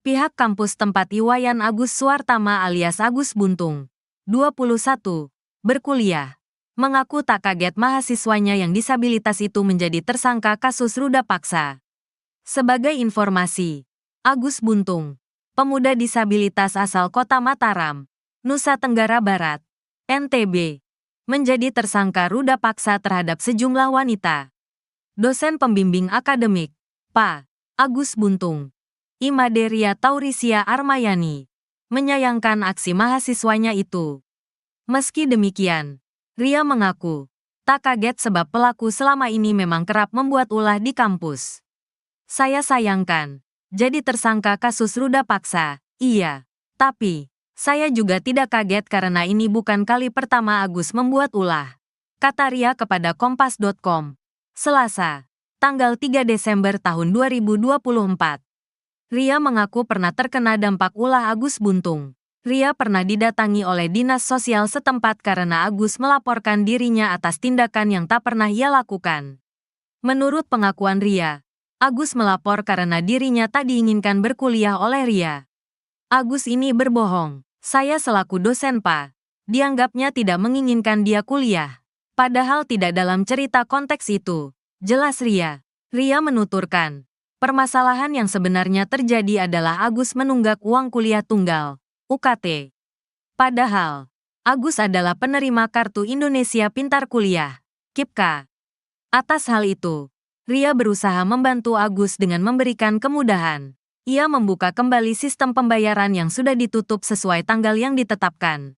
Pihak kampus tempat Iwayan Agus Suartama alias Agus Buntung, 21, berkuliah, mengaku tak kaget mahasiswanya yang disabilitas itu menjadi tersangka kasus ruda paksa. Sebagai informasi, Agus Buntung, pemuda disabilitas asal Kota Mataram, Nusa Tenggara Barat, NTB, menjadi tersangka ruda paksa terhadap sejumlah wanita. Dosen pembimbing akademik, Pak Agus Buntung, Imaderia Taurisia Armayani, menyayangkan aksi mahasiswanya itu. Meski demikian, Ria mengaku tak kaget sebab pelaku selama ini memang kerap membuat ulah di kampus. Saya sayangkan, jadi tersangka kasus ruda paksa, iya. Tapi, saya juga tidak kaget karena ini bukan kali pertama Agus membuat ulah, kata Ria kepada Kompas.com, Selasa, tanggal 3 Desember tahun 2024. Ria mengaku pernah terkena dampak ulah Agus Buntung. Ria pernah didatangi oleh dinas sosial setempat karena Agus melaporkan dirinya atas tindakan yang tak pernah ia lakukan. Menurut pengakuan Ria, Agus melapor karena dirinya tak diinginkan berkuliah oleh Ria. Agus ini berbohong. Saya selaku dosen Pak, dianggapnya tidak menginginkan dia kuliah. Padahal tidak dalam cerita konteks itu, jelas Ria. Ria menuturkan, permasalahan yang sebenarnya terjadi adalah Agus menunggak uang kuliah tunggal, UKT. Padahal, Agus adalah penerima Kartu Indonesia Pintar Kuliah, KIPKA. Atas hal itu, Ria berusaha membantu Agus dengan memberikan kemudahan. Ia membuka kembali sistem pembayaran yang sudah ditutup sesuai tanggal yang ditetapkan.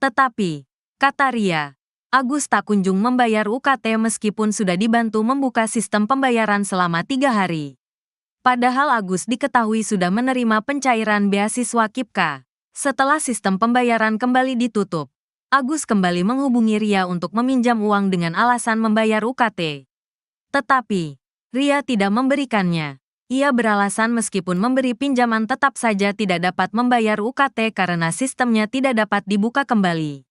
Tetapi, kata Ria, Agus tak kunjung membayar UKT meskipun sudah dibantu membuka sistem pembayaran selama 3 hari. Padahal Agus diketahui sudah menerima pencairan beasiswa KIPKA. Setelah sistem pembayaran kembali ditutup, Agus kembali menghubungi Ria untuk meminjam uang dengan alasan membayar UKT. Tetapi, Ria tidak memberikannya. Ia beralasan meskipun memberi pinjaman tetap saja tidak dapat membayar UKT karena sistemnya tidak dapat dibuka kembali.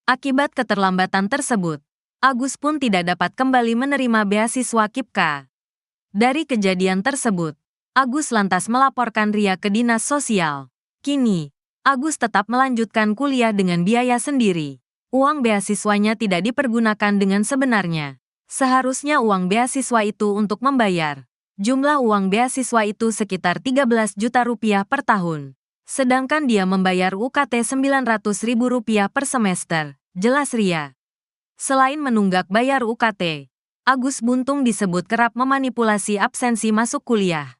Akibat keterlambatan tersebut, Agus pun tidak dapat kembali menerima beasiswa KIPKA. Dari kejadian tersebut, Agus lantas melaporkan Ria ke dinas sosial. Kini, Agus tetap melanjutkan kuliah dengan biaya sendiri. Uang beasiswanya tidak dipergunakan dengan sebenarnya. Seharusnya uang beasiswa itu untuk membayar. Jumlah uang beasiswa itu sekitar 13 juta rupiah per tahun. Sedangkan dia membayar UKT 900 ribu rupiah per semester, jelas Ria. Selain menunggak bayar UKT, Agus Buntung disebut kerap memanipulasi absensi masuk kuliah.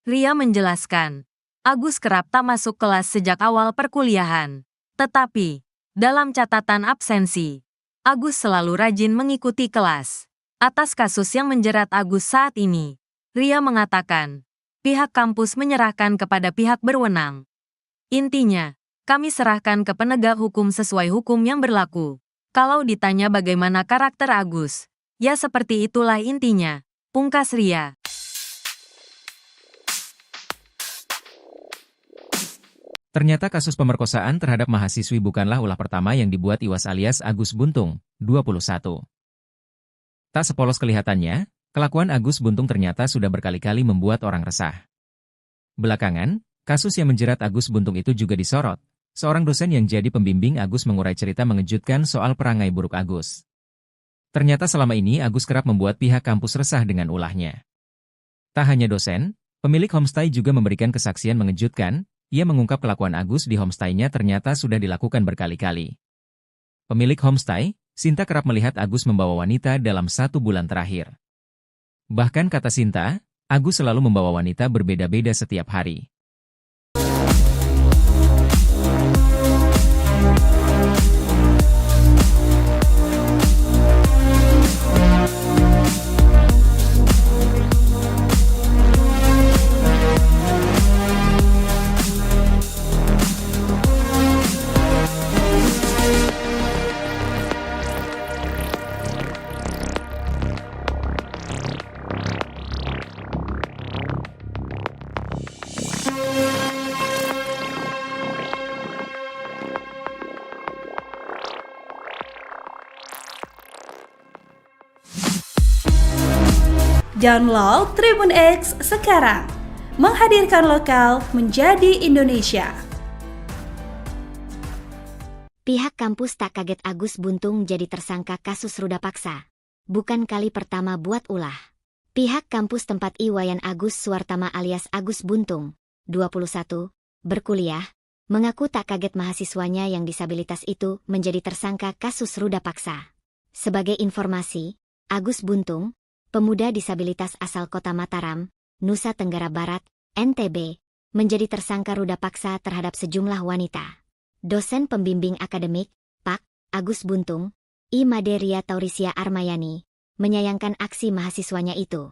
Ria menjelaskan, Agus kerap tak masuk kelas sejak awal perkuliahan. Tetapi, dalam catatan absensi, Agus selalu rajin mengikuti kelas. Atas kasus yang menjerat Agus saat ini, Ria mengatakan, pihak kampus menyerahkan kepada pihak berwenang. Intinya, kami serahkan ke penegak hukum sesuai hukum yang berlaku. Kalau ditanya bagaimana karakter Agus, ya seperti itulah intinya, pungkas Ria. Ternyata kasus pemerkosaan terhadap mahasiswi bukanlah ulah pertama yang dibuat Iwas alias Agus Buntung, 21. Tak sepolos kelihatannya, kelakuan Agus Buntung ternyata sudah berkali-kali membuat orang resah. Belakangan, kasus yang menjerat Agus Buntung itu juga disorot. Seorang dosen yang jadi pembimbing Agus mengurai cerita mengejutkan soal perangai buruk Agus. Ternyata selama ini Agus kerap membuat pihak kampus resah dengan ulahnya. Tak hanya dosen, pemilik homestay juga memberikan kesaksian mengejutkan. Ia mengungkap kelakuan Agus di homestay-nya ternyata sudah dilakukan berkali-kali. Pemilik homestay, Sinta kerap melihat Agus membawa wanita dalam 1 bulan terakhir. Bahkan kata Sinta, Agus selalu membawa wanita berbeda-beda setiap hari. Download Tribun X sekarang, menghadirkan lokal menjadi Indonesia. Pihak kampus tak kaget Agus Buntung jadi tersangka kasus ruda paksa. Bukan kali pertama buat ulah. Pihak kampus tempat Iwayan Agus Suartama alias Agus Buntung, 21, berkuliah, mengaku tak kaget mahasiswanya yang disabilitas itu menjadi tersangka kasus ruda paksa. Sebagai informasi, Agus Buntung, pemuda disabilitas asal kota Mataram, Nusa Tenggara Barat, NTB, menjadi tersangka ruda paksa terhadap sejumlah wanita. Dosen pembimbing akademik, Pak. Agus Buntung, I. Maderia Taurisia Armayani, menyayangkan aksi mahasiswanya itu.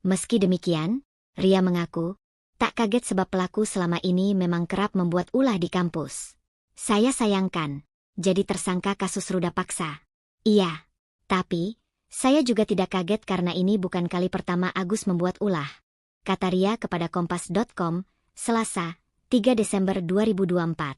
Meski demikian, Ria mengaku, tak kaget sebab pelaku selama ini memang kerap membuat ulah di kampus. Saya sayangkan, jadi tersangka kasus ruda paksa. Iya, tapi, saya juga tidak kaget karena ini bukan kali pertama Agus membuat ulah. Kata Ria kepada Kompas.com, Selasa, 3 Desember 2024.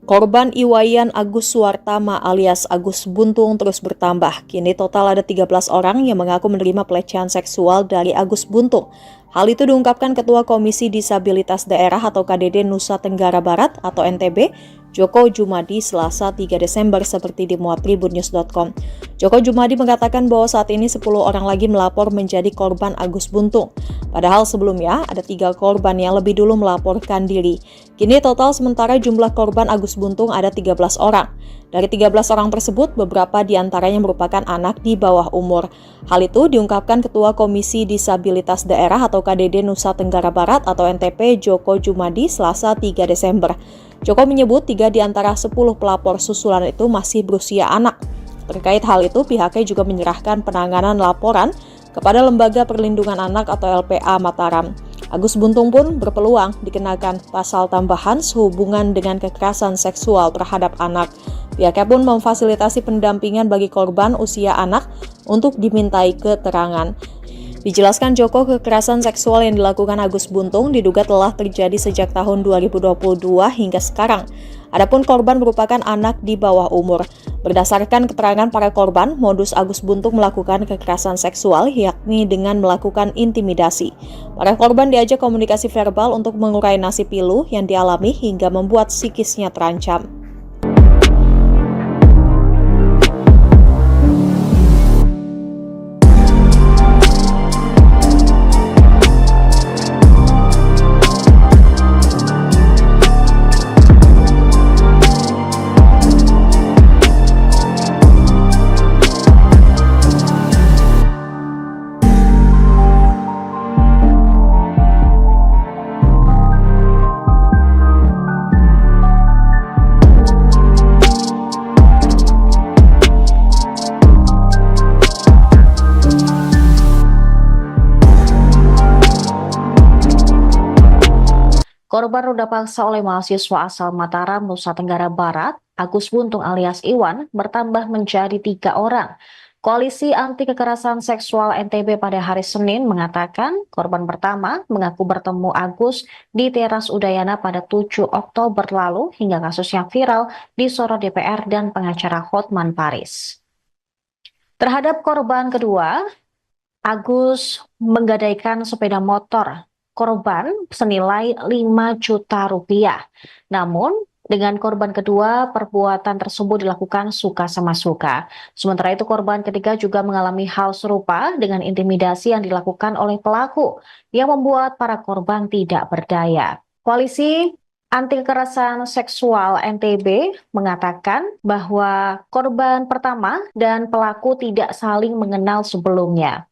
Korban Iwayan Agus Suartama alias Agus Buntung terus bertambah. Kini total ada 13 orang yang mengaku menerima pelecehan seksual dari Agus Buntung. Hal itu diungkapkan Ketua Komisi Disabilitas Daerah atau KDD Nusa Tenggara Barat atau NTB, Joko Jumadi, Selasa 3 Desember seperti dimuat tribunnews.com. Joko Jumadi mengatakan bahwa saat ini 10 orang lagi melapor menjadi korban Agus Buntung. Padahal sebelumnya ada 3 korban yang lebih dulu melaporkan diri. Kini total sementara jumlah korban Agus Buntung ada 13 orang. Dari 13 orang tersebut, beberapa diantaranya merupakan anak di bawah umur. Hal itu diungkapkan Ketua Komisi Disabilitas Daerah atau KDD Nusa Tenggara Barat atau NTP Joko Jumadi Selasa 3 Desember. Joko menyebut 3 di antara 10 pelapor susulan itu masih berusia anak. Terkait hal itu, pihaknya juga menyerahkan penanganan laporan kepada Lembaga Perlindungan Anak atau LPA Mataram. Agus Buntung pun berpeluang dikenakan pasal tambahan sehubungan dengan kekerasan seksual terhadap anak. Pihaknya pun memfasilitasi pendampingan bagi korban usia anak untuk dimintai keterangan. Dijelaskan Joko, kekerasan seksual yang dilakukan Agus Buntung diduga telah terjadi sejak tahun 2022 hingga sekarang. Adapun korban merupakan anak di bawah umur. Berdasarkan keterangan para korban, modus Agus Buntung melakukan kekerasan seksual yakni dengan melakukan intimidasi. Para korban diajak komunikasi verbal untuk mengurai nasib pilu yang dialami hingga membuat psikisnya terancam. Korban ruda paksa oleh mahasiswa asal Mataram, Nusa Tenggara Barat, Agus Buntung alias Iwan, bertambah menjadi 3 orang. Koalisi Anti Kekerasan Seksual NTB pada hari Senin mengatakan korban pertama mengaku bertemu Agus di teras Udayana pada 7 Oktober lalu hingga kasusnya viral disorot DPR dan pengacara Hotman Paris. Terhadap korban kedua, Agus menggadaikan sepeda motor korban senilai 5 juta rupiah. Namun, dengan korban kedua, perbuatan tersebut dilakukan suka sama suka. Sementara itu, korban ketiga juga mengalami hal serupa dengan intimidasi yang dilakukan oleh pelaku yang membuat para korban tidak berdaya. Koalisi Anti Kekerasan Seksual NTB mengatakan bahwa korban pertama dan pelaku tidak saling mengenal sebelumnya.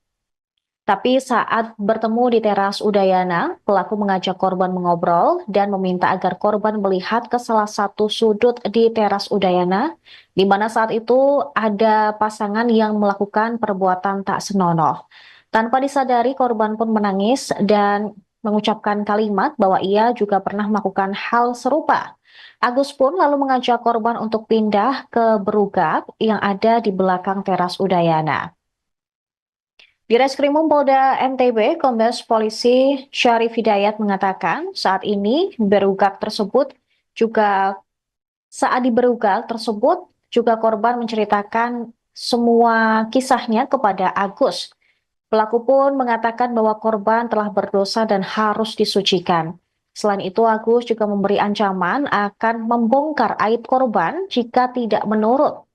Tapi saat bertemu di teras Udayana, pelaku mengajak korban mengobrol dan meminta agar korban melihat ke salah satu sudut di teras Udayana, di mana saat itu ada pasangan yang melakukan perbuatan tak senonoh. Tanpa disadari, korban pun menangis dan mengucapkan kalimat bahwa ia juga pernah melakukan hal serupa. Agus pun lalu mengajak korban untuk pindah ke berugak yang ada di belakang teras Udayana. Di Reskrimum Polda NTB, Kombes Polisi Syarif Hidayat mengatakan saat ini saat di berugak tersebut juga korban menceritakan semua kisahnya kepada Agus. Pelaku pun mengatakan bahwa korban telah berdosa dan harus disucikan. Selain itu, Agus juga memberi ancaman akan membongkar aib korban jika tidak menurut.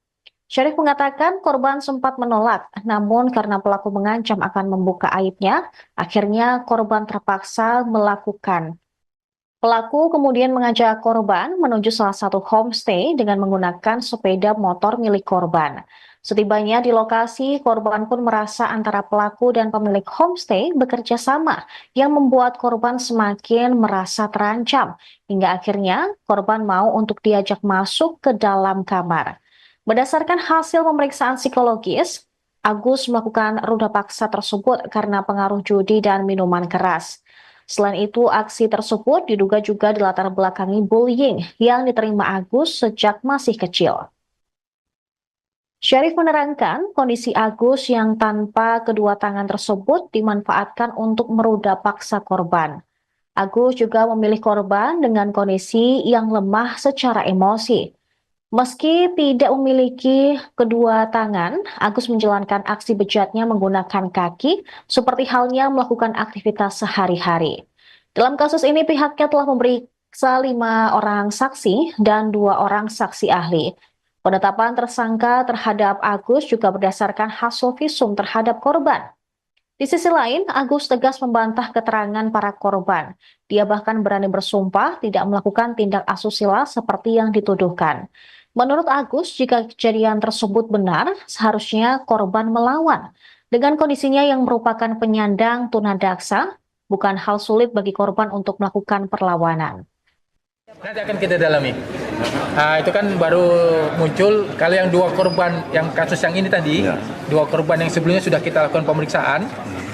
Syarif mengatakan korban sempat menolak, namun karena pelaku mengancam akan membuka aibnya, akhirnya korban terpaksa melakukan. Pelaku kemudian mengajak korban menuju salah satu homestay dengan menggunakan sepeda motor milik korban. Setibanya di lokasi, korban pun merasa antara pelaku dan pemilik homestay bekerja sama yang membuat korban semakin merasa terancam. Hingga akhirnya korban mau untuk diajak masuk ke dalam kamar. Berdasarkan hasil pemeriksaan psikologis, Agus melakukan ruda paksa tersebut karena pengaruh judi dan minuman keras. Selain itu, aksi tersebut diduga juga dilatar belakangi bullying yang diterima Agus sejak masih kecil. Syarif menerangkan kondisi Agus yang tanpa kedua tangan tersebut dimanfaatkan untuk meruda paksa korban. Agus juga memilih korban dengan kondisi yang lemah secara emosi. Meski tidak memiliki kedua tangan, Agus menjalankan aksi bejatnya menggunakan kaki, seperti halnya melakukan aktivitas sehari-hari. Dalam kasus ini, pihaknya telah memeriksa 5 orang saksi dan 2 orang saksi ahli. Penetapan tersangka terhadap Agus juga berdasarkan hasil visum terhadap korban. Di sisi lain, Agus tegas membantah keterangan para korban. Dia bahkan berani bersumpah tidak melakukan tindak asusila seperti yang dituduhkan. Menurut Agus, jika kejadian tersebut benar, seharusnya korban melawan. Dengan kondisinya yang merupakan penyandang tunadaksa, bukan hal sulit bagi korban untuk melakukan perlawanan. Nanti akan kita dalami. Itu kan baru muncul. Kalau yang 2 korban, yang kasus yang ini tadi, 2 korban yang sebelumnya sudah kita lakukan pemeriksaan.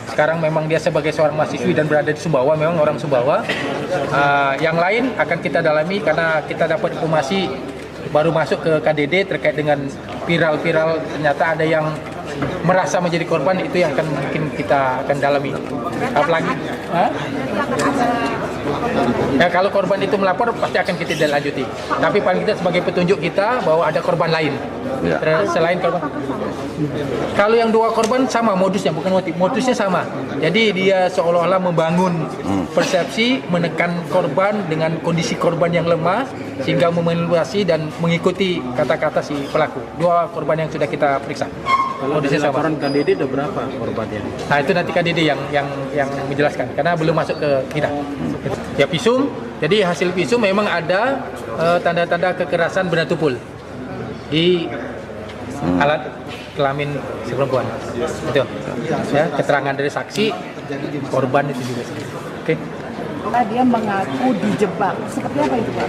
Sekarang memang dia sebagai seorang mahasiswi dan berada di Sumbawa, memang orang Sumbawa. Yang lain akan kita dalami karena kita dapat informasi baru masuk ke KDD terkait dengan viral-viral, ternyata ada yang merasa menjadi korban, itu yang akan mungkin kita akan dalami. Apalagi ya, kalau korban itu melapor pasti akan kita lanjuti. Tapi paling tidak sebagai petunjuk kita bahwa ada korban lain selain korban. Kalau yang 2 korban sama modusnya, bukan motif, modusnya sama. Jadi dia seolah-olah membangun persepsi, menekan korban dengan kondisi korban yang lemah sehingga memanipulasi dan mengikuti kata-kata si pelaku. 2 korban yang sudah kita periksa. Kalau dari laporan KDD ada berapa korbannya? Nah, itu nanti KDD yang menjelaskan karena belum masuk ke kita. Ya, visum. Jadi hasil visum memang ada tanda-tanda kekerasan benda tumpul di alat kelamin si perempuan. Itu. Ya, keterangan dari saksi, korban itu juga. Oke. Dia mengaku dijebak. Seperti apa itu, Pak?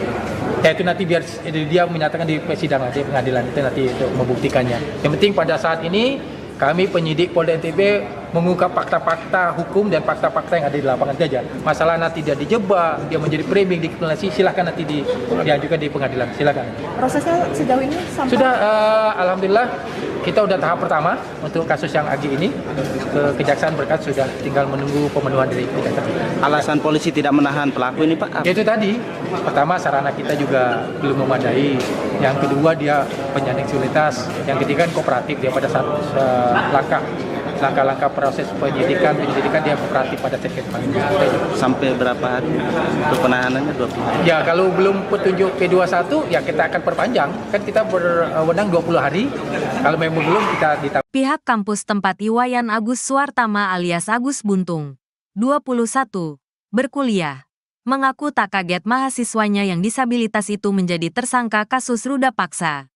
Ya, itu nanti biar dia menyatakan di persidangan, di pengadilan itu nanti untuk membuktikannya. Yang penting pada saat ini kami penyidik Polda NTB mengungkap fakta-fakta hukum dan fakta-fakta yang ada di lapangan saja. Masalah nanti dia dijebak, dia menjadi framing, dikriminalisasi, silahkan nanti diajukan di pengadilan, silahkan. Prosesnya sejauh ini sampai... Sudah, alhamdulillah kita udah tahap pertama untuk kasus yang Agi ini. Kejaksaan berkat sudah tinggal menunggu pemenuhan dari kejaksaan. Alasan polisi tidak menahan pelaku ini, Pak? Itu tadi, pertama sarana kita juga belum memadai. Yang kedua dia penyandang disabilitas. Yang ketiga kooperatif, dia pada saat langkah-langkah proses penyidikan dia kooperatif pada saat kita panggil. Sampai berapa hari untuk penahanannya? 20 hari? Ya, kalau belum petunjuk P21 ya kita akan perpanjang. Kan kita berwenang 20 hari. Kalau memang belum kita ditambah. Pihak kampus tempat Iwayan Agus Suartama alias Agus Buntung, 21, berkuliah, mengaku tak kaget mahasiswanya yang disabilitas itu menjadi tersangka kasus ruda paksa.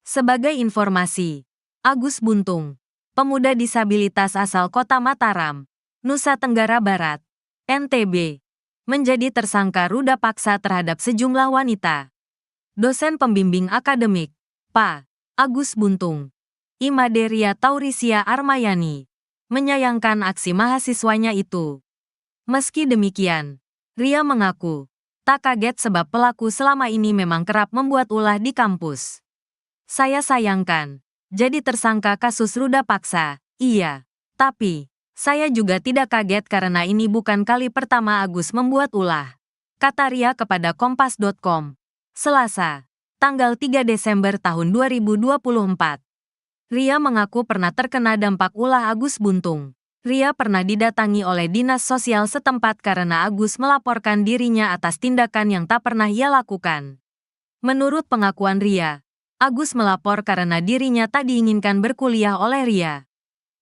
Sebagai informasi, Agus Buntung, pemuda disabilitas asal Kota Mataram, Nusa Tenggara Barat, NTB, menjadi tersangka ruda paksa terhadap sejumlah wanita. Dosen pembimbing akademik, Pak Agus Buntung, Imaderia Taurisia Armayani, menyayangkan aksi mahasiswanya itu. Meski demikian, Ria mengaku tak kaget sebab pelaku selama ini memang kerap membuat ulah di kampus. Saya sayangkan, jadi tersangka kasus ruda paksa, iya. Tapi, saya juga tidak kaget karena ini bukan kali pertama Agus membuat ulah. Kata Ria kepada Kompas.com, Selasa, tanggal 3 Desember tahun 2024. Ria mengaku pernah terkena dampak ulah Agus Buntung. Ria pernah didatangi oleh dinas sosial setempat karena Agus melaporkan dirinya atas tindakan yang tak pernah ia lakukan. Menurut pengakuan Ria, Agus melapor karena dirinya tak diinginkan berkuliah oleh Ria.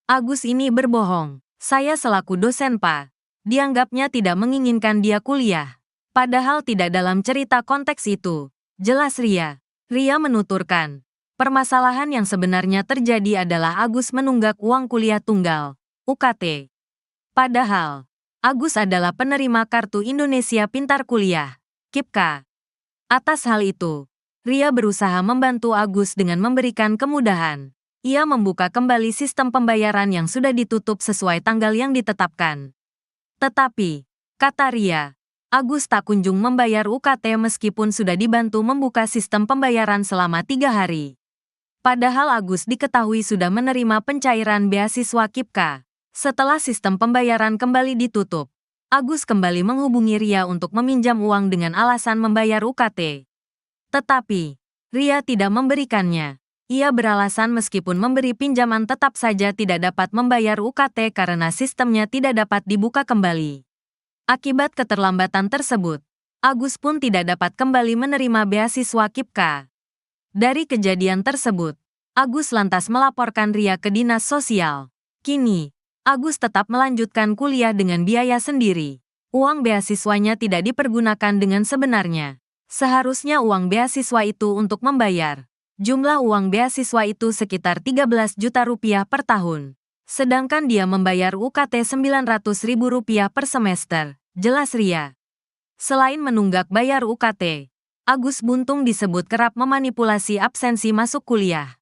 Agus ini berbohong. Saya selaku dosen Pak, dianggapnya tidak menginginkan dia kuliah. Padahal tidak dalam cerita konteks itu. Jelas Ria. Ria menuturkan, permasalahan yang sebenarnya terjadi adalah Agus menunggak uang kuliah tunggal, UKT. Padahal, Agus adalah penerima Kartu Indonesia Pintar Kuliah, KIPKA. Atas hal itu, Ria berusaha membantu Agus dengan memberikan kemudahan. Ia membuka kembali sistem pembayaran yang sudah ditutup sesuai tanggal yang ditetapkan. Tetapi, kata Ria, Agus tak kunjung membayar UKT meskipun sudah dibantu membuka sistem pembayaran selama 3 hari. Padahal Agus diketahui sudah menerima pencairan beasiswa KIPKA. Setelah sistem pembayaran kembali ditutup, Agus kembali menghubungi Ria untuk meminjam uang dengan alasan membayar UKT. Tetapi, Ria tidak memberikannya. Ia beralasan meskipun memberi pinjaman tetap saja tidak dapat membayar UKT karena sistemnya tidak dapat dibuka kembali. Akibat keterlambatan tersebut, Agus pun tidak dapat kembali menerima beasiswa KIPKA. Dari kejadian tersebut, Agus lantas melaporkan Ria ke dinas sosial. Kini, Agus tetap melanjutkan kuliah dengan biaya sendiri. Uang beasiswanya tidak dipergunakan dengan sebenarnya. Seharusnya uang beasiswa itu untuk membayar. Jumlah uang beasiswa itu sekitar 13 juta rupiah per tahun. Sedangkan dia membayar UKT Rp900.000 per semester, jelas Ria. Selain menunggak bayar UKT, Agus Buntung disebut kerap memanipulasi absensi masuk kuliah.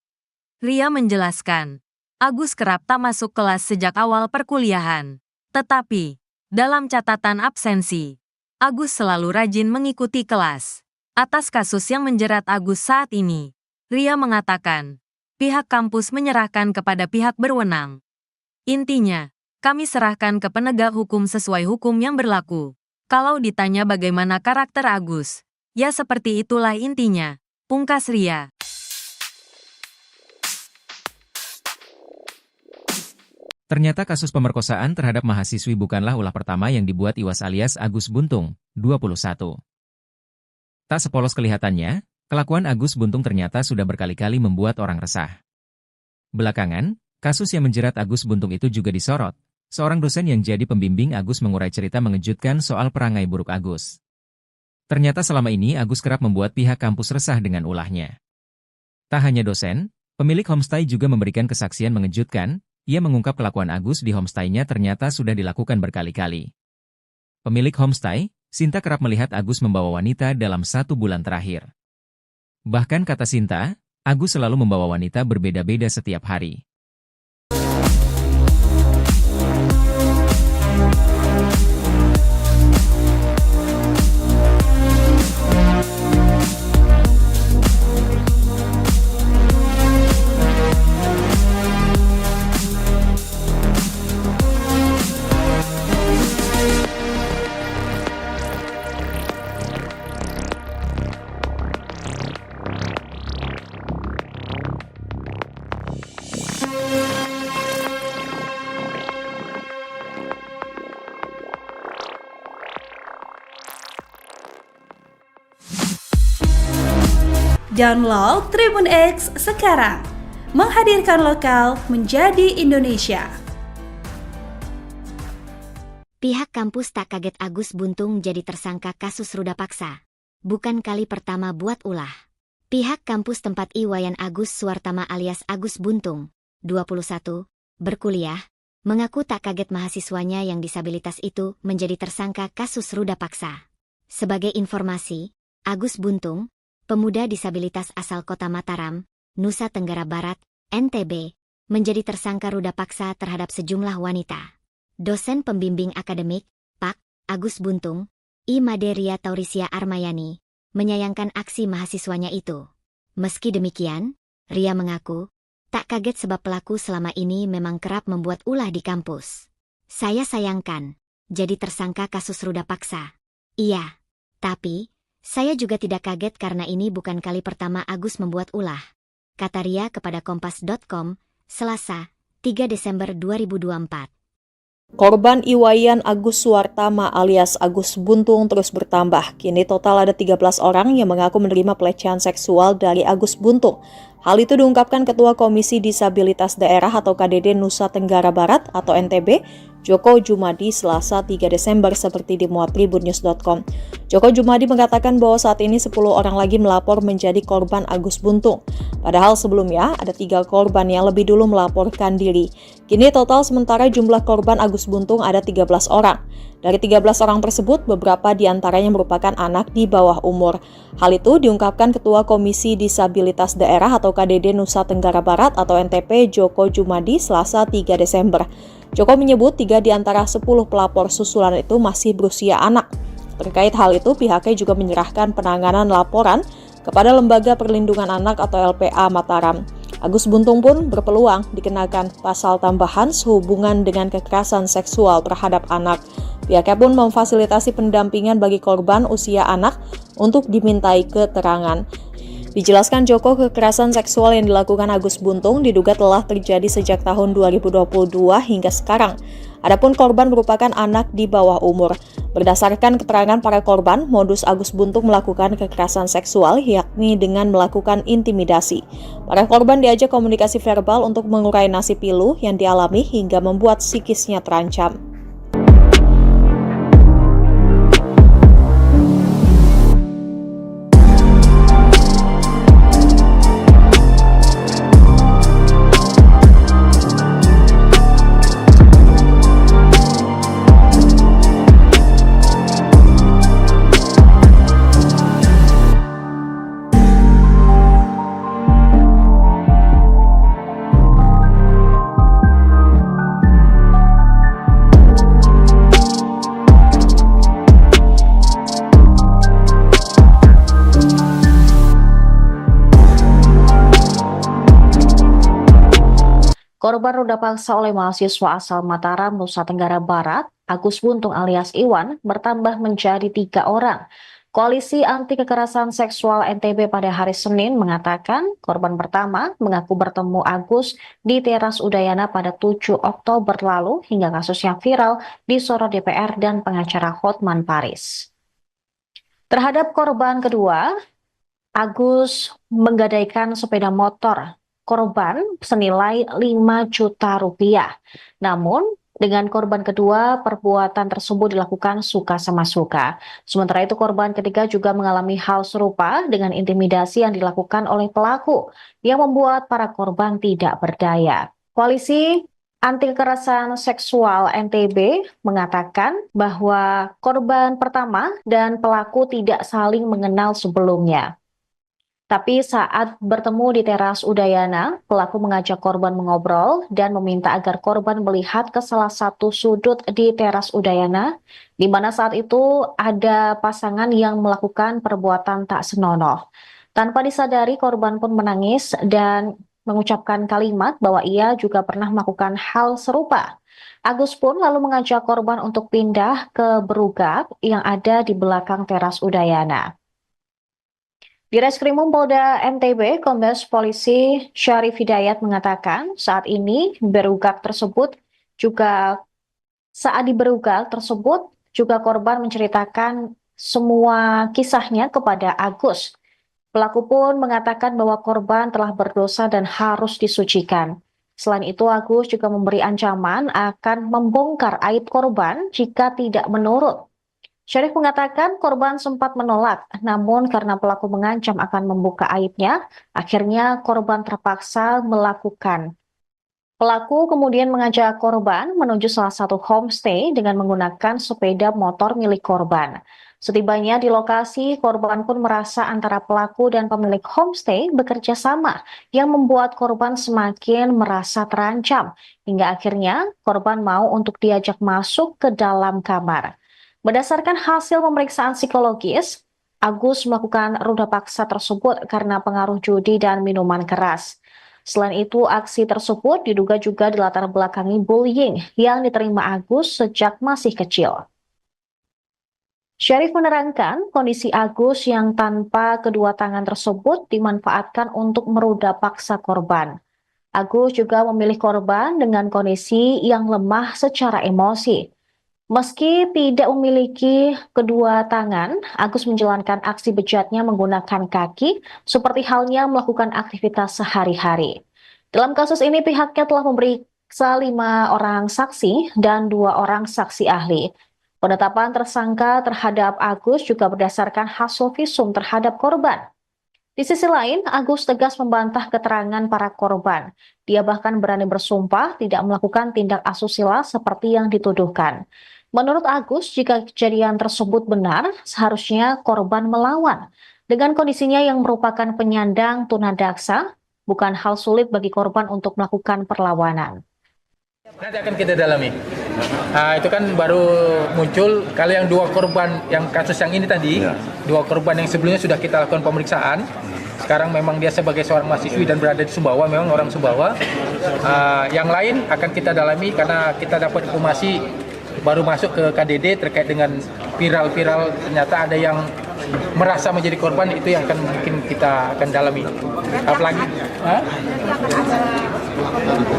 Ria menjelaskan, Agus kerap tak masuk kelas sejak awal perkuliahan. Tetapi, dalam catatan absensi, Agus selalu rajin mengikuti kelas. Atas kasus yang menjerat Agus saat ini, Ria mengatakan, pihak kampus menyerahkan kepada pihak berwenang. Intinya, kami serahkan ke penegak hukum sesuai hukum yang berlaku. Kalau ditanya bagaimana karakter Agus, ya seperti itulah intinya, pungkas Ria. Ternyata kasus pemerkosaan terhadap mahasiswi bukanlah ulah pertama yang dibuat Iwas alias Agus Buntung, 21. Tak sepolos kelihatannya, kelakuan Agus Buntung ternyata sudah berkali-kali membuat orang resah. Belakangan, kasus yang menjerat Agus Buntung itu juga disorot. Seorang dosen yang jadi pembimbing Agus mengurai cerita mengejutkan soal perangai buruk Agus. Ternyata selama ini Agus kerap membuat pihak kampus resah dengan ulahnya. Tak hanya dosen, pemilik homestay juga memberikan kesaksian mengejutkan. Ia mengungkap kelakuan Agus di homestay-nya ternyata sudah dilakukan berkali-kali. Pemilik homestay, Sinta kerap melihat Agus membawa wanita dalam 1 bulan terakhir. Bahkan kata Sinta, Agus selalu membawa wanita berbeda-beda setiap hari. Download Tribun X sekarang, menghadirkan lokal menjadi Indonesia. Pihak kampus tak kaget Agus Buntung jadi tersangka kasus ruda paksa. Bukan kali pertama buat ulah. Pihak kampus tempat Iwayan Agus Suwartama alias Agus Buntung, 21, berkuliah, mengaku tak kaget mahasiswanya yang disabilitas itu menjadi tersangka kasus ruda paksa. Sebagai informasi, Agus Buntung, pemuda disabilitas asal kota Mataram, Nusa Tenggara Barat, NTB, menjadi tersangka ruda paksa terhadap sejumlah wanita. Dosen pembimbing akademik, Pak. Agus Buntung, I. Maderia Taurisia Armayani, menyayangkan aksi mahasiswanya itu. Meski demikian, Ria mengaku, tak kaget sebab pelaku selama ini memang kerap membuat ulah di kampus. Saya sayangkan, jadi tersangka kasus ruda paksa. Iya, tapi saya juga tidak kaget karena ini bukan kali pertama Agus membuat ulah, kata Ria kepada Kompas.com, Selasa, 3 Desember 2024. Korban Iwayan Agus Suwartama alias Agus Buntung terus bertambah. Kini total ada 13 orang yang mengaku menerima pelecehan seksual dari Agus Buntung. Hal itu diungkapkan Ketua Komisi Disabilitas Daerah atau KDD Nusa Tenggara Barat atau NTB, Joko Jumadi Selasa 3 Desember seperti dimuat tribunnews.com. Joko Jumadi mengatakan bahwa saat ini 10 orang lagi melapor menjadi korban Agus Buntung. Padahal sebelumnya ada 3 korban yang lebih dulu melaporkan diri. Kini total sementara jumlah korban Agus Buntung ada 13 orang. Dari 13 orang tersebut, beberapa diantaranya merupakan anak di bawah umur. Hal itu diungkapkan Ketua Komisi Disabilitas Daerah atau KDD Nusa Tenggara Barat atau NTP Joko Jumadi Selasa 3 Desember. Joko menyebut 3 di antara 10 pelapor susulan itu masih berusia anak. Terkait hal itu, pihaknya juga menyerahkan penanganan laporan kepada Lembaga Perlindungan Anak atau LPA Mataram. Agus Buntung pun berpeluang dikenakan pasal tambahan sehubungan dengan kekerasan seksual terhadap anak. Pihaknya pun memfasilitasi pendampingan bagi korban usia anak untuk dimintai keterangan. Dijelaskan Joko, kekerasan seksual yang dilakukan Agus Buntung diduga telah terjadi sejak tahun 2022 hingga sekarang. Adapun korban merupakan anak di bawah umur. Berdasarkan keterangan para korban, modus Agus Buntung melakukan kekerasan seksual yakni dengan melakukan intimidasi. Para korban diajak komunikasi verbal untuk mengurai nasib pilu yang dialami hingga membuat psikisnya terancam. Korban ruda paksa oleh mahasiswa asal Mataram, Nusa Tenggara Barat, Agus Buntung alias Iwan, bertambah menjadi 3 orang. Koalisi Anti Kekerasan Seksual NTB pada hari Senin mengatakan korban pertama mengaku bertemu Agus di teras Udayana pada 7 Oktober lalu hingga kasusnya viral disorot DPR dan pengacara Hotman Paris. Terhadap korban kedua, Agus menggadaikan sepeda motor korban senilai 5 juta rupiah. Namun, dengan korban kedua, perbuatan tersebut dilakukan suka sama suka. Sementara itu, korban ketiga juga mengalami hal serupa dengan intimidasi yang dilakukan oleh pelaku, yang membuat para korban tidak berdaya. Koalisi Anti Kekerasan Seksual NTB mengatakan bahwa korban pertama dan pelaku tidak saling mengenal sebelumnya. Tapi saat bertemu di teras Udayana, pelaku mengajak korban mengobrol dan meminta agar korban melihat ke salah satu sudut di teras Udayana, di mana saat itu ada pasangan yang melakukan perbuatan tak senonoh. Tanpa disadari, korban pun menangis dan mengucapkan kalimat bahwa ia juga pernah melakukan hal serupa. Agus pun lalu mengajak korban untuk pindah ke berugap yang ada di belakang teras Udayana. Di Reskrimum Polda NTB, Kombes Polisi Syarif Hidayat mengatakan saat ini saat di berugak tersebut juga korban menceritakan semua kisahnya kepada Agus. Pelaku pun mengatakan bahwa korban telah berdosa dan harus disucikan. Selain itu, Agus juga memberi ancaman akan membongkar aib korban jika tidak menurut. Syarif mengatakan korban sempat menolak, namun karena pelaku mengancam akan membuka aibnya, akhirnya korban terpaksa melakukan. Pelaku kemudian mengajak korban menuju salah satu homestay dengan menggunakan sepeda motor milik korban. Setibanya di lokasi, korban pun merasa antara pelaku dan pemilik homestay bekerja sama, yang membuat korban semakin merasa terancam, hingga akhirnya korban mau untuk diajak masuk ke dalam kamar. Berdasarkan hasil pemeriksaan psikologis, Agus melakukan ruda paksa tersebut karena pengaruh judi dan minuman keras. Selain itu, aksi tersebut diduga juga dilatar belakangi bullying yang diterima Agus sejak masih kecil. Syarif menerangkan kondisi Agus yang tanpa kedua tangan tersebut dimanfaatkan untuk meruda paksa korban. Agus juga memilih korban dengan kondisi yang lemah secara emosi. Meski tidak memiliki kedua tangan, Agus menjalankan aksi bejatnya menggunakan kaki seperti halnya melakukan aktivitas sehari-hari. Dalam kasus ini pihaknya telah memeriksa 5 orang saksi dan 2 orang saksi ahli. Penetapan tersangka terhadap Agus juga berdasarkan hasil visum terhadap korban. Di sisi lain, Agus tegas membantah keterangan para korban. Dia bahkan berani bersumpah tidak melakukan tindak asusila seperti yang dituduhkan. Menurut Agus, jika kejadian tersebut benar, seharusnya korban melawan. Dengan kondisinya yang merupakan penyandang tunadaksa, bukan hal sulit bagi korban untuk melakukan perlawanan. Nanti akan kita dalami. Itu kan baru muncul kalau yang 2 korban yang kasus yang ini tadi, 2 korban yang sebelumnya sudah kita lakukan pemeriksaan. Sekarang memang dia sebagai seorang mahasiswi dan berada di Sumbawa, memang orang Sumbawa. Yang lain akan kita dalami karena kita dapat informasi baru masuk ke KDD terkait dengan viral-viral, ternyata ada yang merasa menjadi korban, itu yang akan mungkin kita akan dalami. Apalagi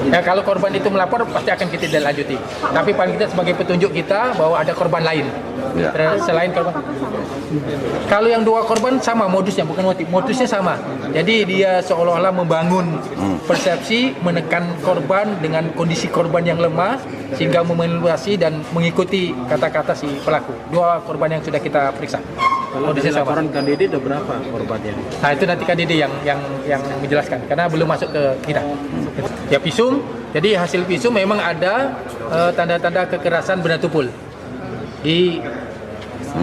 ya kalau korban itu melapor pasti akan kita lanjuti. Tapi paling kita sebagai petunjuk kita bahwa ada korban lain selain korban. Kalau yang 2 korban sama modusnya, bukan motif, modusnya sama. Jadi dia seolah-olah membangun persepsi, menekan korban dengan kondisi korban yang lemah sehingga memanipulasi dan mengikuti kata-kata si pelaku. 2 korban yang sudah kita periksa. Modusnya sama. Laporan KDD ada berapa korbannya? Nah itu nanti KDD yang menjelaskan karena belum masuk ke kita. Ya visum, jadi hasil visum memang ada tanda-tanda kekerasan benda tumpul di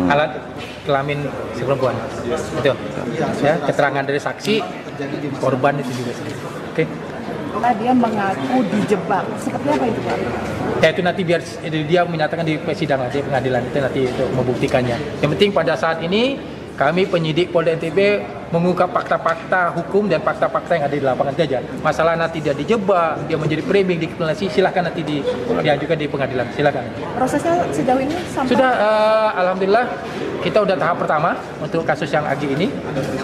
alat kelamin si perempuan. Itu. Ya, keterangan dari saksi, korban itu juga. Oke. Dia mengaku dijebak. Seperti apa itu, Pak? Ya itu nanti biar dia menyatakan di persidangan, di pengadilan itu nanti itu membuktikannya. Yang penting pada saat ini kami penyidik Polda NTB mengungkap fakta-fakta hukum dan fakta-fakta yang ada di lapangan saja. Masalah nanti dia dijebak, dia menjadi framing, dikriminalisasi, silakan nanti diajukan di pengadilan, silakan. Prosesnya sejauh ini sampai sudah alhamdulillah kita udah tahap pertama untuk kasus yang Agi ini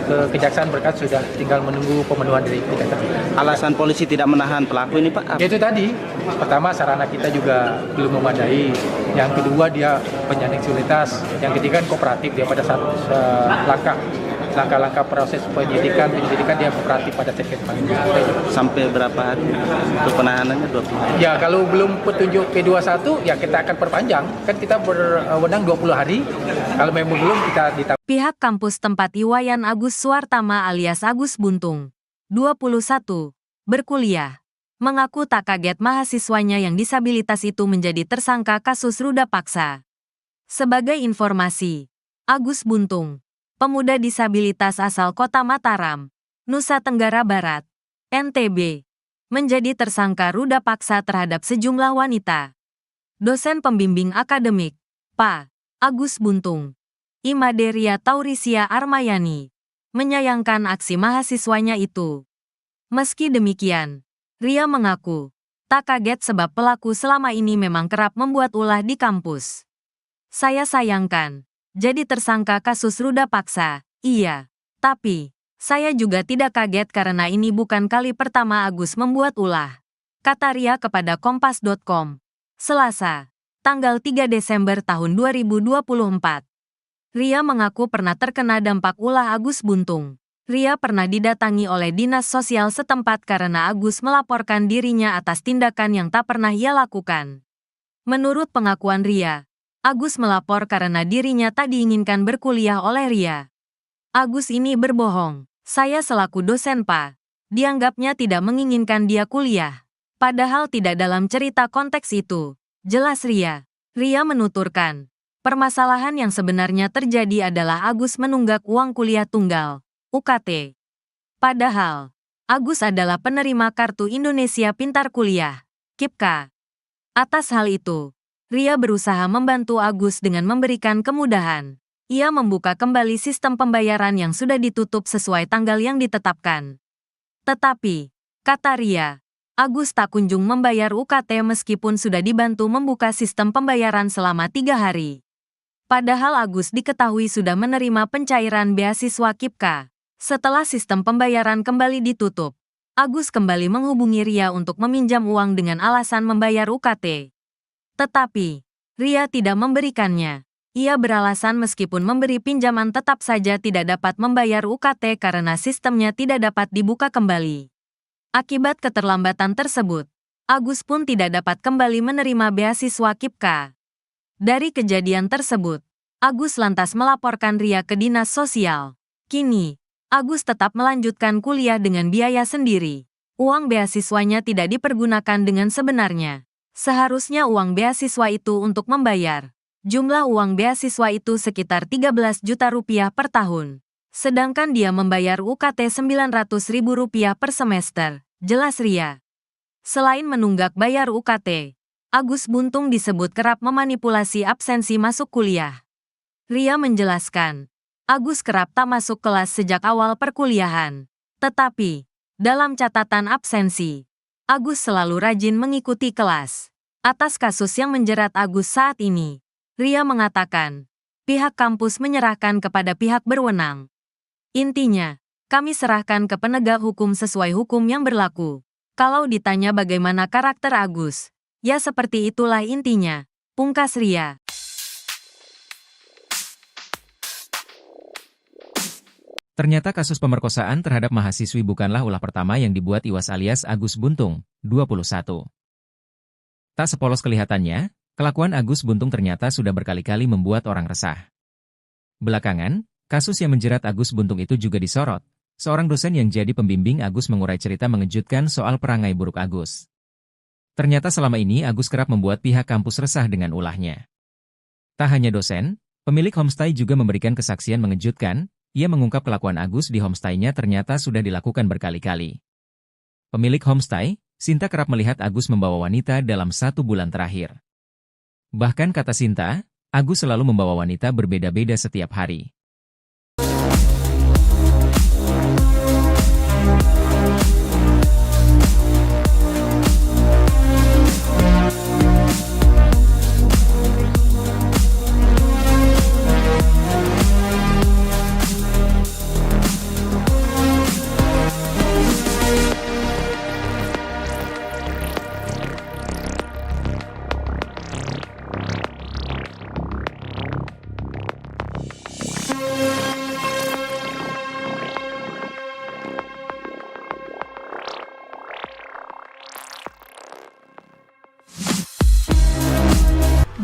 ke Kejaksaan berkas sudah tinggal menunggu pemenuhan dari Kejaksaan. Alasan polisi tidak menahan pelaku ini, Pak? Itu tadi, pertama sarana kita juga belum memadai, yang kedua dia penyandang disabilitas, yang ketiga kooperatif dia pada saat langkah-langkah proses penyidikan dia kooperatif pada saat Sampai berapa hari untuk penahanannya? 20 hari? Ya kalau belum petunjuk P21 ya kita akan perpanjang, kan kita berwenang 20 hari, kalau memang belum kita ditambah. Pihak kampus tempat Iwayan Agus Suartama alias Agus Buntung, 21, berkuliah, mengaku tak kaget mahasiswanya yang disabilitas itu menjadi tersangka kasus ruda paksa. Sebagai informasi, Agus Buntung, pemuda disabilitas asal Kota Mataram, Nusa Tenggara Barat, NTB, menjadi tersangka ruda paksa terhadap sejumlah wanita. Dosen pembimbing akademik, Pak Agus Buntung, Imaderia Taurisia Armayani, menyayangkan aksi mahasiswanya itu. Meski demikian, Ria mengaku tak kaget sebab pelaku selama ini memang kerap membuat ulah di kampus. Saya sayangkan, jadi tersangka kasus ruda paksa, iya. Tapi, saya juga tidak kaget karena ini bukan kali pertama Agus membuat ulah. Kata Ria kepada Kompas.com, Selasa, tanggal 3 Desember tahun 2024. Ria mengaku pernah terkena dampak ulah Agus Buntung. Ria pernah didatangi oleh dinas sosial setempat karena Agus melaporkan dirinya atas tindakan yang tak pernah ia lakukan. Menurut pengakuan Ria, Agus melapor karena dirinya tak diinginkan berkuliah oleh Ria. Agus ini berbohong. Saya selaku dosen Pak, dianggapnya tidak menginginkan dia kuliah. Padahal tidak dalam cerita konteks itu. Jelas Ria. Ria menuturkan, permasalahan yang sebenarnya terjadi adalah Agus menunggak uang kuliah tunggal, UKT. Padahal, Agus adalah penerima Kartu Indonesia Pintar Kuliah, KIPKA. Atas hal itu, Ria berusaha membantu Agus dengan memberikan kemudahan. Ia membuka kembali sistem pembayaran yang sudah ditutup sesuai tanggal yang ditetapkan. Tetapi, kata Ria, Agus tak kunjung membayar UKT meskipun sudah dibantu membuka sistem pembayaran selama 3 hari. Padahal Agus diketahui sudah menerima pencairan beasiswa KIPKA. Setelah sistem pembayaran kembali ditutup, Agus kembali menghubungi Ria untuk meminjam uang dengan alasan membayar UKT. Tetapi, Ria tidak memberikannya. Ia beralasan meskipun memberi pinjaman tetap saja tidak dapat membayar UKT karena sistemnya tidak dapat dibuka kembali. Akibat keterlambatan tersebut, Agus pun tidak dapat kembali menerima beasiswa KIPKA. Dari kejadian tersebut, Agus lantas melaporkan Ria ke Dinas Sosial. Kini, Agus tetap melanjutkan kuliah dengan biaya sendiri. Uang beasiswanya tidak dipergunakan dengan sebenarnya. Seharusnya uang beasiswa itu untuk membayar. Jumlah uang beasiswa itu sekitar 13 juta rupiah per tahun. Sedangkan dia membayar UKT Rp900.000 per semester, jelas Ria. Selain menunggak bayar UKT, Agus Buntung disebut kerap memanipulasi absensi masuk kuliah. Ria menjelaskan, Agus kerap tak masuk kelas sejak awal perkuliahan. Tetapi, dalam catatan absensi, Agus selalu rajin mengikuti kelas. Atas kasus yang menjerat Agus saat ini, Ria mengatakan, pihak kampus menyerahkan kepada pihak berwenang. Intinya, kami serahkan ke penegak hukum sesuai hukum yang berlaku. Kalau ditanya bagaimana karakter Agus, ya seperti itulah intinya, pungkas Ria. Ternyata kasus pemerkosaan terhadap mahasiswi bukanlah ulah pertama yang dibuat Iwas alias Agus Buntung, 21. Tak sepolos kelihatannya, kelakuan Agus Buntung ternyata sudah berkali-kali membuat orang resah. Belakangan, kasus yang menjerat Agus Buntung itu juga disorot. Seorang dosen yang jadi pembimbing Agus mengurai cerita mengejutkan soal perangai buruk Agus. Ternyata selama ini Agus kerap membuat pihak kampus resah dengan ulahnya. Tak hanya dosen, pemilik homestay juga memberikan kesaksian mengejutkan. Ia mengungkap kelakuan Agus di homestay-nya ternyata sudah dilakukan berkali-kali. Pemilik homestay, Sinta kerap melihat Agus membawa wanita dalam 1 bulan terakhir. Bahkan kata Sinta, Agus selalu membawa wanita berbeda-beda setiap hari.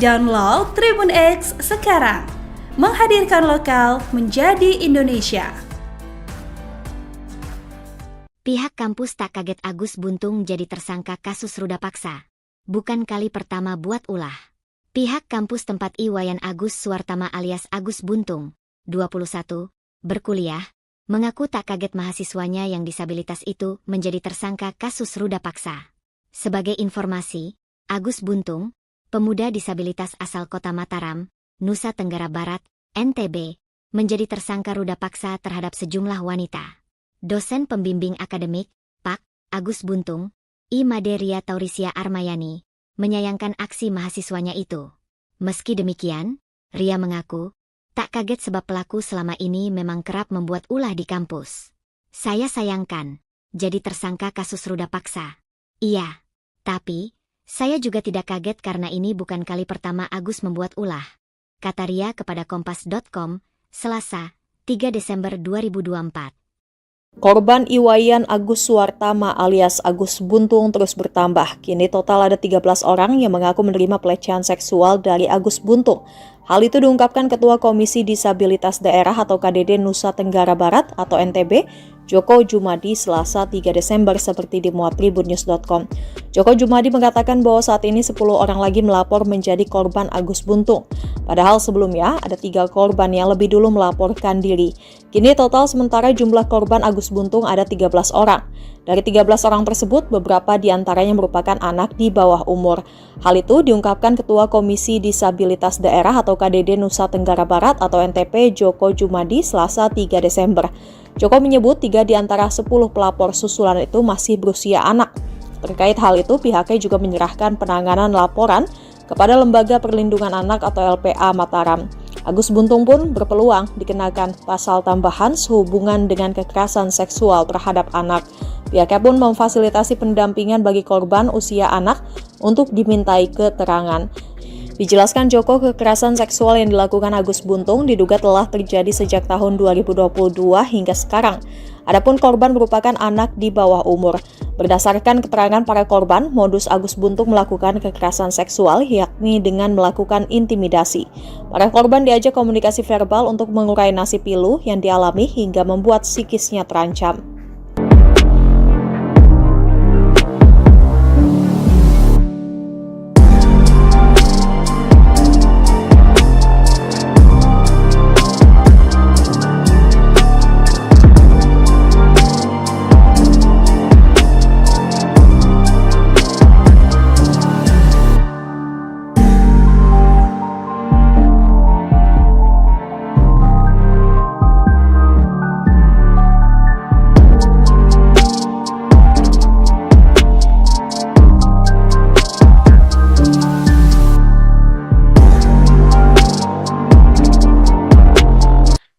Download Tribun X sekarang, menghadirkan lokal menjadi Indonesia. Pihak kampus tak kaget Agus Buntung jadi tersangka kasus ruda paksa. Bukan kali pertama buat ulah. Pihak kampus tempat Iwayan Agus Suwartama alias Agus Buntung, 21, berkuliah, mengaku tak kaget mahasiswanya yang disabilitas itu menjadi tersangka kasus ruda paksa. Sebagai informasi, Agus Buntung, pemuda disabilitas asal kota Mataram, Nusa Tenggara Barat, NTB, menjadi tersangka ruda paksa terhadap sejumlah wanita. Dosen pembimbing akademik, Pak. Agus Buntung, I. Maderia Taurisia Armayani, menyayangkan aksi mahasiswanya itu. Meski demikian, Ria mengaku, tak kaget sebab pelaku selama ini memang kerap membuat ulah di kampus. Saya sayangkan, jadi tersangka kasus ruda paksa. Iya, tapi saya juga tidak kaget karena ini bukan kali pertama Agus membuat ulah, kata Ria kepada Kompas.com, Selasa, 3 Desember 2024. Korban Iwayan Agus Suwartama alias Agus Buntung terus bertambah. Kini total ada 13 orang yang mengaku menerima pelecehan seksual dari Agus Buntung. Hal itu diungkapkan Ketua Komisi Disabilitas Daerah atau KDD Nusa Tenggara Barat atau NTB, Joko Jumadi, Selasa 3 Desember seperti dimuat tribunnews.com. Joko Jumadi mengatakan bahwa saat ini 10 orang lagi melapor menjadi korban Agus Buntung. Padahal sebelumnya ada 3 korban yang lebih dulu melaporkan diri. Kini total sementara jumlah korban Agus Buntung ada 13 orang. Dari 13 orang tersebut, beberapa diantaranya merupakan anak di bawah umur. Hal itu diungkapkan Ketua Komisi Disabilitas Daerah atau KDD Nusa Tenggara Barat atau NTP Joko Jumadi Selasa 3 Desember. Joko menyebut 3 di antara 10 pelapor susulan itu masih berusia anak. Terkait hal itu, pihaknya juga menyerahkan penanganan laporan kepada Lembaga Perlindungan Anak atau LPA Mataram. Agus Buntung pun berpeluang dikenakan pasal tambahan sehubungan dengan kekerasan seksual terhadap anak. Pihaknya pun memfasilitasi pendampingan bagi korban usia anak untuk dimintai keterangan. Dijelaskan Joko, kekerasan seksual yang dilakukan Agus Buntung diduga telah terjadi sejak tahun 2022 hingga sekarang. Adapun korban merupakan anak di bawah umur. Berdasarkan keterangan para korban, modus Agus Buntung melakukan kekerasan seksual yakni dengan melakukan intimidasi. Para korban diajak komunikasi verbal untuk mengurai nasib pilu yang dialami hingga membuat psikisnya terancam.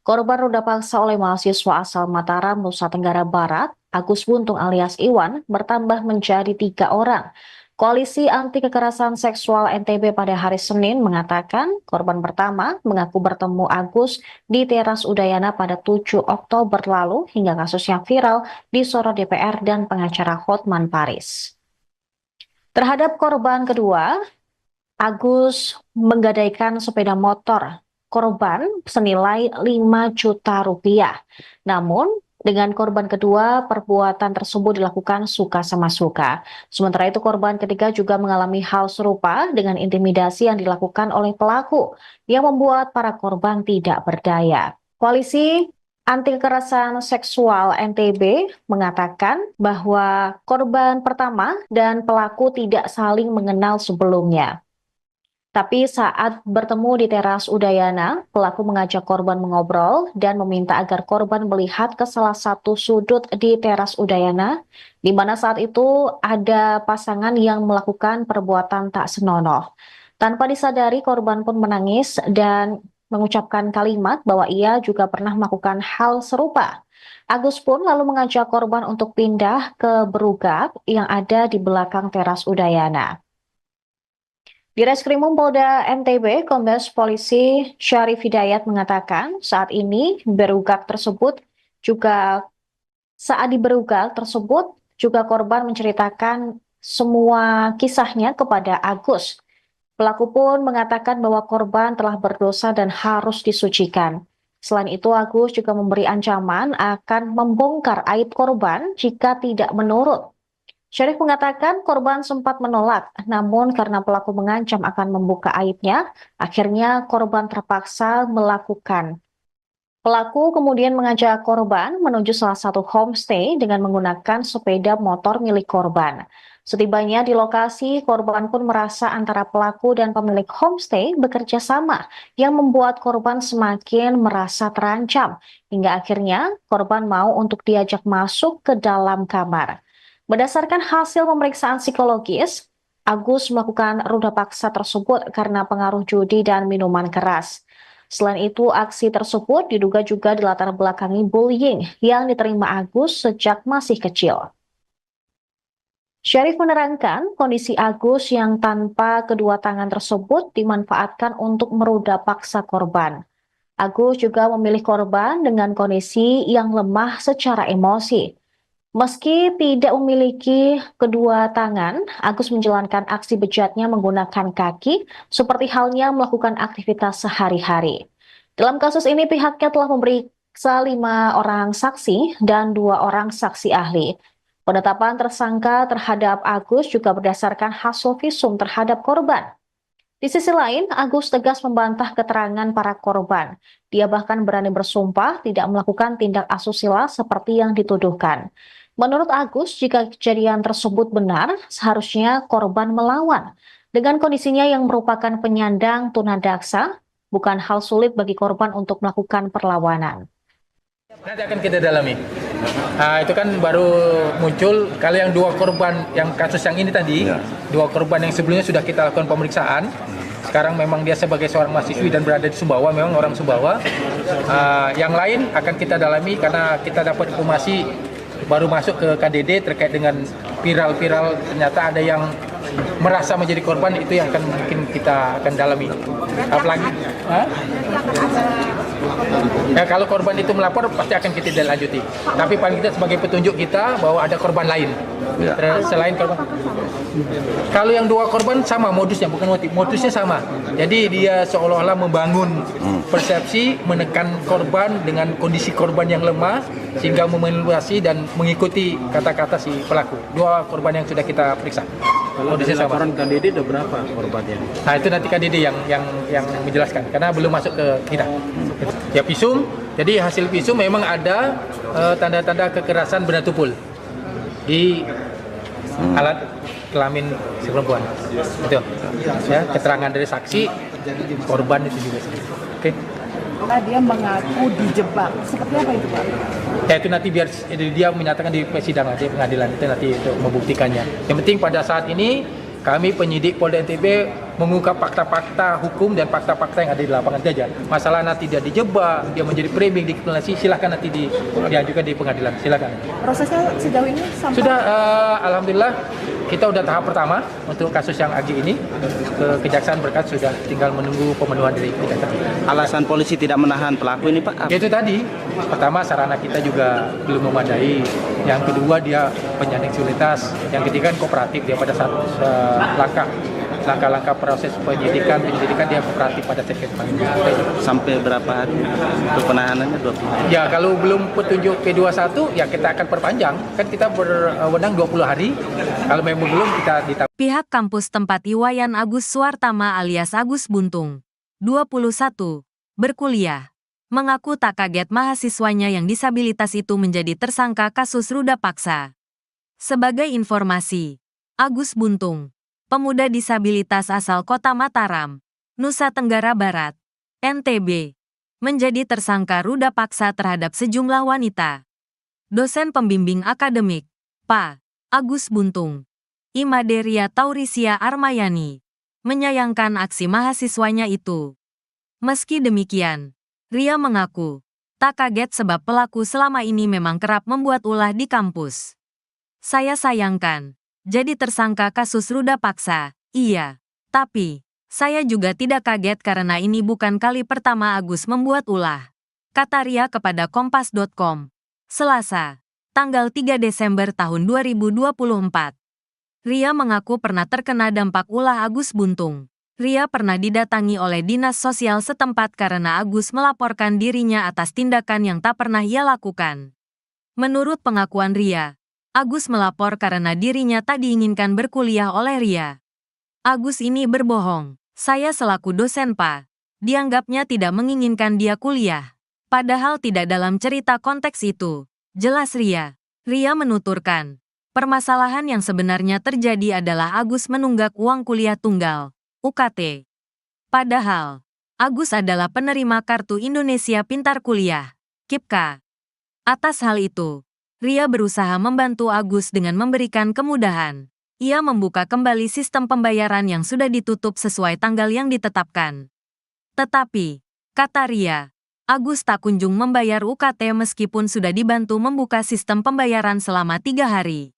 Korban ruda paksa oleh mahasiswa asal Mataram, Nusa Tenggara Barat, Agus Buntung alias Iwan, bertambah menjadi 3 orang. Koalisi Anti Kekerasan Seksual NTB pada hari Senin mengatakan korban pertama mengaku bertemu Agus di teras Udayana pada 7 Oktober lalu hingga kasusnya viral disorot DPR dan pengacara Hotman Paris. Terhadap korban kedua, Agus menggadaikan sepeda motor korban senilai 5 juta rupiah. Namun, dengan korban kedua, perbuatan tersebut dilakukan suka sama suka. Sementara itu, korban ketiga juga mengalami hal serupa dengan intimidasi yang dilakukan oleh pelaku yang membuat para korban tidak berdaya. Koalisi Anti Kekerasan Seksual NTB mengatakan bahwa korban pertama dan pelaku tidak saling mengenal sebelumnya. Tapi saat bertemu di teras Udayana, pelaku mengajak korban mengobrol dan meminta agar korban melihat ke salah satu sudut di teras Udayana, di mana saat itu ada pasangan yang melakukan perbuatan tak senonoh. Tanpa disadari, korban pun menangis dan mengucapkan kalimat bahwa ia juga pernah melakukan hal serupa. Agus pun lalu mengajak korban untuk pindah ke berugak yang ada di belakang teras Udayana. Di Reskrimum Polda NTB, Kombes Polisi Syarif Hidayat mengatakan saat ini berugak tersebut juga korban menceritakan semua kisahnya kepada Agus. Pelaku pun mengatakan bahwa korban telah berdosa dan harus disucikan. Selain itu, Agus juga memberi ancaman akan membongkar aib korban jika tidak menurut. Syarif mengatakan korban sempat menolak, namun karena pelaku mengancam akan membuka aibnya, akhirnya korban terpaksa melakukan. Pelaku kemudian mengajak korban menuju salah satu homestay dengan menggunakan sepeda motor milik korban. Setibanya di lokasi, korban pun merasa antara pelaku dan pemilik homestay bekerja sama, yang membuat korban semakin merasa terancam, hingga akhirnya korban mau untuk diajak masuk ke dalam kamar. Berdasarkan hasil pemeriksaan psikologis, Agus melakukan ruda paksa tersebut karena pengaruh judi dan minuman keras. Selain itu, aksi tersebut diduga juga dilatar belakangi bullying yang diterima Agus sejak masih kecil. Syarif menerangkan kondisi Agus yang tanpa kedua tangan tersebut dimanfaatkan untuk meruda paksa korban. Agus juga memilih korban dengan kondisi yang lemah secara emosi. Meski tidak memiliki kedua tangan, Agus menjalankan aksi bejatnya menggunakan kaki, seperti halnya melakukan aktivitas sehari-hari. Dalam kasus ini, pihaknya telah memeriksa 5 orang saksi dan 2 orang saksi ahli. Penetapan tersangka terhadap Agus juga berdasarkan hasil visum terhadap korban. Di sisi lain, Agus tegas membantah keterangan para korban. Dia bahkan berani bersumpah tidak melakukan tindak asusila seperti yang dituduhkan. Menurut Agus, jika kejadian tersebut benar, seharusnya korban melawan. Dengan kondisinya yang merupakan penyandang tunadaksa, bukan hal sulit bagi korban untuk melakukan perlawanan. Nanti akan kita dalami. Itu kan baru muncul kalau yang 2 korban yang kasus yang ini tadi, 2 korban yang sebelumnya sudah kita lakukan pemeriksaan. Sekarang memang dia sebagai seorang mahasiswi dan berada di Sumbawa, memang orang Sumbawa. Yang lain akan kita dalami karena kita dapat informasi baru masuk ke KDD terkait dengan viral-viral ternyata ada yang merasa menjadi korban, itu yang akan mungkin kita akan dalami. Apalagi, ya kalau korban itu melapor pasti akan kita lanjuti. Tapi paling kita sebagai petunjuk kita bahwa ada korban lain selain korban. Kalau yang 2 korban sama modusnya, bukan modusnya sama. Jadi dia seolah-olah membangun persepsi, menekan korban dengan kondisi korban yang lemah sehingga memanipulasi dan mengikuti kata-kata si pelaku. 2 korban yang sudah kita periksa. Kalau dari laporan KDD ada berapa korbannya? Nah itu nanti KDD yang menjelaskan karena belum masuk ke kita. Ya visum, jadi hasil visum memang ada tanda-tanda kekerasan benda tumpul di alat kelamin si perempuan. Itu. Ya, keterangan dari saksi korban itu juga. Oke. Dia mengaku dijebak. Seperti apa itu, Pak? Ya itu nanti biar dia menyatakan di persidangan, di pengadilan itu nanti untuk membuktikannya. Yang penting pada saat ini kami penyidik Polda NTB mengungkap fakta-fakta hukum dan fakta-fakta yang ada di lapangan saja. Masalah nanti dia dijebak, dia menjadi framing, dikriminalisasi, silakan nanti diajukan di pengadilan. Silakan. Prosesnya sejauh ini sampai sudah alhamdulillah kita udah tahap pertama untuk kasus yang Agi ini ke Kejaksaan berkas sudah tinggal menunggu pemenuhan dari Kejaksaan. Alasan polisi tidak menahan pelaku ini, Pak? Itu tadi, pertama sarana kita juga belum memadai, yang kedua dia penyandang disabilitas, yang ketiga kan kooperatif dia pada saat langkah-langkah proses penyelidikan dia kooperatif pada saat kita panggil. Sampai berapa hari untuk penahanannya? 20 hari? Ya kalau belum petunjuk P21 ya kita akan perpanjang, kan kita berwenang 20 hari, kalau memang belum kita ditambah. Pihak kampus tempat Iwayan Agus Suartama alias Agus Buntung, 21, berkuliah, mengaku tak kaget mahasiswanya yang disabilitas itu menjadi tersangka kasus ruda paksa. Sebagai informasi, Agus Buntung, pemuda disabilitas asal Kota Mataram, Nusa Tenggara Barat, NTB, menjadi tersangka ruda paksa terhadap sejumlah wanita. Dosen pembimbing akademik, Pak Agus Buntung, Imaderia Taurisia Armayani, menyayangkan aksi mahasiswanya itu. Meski demikian, Ria mengaku tak kaget sebab pelaku selama ini memang kerap membuat ulah di kampus. Saya sayangkan jadi tersangka kasus ruda paksa, iya. Tapi, saya juga tidak kaget karena ini bukan kali pertama Agus membuat ulah. Kata Ria kepada Kompas.com. Selasa, tanggal 3 Desember tahun 2024. Ria mengaku pernah terkena dampak ulah Agus Buntung. Ria pernah didatangi oleh dinas sosial setempat karena Agus melaporkan dirinya atas tindakan yang tak pernah ia lakukan. Menurut pengakuan Ria, Agus melapor karena dirinya tak diinginkan berkuliah oleh Ria. Agus ini berbohong. Saya selaku dosen Pak, dianggapnya tidak menginginkan dia kuliah. Padahal tidak dalam cerita konteks itu. Jelas Ria. Ria menuturkan, permasalahan yang sebenarnya terjadi adalah Agus menunggak uang kuliah tunggal, UKT. Padahal, Agus adalah penerima Kartu Indonesia Pintar Kuliah, KIPKA. Atas hal itu, Ria berusaha membantu Agus dengan memberikan kemudahan. Ia membuka kembali sistem pembayaran yang sudah ditutup sesuai tanggal yang ditetapkan. Tetapi, kata Ria, Agus tak kunjung membayar UKT meskipun sudah dibantu membuka sistem pembayaran selama 3 hari.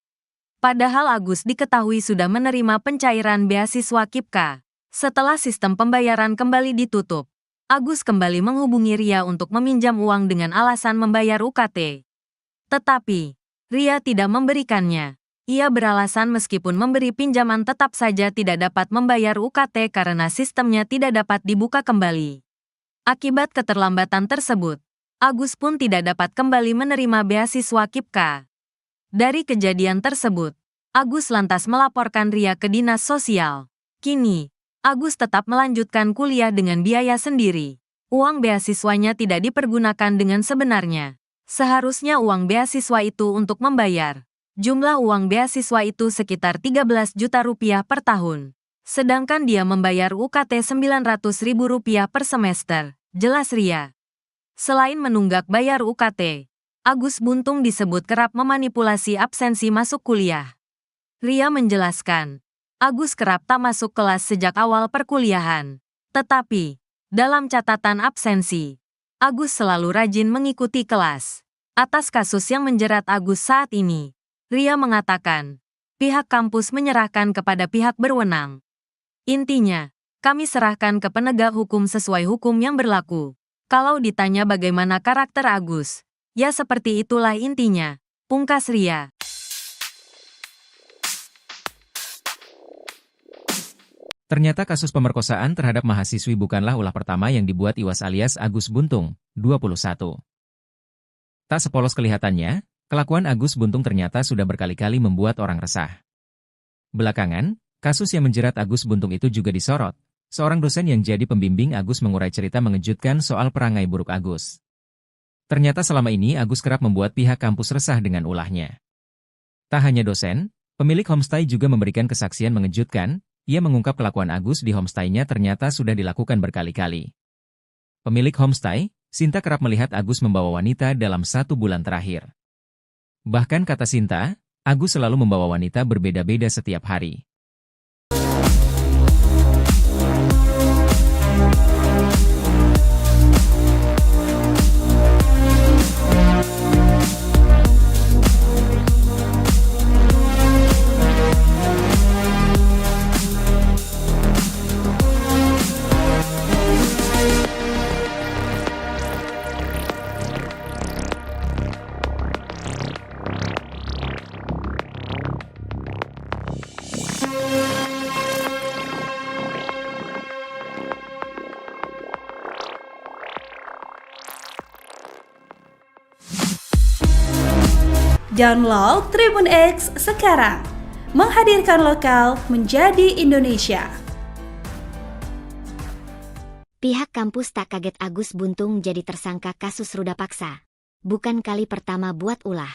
Padahal Agus diketahui sudah menerima pencairan beasiswa KIPKA. Setelah sistem pembayaran kembali ditutup, Agus kembali menghubungi Ria untuk meminjam uang dengan alasan membayar UKT. Tetapi, Ria tidak memberikannya. Ia beralasan meskipun memberi pinjaman tetap saja tidak dapat membayar UKT karena sistemnya tidak dapat dibuka kembali. Akibat keterlambatan tersebut, Agus pun tidak dapat kembali menerima beasiswa KIPKA. Dari kejadian tersebut, Agus lantas melaporkan Ria ke dinas sosial. Kini, Agus tetap melanjutkan kuliah dengan biaya sendiri. Uang beasiswanya tidak dipergunakan dengan sebenarnya. Seharusnya uang beasiswa itu untuk membayar. Jumlah uang beasiswa itu sekitar 13 juta rupiah per tahun. Sedangkan dia membayar UKT Rp900.000 per semester, jelas Ria. Selain menunggak bayar UKT, Agus Buntung disebut kerap memanipulasi absensi masuk kuliah. Ria menjelaskan, Agus kerap tak masuk kelas sejak awal perkuliahan. Tetapi, dalam catatan absensi, Agus selalu rajin mengikuti kelas. Atas kasus yang menjerat Agus saat ini, Ria mengatakan, pihak kampus menyerahkan kepada pihak berwenang. Intinya, kami serahkan ke penegak hukum sesuai hukum yang berlaku. Kalau ditanya bagaimana karakter Agus, ya seperti itulah intinya, pungkas Ria. Ternyata kasus pemerkosaan terhadap mahasiswi bukanlah ulah pertama yang dibuat Iwas alias Agus Buntung, 21. Tak sepolos kelihatannya, kelakuan Agus Buntung ternyata sudah berkali-kali membuat orang resah. Belakangan, kasus yang menjerat Agus Buntung itu juga disorot. Seorang dosen yang jadi pembimbing Agus mengurai cerita mengejutkan soal perangai buruk Agus. Ternyata selama ini Agus kerap membuat pihak kampus resah dengan ulahnya. Tak hanya dosen, pemilik homestay juga memberikan kesaksian mengejutkan. Ia mengungkap kelakuan Agus di homestay-nya ternyata sudah dilakukan berkali-kali. Pemilik homestay, Sinta kerap melihat Agus membawa wanita dalam 1 bulan terakhir. Bahkan kata Sinta, Agus selalu membawa wanita berbeda-beda setiap hari. Download Tribun X sekarang, menghadirkan lokal menjadi Indonesia. Pihak kampus tak kaget Agus Buntung jadi tersangka kasus ruda paksa. Bukan kali pertama buat ulah.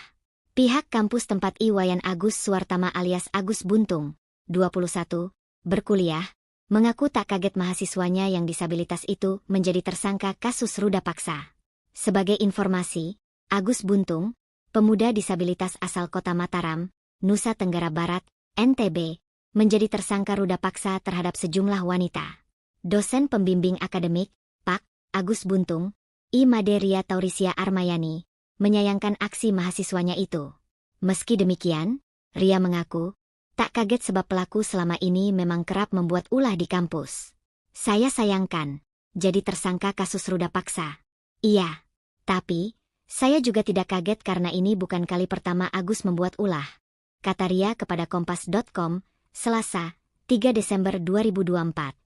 Pihak kampus tempat Iwayan Agus Suwartama alias Agus Buntung, 21, berkuliah, mengaku tak kaget mahasiswanya yang disabilitas itu menjadi tersangka kasus ruda paksa. Sebagai informasi, Agus Buntung, pemuda disabilitas asal kota Mataram, Nusa Tenggara Barat, NTB, menjadi tersangka ruda paksa terhadap sejumlah wanita. Dosen pembimbing akademik, Pak. Agus Buntung, I. Maderia Taurisia Armayani, menyayangkan aksi mahasiswanya itu. Meski demikian, Ria mengaku, tak kaget sebab pelaku selama ini memang kerap membuat ulah di kampus. Saya sayangkan, jadi tersangka kasus ruda paksa. Iya, tapi saya juga tidak kaget karena ini bukan kali pertama Agus membuat ulah, kata Ria kepada Kompas.com, Selasa, 3 Desember 2024.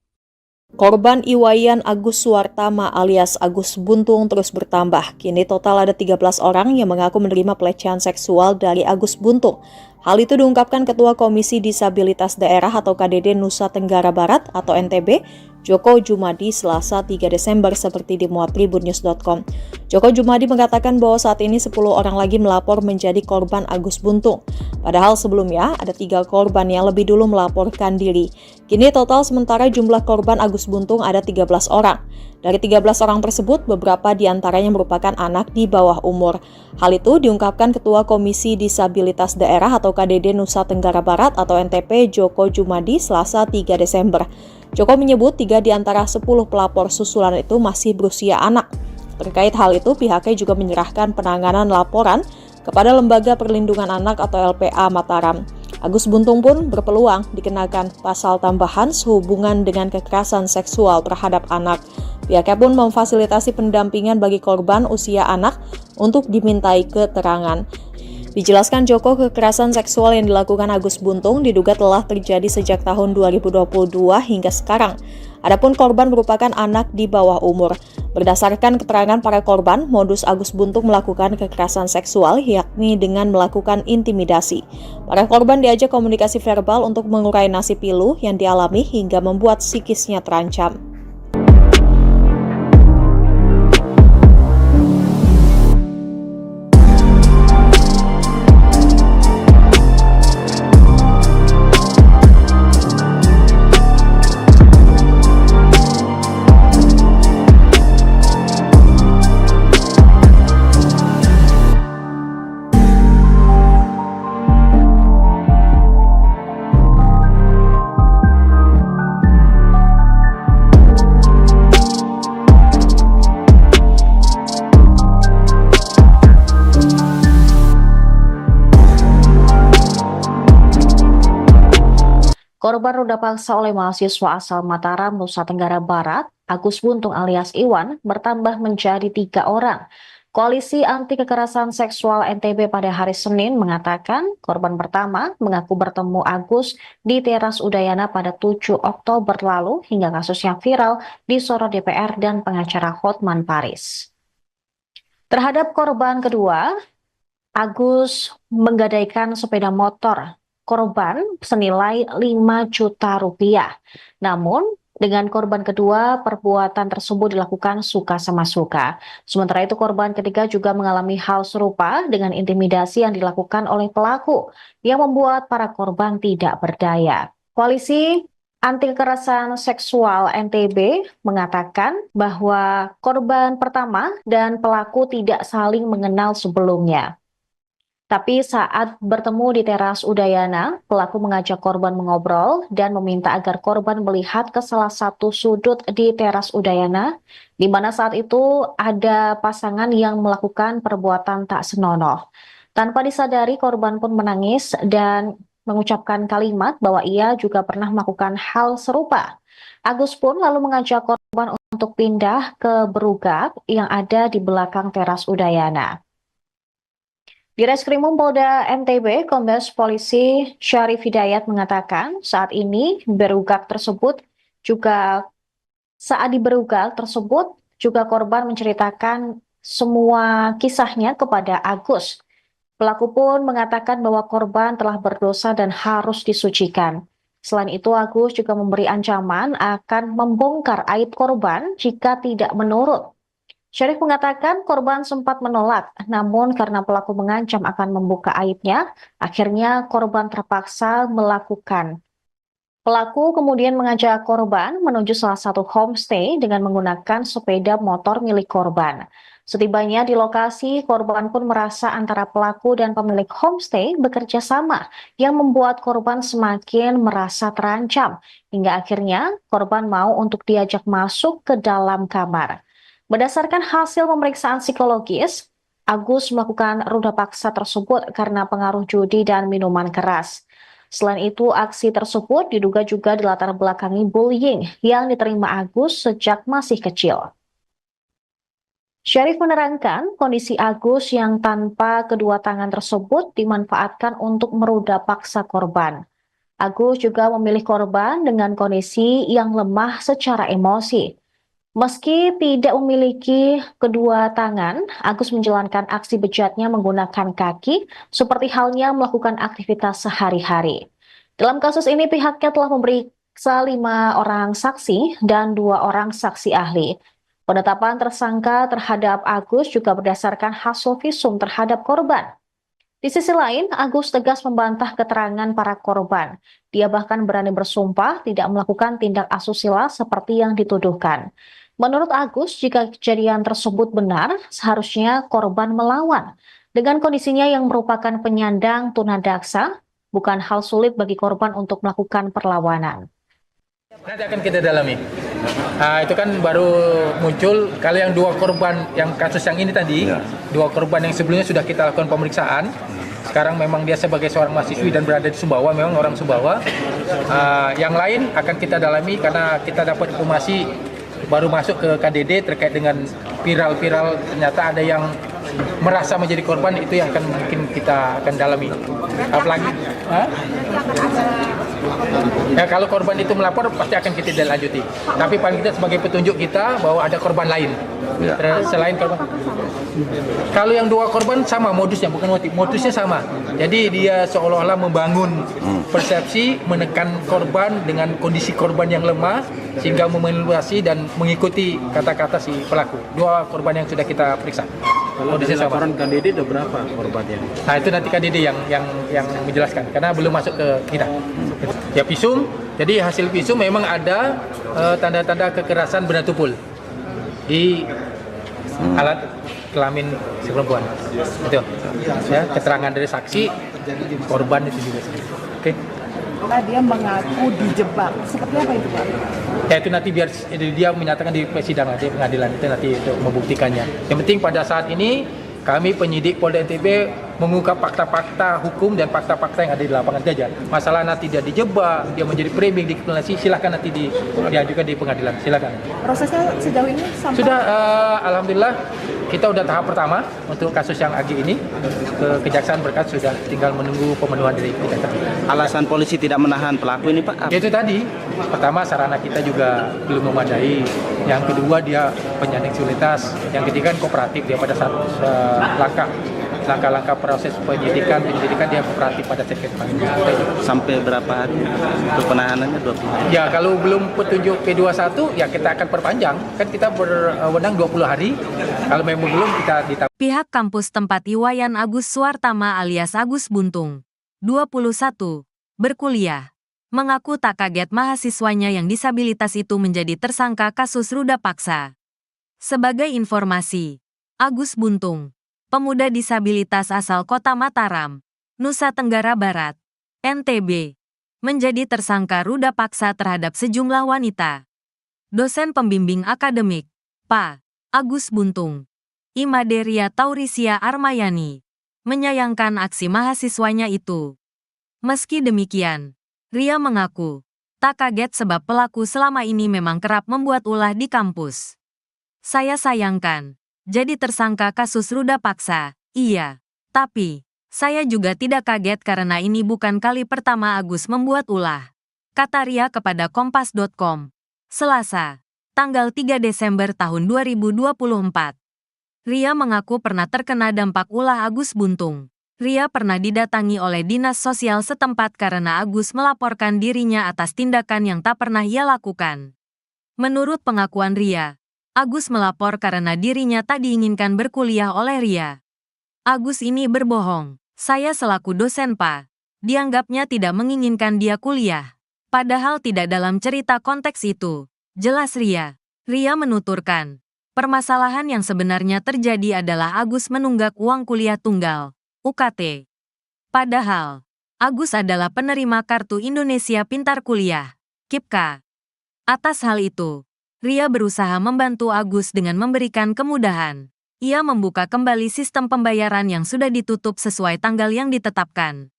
Korban Iwayan Agus Suwartama alias Agus Buntung terus bertambah. Kini total ada 13 orang yang mengaku menerima pelecehan seksual dari Agus Buntung. Hal itu diungkapkan Ketua Komisi Disabilitas Daerah atau KDD Nusa Tenggara Barat atau NTB, Joko Jumadi, Selasa 3 Desember seperti dimuat tribunnews.com. Joko Jumadi mengatakan bahwa saat ini 10 orang lagi melapor menjadi korban Agus Buntung. Padahal sebelumnya ada 3 korban yang lebih dulu melaporkan diri. Kini total sementara jumlah korban Agus Buntung ada 13 orang. Dari 13 orang tersebut, beberapa diantaranya merupakan anak di bawah umur. Hal itu diungkapkan Ketua Komisi Disabilitas Daerah atau KDD Nusa Tenggara Barat atau NTP Joko Jumadi Selasa 3 Desember. Joko menyebut 3 di antara 10 pelapor susulan itu masih berusia anak. Terkait hal itu, pihaknya juga menyerahkan penanganan laporan kepada Lembaga Perlindungan Anak atau LPA Mataram. Agus Buntung pun berpeluang dikenakan pasal tambahan sehubungan dengan kekerasan seksual terhadap anak. Pihaknya pun memfasilitasi pendampingan bagi korban usia anak untuk dimintai keterangan. Dijelaskan Joko, kekerasan seksual yang dilakukan Agus Buntung diduga telah terjadi sejak tahun 2022 hingga sekarang. Adapun korban merupakan anak di bawah umur. Berdasarkan keterangan para korban, modus Agus Buntung melakukan kekerasan seksual yakni dengan melakukan intimidasi. Para korban diajak komunikasi verbal untuk mengurai nasib pilu yang dialami hingga membuat psikisnya terancam. Korban ruda paksa oleh mahasiswa asal Mataram, Nusa Tenggara Barat, Agus Buntung alias Iwan, bertambah menjadi 3 orang. Koalisi Anti Kekerasan Seksual NTB pada hari Senin mengatakan korban pertama mengaku bertemu Agus di teras Udayana pada 7 Oktober lalu hingga kasusnya viral disorot DPR dan pengacara Hotman Paris. Terhadap korban kedua, Agus menggadaikan sepeda motor korban senilai 5 juta rupiah. Namun, dengan korban kedua, perbuatan tersebut dilakukan suka sama suka. Sementara itu, korban ketiga juga mengalami hal serupa dengan intimidasi yang dilakukan oleh pelaku yang membuat para korban tidak berdaya. Koalisi Anti Kekerasan Seksual NTB mengatakan bahwa korban pertama dan pelaku tidak saling mengenal sebelumnya. Tapi saat bertemu di teras Udayana, pelaku mengajak korban mengobrol dan meminta agar korban melihat ke salah satu sudut di teras Udayana, di mana saat itu ada pasangan yang melakukan perbuatan tak senonoh. Tanpa disadari, korban pun menangis dan mengucapkan kalimat bahwa ia juga pernah melakukan hal serupa. Agus pun lalu mengajak korban untuk pindah ke berugak yang ada di belakang teras Udayana. Di Reskrimum Polda NTB, Kombes Polisi Syarif Hidayat mengatakan saat ini saat di berugak tersebut juga korban menceritakan semua kisahnya kepada Agus. Pelaku pun mengatakan bahwa korban telah berdosa dan harus disucikan. Selain itu, Agus juga memberi ancaman akan membongkar aib korban jika tidak menurut. Syarif mengatakan korban sempat menolak, namun karena pelaku mengancam akan membuka aibnya, akhirnya korban terpaksa melakukan. Pelaku kemudian mengajak korban menuju salah satu homestay dengan menggunakan sepeda motor milik korban. Setibanya di lokasi, korban pun merasa antara pelaku dan pemilik homestay bekerja sama, yang membuat korban semakin merasa terancam, hingga akhirnya korban mau untuk diajak masuk ke dalam kamar. Berdasarkan hasil pemeriksaan psikologis, Agus melakukan ruda paksa tersebut karena pengaruh judi dan minuman keras. Selain itu, aksi tersebut diduga juga dilatar belakangi bullying yang diterima Agus sejak masih kecil. Syarif menerangkan kondisi Agus yang tanpa kedua tangan tersebut dimanfaatkan untuk meruda paksa korban. Agus juga memilih korban dengan kondisi yang lemah secara emosi. Meski tidak memiliki kedua tangan, Agus menjalankan aksi bejatnya menggunakan kaki, seperti halnya melakukan aktivitas sehari-hari. Dalam kasus ini, pihaknya telah memeriksa 5 orang saksi dan 2 orang saksi ahli. Penetapan tersangka terhadap Agus juga berdasarkan hasil visum terhadap korban. Di sisi lain, Agus tegas membantah keterangan para korban. Dia bahkan berani bersumpah tidak melakukan tindak asusila seperti yang dituduhkan. Menurut Agus, jika kejadian tersebut benar, seharusnya korban melawan. Dengan kondisinya yang merupakan penyandang tunadaksa, bukan hal sulit bagi korban untuk melakukan perlawanan. Nanti akan kita dalami. Itu kan baru muncul kalau yang 2 korban yang kasus yang ini tadi, 2 korban yang sebelumnya sudah kita lakukan pemeriksaan. Sekarang memang dia sebagai seorang mahasiswi dan berada di Sumbawa, memang orang Sumbawa. Yang lain akan kita dalami karena kita dapat informasi baru masuk ke KDD terkait dengan viral-viral, ternyata ada yang merasa menjadi korban, itu yang akan mungkin kita akan dalami. Apalagi ya, kalau korban itu melapor pasti akan kita lanjuti. Tapi paling tidak sebagai petunjuk kita bahwa ada korban lain selain korban. Kalau yang 2 korban sama modusnya, bukan modusnya sama. Jadi dia seolah-olah membangun persepsi, menekan korban dengan kondisi korban yang lemah sehingga memanipulasi dan mengikuti kata-kata si pelaku. 2 korban yang sudah kita periksa. Modusnya sama. Laporan KDD ada berapa korbannya? Nah, itu nanti KDD yang menjelaskan karena belum masuk ke kita. Ya, visum. Jadi hasil visum memang ada tanda-tanda kekerasan benda tumpul di alat kelamin si perempuan. Itu. Ya, keterangan dari saksi korban itu juga. Oke. Dia mengaku dijebak. Seperti apa itu, Pak? Ya, itu nanti biar dia menyatakan di persidangan, di pengadilan itu nanti untuk membuktikannya. Yang penting pada saat ini Kami penyidik Polda NTB mengungkap fakta-fakta hukum dan fakta-fakta yang ada di lapangan saja. Masalah nanti dia dijebak, dia menjadi framing, dikriminalisasi, silakan nanti diajukan di pengadilan. Silakan. Prosesnya sejauh ini sampai Sudah, alhamdulillah kita udah tahap pertama untuk kasus yang AG ini. Kejaksaan berkas sudah tinggal menunggu pemenuhan dari kejaksaan. Alasan polisi tidak menahan pelaku ini, Pak? Itu tadi, pertama sarana kita juga belum memadai. Yang kedua dia penyandang disabilitas. Yang ketiga kooperatif, dia pada satu langkah-langkah proses penyidikan dia kooperatif pada set panggilan. Sampai berapa hari untuk penahanannya? 20 hari? Ya, kalau belum petunjuk P21 ya kita akan perpanjang. Kan kita berwenang 20 hari. Kalau memang belum kita ditambah. Pihak kampus tempat Iwayan Agus Suartama alias Agus Buntung, 21, berkuliah, mengaku tak kaget mahasiswanya yang disabilitas itu menjadi tersangka kasus ruda paksa. Sebagai informasi, Agus Buntung, pemuda disabilitas asal Kota Mataram, Nusa Tenggara Barat, NTB, menjadi tersangka ruda paksa terhadap sejumlah wanita. Dosen pembimbing akademik, Pak Agus Buntung, Imaderia Taurisia Armayani, menyayangkan aksi mahasiswanya itu. Meski demikian, Ria mengaku tak kaget sebab pelaku selama ini memang kerap membuat ulah di kampus. Saya sayangkan jadi tersangka kasus ruda paksa, iya. Tapi, saya juga tidak kaget karena ini bukan kali pertama Agus membuat ulah. Kata Ria kepada Kompas.com. Selasa, tanggal 3 Desember tahun 2024. Ria mengaku pernah terkena dampak ulah Agus Buntung. Ria pernah didatangi oleh dinas sosial setempat karena Agus melaporkan dirinya atas tindakan yang tak pernah ia lakukan. Menurut pengakuan Ria, Agus melapor karena dirinya tak diinginkan berkuliah oleh Ria. Agus ini berbohong. Saya selaku dosen Pak, dianggapnya tidak menginginkan dia kuliah. Padahal tidak dalam cerita konteks itu. Jelas Ria. Ria menuturkan, permasalahan yang sebenarnya terjadi adalah Agus menunggak uang kuliah tunggal, UKT. Padahal, Agus adalah penerima Kartu Indonesia Pintar Kuliah, KIPKA. Atas hal itu, Ria berusaha membantu Agus dengan memberikan kemudahan. Ia membuka kembali sistem pembayaran yang sudah ditutup sesuai tanggal yang ditetapkan.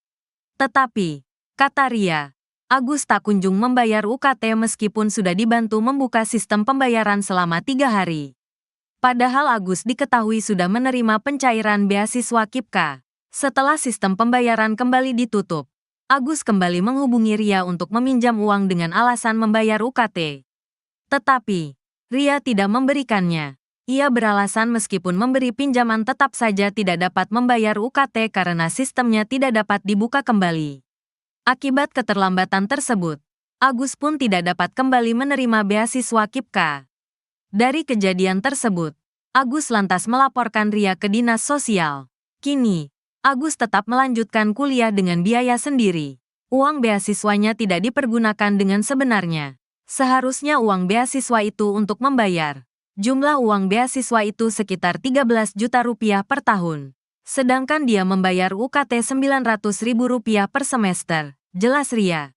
Tetapi, kata Ria, Agus tak kunjung membayar UKT meskipun sudah dibantu membuka sistem pembayaran selama 3 hari. Padahal Agus diketahui sudah menerima pencairan beasiswa KIPKA. Setelah sistem pembayaran kembali ditutup, Agus kembali menghubungi Ria untuk meminjam uang dengan alasan membayar UKT. Tetapi, Ria tidak memberikannya. Ia beralasan meskipun memberi pinjaman tetap saja tidak dapat membayar UKT karena sistemnya tidak dapat dibuka kembali. Akibat keterlambatan tersebut, Agus pun tidak dapat kembali menerima beasiswa KIPKA. Dari kejadian tersebut, Agus lantas melaporkan Ria ke dinas sosial. Kini, Agus tetap melanjutkan kuliah dengan biaya sendiri. Uang beasiswanya tidak dipergunakan dengan sebenarnya. Seharusnya uang beasiswa itu untuk membayar. Jumlah uang beasiswa itu sekitar 13 juta rupiah per tahun. Sedangkan dia membayar UKT Rp900.000 per semester, jelas Ria.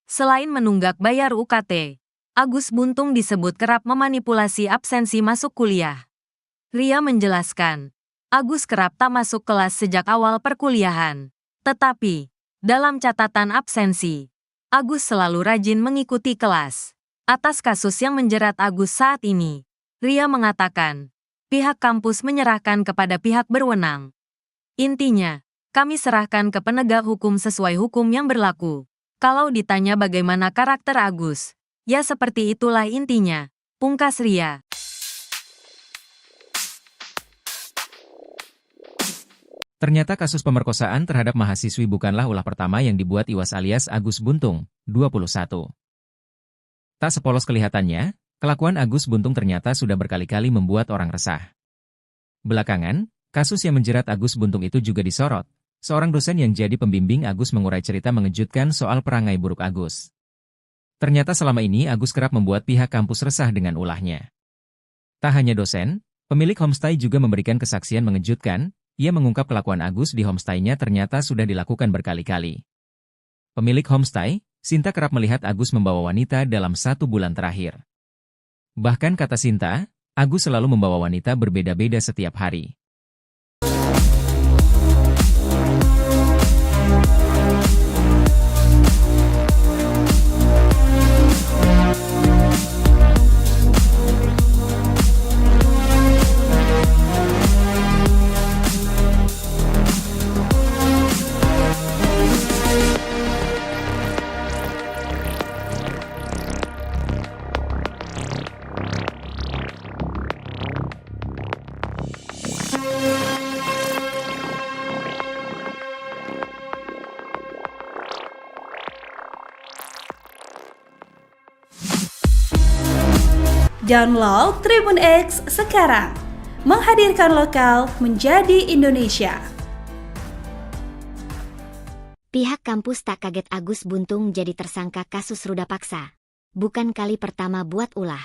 Selain menunggak bayar UKT, Agus Buntung disebut kerap memanipulasi absensi masuk kuliah. Ria menjelaskan, Agus kerap tak masuk kelas sejak awal perkuliahan. Tetapi, dalam catatan absensi, Agus selalu rajin mengikuti kelas. Atas kasus yang menjerat Agus saat ini, Ria mengatakan, pihak kampus menyerahkan kepada pihak berwenang. Intinya, kami serahkan ke penegak hukum sesuai hukum yang berlaku. Kalau ditanya bagaimana karakter Agus, ya seperti itulah intinya, pungkas Ria. Ternyata kasus pemerkosaan terhadap mahasiswi bukanlah ulah pertama yang dibuat Iwas alias Agus Buntung, 21. Tak sepolos kelihatannya, kelakuan Agus Buntung ternyata sudah berkali-kali membuat orang resah. Belakangan, kasus yang menjerat Agus Buntung itu juga disorot. Seorang dosen yang jadi pembimbing Agus mengurai cerita mengejutkan soal perangai buruk Agus. Ternyata selama ini Agus kerap membuat pihak kampus resah dengan ulahnya. Tak hanya dosen, pemilik homestay juga memberikan kesaksian mengejutkan. Ia mengungkap kelakuan Agus di homestay-nya ternyata sudah dilakukan berkali-kali. Pemilik homestay, Sinta kerap melihat Agus membawa wanita dalam 1 bulan terakhir. Bahkan kata Sinta, Agus selalu membawa wanita berbeda-beda setiap hari. Download Tribun X sekarang. Menghadirkan lokal menjadi Indonesia. Pihak kampus tak kaget Agus Buntung jadi tersangka kasus ruda paksa. Bukan kali pertama buat ulah.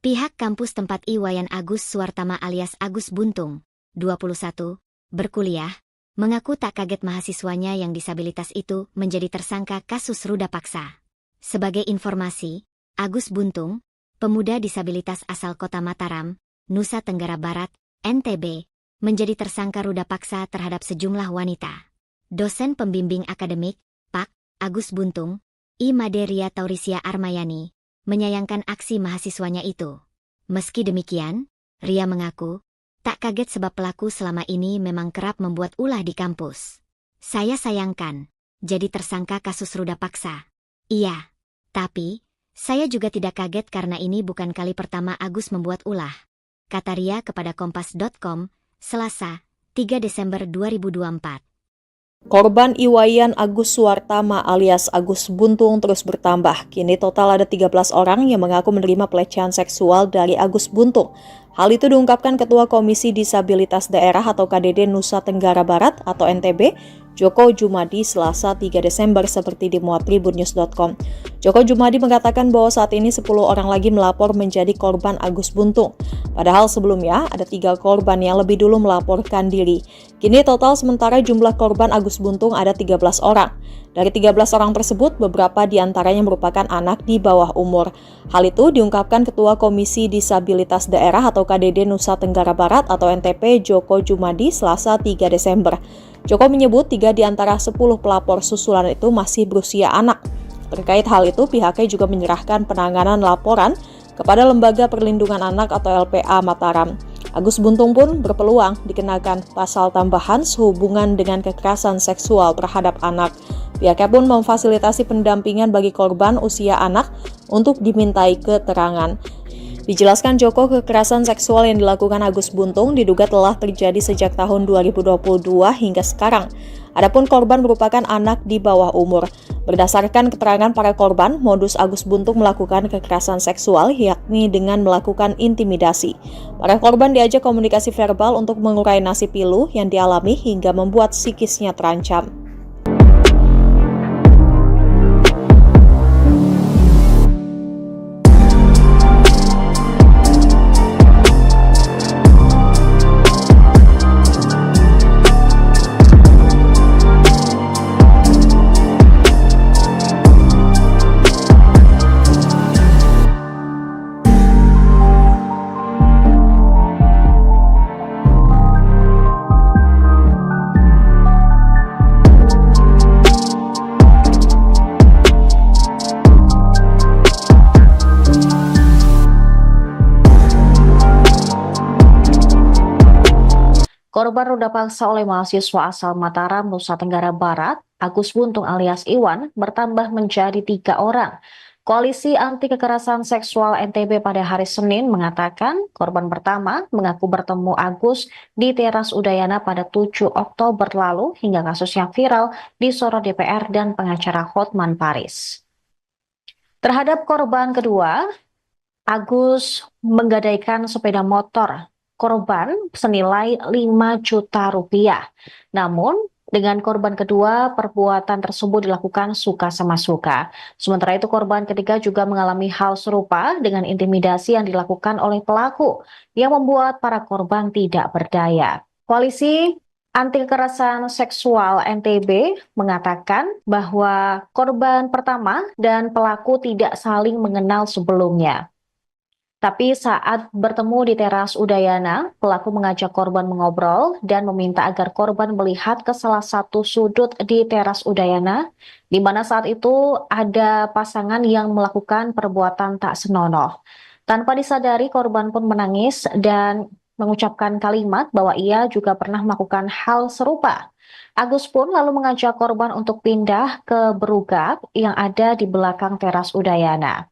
Pihak kampus tempat Iwayan Agus Suwartama alias Agus Buntung, 21, berkuliah, mengaku tak kaget mahasiswanya yang disabilitas itu menjadi tersangka kasus ruda paksa. Sebagai informasi, Agus Buntung, pemuda disabilitas asal kota Mataram, Nusa Tenggara Barat, NTB, menjadi tersangka ruda paksa terhadap sejumlah wanita. Dosen pembimbing akademik, Pak. Agus Buntung, I. Maderia Taurisia Armayani, menyayangkan aksi mahasiswanya itu. Meski demikian, Ria mengaku, tak kaget sebab pelaku selama ini memang kerap membuat ulah di kampus. Saya sayangkan, jadi tersangka kasus ruda paksa. Iya, tapi, saya juga tidak kaget karena ini bukan kali pertama Agus membuat ulah. Kata Ria kepada Kompas.com, Selasa, 3 Desember 2024. Korban Iwayan Agus Suwartama alias Agus Buntung terus bertambah. Kini total ada 13 orang yang mengaku menerima pelecehan seksual dari Agus Buntung. Hal itu diungkapkan Ketua Komisi Disabilitas Daerah atau KDD Nusa Tenggara Barat atau NTB, Joko Jumadi, Selasa 3 Desember seperti dimuat tribunnews.com. Joko Jumadi mengatakan bahwa saat ini 10 orang lagi melapor menjadi korban Agus Buntung. Padahal sebelumnya ada 3 korban yang lebih dulu melaporkan diri. Kini total sementara jumlah korban Agus Buntung ada 13 orang. Dari 13 orang tersebut, beberapa diantaranya merupakan anak di bawah umur. Hal itu diungkapkan Ketua Komisi Disabilitas Daerah atau KDD Nusa Tenggara Barat atau NTP Joko Jumadi Selasa 3 Desember. Joko menyebut 3 di antara 10 pelapor susulan itu masih berusia anak. Terkait hal itu, pihaknya juga menyerahkan penanganan laporan kepada Lembaga Perlindungan Anak atau LPA Mataram. Agus Buntung pun berpeluang dikenakan pasal tambahan sehubungan dengan kekerasan seksual terhadap anak. Pihaknya pun memfasilitasi pendampingan bagi korban usia anak untuk dimintai keterangan. Dijelaskan Joko, kekerasan seksual yang dilakukan Agus Buntung diduga telah terjadi sejak tahun 2022 hingga sekarang. Adapun korban merupakan anak di bawah umur. Berdasarkan keterangan para korban, modus Agus Buntung melakukan kekerasan seksual yakni dengan melakukan intimidasi. Para korban diajak komunikasi verbal untuk mengurai nasib pilu yang dialami hingga membuat psikisnya terancam. Korban ruda paksa oleh mahasiswa asal Mataram, Nusa Tenggara Barat, Agus Buntung alias Iwan, bertambah menjadi 3 orang. Koalisi Anti Kekerasan Seksual NTB pada hari Senin mengatakan korban pertama mengaku bertemu Agus di teras Udayana pada 7 Oktober lalu hingga kasusnya viral disorot DPR dan pengacara Hotman Paris. Terhadap korban kedua, Agus menggadaikan sepeda motor korban senilai 5 juta rupiah. Namun, dengan korban kedua, perbuatan tersebut dilakukan suka sama suka. Sementara itu, korban ketiga juga mengalami hal serupa dengan intimidasi yang dilakukan oleh pelaku yang membuat para korban tidak berdaya. Koalisi Anti Kekerasan Seksual NTB mengatakan bahwa korban pertama dan pelaku tidak saling mengenal sebelumnya. Tapi saat bertemu di teras Udayana, pelaku mengajak korban mengobrol dan meminta agar korban melihat ke salah satu sudut di teras Udayana, di mana saat itu ada pasangan yang melakukan perbuatan tak senonoh. Tanpa disadari, korban pun menangis dan mengucapkan kalimat bahwa ia juga pernah melakukan hal serupa. Agus pun lalu mengajak korban untuk pindah ke berugak yang ada di belakang teras Udayana.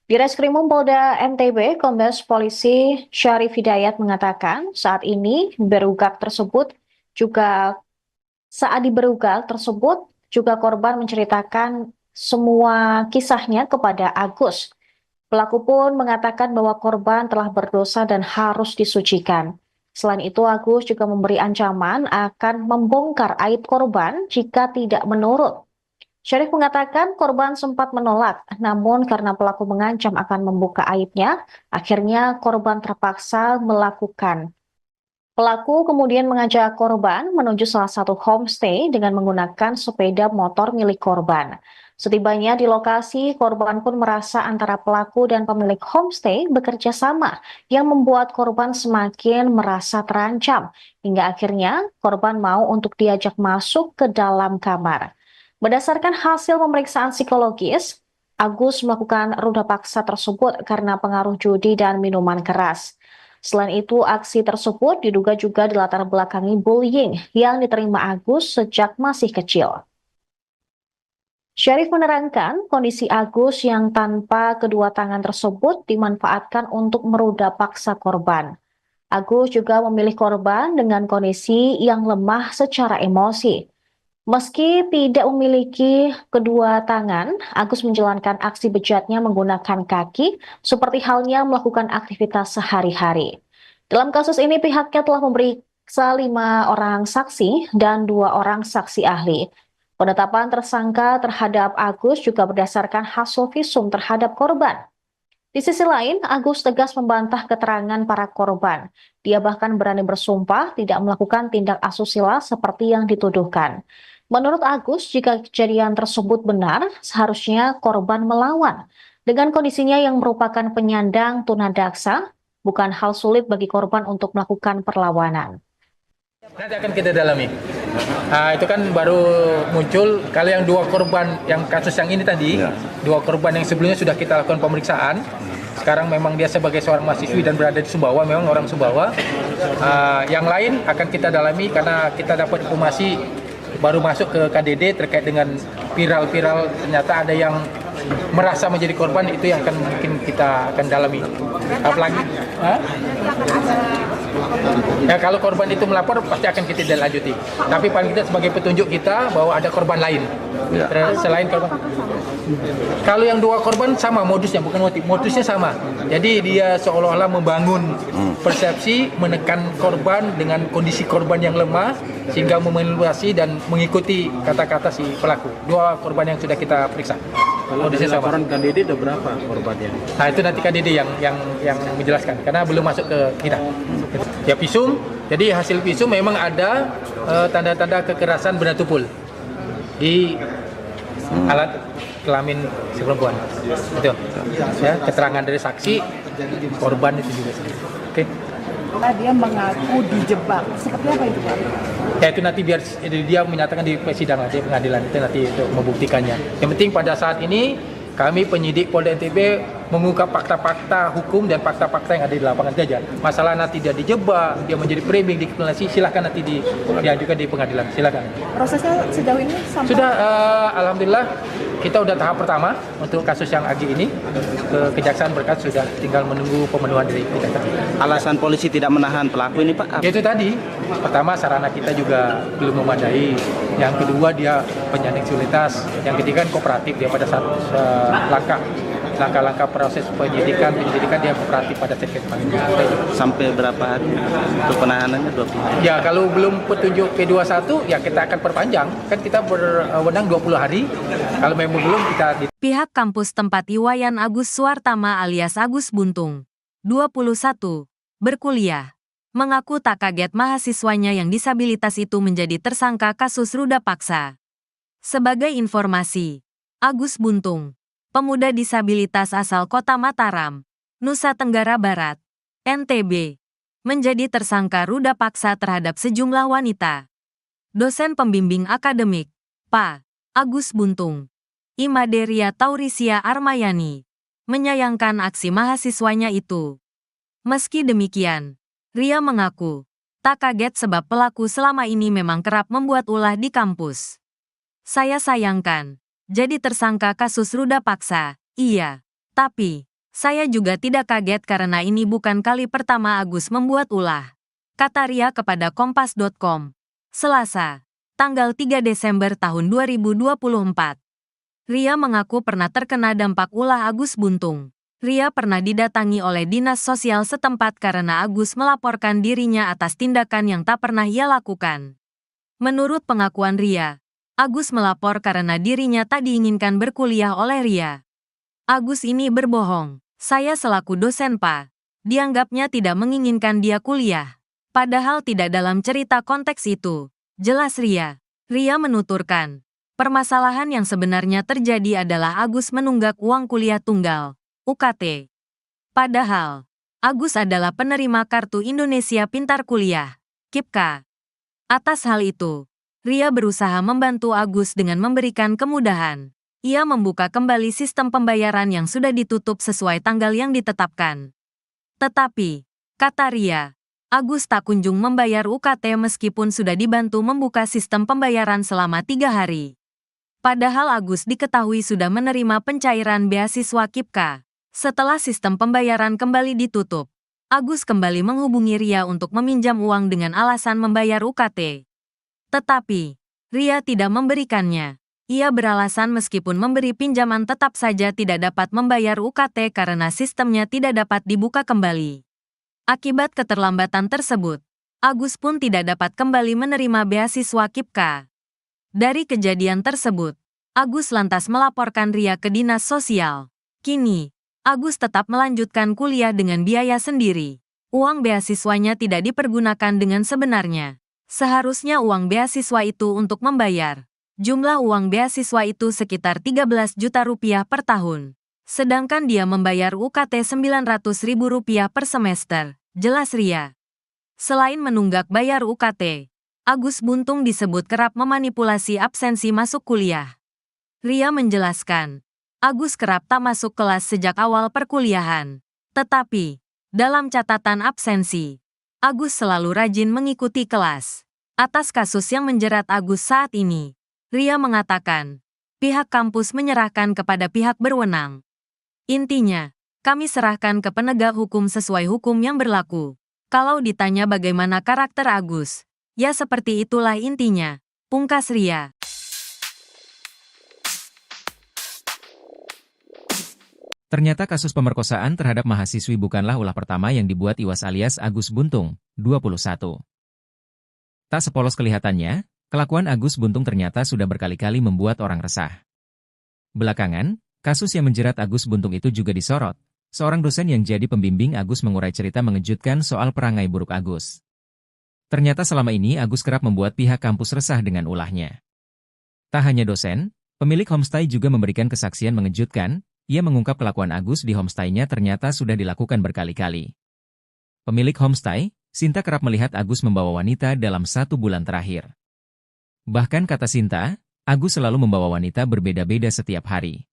Di Reskrimum Polda NTB, Kombes Polisi Syarif Hidayat mengatakan saat ini saat di berugak tersebut juga korban menceritakan semua kisahnya kepada Agus. Pelaku pun mengatakan bahwa korban telah berdosa dan harus disucikan. Selain itu, Agus juga memberi ancaman akan membongkar aib korban jika tidak menurut. Syarif mengatakan korban sempat menolak, namun karena pelaku mengancam akan membuka aibnya, akhirnya korban terpaksa melakukan. Pelaku kemudian mengajak korban menuju salah satu homestay dengan menggunakan sepeda motor milik korban. Setibanya di lokasi, korban pun merasa antara pelaku dan pemilik homestay bekerja sama yang membuat korban semakin merasa terancam. Hingga akhirnya korban mau untuk diajak masuk ke dalam kamar. Berdasarkan hasil pemeriksaan psikologis, Agus melakukan ruda paksa tersebut karena pengaruh judi dan minuman keras. Selain itu, aksi tersebut diduga juga dilatar belakangi bullying yang diterima Agus sejak masih kecil. Syarif menerangkan kondisi Agus yang tanpa kedua tangan tersebut dimanfaatkan untuk meruda paksa korban. Agus juga memilih korban dengan kondisi yang lemah secara emosi. Meski tidak memiliki kedua tangan, Agus menjalankan aksi bejatnya menggunakan kaki, seperti halnya melakukan aktivitas sehari-hari. Dalam kasus ini, pihaknya telah memeriksa 5 orang saksi dan 2 orang saksi ahli. Penetapan tersangka terhadap Agus juga berdasarkan hasil visum terhadap korban. Di sisi lain, Agus tegas membantah keterangan para korban. Dia bahkan berani bersumpah tidak melakukan tindak asusila seperti yang dituduhkan. Menurut Agus, jika kejadian tersebut benar, seharusnya korban melawan. Dengan kondisinya yang merupakan penyandang tunadaksa, bukan hal sulit bagi korban untuk melakukan perlawanan. Nanti akan kita dalami. Itu kan baru muncul, kalau yang 2 korban, yang kasus yang ini tadi, 2 korban yang sebelumnya sudah kita lakukan pemeriksaan. Sekarang memang dia sebagai seorang mahasiswi dan berada di Sumbawa, memang orang Sumbawa. Yang lain akan kita dalami karena kita dapat informasi baru masuk ke KDD terkait dengan viral-viral, ternyata ada yang merasa menjadi korban, itu yang akan mungkin kita akan dalami. Apalagi ya, kalau korban itu melapor pasti akan kita lanjuti. Tapi paling tidak sebagai petunjuk kita bahwa ada korban lain selain korban. Kalau yang 2 korban sama modusnya, bukan modusnya sama. Jadi dia seolah-olah membangun persepsi, menekan korban dengan kondisi korban yang lemah sehingga memanipulasi dan mengikuti kata-kata si pelaku. 2 korban yang sudah kita periksa. Kalau dari laporan KDD ada berapa korbannya? Nah, itu nanti KDD yang menjelaskan karena belum masuk ke kita. Ya, visum. Jadi hasil visum memang ada tanda-tanda kekerasan benda tumpul di alat kelamin si perempuan. Itu. Ya, keterangan dari saksi, korban itu juga. Oke. Dia mengaku dijebak. Seperti apa itu, Pak? Ya, itu nanti biar dia menyatakan di persidangan, di pengadilan itu nanti itu membuktikannya. Yang penting pada saat ini kami penyidik Polda NTB mengungkap fakta-fakta hukum dan fakta-fakta yang ada di lapangan saja. Masalah nanti dia dijebak, dia menjadi framing, dikriminalisasi, silakan nanti diajukan di pengadilan, silakan. Prosesnya sejauh ini sampai sudah, alhamdulillah kita udah tahap pertama untuk kasus yang Agi ini ke Kejaksaan berkas, sudah tinggal menunggu pemenuhan dari Kejaksaan. Alasan polisi tidak menahan pelaku ini, Pak? Itu tadi, pertama sarana kita juga belum memadai, yang kedua dia penyandang disabilitas, yang ketiga kooperatif dia pada saat langkah-langkah proses penyidikan dia kooperatif pada saat kita panggil. Sampai berapa hari untuk penahanannya? 20 hari? Ya, kalau belum petunjuk P21 ya kita akan perpanjang, kan kita berwenang 20 hari. Kalau memang belum kita Pihak kampus tempat Iwayan Agus Suwartama alias Agus Buntung, 21, berkuliah, mengaku tak kaget mahasiswanya yang disabilitas itu menjadi tersangka kasus ruda paksa. Sebagai informasi, Agus Buntung, pemuda disabilitas asal Kota Mataram, Nusa Tenggara Barat, NTB, menjadi tersangka ruda paksa terhadap sejumlah wanita. Dosen pembimbing akademik, Pak Agus Buntung, Imaderia Taurisia Armayani, menyayangkan aksi mahasiswanya itu. Meski demikian, Ria mengaku tak kaget sebab pelaku selama ini memang kerap membuat ulah di kampus. Saya sayangkan jadi tersangka kasus ruda paksa, iya. Tapi, saya juga tidak kaget karena ini bukan kali pertama Agus membuat ulah. Kata Ria kepada Kompas.com, Selasa, tanggal 3 Desember tahun 2024. Ria mengaku pernah terkena dampak ulah Agus Buntung. Ria pernah didatangi oleh dinas sosial setempat karena Agus melaporkan dirinya atas tindakan yang tak pernah ia lakukan. Menurut pengakuan Ria, Agus melapor karena dirinya tak diinginkan berkuliah oleh Ria. Agus ini berbohong. Saya selaku dosen Pak, dianggapnya tidak menginginkan dia kuliah. Padahal tidak dalam cerita konteks itu. Jelas Ria. Ria menuturkan, permasalahan yang sebenarnya terjadi adalah Agus menunggak uang kuliah tunggal, UKT. Padahal, Agus adalah penerima Kartu Indonesia Pintar Kuliah, KIPKA. Atas hal itu, Ria berusaha membantu Agus dengan memberikan kemudahan. Ia membuka kembali sistem pembayaran yang sudah ditutup sesuai tanggal yang ditetapkan. Tetapi, kata Ria, Agus tak kunjung membayar UKT meskipun sudah dibantu membuka sistem pembayaran selama 3 hari. Padahal Agus diketahui sudah menerima pencairan beasiswa KIPKA. Setelah sistem pembayaran kembali ditutup, Agus kembali menghubungi Ria untuk meminjam uang dengan alasan membayar UKT. Tetapi, Ria tidak memberikannya. Ia beralasan meskipun memberi pinjaman tetap saja tidak dapat membayar UKT karena sistemnya tidak dapat dibuka kembali. Akibat keterlambatan tersebut, Agus pun tidak dapat kembali menerima beasiswa KIPKA. Dari kejadian tersebut, Agus lantas melaporkan Ria ke dinas sosial. Kini, Agus tetap melanjutkan kuliah dengan biaya sendiri. Uang beasiswanya tidak dipergunakan dengan sebenarnya. Seharusnya uang beasiswa itu untuk membayar. Jumlah uang beasiswa itu sekitar 13 juta rupiah per tahun. Sedangkan dia membayar UKT Rp900.000 per semester, jelas Ria. Selain menunggak bayar UKT, Agus Buntung disebut kerap memanipulasi absensi masuk kuliah. Ria menjelaskan, Agus kerap tak masuk kelas sejak awal perkuliahan. Tetapi, dalam catatan absensi, Agus selalu rajin mengikuti kelas. Atas kasus yang menjerat Agus saat ini, Ria mengatakan, pihak kampus menyerahkan kepada pihak berwenang. Intinya, kami serahkan ke penegak hukum sesuai hukum yang berlaku. Kalau ditanya bagaimana karakter Agus, ya seperti itulah intinya, pungkas Ria. Ternyata kasus pemerkosaan terhadap mahasiswi bukanlah ulah pertama yang dibuat Iwas alias Agus Buntung, 21. Tak sepolos kelihatannya, kelakuan Agus Buntung ternyata sudah berkali-kali membuat orang resah. Belakangan, kasus yang menjerat Agus Buntung itu juga disorot. Seorang dosen yang jadi pembimbing Agus mengurai cerita mengejutkan soal perangai buruk Agus. Ternyata selama ini Agus kerap membuat pihak kampus resah dengan ulahnya. Tak hanya dosen, pemilik homestay juga memberikan kesaksian mengejutkan. Ia mengungkap kelakuan Agus di homestay-nya ternyata sudah dilakukan berkali-kali. Pemilik homestay, Sinta kerap melihat Agus membawa wanita dalam 1 bulan terakhir. Bahkan kata Sinta, Agus selalu membawa wanita berbeda-beda setiap hari.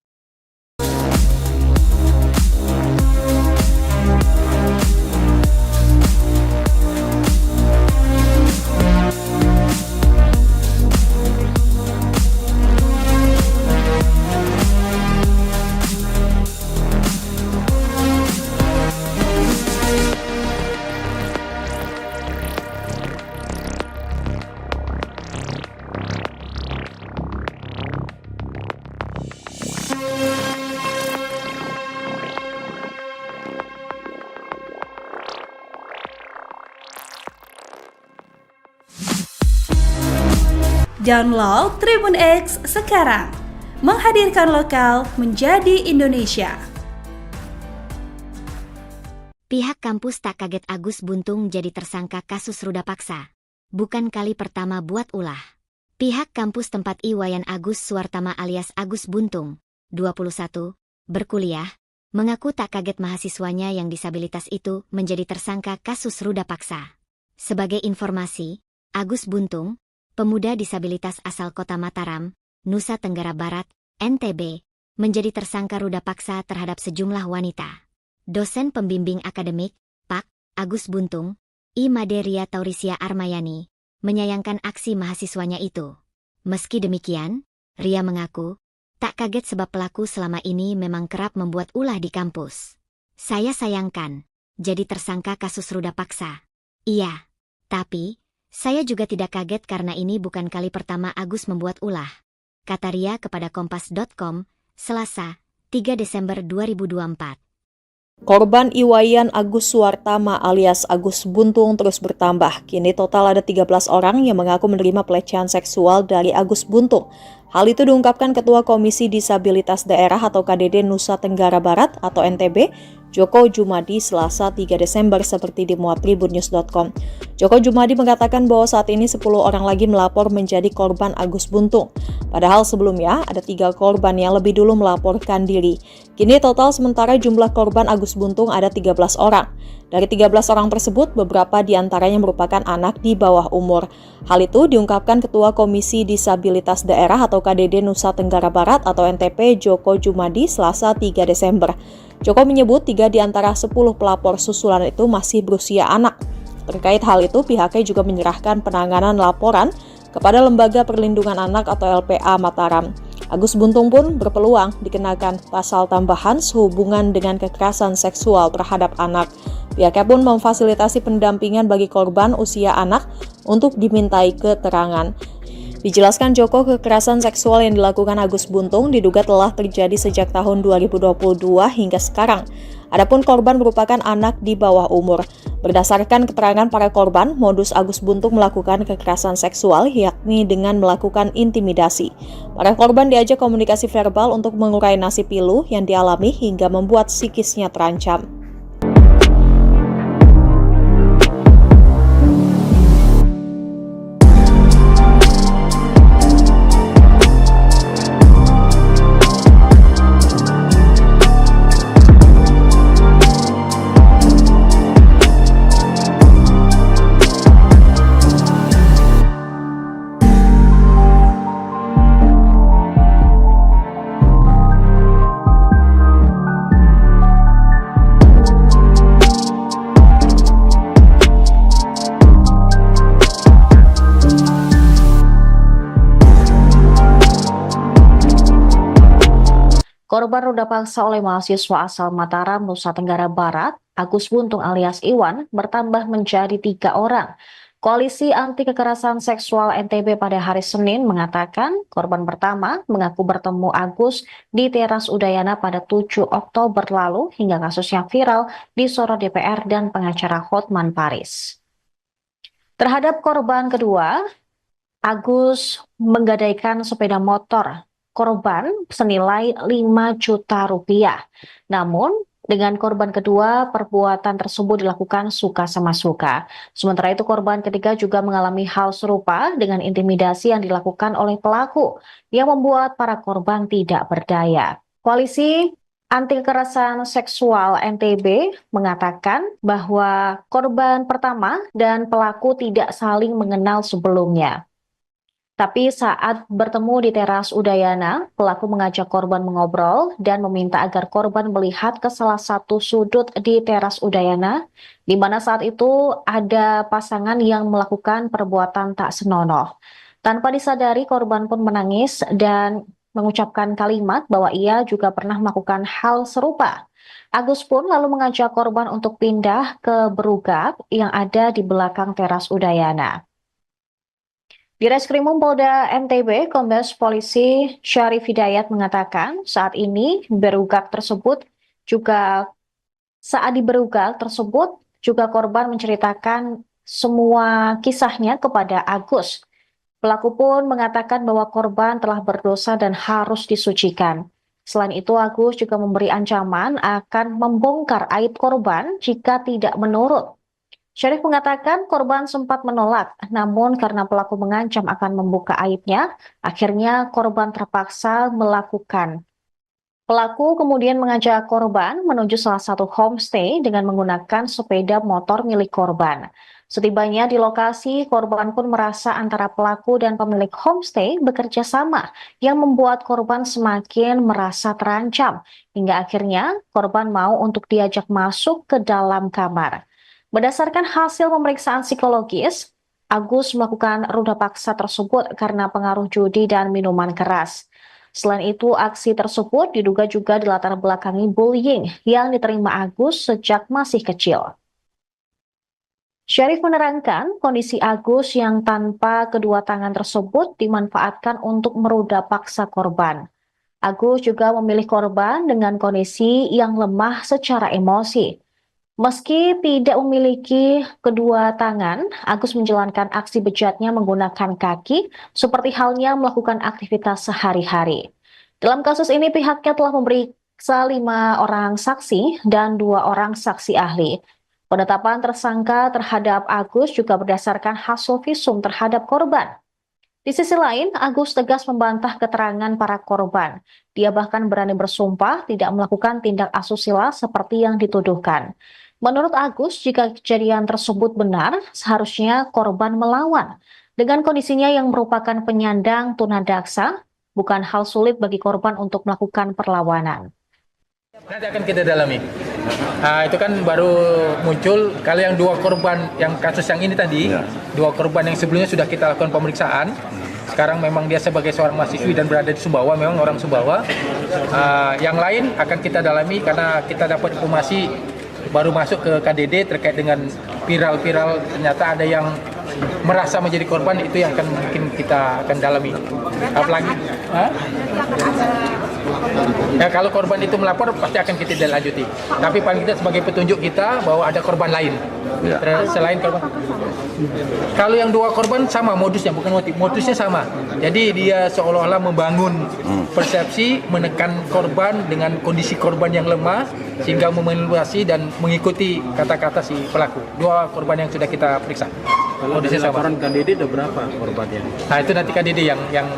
Download Tribun X sekarang, menghadirkan lokal menjadi Indonesia. Pihak kampus tak kaget Agus Buntung jadi tersangka kasus ruda paksa. Bukan kali pertama buat ulah. Pihak kampus tempat Iwayan Agus Suwartama alias Agus Buntung, 21, berkuliah, mengaku tak kaget mahasiswanya yang disabilitas itu menjadi tersangka kasus ruda paksa. Sebagai informasi, Agus Buntung, pemuda disabilitas asal kota Mataram, Nusa Tenggara Barat, NTB, menjadi tersangka ruda paksa terhadap sejumlah wanita. Dosen pembimbing akademik, Pak. Agus Buntung, I. Maderia Taurisia Armayani, menyayangkan aksi mahasiswanya itu. Meski demikian, Ria mengaku, tak kaget sebab pelaku selama ini memang kerap membuat ulah di kampus. Saya sayangkan, jadi tersangka kasus ruda paksa. Iya, tapi saya juga tidak kaget karena ini bukan kali pertama Agus membuat ulah, kata Ria kepada Kompas.com, Selasa, 3 Desember 2024. Korban Iwayan Agus Suwartama alias Agus Buntung terus bertambah. Kini total ada 13 orang yang mengaku menerima pelecehan seksual dari Agus Buntung. Hal itu diungkapkan Ketua Komisi Disabilitas Daerah atau KDD Nusa Tenggara Barat atau NTB, Joko Jumadi Selasa 3 Desember seperti dimuat tribunnews.com. Joko Jumadi mengatakan bahwa saat ini 10 orang lagi melapor menjadi korban Agus Buntung. Padahal sebelumnya ada 3 korban yang lebih dulu melaporkan diri. Kini total sementara jumlah korban Agus Buntung ada 13 orang. Dari 13 orang tersebut, beberapa diantaranya merupakan anak di bawah umur. Hal itu diungkapkan Ketua Komisi Disabilitas Daerah atau KDD Nusa Tenggara Barat atau NTP Joko Jumadi Selasa 3 Desember. Joko menyebut 3 di antara 10 pelapor susulan itu masih berusia anak. Terkait hal itu, pihaknya juga menyerahkan penanganan laporan kepada Lembaga Perlindungan Anak atau LPA Mataram. Agus Buntung pun berpeluang dikenakan pasal tambahan sehubungan dengan kekerasan seksual terhadap anak. Pihaknya pun memfasilitasi pendampingan bagi korban usia anak untuk dimintai keterangan. Dijelaskan Joko, kekerasan seksual yang dilakukan Agus Buntung diduga telah terjadi sejak tahun 2022 hingga sekarang. Adapun korban merupakan anak di bawah umur. Berdasarkan keterangan para korban, modus Agus Buntung melakukan kekerasan seksual yakni dengan melakukan intimidasi. Para korban diajak komunikasi verbal untuk mengurai nasib pilu yang dialami hingga membuat psikisnya terancam. Korban ruda paksa oleh mahasiswa asal Mataram, Nusa Tenggara Barat, Agus Buntung alias Iwan, bertambah menjadi 3 orang. Koalisi Anti Kekerasan Seksual NTB pada hari Senin mengatakan korban pertama mengaku bertemu Agus di teras Udayana pada 7 Oktober lalu hingga kasusnya viral disorot DPR dan pengacara Hotman Paris. Terhadap korban kedua, Agus menggadaikan sepeda motor korban senilai 5 juta rupiah. Namun, dengan korban kedua, perbuatan tersebut dilakukan suka sama suka. Sementara itu, korban ketiga juga mengalami hal serupa dengan intimidasi yang dilakukan oleh pelaku, yang membuat para korban tidak berdaya. Koalisi Anti Kekerasan Seksual NTB mengatakan bahwa korban pertama dan pelaku tidak saling mengenal sebelumnya. Tapi saat bertemu di teras Udayana, pelaku mengajak korban mengobrol dan meminta agar korban melihat ke salah satu sudut di teras Udayana, di mana saat itu ada pasangan yang melakukan perbuatan tak senonoh. Tanpa disadari, korban pun menangis dan mengucapkan kalimat bahwa ia juga pernah melakukan hal serupa. Agus pun lalu mengajak korban untuk pindah ke berugap yang ada di belakang teras Udayana. Di Reskrimum Polda NTB, Kombes Polisi Syarif Hidayat mengatakan saat ini saat di berugak tersebut juga korban menceritakan semua kisahnya kepada Agus. Pelaku pun mengatakan bahwa korban telah berdosa dan harus disucikan. Selain itu, Agus juga memberi ancaman akan membongkar aib korban jika tidak menurut. Syarif mengatakan korban sempat menolak, namun karena pelaku mengancam akan membuka aibnya, akhirnya korban terpaksa melakukan. Pelaku kemudian mengajak korban menuju salah satu homestay dengan menggunakan sepeda motor milik korban. Setibanya di lokasi, korban pun merasa antara pelaku dan pemilik homestay bekerja sama, yang membuat korban semakin merasa terancam, hingga akhirnya korban mau untuk diajak masuk ke dalam kamar. Berdasarkan hasil pemeriksaan psikologis, Agus melakukan ruda paksa tersebut karena pengaruh judi dan minuman keras. Selain itu, aksi tersebut diduga juga dilatar belakangi bullying yang diterima Agus sejak masih kecil. Syarif menerangkan kondisi Agus yang tanpa kedua tangan tersebut dimanfaatkan untuk meruda paksa korban. Agus juga memilih korban dengan kondisi yang lemah secara emosi. Meski tidak memiliki kedua tangan, Agus menjalankan aksi bejatnya menggunakan kaki, seperti halnya melakukan aktivitas sehari-hari. Dalam kasus ini, pihaknya telah memeriksa 5 orang saksi dan 2 orang saksi ahli. Penetapan tersangka terhadap Agus juga berdasarkan hasil visum terhadap korban. Di sisi lain, Agus tegas membantah keterangan para korban. Dia bahkan berani bersumpah tidak melakukan tindak asusila seperti yang dituduhkan. Menurut Agus, jika kejadian tersebut benar, seharusnya korban melawan. Dengan kondisinya yang merupakan penyandang tunadaksa, bukan hal sulit bagi korban untuk melakukan perlawanan. Nanti akan kita dalami. Itu kan baru muncul kalau yang 2 korban yang kasus yang ini tadi, 2 korban yang sebelumnya sudah kita lakukan pemeriksaan. Sekarang memang dia sebagai seorang mahasiswi dan berada di Sumbawa, memang orang Sumbawa. Yang lain akan kita dalami karena kita dapat informasi baru masuk ke KDD terkait dengan viral-viral, ternyata ada yang merasa menjadi korban, itu yang akan mungkin kita akan dalami. Apalagi ya, kalau korban itu melapor pasti akan kita lanjuti. Tapi paling kita sebagai petunjuk kita bahwa ada korban lain selain korban. Kalau yang 2 korban sama modusnya, bukan modusnya sama. Jadi dia seolah-olah membangun persepsi, menekan korban dengan kondisi korban yang lemah sehingga memanipulasi dan mengikuti kata-kata si pelaku. 2 korban yang sudah kita periksa. Modusnya sama. Laporan KDD ada berapa korbannya? Nah, itu nanti KDD yang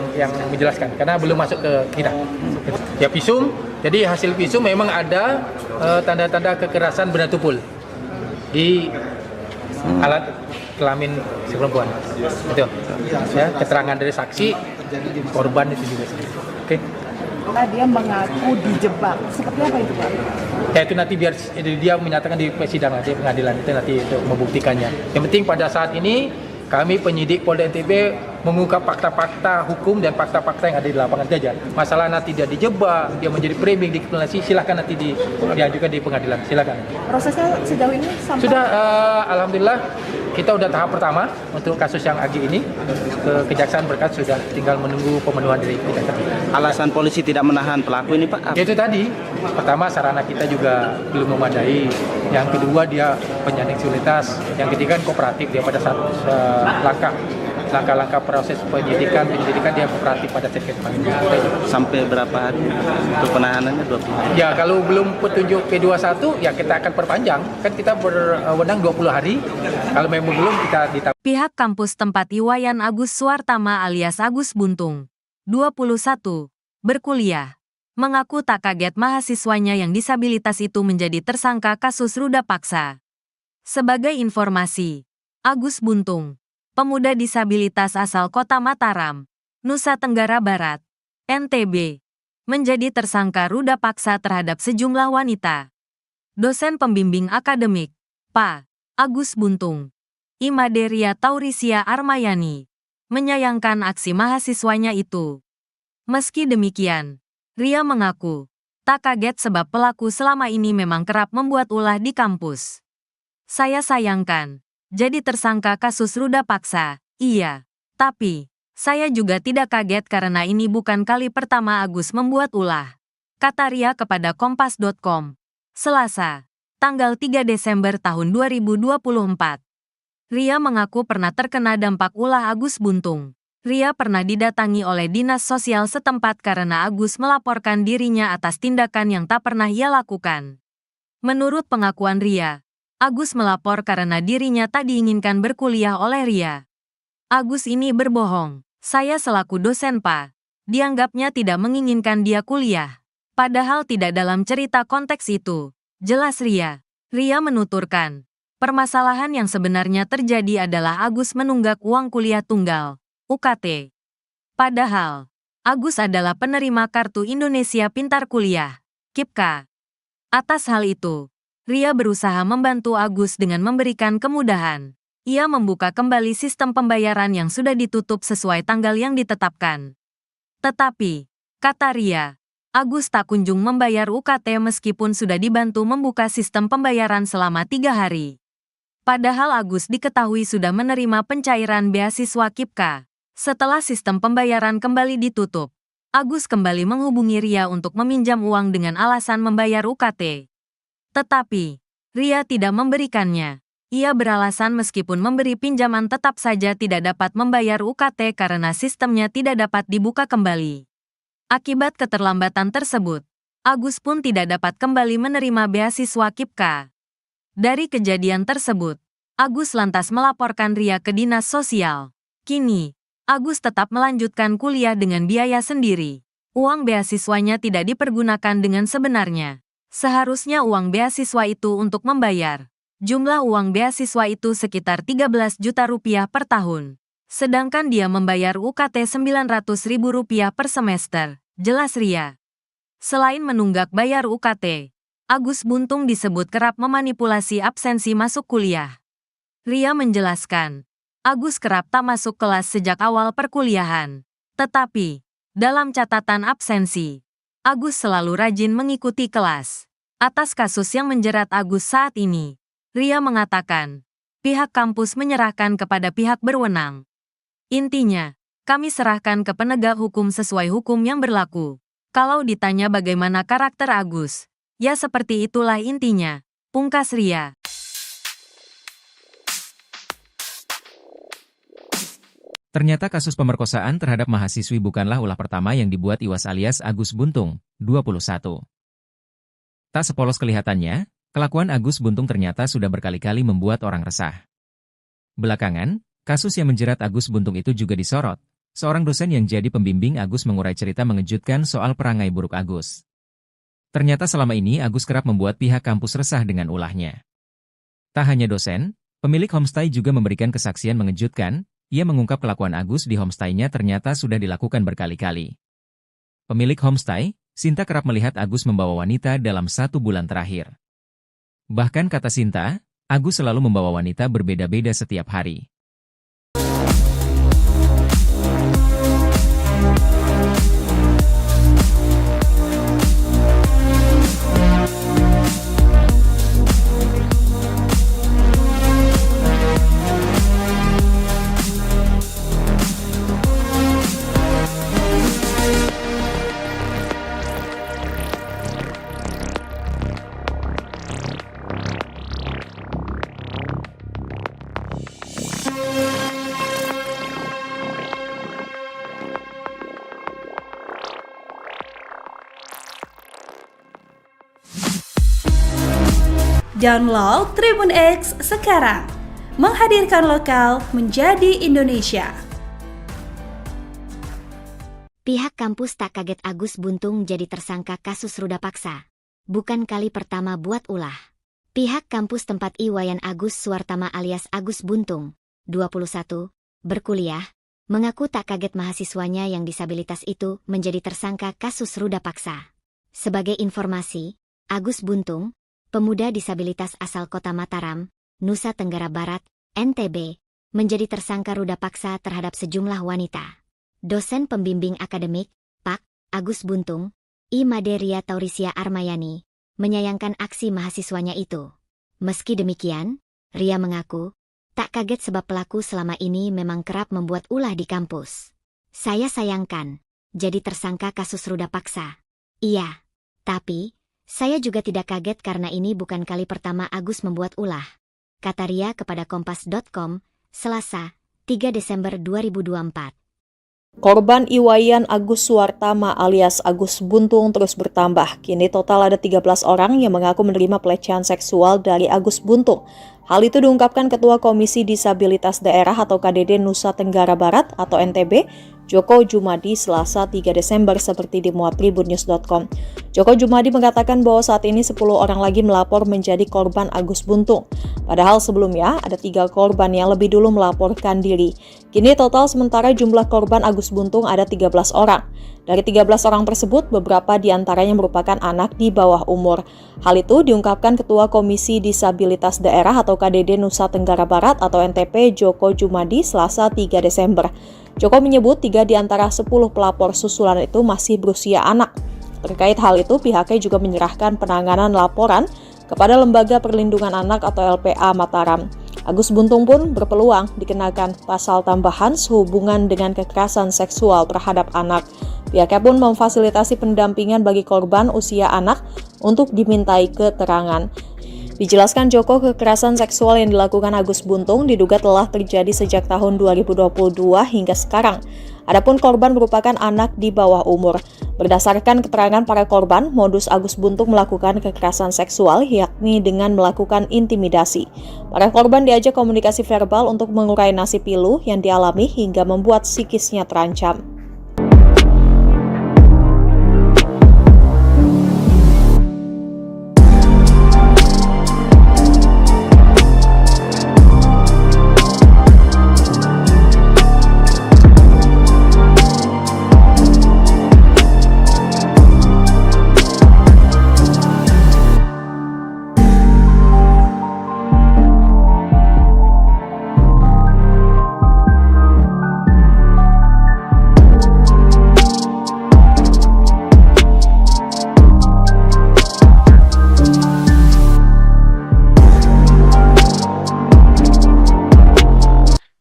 menjelaskan karena belum masuk ke kita. Ya, visum. Jadi hasil visum memang ada tanda-tanda kekerasan benda tumpul di alat kelamin si perempuan. Itu. Ya, keterangan dari saksi, korban itu juga. Oke. Dia mengaku dijebak. Seperti apa itu, Pak? Ya, itu nanti biar dia menyatakan di persidangan, di pengadilan itu nanti untuk membuktikannya. Yang penting pada saat ini kami penyidik Polda NTB mengungkap fakta-fakta hukum dan fakta-fakta yang ada di lapangan saja. Masalah nanti dia dijebak, dia menjadi framing, dikriminalisasi, silakan nanti diajukan di pengadilan, silakan. Prosesnya sejauh ini sampai Sudah, alhamdulillah kita udah tahap pertama untuk kasus yang Agi ini. Kejaksaan berkas sudah tinggal menunggu pemenuhan dari kejaksaan. Alasan polisi tidak menahan pelaku ini, Pak? Itu tadi, pertama sarana kita juga belum memadai. Yang kedua dia penyandang disabilitas. Yang ketiga kooperatif, dia pada saat langkah-langkah proses penyidikan dia kooperatif pada tiket panggilan. Sampai berapa hari untuk penahanannya? 20 hari? Ya, kalau belum petunjuk P21 ya kita akan perpanjang. Kan kita berwenang 20 hari. Kalau memang belum kita ditambah. Pihak kampus tempat Iwayan Agus Suartama alias Agus Buntung, 21, berkuliah, mengaku tak kaget mahasiswanya yang disabilitas itu menjadi tersangka kasus ruda paksa. Sebagai informasi, Agus Buntung, pemuda disabilitas asal Kota Mataram, Nusa Tenggara Barat, NTB, menjadi tersangka ruda paksa terhadap sejumlah wanita. Dosen pembimbing akademik, Pak Agus Buntung, Imaderia Taurisia Armayani, menyayangkan aksi mahasiswanya itu. Meski demikian, Ria mengaku tak kaget sebab pelaku selama ini memang kerap membuat ulah di kampus. Saya sayangkan, jadi tersangka kasus ruda paksa, iya. Tapi, saya juga tidak kaget karena ini bukan kali pertama Agus membuat ulah. Kata Ria kepada Kompas.com, Selasa, tanggal 3 Desember tahun 2024. Ria mengaku pernah terkena dampak ulah Agus Buntung. Ria pernah didatangi oleh dinas sosial setempat karena Agus melaporkan dirinya atas tindakan yang tak pernah ia lakukan. Menurut pengakuan Ria, Agus melapor karena dirinya tak diinginkan berkuliah oleh Ria. Agus ini berbohong. Saya selaku dosen Pak, dianggapnya tidak menginginkan dia kuliah. Padahal tidak dalam cerita konteks itu. Jelas Ria. Ria menuturkan, permasalahan yang sebenarnya terjadi adalah Agus menunggak uang kuliah tunggal, UKT. Padahal, Agus adalah penerima Kartu Indonesia Pintar Kuliah, KIPKA. Atas hal itu, Ria berusaha membantu Agus dengan memberikan kemudahan. Ia membuka kembali sistem pembayaran yang sudah ditutup sesuai tanggal yang ditetapkan. Tetapi, kata Ria, Agus tak kunjung membayar UKT meskipun sudah dibantu membuka sistem pembayaran selama 3 hari. Padahal Agus diketahui sudah menerima pencairan beasiswa KIPKA setelah sistem pembayaran kembali ditutup. Agus kembali menghubungi Ria untuk meminjam uang dengan alasan membayar UKT. Tetapi, Ria tidak memberikannya. Ia beralasan meskipun memberi pinjaman tetap saja tidak dapat membayar UKT karena sistemnya tidak dapat dibuka kembali. Akibat keterlambatan tersebut, Agus pun tidak dapat kembali menerima beasiswa KIPKA. Dari kejadian tersebut, Agus lantas melaporkan Ria ke Dinas Sosial. Kini, Agus tetap melanjutkan kuliah dengan biaya sendiri. Uang beasiswanya tidak dipergunakan dengan sebenarnya. Seharusnya uang beasiswa itu untuk membayar. Jumlah uang beasiswa itu sekitar 13 juta rupiah per tahun. Sedangkan dia membayar UKT Rp900.000 per semester, jelas Ria. Selain menunggak bayar UKT, Agus Buntung disebut kerap memanipulasi absensi masuk kuliah. Ria menjelaskan, Agus kerap tak masuk kelas sejak awal perkuliahan. Tetapi, dalam catatan absensi, Agus selalu rajin mengikuti kelas. Atas kasus yang menjerat Agus saat ini, Ria mengatakan, pihak kampus menyerahkan kepada pihak berwenang. Intinya, kami serahkan ke penegak hukum sesuai hukum yang berlaku. Kalau ditanya bagaimana karakter Agus, ya seperti itulah intinya, pungkas Ria. Ternyata kasus pemerkosaan terhadap mahasiswi bukanlah ulah pertama yang dibuat Iwas alias Agus Buntung, 21. Tak sepolos kelihatannya, kelakuan Agus Buntung ternyata sudah berkali-kali membuat orang resah. Belakangan, kasus yang menjerat Agus Buntung itu juga disorot. Seorang dosen yang jadi pembimbing Agus mengurai cerita mengejutkan soal perangai buruk Agus. Ternyata selama ini Agus kerap membuat pihak kampus resah dengan ulahnya. Tak hanya dosen, pemilik homestay juga memberikan kesaksian mengejutkan. Ia mengungkap kelakuan Agus di homestay-nya ternyata sudah dilakukan berkali-kali. Pemilik homestay, Sinta kerap melihat Agus membawa wanita dalam 1 bulan terakhir. Bahkan kata Sinta, Agus selalu membawa wanita berbeda-beda setiap hari. Download Tribun X sekarang, menghadirkan lokal menjadi Indonesia. Pihak kampus tak kaget Agus Buntung jadi tersangka kasus ruda paksa. Bukan kali pertama buat ulah. Pihak kampus tempat Iwayan Agus Suwartama alias Agus Buntung, 21, berkuliah, mengaku tak kaget mahasiswanya yang disabilitas itu menjadi tersangka kasus ruda paksa. Sebagai informasi, Agus Buntung, pemuda disabilitas asal kota Mataram, Nusa Tenggara Barat, NTB, menjadi tersangka ruda paksa terhadap sejumlah wanita. Dosen pembimbing akademik, Pak. Agus Buntung, I. Maderia Taurisia Armayani, menyayangkan aksi mahasiswanya itu. Meski demikian, Ria mengaku, tak kaget sebab pelaku selama ini memang kerap membuat ulah di kampus. Saya sayangkan, jadi tersangka kasus ruda paksa. Iya, tapi saya juga tidak kaget karena ini bukan kali pertama Agus membuat ulah, kata Ria kepada Kompas.com, Selasa, 3 Desember 2024. Korban Iwayan Agus Suwartama alias Agus Buntung terus bertambah. Kini total ada 13 orang yang mengaku menerima pelecehan seksual dari Agus Buntung. Hal itu diungkapkan Ketua Komisi Disabilitas Daerah atau KDD Nusa Tenggara Barat atau NTB, Joko Jumadi, Selasa 3 Desember seperti dimuat tribunnews.com. Joko Jumadi mengatakan bahwa saat ini 10 orang lagi melapor menjadi korban Agus Buntung. Padahal sebelumnya ada 3 korban yang lebih dulu melaporkan diri. Kini total sementara jumlah korban Agus Buntung ada 13 orang. Dari 13 orang tersebut, beberapa diantaranya merupakan anak di bawah umur. Hal itu diungkapkan Ketua Komisi Disabilitas Daerah atau KDD Nusa Tenggara Barat atau NTP Joko Jumadi Selasa 3 Desember. Joko menyebut 3 di antara 10 pelapor susulan itu masih berusia anak. Terkait hal itu, pihaknya juga menyerahkan penanganan laporan kepada Lembaga Perlindungan Anak atau LPA Mataram. Agus Buntung pun berpeluang dikenakan pasal tambahan sehubungan dengan kekerasan seksual terhadap anak. Pihaknya pun memfasilitasi pendampingan bagi korban usia anak untuk dimintai keterangan. Dijelaskan Joko, kekerasan seksual yang dilakukan Agus Buntung diduga telah terjadi sejak tahun 2022 hingga sekarang. Adapun korban merupakan anak di bawah umur. Berdasarkan keterangan para korban, modus Agus Buntung melakukan kekerasan seksual yakni dengan melakukan intimidasi. Para korban diajak komunikasi verbal untuk mengurai nasib pilu yang dialami hingga membuat psikisnya terancam.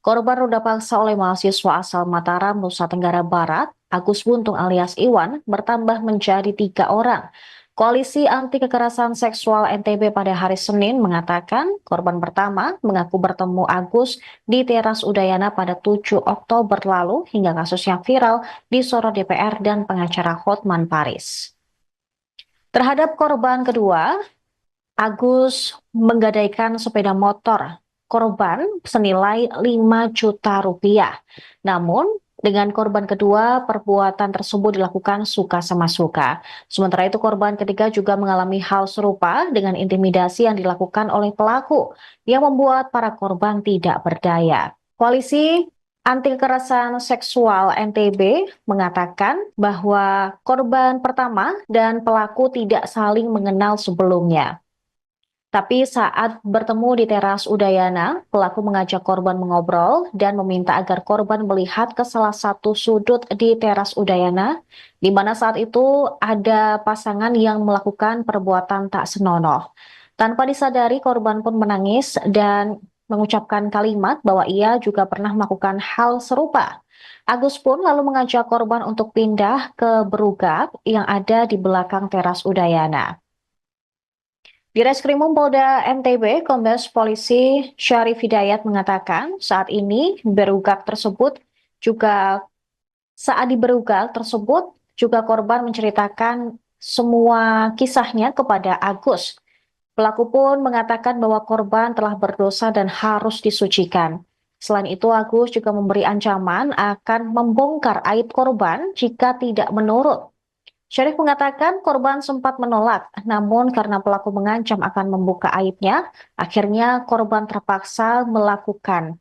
Korban ruda paksa oleh mahasiswa asal Mataram, Nusa Tenggara Barat, Agus Buntung alias Iwan, bertambah menjadi 3 orang. Koalisi Anti Kekerasan Seksual NTB pada hari Senin mengatakan korban pertama mengaku bertemu Agus di teras Udayana pada 7 Oktober lalu hingga kasusnya viral disorot DPR dan pengacara Hotman Paris. Terhadap korban kedua, Agus menggadaikan sepeda motor korban senilai 5 juta rupiah. Namun, dengan korban kedua, perbuatan tersebut dilakukan suka sama suka. Sementara itu, korban ketiga juga mengalami hal serupa dengan intimidasi yang dilakukan oleh pelaku yang membuat para korban tidak berdaya. Koalisi Anti Kekerasan Seksual NTB mengatakan bahwa korban pertama dan pelaku tidak saling mengenal sebelumnya. Tapi saat bertemu di teras Udayana, pelaku mengajak korban mengobrol dan meminta agar korban melihat ke salah satu sudut di teras Udayana, di mana saat itu ada pasangan yang melakukan perbuatan tak senonoh. Tanpa disadari, korban pun menangis dan mengucapkan kalimat bahwa ia juga pernah melakukan hal serupa. Agus pun lalu mengajak korban untuk pindah ke berugak yang ada di belakang teras Udayana. Di Reskrimum Polda NTB, Kombes Polisi Syarif Hidayat mengatakan saat ini di berugak tersebut juga korban menceritakan semua kisahnya kepada Agus. Pelaku pun mengatakan bahwa korban telah berdosa dan harus disucikan. Selain itu, Agus juga memberi ancaman akan membongkar aib korban jika tidak menurut. Syarif mengatakan korban sempat menolak, namun karena pelaku mengancam akan membuka aibnya, akhirnya korban terpaksa melakukan.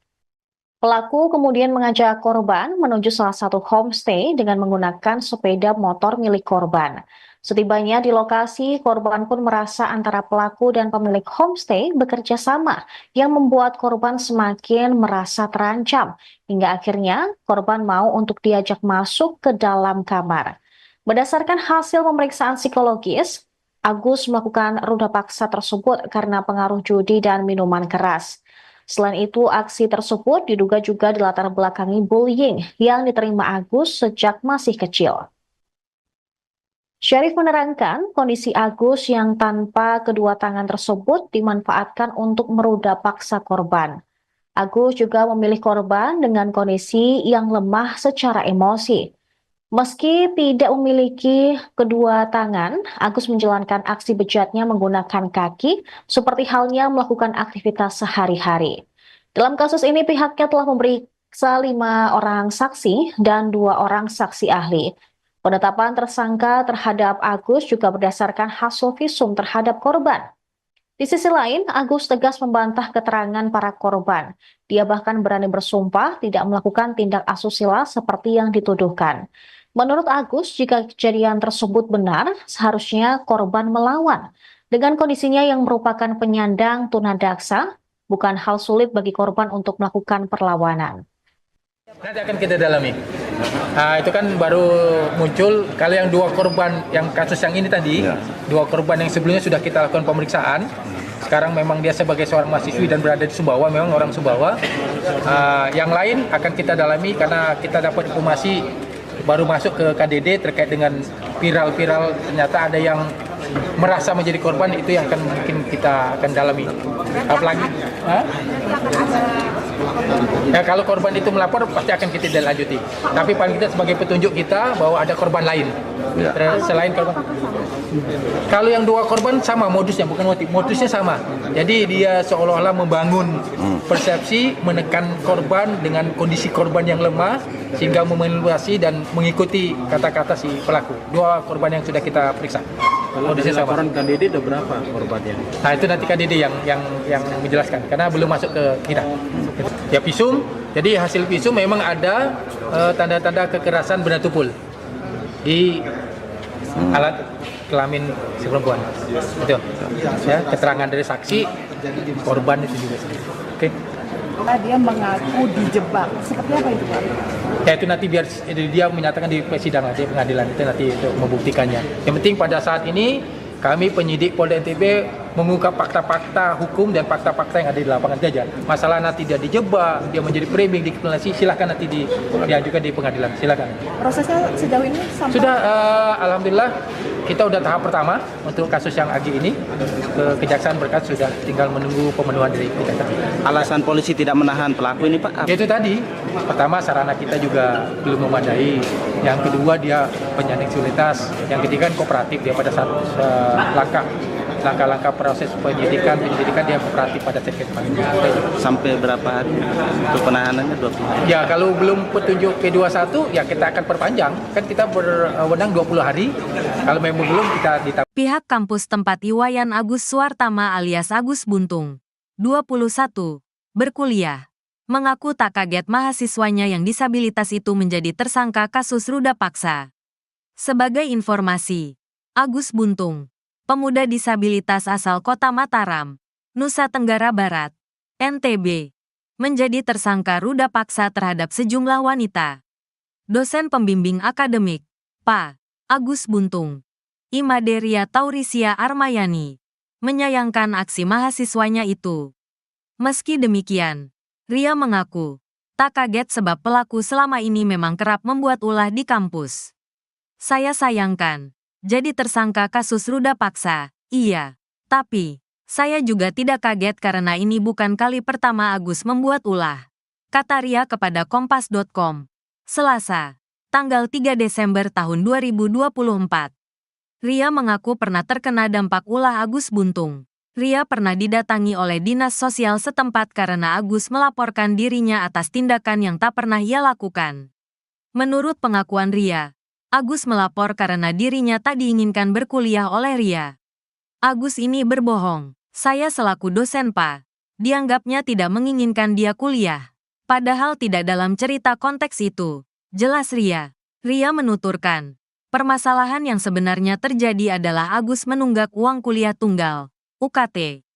Pelaku kemudian mengajak korban menuju salah satu homestay dengan menggunakan sepeda motor milik korban. Setibanya di lokasi, korban pun merasa antara pelaku dan pemilik homestay bekerja sama, yang membuat korban semakin merasa terancam, hingga akhirnya korban mau untuk diajak masuk ke dalam kamar. Berdasarkan hasil pemeriksaan psikologis, Agus melakukan ruda paksa tersebut karena pengaruh judi dan minuman keras. Selain itu, aksi tersebut diduga juga dilatar belakangi bullying yang diterima Agus sejak masih kecil. Syarif menerangkan kondisi Agus yang tanpa kedua tangan tersebut dimanfaatkan untuk meruda paksa korban. Agus juga memilih korban dengan kondisi yang lemah secara emosi. Meski tidak memiliki kedua tangan, Agus menjalankan aksi bejatnya menggunakan kaki, seperti halnya melakukan aktivitas sehari-hari. Dalam kasus ini, pihaknya telah memeriksa 5 orang saksi dan 2 orang saksi ahli. Penetapan tersangka terhadap Agus juga berdasarkan hasil visum terhadap korban. Di sisi lain, Agus tegas membantah keterangan para korban. Dia bahkan berani bersumpah tidak melakukan tindak asusila seperti yang dituduhkan. Menurut Agus, jika kejadian tersebut benar, seharusnya korban melawan. Dengan kondisinya yang merupakan penyandang tunadaksa, bukan hal sulit bagi korban untuk melakukan perlawanan. Nanti akan kita dalami. Itu kan baru muncul, kalau yang 2 korban, yang kasus yang ini tadi, 2 korban yang sebelumnya sudah kita lakukan pemeriksaan. Sekarang memang dia sebagai seorang mahasiswi dan berada di Sumbawa, memang orang Sumbawa. Yang lain akan kita dalami karena kita dapat informasi baru masuk ke KDD terkait dengan viral-viral ternyata ada yang merasa menjadi korban, itu yang akan mungkin kita akan dalami. Apalagi, ya kalau korban itu melapor pasti akan kita lanjuti. Tapi paling tidak sebagai petunjuk kita bahwa ada korban lain selain korban. Kalau yang 2 korban sama modusnya, bukan motif, modusnya sama. Jadi dia seolah-olah membangun persepsi, menekan korban dengan kondisi korban yang lemah sehingga memanipulasi dan mengikuti kata-kata si pelaku. 2 korban yang sudah kita periksa. Kalau dari laporan KDD ada berapa korbannya? Nah itu nanti KDD yang menjelaskan karena belum masuk ke kita. Ya visum, jadi hasil visum memang ada tanda-tanda kekerasan benda tumpul di alat kelamin si perempuan. Itu. Ya, keterangan dari saksi, korban itu juga. Oke. Dia mengaku dijebak. Seperti apa itu, Pak? Ya itu nanti biar dia menyatakan di persidangan, di pengadilan itu nanti itu membuktikannya. Yang penting pada saat ini kami penyidik Polda NTB mengungkap fakta-fakta hukum dan fakta-fakta yang ada di lapangan saja. Masalah nanti dia dijebak, dia menjadi framing, dikriminalisasi, silakan nanti diajukan di pengadilan, silakan. Prosesnya sejauh ini sampai sudah alhamdulillah kita udah tahap pertama untuk kasus yang Agi ini, kejaksaan berkas sudah tinggal menunggu pemenuhan dari kejaksaan. Alasan polisi tidak menahan pelaku ini, Pak? Itu tadi, pertama sarana kita juga belum memadai, yang kedua dia penyandang disabilitas, yang ketiga kooperatif dia pada saat langkah-langkah proses penyelidikan dia kooperatif pada saat pemanggilan. Sampai berapa hari untuk penahanannya? 20 hari? Ya kalau belum petunjuk P21 ya kita akan perpanjang, kan kita berwenang 20 hari, kalau memang belum kita ditambah. Pihak kampus tempat Iwayan Agus Suartama alias Agus Buntung, 21, berkuliah, mengaku tak kaget mahasiswanya yang disabilitas itu menjadi tersangka kasus ruda paksa. Sebagai informasi, Agus Buntung, pemuda disabilitas asal Kota Mataram, Nusa Tenggara Barat, NTB, menjadi tersangka ruda paksa terhadap sejumlah wanita. Dosen pembimbing akademik, Pak Agus Buntung, Imaderia Taurisia Armayani, menyayangkan aksi mahasiswanya itu. Meski demikian, Ria mengaku tak kaget sebab pelaku selama ini memang kerap membuat ulah di kampus. Saya sayangkan jadi tersangka kasus ruda paksa, iya. Tapi, saya juga tidak kaget karena ini bukan kali pertama Agus membuat ulah. Kata Ria kepada Kompas.com, Selasa, tanggal 3 Desember tahun 2024. Ria mengaku pernah terkena dampak ulah Agus Buntung. Ria pernah didatangi oleh dinas sosial setempat karena Agus melaporkan dirinya atas tindakan yang tak pernah ia lakukan. Menurut pengakuan Ria, Agus melapor karena dirinya tak diinginkan berkuliah oleh Ria. Agus ini berbohong. Saya selaku dosen Pak, dianggapnya tidak menginginkan dia kuliah. Padahal tidak dalam cerita konteks itu. Jelas Ria. Ria menuturkan, permasalahan yang sebenarnya terjadi adalah Agus menunggak uang kuliah tunggal, UKT.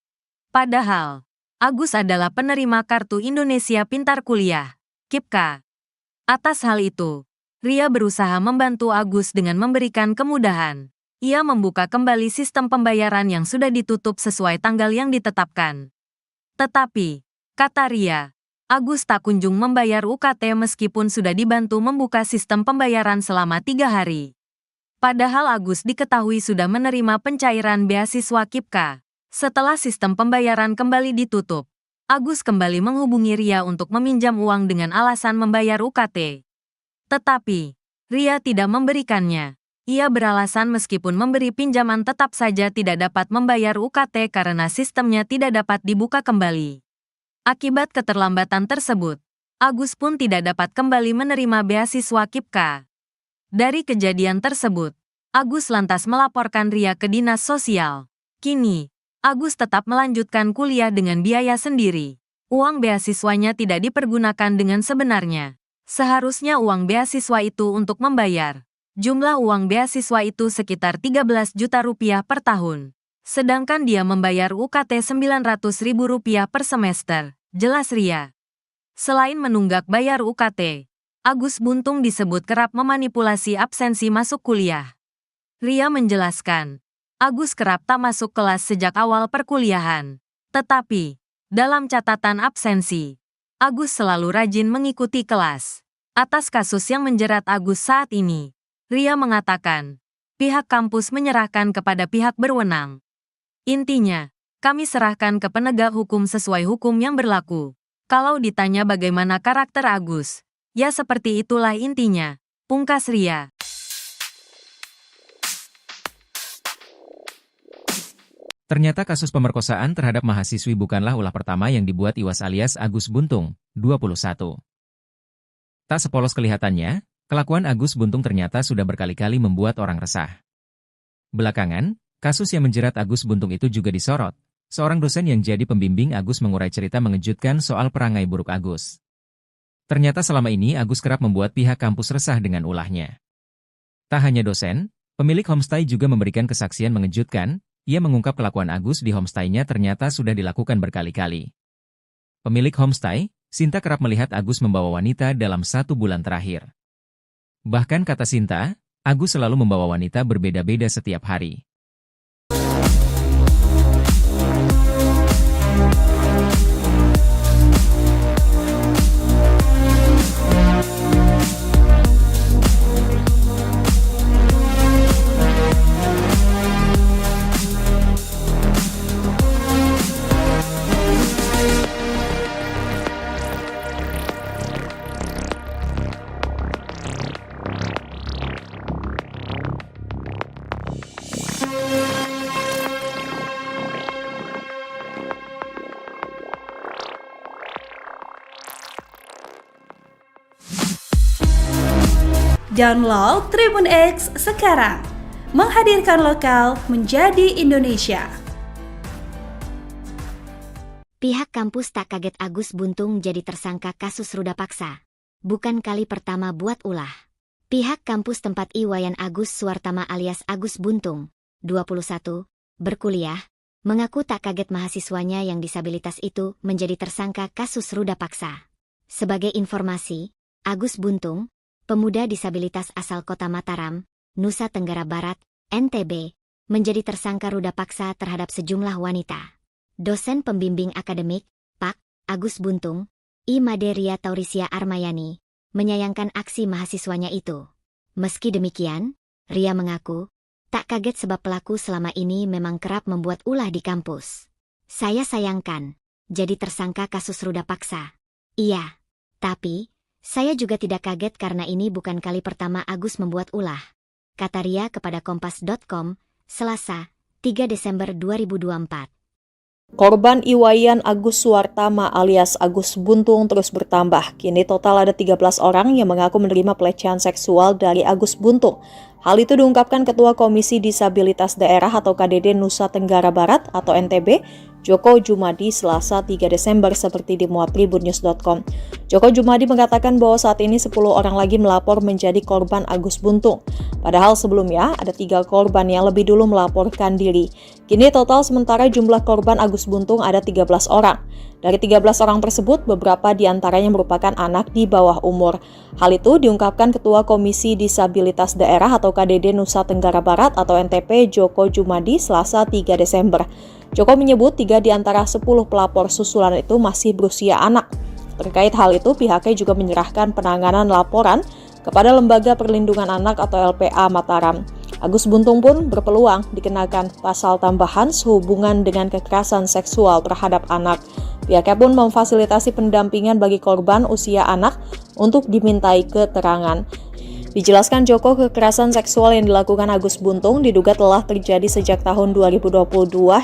Padahal, Agus adalah penerima Kartu Indonesia Pintar Kuliah, KIPKA. Atas hal itu, Ria berusaha membantu Agus dengan memberikan kemudahan. Ia membuka kembali sistem pembayaran yang sudah ditutup sesuai tanggal yang ditetapkan. Tetapi, kata Ria, Agus tak kunjung membayar UKT meskipun sudah dibantu membuka sistem pembayaran selama 3 hari. Padahal Agus diketahui sudah menerima pencairan beasiswa KIPKA. Setelah sistem pembayaran kembali ditutup, Agus kembali menghubungi Ria untuk meminjam uang dengan alasan membayar UKT. Tetapi, Ria tidak memberikannya. Ia beralasan meskipun memberi pinjaman tetap saja tidak dapat membayar UKT karena sistemnya tidak dapat dibuka kembali. Akibat keterlambatan tersebut, Agus pun tidak dapat kembali menerima beasiswa KIPKA. Dari kejadian tersebut, Agus lantas melaporkan Ria ke dinas sosial. Kini, Agus tetap melanjutkan kuliah dengan biaya sendiri. Uang beasiswanya tidak dipergunakan dengan sebenarnya. Seharusnya uang beasiswa itu untuk membayar. Jumlah uang beasiswa itu sekitar 13 juta rupiah per tahun. Sedangkan dia membayar UKT Rp900.000 per semester, jelas Ria. Selain menunggak bayar UKT, Agus Buntung disebut kerap memanipulasi absensi masuk kuliah. Ria menjelaskan, Agus kerap tak masuk kelas sejak awal perkuliahan. Tetapi, dalam catatan absensi, Agus selalu rajin mengikuti kelas. Atas kasus yang menjerat Agus saat ini, Ria mengatakan, pihak kampus menyerahkan kepada pihak berwenang. Intinya, kami serahkan ke penegak hukum sesuai hukum yang berlaku. Kalau ditanya bagaimana karakter Agus, ya seperti itulah intinya, pungkas Ria. Ternyata kasus pemerkosaan terhadap mahasiswi bukanlah ulah pertama yang dibuat Iwas alias Agus Buntung, 21. Tak sepolos kelihatannya, kelakuan Agus Buntung ternyata sudah berkali-kali membuat orang resah. Belakangan, kasus yang menjerat Agus Buntung itu juga disorot. Seorang dosen yang jadi pembimbing Agus mengurai cerita mengejutkan soal perangai buruk Agus. Ternyata selama ini Agus kerap membuat pihak kampus resah dengan ulahnya. Tak hanya dosen, pemilik homestay juga memberikan kesaksian mengejutkan. Ia mengungkap kelakuan Agus di homestay-nya ternyata sudah dilakukan berkali-kali. Pemilik homestay, Sinta kerap melihat Agus membawa wanita dalam 1 bulan terakhir. Bahkan kata Sinta, Agus selalu membawa wanita berbeda-beda setiap hari. Download Tribun X sekarang, menghadirkan lokal menjadi Indonesia. Pihak kampus tak kaget Agus Buntung jadi tersangka kasus ruda paksa. Bukan kali pertama buat ulah. Pihak kampus tempat Iwayan Agus Suwartama alias Agus Buntung, 21, berkuliah, mengaku tak kaget mahasiswanya yang disabilitas itu menjadi tersangka kasus ruda paksa. Sebagai informasi, Agus Buntung, pemuda disabilitas asal kota Mataram, Nusa Tenggara Barat, NTB, menjadi tersangka ruda paksa terhadap sejumlah wanita. Dosen pembimbing akademik, Pak. Agus Buntung, I. Maderia Taurisia Armayani, menyayangkan aksi mahasiswanya itu. Meski demikian, Ria mengaku, tak kaget sebab pelaku selama ini memang kerap membuat ulah di kampus. Saya sayangkan, jadi tersangka kasus ruda paksa. Iya, tapi saya juga tidak kaget karena ini bukan kali pertama Agus membuat ulah, kata Ria kepada Kompas.com, Selasa, 3 Desember 2024. Korban Iwayan Agus Suwartama alias Agus Buntung terus bertambah. Kini total ada 13 orang yang mengaku menerima pelecehan seksual dari Agus Buntung. Hal itu diungkapkan Ketua Komisi Disabilitas Daerah atau KDD Nusa Tenggara Barat atau NTB, Joko Jumadi, Selasa 3 Desember seperti dimuat tribunnews.com. Joko Jumadi mengatakan bahwa saat ini 10 orang lagi melapor menjadi korban Agus Buntung. Padahal sebelumnya ada 3 korban yang lebih dulu melaporkan diri. Kini total sementara jumlah korban Agus Buntung ada 13 orang. Dari 13 orang tersebut, beberapa diantaranya merupakan anak di bawah umur. Hal itu diungkapkan Ketua Komisi Disabilitas Daerah atau KDD Nusa Tenggara Barat atau NTP, Joko Jumadi, Selasa 3 Desember. Joko menyebut 3 di antara 10 pelapor susulan itu masih berusia anak. Terkait hal itu, pihaknya juga menyerahkan penanganan laporan kepada Lembaga Perlindungan Anak atau LPA Mataram. Agus Buntung pun berpeluang dikenakan pasal tambahan sehubungan dengan kekerasan seksual terhadap anak. Pihaknya pun memfasilitasi pendampingan bagi korban usia anak untuk dimintai keterangan. Dijelaskan Joko, kekerasan seksual yang dilakukan Agus Buntung diduga telah terjadi sejak tahun 2022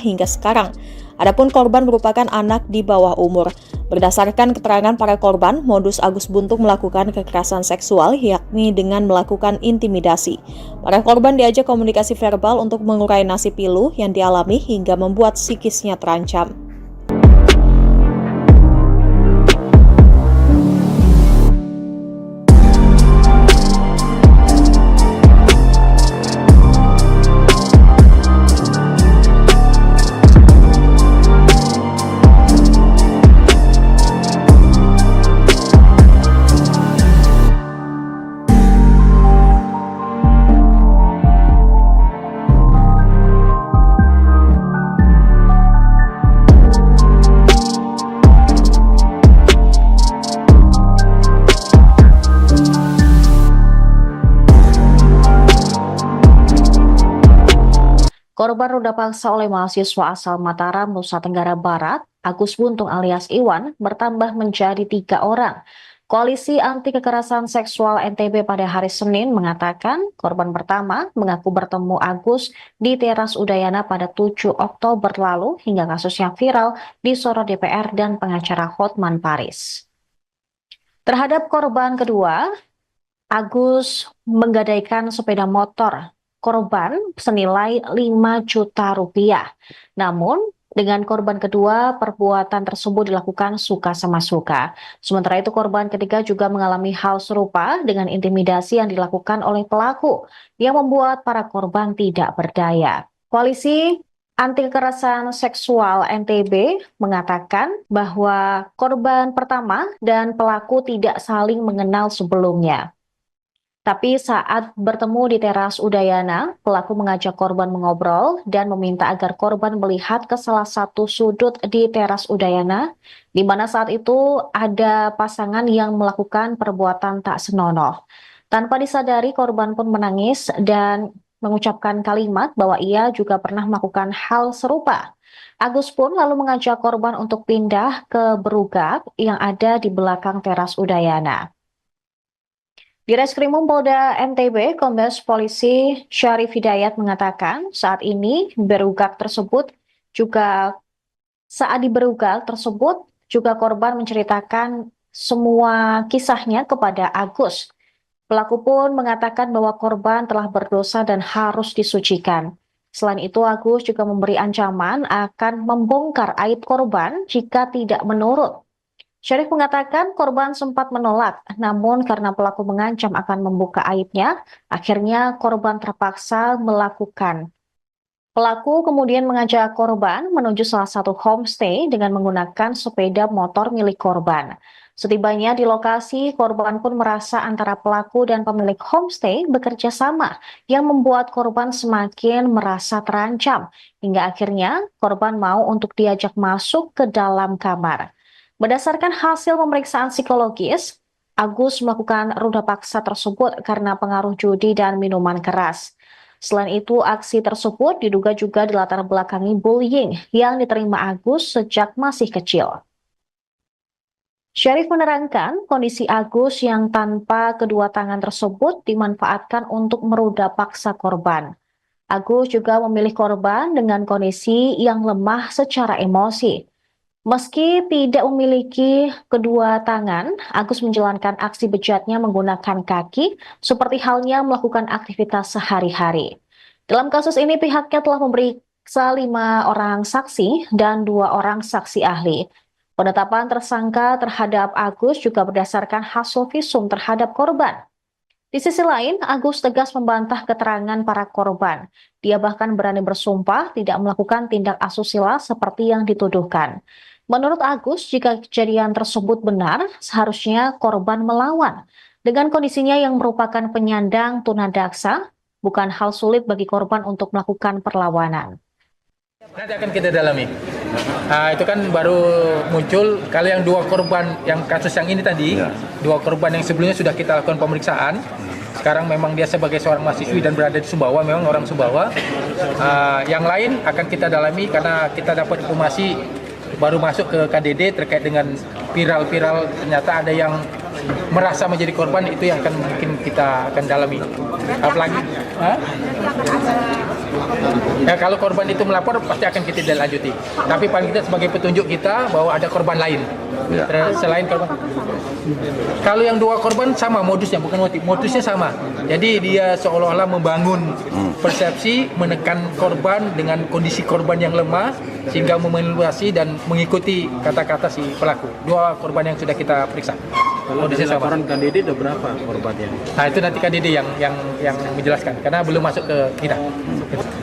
hingga sekarang. Adapun korban merupakan anak di bawah umur. Berdasarkan keterangan para korban, modus Agus Buntung melakukan kekerasan seksual yakni dengan melakukan intimidasi. Para korban diajak komunikasi verbal untuk mengurai nasib pilu yang dialami hingga membuat psikisnya terancam. Korban ruda paksa oleh mahasiswa asal Mataram, Nusa Tenggara Barat, Agus Buntung alias Iwan, bertambah menjadi 3 orang. Koalisi Anti Kekerasan Seksual NTB pada hari Senin mengatakan korban pertama mengaku bertemu Agus di teras Udayana pada 7 Oktober lalu hingga kasusnya viral disorot DPR dan pengacara Hotman Paris. Terhadap korban kedua, Agus menggadaikan sepeda motor korban senilai 5 juta rupiah. Namun, dengan korban kedua, perbuatan tersebut dilakukan suka sama suka. Sementara itu, korban ketiga juga mengalami hal serupa dengan intimidasi yang dilakukan oleh pelaku yang membuat para korban tidak berdaya. Koalisi Anti Kekerasan Seksual NTB mengatakan bahwa korban pertama dan pelaku tidak saling mengenal sebelumnya. Tapi saat bertemu di teras Udayana, pelaku mengajak korban mengobrol dan meminta agar korban melihat ke salah satu sudut di teras Udayana, di mana saat itu ada pasangan yang melakukan perbuatan tak senonoh. Tanpa disadari, korban pun menangis dan mengucapkan kalimat bahwa ia juga pernah melakukan hal serupa. Agus pun lalu mengajak korban untuk pindah ke berugak yang ada di belakang teras Udayana. Di Reskrimum Polda NTB, Kombes Polisi Syarif Hidayat mengatakan saat ini saat di berugak tersebut juga korban menceritakan semua kisahnya kepada Agus. Pelaku pun mengatakan bahwa korban telah berdosa dan harus disucikan. Selain itu, Agus juga memberi ancaman akan membongkar aib korban jika tidak menurut. Syarif mengatakan korban sempat menolak, namun karena pelaku mengancam akan membuka aibnya, akhirnya korban terpaksa melakukan. Pelaku kemudian mengajak korban menuju salah satu homestay dengan menggunakan sepeda motor milik korban. Setibanya di lokasi, korban pun merasa antara pelaku dan pemilik homestay bekerja sama yang membuat korban semakin merasa terancam, hingga akhirnya korban mau untuk diajak masuk ke dalam kamar. Berdasarkan hasil pemeriksaan psikologis, Agus melakukan ruda paksa tersebut karena pengaruh judi dan minuman keras. Selain itu, aksi tersebut diduga juga dilatar belakangi bullying yang diterima Agus sejak masih kecil. Syarif menerangkan kondisi Agus yang tanpa kedua tangan tersebut dimanfaatkan untuk meruda paksa korban. Agus juga memilih korban dengan kondisi yang lemah secara emosi. Meski tidak memiliki kedua tangan, Agus menjalankan aksi bejatnya menggunakan kaki, seperti halnya melakukan aktivitas sehari-hari. Dalam kasus ini, pihaknya telah memeriksa 5 orang saksi dan 2 orang saksi ahli. Penetapan tersangka terhadap Agus juga berdasarkan hasil visum terhadap korban. Di sisi lain, Agus tegas membantah keterangan para korban. Dia bahkan berani bersumpah tidak melakukan tindak asusila seperti yang dituduhkan. Menurut Agus, jika kejadian tersebut benar, seharusnya korban melawan. Dengan kondisinya yang merupakan penyandang tunadaksa, bukan hal sulit bagi korban untuk melakukan perlawanan. Nanti akan kita dalami. Itu kan baru muncul, kalau yang 2 korban, yang kasus yang ini tadi, 2 korban yang sebelumnya sudah kita lakukan pemeriksaan. Sekarang memang dia sebagai seorang mahasiswi dan berada di Sumbawa, memang orang Sumbawa. Yang lain akan kita dalami karena kita dapat informasi baru masuk ke KDD terkait dengan viral-viral, ternyata ada yang merasa menjadi korban, itu yang akan mungkin kita akan dalami. Apalagi ya, kalau korban itu melapor pasti akan kita lanjuti. Tapi paling kita sebagai petunjuk kita bahwa ada korban lain selain korban. Kalau yang 2 korban sama modusnya, bukan modusnya sama. Jadi dia seolah-olah membangun persepsi, menekan korban dengan kondisi korban yang lemah sehingga memanipulasi dan mengikuti kata-kata si pelaku. 2 korban yang sudah kita periksa. Kalau dari laporan KDD ada berapa korbannya? Nah, itu nanti KDD yang menjelaskan karena belum masuk ke kita.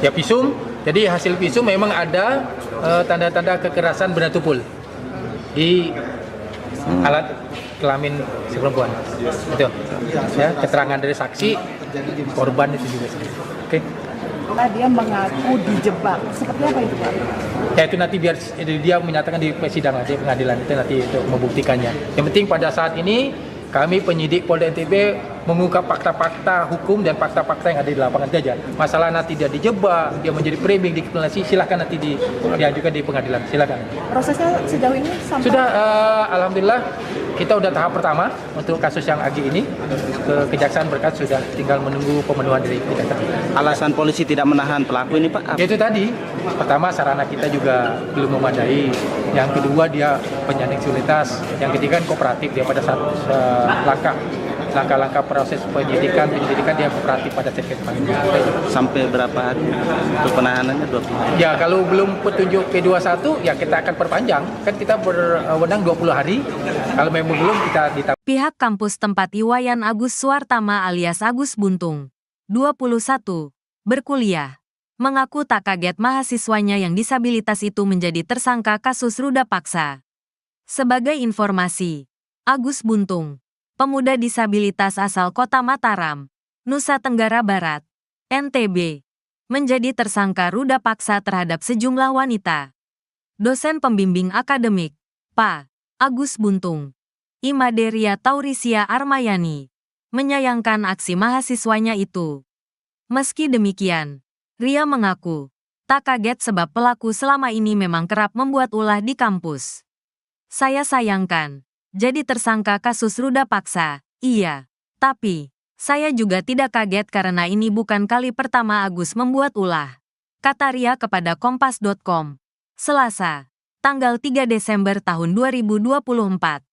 Ya, visum. Jadi hasil visum memang ada tanda-tanda kekerasan benda tumpul di alat kelamin si perempuan. Itu. Ya, keterangan dari saksi, korban itu juga. Oke. Karena dia mengaku dijebak. Seperti apa itu, Pak? Ya, itu nanti biar dia menyatakan di persidangan, di pengadilan itu nanti untuk membuktikannya. Yang penting pada saat ini kami penyidik Polda NTB mengungkap fakta-fakta hukum dan fakta-fakta yang ada di lapangan saja. Masalah nanti dia dijebak, dia menjadi framing, dikriminalisasi, silahkan nanti diajukan di pengadilan, silahkan. Prosesnya sejauh ini sampai Sudah, alhamdulillah kita udah tahap pertama untuk kasus yang Agi ini. Kejaksaan berkas sudah tinggal menunggu pemenuhan dari kejaksaan. Alasan polisi tidak menahan pelaku ini, Pak? Itu tadi, pertama sarana kita juga belum memadai. Yang kedua dia penyandang disabilitas. Yang ketiga kooperatif dia pada saat langkah-langkah proses penyidikan dia kooperatif pada saat pemanggilan. Sampai berapa hari untuk penahanannya 20 hari? Ya kalau belum petunjuk P21 ya kita akan perpanjang. Kan kita berwenang 20 hari. Kalau memang belum kita ditambah. Pihak kampus tempat Iwayan Agus Suartama alias Agus Buntung, 21, berkuliah, mengaku tak kaget mahasiswanya yang disabilitas itu menjadi tersangka kasus ruda paksa. Sebagai informasi, Agus Buntung, pemuda disabilitas asal Kota Mataram, Nusa Tenggara Barat, NTB, menjadi tersangka ruda paksa terhadap sejumlah wanita. Dosen pembimbing akademik, Pak Agus Buntung, Imaderia Taurisia Armayani, menyayangkan aksi mahasiswanya itu. Meski demikian, Ria mengaku tak kaget sebab pelaku selama ini memang kerap membuat ulah di kampus. Saya sayangkan, jadi tersangka kasus ruda paksa, iya. Tapi, saya juga tidak kaget karena ini bukan kali pertama Agus membuat ulah. Kata Ria kepada Kompas.com, Selasa, tanggal 3 Desember tahun 2024.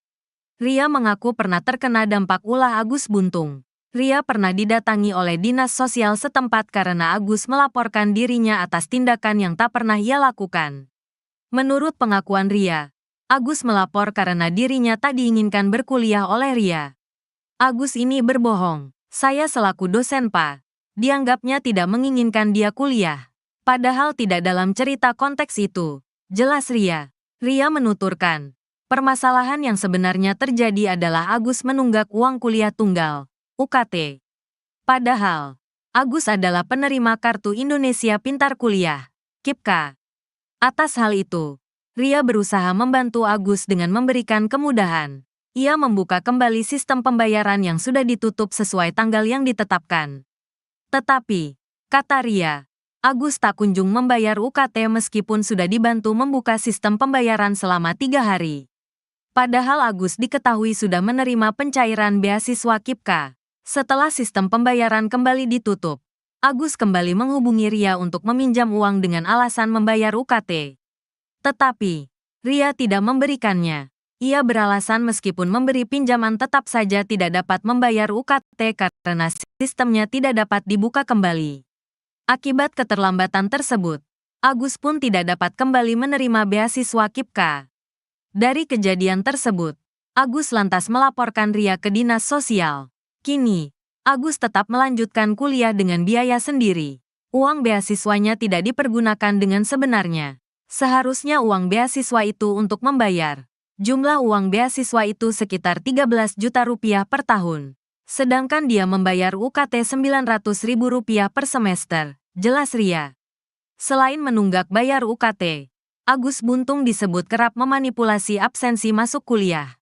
Ria mengaku pernah terkena dampak ulah Agus Buntung. Ria pernah didatangi oleh dinas sosial setempat karena Agus melaporkan dirinya atas tindakan yang tak pernah ia lakukan. Menurut pengakuan Ria, Agus melapor karena dirinya tak diinginkan berkuliah oleh Ria. Agus ini berbohong. Saya selaku dosen Pak, dianggapnya tidak menginginkan dia kuliah. Padahal tidak dalam cerita konteks itu. Jelas Ria. Ria menuturkan, permasalahan yang sebenarnya terjadi adalah Agus menunggak uang kuliah tunggal, UKT. Padahal, Agus adalah penerima Kartu Indonesia Pintar Kuliah, KIPKA. Atas hal itu, Ria berusaha membantu Agus dengan memberikan kemudahan. Ia membuka kembali sistem pembayaran yang sudah ditutup sesuai tanggal yang ditetapkan. Tetapi, kata Ria, Agus tak kunjung membayar UKT meskipun sudah dibantu membuka sistem pembayaran selama 3 hari. Padahal Agus diketahui sudah menerima pencairan beasiswa KIPKA. Setelah sistem pembayaran kembali ditutup, Agus kembali menghubungi Ria untuk meminjam uang dengan alasan membayar UKT. Tetapi, Ria tidak memberikannya. Ia beralasan meskipun memberi pinjaman tetap saja tidak dapat membayar UKT karena sistemnya tidak dapat dibuka kembali. Akibat keterlambatan tersebut, Agus pun tidak dapat kembali menerima beasiswa KIPKA. Dari kejadian tersebut, Agus lantas melaporkan Ria ke dinas sosial. Kini, Agus tetap melanjutkan kuliah dengan biaya sendiri. Uang beasiswanya tidak dipergunakan dengan sebenarnya. Seharusnya uang beasiswa itu untuk membayar. Jumlah uang beasiswa itu sekitar 13 juta rupiah per tahun. Sedangkan dia membayar UKT Rp900.000 per semester, jelas Ria. Selain menunggak bayar UKT, Agus Buntung disebut kerap memanipulasi absensi masuk kuliah.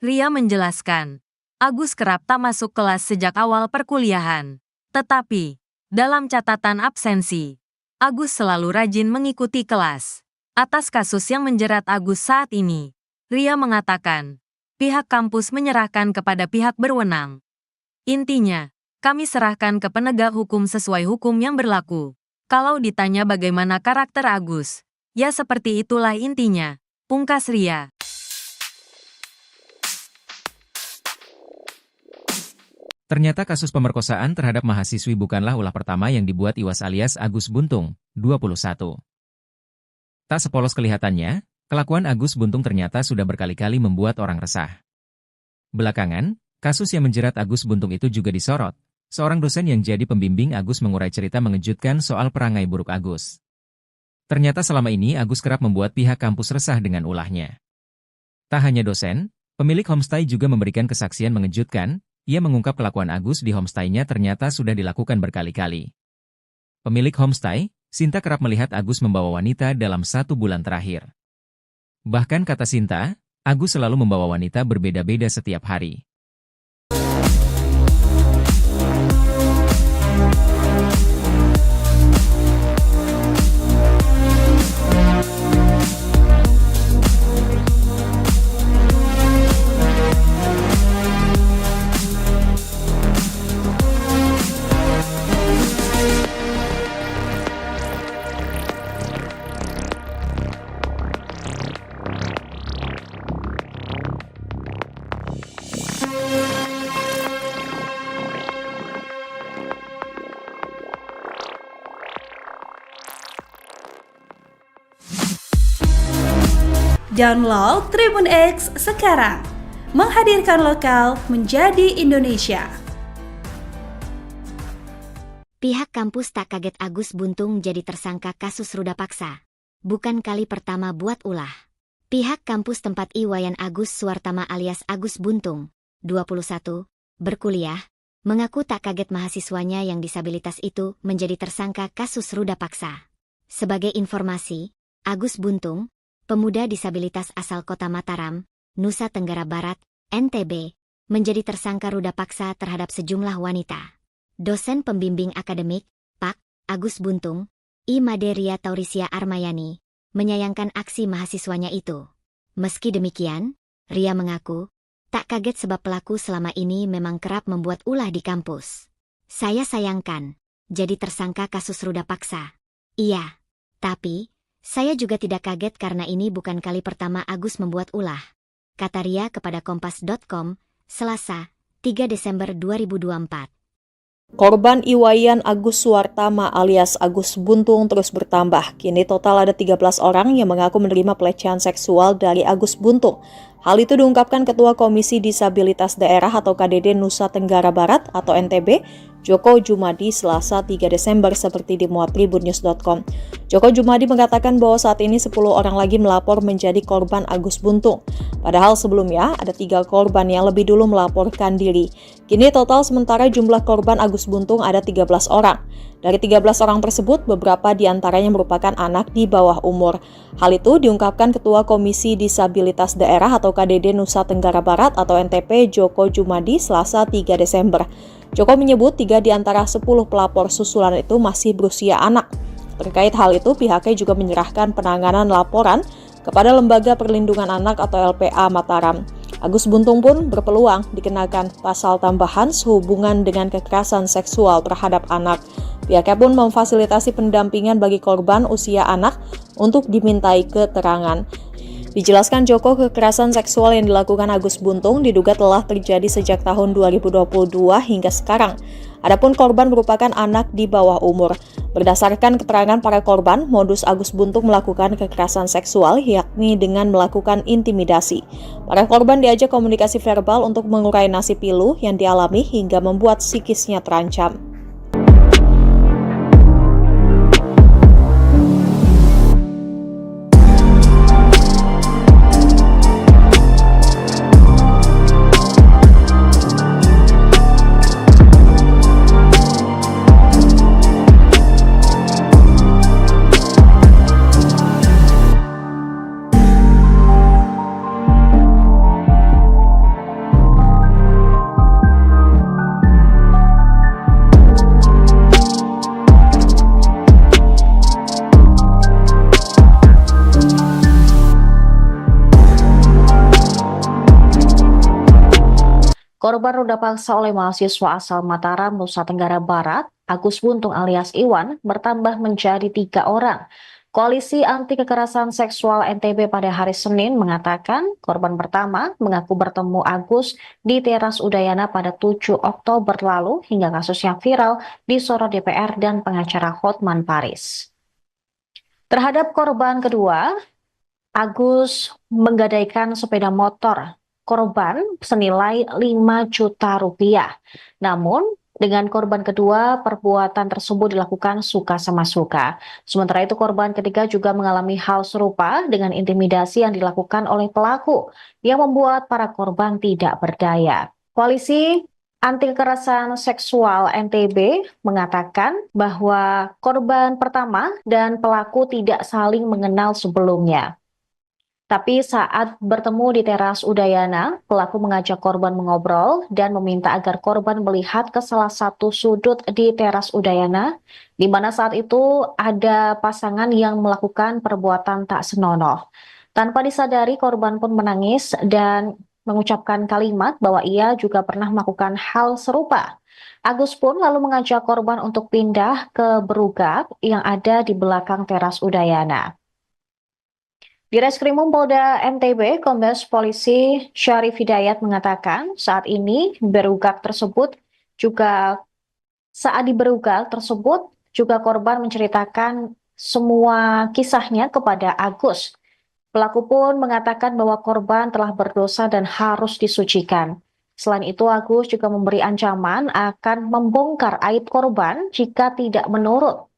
Ria menjelaskan, Agus kerap tak masuk kelas sejak awal perkuliahan. Tetapi, dalam catatan absensi, Agus selalu rajin mengikuti kelas. Atas kasus yang menjerat Agus saat ini, Ria mengatakan, pihak kampus menyerahkan kepada pihak berwenang. Intinya, kami serahkan ke penegak hukum sesuai hukum yang berlaku. Kalau ditanya bagaimana karakter Agus, ya seperti itulah intinya, pungkas Ria. Ternyata kasus pemerkosaan terhadap mahasiswi bukanlah ulah pertama yang dibuat Iwas alias Agus Buntung, 21. Tak sepolos kelihatannya, kelakuan Agus Buntung ternyata sudah berkali-kali membuat orang resah. Belakangan, kasus yang menjerat Agus Buntung itu juga disorot. Seorang dosen yang jadi pembimbing Agus mengurai cerita mengejutkan soal perangai buruk Agus. Ternyata selama ini Agus kerap membuat pihak kampus resah dengan ulahnya. Tak hanya dosen, pemilik homestay juga memberikan kesaksian mengejutkan. Ia mengungkap kelakuan Agus di homestay-nya ternyata sudah dilakukan berkali-kali. Pemilik homestay, Sinta kerap melihat Agus membawa wanita dalam 1 bulan terakhir. Bahkan kata Sinta, Agus selalu membawa wanita berbeda-beda setiap hari. Download Tribun X sekarang. Menghadirkan lokal menjadi Indonesia. Pihak kampus tak kaget Agus Buntung jadi tersangka kasus ruda paksa. Bukan kali pertama buat ulah. Pihak kampus tempat Iwayan Agus Suwartama alias Agus Buntung, 21, berkuliah, mengaku tak kaget mahasiswanya yang disabilitas itu menjadi tersangka kasus ruda paksa. Sebagai informasi, Agus Buntung, pemuda disabilitas asal kota Mataram, Nusa Tenggara Barat, NTB, menjadi tersangka ruda paksa terhadap sejumlah wanita. Dosen pembimbing akademik, Pak. Agus Buntung, I. Maderia Taurisia Armayani, menyayangkan aksi mahasiswanya itu. Meski demikian, Ria mengaku, tak kaget sebab pelaku selama ini memang kerap membuat ulah di kampus. Saya sayangkan, jadi tersangka kasus ruda paksa. Iya, tapi, saya juga tidak kaget karena ini bukan kali pertama Agus membuat ulah. Kata Ria kepada Kompas.com, Selasa, 3 Desember 2024. Korban Iwayan Agus Suwartama alias Agus Buntung terus bertambah. Kini total ada 13 orang yang mengaku menerima pelecehan seksual dari Agus Buntung. Hal itu diungkapkan Ketua Komisi Disabilitas Daerah atau KDD Nusa Tenggara Barat atau NTB, Joko Jumadi, Selasa 3 Desember seperti dimuat tribunnews.com. Joko Jumadi mengatakan bahwa saat ini 10 orang lagi melapor menjadi korban Agus Buntung. Padahal sebelumnya ada 3 korban yang lebih dulu melaporkan diri. Kini total sementara jumlah korban Agus Buntung ada 13 orang. Dari 13 orang tersebut, beberapa diantaranya merupakan anak di bawah umur. Hal itu diungkapkan Ketua Komisi Disabilitas Daerah atau KDD Nusa Tenggara Barat atau NTP, Joko Jumadi, Selasa 3 Desember. Joko menyebut 3 di antara 10 pelapor susulan itu masih berusia anak. Terkait hal itu, pihaknya juga menyerahkan penanganan laporan kepada Lembaga Perlindungan Anak atau LPA Mataram. Agus Buntung pun berpeluang dikenakan pasal tambahan sehubungan dengan kekerasan seksual terhadap anak. Pihaknya pun memfasilitasi pendampingan bagi korban usia anak untuk dimintai keterangan. Dijelaskan Joko, kekerasan seksual yang dilakukan Agus Buntung diduga telah terjadi sejak tahun 2022 hingga sekarang. Adapun korban merupakan anak di bawah umur. Berdasarkan keterangan para korban, modus Agus Buntung melakukan kekerasan seksual yakni dengan melakukan intimidasi. Para korban diajak komunikasi verbal untuk mengurai nasib pilu yang dialami hingga membuat psikisnya terancam. Korban ruda paksa oleh mahasiswa asal Mataram, Nusa Tenggara Barat, Agus Buntung alias Iwan, bertambah menjadi 3 orang. Koalisi Anti Kekerasan Seksual NTB pada hari Senin mengatakan korban pertama mengaku bertemu Agus di teras Udayana pada 7 Oktober lalu hingga kasusnya viral disorot DPR dan pengacara Hotman Paris. Terhadap korban kedua, Agus menggadaikan sepeda motor korban senilai 5 juta rupiah. Namun, dengan korban kedua, perbuatan tersebut dilakukan suka sama suka. Sementara itu, korban ketiga juga mengalami hal serupa dengan intimidasi yang dilakukan oleh pelaku, yang membuat para korban tidak berdaya. Koalisi Anti Kekerasan Seksual NTB mengatakan bahwa korban pertama dan pelaku tidak saling mengenal sebelumnya. Tapi saat bertemu di teras Udayana, pelaku mengajak korban mengobrol dan meminta agar korban melihat ke salah satu sudut di teras Udayana, di mana saat itu ada pasangan yang melakukan perbuatan tak senonoh. Tanpa disadari, korban pun menangis dan mengucapkan kalimat bahwa ia juga pernah melakukan hal serupa. Agus pun lalu mengajak korban untuk pindah ke berugak yang ada di belakang teras Udayana. Di Reskrimum Polda NTB, Kombes Polisi Syarif Hidayat mengatakan saat ini saat di berugak tersebut juga korban menceritakan semua kisahnya kepada Agus. Pelaku pun mengatakan bahwa korban telah berdosa dan harus disucikan. Selain itu, Agus juga memberi ancaman akan membongkar aib korban jika tidak menurut.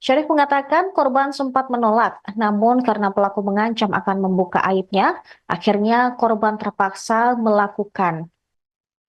Syarif mengatakan korban sempat menolak, namun karena pelaku mengancam akan membuka aibnya, akhirnya korban terpaksa melakukan.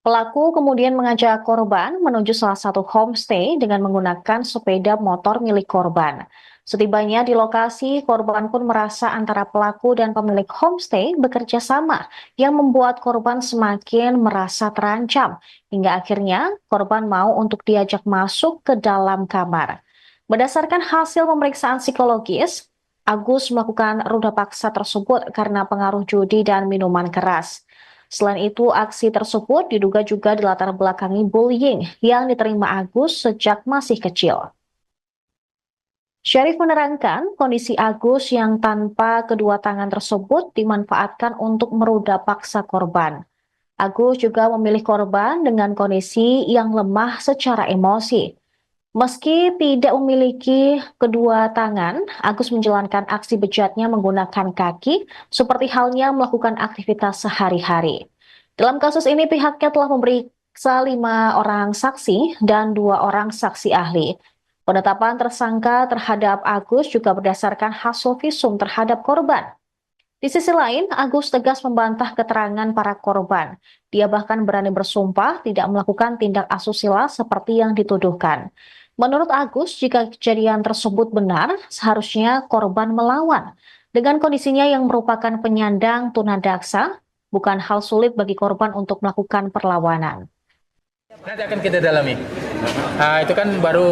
Pelaku kemudian mengajak korban menuju salah satu homestay dengan menggunakan sepeda motor milik korban. Setibanya di lokasi, korban pun merasa antara pelaku dan pemilik homestay bekerja sama yang membuat korban semakin merasa terancam. Hingga akhirnya korban mau untuk diajak masuk ke dalam kamar. Berdasarkan hasil pemeriksaan psikologis, Agus melakukan ruda paksa tersebut karena pengaruh judi dan minuman keras. Selain itu, aksi tersebut diduga juga dilatar belakangi bullying yang diterima Agus sejak masih kecil. Syarif menerangkan kondisi Agus yang tanpa kedua tangan tersebut dimanfaatkan untuk meruda paksa korban. Agus juga memilih korban dengan kondisi yang lemah secara emosi. Meski tidak memiliki kedua tangan, Agus menjalankan aksi bejatnya menggunakan kaki, seperti halnya melakukan aktivitas sehari-hari. Dalam kasus ini, pihaknya telah memeriksa 5 orang saksi dan 2 orang saksi ahli. Penetapan tersangka terhadap Agus juga berdasarkan hasil visum terhadap korban. Di sisi lain, Agus tegas membantah keterangan para korban. Dia bahkan berani bersumpah tidak melakukan tindak asusila seperti yang dituduhkan. Menurut Agus, jika kejadian tersebut benar, seharusnya korban melawan. Dengan kondisinya yang merupakan penyandang tunadaksa, bukan hal sulit bagi korban untuk melakukan perlawanan. Nanti akan kita dalami. Itu kan baru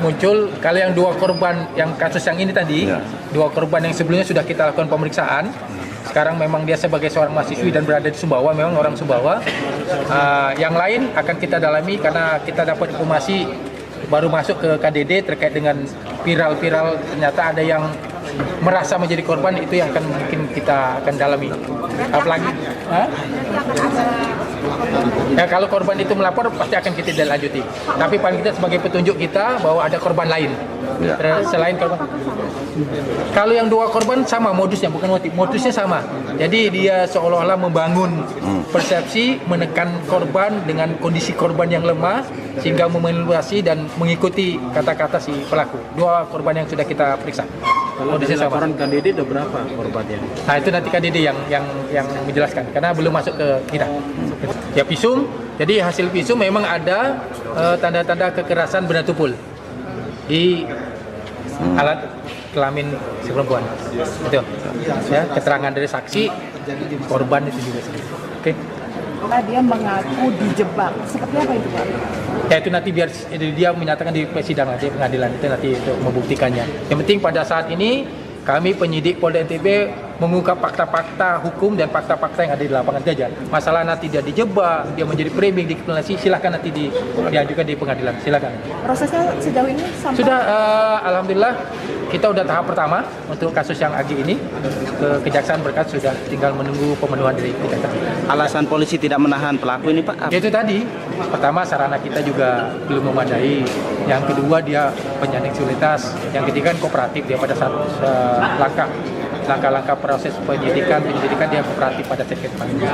muncul, kalau yang 2 korban, yang kasus yang ini tadi, 2 korban yang sebelumnya sudah kita lakukan pemeriksaan. Sekarang memang dia sebagai seorang mahasiswi dan berada di Sumbawa, memang orang Sumbawa. Yang lain akan kita dalami karena kita dapat informasi baru masuk ke KDD terkait dengan viral-viral, ternyata ada yang merasa menjadi korban, itu yang akan mungkin kita akan dalami. Apalagi ya, kalau korban itu melapor pasti akan kita lanjuti. Tapi paling kita sebagai petunjuk kita bahwa ada korban lain selain korban. Kalau yang 2 korban sama modusnya, bukan motif, modusnya sama. Jadi dia seolah-olah membangun persepsi, menekan korban dengan kondisi korban yang lemah sehingga memanipulasi dan mengikuti kata-kata si pelaku. 2 korban yang sudah kita periksa. Modusnya sama. Laporan KDD ada berapa korbannya? Nah, itu nanti KDD yang menjelaskan karena belum masuk ke kita. Ya, visum. Jadi hasil visum memang ada tanda-tanda kekerasan benda tumpul di alat kelamin si perempuan. Itu. Ya, keterangan dari saksi, korban itu juga. Oke. Dia mengaku dijebak. Seperti apa itu, Pak? Ya, itu nanti biar dia menyatakan di persidangan, di pengadilan itu nanti itu membuktikannya. Yang penting pada saat ini kami penyidik Polda NTB mengungkap fakta-fakta hukum dan fakta-fakta yang ada di lapangan saja. Masalah nanti dia dijebak, dia menjadi framing, dikriminalisasi, silakan nanti diajukan di pengadilan, silakan. Prosesnya sejauh ini sampai sudah, alhamdulillah kita udah tahap pertama untuk kasus yang Agi ini ke Kejaksaan berkas, sudah tinggal menunggu pemenuhan dari Kejaksaan. Alasan polisi tidak menahan pelaku ini, Pak? Itu tadi, pertama sarana kita juga belum memadai, yang kedua dia penyandang disabilitas, yang ketiga kooperatif dia pada saat langkah-langkah proses penyidikan dia kooperatif pada saat kita panggil.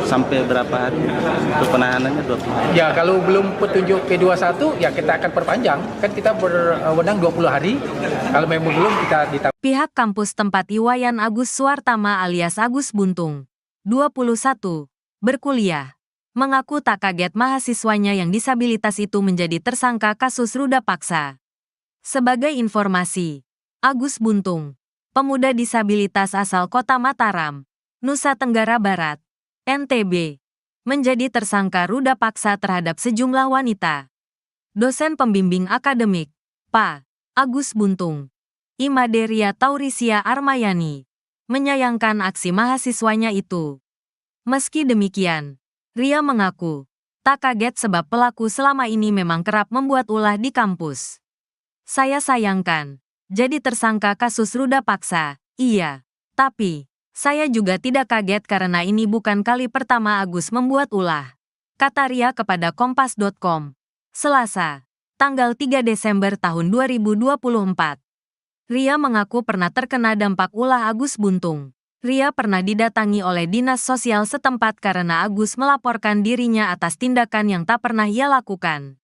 Sampai berapa hari untuk penahanannya? 20 hari? Ya, kalau belum petunjuk P21 ya kita akan perpanjang, kan kita berwenang 20 hari. Kalau memang belum, kita ditambah. Pihak kampus tempat Iwayan Agus Suartama alias Agus Buntung, 21, berkuliah, mengaku tak kaget mahasiswanya yang disabilitas itu menjadi tersangka kasus ruda paksa. Sebagai informasi, Agus Buntung, pemuda disabilitas asal Kota Mataram, Nusa Tenggara Barat, NTB, menjadi tersangka ruda paksa terhadap sejumlah wanita. Dosen pembimbing akademik, Pak Agus Buntung, Imaderia Taurisia Armayani, menyayangkan aksi mahasiswanya itu. Meski demikian, Ria mengaku tak kaget sebab pelaku selama ini memang kerap membuat ulah di kampus. Saya sayangkan, jadi tersangka kasus ruda paksa, iya. Tapi, saya juga tidak kaget karena ini bukan kali pertama Agus membuat ulah, kata Ria kepada Kompas.com, Selasa, tanggal 3 Desember tahun 2024. Ria mengaku pernah terkena dampak ulah Agus Buntung. Ria pernah didatangi oleh dinas sosial setempat karena Agus melaporkan dirinya atas tindakan yang tak pernah ia lakukan.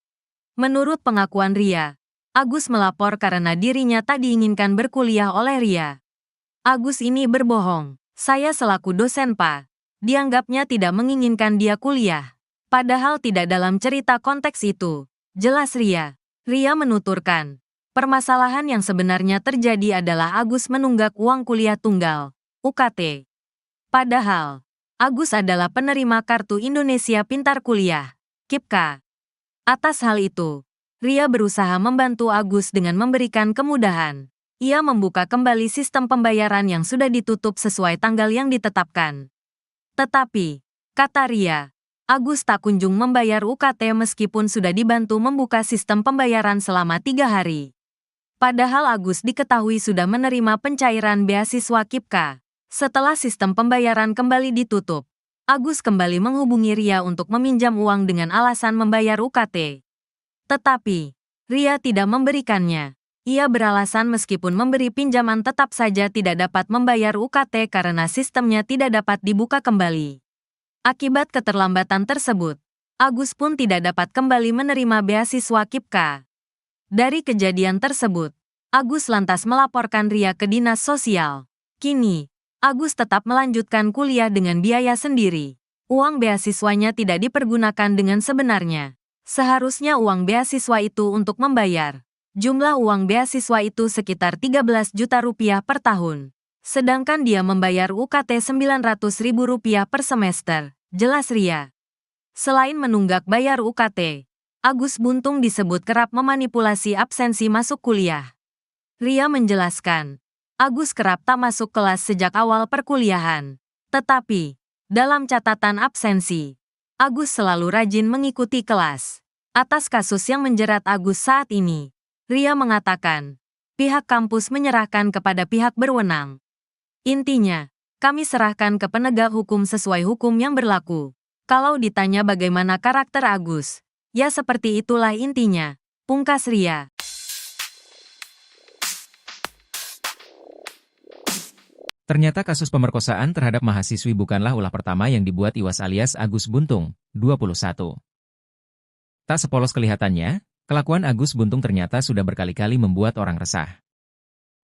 Menurut pengakuan Ria, Agus melapor karena dirinya tak diinginkan berkuliah oleh Ria. Agus ini berbohong. Saya selaku dosen Pak, dianggapnya tidak menginginkan dia kuliah. Padahal tidak dalam cerita konteks itu. Jelas Ria. Ria menuturkan, permasalahan yang sebenarnya terjadi adalah Agus menunggak uang kuliah tunggal, UKT. Padahal, Agus adalah penerima Kartu Indonesia Pintar Kuliah, KIPKA. Atas hal itu, Ria berusaha membantu Agus dengan memberikan kemudahan. Ia membuka kembali sistem pembayaran yang sudah ditutup sesuai tanggal yang ditetapkan. Tetapi, kata Ria, Agus tak kunjung membayar UKT meskipun sudah dibantu membuka sistem pembayaran selama 3 hari. Padahal Agus diketahui sudah menerima pencairan beasiswa KIPKA. Setelah sistem pembayaran kembali ditutup, Agus kembali menghubungi Ria untuk meminjam uang dengan alasan membayar UKT. Tetapi, Ria tidak memberikannya. Ia beralasan meskipun memberi pinjaman tetap saja tidak dapat membayar UKT karena sistemnya tidak dapat dibuka kembali. Akibat keterlambatan tersebut, Agus pun tidak dapat kembali menerima beasiswa KIPKA. Dari kejadian tersebut, Agus lantas melaporkan Ria ke dinas sosial. Kini, Agus tetap melanjutkan kuliah dengan biaya sendiri. Uang beasiswanya tidak dipergunakan dengan sebenarnya. Seharusnya uang beasiswa itu untuk membayar. Jumlah uang beasiswa itu sekitar 13 juta rupiah per tahun. Sedangkan dia membayar UKT Rp900.000 per semester, jelas Ria. Selain menunggak bayar UKT, Agus Buntung disebut kerap memanipulasi absensi masuk kuliah. Ria menjelaskan, Agus kerap tak masuk kelas sejak awal perkuliahan. Tetapi, dalam catatan absensi, Agus selalu rajin mengikuti kelas. Atas kasus yang menjerat Agus saat ini, Ria mengatakan, pihak kampus menyerahkan kepada pihak berwenang. Intinya, kami serahkan ke penegak hukum sesuai hukum yang berlaku. Kalau ditanya bagaimana karakter Agus, ya seperti itulah intinya, pungkas Ria. Ternyata kasus pemerkosaan terhadap mahasiswi bukanlah ulah pertama yang dibuat Iwas alias Agus Buntung, 21. Tak sepolos kelihatannya, kelakuan Agus Buntung ternyata sudah berkali-kali membuat orang resah.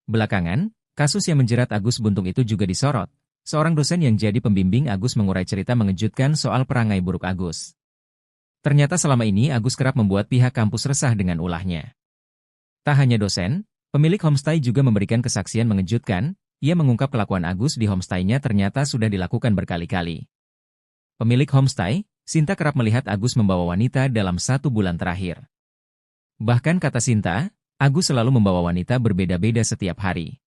Belakangan, kasus yang menjerat Agus Buntung itu juga disorot. Seorang dosen yang jadi pembimbing Agus mengurai cerita mengejutkan soal perangai buruk Agus. Ternyata selama ini Agus kerap membuat pihak kampus resah dengan ulahnya. Tak hanya dosen, pemilik homestay juga memberikan kesaksian mengejutkan. Ia mengungkap kelakuan Agus di homestay-nya ternyata sudah dilakukan berkali-kali. Pemilik homestay, Sinta kerap melihat Agus membawa wanita dalam 1 bulan terakhir. Bahkan kata Sinta, Agus selalu membawa wanita berbeda-beda setiap hari.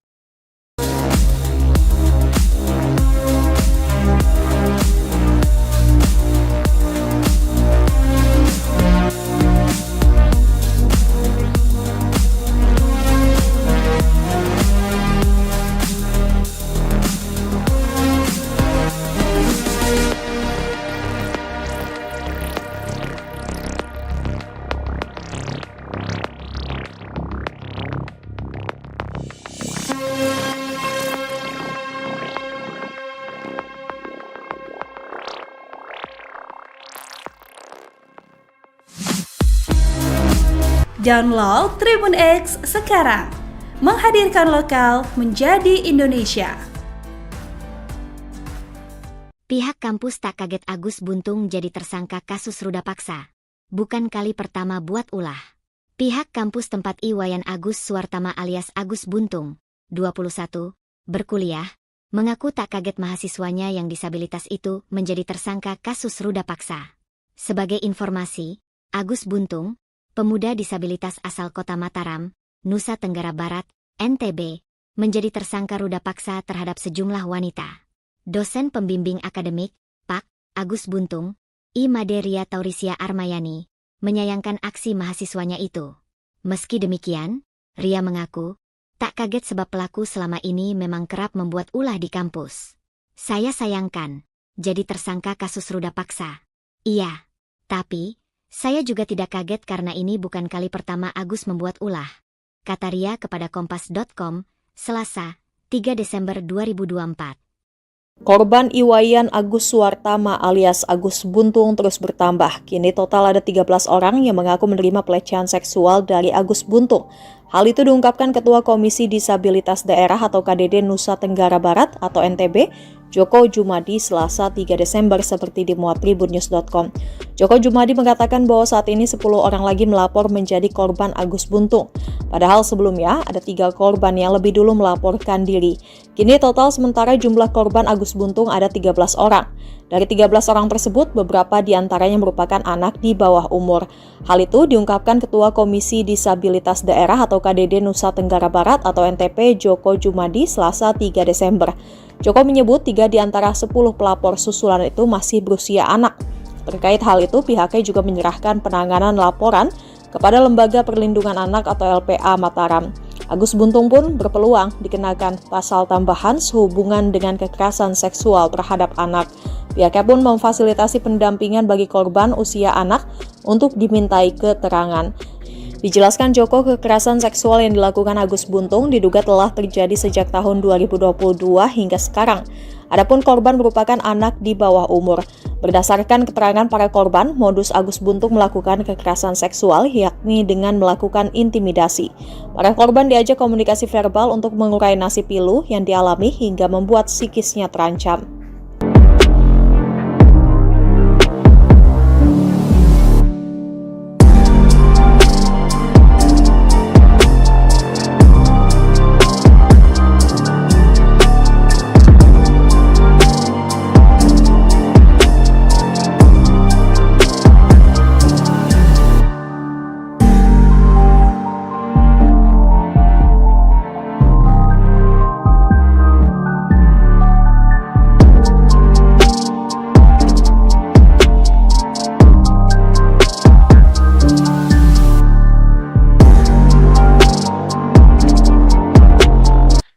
Download Tribun X sekarang, menghadirkan lokal menjadi Indonesia. Pihak kampus tak kaget Agus Buntung jadi tersangka kasus ruda paksa. Bukan kali pertama buat ulah. Pihak kampus tempat Iwayan Agus Suwartama alias Agus Buntung, 21, berkuliah, mengaku tak kaget mahasiswanya yang disabilitas itu menjadi tersangka kasus ruda paksa. Sebagai informasi, Agus Buntung, pemuda disabilitas asal kota Mataram, Nusa Tenggara Barat, NTB, menjadi tersangka ruda paksa terhadap sejumlah wanita. Dosen pembimbing akademik, Pak. Agus Buntung, I. Maderia Taurisia Armayani, menyayangkan aksi mahasiswanya itu. Meski demikian, Ria mengaku, tak kaget sebab pelaku selama ini memang kerap membuat ulah di kampus. Saya sayangkan, jadi tersangka kasus ruda paksa. Iya, tapi saya juga tidak kaget karena ini bukan kali pertama Agus membuat ulah, kata Ria kepada Kompas.com, Selasa, 3 Desember 2024. Korban Iwayan Agus Suwartama alias Agus Buntung terus bertambah. Kini total ada 13 orang yang mengaku menerima pelecehan seksual dari Agus Buntung. Hal itu diungkapkan Ketua Komisi Disabilitas Daerah atau KDD Nusa Tenggara Barat atau NTB, Joko Jumadi Selasa 3 Desember seperti dimuat tribunnews.com. Joko Jumadi mengatakan bahwa saat ini 10 orang lagi melapor menjadi korban Agus Buntung. Padahal sebelumnya ada 3 korban yang lebih dulu melaporkan diri. Kini total sementara jumlah korban Agus Buntung ada 13 orang. Dari 13 orang tersebut, beberapa diantaranya merupakan anak di bawah umur. Hal itu diungkapkan Ketua Komisi Disabilitas Daerah atau KDD Nusa Tenggara Barat atau NTP Joko Jumadi Selasa 3 Desember. Joko menyebut 3 di antara 10 pelapor susulan itu masih berusia anak. Terkait hal itu, pihaknya juga menyerahkan penanganan laporan kepada Lembaga Perlindungan Anak atau LPA Mataram. Agus Buntung pun berpeluang dikenakan pasal tambahan sehubungan dengan kekerasan seksual terhadap anak. Pihaknya pun memfasilitasi pendampingan bagi korban usia anak untuk dimintai keterangan. Dijelaskan Joko, kekerasan seksual yang dilakukan Agus Buntung diduga telah terjadi sejak tahun 2022 hingga sekarang. Adapun korban merupakan anak di bawah umur. Berdasarkan keterangan para korban, modus Agus Buntung melakukan kekerasan seksual yakni dengan melakukan intimidasi. Para korban diajak komunikasi verbal untuk mengurai nasib pilu yang dialami hingga membuat psikisnya terancam.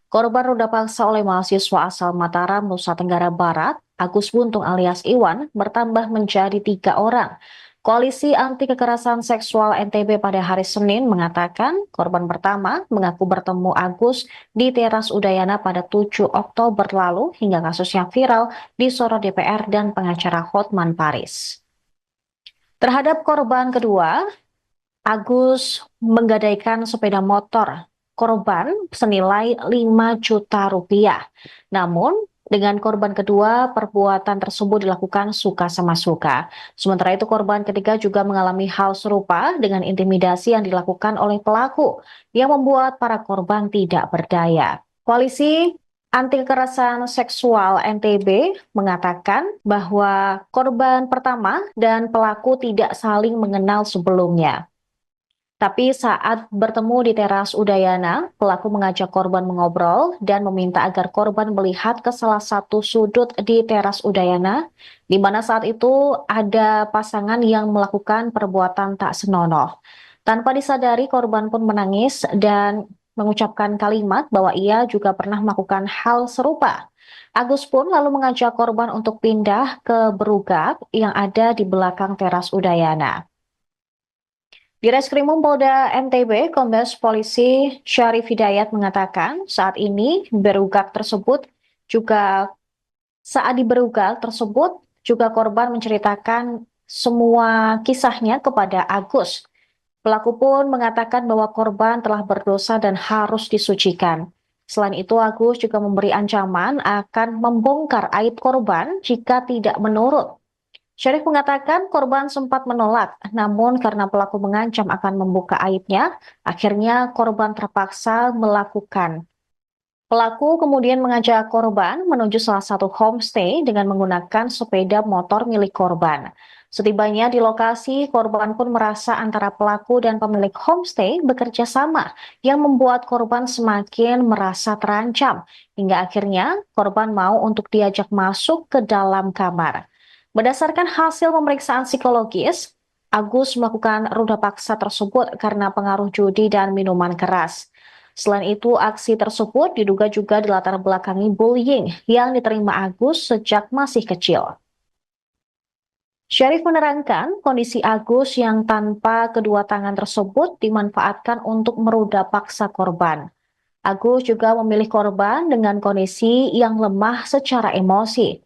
Korban ruda paksa oleh mahasiswa asal Mataram, Nusa Tenggara Barat, Agus Buntung alias Iwan, bertambah menjadi 3 orang. Koalisi Anti Kekerasan Seksual NTB pada hari Senin mengatakan korban pertama mengaku bertemu Agus di teras Udayana pada 7 Oktober lalu hingga kasusnya viral disorot DPR dan pengacara Hotman Paris. Terhadap korban kedua, Agus menggadaikan sepeda motor korban senilai 5 juta rupiah. Namun, dengan korban kedua, perbuatan tersebut dilakukan suka sama suka. Sementara itu, korban ketiga juga mengalami hal serupa dengan intimidasi yang dilakukan oleh pelaku yang membuat para korban tidak berdaya. Koalisi Anti Kekerasan Seksual NTB mengatakan bahwa korban pertama dan pelaku tidak saling mengenal sebelumnya. Tapi saat bertemu di teras Udayana, pelaku mengajak korban mengobrol dan meminta agar korban melihat ke salah satu sudut di teras Udayana, di mana saat itu ada pasangan yang melakukan perbuatan tak senonoh. Tanpa disadari, korban pun menangis dan mengucapkan kalimat bahwa ia juga pernah melakukan hal serupa. Agus pun lalu mengajak korban untuk pindah ke berugak yang ada di belakang teras Udayana. Di Reskrimum Polda NTB, Kombes Polisi Syarif Hidayat mengatakan saat ini berugak tersebut juga korban menceritakan semua kisahnya kepada Agus. Pelaku pun mengatakan bahwa korban telah berdosa dan harus disucikan. Selain itu, Agus juga memberi ancaman akan membongkar aib korban jika tidak menurut. Syarif mengatakan korban sempat menolak, namun karena pelaku mengancam akan membuka aibnya, akhirnya korban terpaksa melakukan. Pelaku kemudian mengajak korban menuju salah satu homestay dengan menggunakan sepeda motor milik korban. Setibanya di lokasi, korban pun merasa antara pelaku dan pemilik homestay bekerja sama, yang membuat korban semakin merasa terancam, hingga akhirnya korban mau untuk diajak masuk ke dalam kamar. Berdasarkan hasil pemeriksaan psikologis, Agus melakukan ruda paksa tersebut karena pengaruh judi dan minuman keras. Selain itu, aksi tersebut diduga juga dilatar belakangi bullying yang diterima Agus sejak masih kecil. Syarif menerangkan kondisi Agus yang tanpa kedua tangan tersebut dimanfaatkan untuk meruda paksa korban. Agus juga memilih korban dengan kondisi yang lemah secara emosi.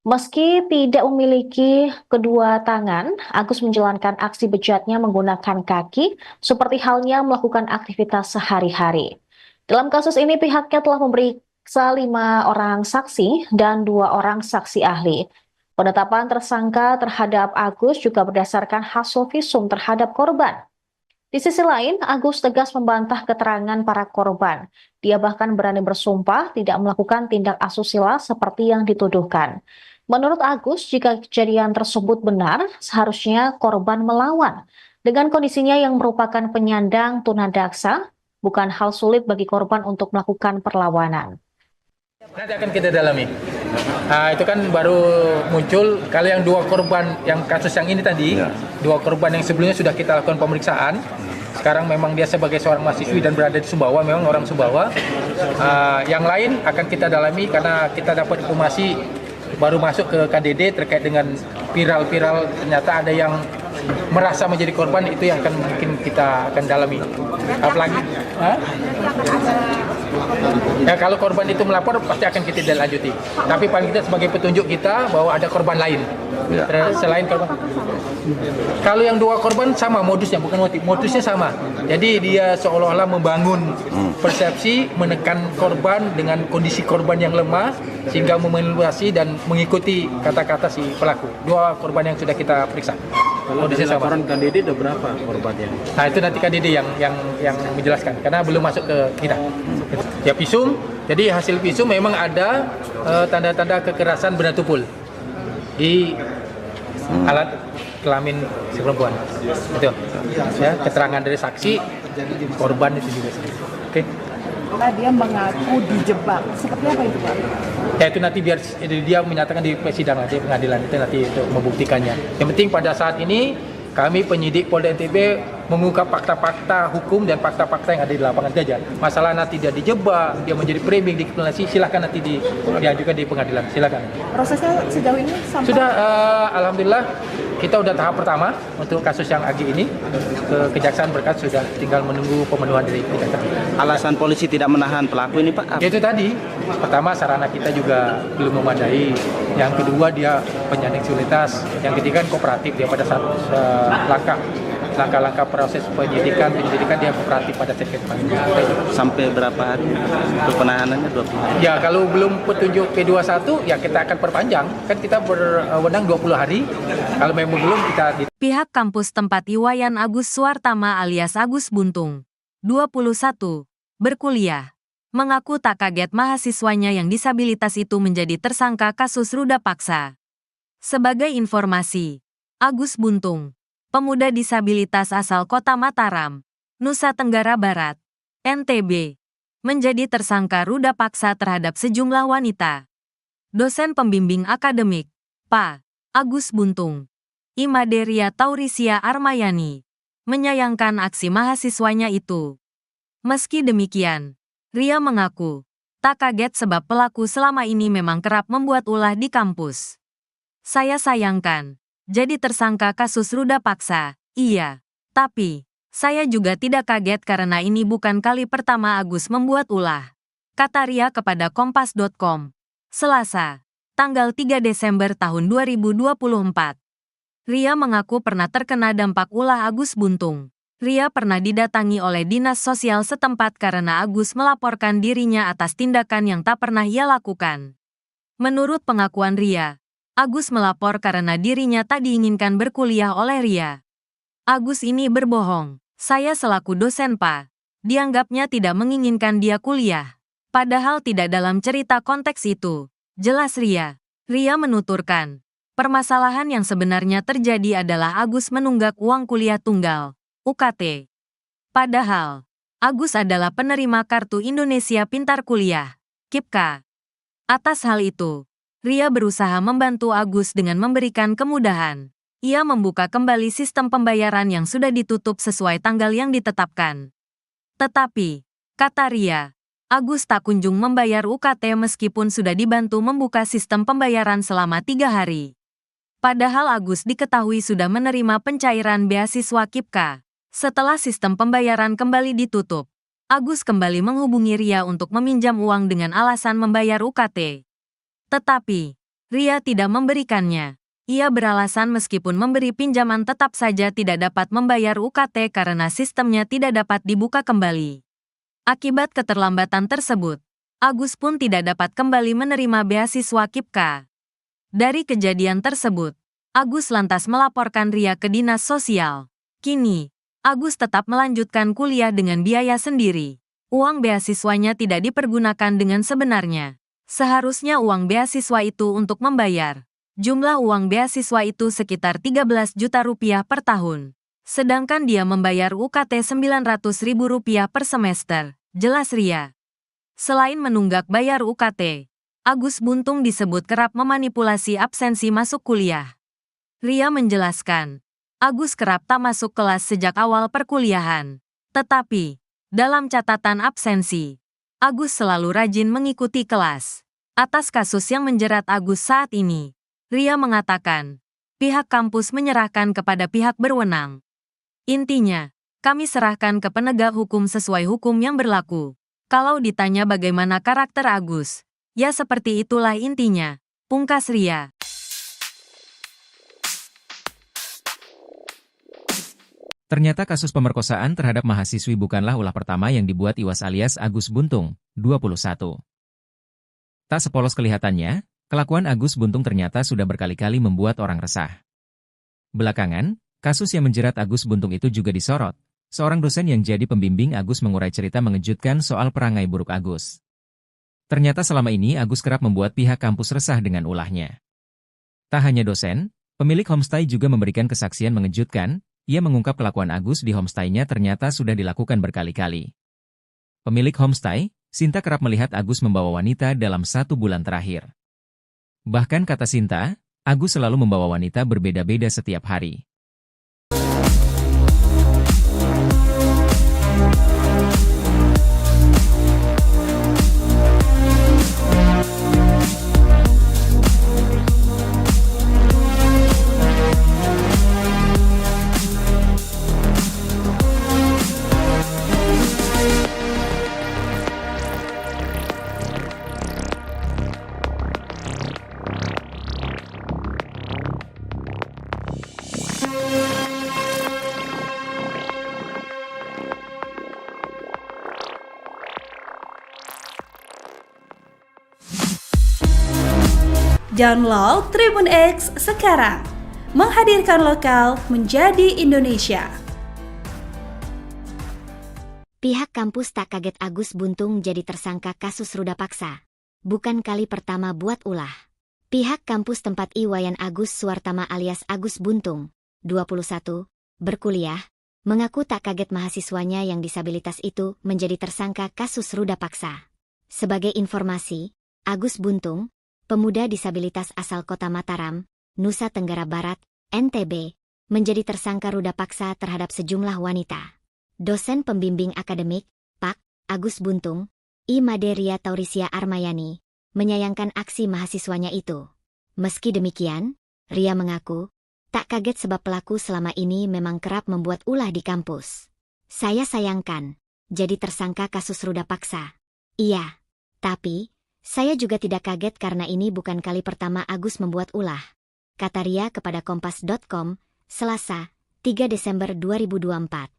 Meski tidak memiliki kedua tangan, Agus menjalankan aksi bejatnya menggunakan kaki, seperti halnya melakukan aktivitas sehari-hari. Dalam kasus ini, pihaknya telah memeriksa 5 orang saksi dan 2 orang saksi ahli. Penetapan tersangka terhadap Agus juga berdasarkan hasil visum terhadap korban. Di sisi lain, Agus tegas membantah keterangan para korban. Dia bahkan berani bersumpah tidak melakukan tindak asusila seperti yang dituduhkan. Menurut Agus, jika kejadian tersebut benar, seharusnya korban melawan. Dengan kondisinya yang merupakan penyandang tunadaksa, bukan hal sulit bagi korban untuk melakukan perlawanan. Nanti akan kita dalami. Itu kan baru muncul. Kalau yang 2 korban yang kasus yang ini tadi, 2 korban yang sebelumnya sudah kita lakukan pemeriksaan. Sekarang memang dia sebagai seorang mahasiswi dan berada di Sumbawa, memang orang Sumbawa. Yang lain akan kita dalami karena kita dapat informasi baru masuk ke KDD terkait dengan viral-viral, ternyata ada yang merasa menjadi korban, itu yang akan mungkin kita akan dalami. Apalagi ya, kalau korban itu melapor pasti akan kita lanjuti. Tapi paling tidak sebagai petunjuk kita bahwa ada korban lain selain korban. Kalau yang 2 korban sama modusnya, bukan motif, modusnya sama. Jadi dia seolah-olah membangun persepsi, menekan korban dengan kondisi korban yang lemah sehingga memanipulasi dan mengikuti kata-kata si pelaku. 2 korban yang sudah kita periksa. Modusnya sama. Laporan KDD ada berapa korbannya? Nah, itu nanti KDD yang menjelaskan karena belum masuk ke kita. Ya, visum. Jadi hasil visum memang ada tanda-tanda kekerasan benda tumpul di alat kelamin si perempuan. Itu. Ya, keterangan dari saksi, korban itu juga. Oke. Dia mengaku dijebak. Seperti apa itu, Pak? Ya, itu nanti biar dia menyatakan di persidangan, di pengadilan itu nanti untuk membuktikannya. Yang penting pada saat ini kami penyidik Polda NTB mengungkap fakta-fakta hukum dan fakta-fakta yang ada di lapangan saja. Masalah nanti dia dijebak, dia menjadi framing, dikriminalisasi, silakan nanti diajukan di pengadilan. Silakan. Prosesnya sejauh ini sampai sudah, alhamdulillah kita udah tahap pertama untuk kasus yang Agi ini ke Kejaksaan berkas, sudah tinggal menunggu pemenuhan dari Kejaksaan. Alasan polisi tidak menahan pelaku ini, Pak? Itu tadi, pertama sarana kita juga belum memadai, yang kedua dia penyandang disabilitas, yang ketiga kan kooperatif, dia pada saat langkah-langkah proses penyidikan dia kooperatif pada saat kita panggil. Sampai berapa hari untuk penahanannya? 20 hari? Ya, kalau belum petunjuk P21 ya kita akan perpanjang, kan kita berwenang 20 hari. Kalau memang belum, kita Pihak kampus tempat Iwayan Agus Suwartama alias Agus Buntung, 21, berkuliah, mengaku tak kaget mahasiswanya yang disabilitas itu menjadi tersangka kasus ruda paksa. Sebagai informasi, Agus Buntung, pemuda disabilitas asal Kota Mataram, Nusa Tenggara Barat, NTB, menjadi tersangka ruda paksa terhadap sejumlah wanita. Dosen pembimbing akademik, Pak Agus Buntung, Imaderia Taurisia Armayani, menyayangkan aksi mahasiswanya itu. Meski demikian, Ria mengaku tak kaget sebab pelaku selama ini memang kerap membuat ulah di kampus. Saya sayangkan jadi tersangka kasus ruda paksa, iya. Tapi, saya juga tidak kaget karena ini bukan kali pertama Agus membuat ulah. Kata Ria kepada Kompas.com, Selasa, tanggal 3 Desember tahun 2024. Ria mengaku pernah terkena dampak ulah Agus Buntung. Ria pernah didatangi oleh dinas sosial setempat karena Agus melaporkan dirinya atas tindakan yang tak pernah ia lakukan. Menurut pengakuan Ria, Agus melapor karena dirinya tak diinginkan berkuliah oleh Ria. Agus ini berbohong. Saya selaku dosen Pak, dianggapnya tidak menginginkan dia kuliah. Padahal tidak dalam cerita konteks itu. Jelas Ria. Ria menuturkan, permasalahan yang sebenarnya terjadi adalah Agus menunggak uang kuliah tunggal, UKT. Padahal, Agus adalah penerima Kartu Indonesia Pintar Kuliah, KIPKA. Atas hal itu, Ria berusaha membantu Agus dengan memberikan kemudahan. Ia membuka kembali sistem pembayaran yang sudah ditutup sesuai tanggal yang ditetapkan. Tetapi, kata Ria, Agus tak kunjung membayar UKT meskipun sudah dibantu membuka sistem pembayaran selama 3 hari. Padahal Agus diketahui sudah menerima pencairan beasiswa KIPKA. Setelah sistem pembayaran kembali ditutup, Agus kembali menghubungi Ria untuk meminjam uang dengan alasan membayar UKT. Tetapi, Ria tidak memberikannya. Ia beralasan meskipun memberi pinjaman tetap saja tidak dapat membayar UKT karena sistemnya tidak dapat dibuka kembali. Akibat keterlambatan tersebut, Agus pun tidak dapat kembali menerima beasiswa KIPKA. Dari kejadian tersebut, Agus lantas melaporkan Ria ke Dinas Sosial. Kini, Agus tetap melanjutkan kuliah dengan biaya sendiri. Uang beasiswanya tidak dipergunakan dengan sebenarnya. Seharusnya uang beasiswa itu untuk membayar. Jumlah uang beasiswa itu sekitar 13 juta rupiah per tahun. Sedangkan dia membayar UKT Rp900.000 per semester, jelas Ria. Selain menunggak bayar UKT, Agus Buntung disebut kerap memanipulasi absensi masuk kuliah. Ria menjelaskan, Agus kerap tak masuk kelas sejak awal perkuliahan. Tetapi, dalam catatan absensi, Agus selalu rajin mengikuti kelas. Atas kasus yang menjerat Agus saat ini, Ria mengatakan, pihak kampus menyerahkan kepada pihak berwenang. Intinya, kami serahkan ke penegak hukum sesuai hukum yang berlaku. Kalau ditanya bagaimana karakter Agus, ya seperti itulah intinya, pungkas Ria. Ternyata kasus pemerkosaan terhadap mahasiswi bukanlah ulah pertama yang dibuat Iwas alias Agus Buntung, 21. Tak sepolos kelihatannya, kelakuan Agus Buntung ternyata sudah berkali-kali membuat orang resah. Belakangan, kasus yang menjerat Agus Buntung itu juga disorot. Seorang dosen yang jadi pembimbing Agus mengurai cerita mengejutkan soal perangai buruk Agus. Ternyata selama ini Agus kerap membuat pihak kampus resah dengan ulahnya. Tak hanya dosen, pemilik homestay juga memberikan kesaksian mengejutkan. Ia mengungkap kelakuan Agus di homestay-nya ternyata sudah dilakukan berkali-kali. Pemilik homestay, Sinta kerap melihat Agus membawa wanita dalam 1 bulan terakhir. Bahkan kata Sinta, Agus selalu membawa wanita berbeda-beda setiap hari. Download Tribun X sekarang, menghadirkan lokal menjadi Indonesia. Pihak kampus tak kaget Agus Buntung jadi tersangka kasus ruda paksa. Bukan kali pertama buat ulah. Pihak kampus tempat Iwayan Agus Suwartama alias Agus Buntung, 21, berkuliah, mengaku tak kaget mahasiswanya yang disabilitas itu menjadi tersangka kasus ruda paksa. Sebagai informasi, Agus Buntung, pemuda disabilitas asal kota Mataram, Nusa Tenggara Barat, NTB, menjadi tersangka ruda paksa terhadap sejumlah wanita. Dosen pembimbing akademik, Pak. Agus Buntung, I. Maderia Taurisia Armayani, menyayangkan aksi mahasiswanya itu. Meski demikian, Ria mengaku, tak kaget sebab pelaku selama ini memang kerap membuat ulah di kampus. Saya sayangkan, jadi tersangka kasus ruda paksa. Iya, tapi saya juga tidak kaget karena ini bukan kali pertama Agus membuat ulah, kata Ria kepada Kompas.com, Selasa, 3 Desember 2024.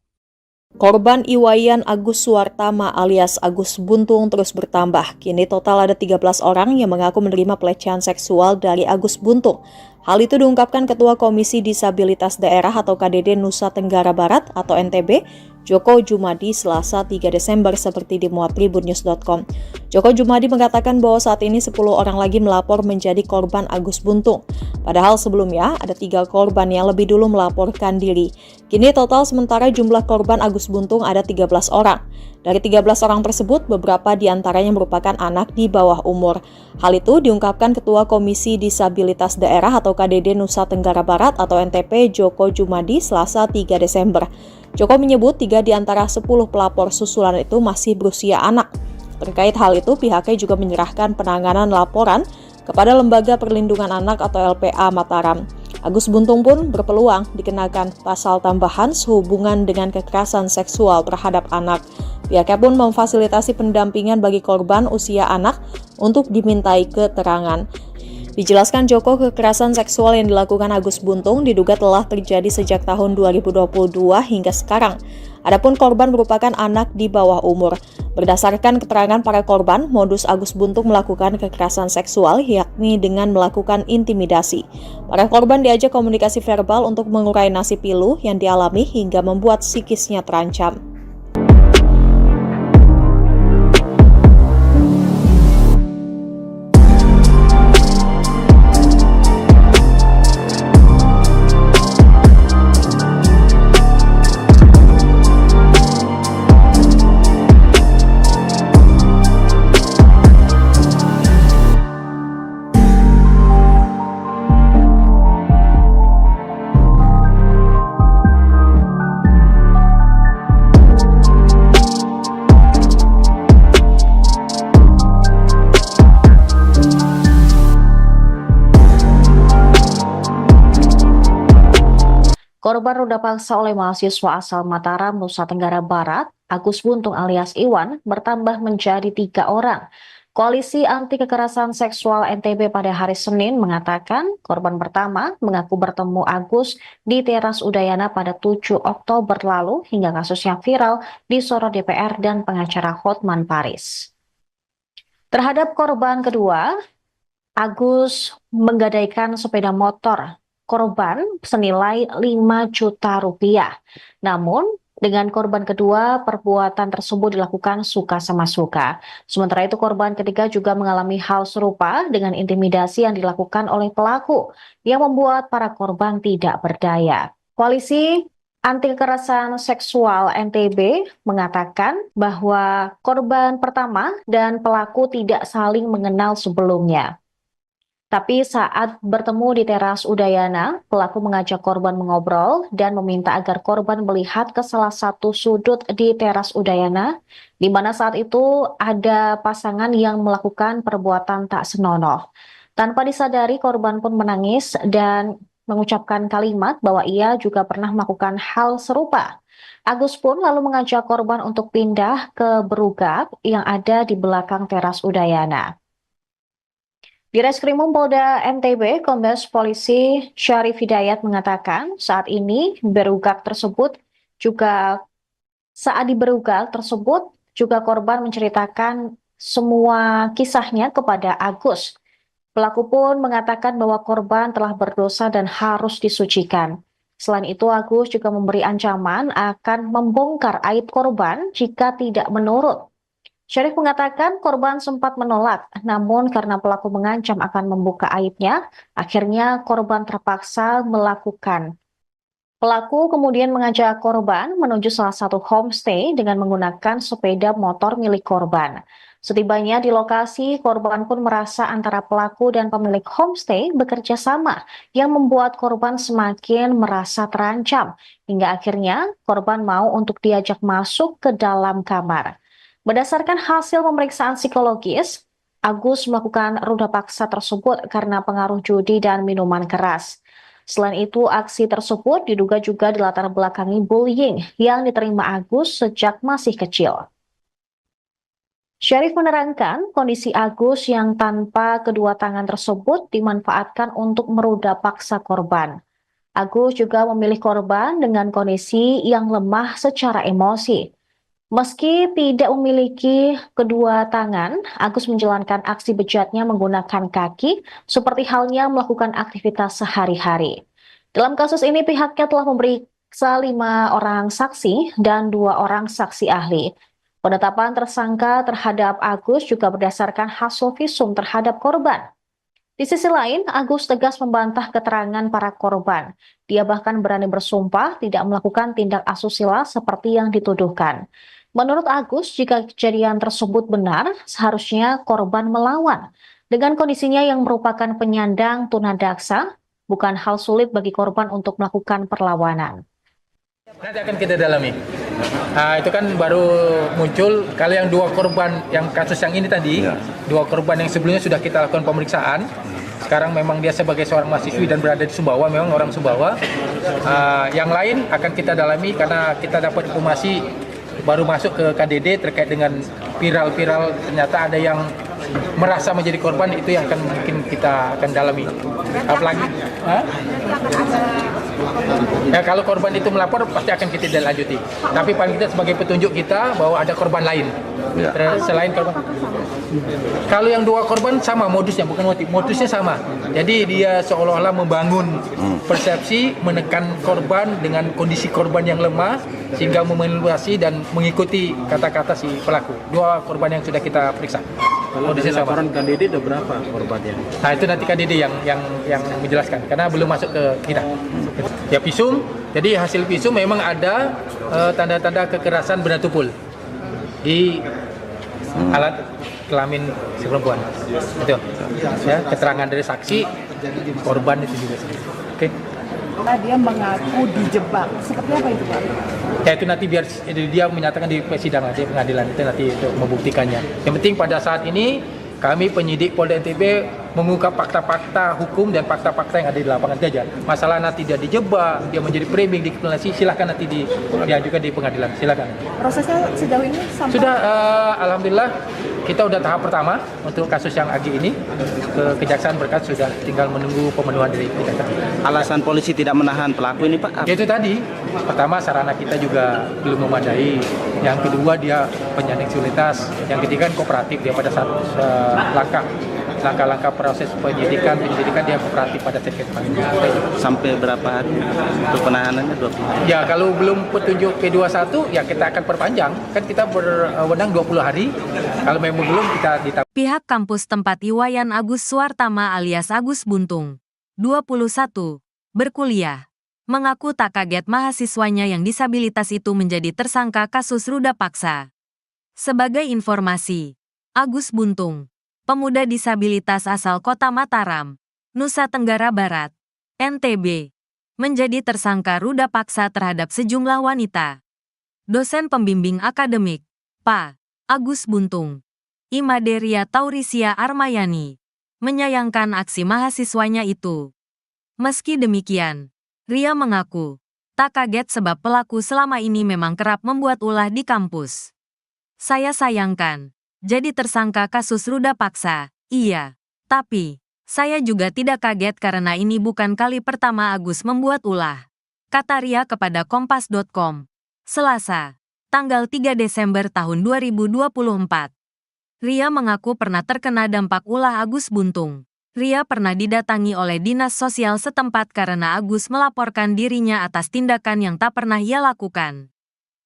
Korban Iwayan Agus Suwartama alias Agus Buntung terus bertambah. Kini total ada 13 orang yang mengaku menerima pelecehan seksual dari Agus Buntung. Hal itu diungkapkan Ketua Komisi Disabilitas Daerah atau KDD Nusa Tenggara Barat atau NTB, Joko Jumadi, Selasa 3 Desember seperti dimuat tribunnews.com. Joko Jumadi mengatakan bahwa saat ini 10 orang lagi melapor menjadi korban Agus Buntung. Padahal sebelumnya ada 3 korban yang lebih dulu melaporkan diri. Kini total sementara jumlah korban Agus Buntung ada 13 orang. Dari 13 orang tersebut, beberapa diantaranya merupakan anak di bawah umur. Hal itu diungkapkan Ketua Komisi Disabilitas Daerah atau KDD Nusa Tenggara Barat atau NTP, Joko Jumadi, Selasa 3 Desember. Joko menyebut 3 di antara 10 pelapor susulan itu masih berusia anak. Terkait hal itu, pihaknya juga menyerahkan penanganan laporan kepada Lembaga Perlindungan Anak atau LPA Mataram. Agus Buntung pun berpeluang dikenakan pasal tambahan sehubungan dengan kekerasan seksual terhadap anak. Pihaknya pun memfasilitasi pendampingan bagi korban usia anak untuk dimintai keterangan. Dijelaskan Joko, kekerasan seksual yang dilakukan Agus Buntung diduga telah terjadi sejak tahun 2022 hingga sekarang. Adapun korban merupakan anak di bawah umur. Berdasarkan keterangan para korban, modus Agus Buntung melakukan kekerasan seksual yakni dengan melakukan intimidasi. Para korban diajak komunikasi verbal untuk mengurai nasib pilu yang dialami hingga membuat psikisnya terancam. Korban ruda paksa oleh mahasiswa asal Mataram, Nusa Tenggara Barat, Agus Buntung alias Iwan, bertambah menjadi 3 orang. Koalisi Anti Kekerasan Seksual NTB pada hari Senin mengatakan korban pertama mengaku bertemu Agus di teras Udayana pada 7 Oktober lalu hingga kasusnya viral di sorot DPR dan pengacara Hotman Paris. Terhadap korban kedua, Agus menggadaikan sepeda motor korban senilai 5 juta rupiah. Namun, dengan korban kedua, perbuatan tersebut dilakukan suka sama suka. Sementara itu, korban ketiga juga mengalami hal serupa dengan intimidasi yang dilakukan oleh pelaku, yang membuat para korban tidak berdaya. Koalisi Anti Kekerasan Seksual NTB mengatakan bahwa korban pertama dan pelaku tidak saling mengenal sebelumnya. Tapi saat bertemu di teras Udayana, pelaku mengajak korban mengobrol dan meminta agar korban melihat ke salah satu sudut di teras Udayana, di mana saat itu ada pasangan yang melakukan perbuatan tak senonoh. Tanpa disadari, korban pun menangis dan mengucapkan kalimat bahwa ia juga pernah melakukan hal serupa. Agus pun lalu mengajak korban untuk pindah ke berugap yang ada di belakang teras Udayana. Di Reskrimum Polda NTB, Kombes Polisi Syarif Hidayat mengatakan saat ini saat di berugak tersebut juga korban menceritakan semua kisahnya kepada Agus. Pelaku pun mengatakan bahwa korban telah berdosa dan harus disucikan. Selain itu, Agus juga memberi ancaman akan membongkar aib korban jika tidak menurut. Syarif mengatakan korban sempat menolak, namun karena pelaku mengancam akan membuka aibnya, akhirnya korban terpaksa melakukan. Pelaku kemudian mengajak korban menuju salah satu homestay dengan menggunakan sepeda motor milik korban. Setibanya di lokasi, korban pun merasa antara pelaku dan pemilik homestay bekerja sama, yang membuat korban semakin merasa terancam, hingga akhirnya korban mau untuk diajak masuk ke dalam kamar. Berdasarkan hasil pemeriksaan psikologis, Agus melakukan ruda paksa tersebut karena pengaruh judi dan minuman keras. Selain itu, aksi tersebut diduga juga dilatar belakangi bullying yang diterima Agus sejak masih kecil. Syarif menerangkan kondisi Agus yang tanpa kedua tangan tersebut dimanfaatkan untuk meruda paksa korban. Agus juga memilih korban dengan kondisi yang lemah secara emosi. Meski tidak memiliki kedua tangan, Agus menjalankan aksi bejatnya menggunakan kaki, seperti halnya melakukan aktivitas sehari-hari. Dalam kasus ini, pihaknya telah memeriksa 5 orang saksi dan 2 orang saksi ahli. Penetapan tersangka terhadap Agus juga berdasarkan hasil visum terhadap korban. Di sisi lain, Agus tegas membantah keterangan para korban. Dia bahkan berani bersumpah tidak melakukan tindak asusila seperti yang dituduhkan. Menurut Agus, jika kejadian tersebut benar, seharusnya korban melawan. Dengan kondisinya yang merupakan penyandang tunadaksa, bukan hal sulit bagi korban untuk melakukan perlawanan. Nanti akan kita dalami. Itu kan baru muncul, kalau yang 2 korban, yang kasus yang ini tadi, 2 korban yang sebelumnya sudah kita lakukan pemeriksaan. Sekarang memang dia sebagai seorang mahasiswi dan berada di Sumbawa, memang orang Sumbawa. Yang lain akan kita dalami karena kita dapat informasi baru masuk ke KDD terkait dengan viral-viral ternyata ada yang merasa menjadi korban, itu yang akan mungkin kita akan dalami. Apalagi, ya kalau korban itu melapor pasti akan kita lanjuti. Tapi paling kita sebagai petunjuk kita bahwa ada korban lain selain korban. Kalau yang 2 korban sama modusnya, bukan motif, modusnya sama. Jadi dia seolah-olah membangun persepsi, menekan korban dengan kondisi korban yang lemah sehingga memanipulasi dan mengikuti kata-kata si pelaku. 2 korban yang sudah kita periksa. Kalau dari laporan KDD ada berapa korbannya? Nah itu nanti KDD yang menjelaskan karena belum masuk ke kita. Ya visum, jadi hasil visum memang ada tanda-tanda kekerasan benda tumpul di alat kelamin si perempuan. Itu. Ya, keterangan dari saksi korban itu juga. Oke. Dia mengaku dijebak. Seperti apa itu, Pak? Ya itu nanti biar dia menyatakan di persidangan, di pengadilan itu nanti untuk membuktikannya. Yang penting pada saat ini kami penyidik Polda NTB mengungkap fakta-fakta hukum dan fakta-fakta yang ada di lapangan saja. Masalah nanti dia dijebak, dia menjadi framing, dikriminalisasi, silahkan nanti diajukan di pengadilan. Silakan. Prosesnya sejauh ini sampai sudah alhamdulillah kita udah tahap pertama untuk kasus yang Agi ini ke Kejaksaan berkas sudah tinggal menunggu pemenuhan dari Kejaksaan. Alasan polisi tidak menahan pelaku ini, Pak? Itu tadi, pertama sarana kita juga belum memadai, yang kedua dia penyandang disabilitas, yang ketiga kooperatif dia pada saat langkah-langkah proses penyidikan dia kooperatif pada saat kita. Sampai berapa hari untuk penahanannya? 20 hari? Ya kalau belum petunjuk P21 ya kita akan perpanjang, kan kita berwenang 20 hari, kalau memang belum kita ditambah. Pihak kampus tempat Iwayan Agus Suwartama alias Agus Buntung, 21, berkuliah, mengaku tak kaget mahasiswanya yang disabilitas itu menjadi tersangka kasus ruda paksa. Sebagai informasi, Agus Buntung, pemuda disabilitas asal Kota Mataram, Nusa Tenggara Barat, NTB, menjadi tersangka ruda paksa terhadap sejumlah wanita. Dosen pembimbing akademik, Pak Agus Buntung, Imaderia Taurisia Armayani, menyayangkan aksi mahasiswanya itu. Meski demikian, Ria mengaku tak kaget sebab pelaku selama ini memang kerap membuat ulah di kampus. Saya sayangkan jadi tersangka kasus ruda paksa, iya. Tapi, saya juga tidak kaget karena ini bukan kali pertama Agus membuat ulah. Kata Ria kepada Kompas.com, Selasa, tanggal 3 Desember tahun 2024. Ria mengaku pernah terkena dampak ulah Agus Buntung. Ria pernah didatangi oleh dinas sosial setempat karena Agus melaporkan dirinya atas tindakan yang tak pernah ia lakukan.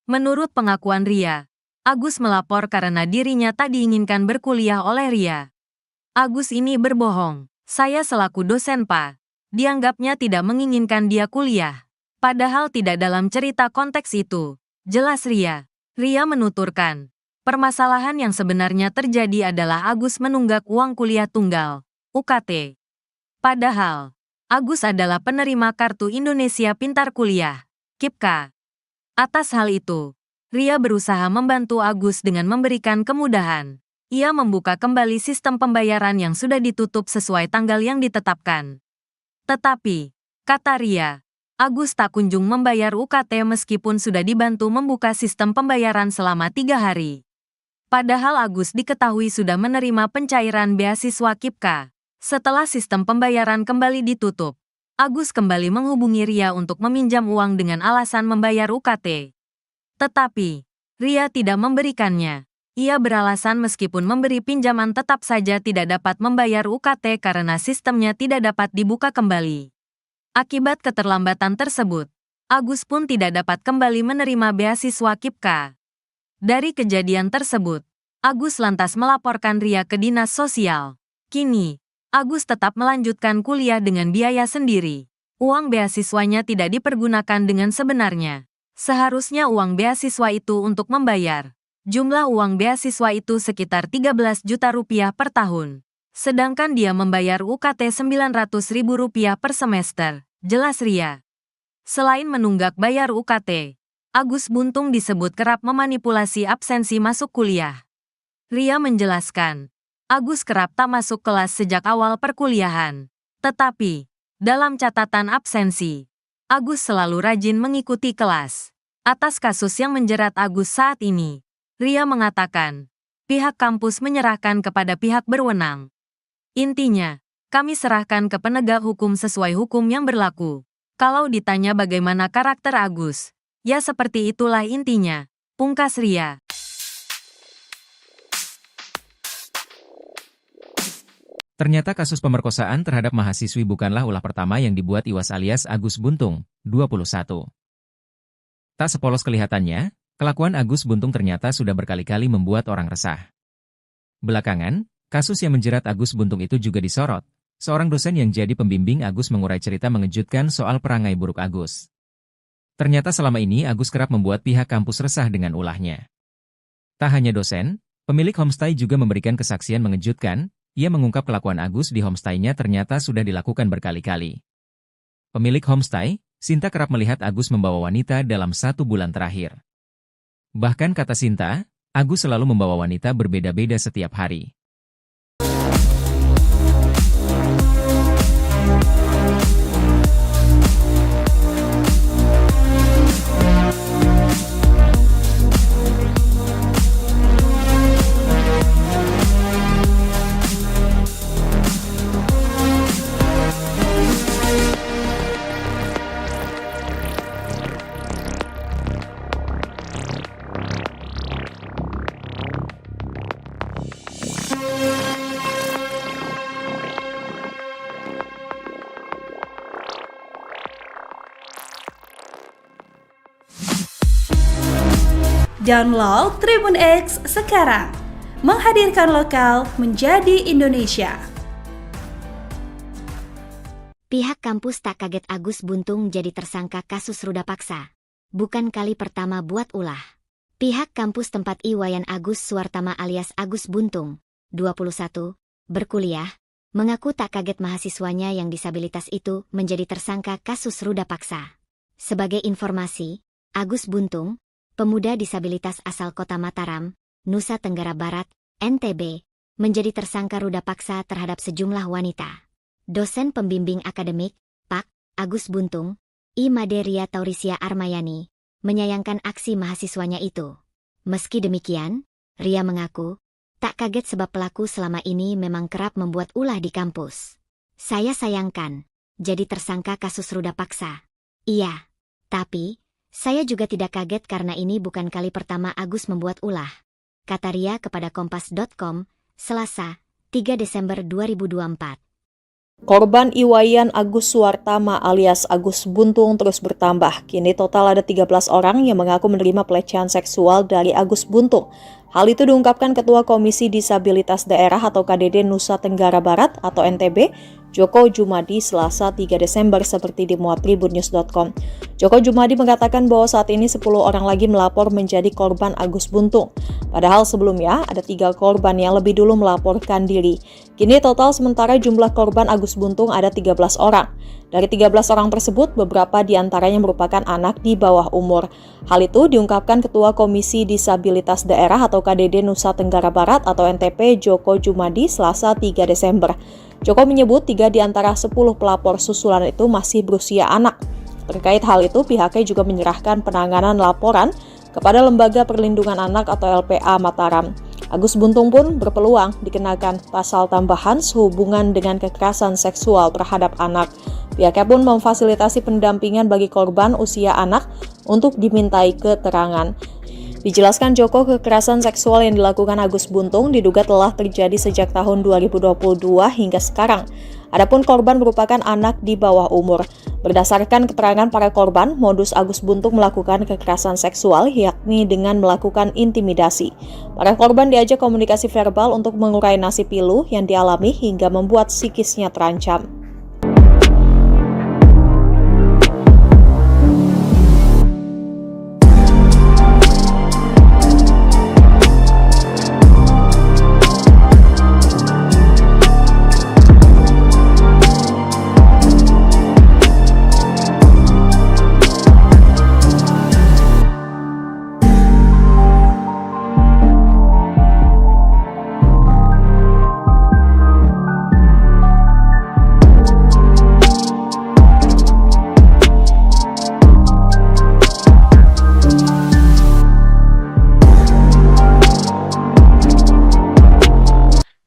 Menurut pengakuan Ria, Agus melapor karena dirinya tak diinginkan berkuliah oleh Ria. Agus ini berbohong. Saya selaku dosen Pak, dianggapnya tidak menginginkan dia kuliah. Padahal tidak dalam cerita konteks itu. Jelas Ria. Ria menuturkan, permasalahan yang sebenarnya terjadi adalah Agus menunggak uang kuliah tunggal, UKT. Padahal, Agus adalah penerima Kartu Indonesia Pintar Kuliah, KIPKA. Atas hal itu, Ria berusaha membantu Agus dengan memberikan kemudahan. Ia membuka kembali sistem pembayaran yang sudah ditutup sesuai tanggal yang ditetapkan. Tetapi, kata Ria, Agus tak kunjung membayar UKT meskipun sudah dibantu membuka sistem pembayaran selama 3 hari. Padahal Agus diketahui sudah menerima pencairan beasiswa KIPKA. Setelah sistem pembayaran kembali ditutup, Agus kembali menghubungi Ria untuk meminjam uang dengan alasan membayar UKT. Tetapi, Ria tidak memberikannya. Ia beralasan meskipun memberi pinjaman tetap saja tidak dapat membayar UKT karena sistemnya tidak dapat dibuka kembali. Akibat keterlambatan tersebut, Agus pun tidak dapat kembali menerima beasiswa KIPKA. Dari kejadian tersebut, Agus lantas melaporkan Ria ke dinas sosial. Kini, Agus tetap melanjutkan kuliah dengan biaya sendiri. Uang beasiswanya tidak dipergunakan dengan sebenarnya. Seharusnya uang beasiswa itu untuk membayar. Jumlah uang beasiswa itu sekitar 13 juta rupiah per tahun. Sedangkan dia membayar UKT 900 ribu rupiah per semester, jelas Ria. Selain menunggak bayar UKT, Agus Buntung disebut kerap memanipulasi absensi masuk kuliah. Ria menjelaskan, Agus kerap tak masuk kelas sejak awal perkuliahan. Tetapi, dalam catatan absensi, Agus selalu rajin mengikuti kelas. Atas kasus yang menjerat Agus saat ini, Ria mengatakan, pihak kampus menyerahkan kepada pihak berwenang. Intinya, kami serahkan ke penegak hukum sesuai hukum yang berlaku. Kalau ditanya bagaimana karakter Agus, ya seperti itulah intinya, pungkas Ria. Ternyata kasus pemerkosaan terhadap mahasiswi bukanlah ulah pertama yang dibuat Iwas alias Agus Buntung, 21. Tak sepolos kelihatannya, kelakuan Agus Buntung ternyata sudah berkali-kali membuat orang resah. Belakangan, kasus yang menjerat Agus Buntung itu juga disorot. Seorang dosen yang jadi pembimbing Agus mengurai cerita mengejutkan soal perangai buruk Agus. Ternyata selama ini Agus kerap membuat pihak kampus resah dengan ulahnya. Tak hanya dosen, pemilik homestay juga memberikan kesaksian mengejutkan. Ia mengungkap kelakuan Agus di homestay-nya ternyata sudah dilakukan berkali-kali. Pemilik homestay, Sinta kerap melihat Agus membawa wanita dalam 1 bulan terakhir. Bahkan kata Sinta, Agus selalu membawa wanita berbeda-beda setiap hari. Download Tribun X sekarang, menghadirkan lokal menjadi Indonesia. Pihak kampus tak kaget Agus Buntung jadi tersangka kasus ruda paksa. Bukan kali pertama buat ulah. Pihak kampus tempat Iwayan Agus Suwartama alias Agus Buntung, 21, berkuliah, mengaku tak kaget mahasiswanya yang disabilitas itu menjadi tersangka kasus ruda paksa. Sebagai informasi, Agus Buntung, pemuda disabilitas asal kota Mataram, Nusa Tenggara Barat, NTB, menjadi tersangka ruda paksa terhadap sejumlah wanita. Dosen pembimbing akademik, Pak. Agus Buntung, I. Maderia Taurisia Armayani, menyayangkan aksi mahasiswanya itu. Meski demikian, Ria mengaku, tak kaget sebab pelaku selama ini memang kerap membuat ulah di kampus. Saya sayangkan, jadi tersangka kasus ruda paksa. Iya, tapi saya juga tidak kaget karena ini bukan kali pertama Agus membuat ulah, kata Ria kepada Kompas.com, Selasa, 3 Desember 2024. Korban Iwayan Agus Suwartama alias Agus Buntung terus bertambah. Kini total ada 13 orang yang mengaku menerima pelecehan seksual dari Agus Buntung. Hal itu diungkapkan Ketua Komisi Disabilitas Daerah atau KDD Nusa Tenggara Barat atau NTB, Joko Jumadi, Selasa 3 Desember seperti dimuat tribunnews.com. Joko Jumadi mengatakan bahwa saat ini 10 orang lagi melapor menjadi korban Agus Buntung. Padahal sebelumnya ada 3 korban yang lebih dulu melaporkan diri. Kini total sementara jumlah korban Agus Buntung ada 13 orang. Dari 13 orang tersebut, beberapa diantaranya merupakan anak di bawah umur. Hal itu diungkapkan Ketua Komisi Disabilitas Daerah atau KDD Nusa Tenggara Barat atau NTP Joko Jumadi Selasa 3 Desember. Joko menyebut 3 di antara 10 pelapor susulan itu masih berusia anak. Terkait hal itu, pihaknya juga menyerahkan penanganan laporan kepada Lembaga Perlindungan Anak atau LPA Mataram. Agus Buntung pun berpeluang dikenakan pasal tambahan sehubungan dengan kekerasan seksual terhadap anak. Pihaknya pun memfasilitasi pendampingan bagi korban usia anak untuk dimintai keterangan. Dijelaskan Joko, kekerasan seksual yang dilakukan Agus Buntung diduga telah terjadi sejak tahun 2022 hingga sekarang. Adapun korban merupakan anak di bawah umur. Berdasarkan keterangan para korban, modus Agus Buntung melakukan kekerasan seksual yakni dengan melakukan intimidasi. Para korban diajak komunikasi verbal untuk mengurai nasib pilu yang dialami hingga membuat psikisnya terancam.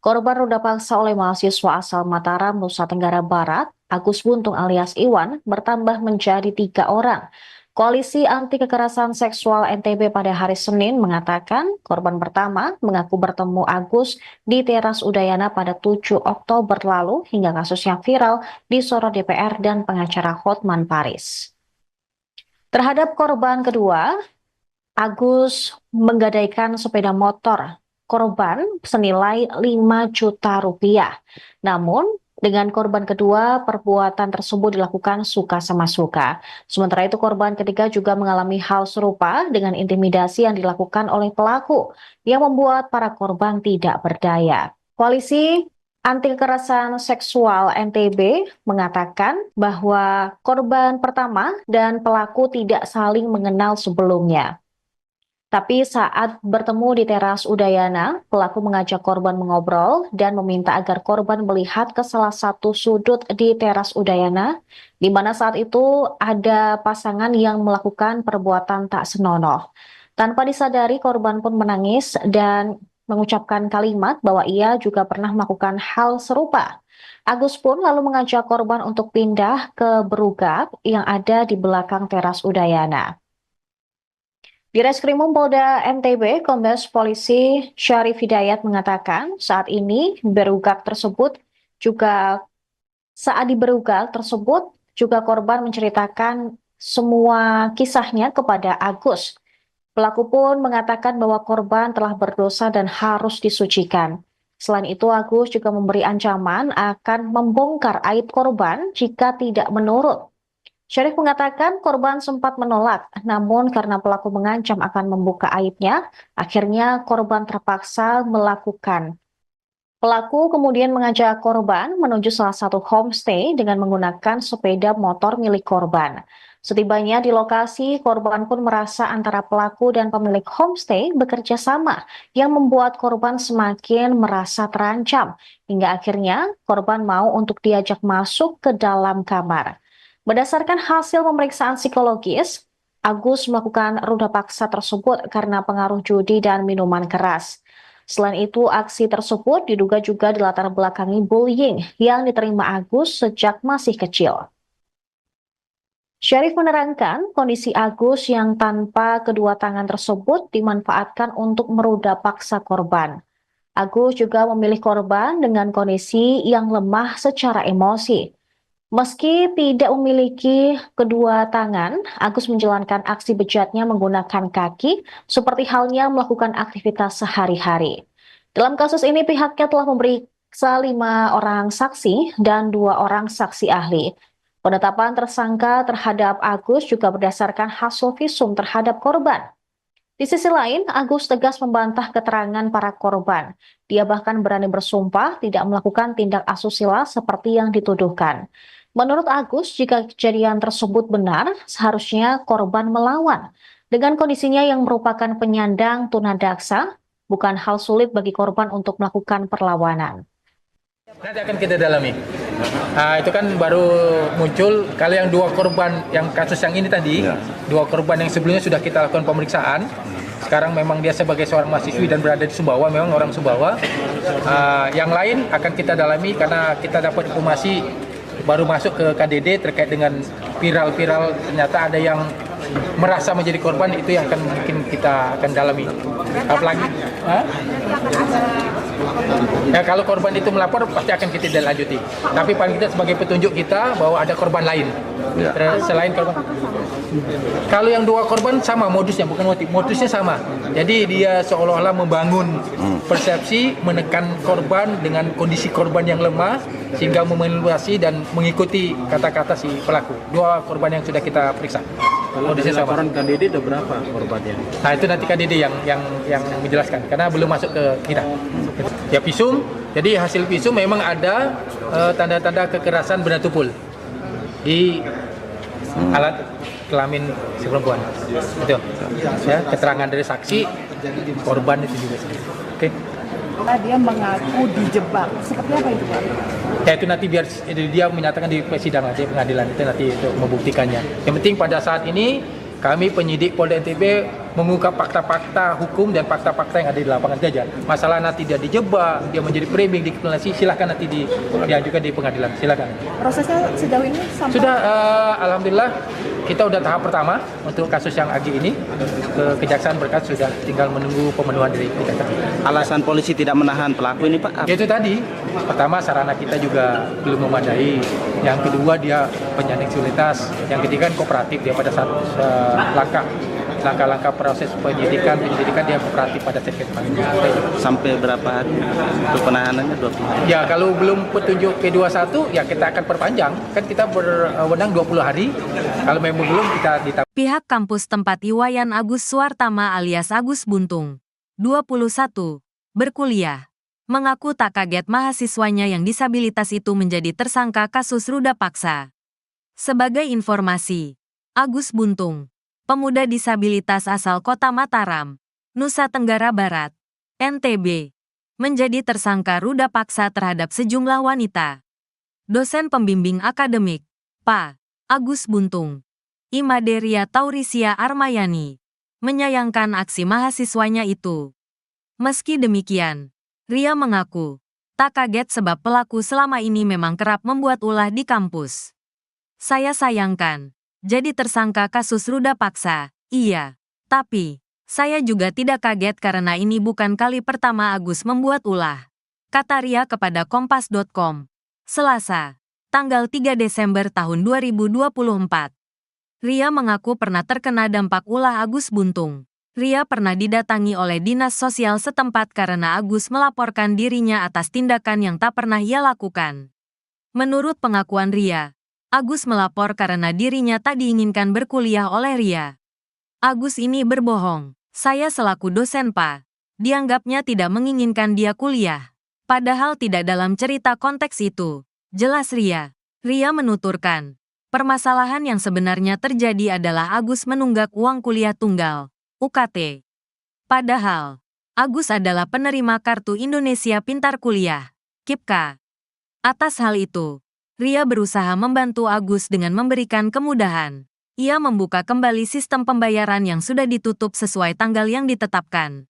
Korban ruda paksa oleh mahasiswa asal Mataram, Nusa Tenggara Barat, Agus Buntung alias Iwan, bertambah menjadi 3 orang. Koalisi Anti Kekerasan Seksual NTB pada hari Senin mengatakan korban pertama mengaku bertemu Agus di teras Udayana pada 7 Oktober lalu hingga kasusnya viral disorot DPR dan pengacara Hotman Paris. Terhadap korban kedua, Agus menggadaikan sepeda motor korban senilai 5 juta rupiah. Namun, dengan korban kedua, perbuatan tersebut dilakukan suka sama suka. Sementara itu, korban ketiga juga mengalami hal serupa dengan intimidasi yang dilakukan oleh pelaku, yang membuat para korban tidak berdaya. Koalisi Anti Kekerasan Seksual NTB mengatakan bahwa korban pertama dan pelaku tidak saling mengenal sebelumnya. Tapi saat bertemu di teras Udayana, pelaku mengajak korban mengobrol dan meminta agar korban melihat ke salah satu sudut di teras Udayana, di mana saat itu ada pasangan yang melakukan perbuatan tak senonoh. Tanpa disadari, korban pun menangis dan mengucapkan kalimat bahwa ia juga pernah melakukan hal serupa. Agus pun lalu mengajak korban untuk pindah ke berugap yang ada di belakang teras Udayana. Di Reskrimum Polda NTB, Kombes Polisi Syarif Hidayat mengatakan saat ini saat di berugak tersebut juga korban menceritakan semua kisahnya kepada Agus. Pelaku pun mengatakan bahwa korban telah berdosa dan harus disucikan. Selain itu, Agus juga memberi ancaman akan membongkar aib korban jika tidak menurut. Syarif mengatakan korban sempat menolak, namun karena pelaku mengancam akan membuka aibnya, akhirnya korban terpaksa melakukan. Pelaku kemudian mengajak korban menuju salah satu homestay dengan menggunakan sepeda motor milik korban. Setibanya di lokasi, korban pun merasa antara pelaku dan pemilik homestay bekerja sama, yang membuat korban semakin merasa terancam, hingga akhirnya korban mau untuk diajak masuk ke dalam kamar. Berdasarkan hasil pemeriksaan psikologis, Agus melakukan ruda paksa tersebut karena pengaruh judi dan minuman keras. Selain itu, aksi tersebut diduga juga dilatar belakangi bullying yang diterima Agus sejak masih kecil. Syarif menerangkan kondisi Agus yang tanpa kedua tangan tersebut dimanfaatkan untuk meruda paksa korban. Agus juga memilih korban dengan kondisi yang lemah secara emosi. Meski tidak memiliki kedua tangan, Agus menjalankan aksi bejatnya menggunakan kaki, seperti halnya melakukan aktivitas sehari-hari. Dalam kasus ini, pihaknya telah memeriksa 5 orang saksi dan 2 orang saksi ahli. Penetapan tersangka terhadap Agus juga berdasarkan hasil visum terhadap korban. Di sisi lain, Agus tegas membantah keterangan para korban. Dia bahkan berani bersumpah tidak melakukan tindak asusila seperti yang dituduhkan. Menurut Agus, jika kejadian tersebut benar, seharusnya korban melawan. Dengan kondisinya yang merupakan penyandang tunadaksa, bukan hal sulit bagi korban untuk melakukan perlawanan. Nanti akan kita dalami. Itu kan baru muncul kalau yang 2 korban yang kasus yang ini tadi, 2 korban yang sebelumnya sudah kita lakukan pemeriksaan. Sekarang memang dia sebagai seorang mahasiswi dan berada di Sumbawa, memang orang Sumbawa. Yang lain akan kita dalami karena kita dapat informasi baru masuk ke KDD terkait dengan viral-viral, ternyata ada yang merasa menjadi korban, itu yang akan mungkin kita akan dalami. Apalagi ya, kalau korban itu melapor pasti akan kita lanjuti. Tapi paling tidak sebagai petunjuk kita bahwa ada korban lain selain korban. Kalau yang 2 korban sama modusnya, bukan modusnya sama. Jadi dia seolah-olah membangun persepsi, menekan korban dengan kondisi korban yang lemah sehingga memanipulasi dan mengikuti kata-kata si pelaku. 2 korban yang sudah kita periksa. Kalau di laporan KDD ada berapa korbannya? Nah, itu nanti KDD yang menjelaskan karena belum masuk ke kita. Ya, visum. Jadi hasil visum memang ada tanda-tanda kekerasan benda tumpul di alat kelamin si perempuan. Itu. Ya, keterangan dari saksi, korban itu juga. Oke. Dia mengaku dijebak. Seperti apa itu, Pak? Ya, itu nanti biar dia menyatakan di persidangan, nanti pengadilan itu nanti itu membuktikannya. Yang penting pada saat ini kami penyidik Polda NTB mengungkap fakta-fakta hukum dan fakta-fakta yang ada di lapangan saja. Masalah nanti dia dijebak, dia menjadi framing, dikriminalisasi, silahkan nanti diajukan di pengadilan, silakan. Prosesnya sejauh ini sampai Sudah, alhamdulillah kita udah tahap pertama untuk kasus yang AG ini. Kejaksaan berkas sudah tinggal menunggu pemenuhan dari kejaksaan. Alasan polisi tidak menahan pelaku ini, Pak? Itu tadi, pertama sarana kita juga belum memadai. Yang kedua dia penyandang disabilitas. Yang ketiga kooperatif, dia pada saat langkah-langkah proses penyidikan dia kooperatif pada saat kita panggil. Sampai berapa hari untuk penahanannya? 20 hari? Ya, kalau belum petunjuk P21 ya kita akan perpanjang. Kan kita berwenang 20 hari. Kalau memang belum kita ditambah. Pihak kampus tempat Iwayan Agus Suartama alias Agus Buntung, 21, berkuliah, mengaku tak kaget mahasiswanya yang disabilitas itu menjadi tersangka kasus ruda paksa. Sebagai informasi, Agus Buntung, pemuda disabilitas asal Kota Mataram, Nusa Tenggara Barat, NTB, menjadi tersangka ruda paksa terhadap sejumlah wanita. Dosen pembimbing akademik, Pak Agus Buntung, Imaderia Taurisia Armayani, menyayangkan aksi mahasiswanya itu. Meski demikian, Ria mengaku tak kaget sebab pelaku selama ini memang kerap membuat ulah di kampus. Saya sayangkan, jadi tersangka kasus ruda paksa, iya. Tapi, saya juga tidak kaget karena ini bukan kali pertama Agus membuat ulah. Kata Ria kepada Kompas.com. Selasa, tanggal 3 Desember tahun 2024. Ria mengaku pernah terkena dampak ulah Agus Buntung. Ria pernah didatangi oleh dinas sosial setempat karena Agus melaporkan dirinya atas tindakan yang tak pernah ia lakukan. Menurut pengakuan Ria, Agus melapor karena dirinya tak diinginkan berkuliah oleh Ria. Agus ini berbohong. Saya selaku dosen Pak, dianggapnya tidak menginginkan dia kuliah. Padahal tidak dalam cerita konteks itu. Jelas Ria. Ria menuturkan, permasalahan yang sebenarnya terjadi adalah Agus menunggak uang kuliah tunggal, UKT. Padahal, Agus adalah penerima Kartu Indonesia Pintar Kuliah, KIPKA. Atas hal itu, Ria berusaha membantu Agus dengan memberikan kemudahan. Ia membuka kembali sistem pembayaran yang sudah ditutup sesuai tanggal yang ditetapkan.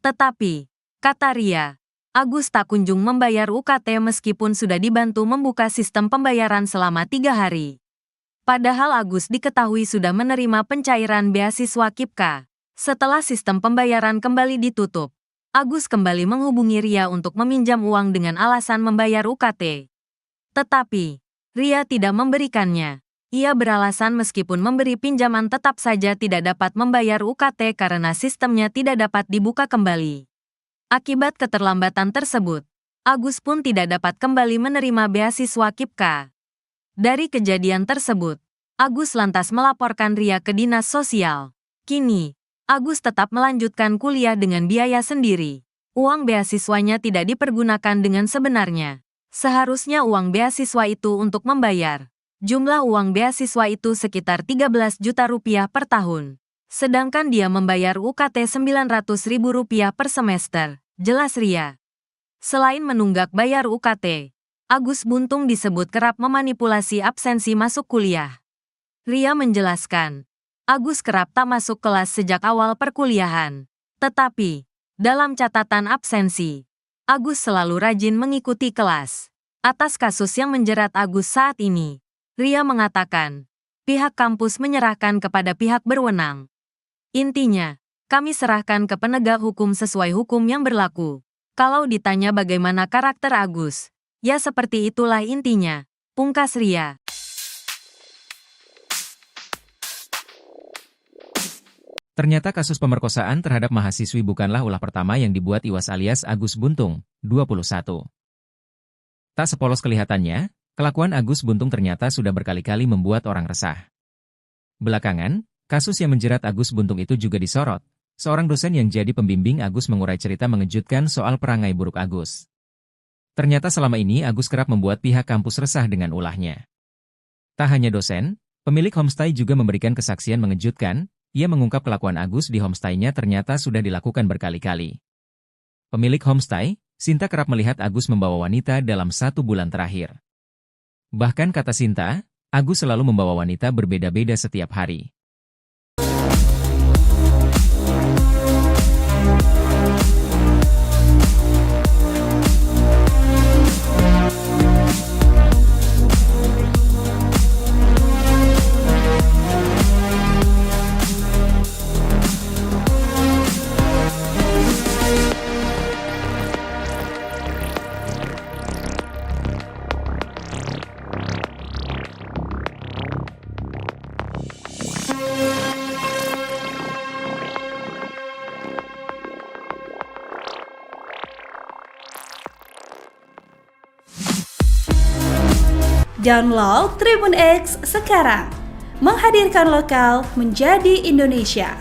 Tetapi, kata Ria, Agus tak kunjung membayar UKT meskipun sudah dibantu membuka sistem pembayaran selama 3 hari. Padahal Agus diketahui sudah menerima pencairan beasiswa KIPKA. Setelah sistem pembayaran kembali ditutup, Agus kembali menghubungi Ria untuk meminjam uang dengan alasan membayar UKT. Tetapi, Ria tidak memberikannya. Ia beralasan meskipun memberi pinjaman tetap saja tidak dapat membayar UKT karena sistemnya tidak dapat dibuka kembali. Akibat keterlambatan tersebut, Agus pun tidak dapat kembali menerima beasiswa KIPKA. Dari kejadian tersebut, Agus lantas melaporkan Ria ke dinas sosial. Kini, Agus tetap melanjutkan kuliah dengan biaya sendiri. Uang beasiswanya tidak dipergunakan dengan sebenarnya. Seharusnya uang beasiswa itu untuk membayar. Jumlah uang beasiswa itu sekitar 13 juta rupiah per tahun. Sedangkan dia membayar UKT Rp900.000 per semester, jelas Ria. Selain menunggak bayar UKT, Agus Buntung disebut kerap memanipulasi absensi masuk kuliah. Ria menjelaskan, Agus kerap tak masuk kelas sejak awal perkuliahan. Tetapi, dalam catatan absensi, Agus selalu rajin mengikuti kelas. Atas kasus yang menjerat Agus saat ini, Ria mengatakan, pihak kampus menyerahkan kepada pihak berwenang. Intinya, kami serahkan ke penegak hukum sesuai hukum yang berlaku. Kalau ditanya bagaimana karakter Agus, ya seperti itulah intinya, pungkas Ria. Ternyata kasus pemerkosaan terhadap mahasiswi bukanlah ulah pertama yang dibuat Iwas alias Agus Buntung, 21. Tak sepolos kelihatannya, kelakuan Agus Buntung ternyata sudah berkali-kali membuat orang resah. Belakangan, kasus yang menjerat Agus Buntung itu juga disorot. Seorang dosen yang jadi pembimbing Agus mengurai cerita mengejutkan soal perangai buruk Agus. Ternyata selama ini Agus kerap membuat pihak kampus resah dengan ulahnya. Tak hanya dosen, pemilik homestay juga memberikan kesaksian mengejutkan. Ia mengungkap kelakuan Agus di homestay-nya ternyata sudah dilakukan berkali-kali. Pemilik homestay, Sinta kerap melihat Agus membawa wanita dalam 1 bulan terakhir. Bahkan kata Sinta, Agus selalu membawa wanita berbeda-beda setiap hari. Download Tribun X sekarang. Menghadirkan lokal menjadi Indonesia.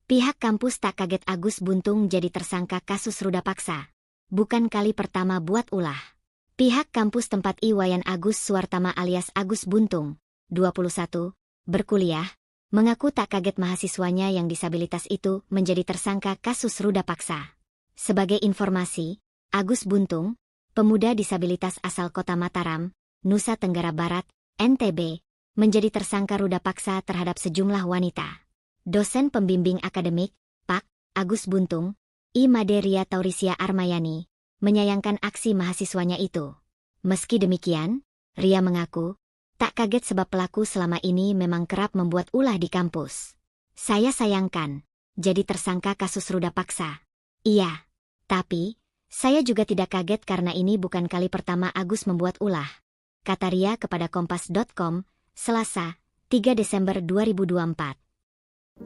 Pihak kampus tak kaget Agus Buntung jadi tersangka kasus ruda paksa. Bukan kali pertama buat ulah. Pihak kampus tempat Iwayan Agus Suwartama alias Agus Buntung, 21, berkuliah, mengaku tak kaget mahasiswanya yang disabilitas itu menjadi tersangka kasus ruda paksa. Sebagai informasi, Agus Buntung, pemuda disabilitas asal kota Mataram, Nusa Tenggara Barat, NTB, menjadi tersangka ruda paksa terhadap sejumlah wanita. Dosen pembimbing akademik, Pak. Agus Buntung, I. Maderia Taurisia Armayani, menyayangkan aksi mahasiswanya itu. Meski demikian, Ria mengaku, tak kaget sebab pelaku selama ini memang kerap membuat ulah di kampus. Saya sayangkan, jadi tersangka kasus ruda paksa. Iya, tapi, saya juga tidak kaget karena ini bukan kali pertama Agus membuat ulah. Kata Ria kepada Kompas.com, Selasa, 3 Desember 2024.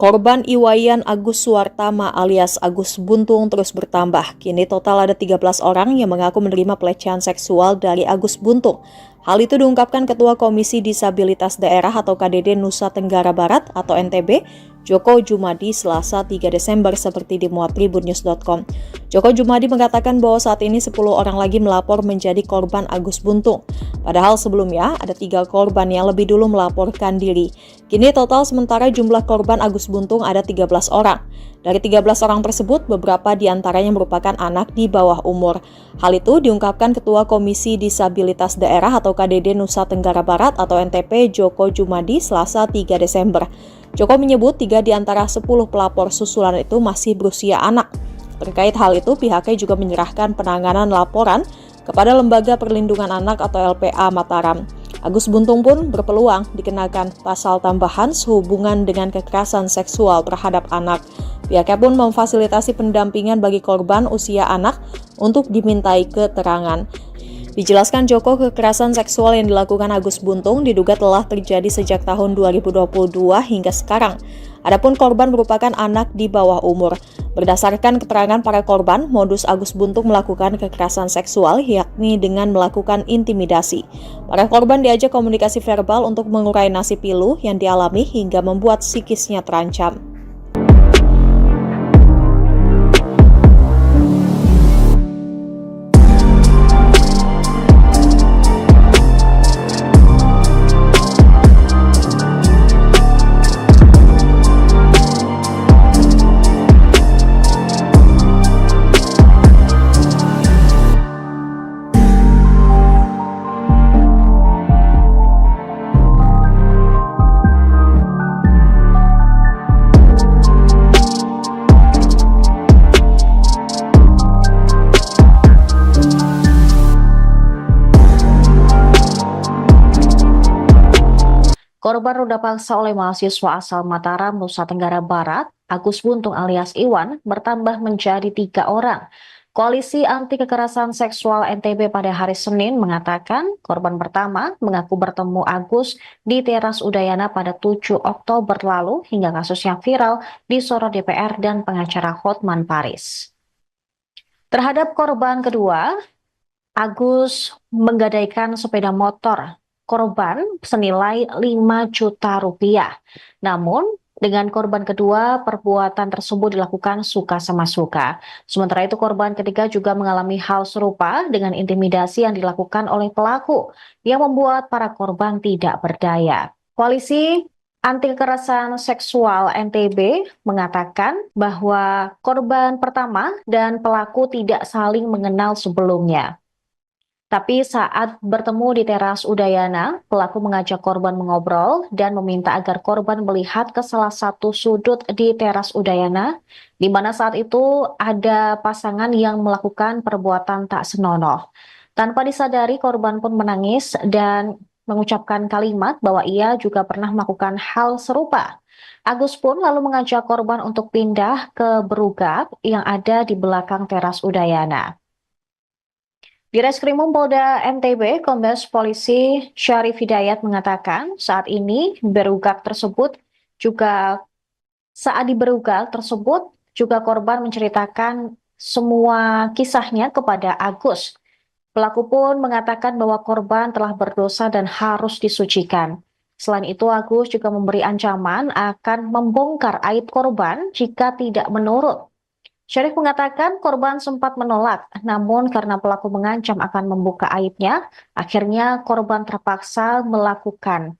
Korban Iwayan Agus Suwartama alias Agus Buntung terus bertambah. Kini total ada 13 orang yang mengaku menerima pelecehan seksual dari Agus Buntung. Hal itu diungkapkan Ketua Komisi Disabilitas Daerah atau KDD Nusa Tenggara Barat atau NTB, Joko Jumadi, Selasa 3 Desember seperti dimuat tribunnews.com. Joko Jumadi mengatakan bahwa saat ini 10 orang lagi melapor menjadi korban Agus Buntung. Padahal sebelumnya ada 3 korban yang lebih dulu melaporkan diri. Kini total sementara jumlah korban Agus Buntung ada 13 orang. Dari 13 orang tersebut, beberapa diantaranya merupakan anak di bawah umur. Hal itu diungkapkan Ketua Komisi Disabilitas Daerah atau KDD Nusa Tenggara Barat atau NTP Joko Jumadi Selasa 3 Desember. Joko menyebut 3 di antara 10 pelapor susulan itu masih berusia anak. Terkait hal itu, pihaknya juga menyerahkan penanganan laporan kepada Lembaga Perlindungan Anak atau LPA Mataram. Agus Buntung pun berpeluang dikenakan pasal tambahan sehubungan dengan kekerasan seksual terhadap anak. Pihaknya pun memfasilitasi pendampingan bagi korban usia anak untuk dimintai keterangan. Dijelaskan Joko, kekerasan seksual yang dilakukan Agus Buntung diduga telah terjadi sejak tahun 2022 hingga sekarang. Adapun korban merupakan anak di bawah umur. Berdasarkan keterangan para korban, modus Agus Buntung melakukan kekerasan seksual yakni dengan melakukan intimidasi. Para korban diajak komunikasi verbal untuk mengurai nasib pilu yang dialami hingga membuat psikisnya terancam. Korban ruda paksa oleh mahasiswa asal Mataram, Nusa Tenggara Barat, Agus Buntung alias Iwan, bertambah menjadi 3 orang. Koalisi Anti Kekerasan Seksual NTB pada hari Senin mengatakan korban pertama mengaku bertemu Agus di teras Udayana pada 7 Oktober lalu hingga kasusnya viral disorot DPR dan pengacara Hotman Paris. Terhadap korban kedua, Agus menggadaikan sepeda motor korban senilai 5 juta rupiah. Namun, dengan korban kedua, perbuatan tersebut dilakukan suka sama suka. Sementara itu, korban ketiga juga mengalami hal serupa dengan intimidasi yang dilakukan oleh pelaku, yang membuat para korban tidak berdaya. Koalisi Anti Kekerasan Seksual NTB mengatakan bahwa korban pertama dan pelaku tidak saling mengenal sebelumnya. Tapi saat bertemu di teras Udayana, pelaku mengajak korban mengobrol dan meminta agar korban melihat ke salah satu sudut di teras Udayana, di mana saat itu ada pasangan yang melakukan perbuatan tak senonoh. Tanpa disadari, korban pun menangis dan mengucapkan kalimat bahwa ia juga pernah melakukan hal serupa. Agus pun lalu mengajak korban untuk pindah ke berugap yang ada di belakang teras Udayana. Di Reskrimum Polda NTB, Kombes Polisi Syarif Hidayat mengatakan saat ini saat di berugak tersebut juga korban menceritakan semua kisahnya kepada Agus. Pelaku pun mengatakan bahwa korban telah berdosa dan harus disucikan. Selain itu, Agus juga memberi ancaman akan membongkar aib korban jika tidak menurut. Syarif mengatakan korban sempat menolak, namun karena pelaku mengancam akan membuka aibnya, akhirnya korban terpaksa melakukan.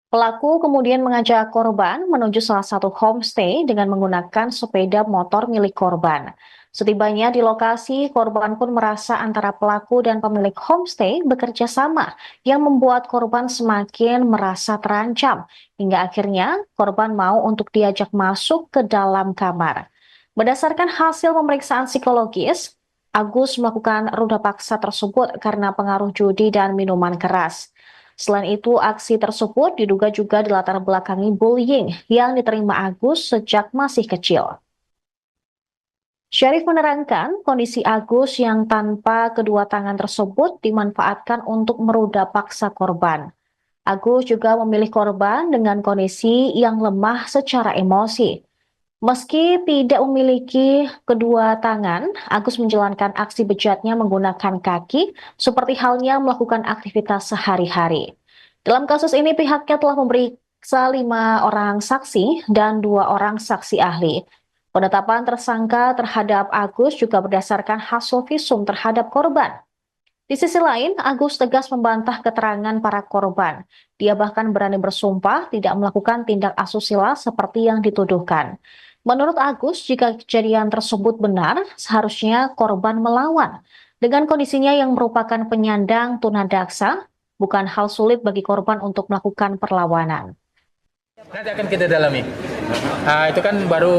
Pelaku kemudian mengajak korban menuju salah satu homestay dengan menggunakan sepeda motor milik korban. Setibanya di lokasi, korban pun merasa antara pelaku dan pemilik homestay bekerja sama yang membuat korban semakin merasa terancam. Hingga akhirnya korban mau untuk diajak masuk ke dalam kamar. Berdasarkan hasil pemeriksaan psikologis, Agus melakukan ruda paksa tersebut karena pengaruh judi dan minuman keras. Selain itu, aksi tersebut diduga juga dilatar belakangi bullying yang diterima Agus sejak masih kecil. Syarif menerangkan kondisi Agus yang tanpa kedua tangan tersebut dimanfaatkan untuk meruda paksa korban. Agus juga memilih korban dengan kondisi yang lemah secara emosi. Meski tidak memiliki kedua tangan, Agus menjalankan aksi bejatnya menggunakan kaki, seperti halnya melakukan aktivitas sehari-hari. Dalam kasus ini, pihaknya telah memeriksa 5 orang saksi dan 2 orang saksi ahli. Penetapan tersangka terhadap Agus juga berdasarkan hasil visum terhadap korban. Di sisi lain, Agus tegas membantah keterangan para korban. Dia bahkan berani bersumpah tidak melakukan tindak asusila seperti yang dituduhkan. Menurut Agus, jika kejadian tersebut benar, seharusnya korban melawan. Dengan kondisinya yang merupakan penyandang tunadaksa, bukan hal sulit bagi korban untuk melakukan perlawanan. Nanti akan kita dalami. Itu kan baru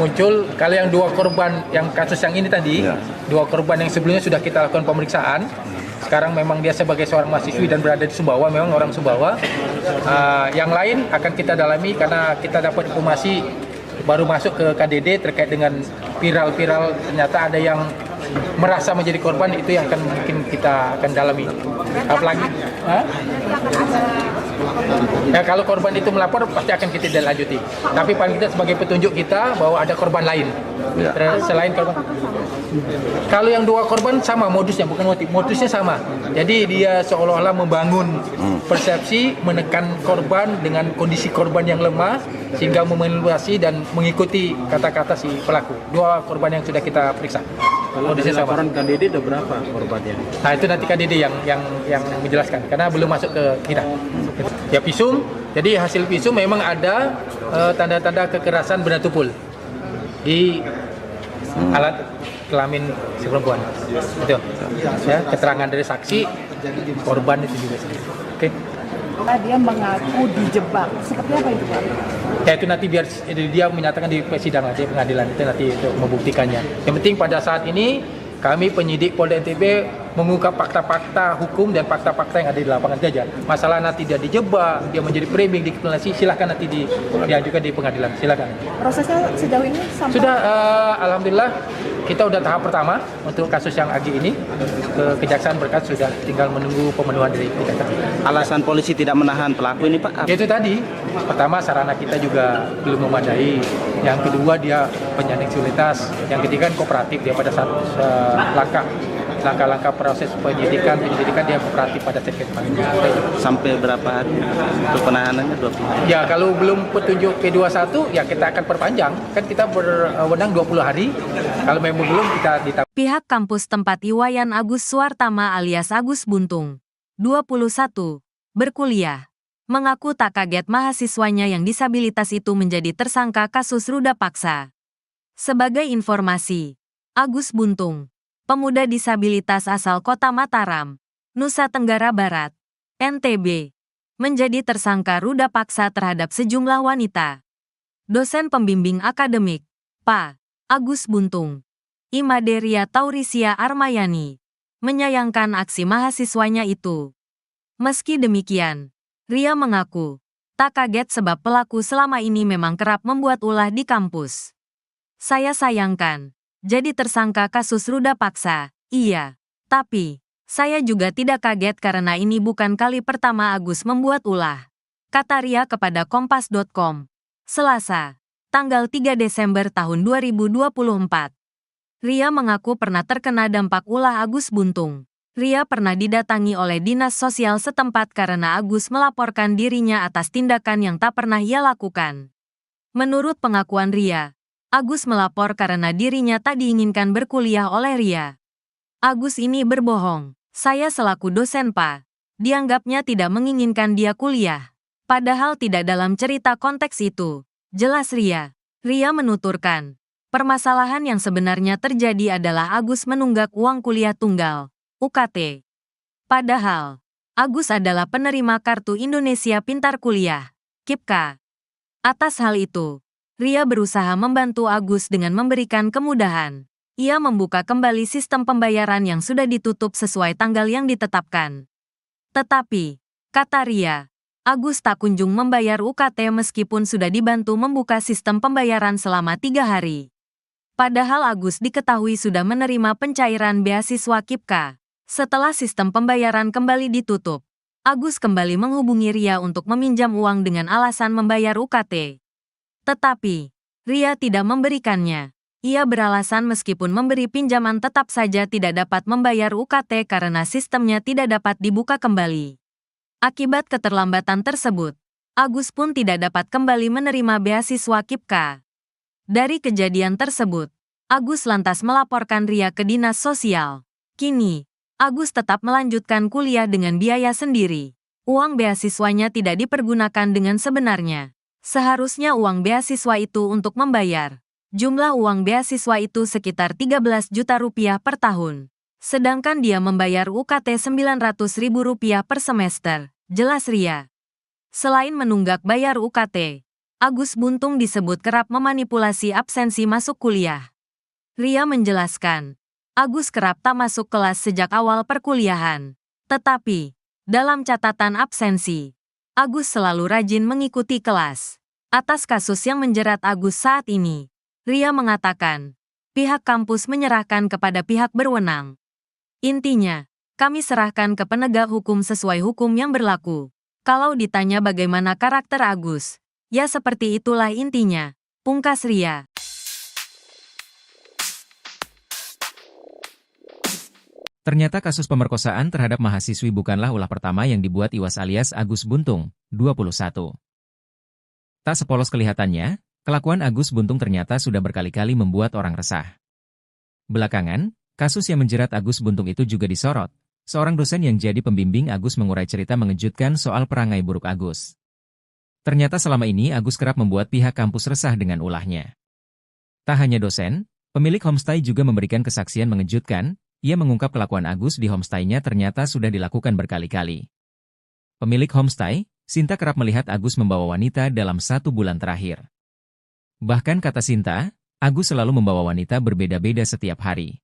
muncul, kalau yang 2 korban, yang kasus yang ini tadi, 2 korban yang sebelumnya sudah kita lakukan pemeriksaan. Sekarang memang dia sebagai seorang mahasiswi dan berada di Sumbawa, memang orang Sumbawa. Yang lain akan kita dalami karena kita dapat informasi baru masuk ke KDD terkait dengan viral-viral, ternyata ada yang merasa menjadi korban, itu yang akan mungkin kita akan dalami. Apalagi ya, kalau korban itu melapor pasti akan kita lanjuti. Tapi paling kita sebagai petunjuk kita bahwa ada korban lain selain korban. Kalau yang 2 korban sama modusnya, bukan motif, modusnya sama. Jadi dia seolah-olah membangun persepsi, menekan korban dengan kondisi korban yang lemah sehingga memanipulasi dan mengikuti kata-kata si pelaku. 2 korban yang sudah kita periksa. Kalau dari laporan KDD ada berapa korbannya? Nah, itu nanti KDD yang menjelaskan karena belum masuk ke kita. Ya, visum. Jadi hasil visum memang ada tanda-tanda kekerasan benda tumpul di alat kelamin si perempuan. Itu. Ya, keterangan dari saksi, korban itu juga. Oke. Dia mengaku dijebak. Seperti apa itu, Pak? Ya, itu nanti biar dia menyatakan di persidangan, di pengadilan itu nanti itu membuktikannya. Yang penting pada saat ini kami penyidik Polda NTB mengungkap fakta-fakta hukum dan fakta-fakta yang ada di lapangan saja. Masalah nanti dia dijebak, dia menjadi framing, dikriminalisasi, silahkan nanti diajukan di pengadilan, silahkan. Prosesnya sejauh ini sampai... Sudah, alhamdulillah kita udah tahap pertama untuk kasus yang Agi ini. Kejaksaan berkas sudah tinggal menunggu pemenuhan dari kejaksaan. Alasan polisi tidak menahan pelaku ini, Pak? Itu tadi, pertama sarana kita juga belum memadai. Yang kedua dia penyandang disabilitas. Yang ketiga kooperatif, dia pada saat langkah-langkah proses penyidikan dia kooperatif pada saat Sampai berapa hari untuk penahanannya? 20 hari? Ya, kalau belum petunjuk P21 ya kita akan perpanjang. Kan kita berwenang 20 hari. Kalau memang belum kita ditambah. Pihak kampus tempat Iwayan Agus Suartama alias Agus Buntung, 21, berkuliah, mengaku tak kaget mahasiswanya yang disabilitas itu menjadi tersangka kasus ruda paksa. Sebagai informasi, Agus Buntung, pemuda disabilitas asal Kota Mataram, Nusa Tenggara Barat, NTB, menjadi tersangka ruda paksa terhadap sejumlah wanita. Dosen pembimbing akademik, Pak Agus Buntung, Imaderia Taurisia Armayani, menyayangkan aksi mahasiswanya itu. Meski demikian, Ria mengaku tak kaget sebab pelaku selama ini memang kerap membuat ulah di kampus. Saya sayangkan, jadi tersangka kasus ruda paksa, iya. Tapi, saya juga tidak kaget karena ini bukan kali pertama Agus membuat ulah. Kata Ria kepada Kompas.com, Selasa, tanggal 3 Desember tahun 2024. Ria mengaku pernah terkena dampak ulah Agus Buntung. Ria pernah didatangi oleh dinas sosial setempat karena Agus melaporkan dirinya atas tindakan yang tak pernah ia lakukan. Menurut pengakuan Ria, Agus melapor karena dirinya tak diinginkan berkuliah oleh Ria. Agus ini berbohong. Saya selaku dosen Pak, dianggapnya tidak menginginkan dia kuliah. Padahal tidak dalam cerita konteks itu. Jelas Ria. Ria menuturkan, permasalahan yang sebenarnya terjadi adalah Agus menunggak uang kuliah tunggal, UKT. Padahal, Agus adalah penerima Kartu Indonesia Pintar Kuliah, KIPKA. Atas hal itu, Ria berusaha membantu Agus dengan memberikan kemudahan. Ia membuka kembali sistem pembayaran yang sudah ditutup sesuai tanggal yang ditetapkan. Tetapi, kata Ria, Agus tak kunjung membayar UKT meskipun sudah dibantu membuka sistem pembayaran selama 3 hari. Padahal Agus diketahui sudah menerima pencairan beasiswa KIPKA. Setelah sistem pembayaran kembali ditutup, Agus kembali menghubungi Ria untuk meminjam uang dengan alasan membayar UKT. Tetapi, Ria tidak memberikannya. Ia beralasan meskipun memberi pinjaman tetap saja tidak dapat membayar UKT karena sistemnya tidak dapat dibuka kembali. Akibat keterlambatan tersebut, Agus pun tidak dapat kembali menerima beasiswa KIPKA. Dari kejadian tersebut, Agus lantas melaporkan Ria ke dinas sosial. Kini, Agus tetap melanjutkan kuliah dengan biaya sendiri. Uang beasiswanya tidak dipergunakan dengan sebenarnya. Seharusnya uang beasiswa itu untuk membayar. Jumlah uang beasiswa itu sekitar 13 juta rupiah per tahun. Sedangkan dia membayar UKT Rp900.000 per semester, jelas Ria. Selain menunggak bayar UKT, Agus Buntung disebut kerap memanipulasi absensi masuk kuliah. Ria menjelaskan, Agus kerap tak masuk kelas sejak awal perkuliahan. Tetapi, dalam catatan absensi, Agus selalu rajin mengikuti kelas. Atas kasus yang menjerat Agus saat ini, Ria mengatakan, pihak kampus menyerahkan kepada pihak berwenang. Intinya, kami serahkan ke penegak hukum sesuai hukum yang berlaku. Kalau ditanya bagaimana karakter Agus, ya seperti itulah intinya, pungkas Ria. Ternyata kasus pemerkosaan terhadap mahasiswi bukanlah ulah pertama yang dibuat Iwas alias Agus Buntung, 21. Tak sepolos kelihatannya, kelakuan Agus Buntung ternyata sudah berkali-kali membuat orang resah. Belakangan, kasus yang menjerat Agus Buntung itu juga disorot. Seorang dosen yang jadi pembimbing Agus mengurai cerita mengejutkan soal perangai buruk Agus. Ternyata selama ini Agus kerap membuat pihak kampus resah dengan ulahnya. Tak hanya dosen, pemilik homestay juga memberikan kesaksian mengejutkan. Ia mengungkap kelakuan Agus di homestay-nya ternyata sudah dilakukan berkali-kali. Pemilik homestay, Sinta kerap melihat Agus membawa wanita dalam 1 bulan terakhir. Bahkan kata Sinta, Agus selalu membawa wanita berbeda-beda setiap hari.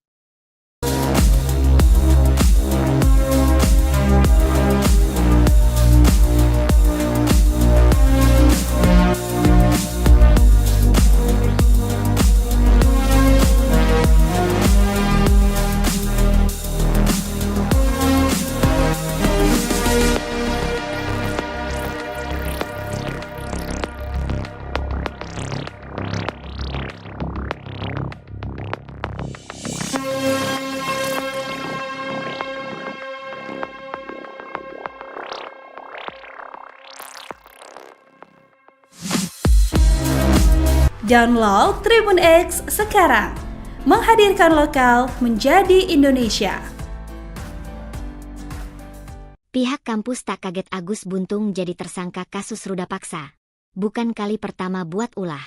Download Tribun X sekarang, menghadirkan lokal menjadi Indonesia. Pihak kampus tak kaget Agus Buntung jadi tersangka kasus ruda paksa. Bukan kali pertama buat ulah.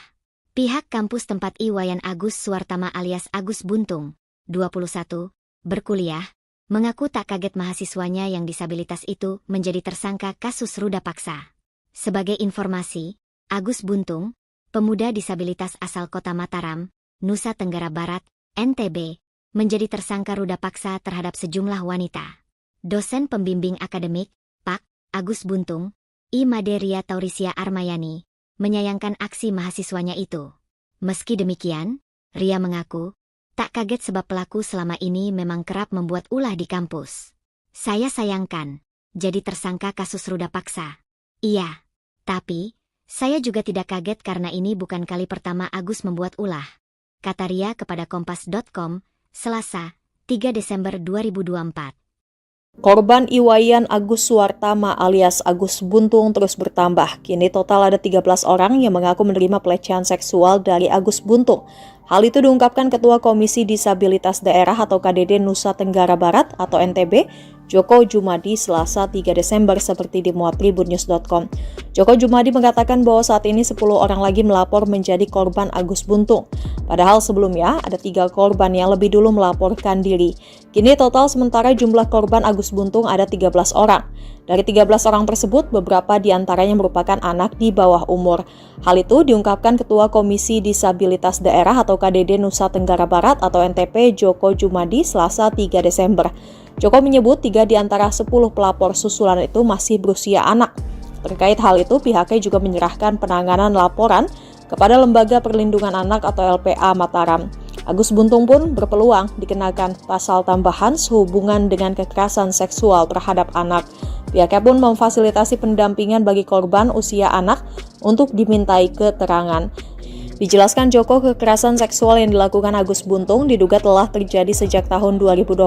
Pihak kampus tempat Iwayan Agus Suwartama alias Agus Buntung, 21, berkuliah, mengaku tak kaget mahasiswanya yang disabilitas itu menjadi tersangka kasus ruda paksa. Sebagai informasi, Agus Buntung, pemuda disabilitas asal kota Mataram, Nusa Tenggara Barat, NTB, menjadi tersangka ruda paksa terhadap sejumlah wanita. Dosen pembimbing akademik, Pak. Agus Buntung, I. Maderia Taurisia Armayani, menyayangkan aksi mahasiswanya itu. Meski demikian, Ria mengaku, tak kaget sebab pelaku selama ini memang kerap membuat ulah di kampus. Saya sayangkan, jadi tersangka kasus ruda paksa. Iya, tapi saya juga tidak kaget karena ini bukan kali pertama Agus membuat ulah, kata Ria kepada Kompas.com, Selasa, 3 Desember 2024. Korban Iwayan Agus Suwartama alias Agus Buntung terus bertambah. Kini total ada 13 orang yang mengaku menerima pelecehan seksual dari Agus Buntung. Hal itu diungkapkan Ketua Komisi Disabilitas Daerah atau KDD Nusa Tenggara Barat atau NTB, Joko Jumadi Selasa 3 Desember seperti dimuat tribunnews.com. Joko Jumadi mengatakan bahwa saat ini 10 orang lagi melapor menjadi korban Agus Buntung. Padahal sebelumnya ada 3 korban yang lebih dulu melaporkan diri. Kini total sementara jumlah korban Agus Buntung ada 13 orang. Dari 13 orang tersebut, beberapa diantaranya merupakan anak di bawah umur. Hal itu diungkapkan Ketua Komisi Disabilitas Daerah atau KDD Nusa Tenggara Barat atau NTP Joko Jumadi Selasa 3 Desember. Joko menyebut 3 di antara 10 pelapor susulan itu masih berusia anak. Terkait hal itu, pihaknya juga menyerahkan penanganan laporan kepada Lembaga Perlindungan Anak atau LPA Mataram. Agus Buntung pun berpeluang dikenakan pasal tambahan sehubungan dengan kekerasan seksual terhadap anak. Pihaknya pun memfasilitasi pendampingan bagi korban usia anak untuk dimintai keterangan. Dijelaskan Joko, kekerasan seksual yang dilakukan Agus Buntung diduga telah terjadi sejak tahun 2022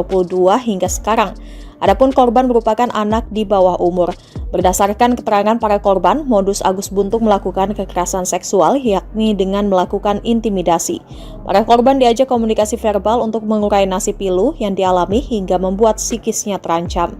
hingga sekarang. Adapun korban merupakan anak di bawah umur. Berdasarkan keterangan para korban, modus Agus Buntung melakukan kekerasan seksual yakni dengan melakukan intimidasi. Para korban diajak komunikasi verbal untuk mengurai nasib pilu yang dialami hingga membuat psikisnya terancam.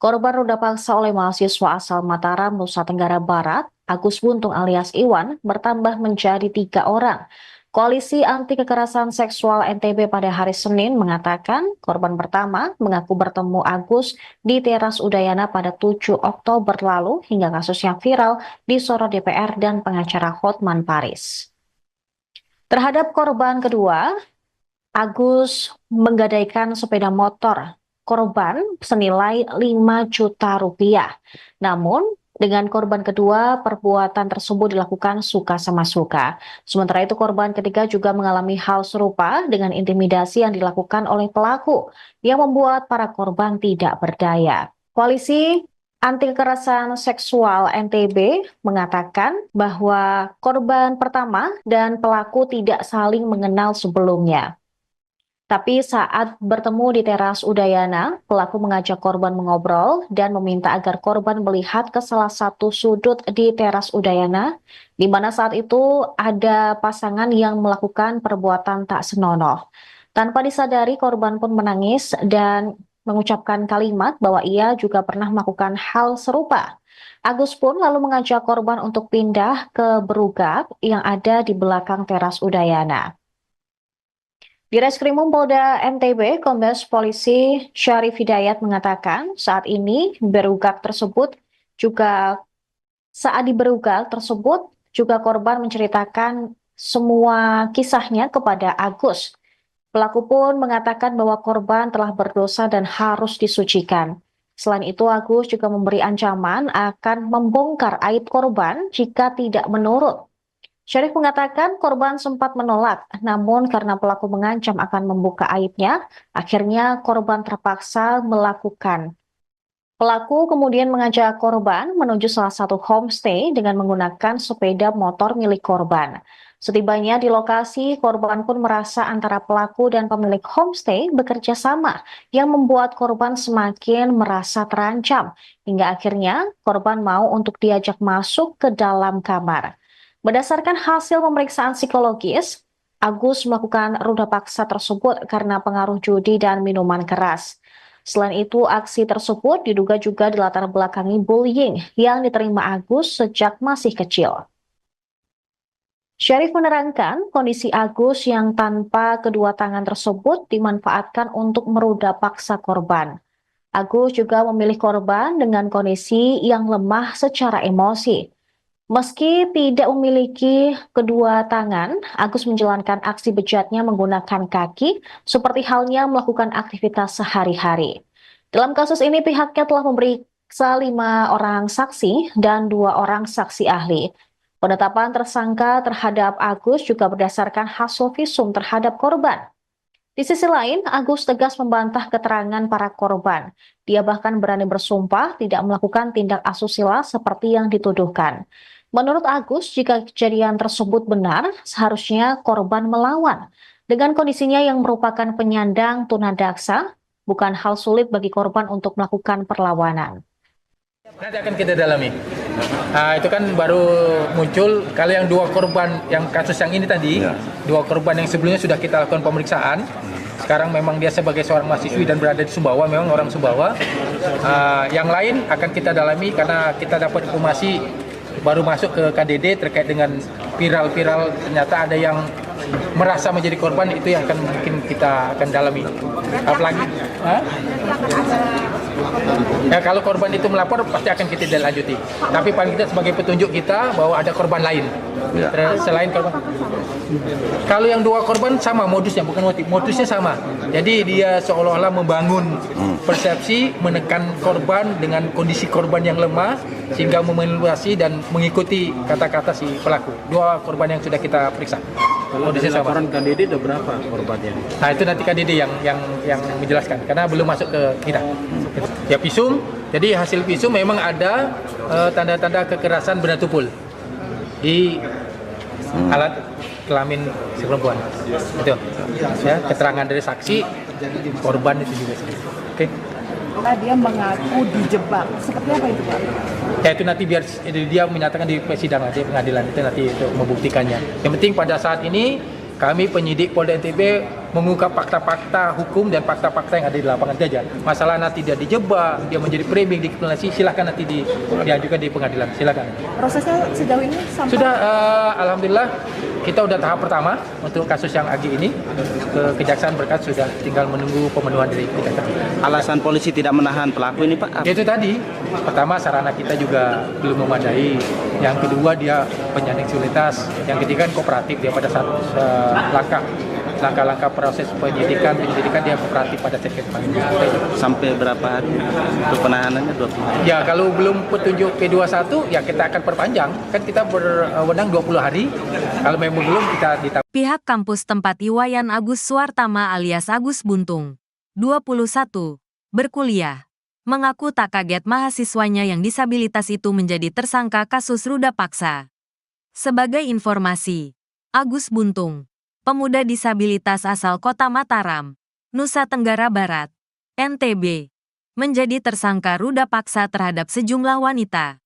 Korban ruda paksa oleh mahasiswa asal Mataram, Nusa Tenggara Barat, Agus Buntung alias Iwan, bertambah menjadi 3 orang. Koalisi Anti Kekerasan Seksual NTB pada hari Senin mengatakan korban pertama mengaku bertemu Agus di teras Udayana pada 7 Oktober lalu hingga kasus yang viral disorot DPR dan pengacara Hotman Paris. Terhadap korban kedua, Agus menggadaikan sepeda motor korban senilai 5 juta rupiah. Namun, dengan korban kedua, perbuatan tersebut dilakukan suka sama suka. Sementara itu, korban ketiga juga mengalami hal serupa dengan intimidasi yang dilakukan oleh pelaku, yang membuat para korban tidak berdaya. Koalisi Anti Kekerasan Seksual NTB mengatakan bahwa korban pertama dan pelaku tidak saling mengenal sebelumnya. Tapi saat bertemu di teras Udayana, pelaku mengajak korban mengobrol dan meminta agar korban melihat ke salah satu sudut di teras Udayana, di mana saat itu ada pasangan yang melakukan perbuatan tak senonoh. Tanpa disadari, korban pun menangis dan mengucapkan kalimat bahwa ia juga pernah melakukan hal serupa. Agus pun lalu mengajak korban untuk pindah ke berugak yang ada di belakang teras Udayana. Di Reskrimum Polda NTB, Kombes Polisi Syarif Hidayat mengatakan saat ini berugak tersebut juga korban menceritakan semua kisahnya kepada Agus. Pelaku pun mengatakan bahwa korban telah berdosa dan harus disucikan. Selain itu, Agus juga memberi ancaman akan membongkar aib korban jika tidak menurut. Syarif mengatakan korban sempat menolak, namun karena pelaku mengancam akan membuka aibnya, akhirnya korban terpaksa melakukan. Pelaku kemudian mengajak korban menuju salah satu homestay dengan menggunakan sepeda motor milik korban. Setibanya di lokasi, korban pun merasa antara pelaku dan pemilik homestay bekerja sama, yang membuat korban semakin merasa terancam, hingga akhirnya korban mau untuk diajak masuk ke dalam kamar. Berdasarkan hasil pemeriksaan psikologis, Agus melakukan ruda paksa tersebut karena pengaruh judi dan minuman keras. Selain itu, aksi tersebut diduga juga dilatar belakangi bullying yang diterima Agus sejak masih kecil. Syarif menerangkan kondisi Agus yang tanpa kedua tangan tersebut dimanfaatkan untuk meruda paksa korban. Agus juga memilih korban dengan kondisi yang lemah secara emosi. Meski tidak memiliki kedua tangan, Agus menjalankan aksi bejatnya menggunakan kaki, seperti halnya melakukan aktivitas sehari-hari. Dalam kasus ini, pihaknya telah memeriksa 5 orang saksi dan 2 orang saksi ahli. Penetapan tersangka terhadap Agus juga berdasarkan hasil visum terhadap korban. Di sisi lain, Agus tegas membantah keterangan para korban. Dia bahkan berani bersumpah tidak melakukan tindak asusila seperti yang dituduhkan. Menurut Agus, jika kejadian tersebut benar, seharusnya korban melawan. Dengan kondisinya yang merupakan penyandang tunadaksa, bukan hal sulit bagi korban untuk melakukan perlawanan. Nanti akan kita dalami. Itu kan baru muncul kalau yang 2 korban yang kasus yang ini tadi, 2 korban yang sebelumnya sudah kita lakukan pemeriksaan. Sekarang memang dia sebagai seorang mahasiswi dan berada di Sumbawa, memang orang Sumbawa. Yang lain akan kita dalami karena kita dapat informasi baru masuk ke KDD terkait dengan viral-viral, ternyata ada yang merasa menjadi korban, itu yang akan mungkin kita akan dalami. Apalagi ya, kalau korban itu melapor pasti akan kita lanjuti. Tapi paling tidak sebagai petunjuk kita bahwa ada korban lain selain korban. Kalau yang 2 korban sama modusnya, bukan modusnya sama. Jadi dia seolah-olah membangun persepsi, menekan korban dengan kondisi korban yang lemah sehingga memanipulasi dan mengikuti kata-kata si pelaku. 2 korban yang sudah kita periksa. Kalau dari laporan KDD ada berapa korbannya? Nah, itu nanti KDD yang menjelaskan karena belum masuk ke kita. Ya, visum. Jadi hasil visum memang ada tanda-tanda kekerasan benda tumpul di alat kelamin si perempuan. Itu. Ya, keterangan dari saksi korban itu juga. Oke. Karena dia mengaku dijebak. Seperti apa itu, Pak? Ya, itu nanti biar dia menyatakan di persidangan, di pengadilan itu nanti itu membuktikannya. Yang penting pada saat ini kami penyidik Polda NTB mengungkap fakta-fakta hukum dan fakta-fakta yang ada di lapangan saja. Masalah nanti dia dijebak, dia menjadi framing, dikriminalisasi, silakan nanti diajukan di pengadilan, silakan. Prosesnya sejauh ini sampai Sudah, alhamdulillah kita udah tahap pertama untuk kasus yang Agi ini ke Kejaksaan berkas sudah tinggal menunggu pemenuhan dari Kejaksaan. Alasan polisi tidak menahan pelaku ini, Pak? Itu tadi, pertama sarana kita juga belum memadai, yang kedua dia penyandang disabilitas, yang ketiga kan kooperatif dia pada saat langkah-langkah proses penyidikan dia kooperatif pada sekret panggilan. Sampai berapa hari untuk penahanannya? 20 hari? Ya, kalau belum petunjuk P21 ya kita akan perpanjang, kan kita berwenang 20 hari. Kalau memang belum kita ditambah. Pihak kampus tempat Iwayan Agus Suartama alias Agus Buntung, 21, berkuliah, mengaku tak kaget mahasiswanya yang disabilitas itu menjadi tersangka kasus ruda paksa. Sebagai informasi, Agus Buntung, pemuda disabilitas asal Kota Mataram, Nusa Tenggara Barat, NTB, menjadi tersangka ruda paksa terhadap sejumlah wanita.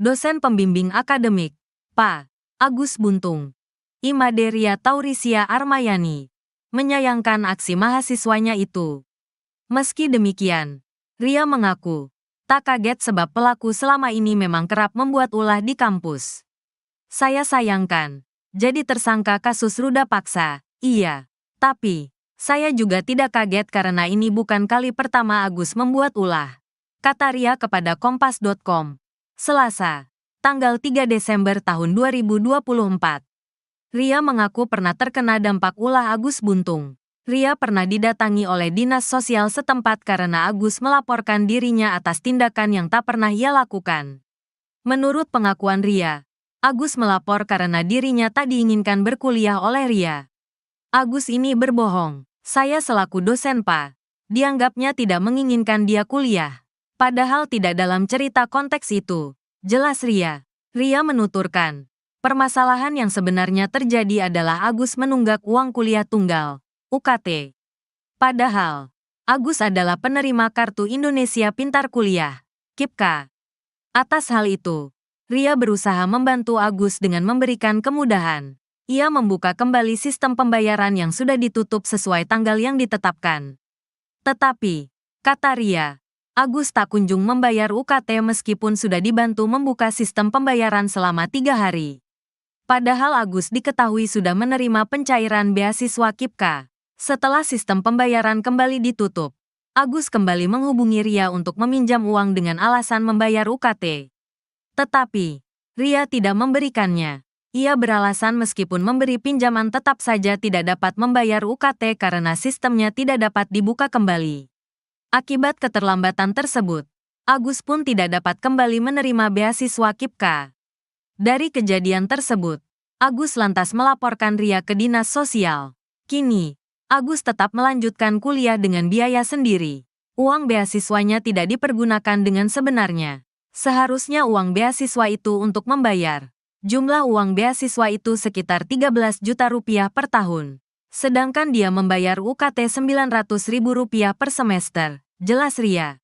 Dosen pembimbing akademik, Pak Agus Buntung, Imaderia Taurisia Armayani, menyayangkan aksi mahasiswanya itu. Meski demikian, Ria mengaku tak kaget sebab pelaku selama ini memang kerap membuat ulah di kampus. Saya sayangkan jadi tersangka kasus ruda paksa, iya. Tapi, saya juga tidak kaget karena ini bukan kali pertama Agus membuat ulah. Kata Ria kepada Kompas.com, Selasa, tanggal 3 Desember tahun 2024. Ria mengaku pernah terkena dampak ulah Agus Buntung. Ria pernah didatangi oleh dinas sosial setempat karena Agus melaporkan dirinya atas tindakan yang tak pernah ia lakukan. Menurut pengakuan Ria, Agus melapor karena dirinya tak diinginkan berkuliah oleh Ria. Agus ini berbohong. Saya selaku dosen Pak, dianggapnya tidak menginginkan dia kuliah. Padahal tidak dalam cerita konteks itu. Jelas Ria. Ria menuturkan, permasalahan yang sebenarnya terjadi adalah Agus menunggak uang kuliah tunggal, UKT. Padahal, Agus adalah penerima Kartu Indonesia Pintar Kuliah, KIPKA. Atas hal itu, Ria berusaha membantu Agus dengan memberikan kemudahan. Ia membuka kembali sistem pembayaran yang sudah ditutup sesuai tanggal yang ditetapkan. Tetapi, kata Ria, Agus tak kunjung membayar UKT meskipun sudah dibantu membuka sistem pembayaran selama 3 hari. Padahal Agus diketahui sudah menerima pencairan beasiswa KIPKA setelah sistem pembayaran kembali ditutup. Agus kembali menghubungi Ria untuk meminjam uang dengan alasan membayar UKT. Tetapi, Ria tidak memberikannya. Ia beralasan meskipun memberi pinjaman tetap saja tidak dapat membayar UKT karena sistemnya tidak dapat dibuka kembali. Akibat keterlambatan tersebut, Agus pun tidak dapat kembali menerima beasiswa KIPKA. Dari kejadian tersebut, Agus lantas melaporkan Ria ke Dinas Sosial. Kini, Agus tetap melanjutkan kuliah dengan biaya sendiri. Uang beasiswanya tidak dipergunakan dengan sebenarnya. Seharusnya uang beasiswa itu untuk membayar. Jumlah uang beasiswa itu sekitar 13 juta rupiah per tahun. Sedangkan dia membayar UKT Rp900.000 per semester, jelas Ria.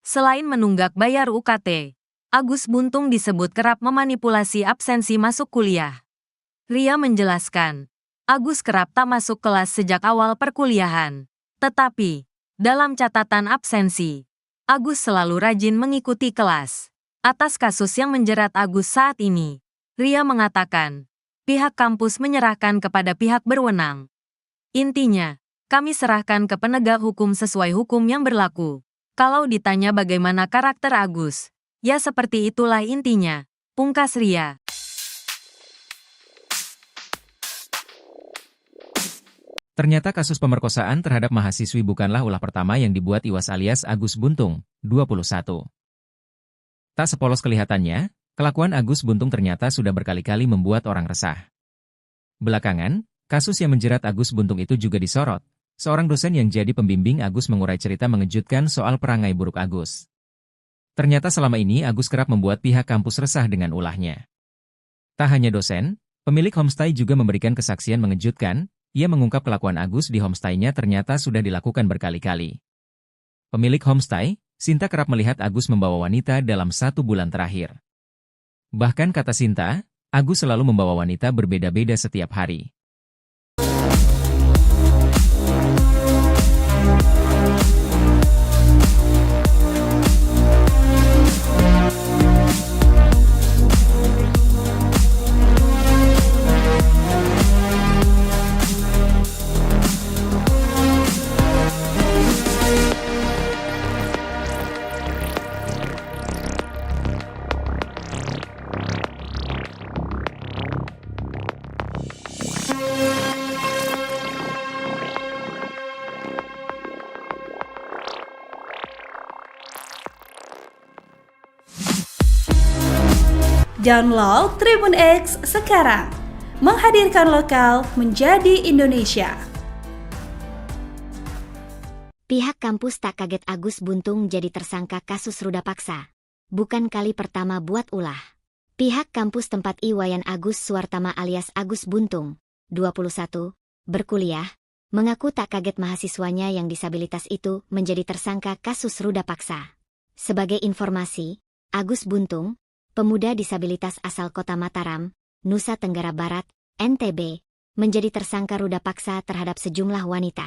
Selain menunggak bayar UKT, Agus Buntung disebut kerap memanipulasi absensi masuk kuliah. Ria menjelaskan, Agus kerap tak masuk kelas sejak awal perkuliahan. Tetapi, dalam catatan absensi, Agus selalu rajin mengikuti kelas. Atas kasus yang menjerat Agus saat ini, Ria mengatakan, pihak kampus menyerahkan kepada pihak berwenang. Intinya, kami serahkan ke penegak hukum sesuai hukum yang berlaku. Kalau ditanya bagaimana karakter Agus, ya seperti itulah intinya, pungkas Ria. Ternyata kasus pemerkosaan terhadap mahasiswi bukanlah ulah pertama yang dibuat Iwas alias Agus Buntung, 21. Tak sepolos kelihatannya, kelakuan Agus Buntung ternyata sudah berkali-kali membuat orang resah. Belakangan, kasus yang menjerat Agus Buntung itu juga disorot. Seorang dosen yang jadi pembimbing Agus mengurai cerita mengejutkan soal perangai buruk Agus. Ternyata selama ini Agus kerap membuat pihak kampus resah dengan ulahnya. Tak hanya dosen, pemilik homestay juga memberikan kesaksian mengejutkan. Ia mengungkap kelakuan Agus di homestay-nya ternyata sudah dilakukan berkali-kali. Pemilik homestay, Sinta kerap melihat Agus membawa wanita dalam 1 bulan terakhir. Bahkan kata Sinta, Agus selalu membawa wanita berbeda-beda setiap hari. Download Tribun X sekarang, menghadirkan lokal menjadi Indonesia. Pihak kampus tak kaget Agus Buntung jadi tersangka kasus ruda paksa. Bukan kali pertama buat ulah. Pihak kampus tempat Iwayan Agus Suwartama alias Agus Buntung, 21, berkuliah, mengaku tak kaget mahasiswanya yang disabilitas itu menjadi tersangka kasus ruda paksa. Sebagai informasi, Agus Buntung, pemuda disabilitas asal kota Mataram, Nusa Tenggara Barat, NTB, menjadi tersangka ruda paksa terhadap sejumlah wanita.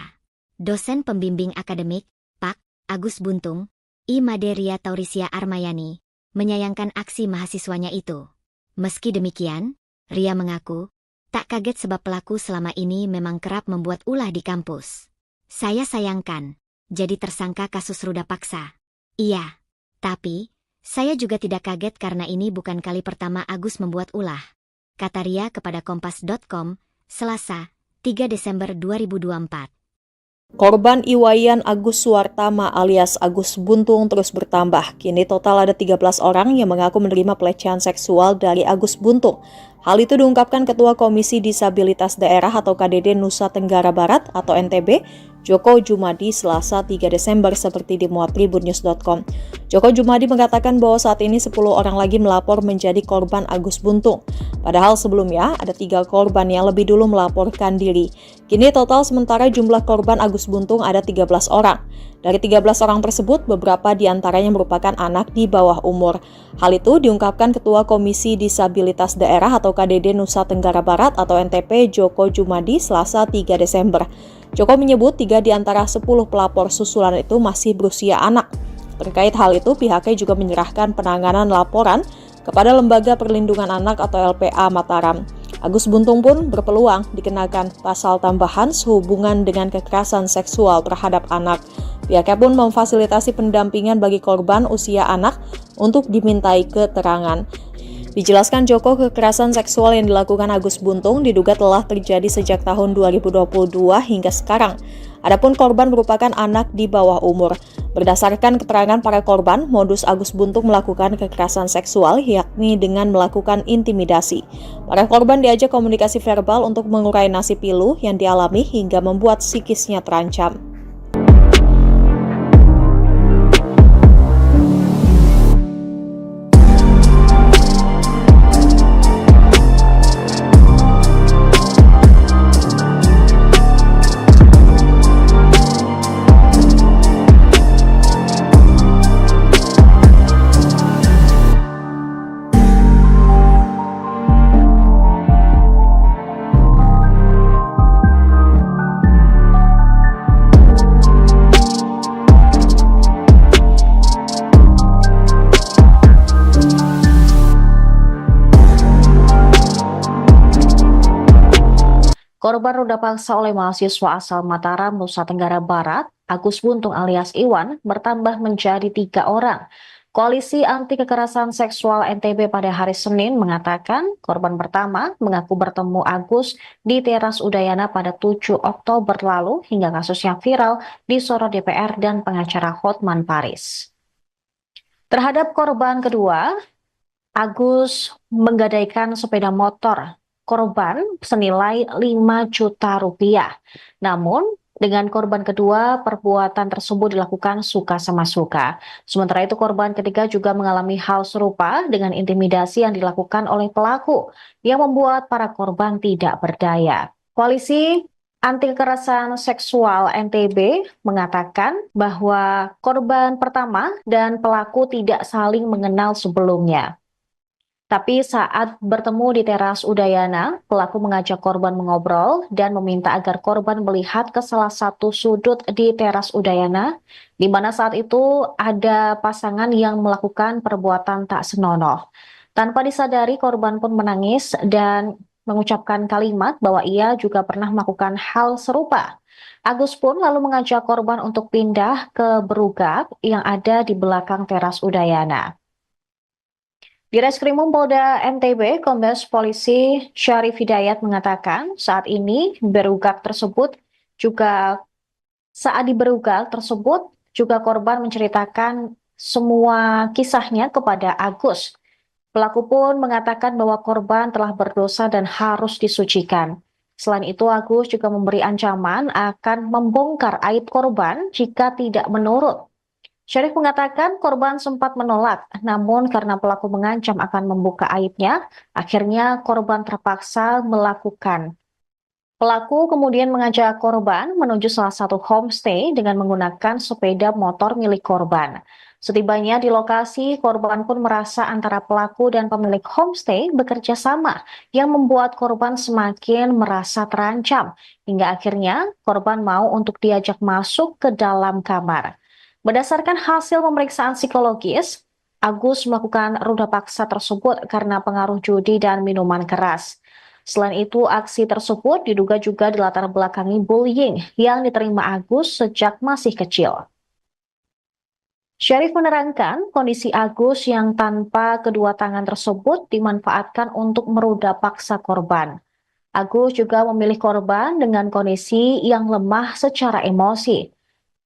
Dosen pembimbing akademik, Pak. Agus Buntung, I. Maderia Taurisia Armayani, menyayangkan aksi mahasiswanya itu. Meski demikian, Ria mengaku, tak kaget sebab pelaku selama ini memang kerap membuat ulah di kampus. Saya sayangkan, jadi tersangka kasus ruda paksa. Iya, tapi saya juga tidak kaget karena ini bukan kali pertama Agus membuat ulah, kata Ria kepada Kompas.com, Selasa, 3 Desember 2024. Korban Iwayan Agus Suwartama alias Agus Buntung terus bertambah. Kini total ada 13 orang yang mengaku menerima pelecehan seksual dari Agus Buntung. Hal itu diungkapkan Ketua Komisi Disabilitas Daerah atau KDD Nusa Tenggara Barat atau NTB, Joko Jumadi, Selasa 3 Desember seperti dimuat tribunnews.com. Joko Jumadi mengatakan bahwa saat ini 10 orang lagi melapor menjadi korban Agus Buntung. Padahal sebelumnya ada 3 korban yang lebih dulu melaporkan diri. Kini total sementara jumlah korban Agus Buntung ada 13 orang. Dari 13 orang tersebut, beberapa diantaranya merupakan anak di bawah umur. Hal itu diungkapkan Ketua Komisi Disabilitas Daerah atau KDD Nusa Tenggara Barat atau NTP Joko Jumadi Selasa 3 Desember. Joko menyebut 3 di antara 10 pelapor susulan itu masih berusia anak. Terkait hal itu, pihaknya juga menyerahkan penanganan laporan kepada Lembaga Perlindungan Anak atau LPA Mataram. Agus Buntung pun berpeluang dikenakan pasal tambahan sehubungan dengan kekerasan seksual terhadap anak. Pihaknya pun memfasilitasi pendampingan bagi korban usia anak untuk dimintai keterangan. Dijelaskan Joko, kekerasan seksual yang dilakukan Agus Buntung diduga telah terjadi sejak tahun 2022 hingga sekarang. Adapun korban merupakan anak di bawah umur. Berdasarkan keterangan para korban, modus Agus Buntung melakukan kekerasan seksual yakni dengan melakukan intimidasi. Para korban diajak komunikasi verbal untuk mengurai nasib pilu yang dialami hingga membuat psikisnya terancam. Korban ruda paksa oleh mahasiswa asal Mataram, Nusa Tenggara Barat, Agus Buntung alias Iwan, bertambah menjadi 3 orang. Koalisi Anti Kekerasan Seksual NTB pada hari Senin mengatakan korban pertama mengaku bertemu Agus di teras Udayana pada 7 Oktober lalu hingga kasusnya viral disorot DPR dan pengacara Hotman Paris. Terhadap korban kedua, Agus menggadaikan sepeda motor korban senilai 5 juta rupiah. Namun, dengan korban kedua, perbuatan tersebut dilakukan suka sama suka. Sementara itu, korban ketiga juga mengalami hal serupa dengan intimidasi yang dilakukan oleh pelaku yang membuat para korban tidak berdaya. Koalisi Anti Kekerasan Seksual NTB mengatakan bahwa korban pertama dan pelaku tidak saling mengenal sebelumnya. Tapi saat bertemu di teras Udayana, pelaku mengajak korban mengobrol dan meminta agar korban melihat ke salah satu sudut di teras Udayana, di mana saat itu ada pasangan yang melakukan perbuatan tak senonoh. Tanpa disadari, korban pun menangis dan mengucapkan kalimat bahwa ia juga pernah melakukan hal serupa. Agus pun lalu mengajak korban untuk pindah ke berugak yang ada di belakang teras Udayana. Di Reskrimum Polda NTB, Kombes Polisi Syarif Hidayat mengatakan saat ini saat di berugak tersebut juga korban menceritakan semua kisahnya kepada Agus. Pelaku pun mengatakan bahwa korban telah berdosa dan harus disucikan. Selain itu, Agus juga memberi ancaman akan membongkar aib korban jika tidak menurut. Syarif mengatakan korban sempat menolak, namun karena pelaku mengancam akan membuka aibnya, akhirnya korban terpaksa melakukan. Pelaku kemudian mengajak korban menuju salah satu homestay dengan menggunakan sepeda motor milik korban. Setibanya di lokasi, korban pun merasa antara pelaku dan pemilik homestay bekerja sama, yang membuat korban semakin merasa terancam, hingga akhirnya korban mau untuk diajak masuk ke dalam kamar. Berdasarkan hasil pemeriksaan psikologis, Agus melakukan ruda paksa tersebut karena pengaruh judi dan minuman keras. Selain itu, aksi tersebut diduga juga dilatar belakangi bullying yang diterima Agus sejak masih kecil. Syarif menerangkan kondisi Agus yang tanpa kedua tangan tersebut dimanfaatkan untuk meruda paksa korban. Agus juga memilih korban dengan kondisi yang lemah secara emosi.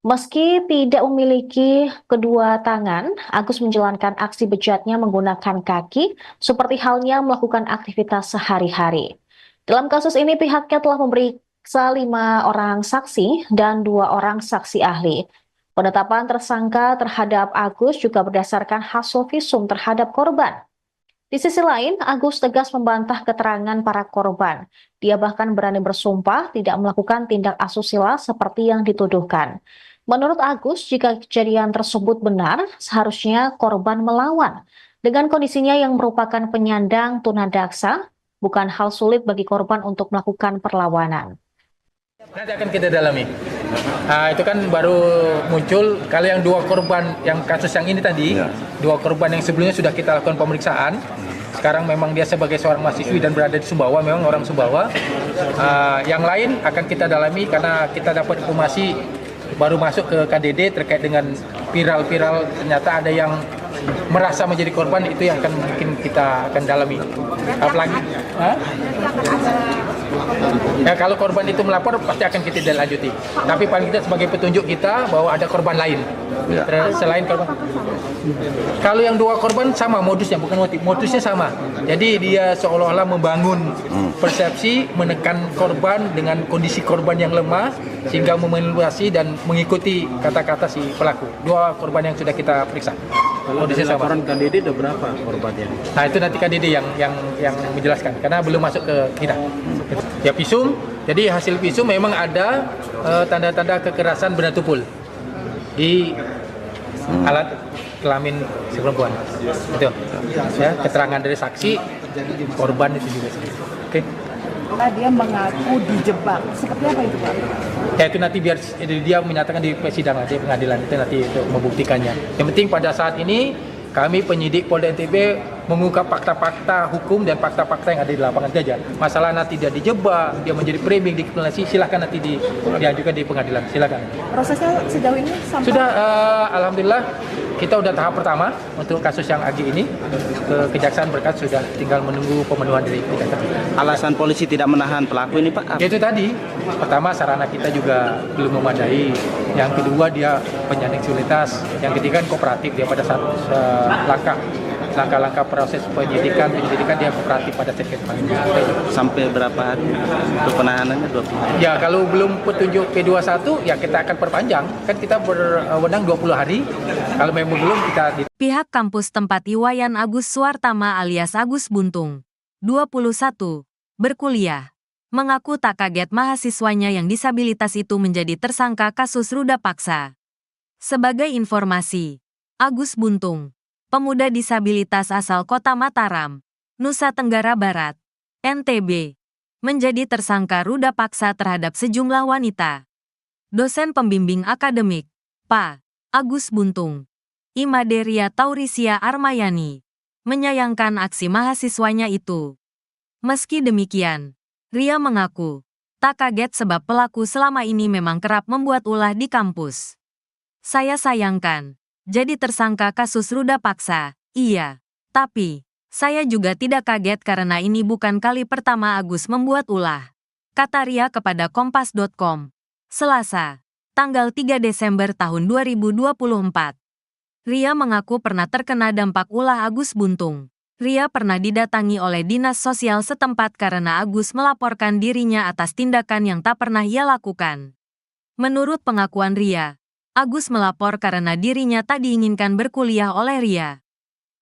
Meski tidak memiliki kedua tangan, Agus menjalankan aksi bejatnya menggunakan kaki, seperti halnya melakukan aktivitas sehari-hari. Dalam kasus ini, pihaknya telah memeriksa 5 orang saksi dan 2 orang saksi ahli. Penetapan tersangka terhadap Agus juga berdasarkan hasil visum terhadap korban. Di sisi lain, Agus tegas membantah keterangan para korban. Dia bahkan berani bersumpah tidak melakukan tindak asusila seperti yang dituduhkan. Menurut Agus, jika kejadian tersebut benar, seharusnya korban melawan. Dengan kondisinya yang merupakan penyandang tunadaksa, bukan hal sulit bagi korban untuk melakukan perlawanan. Nanti akan kita dalami. Itu kan baru muncul, kalau yang 2 korban yang kasus yang ini tadi, 2 korban yang sebelumnya sudah kita lakukan pemeriksaan. Sekarang memang dia sebagai seorang mahasiswi dan berada di Sumbawa, memang orang Sumbawa. Yang lain akan kita dalami karena kita dapat informasi baru masuk ke KDD terkait dengan viral-viral, ternyata ada yang merasa menjadi korban, itu yang akan mungkin kita akan dalami. Apalagi ya, kalau korban itu melapor pasti akan kita lanjuti. Tapi paling tidak sebagai petunjuk kita bahwa ada korban lain selain korban. Kalau yang 2 korban sama modusnya, bukan modusnya sama. Jadi dia seolah-olah membangun persepsi, menekan korban dengan kondisi korban yang lemah sehingga memanipulasi dan mengikuti kata-kata si pelaku. 2 korban yang sudah kita periksa. Kalau dari laporan KDD ada berapa korbannya? Nah, itu nanti KDD yang menjelaskan karena belum masuk ke kita. Ya, visum. Jadi hasil visum memang ada tanda-tanda kekerasan benda tumpul di alat kelamin si perempuan. Itu. Ya, keterangan dari saksi, korban itu juga. Oke. Dia mengaku dijebak. Seperti apa itu, Pak? Ya, itu nanti biar dia menyatakan di persidangan, di pengadilan itu nanti itu membuktikannya. Yang penting pada saat ini kami penyidik Polda NTB mengungkap fakta-fakta hukum dan fakta-fakta yang ada di lapangan saja. Masalah nanti dia dijebak, dia menjadi framing, dikriminalisasi, silakan nanti diajukan di pengadilan. Silakan. Prosesnya sejauh ini sampai sudah, alhamdulillah kita udah tahap pertama untuk kasus yang Agi ini. Kejaksaan berkas sudah tinggal menunggu pemenuhan dari kejaksaan. Alasan polisi tidak menahan pelaku ini, Pak? Itu tadi, pertama sarana kita juga belum memadai. Yang kedua dia penyandang disabilitas. Yang ketiga kooperatif dia pada saat langkah-langkah proses penyelidikan dia kooperatif pada saat kita panggil. Sampai berapa hari untuk penahanannya? 20 hari? Ya, kalau belum petunjuk P21 ya kita akan perpanjang. Kan kita berwenang 20 hari. Kalau memang belum kita Pihak kampus tempat Iwayan Agus Suartama alias Agus Buntung, 21, berkuliah, mengaku tak kaget mahasiswanya yang disabilitas itu menjadi tersangka kasus ruda paksa. Sebagai informasi, Agus Buntung, pemuda disabilitas asal Kota Mataram, Nusa Tenggara Barat, NTB, menjadi tersangka ruda paksa terhadap sejumlah wanita. Dosen pembimbing akademik, Pak Agus Buntung, Imaderia Taurisia Armayani, menyayangkan aksi mahasiswanya itu. Meski demikian, Ria mengaku tak kaget sebab pelaku selama ini memang kerap membuat ulah di kampus. Saya sayangkan, jadi tersangka kasus ruda paksa, iya. Tapi, saya juga tidak kaget karena ini bukan kali pertama Agus membuat ulah. Kata Ria kepada Kompas.com, Selasa, tanggal 3 Desember tahun 2024. Ria mengaku pernah terkena dampak ulah Agus Buntung. Ria pernah didatangi oleh dinas sosial setempat karena Agus melaporkan dirinya atas tindakan yang tak pernah ia lakukan. Menurut pengakuan Ria, Agus melapor karena dirinya tak diinginkan berkuliah oleh Ria.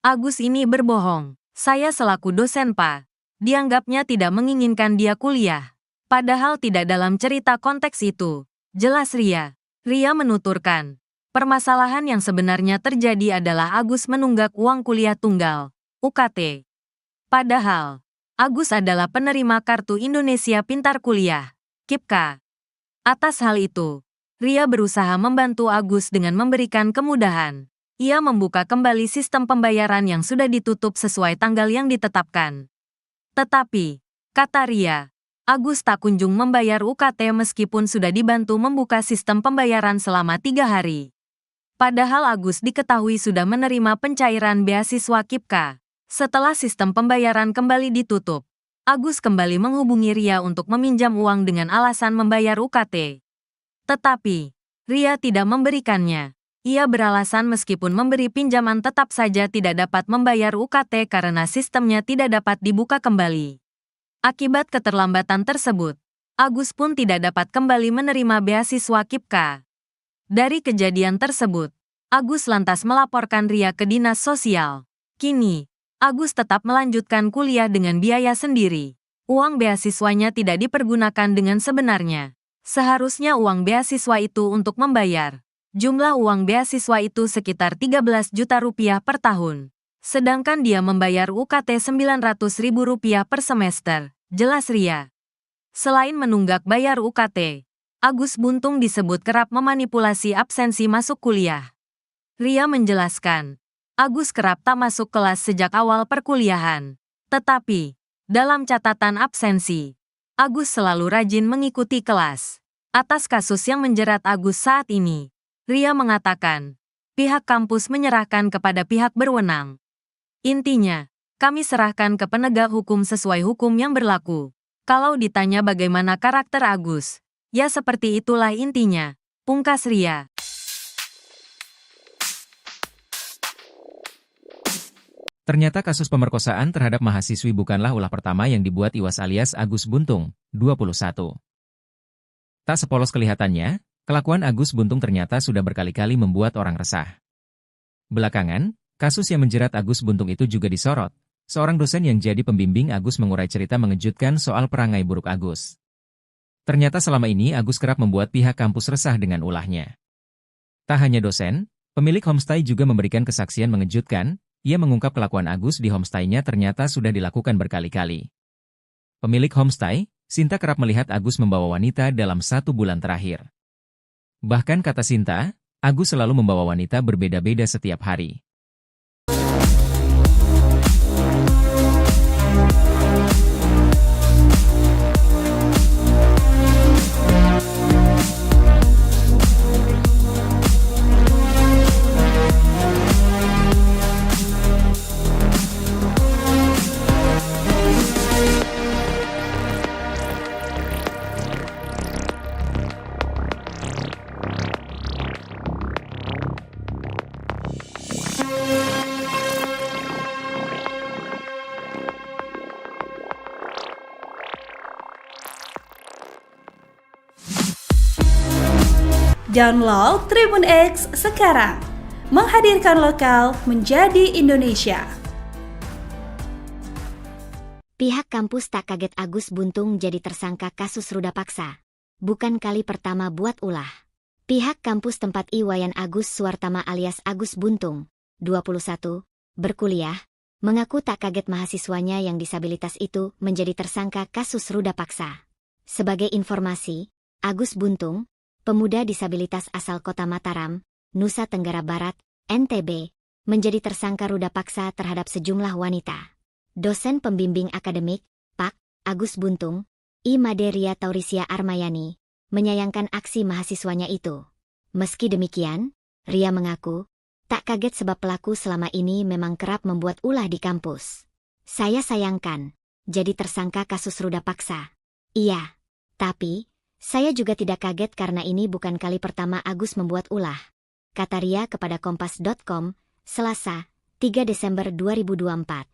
Agus ini berbohong. Saya selaku dosen Pak, dianggapnya tidak menginginkan dia kuliah. Padahal tidak dalam cerita konteks itu. Jelas Ria. Ria menuturkan, permasalahan yang sebenarnya terjadi adalah Agus menunggak uang kuliah tunggal, UKT. Padahal, Agus adalah penerima Kartu Indonesia Pintar Kuliah, KIPKA. Atas hal itu, Ria berusaha membantu Agus dengan memberikan kemudahan. Ia membuka kembali sistem pembayaran yang sudah ditutup sesuai tanggal yang ditetapkan. Tetapi, kata Ria, Agus tak kunjung membayar UKT meskipun sudah dibantu membuka sistem pembayaran selama 3 hari. Padahal Agus diketahui sudah menerima pencairan beasiswa KIPKA. Setelah sistem pembayaran kembali ditutup, Agus kembali menghubungi Ria untuk meminjam uang dengan alasan membayar UKT. Tetapi, Ria tidak memberikannya. Ia beralasan meskipun memberi pinjaman tetap saja tidak dapat membayar UKT karena sistemnya tidak dapat dibuka kembali. Akibat keterlambatan tersebut, Agus pun tidak dapat kembali menerima beasiswa KIPKA. Dari kejadian tersebut, Agus lantas melaporkan Ria ke dinas sosial. Kini, Agus tetap melanjutkan kuliah dengan biaya sendiri. Uang beasiswanya tidak dipergunakan dengan sebenarnya. Seharusnya uang beasiswa itu untuk membayar. Jumlah uang beasiswa itu sekitar 13 juta rupiah per tahun. Sedangkan dia membayar UKT Rp900.000 per semester, jelas Ria. Selain menunggak bayar UKT, Agus Buntung disebut kerap memanipulasi absensi masuk kuliah. Ria menjelaskan, Agus kerap tak masuk kelas sejak awal perkuliahan. Tetapi, dalam catatan absensi, Agus selalu rajin mengikuti kelas. Atas kasus yang menjerat Agus saat ini, Ria mengatakan, pihak kampus menyerahkan kepada pihak berwenang. Intinya, kami serahkan ke penegak hukum sesuai hukum yang berlaku. Kalau ditanya bagaimana karakter Agus, ya seperti itulah intinya, pungkas Ria. Ternyata kasus pemerkosaan terhadap mahasiswi bukanlah ulah pertama yang dibuat Iwas alias Agus Buntung, 21. Tak sepolos kelihatannya, kelakuan Agus Buntung ternyata sudah berkali-kali membuat orang resah. Belakangan, kasus yang menjerat Agus Buntung itu juga disorot. Seorang dosen yang jadi pembimbing Agus mengurai cerita mengejutkan soal perangai buruk Agus. Ternyata selama ini Agus kerap membuat pihak kampus resah dengan ulahnya. Tak hanya dosen, pemilik homestay juga memberikan kesaksian mengejutkan. Ia mengungkap kelakuan Agus di homestay-nya ternyata sudah dilakukan berkali-kali. Pemilik homestay, Sinta kerap melihat Agus membawa wanita dalam 1 bulan terakhir. Bahkan kata Sinta, Agus selalu membawa wanita berbeda-beda setiap hari. Download Tribun X sekarang, menghadirkan lokal menjadi Indonesia. Pihak kampus tak kaget Agus Buntung jadi tersangka kasus ruda paksa. Bukan kali pertama buat ulah. Pihak kampus tempat Iwayan Agus Suwartama alias Agus Buntung, 21, berkuliah, mengaku tak kaget mahasiswanya yang disabilitas itu menjadi tersangka kasus ruda paksa. Sebagai informasi, Agus Buntung, pemuda disabilitas asal kota Mataram, Nusa Tenggara Barat, NTB, menjadi tersangka ruda paksa terhadap sejumlah wanita. Dosen pembimbing akademik, Pak. Agus Buntung, I. Maderia Taurisia Armayani, menyayangkan aksi mahasiswanya itu. Meski demikian, Ria mengaku, tak kaget sebab pelaku selama ini memang kerap membuat ulah di kampus. Saya sayangkan, jadi tersangka kasus ruda paksa. Iya, tapi saya juga tidak kaget karena ini bukan kali pertama Agus membuat ulah, kata Ria kepada Kompas.com, Selasa, 3 Desember 2024.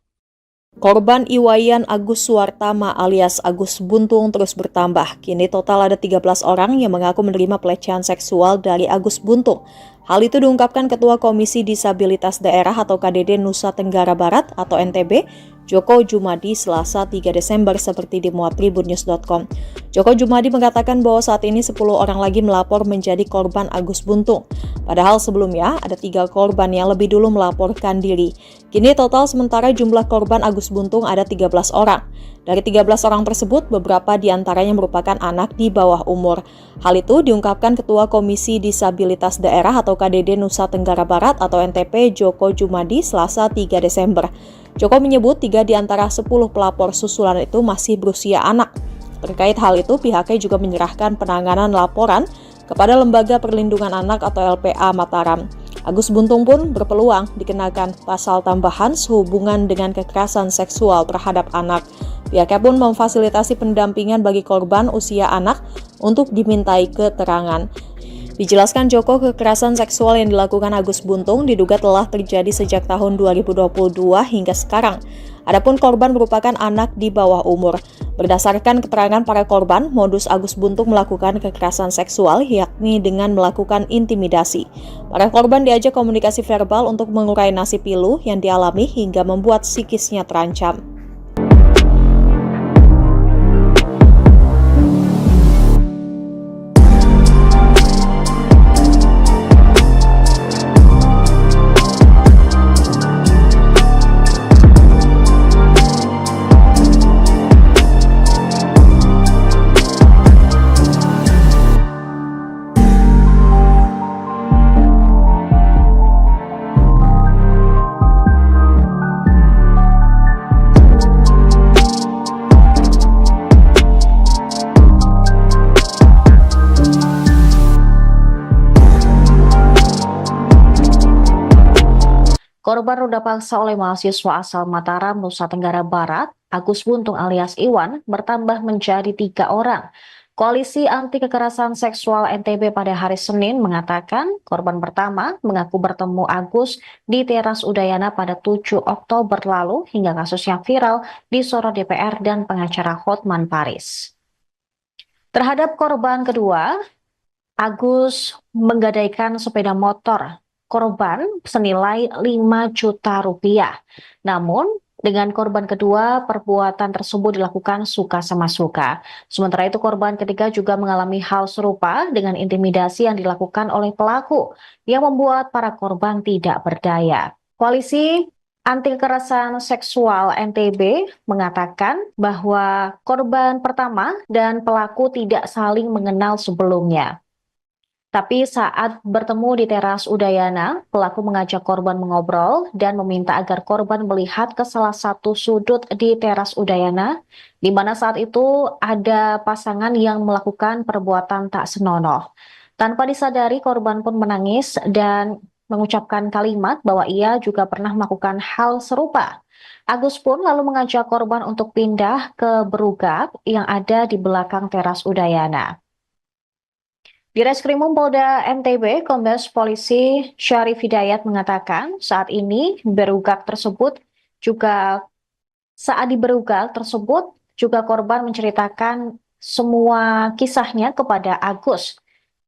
Korban Iwayan Agus Suwartama alias Agus Buntung terus bertambah. Kini total ada 13 orang yang mengaku menerima pelecehan seksual dari Agus Buntung. Hal itu diungkapkan Ketua Komisi Disabilitas Daerah atau KDD Nusa Tenggara Barat atau NTB, Joko Jumadi, Selasa 3 Desember seperti dimuat tribunnews.com. Joko Jumadi mengatakan bahwa saat ini 10 orang lagi melapor menjadi korban Agus Buntung. Padahal sebelumnya ada 3 korban yang lebih dulu melaporkan diri. Kini total sementara jumlah korban Agus Buntung ada 13 orang. Dari 13 orang tersebut, beberapa diantaranya merupakan anak di bawah umur. Hal itu diungkapkan Ketua Komisi Disabilitas Daerah atau KDD Nusa Tenggara Barat atau NTP Joko Jumadi Selasa 3 Desember. Joko menyebut 3 di antara 10 pelapor susulan itu masih berusia anak. Terkait hal itu, pihaknya juga menyerahkan penanganan laporan kepada Lembaga Perlindungan Anak atau LPA Mataram. Agus Buntung pun berpeluang dikenakan pasal tambahan sehubungan dengan kekerasan seksual terhadap anak. Pihaknya pun memfasilitasi pendampingan bagi korban usia anak untuk dimintai keterangan. Dijelaskan Joko, kekerasan seksual yang dilakukan Agus Buntung diduga telah terjadi sejak tahun 2022 hingga sekarang. Adapun korban merupakan anak di bawah umur. Berdasarkan keterangan para korban, modus Agus Buntung melakukan kekerasan seksual yakni dengan melakukan intimidasi. Para korban diajak komunikasi verbal untuk mengurai nasib pilu yang dialami hingga membuat psikisnya terancam. Korban ruda paksa oleh mahasiswa asal Mataram, Nusa Tenggara Barat, Agus Buntung alias Iwan, bertambah menjadi 3 orang. Koalisi Anti Kekerasan Seksual NTB pada hari Senin mengatakan korban pertama mengaku bertemu Agus di teras Udayana pada 7 Oktober lalu hingga kasusnya viral disorot DPR dan pengacara Hotman Paris. Terhadap korban kedua, Agus menggadaikan sepeda motor korban senilai 5 juta rupiah. Namun, dengan korban kedua, perbuatan tersebut dilakukan suka sama suka. Sementara itu, korban ketiga juga mengalami hal serupa dengan intimidasi yang dilakukan oleh pelaku, yang membuat para korban tidak berdaya. Koalisi Anti Kekerasan Seksual NTB mengatakan bahwa korban pertama dan pelaku tidak saling mengenal sebelumnya. Tapi saat bertemu di teras Udayana, pelaku mengajak korban mengobrol dan meminta agar korban melihat ke salah satu sudut di teras Udayana, di mana saat itu ada pasangan yang melakukan perbuatan tak senonoh. Tanpa disadari, korban pun menangis dan mengucapkan kalimat bahwa ia juga pernah melakukan hal serupa. Agus pun lalu mengajak korban untuk pindah ke berugap yang ada di belakang teras Udayana. Di Reskrimum Polda NTB, Kombes Polisi Syarif Hidayat mengatakan saat ini saat di berugak tersebut juga korban menceritakan semua kisahnya kepada Agus.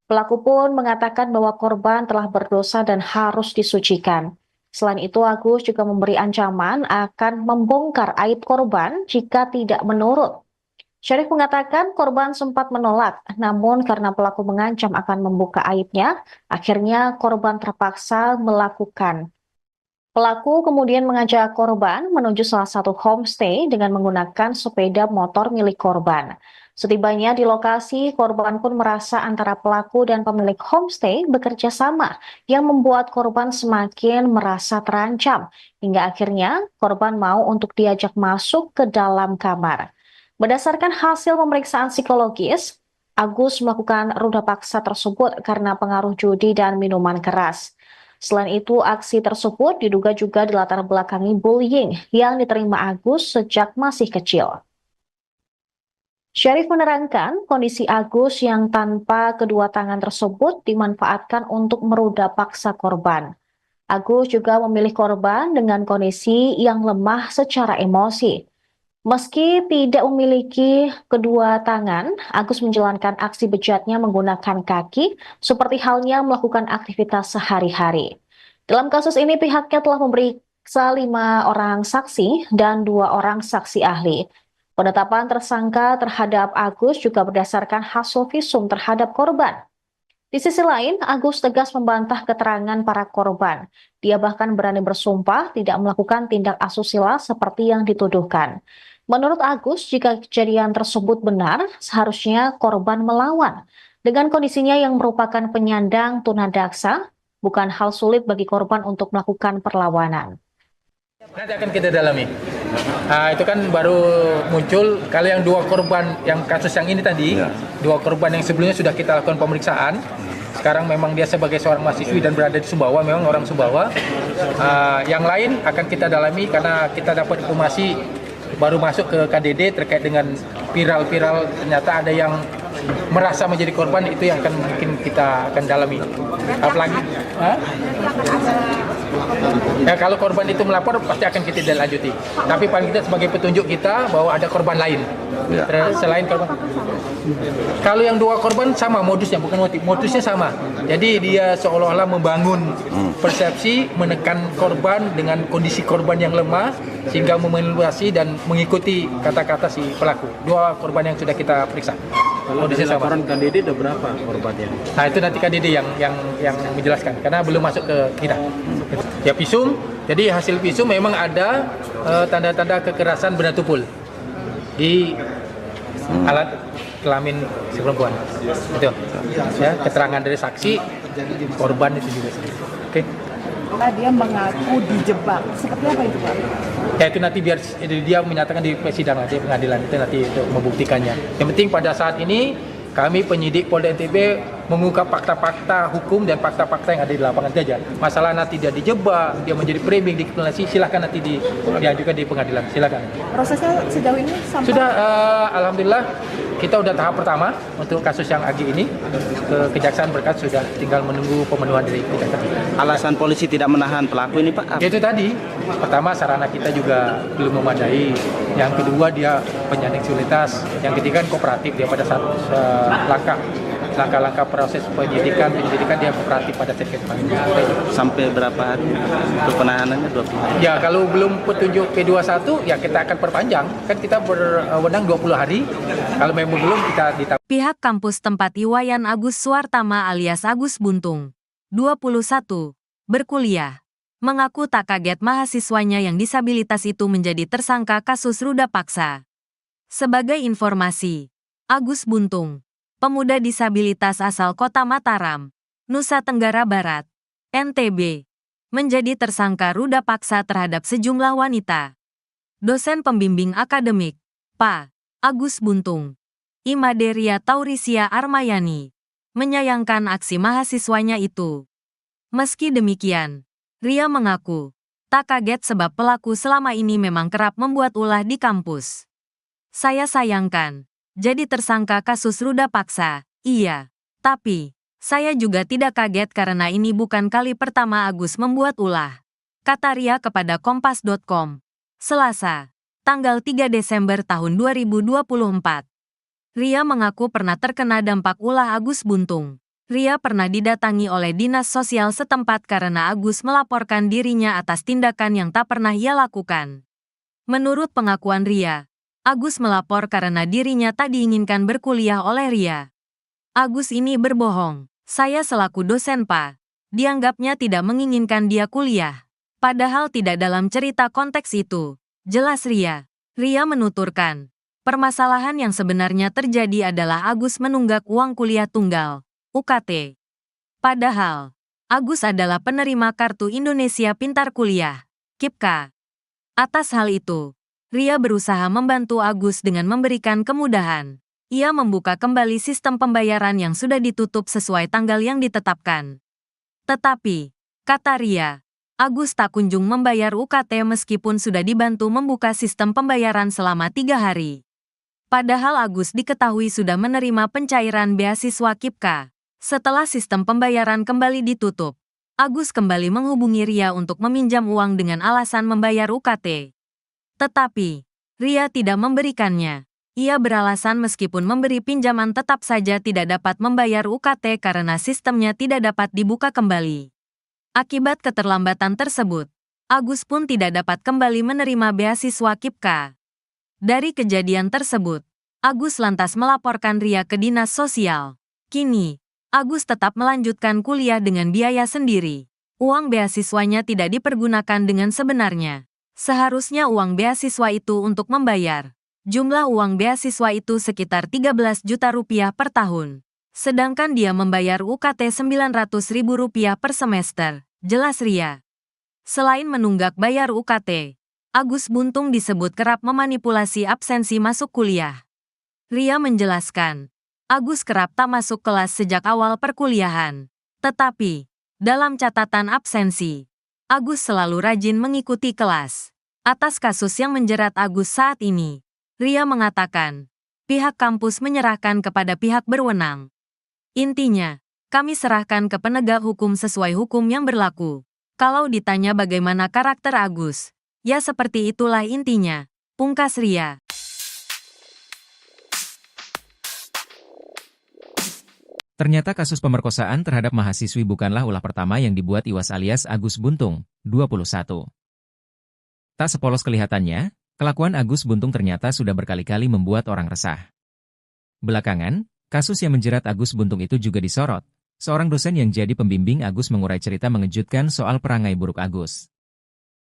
Pelaku pun mengatakan bahwa korban telah berdosa dan harus disucikan. Selain itu, Agus juga memberi ancaman akan membongkar aib korban jika tidak menurut. Syarif mengatakan korban sempat menolak, namun karena pelaku mengancam akan membuka aibnya, akhirnya korban terpaksa melakukan. Pelaku kemudian mengajak korban menuju salah satu homestay dengan menggunakan sepeda motor milik korban. Setibanya di lokasi, korban pun merasa antara pelaku dan pemilik homestay bekerja sama, yang membuat korban semakin merasa terancam, hingga akhirnya korban mau untuk diajak masuk ke dalam kamar. Berdasarkan hasil pemeriksaan psikologis, Agus melakukan ruda paksa tersebut karena pengaruh judi dan minuman keras. Selain itu, aksi tersebut diduga juga dilatar belakangi bullying yang diterima Agus sejak masih kecil. Syarif menerangkan kondisi Agus yang tanpa kedua tangan tersebut dimanfaatkan untuk meruda paksa korban. Agus juga memilih korban dengan kondisi yang lemah secara emosi. Meski tidak memiliki kedua tangan, Agus menjalankan aksi bejatnya menggunakan kaki, seperti halnya melakukan aktivitas sehari-hari. Dalam kasus ini, pihaknya telah memeriksa 5 orang saksi dan 2 orang saksi ahli. Penetapan tersangka terhadap Agus juga berdasarkan hasil visum terhadap korban. Di sisi lain, Agus tegas membantah keterangan para korban. Dia bahkan berani bersumpah tidak melakukan tindak asusila seperti yang dituduhkan. Menurut Agus, jika kejadian tersebut benar, seharusnya korban melawan. Dengan kondisinya yang merupakan penyandang tunadaksa, bukan hal sulit bagi korban untuk melakukan perlawanan. Nanti akan kita dalami. Itu kan baru muncul, kalau yang 2 korban yang kasus yang ini tadi, 2 korban yang sebelumnya sudah kita lakukan pemeriksaan. Sekarang memang dia sebagai seorang mahasiswi dan berada di Sumbawa, memang orang Sumbawa. Yang lain akan kita dalami karena kita dapat informasi baru masuk ke KDD terkait dengan viral ternyata ada yang merasa menjadi korban, itu yang akan mungkin kita akan dalami. Apalagi ya, kalau korban itu melapor pasti akan kita lanjuti. Tapi paling kita sebagai petunjuk kita bahwa ada korban lain selain korban. Kalau yang 2 korban sama modusnya, bukan modusnya sama. Jadi dia seolah-olah membangun persepsi, menekan korban dengan kondisi korban yang lemah sehingga memanipulasi dan mengikuti kata-kata si pelaku. 2 korban yang sudah kita periksa. Modusnya sama. Laporan KDD ada berapa korbannya? Nah, itu nanti KDD yang menjelaskan karena belum masuk ke kita. Ya, visum. Jadi hasil visum memang ada tanda-tanda kekerasan benda tumpul di alat kelamin si perempuan. Itu. Ya, keterangan dari saksi, korban itu juga. Oke. Dia mengaku dijebak. Seperti apa itu, Pak? Ya, itu nanti biar dia menyatakan di persidangan, di pengadilan itu nanti untuk membuktikannya. Yang penting pada saat ini kami penyidik Polda NTB mengungkap fakta-fakta hukum dan fakta-fakta yang ada di lapangan saja. Masalah nanti dia dijebak, dia menjadi framing, dikriminalisasi, silakan nanti diajukan di pengadilan, silakan. Prosesnya sejauh ini sampai Sudah, alhamdulillah kita udah tahap pertama untuk kasus yang Agi ini. Kejaksaan berkas sudah tinggal menunggu pemenuhan dari kejaksaan. Alasan polisi tidak menahan pelaku ini, Pak? Itu tadi, pertama sarana kita juga belum memadai. Yang kedua dia penyandang disabilitas. Yang ketiga kooperatif dia pada saat langkah-langkah proses penyidikan dia kooperatif pada sekret Sampai berapa hari untuk penahanannya? 20 hari? Ya kalau belum petunjuk P21 ya kita akan perpanjang. Kan kita berwenang 20 hari. Kalau memang belum kita ditambah. Pihak kampus tempat Iwayan Agus Suartama alias Agus Buntung, 21, berkuliah, mengaku tak kaget mahasiswanya yang disabilitas itu menjadi tersangka kasus ruda paksa. Sebagai informasi, Agus Buntung, pemuda disabilitas asal Kota Mataram, Nusa Tenggara Barat, NTB, menjadi tersangka ruda paksa terhadap sejumlah wanita. Dosen pembimbing akademik, Pak Agus Buntung, Imaderia Taurisia Armayani, menyayangkan aksi mahasiswanya itu. Meski demikian, Ria mengaku tak kaget sebab pelaku selama ini memang kerap membuat ulah di kampus. Saya sayangkan, jadi tersangka kasus ruda paksa, iya. Tapi, saya juga tidak kaget karena ini bukan kali pertama Agus membuat ulah. Kata Ria kepada Kompas.com. Selasa, tanggal 3 Desember tahun 2024. Ria mengaku pernah terkena dampak ulah Agus Buntung. Ria pernah didatangi oleh dinas sosial setempat karena Agus melaporkan dirinya atas tindakan yang tak pernah ia lakukan. Menurut pengakuan Ria, Agus melapor karena dirinya tak diinginkan berkuliah oleh Ria. Agus ini berbohong. Saya selaku dosen Pak, dianggapnya tidak menginginkan dia kuliah. Padahal tidak dalam cerita konteks itu. Jelas Ria. Ria menuturkan, permasalahan yang sebenarnya terjadi adalah Agus menunggak uang kuliah tunggal, UKT. Padahal, Agus adalah penerima Kartu Indonesia Pintar Kuliah, KIPKA. Atas hal itu, Ria berusaha membantu Agus dengan memberikan kemudahan. Ia membuka kembali sistem pembayaran yang sudah ditutup sesuai tanggal yang ditetapkan. Tetapi, kata Ria, Agus tak kunjung membayar UKT meskipun sudah dibantu membuka sistem pembayaran selama 3 hari. Padahal Agus diketahui sudah menerima pencairan beasiswa KIPKA. Setelah sistem pembayaran kembali ditutup, Agus kembali menghubungi Ria untuk meminjam uang dengan alasan membayar UKT. Tetapi, Ria tidak memberikannya. Ia beralasan meskipun memberi pinjaman tetap saja tidak dapat membayar UKT karena sistemnya tidak dapat dibuka kembali. Akibat keterlambatan tersebut, Agus pun tidak dapat kembali menerima beasiswa KIPKA. Dari kejadian tersebut, Agus lantas melaporkan Ria ke dinas sosial. Kini, Agus tetap melanjutkan kuliah dengan biaya sendiri. Uang beasiswanya tidak dipergunakan dengan sebenarnya. Seharusnya uang beasiswa itu untuk membayar. Jumlah uang beasiswa itu sekitar 13 juta rupiah per tahun. Sedangkan dia membayar UKT 900 ribu rupiah per semester, jelas Ria. Selain menunggak bayar UKT, Agus Buntung disebut kerap memanipulasi absensi masuk kuliah. Ria menjelaskan, Agus kerap tak masuk kelas sejak awal perkuliahan. Tetapi, dalam catatan absensi, Agus selalu rajin mengikuti kelas. Atas kasus yang menjerat Agus saat ini, Ria mengatakan, pihak kampus menyerahkan kepada pihak berwenang. Intinya, kami serahkan ke penegak hukum sesuai hukum yang berlaku. Kalau ditanya bagaimana karakter Agus, ya seperti itulah intinya, pungkas Ria. Ternyata kasus pemerkosaan terhadap mahasiswi bukanlah ulah pertama yang dibuat Iwas alias Agus Buntung, 21. Tak sepolos kelihatannya, kelakuan Agus Buntung ternyata sudah berkali-kali membuat orang resah. Belakangan, kasus yang menjerat Agus Buntung itu juga disorot. Seorang dosen yang jadi pembimbing Agus mengurai cerita mengejutkan soal perangai buruk Agus.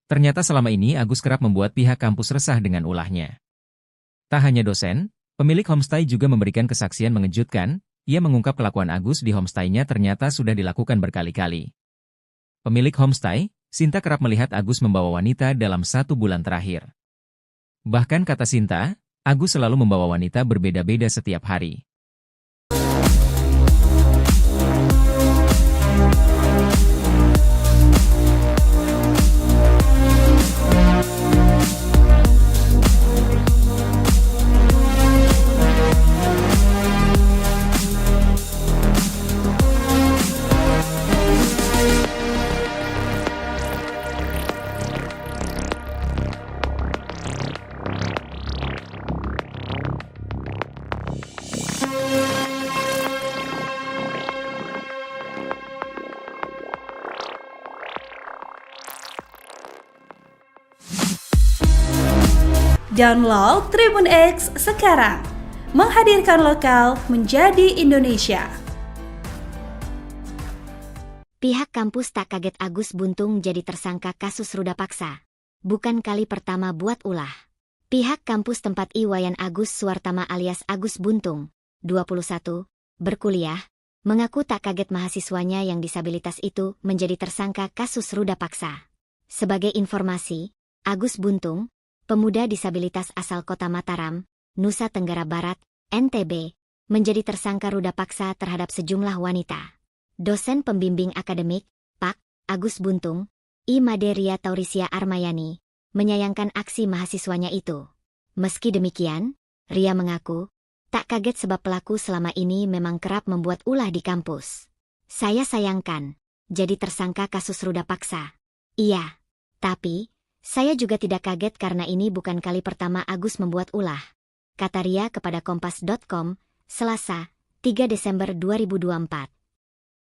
Ternyata selama ini Agus kerap membuat pihak kampus resah dengan ulahnya. Tak hanya dosen, pemilik homestay juga memberikan kesaksian mengejutkan. Ia mengungkap kelakuan Agus di homestay-nya ternyata sudah dilakukan berkali-kali. Pemilik homestay, Sinta kerap melihat Agus membawa wanita dalam 1 bulan terakhir. Bahkan kata Sinta, Agus selalu membawa wanita berbeda-beda setiap hari. Download Tribun X sekarang. Menghadirkan lokal menjadi Indonesia. Pihak kampus tak kaget Agus Buntung jadi tersangka kasus ruda paksa. Bukan kali pertama buat ulah. Pihak kampus tempat Iwayan Agus Suwartama alias Agus Buntung, 21, berkuliah, mengaku tak kaget mahasiswanya yang disabilitas itu menjadi tersangka kasus ruda paksa. Sebagai informasi, Agus Buntung, pemuda disabilitas asal kota Mataram, Nusa Tenggara Barat, NTB, menjadi tersangka ruda paksa terhadap sejumlah wanita. Dosen pembimbing akademik, Pak. Agus Buntung, I. Maderia Taurisia Armayani, menyayangkan aksi mahasiswanya itu. Meski demikian, Ria mengaku, tak kaget sebab pelaku selama ini memang kerap membuat ulah di kampus. Saya sayangkan, jadi tersangka kasus ruda paksa. Iya, tapi, saya juga tidak kaget karena ini bukan kali pertama Agus membuat ulah. Kata Ria kepada Kompas.com, Selasa, 3 Desember 2024.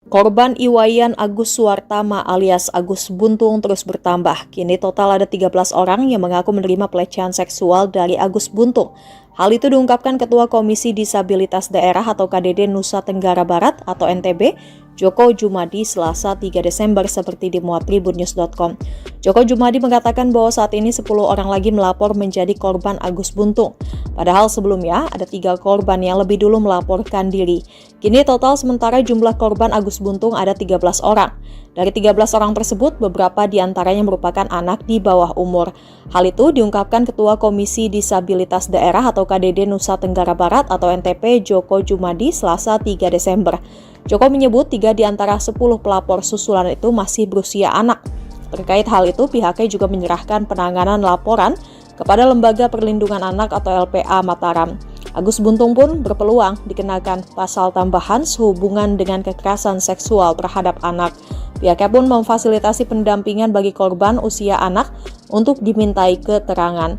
Korban Iwayan Agus Suwartama alias Agus Buntung terus bertambah. Kini total ada 13 orang yang mengaku menerima pelecehan seksual dari Agus Buntung. Hal itu diungkapkan Ketua Komisi Disabilitas Daerah atau KDD Nusa Tenggara Barat atau NTB, Joko Jumadi, Selasa 3 Desember seperti dimuat tribunnews.com. Joko Jumadi mengatakan bahwa saat ini 10 orang lagi melapor menjadi korban Agus Buntung. Padahal sebelumnya ada 3 korban yang lebih dulu melaporkan diri. Kini total sementara jumlah korban Agus Buntung ada 13 orang. Dari 13 orang tersebut, beberapa diantaranya merupakan anak di bawah umur. Hal itu diungkapkan Ketua Komisi Disabilitas Daerah atau KDD Nusa Tenggara Barat atau NTP Joko Jumadi Selasa 3 Desember. Joko menyebut 3 di antara 10 pelapor susulan itu masih berusia anak. Terkait hal itu, pihaknya juga menyerahkan penanganan laporan kepada Lembaga Perlindungan Anak atau LPA Mataram. Agus Buntung pun berpeluang dikenakan pasal tambahan sehubungan dengan kekerasan seksual terhadap anak. Pihaknya pun memfasilitasi pendampingan bagi korban usia anak untuk dimintai keterangan.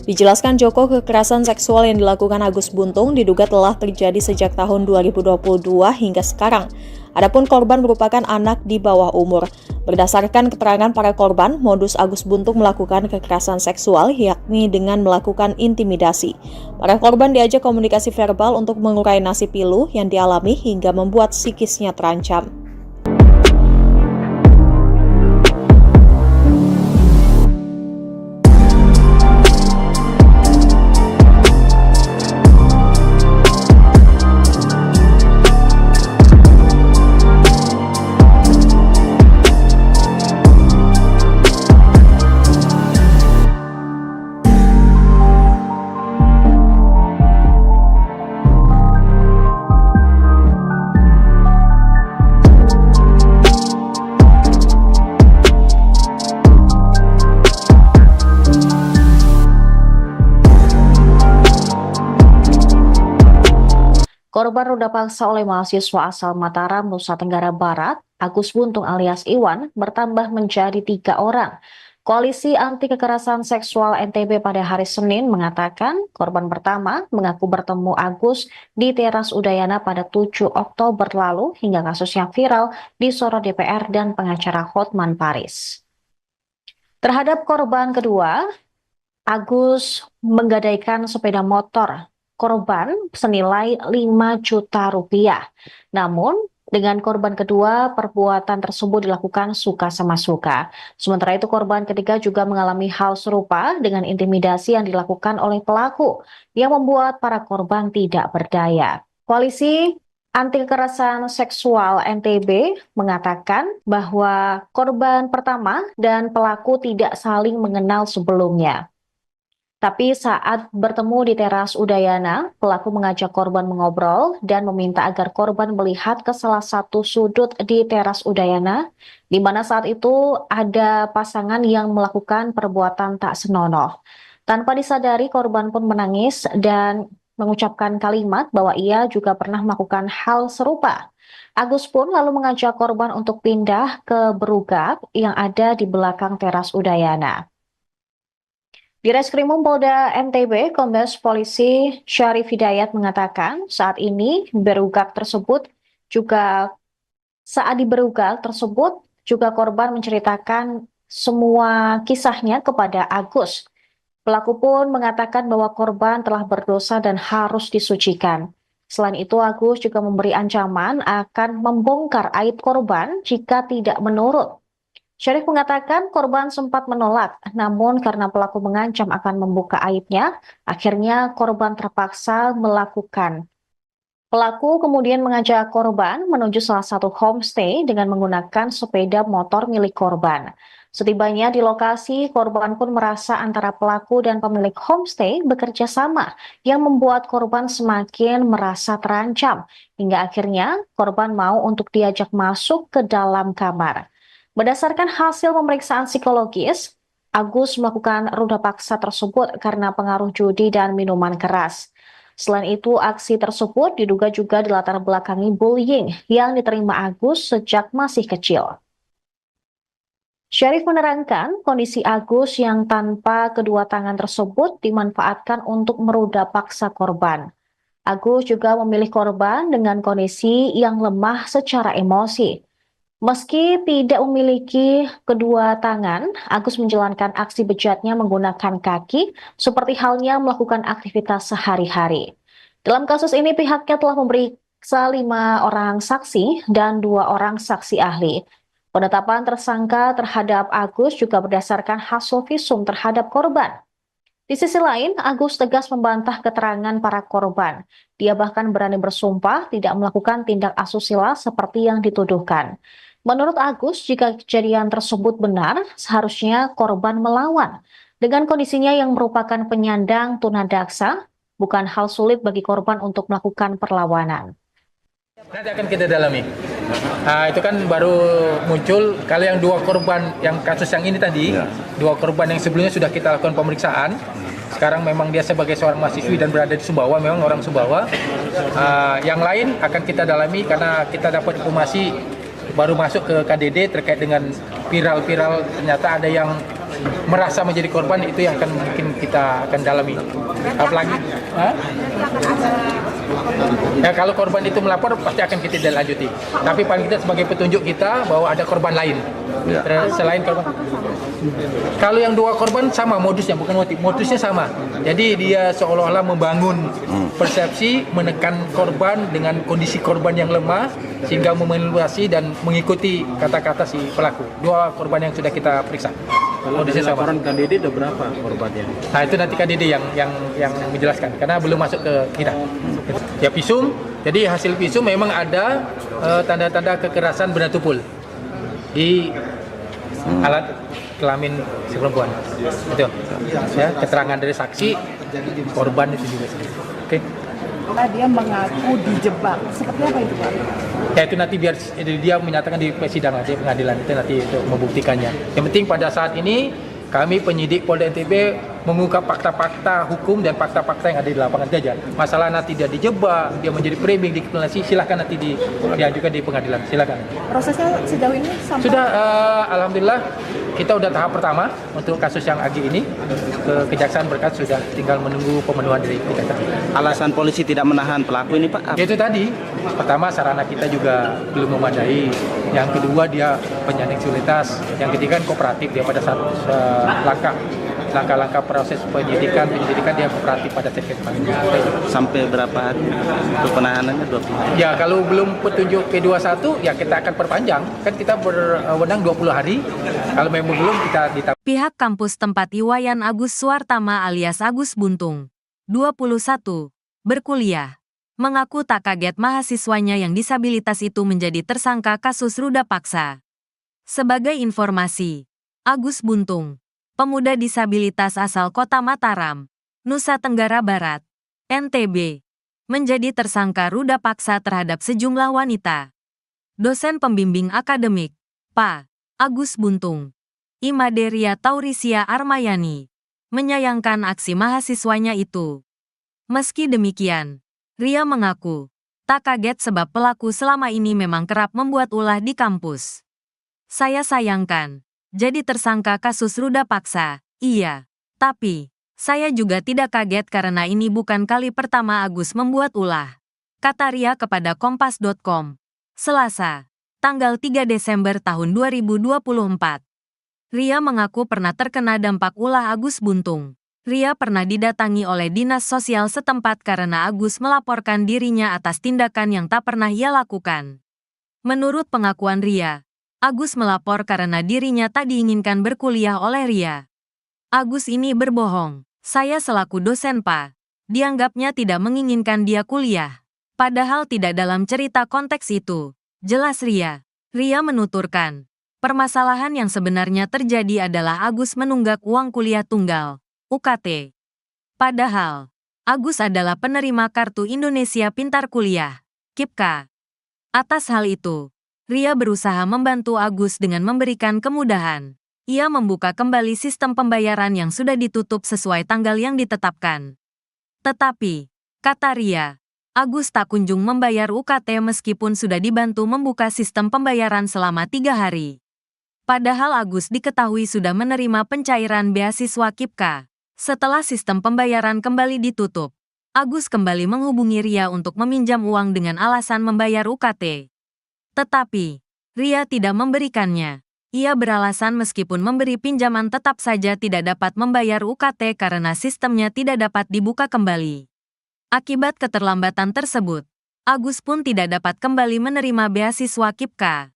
Dijelaskan Joko, kekerasan seksual yang dilakukan Agus Buntung diduga telah terjadi sejak tahun 2022 hingga sekarang. Adapun korban merupakan anak di bawah umur. Berdasarkan keterangan para korban, modus Agus Buntung melakukan kekerasan seksual yakni dengan melakukan intimidasi. Para korban diajak komunikasi verbal untuk mengurai nasib pilu yang dialami hingga membuat psikisnya terancam. Korban ruda paksa oleh mahasiswa asal Mataram, Nusa Tenggara Barat, Agus Buntung alias Iwan, bertambah menjadi 3 orang. Koalisi Anti Kekerasan Seksual NTB pada hari Senin mengatakan korban pertama mengaku bertemu Agus di teras Udayana pada 7 Oktober lalu hingga kasusnya viral disorot DPR dan pengacara Hotman Paris. Terhadap korban kedua, Agus menggadaikan sepeda motor korban senilai 5 juta rupiah. Namun, dengan korban kedua, perbuatan tersebut dilakukan suka sama suka. Sementara itu, korban ketiga juga mengalami hal serupa dengan intimidasi yang dilakukan oleh pelaku yang membuat para korban tidak berdaya. Koalisi Anti Kekerasan Seksual NTB mengatakan bahwa korban pertama dan pelaku tidak saling mengenal sebelumnya. Tapi saat bertemu di teras Udayana, pelaku mengajak korban mengobrol dan meminta agar korban melihat ke salah satu sudut di teras Udayana, di mana saat itu ada pasangan yang melakukan perbuatan tak senonoh. Tanpa disadari, korban pun menangis dan mengucapkan kalimat bahwa ia juga pernah melakukan hal serupa. Agus pun lalu mengajak korban untuk pindah ke Berugak yang ada di belakang teras Udayana. Di Reskrimum Polda NTB, Kombes Polisi Syarif Hidayat mengatakan saat ini saat di Berugak tersebut juga korban menceritakan semua kisahnya kepada Agus. Pelaku pun mengatakan bahwa korban telah berdosa dan harus disucikan. Selain itu, Agus juga memberi ancaman akan membongkar aib korban jika tidak menurut. Syarif mengatakan korban sempat menolak, namun karena pelaku mengancam akan membuka aibnya, akhirnya korban terpaksa melakukan. Pelaku kemudian mengajak korban menuju salah satu homestay dengan menggunakan sepeda motor milik korban. Setibanya di lokasi, korban pun merasa antara pelaku dan pemilik homestay bekerja sama yang membuat korban semakin merasa terancam, hingga akhirnya korban mau untuk diajak masuk ke dalam kamar. Berdasarkan hasil pemeriksaan psikologis, Agus melakukan ruda paksa tersebut karena pengaruh judi dan minuman keras. Selain itu, aksi tersebut diduga juga dilatar belakangi bullying yang diterima Agus sejak masih kecil. Syarif menerangkan kondisi Agus yang tanpa kedua tangan tersebut dimanfaatkan untuk meruda paksa korban. Agus juga memilih korban dengan kondisi yang lemah secara emosi. Meski tidak memiliki kedua tangan, Agus menjalankan aksi bejatnya menggunakan kaki, seperti halnya melakukan aktivitas sehari-hari. Dalam kasus ini, pihaknya telah memeriksa 5 orang saksi dan 2 orang saksi ahli. Penetapan tersangka terhadap Agus juga berdasarkan hasil visum terhadap korban. Di sisi lain, Agus tegas membantah keterangan para korban. Dia bahkan berani bersumpah tidak melakukan tindak asusila seperti yang dituduhkan. Menurut Agus, jika kejadian tersebut benar, seharusnya korban melawan. Dengan kondisinya yang merupakan penyandang tunadaksa, bukan hal sulit bagi korban untuk melakukan perlawanan. Nanti akan kita dalami. Itu kan baru muncul, kalau yang 2 korban, yang kasus yang ini tadi, 2 korban yang sebelumnya sudah kita lakukan pemeriksaan. Sekarang memang dia sebagai seorang mahasiswi dan berada di Sumbawa, memang orang Sumbawa. Yang lain akan kita dalami karena kita dapat informasi baru masuk ke KDD terkait dengan viral-viral, ternyata ada yang merasa menjadi korban, itu yang akan mungkin kita akan dalami. Apalagi ya, kalau korban itu melapor pasti akan kita lanjuti. Tapi paling tidak sebagai petunjuk kita bahwa ada korban lain selain korban. Kalau yang 2 korban sama modusnya, bukan motif, modusnya sama. Jadi dia seolah-olah membangun persepsi, menekan korban dengan kondisi korban yang lemah sehingga memanipulasi dan mengikuti kata-kata si pelaku. 2 korban yang sudah kita periksa. Kalau dari laporan KDD ada berapa korbannya? Nah, itu nanti KDD yang menjelaskan karena belum masuk ke kita. Ya, visum. Jadi hasil visum memang ada tanda-tanda kekerasan benda tumpul di alat kelamin si perempuan. Itu. Ya, keterangan dari saksi korban itu juga. Oke. Dia mengaku dijebak. Seperti apa itu, Pak? Ya, itu nanti biar dia menyatakan di persidangan, di pengadilan itu nanti untuk membuktikannya. Yang penting pada saat ini kami penyidik Polda NTB mengungkap fakta-fakta hukum dan fakta-fakta yang ada di lapangan saja. Masalah nanti dia dijebak, dia menjadi framing, dikriminalisasi, silahkan nanti diajukan di pengadilan, silahkan. Prosesnya sejauh ini sampai... Sudah, alhamdulillah kita udah tahap pertama untuk kasus yang Agi ini, ke Kejaksaan berkas sudah tinggal menunggu pemenuhan dari Kejaksaan. Alasan polisi tidak menahan pelaku ini, Pak? Itu tadi, pertama sarana kita juga belum memadai, yang kedua dia penyandang disabilitas, yang ketiga kan kooperatif dia pada saat langkah-langkah proses penyidikan dia kooperatif pada saat kita panggil. Sampai berapa hari untuk penahanannya? 20 hari? Ya, kalau belum petunjuk P21 ya kita akan perpanjang, kan kita berwenang 20 hari, kalau memang belum kita ditambah. Pihak kampus tempat Iwayan Agus Suartama alias Agus Buntung, 21, berkuliah, mengaku tak kaget mahasiswanya yang disabilitas itu menjadi tersangka kasus ruda paksa. Sebagai informasi, Agus Buntung, pemuda disabilitas asal Kota Mataram, Nusa Tenggara Barat, NTB, menjadi tersangka ruda paksa terhadap sejumlah wanita. Dosen pembimbing akademik, Pa. Agus Buntung, Imaderia Taurisia Armayani, menyayangkan aksi mahasiswanya itu. Meski demikian, Ria mengaku tak kaget sebab pelaku selama ini memang kerap membuat ulah di kampus. Saya sayangkan jadi tersangka kasus ruda paksa, iya. Tapi, saya juga tidak kaget karena ini bukan kali pertama Agus membuat ulah. Kata Ria kepada Kompas.com, Selasa, tanggal 3 Desember tahun 2024. Ria mengaku pernah terkena dampak ulah Agus Buntung. Ria pernah didatangi oleh dinas sosial setempat karena Agus melaporkan dirinya atas tindakan yang tak pernah ia lakukan. Menurut pengakuan Ria, Agus melapor karena dirinya tak diinginkan berkuliah oleh Ria. Agus ini berbohong. Saya selaku dosen Pak, dianggapnya tidak menginginkan dia kuliah. Padahal tidak dalam cerita konteks itu. Jelas Ria. Ria menuturkan, permasalahan yang sebenarnya terjadi adalah Agus menunggak uang kuliah tunggal, UKT. Padahal, Agus adalah penerima Kartu Indonesia Pintar Kuliah, KIPKA. Atas hal itu, Ria berusaha membantu Agus dengan memberikan kemudahan. Ia membuka kembali sistem pembayaran yang sudah ditutup sesuai tanggal yang ditetapkan. Tetapi, kata Ria, Agus tak kunjung membayar UKT meskipun sudah dibantu membuka sistem pembayaran selama 3 hari. Padahal Agus diketahui sudah menerima pencairan beasiswa KIPKA. Setelah sistem pembayaran kembali ditutup, Agus kembali menghubungi Ria untuk meminjam uang dengan alasan membayar UKT. Tetapi, Ria tidak memberikannya. Ia beralasan meskipun memberi pinjaman tetap saja tidak dapat membayar UKT karena sistemnya tidak dapat dibuka kembali. Akibat keterlambatan tersebut, Agus pun tidak dapat kembali menerima beasiswa KIPKA.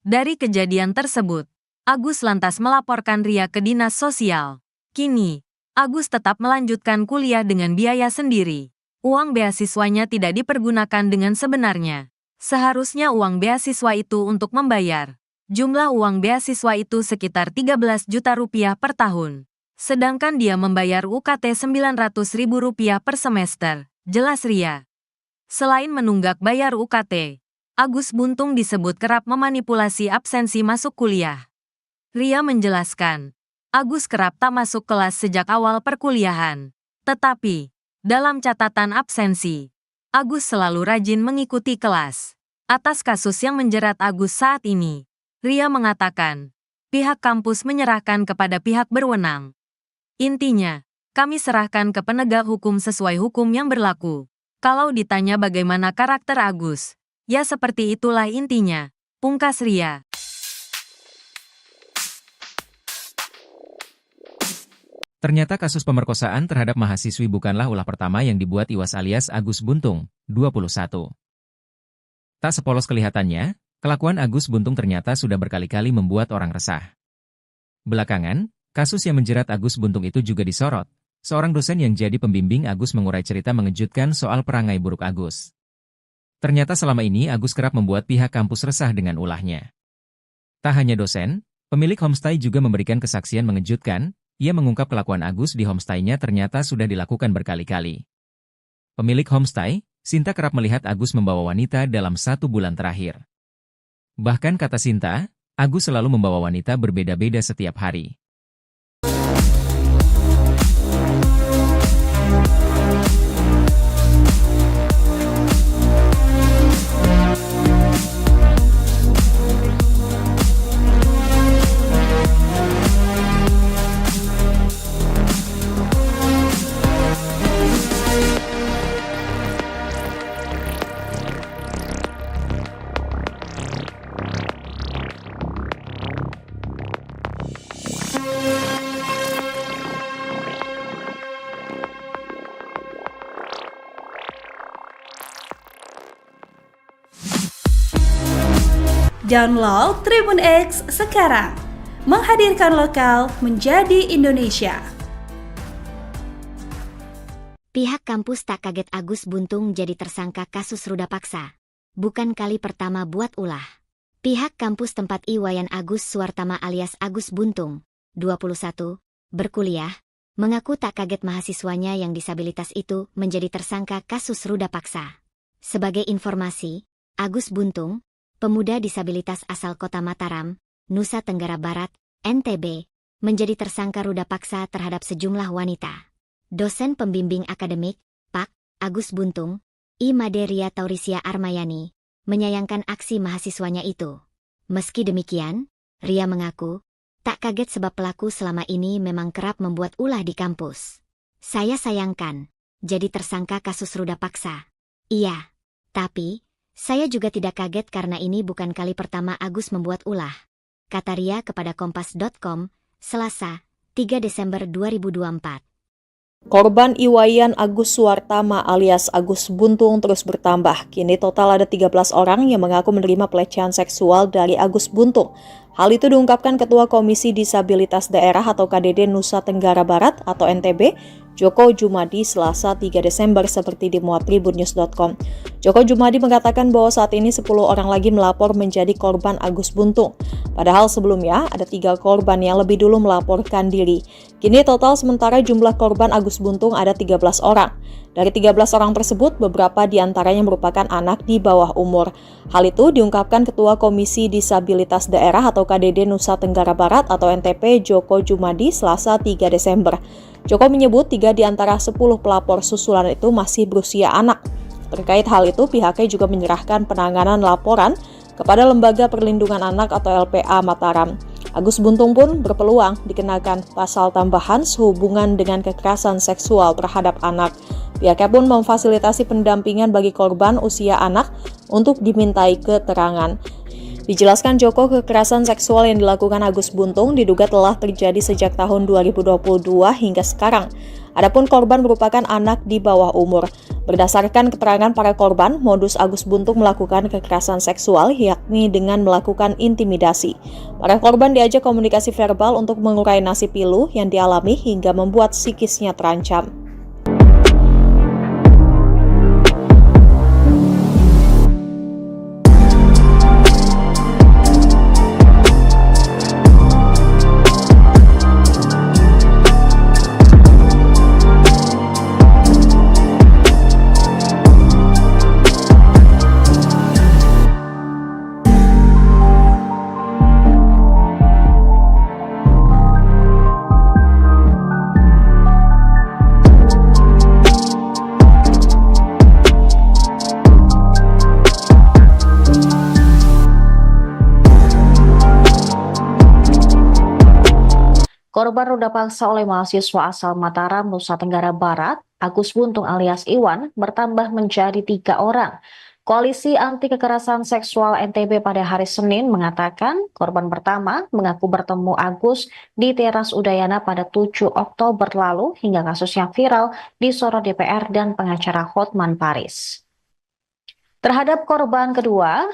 Dari kejadian tersebut, Agus lantas melaporkan Ria ke dinas sosial. Kini, Agus tetap melanjutkan kuliah dengan biaya sendiri. Uang beasiswanya tidak dipergunakan dengan sebenarnya. Seharusnya uang beasiswa itu untuk membayar. Jumlah uang beasiswa itu sekitar 13 juta rupiah per tahun. Sedangkan dia membayar UKT Rp900.000 per semester, jelas Ria. Selain menunggak bayar UKT, Agus Buntung disebut kerap memanipulasi absensi masuk kuliah. Ria menjelaskan, Agus kerap tak masuk kelas sejak awal perkuliahan. Tetapi, dalam catatan absensi, Agus selalu rajin mengikuti kelas. Atas kasus yang menjerat Agus saat ini, Ria mengatakan, pihak kampus menyerahkan kepada pihak berwenang. Intinya, kami serahkan ke penegak hukum sesuai hukum yang berlaku. Kalau ditanya bagaimana karakter Agus, ya seperti itulah intinya, pungkas Ria. Ternyata kasus pemerkosaan terhadap mahasiswi bukanlah ulah pertama yang dibuat Iwas alias Agus Buntung, 21. Tak sepolos kelihatannya, kelakuan Agus Buntung ternyata sudah berkali-kali membuat orang resah. Belakangan, kasus yang menjerat Agus Buntung itu juga disorot. Seorang dosen yang jadi pembimbing Agus mengurai cerita mengejutkan soal perangai buruk Agus. Ternyata selama ini Agus kerap membuat pihak kampus resah dengan ulahnya. Tak hanya dosen, pemilik homestay juga memberikan kesaksian mengejutkan. Ia mengungkap kelakuan Agus di homestay-nya ternyata sudah dilakukan berkali-kali. Pemilik homestay, Sinta kerap melihat Agus membawa wanita dalam 1 bulan terakhir. Bahkan kata Sinta, Agus selalu membawa wanita berbeda-beda setiap hari. Download Tribun X sekarang, menghadirkan lokal menjadi Indonesia. Pihak kampus tak kaget Agus Buntung jadi tersangka kasus ruda paksa. Bukan kali pertama buat ulah. Pihak kampus tempat Iwayan Agus Suwartama alias Agus Buntung, 21, berkuliah, mengaku tak kaget mahasiswanya yang disabilitas itu menjadi tersangka kasus ruda paksa. Sebagai informasi, Agus Buntung, pemuda disabilitas asal kota Mataram, Nusa Tenggara Barat, NTB, menjadi tersangka ruda paksa terhadap sejumlah wanita. Dosen pembimbing akademik, Pak. Agus Buntung, I. Maderia Taurisia Armayani, menyayangkan aksi mahasiswanya itu. Meski demikian, Ria mengaku, tak kaget sebab pelaku selama ini memang kerap membuat ulah di kampus. Saya sayangkan, jadi tersangka kasus ruda paksa. Iya, tapi saya juga tidak kaget karena ini bukan kali pertama Agus membuat ulah, kata Ria kepada Kompas.com, Selasa, 3 Desember 2024. Korban Iwayan Agus Suwartama alias Agus Buntung terus bertambah. Kini total ada 13 orang yang mengaku menerima pelecehan seksual dari Agus Buntung. Hal itu diungkapkan Ketua Komisi Disabilitas Daerah atau KDD Nusa Tenggara Barat atau NTB, Joko Jumadi Selasa 3 Desember seperti dimuat tribunnews.com. Joko Jumadi mengatakan bahwa saat ini 10 orang lagi melapor menjadi korban Agus Buntung. Padahal sebelumnya ada 3 korban yang lebih dulu melaporkan diri. Kini total sementara jumlah korban Agus Buntung ada 13 orang. Dari 13 orang tersebut, beberapa diantaranya merupakan anak di bawah umur. Hal itu diungkapkan Ketua Komisi Disabilitas Daerah atau KDD Nusa Tenggara Barat atau NTP Joko Jumadi Selasa 3 Desember. Joko menyebut 3 di antara 10 pelapor susulan itu masih berusia anak. Terkait hal itu, pihaknya juga menyerahkan penanganan laporan kepada Lembaga Perlindungan Anak atau LPA Mataram. Agus Buntung pun berpeluang dikenakan pasal tambahan sehubungan dengan kekerasan seksual terhadap anak. Pihaknya pun memfasilitasi pendampingan bagi korban usia anak untuk dimintai keterangan. Dijelaskan Joko, kekerasan seksual yang dilakukan Agus Buntung diduga telah terjadi sejak tahun 2022 hingga sekarang. Adapun korban merupakan anak di bawah umur. Berdasarkan keterangan para korban, modus Agus Buntung melakukan kekerasan seksual yakni dengan melakukan intimidasi. Para korban diajak komunikasi verbal untuk mengurai nasib pilu yang dialami hingga membuat psikisnya terancam. Korban ruda paksa oleh mahasiswa asal Mataram, Nusa Tenggara Barat, Agus Buntung alias Iwan, bertambah menjadi 3 orang. Koalisi Anti Kekerasan Seksual NTB pada hari Senin mengatakan korban pertama mengaku bertemu Agus di teras Udayana pada 7 Oktober lalu hingga kasusnya viral di sorot DPR dan pengacara Hotman Paris. Terhadap korban kedua,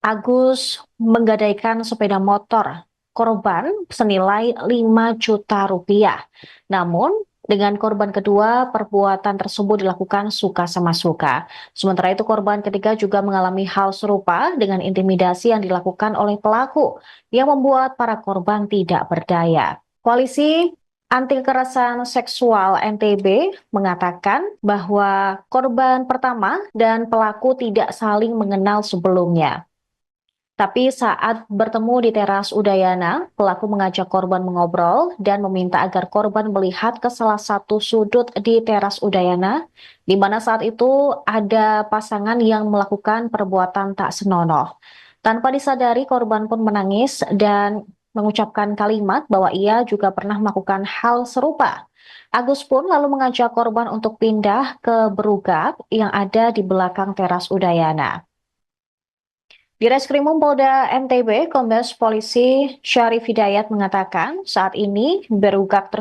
Agus menggadaikan sepeda motor korban senilai 5 juta rupiah. Namun, dengan korban kedua, perbuatan tersebut dilakukan suka sama suka. Sementara itu, korban ketiga juga mengalami hal serupa dengan intimidasi yang dilakukan oleh pelaku yang membuat para korban tidak berdaya. Koalisi Anti Kekerasan Seksual NTB mengatakan bahwa korban pertama dan pelaku tidak saling mengenal sebelumnya. Tapi saat bertemu di teras Udayana, pelaku mengajak korban mengobrol dan meminta agar korban melihat ke salah satu sudut di teras Udayana, di mana saat itu ada pasangan yang melakukan perbuatan tak senonoh. Tanpa disadari, korban pun menangis dan mengucapkan kalimat bahwa ia juga pernah melakukan hal serupa. Agus pun lalu mengajak korban untuk pindah ke berugap yang ada di belakang teras Udayana. Di Reskrimum Polda NTB, Kombes Polisi Syarif Hidayat mengatakan saat ini saat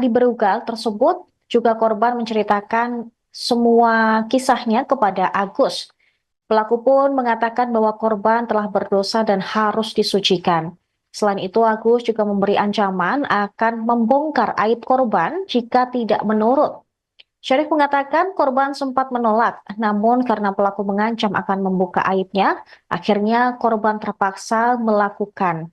di berugak tersebut juga korban menceritakan semua kisahnya kepada Agus. Pelaku pun mengatakan bahwa korban telah berdosa dan harus disucikan. Selain itu, Agus juga memberi ancaman akan membongkar aib korban jika tidak menurut. Syarif mengatakan korban sempat menolak, namun karena pelaku mengancam akan membuka aibnya, akhirnya korban terpaksa melakukan.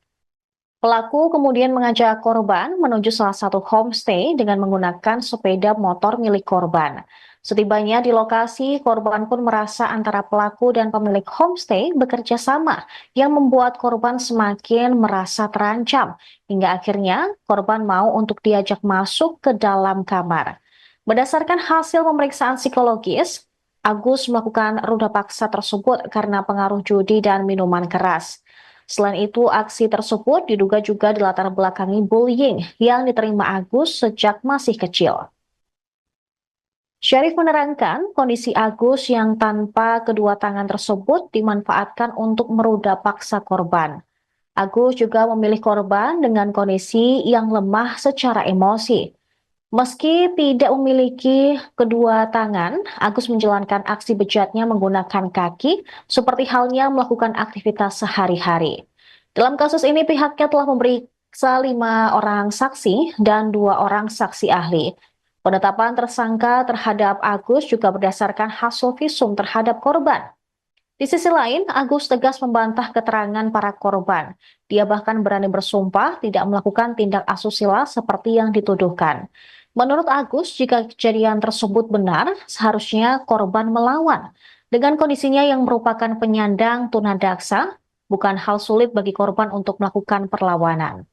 Pelaku kemudian mengajak korban menuju salah satu homestay dengan menggunakan sepeda motor milik korban. Setibanya di lokasi, korban pun merasa antara pelaku dan pemilik homestay bekerja sama yang membuat korban semakin merasa terancam, hingga akhirnya korban mau untuk diajak masuk ke dalam kamar. Berdasarkan hasil pemeriksaan psikologis, Agus melakukan ruda paksa tersebut karena pengaruh judi dan minuman keras. Selain itu, aksi tersebut diduga juga dilatar belakangi bullying yang diterima Agus sejak masih kecil. Syarif menerangkan kondisi Agus yang tanpa kedua tangan tersebut dimanfaatkan untuk meruda paksa korban. Agus juga memilih korban dengan kondisi yang lemah secara emosi. Meski tidak memiliki kedua tangan, Agus menjalankan aksi bejatnya menggunakan kaki, seperti halnya melakukan aktivitas sehari-hari. Dalam kasus ini, pihaknya telah memeriksa 5 orang saksi dan 2 orang saksi ahli. Penetapan tersangka terhadap Agus juga berdasarkan hasil visum terhadap korban. Di sisi lain, Agus tegas membantah keterangan para korban. Dia bahkan berani bersumpah tidak melakukan tindak asusila seperti yang dituduhkan. Menurut Agus, jika kejadian tersebut benar, seharusnya korban melawan. Dengan kondisinya yang merupakan penyandang tunadaksa, bukan hal sulit bagi korban untuk melakukan perlawanan.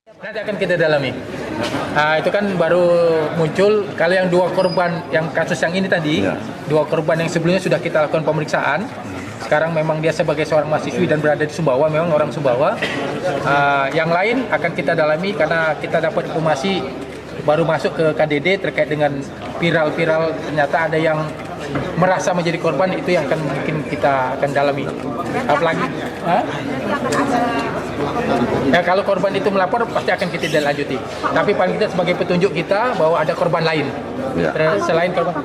Nanti akan kita dalami. Itu kan baru muncul, kalau yang 2 korban yang kasus yang ini tadi, 2 korban yang sebelumnya sudah kita lakukan pemeriksaan. Sekarang memang dia sebagai seorang mahasiswi dan berada di Sumbawa, memang orang Sumbawa. Yang lain akan kita dalami karena kita dapat informasi baru masuk ke KDD terkait dengan viral-viral, ternyata ada yang merasa menjadi korban, itu yang akan mungkin kita akan dalami. Apalagi ya, kalau korban itu melapor pasti akan kita lanjuti. Tapi paling tidak sebagai petunjuk kita bahwa ada korban lain selain korban.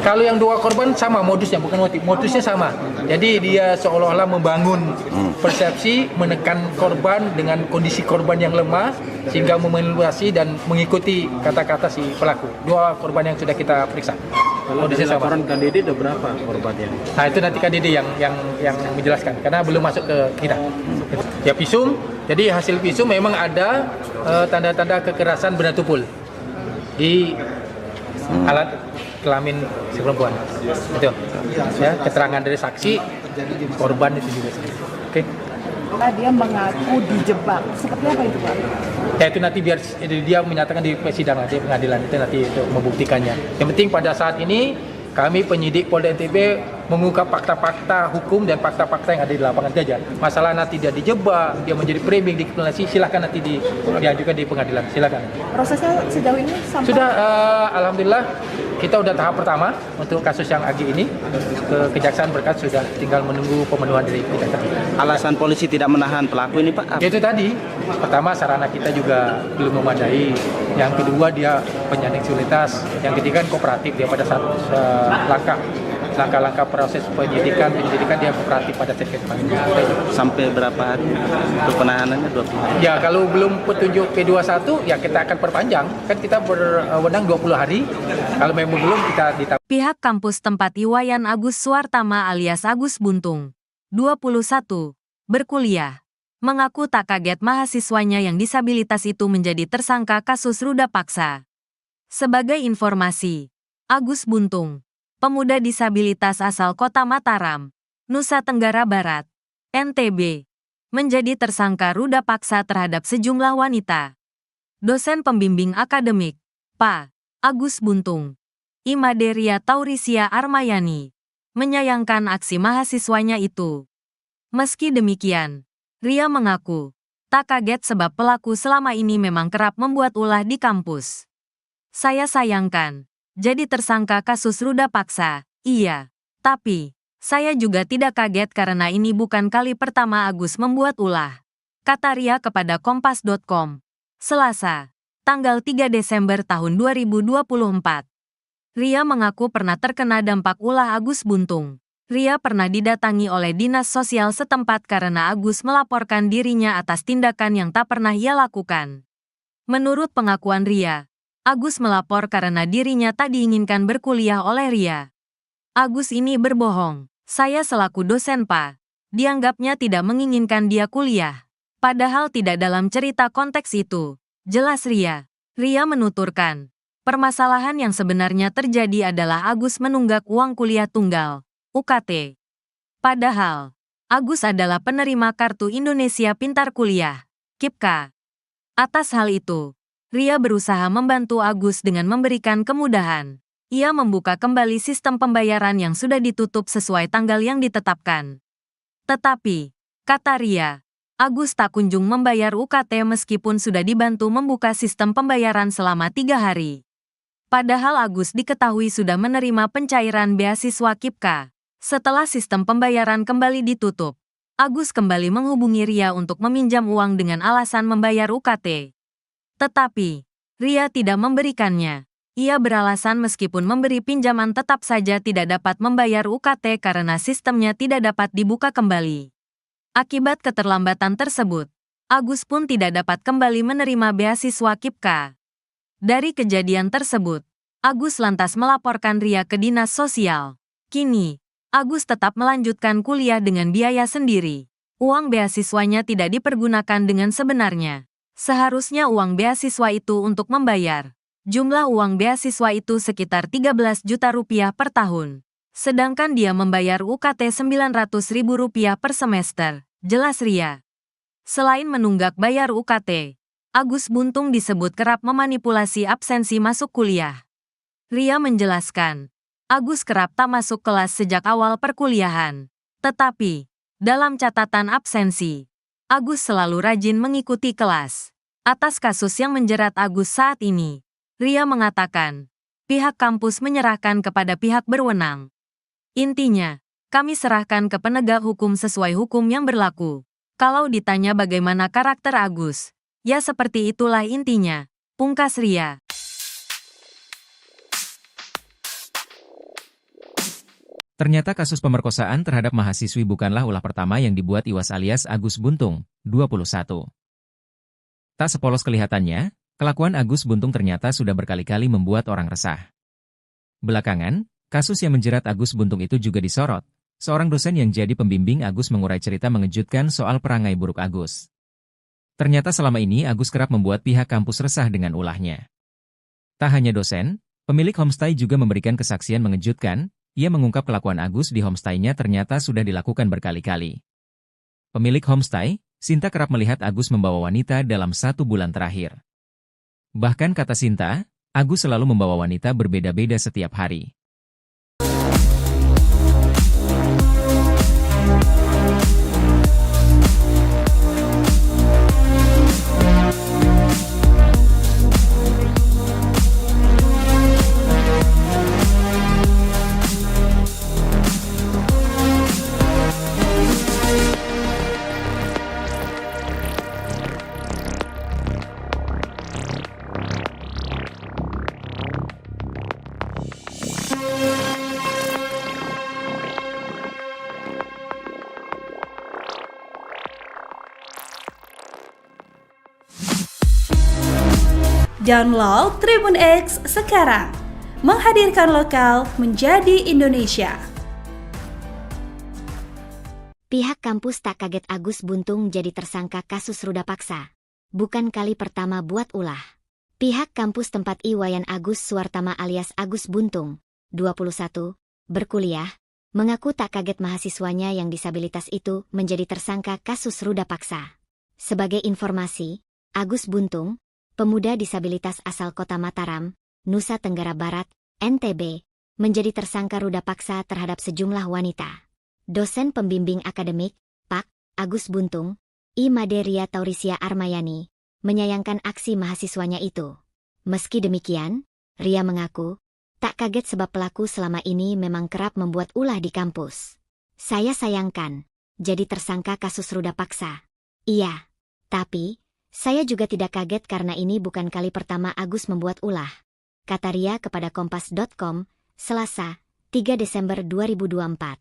Kalau yang 2 korban sama modusnya, bukan motif, modusnya sama. Jadi dia seolah-olah membangun persepsi, menekan korban dengan kondisi korban yang lemah sehingga memanipulasi dan mengikuti kata-kata si pelaku. 2 korban yang sudah kita periksa. Kalau dari laporan KDD ada berapa korbannya? Nah, itu nanti KDD yang menjelaskan karena belum masuk ke kita. Ya, visum. Jadi hasil visum memang ada tanda-tanda kekerasan benda tumpul di alat kelamin si perempuan. Itu. Ya, keterangan dari saksi korban itu juga. Oke. Dia mengaku dijebak. Seperti apa itu, Pak? Ya, itu nanti biar dia menyatakan di persidangan, di pengadilan itu nanti untuk membuktikannya. Yang penting pada saat ini kami penyidik Polda NTB mengungkap fakta-fakta hukum dan fakta-fakta yang ada di lapangan saja. Masalah nanti dia dijebak, dia menjadi framing, dikriminalisasi, silakan nanti diajukan di pengadilan. Silakan. Prosesnya sejauh ini sampai sudah, alhamdulillah kita udah tahap pertama untuk kasus yang Agi ini. Kejaksaan berkas sudah tinggal menunggu pemenuhan dari kejaksaan. Alasan polisi tidak menahan pelaku ini, Pak? Itu tadi, pertama sarana kita juga belum memadai. Yang kedua dia penyandang disabilitas. Yang ketiga kooperatif, dia pada saat langkah-langkah proses penyidikan dia kooperatif pada saat Sampai berapa hari untuk penahanannya? 20 hari? Ya, kalau belum petunjuk P21 ya kita akan perpanjang. Kan kita berwenang 20 hari. Kalau memang belum kita ditambah. Pihak kampus tempat Iwayan Agus Suartama alias Agus Buntung, 21, berkuliah, mengaku tak kaget mahasiswanya yang disabilitas itu menjadi tersangka kasus ruda paksa. Sebagai informasi, Agus Buntung, pemuda disabilitas asal Kota Mataram, Nusa Tenggara Barat, NTB, menjadi tersangka ruda paksa terhadap sejumlah wanita. Dosen pembimbing akademik, Pak Agus Buntung, Imaderia Taurisia Armayani, menyayangkan aksi mahasiswanya itu. Meski demikian, Ria mengaku tak kaget sebab pelaku selama ini memang kerap membuat ulah di kampus. Saya sayangkan jadi tersangka kasus ruda paksa, iya. Tapi, saya juga tidak kaget karena ini bukan kali pertama Agus membuat ulah. Kata Ria kepada Kompas.com, Selasa, tanggal 3 Desember tahun 2024. Ria mengaku pernah terkena dampak ulah Agus Buntung. Ria pernah didatangi oleh dinas sosial setempat karena Agus melaporkan dirinya atas tindakan yang tak pernah ia lakukan. Menurut pengakuan Ria, Agus melapor karena dirinya tak diinginkan berkuliah oleh Ria. Agus ini berbohong. Saya selaku dosen Pak, dianggapnya tidak menginginkan dia kuliah. Padahal tidak dalam cerita konteks itu. Jelas Ria. Ria menuturkan, permasalahan yang sebenarnya terjadi adalah Agus menunggak uang kuliah tunggal, UKT. Padahal, Agus adalah penerima Kartu Indonesia Pintar Kuliah, KIPKA. Atas hal itu, Ria berusaha membantu Agus dengan memberikan kemudahan. Ia membuka kembali sistem pembayaran yang sudah ditutup sesuai tanggal yang ditetapkan. Tetapi, kata Ria, Agus tak kunjung membayar UKT meskipun sudah dibantu membuka sistem pembayaran selama 3 hari. Padahal Agus diketahui sudah menerima pencairan beasiswa KIPKA. Setelah sistem pembayaran kembali ditutup, Agus kembali menghubungi Ria untuk meminjam uang dengan alasan membayar UKT. Tetapi, Ria tidak memberikannya. Ia beralasan meskipun memberi pinjaman tetap saja tidak dapat membayar UKT karena sistemnya tidak dapat dibuka kembali. Akibat keterlambatan tersebut, Agus pun tidak dapat kembali menerima beasiswa KIPKA. Dari kejadian tersebut, Agus lantas melaporkan Ria ke Dinas Sosial. Kini, Agus tetap melanjutkan kuliah dengan biaya sendiri. Uang beasiswanya tidak dipergunakan dengan sebenarnya. Seharusnya uang beasiswa itu untuk membayar. Jumlah uang beasiswa itu sekitar 13 juta rupiah per tahun. Sedangkan dia membayar UKT 900 ribu rupiah per semester, jelas Ria. Selain menunggak bayar UKT, Agus Buntung disebut kerap memanipulasi absensi masuk kuliah. Ria menjelaskan, Agus kerap tak masuk kelas sejak awal perkuliahan. Tetapi, dalam catatan absensi, Agus selalu rajin mengikuti kelas. Atas kasus yang menjerat Agus saat ini, Ria mengatakan, pihak kampus menyerahkan kepada pihak berwenang. Intinya, kami serahkan ke penegak hukum sesuai hukum yang berlaku. Kalau ditanya bagaimana karakter Agus, ya seperti itulah intinya, pungkas Ria. Ternyata kasus pemerkosaan terhadap mahasiswi bukanlah ulah pertama yang dibuat Iwas alias Agus Buntung, 21. Tak sepolos kelihatannya, kelakuan Agus Buntung ternyata sudah berkali-kali membuat orang resah. Belakangan, kasus yang menjerat Agus Buntung itu juga disorot. Seorang dosen yang jadi pembimbing Agus mengurai cerita mengejutkan soal perangai buruk Agus. Ternyata selama ini Agus kerap membuat pihak kampus resah dengan ulahnya. Tak hanya dosen, pemilik homestay juga memberikan kesaksian mengejutkan. Ia mengungkap kelakuan Agus di homestay-nya ternyata sudah dilakukan berkali-kali. Pemilik homestay, Sinta kerap melihat Agus membawa wanita dalam 1 bulan terakhir. Bahkan kata Sinta, Agus selalu membawa wanita berbeda-beda setiap hari. Download Tribun X sekarang, menghadirkan lokal menjadi Indonesia. Pihak kampus tak kaget Agus Buntung jadi tersangka kasus ruda paksa. Bukan kali pertama buat ulah. Pihak kampus tempat Iwayan Agus Suwartama alias Agus Buntung, 21, berkuliah, mengaku tak kaget mahasiswanya yang disabilitas itu menjadi tersangka kasus ruda paksa. Sebagai informasi, Agus Buntung, pemuda disabilitas asal kota Mataram, Nusa Tenggara Barat, NTB, menjadi tersangka ruda paksa terhadap sejumlah wanita. Dosen pembimbing akademik, Pak. Agus Buntung, I. Maderia Taurisia Armayani, menyayangkan aksi mahasiswanya itu. Meski demikian, Ria mengaku, tak kaget sebab pelaku selama ini memang kerap membuat ulah di kampus. Saya sayangkan, jadi tersangka kasus ruda paksa. Iya, tapi saya juga tidak kaget karena ini bukan kali pertama Agus membuat ulah, kata Ria kepada Kompas.com, Selasa, 3 Desember 2024.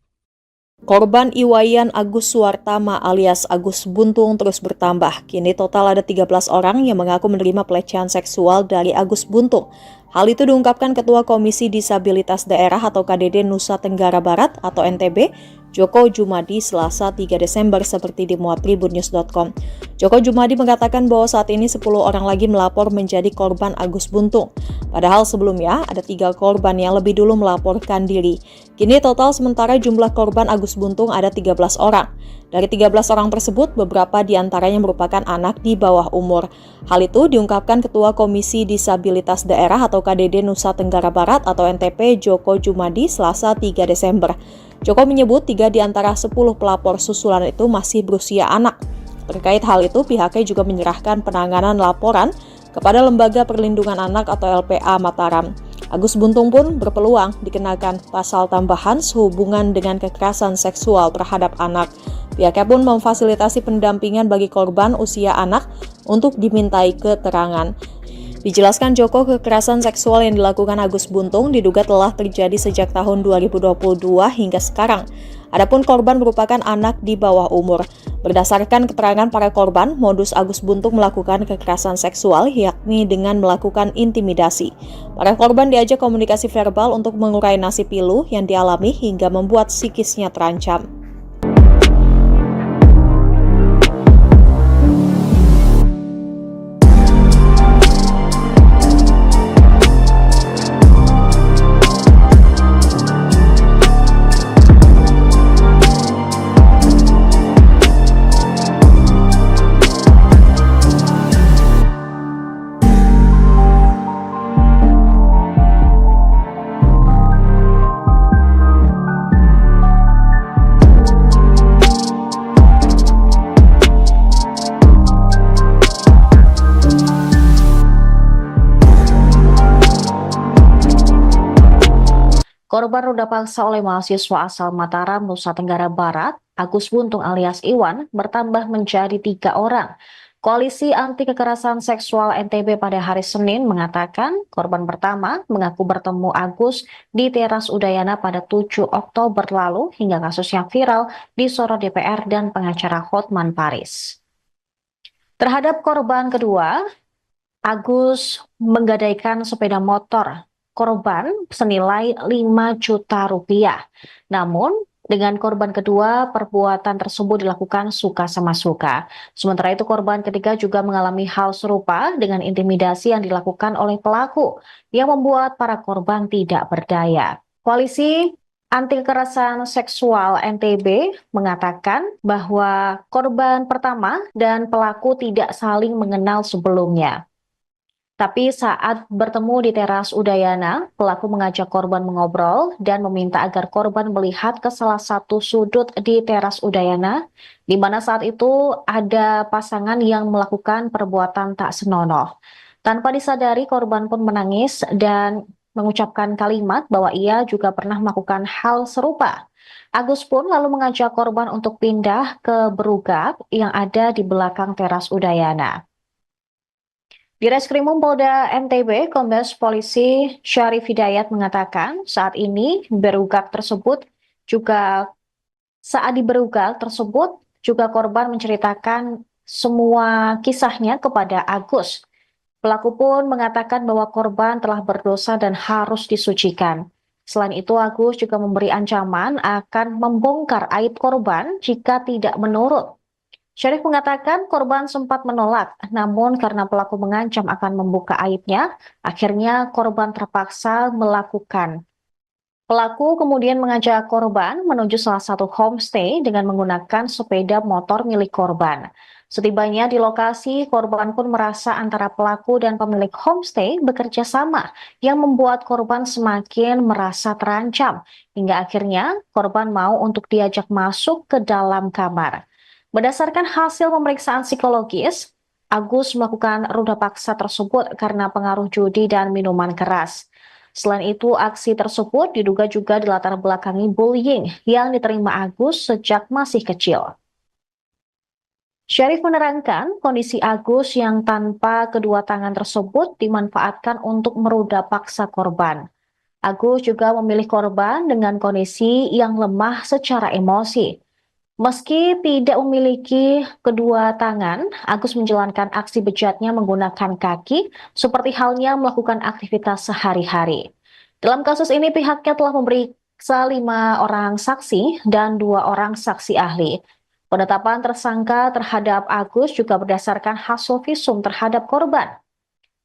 Korban Iwayan Agus Suwartama alias Agus Buntung terus bertambah. Kini total ada 13 orang yang mengaku menerima pelecehan seksual dari Agus Buntung. Hal itu diungkapkan Ketua Komisi Disabilitas Daerah atau KDD Nusa Tenggara Barat atau NTB, Joko Jumadi, Selasa 3 Desember seperti dimuat tribunnews.com. Joko Jumadi mengatakan bahwa saat ini 10 orang lagi melapor menjadi korban Agus Buntung. Padahal sebelumnya ada 3 korban yang lebih dulu melaporkan diri. Kini total sementara jumlah korban Agus Buntung ada 13 orang. Dari 13 orang tersebut, beberapa diantaranya merupakan anak di bawah umur. Hal itu diungkapkan Ketua Komisi Disabilitas Daerah atau KDD Nusa Tenggara Barat atau NTP Joko Jumadi Selasa 3 Desember. Joko menyebut 3 di antara 10 pelapor susulan itu masih berusia anak. Terkait hal itu, pihaknya juga menyerahkan penanganan laporan kepada Lembaga Perlindungan Anak atau LPA Mataram. Agus Buntung pun berpeluang dikenakan pasal tambahan sehubungan dengan kekerasan seksual terhadap anak. Pihaknya pun memfasilitasi pendampingan bagi korban usia anak untuk dimintai keterangan. Dijelaskan Joko, kekerasan seksual yang dilakukan Agus Buntung diduga telah terjadi sejak tahun 2022 hingga sekarang. Adapun korban merupakan anak di bawah umur. Berdasarkan keterangan para korban, modus Agus Buntung melakukan kekerasan seksual yakni dengan melakukan intimidasi. Para korban diajak komunikasi verbal untuk mengurai nasib pilu yang dialami hingga membuat psikisnya terancam. Korban ruda paksa oleh mahasiswa asal Mataram, Nusa Tenggara Barat, Agus Buntung alias Iwan, bertambah menjadi 3 orang. Koalisi Anti Kekerasan Seksual NTB pada hari Senin mengatakan korban pertama mengaku bertemu Agus di teras Udayana pada 7 Oktober lalu hingga kasusnya viral disorot DPR dan pengacara Hotman Paris. Terhadap korban kedua, Agus menggadaikan sepeda motor korban senilai 5 juta rupiah. Namun, dengan korban kedua, perbuatan tersebut dilakukan suka sama suka. Sementara itu, korban ketiga juga mengalami hal serupa dengan intimidasi yang dilakukan oleh pelaku, yang membuat para korban tidak berdaya. Koalisi Anti Kekerasan Seksual NTB mengatakan bahwa korban pertama dan pelaku tidak saling mengenal sebelumnya. Tapi saat bertemu di teras Udayana, pelaku mengajak korban mengobrol dan meminta agar korban melihat ke salah satu sudut di teras Udayana, di mana saat itu ada pasangan yang melakukan perbuatan tak senonoh. Tanpa disadari, korban pun menangis dan mengucapkan kalimat bahwa ia juga pernah melakukan hal serupa. Agus pun lalu mengajak korban untuk pindah ke berugak yang ada di belakang teras Udayana. Di Reskrimum Polda NTB, Kombes Polisi Syarif Hidayat mengatakan saat ini saat di berugak tersebut juga korban menceritakan semua kisahnya kepada Agus. Pelaku pun mengatakan bahwa korban telah berdosa dan harus disucikan. Selain itu, Agus juga memberi ancaman akan membongkar aib korban jika tidak menurut. Syarif mengatakan korban sempat menolak, namun karena pelaku mengancam akan membuka aibnya, akhirnya korban terpaksa melakukan. Pelaku kemudian mengajak korban menuju salah satu homestay dengan menggunakan sepeda motor milik korban. Setibanya di lokasi, korban pun merasa antara pelaku dan pemilik homestay bekerja sama, yang membuat korban semakin merasa terancam, hingga akhirnya korban mau untuk diajak masuk ke dalam kamar. Berdasarkan hasil pemeriksaan psikologis, Agus melakukan ruda paksa tersebut karena pengaruh judi dan minuman keras. Selain itu, aksi tersebut diduga juga dilatar belakangi bullying yang diterima Agus sejak masih kecil. Syarif menerangkan kondisi Agus yang tanpa kedua tangan tersebut dimanfaatkan untuk meruda paksa korban. Agus juga memilih korban dengan kondisi yang lemah secara emosi. Meski tidak memiliki kedua tangan, Agus menjalankan aksi bejatnya menggunakan kaki, seperti halnya melakukan aktivitas sehari-hari. Dalam kasus ini, pihaknya telah memeriksa 5 orang saksi dan 2 orang saksi ahli. Penetapan tersangka terhadap Agus juga berdasarkan hasil visum terhadap korban.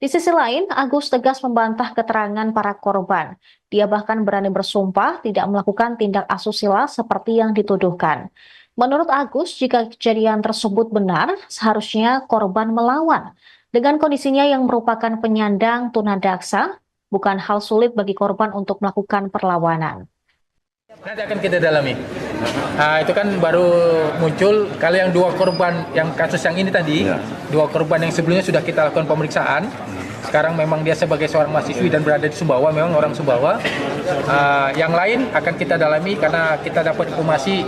Di sisi lain, Agus tegas membantah keterangan para korban. Dia bahkan berani bersumpah tidak melakukan tindak asusila seperti yang dituduhkan. Menurut Agus, jika kejadian tersebut benar, seharusnya korban melawan. Dengan kondisinya yang merupakan penyandang tunadaksa, bukan hal sulit bagi korban untuk melakukan perlawanan. Nanti akan kita dalami. Itu kan baru muncul kalau yang 2 korban yang kasus yang ini tadi, 2 korban yang sebelumnya sudah kita lakukan pemeriksaan. Sekarang memang dia sebagai seorang mahasiswi dan berada di Sumbawa, memang orang Sumbawa. Yang lain akan kita dalami karena kita dapat informasi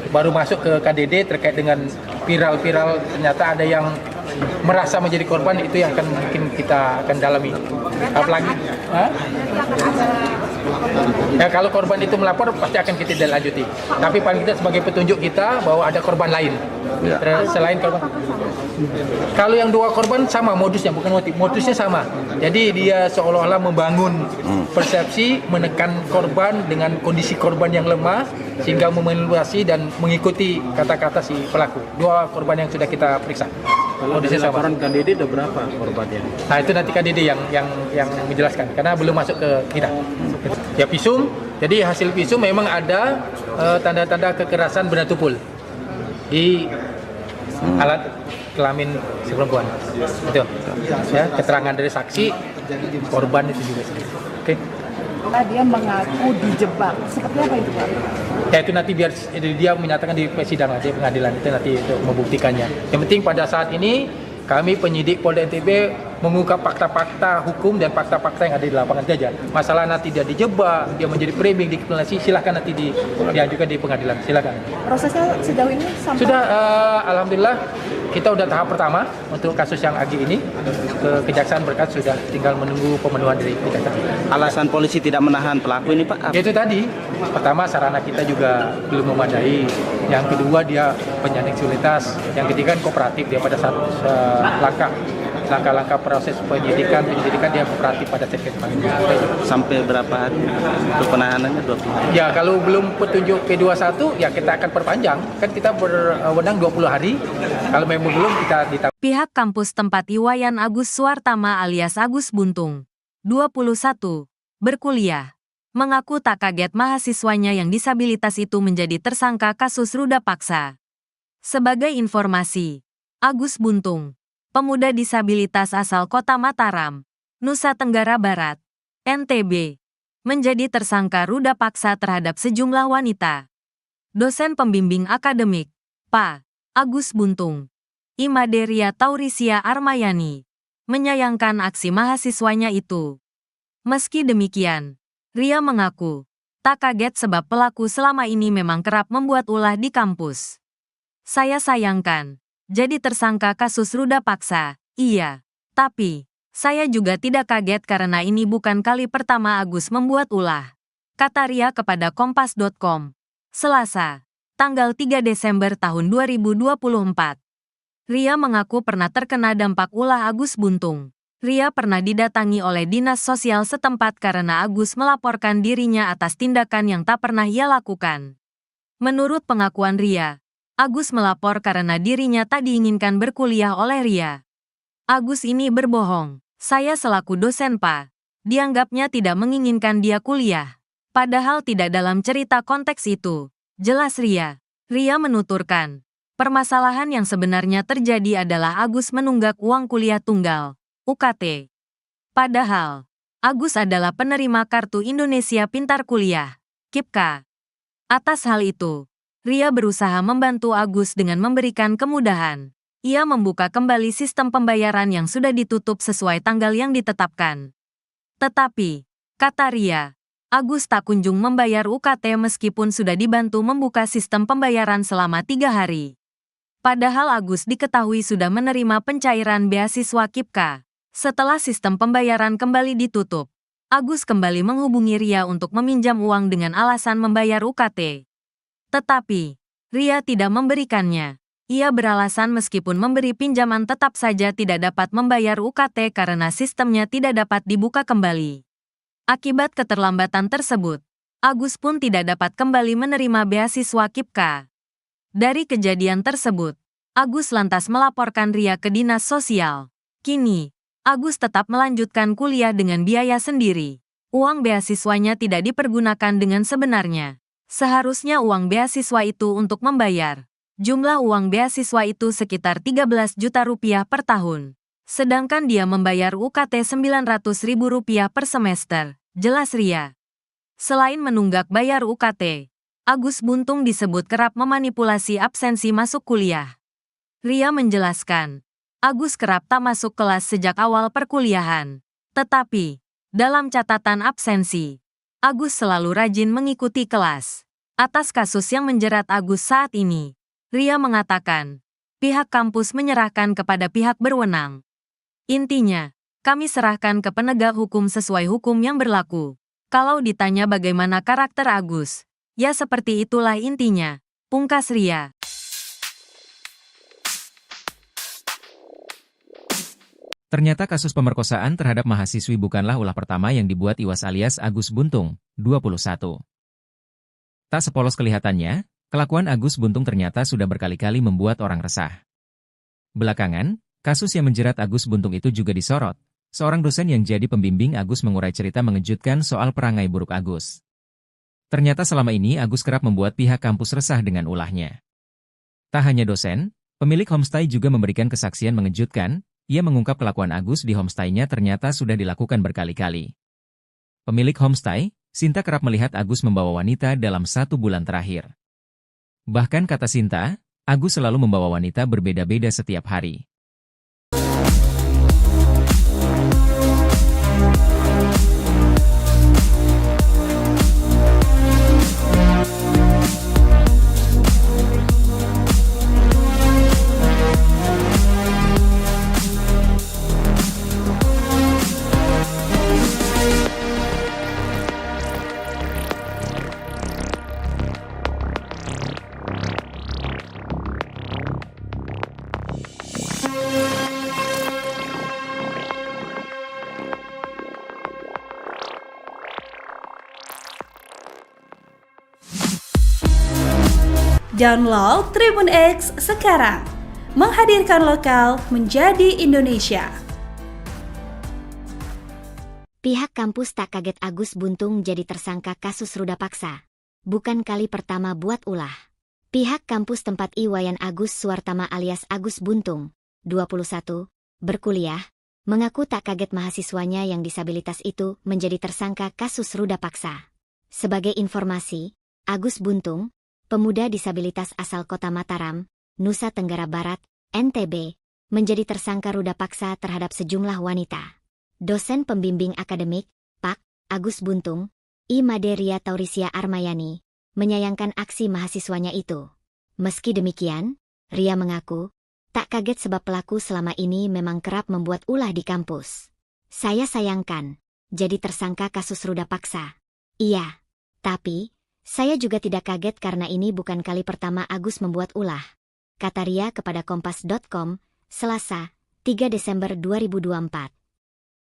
baru masuk ke KDD terkait dengan viral-viral, ternyata ada yang merasa menjadi korban, itu yang mungkin kita akan dalami. Apalagi ya, kalau korban itu melapor pasti akan kita lanjuti. Tapi paling kita sebagai petunjuk kita bahwa ada korban lain selain korban. Kalau yang 2 korban sama modusnya, bukan modusnya sama. Jadi dia seolah-olah membangun persepsi, menekan korban dengan kondisi korban yang lemah sehingga memanipulasi dan mengikuti kata-kata si pelaku. 2 korban yang sudah kita periksa. Modusnya sama. Laporan KDD ada berapa korbannya? Nah, itu nanti KDD yang menjelaskan karena belum masuk ke kita. Ya, visum. Jadi hasil visum memang ada tanda-tanda kekerasan benda tumpul di alat kelamin si perempuan. Itu. Ya, keterangan dari saksi, korban itu juga. Oke. Dia mengaku dijebak. Seperti apa itu, Pak? Ya, itu nanti biar dia menyatakan di persidangan, di pengadilan itu nanti itu membuktikannya. Yang penting pada saat ini kami penyidik Polda NTB mengungkap fakta-fakta hukum dan fakta-fakta yang ada di lapangan saja. Masalah nanti dia dijebak, dia menjadi framing, dikriminalisasi, silakan nanti diajukan di pengadilan. Silakan. Prosesnya sejauh ini sampai Sudah, alhamdulillah kita udah tahap pertama untuk kasus yang Agi ini. Kejaksaan berkas sudah tinggal menunggu pemenuhan dari kejaksaan. Alasan polisi tidak menahan pelaku ini, Pak? Itu tadi, pertama sarana kita juga belum memadai. Yang kedua dia penyandang disabilitas. Yang ketiga kooperatif, dia pada saat langkah-langkah proses penyidikan dia kooperatif pada sekret panggilan. Sampai berapa hari untuk penahanannya? 20 hari? Ya, kalau belum petunjuk P21 ya kita akan perpanjang. Kan kita berwenang 20 hari. Kalau memang belum kita ditambah. Pihak kampus tempat Iwayan Agus Suartama alias Agus Buntung, 21, berkuliah, mengaku tak kaget mahasiswanya yang disabilitas itu menjadi tersangka kasus ruda paksa. Sebagai informasi, Agus Buntung, pemuda disabilitas asal Kota Mataram, Nusa Tenggara Barat, NTB, menjadi tersangka ruda paksa terhadap sejumlah wanita. Dosen pembimbing akademik, Pak Agus Buntung, Imaderia Taurisia Armayani, menyayangkan aksi mahasiswanya itu. Meski demikian, Ria mengaku tak kaget sebab pelaku selama ini memang kerap membuat ulah di kampus. Saya sayangkan, jadi tersangka kasus ruda paksa, iya. Tapi, saya juga tidak kaget karena ini bukan kali pertama Agus membuat ulah. Kata Ria kepada Kompas.com. Selasa, tanggal 3 Desember tahun 2024. Ria mengaku pernah terkena dampak ulah Agus Buntung. Ria pernah didatangi oleh dinas sosial setempat karena Agus melaporkan dirinya atas tindakan yang tak pernah ia lakukan. Menurut pengakuan Ria, Agus melapor karena dirinya tak diinginkan berkuliah oleh Ria. Agus ini berbohong. Saya selaku dosen Pak, dianggapnya tidak menginginkan dia kuliah. Padahal tidak dalam cerita konteks itu. Jelas Ria. Ria menuturkan, permasalahan yang sebenarnya terjadi adalah Agus menunggak uang kuliah tunggal, UKT. Padahal, Agus adalah penerima Kartu Indonesia Pintar Kuliah, KIPKA. Atas hal itu, Ria berusaha membantu Agus dengan memberikan kemudahan. Ia membuka kembali sistem pembayaran yang sudah ditutup sesuai tanggal yang ditetapkan. Tetapi, kata Ria, Agus tak kunjung membayar UKT meskipun sudah dibantu membuka sistem pembayaran selama 3 hari. Padahal Agus diketahui sudah menerima pencairan beasiswa KIPKA. Setelah sistem pembayaran kembali ditutup, Agus kembali menghubungi Ria untuk meminjam uang dengan alasan membayar UKT. Tetapi, Ria tidak memberikannya. Ia beralasan meskipun memberi pinjaman tetap saja tidak dapat membayar UKT karena sistemnya tidak dapat dibuka kembali. Akibat keterlambatan tersebut, Agus pun tidak dapat kembali menerima beasiswa KIPKA. Dari kejadian tersebut, Agus lantas melaporkan Ria ke dinas sosial. Kini, Agus tetap melanjutkan kuliah dengan biaya sendiri. Uang beasiswanya tidak dipergunakan dengan sebenarnya. Seharusnya uang beasiswa itu untuk membayar. Jumlah uang beasiswa itu sekitar 13 juta rupiah per tahun. Sedangkan dia membayar UKT Rp900.000 per semester. Jelas Ria. Selain menunggak bayar UKT, Agus Buntung disebut kerap memanipulasi absensi masuk kuliah. Ria menjelaskan, Agus kerap tak masuk kelas sejak awal perkuliahan. Tetapi, dalam catatan absensi, Agus selalu rajin mengikuti kelas. Atas kasus yang menjerat Agus saat ini, Ria mengatakan, pihak kampus menyerahkan kepada pihak berwenang. Intinya, kami serahkan ke penegak hukum sesuai hukum yang berlaku. Kalau ditanya bagaimana karakter Agus, ya seperti itulah intinya, pungkas Ria. Ternyata kasus pemerkosaan terhadap mahasiswi bukanlah ulah pertama yang dibuat Iwas alias Agus Buntung, 21. Tak sepolos kelihatannya, kelakuan Agus Buntung ternyata sudah berkali-kali membuat orang resah. Belakangan, kasus yang menjerat Agus Buntung itu juga disorot. Seorang dosen yang jadi pembimbing Agus mengurai cerita mengejutkan soal perangai buruk Agus. Ternyata selama ini Agus kerap membuat pihak kampus resah dengan ulahnya. Tak hanya dosen, pemilik homestay juga memberikan kesaksian mengejutkan. Ia mengungkap kelakuan Agus di homestay-nya ternyata sudah dilakukan berkali-kali. Pemilik homestay, Sinta kerap melihat Agus membawa wanita dalam 1 bulan terakhir. Bahkan kata Sinta, Agus selalu membawa wanita berbeda-beda setiap hari. Download Tribun X sekarang, menghadirkan lokal menjadi Indonesia. Pihak kampus tak kaget Agus Buntung jadi tersangka kasus ruda paksa. Bukan kali pertama buat ulah. Pihak kampus tempat Iwayan Agus Suwartama alias Agus Buntung, 21, berkuliah, mengaku tak kaget mahasiswanya yang disabilitas itu menjadi tersangka kasus ruda paksa. Sebagai informasi, Agus Buntung, pemuda disabilitas asal kota Mataram, Nusa Tenggara Barat, NTB, menjadi tersangka ruda paksa terhadap sejumlah wanita. Dosen pembimbing akademik, Pak. Agus Buntung, I. Maderia Taurisia Armayani, menyayangkan aksi mahasiswanya itu. Meski demikian, Ria mengaku, tak kaget sebab pelaku selama ini memang kerap membuat ulah di kampus. Saya sayangkan, jadi tersangka kasus ruda paksa. Iya, tapi saya juga tidak kaget karena ini bukan kali pertama Agus membuat ulah, kata Ria kepada Kompas.com, Selasa, 3 Desember 2024.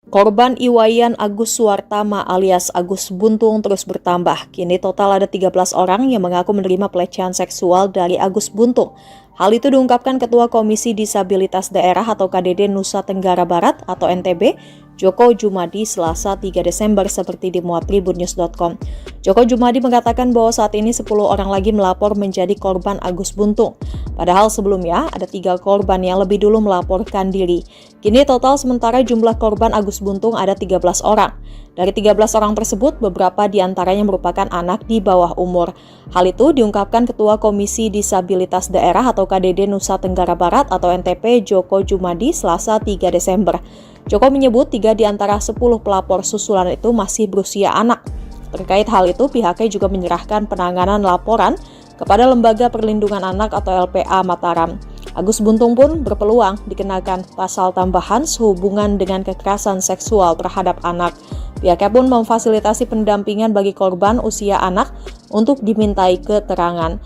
Korban Iwayan Agus Suwartama alias Agus Buntung terus bertambah. Kini total ada 13 orang yang mengaku menerima pelecehan seksual dari Agus Buntung. Hal itu diungkapkan Ketua Komisi Disabilitas Daerah atau KDD Nusa Tenggara Barat atau NTB, Joko Jumadi, Selasa 3 Desember seperti dimuat tribunnews.com. Joko Jumadi mengatakan bahwa saat ini 10 orang lagi melapor menjadi korban Agus Buntung. Padahal sebelumnya ada 3 korban yang lebih dulu melaporkan diri. Kini total sementara jumlah korban Agus Buntung ada 13 orang. Dari 13 orang tersebut, beberapa diantaranya merupakan anak di bawah umur. Hal itu diungkapkan Ketua Komisi Disabilitas Daerah atau KDD Nusa Tenggara Barat atau NTP Joko Jumadi Selasa 3 Desember. Joko menyebut 3 di antara 10 pelapor susulan itu masih berusia anak. Terkait hal itu, pihaknya juga menyerahkan penanganan laporan kepada Lembaga Perlindungan Anak atau LPA Mataram. Agus Buntung pun berpeluang dikenakan pasal tambahan sehubungan dengan kekerasan seksual terhadap anak. Pihaknya pun memfasilitasi pendampingan bagi korban usia anak untuk dimintai keterangan.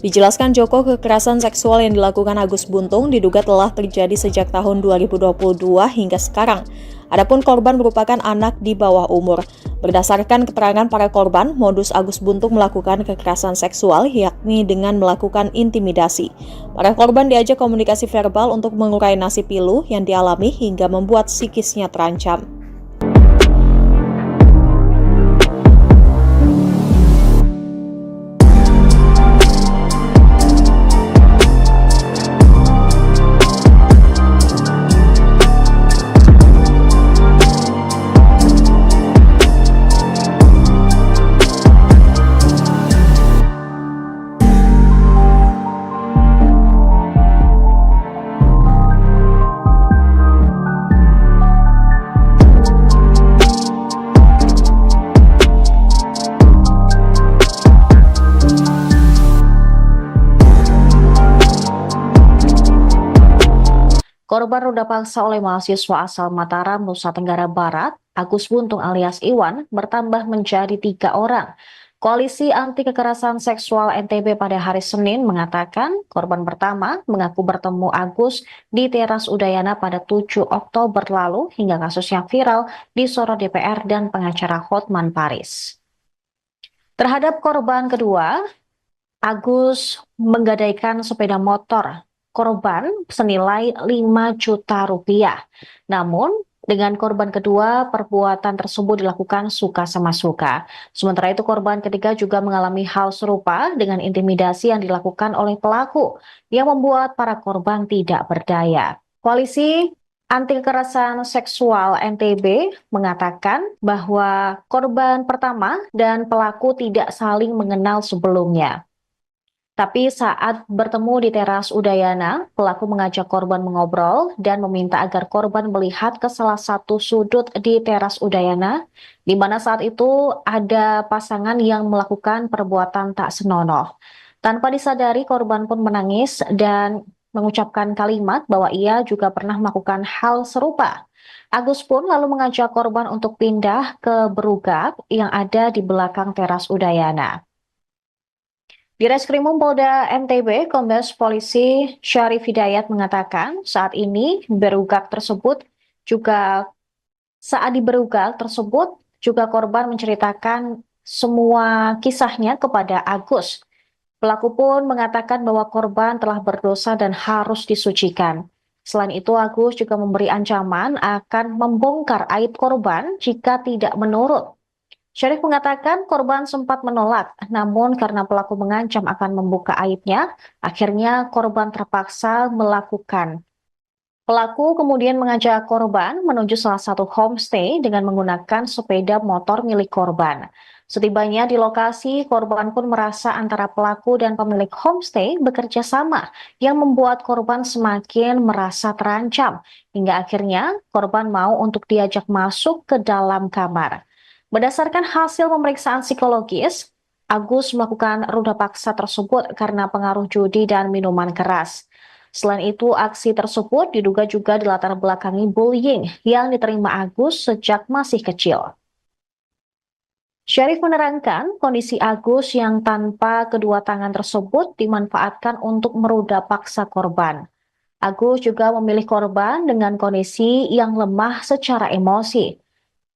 Dijelaskan Joko, kekerasan seksual yang dilakukan Agus Buntung diduga telah terjadi sejak tahun 2022 hingga sekarang. Adapun korban merupakan anak di bawah umur. Berdasarkan keterangan para korban, modus Agus Buntung melakukan kekerasan seksual yakni dengan melakukan intimidasi. Para korban diajak komunikasi verbal untuk mengurai nasib pilu yang dialami hingga membuat psikisnya terancam. Korban ruda paksa oleh mahasiswa asal Mataram, Nusa Tenggara Barat, Agus Buntung alias Iwan, bertambah menjadi 3 orang. Koalisi Anti Kekerasan Seksual NTB pada hari Senin mengatakan korban pertama mengaku bertemu Agus di teras Udayana pada 7 Oktober lalu hingga kasusnya viral disorot DPR dan pengacara Hotman Paris. Terhadap korban kedua, Agus menggadaikan sepeda motor korban senilai 5 juta rupiah. Namun, dengan korban kedua, perbuatan tersebut dilakukan suka sama suka. Sementara itu, korban ketiga juga mengalami hal serupa dengan intimidasi yang dilakukan oleh pelaku yang membuat para korban tidak berdaya. Koalisi Anti Kekerasan Seksual NTB mengatakan bahwa korban pertama dan pelaku tidak saling mengenal sebelumnya. Tapi saat bertemu di teras Udayana, pelaku mengajak korban mengobrol dan meminta agar korban melihat ke salah satu sudut di teras Udayana, di mana saat itu ada pasangan yang melakukan perbuatan tak senonoh. Tanpa disadari, korban pun menangis dan mengucapkan kalimat bahwa ia juga pernah melakukan hal serupa. Agus pun lalu mengajak korban untuk pindah ke berugak yang ada di belakang teras Udayana. Di Reskrimum Polda NTB, Kombes Polisi Syarif Hidayat mengatakan saat di berugak tersebut juga korban menceritakan semua kisahnya kepada Agus. Pelaku pun mengatakan bahwa korban telah berdosa dan harus disucikan. Selain itu, Agus juga memberi ancaman akan membongkar aib korban jika tidak menurut. Syarif mengatakan korban sempat menolak, namun karena pelaku mengancam akan membuka aibnya, akhirnya korban terpaksa melakukan. Pelaku kemudian mengajak korban menuju salah satu homestay dengan menggunakan sepeda motor milik korban. Setibanya di lokasi, korban pun merasa antara pelaku dan pemilik homestay bekerja sama yang membuat korban semakin merasa terancam, hingga akhirnya korban mau untuk diajak masuk ke dalam kamar. Berdasarkan hasil pemeriksaan psikologis, Agus melakukan ruda paksa tersebut karena pengaruh judi dan minuman keras. Selain itu, aksi tersebut diduga juga dilatar belakangi bullying yang diterima Agus sejak masih kecil. Syarif menerangkan kondisi Agus yang tanpa kedua tangan tersebut dimanfaatkan untuk meruda paksa korban. Agus juga memilih korban dengan kondisi yang lemah secara emosi.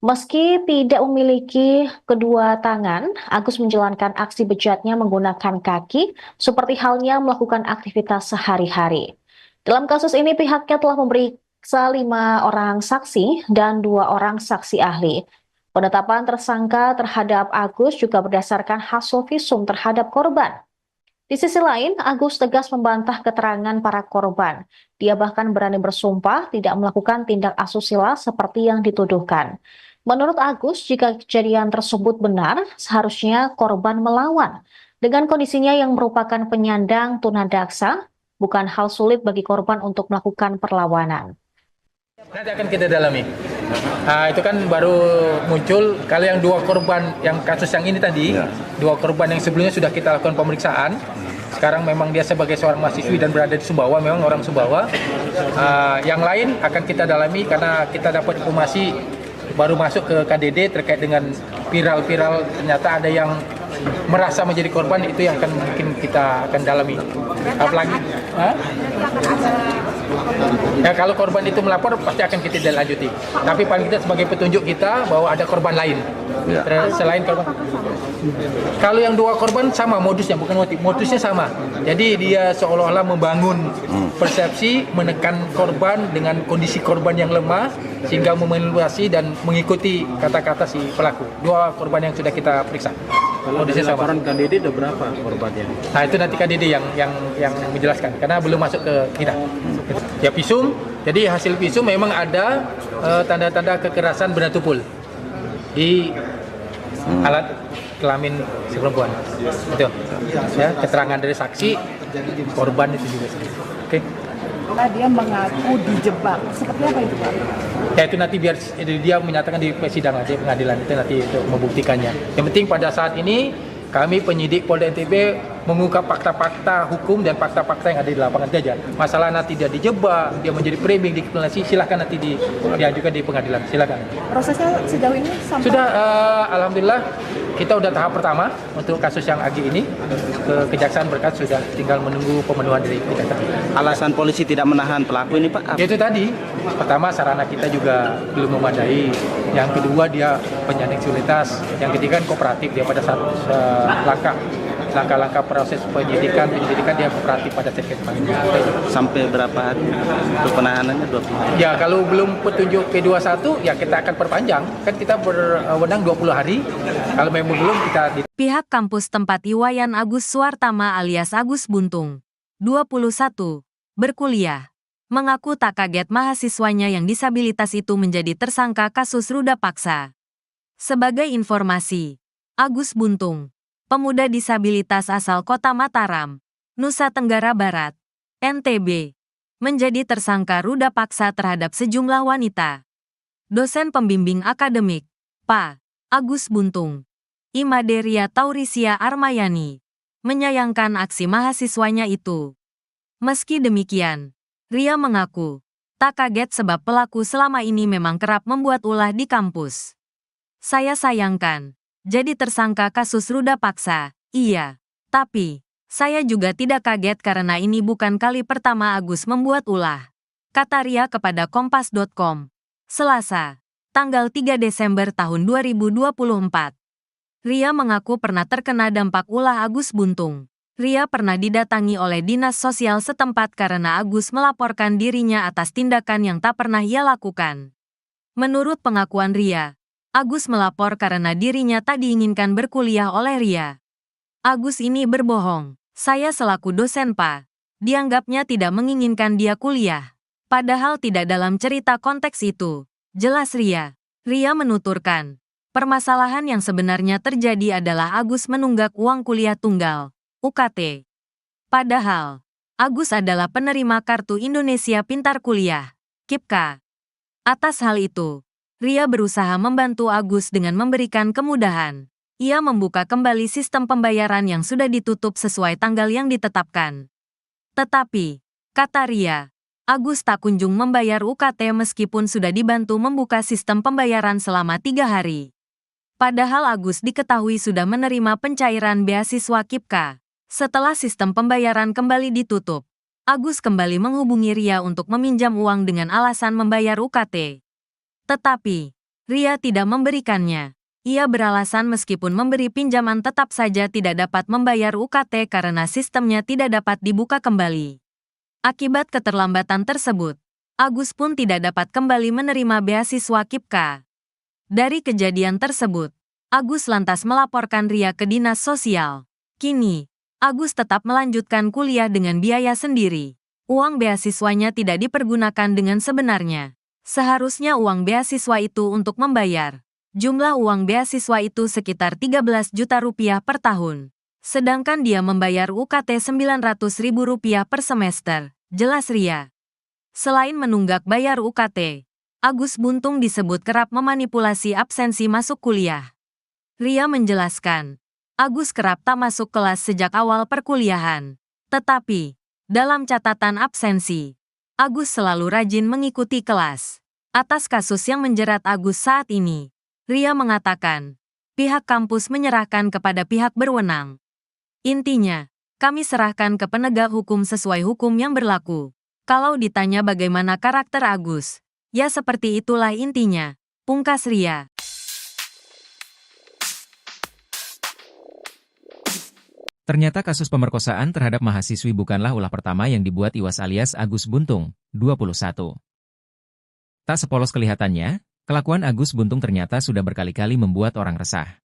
Meski tidak memiliki kedua tangan, Agus menjalankan aksi bejatnya menggunakan kaki, seperti halnya melakukan aktivitas sehari-hari. Dalam kasus ini, pihaknya telah memeriksa 5 orang saksi dan 2 orang saksi ahli. Penetapan tersangka terhadap Agus juga berdasarkan hasil visum terhadap korban. Di sisi lain, Agus tegas membantah keterangan para korban. Dia bahkan berani bersumpah tidak melakukan tindak asusila seperti yang dituduhkan. Menurut Agus, jika kejadian tersebut benar, seharusnya korban melawan. Dengan kondisinya yang merupakan penyandang tunadaksa, bukan hal sulit bagi korban untuk melakukan perlawanan. Nanti akan kita dalami. Itu kan baru muncul, kalau yang 2 korban, yang kasus yang ini tadi, 2 korban yang sebelumnya sudah kita lakukan pemeriksaan. Sekarang memang dia sebagai seorang mahasiswi dan berada di Sumbawa, memang orang Sumbawa. Yang lain akan kita dalami karena kita dapat informasi baru masuk ke KDD terkait dengan viral-viral, ternyata ada yang merasa menjadi korban, itu yang akan mungkin kita akan dalami. Apalagi ya, kalau korban itu melapor pasti akan kita lanjuti. Tapi paling tidak sebagai petunjuk kita bahwa ada korban lain selain korban. Kalau yang 2 korban sama modusnya, bukan motif, modusnya sama. Jadi dia seolah-olah membangun persepsi, menekan korban dengan kondisi korban yang lemah sehingga memanipulasi dan mengikuti kata-kata si pelaku. 2 korban yang sudah kita periksa. Kalau di laporan KDD ada berapa korbannya? Nah, itu nanti KDD yang menjelaskan karena belum masuk ke kita. Ya, visum. Jadi hasil visum memang ada tanda-tanda kekerasan benda tumpul di alat kelamin si perempuan. Itu. Ya, keterangan dari saksi, korban itu juga. Oke. Dia mengaku dijebak. Seperti apa itu, Pak? Ya, itu nanti biar dia menyatakan di persidangan, di pengadilan itu nanti itu membuktikannya. Yang penting pada saat ini kami penyidik Polda NTB mengungkap fakta-fakta hukum dan fakta-fakta yang ada di lapangan saja. Masalah nanti dia dijebak, dia menjadi framing, dikriminalisasi, silakan nanti diajukan di pengadilan, silakan. Prosesnya sejauh ini sampai Sudah, alhamdulillah kita udah tahap pertama untuk kasus yang Agi ini, ke Kejaksaan berkas sudah tinggal menunggu pemenuhan dari Kejaksaan. Alasan polisi tidak menahan pelaku ini Pak? Itu tadi, pertama sarana kita juga belum memadai, yang kedua dia penyandang disabilitas, yang ketiga kooperatif dia pada saat langkah-langkah proses penyidikan dia kooperatif pada saat kita panggil. Sampai berapa hari untuk penahanannya? 20 hari? Ya kalau belum petunjuk P21 ya kita akan perpanjang, kan kita berwenang 20 hari, kalau memang belum kita Pihak kampus tempat Iwayan Agus Suartama alias Agus Buntung, 21, berkuliah, mengaku tak kaget mahasiswanya yang disabilitas itu menjadi tersangka kasus ruda paksa. Sebagai informasi, Agus Buntung, pemuda disabilitas asal Kota Mataram, Nusa Tenggara Barat, NTB, menjadi tersangka ruda paksa terhadap sejumlah wanita. Dosen pembimbing akademik, Pak Agus Buntung, Imaderia Taurisia Armayani, menyayangkan aksi mahasiswanya itu. Meski demikian, Ria mengaku tak kaget sebab pelaku selama ini memang kerap membuat ulah di kampus. Saya sayangkan, jadi tersangka kasus ruda paksa, iya. Tapi, saya juga tidak kaget karena ini bukan kali pertama Agus membuat ulah. Kata Ria kepada Kompas.com, Selasa, tanggal 3 Desember tahun 2024. Ria mengaku pernah terkena dampak ulah Agus Buntung. Ria pernah didatangi oleh dinas sosial setempat karena Agus melaporkan dirinya atas tindakan yang tak pernah ia lakukan. Menurut pengakuan Ria, Agus melapor karena dirinya tak diinginkan berkuliah oleh Ria. Agus ini berbohong. Saya selaku dosen Pak, dianggapnya tidak menginginkan dia kuliah. Padahal tidak dalam cerita konteks itu. Jelas Ria. Ria menuturkan, permasalahan yang sebenarnya terjadi adalah Agus menunggak uang kuliah tunggal, UKT. Padahal, Agus adalah penerima Kartu Indonesia Pintar Kuliah, KIPKA. Atas hal itu, Ria berusaha membantu Agus dengan memberikan kemudahan. Ia membuka kembali sistem pembayaran yang sudah ditutup sesuai tanggal yang ditetapkan. Tetapi, kata Ria, Agus tak kunjung membayar UKT meskipun sudah dibantu membuka sistem pembayaran selama 3 hari. Padahal Agus diketahui sudah menerima pencairan beasiswa KIPKA. Setelah sistem pembayaran kembali ditutup, Agus kembali menghubungi Ria untuk meminjam uang dengan alasan membayar UKT. Tetapi, Ria tidak memberikannya. Ia beralasan meskipun memberi pinjaman tetap saja tidak dapat membayar UKT karena sistemnya tidak dapat dibuka kembali. Akibat keterlambatan tersebut, Agus pun tidak dapat kembali menerima beasiswa KIPKA. Dari kejadian tersebut, Agus lantas melaporkan Ria ke dinas sosial. Kini, Agus tetap melanjutkan kuliah dengan biaya sendiri. Uang beasiswanya tidak dipergunakan dengan sebenarnya. Seharusnya uang beasiswa itu untuk membayar. Jumlah uang beasiswa itu sekitar 13 juta rupiah per tahun. Sedangkan dia membayar UKT Rp900.000 per semester, jelas Ria. Selain menunggak bayar UKT, Agus Buntung disebut kerap memanipulasi absensi masuk kuliah. Ria menjelaskan, Agus kerap tak masuk kelas sejak awal perkuliahan. Tetapi, dalam catatan absensi, Agus selalu rajin mengikuti kelas. Atas kasus yang menjerat Agus saat ini, Ria mengatakan, pihak kampus menyerahkan kepada pihak berwenang. Intinya, kami serahkan ke penegak hukum sesuai hukum yang berlaku. Kalau ditanya bagaimana karakter Agus, ya seperti itulah intinya, pungkas Ria. Ternyata kasus pemerkosaan terhadap mahasiswi bukanlah ulah pertama yang dibuat Iwas alias Agus Buntung, 21. Tak sepolos kelihatannya, kelakuan Agus Buntung ternyata sudah berkali-kali membuat orang resah.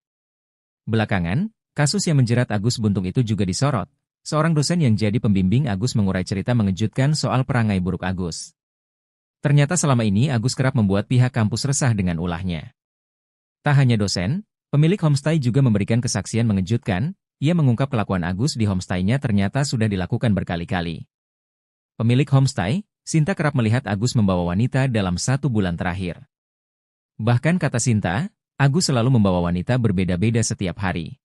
Belakangan, kasus yang menjerat Agus Buntung itu juga disorot. Seorang dosen yang jadi pembimbing Agus mengurai cerita mengejutkan soal perangai buruk Agus. Ternyata selama ini Agus kerap membuat pihak kampus resah dengan ulahnya. Tak hanya dosen, pemilik homestay juga memberikan kesaksian mengejutkan. Ia mengungkap kelakuan Agus di homestay-nya ternyata sudah dilakukan berkali-kali. Pemilik homestay, Sinta kerap melihat Agus membawa wanita dalam 1 bulan terakhir. Bahkan kata Sinta, Agus selalu membawa wanita berbeda-beda setiap hari.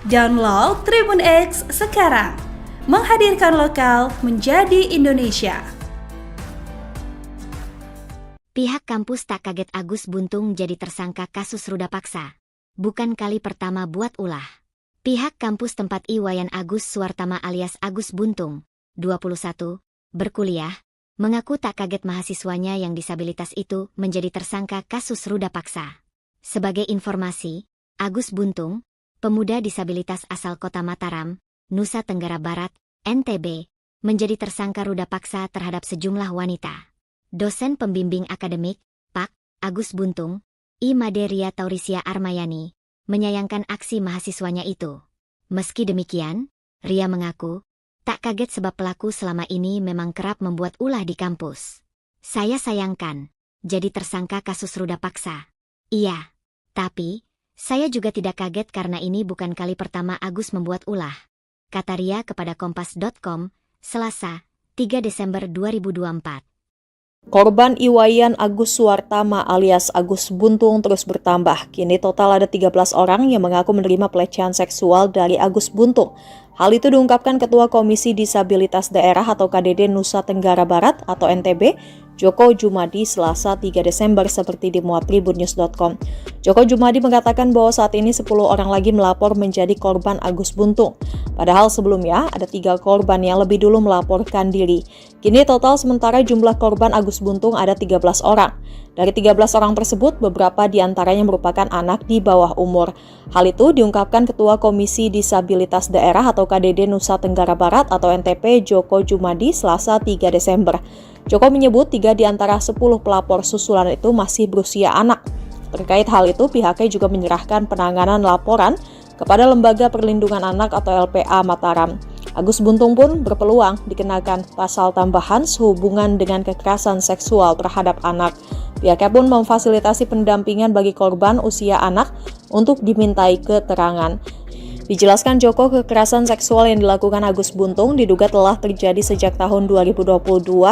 Download Tribun X sekarang, menghadirkan lokal menjadi Indonesia. Pihak kampus tak kaget Agus Buntung jadi tersangka kasus ruda paksa. Bukan kali pertama buat ulah. Pihak kampus tempat Iwayan Agus Suwartama alias Agus Buntung, 21, berkuliah, mengaku tak kaget mahasiswanya yang disabilitas itu menjadi tersangka kasus ruda paksa. Sebagai informasi, Agus Buntung, pemuda disabilitas asal kota Mataram, Nusa Tenggara Barat, NTB, menjadi tersangka ruda paksa terhadap sejumlah wanita. Dosen pembimbing akademik, Pak. Agus Buntung, I. Maderia Taurisia Armayani, menyayangkan aksi mahasiswanya itu. Meski demikian, Ria mengaku, tak kaget sebab pelaku selama ini memang kerap membuat ulah di kampus. Saya sayangkan, jadi tersangka kasus ruda paksa. Iya, tapi saya juga tidak kaget karena ini bukan kali pertama Agus membuat ulah, kata Ria kepada Kompas.com, Selasa, 3 Desember 2024. Korban Iwayan Agus Suwartama alias Agus Buntung terus bertambah. Kini total ada 13 orang yang mengaku menerima pelecehan seksual dari Agus Buntung. Hal itu diungkapkan Ketua Komisi Disabilitas Daerah atau KDD Nusa Tenggara Barat atau NTB, Joko Jumadi, Selasa 3 Desember seperti dimuat tribunnews.com. Joko Jumadi mengatakan bahwa saat ini 10 orang lagi melapor menjadi korban Agus Buntung. Padahal sebelumnya ada 3 korban yang lebih dulu melaporkan diri. Kini total sementara jumlah korban Agus Buntung ada 13 orang. Dari 13 orang tersebut, beberapa diantaranya merupakan anak di bawah umur. Hal itu diungkapkan Ketua Komisi Disabilitas Daerah atau KDD Nusa Tenggara Barat atau NTP, Joko Jumadi, Selasa 3 Desember. Joko menyebut 3 di antara 10 pelapor susulan itu masih berusia anak. Terkait hal itu, pihaknya juga menyerahkan penanganan laporan kepada Lembaga Perlindungan Anak atau LPA Mataram. Agus Buntung pun berpeluang dikenakan pasal tambahan sehubungan dengan kekerasan seksual terhadap anak. Pihaknya pun memfasilitasi pendampingan bagi korban usia anak untuk dimintai keterangan. Dijelaskan Joko, kekerasan seksual yang dilakukan Agus Buntung diduga telah terjadi sejak tahun 2022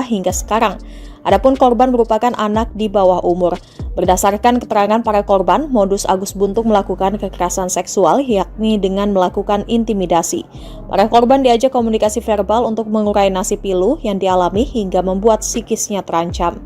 hingga sekarang. Adapun korban merupakan anak di bawah umur. Berdasarkan keterangan para korban, modus Agus Buntung melakukan kekerasan seksual yakni dengan melakukan intimidasi. Para korban diajak komunikasi verbal untuk mengurai nasib pilu yang dialami hingga membuat psikisnya terancam.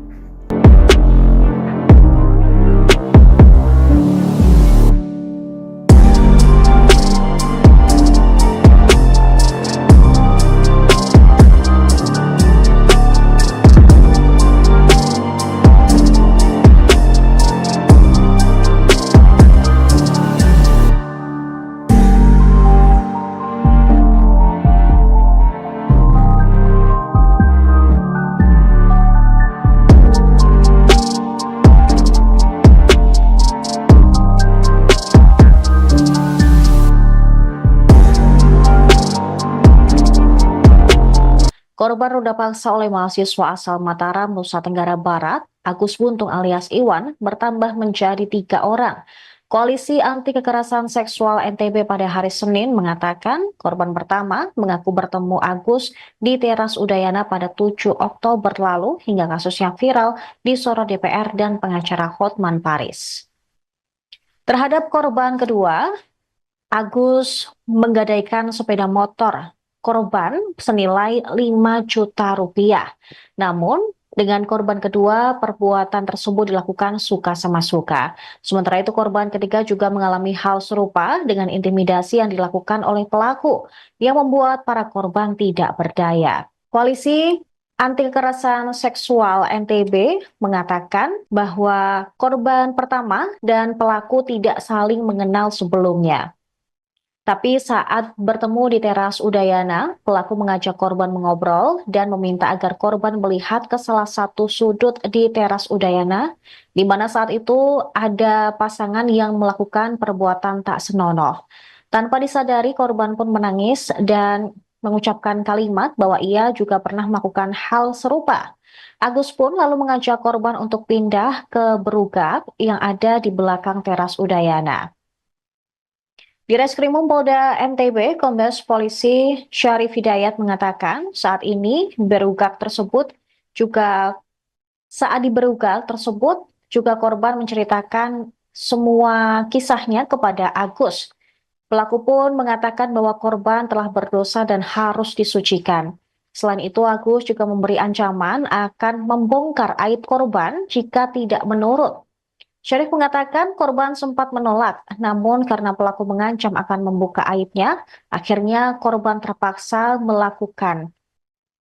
Korban ruda paksa oleh mahasiswa asal Mataram, Nusa Tenggara Barat, Agus Buntung alias Iwan, bertambah menjadi 3 orang. Koalisi Anti Kekerasan Seksual NTB pada hari Senin mengatakan korban pertama mengaku bertemu Agus di teras Udayana pada 7 Oktober lalu hingga kasusnya viral disorot DPR dan pengacara Hotman Paris. Terhadap korban kedua, Agus menggadaikan sepeda motor korban senilai 5 juta rupiah. Namun, dengan korban kedua, perbuatan tersebut dilakukan suka sama suka. Sementara itu, korban ketiga juga mengalami hal serupa dengan intimidasi yang dilakukan oleh pelaku, yang membuat para korban tidak berdaya. Koalisi Anti Kekerasan Seksual NTB mengatakan bahwa korban pertama dan pelaku tidak saling mengenal sebelumnya. Tapi saat bertemu di teras Udayana, pelaku mengajak korban mengobrol dan meminta agar korban melihat ke salah satu sudut di teras Udayana, di mana saat itu ada pasangan yang melakukan perbuatan tak senonoh. Tanpa disadari, korban pun menangis dan mengucapkan kalimat bahwa ia juga pernah melakukan hal serupa. Agus pun lalu mengajak korban untuk pindah ke berugak yang ada di belakang teras Udayana. Di Reskrimum Polda NTB, Kombes Polisi Syarif Hidayat mengatakan saat ini saat di berugak tersebut juga korban menceritakan semua kisahnya kepada Agus. Pelaku pun mengatakan bahwa korban telah berdosa dan harus disucikan. Selain itu, Agus juga memberi ancaman akan membongkar aib korban jika tidak menurut. Syarif mengatakan korban sempat menolak, namun karena pelaku mengancam akan membuka aibnya, akhirnya korban terpaksa melakukan.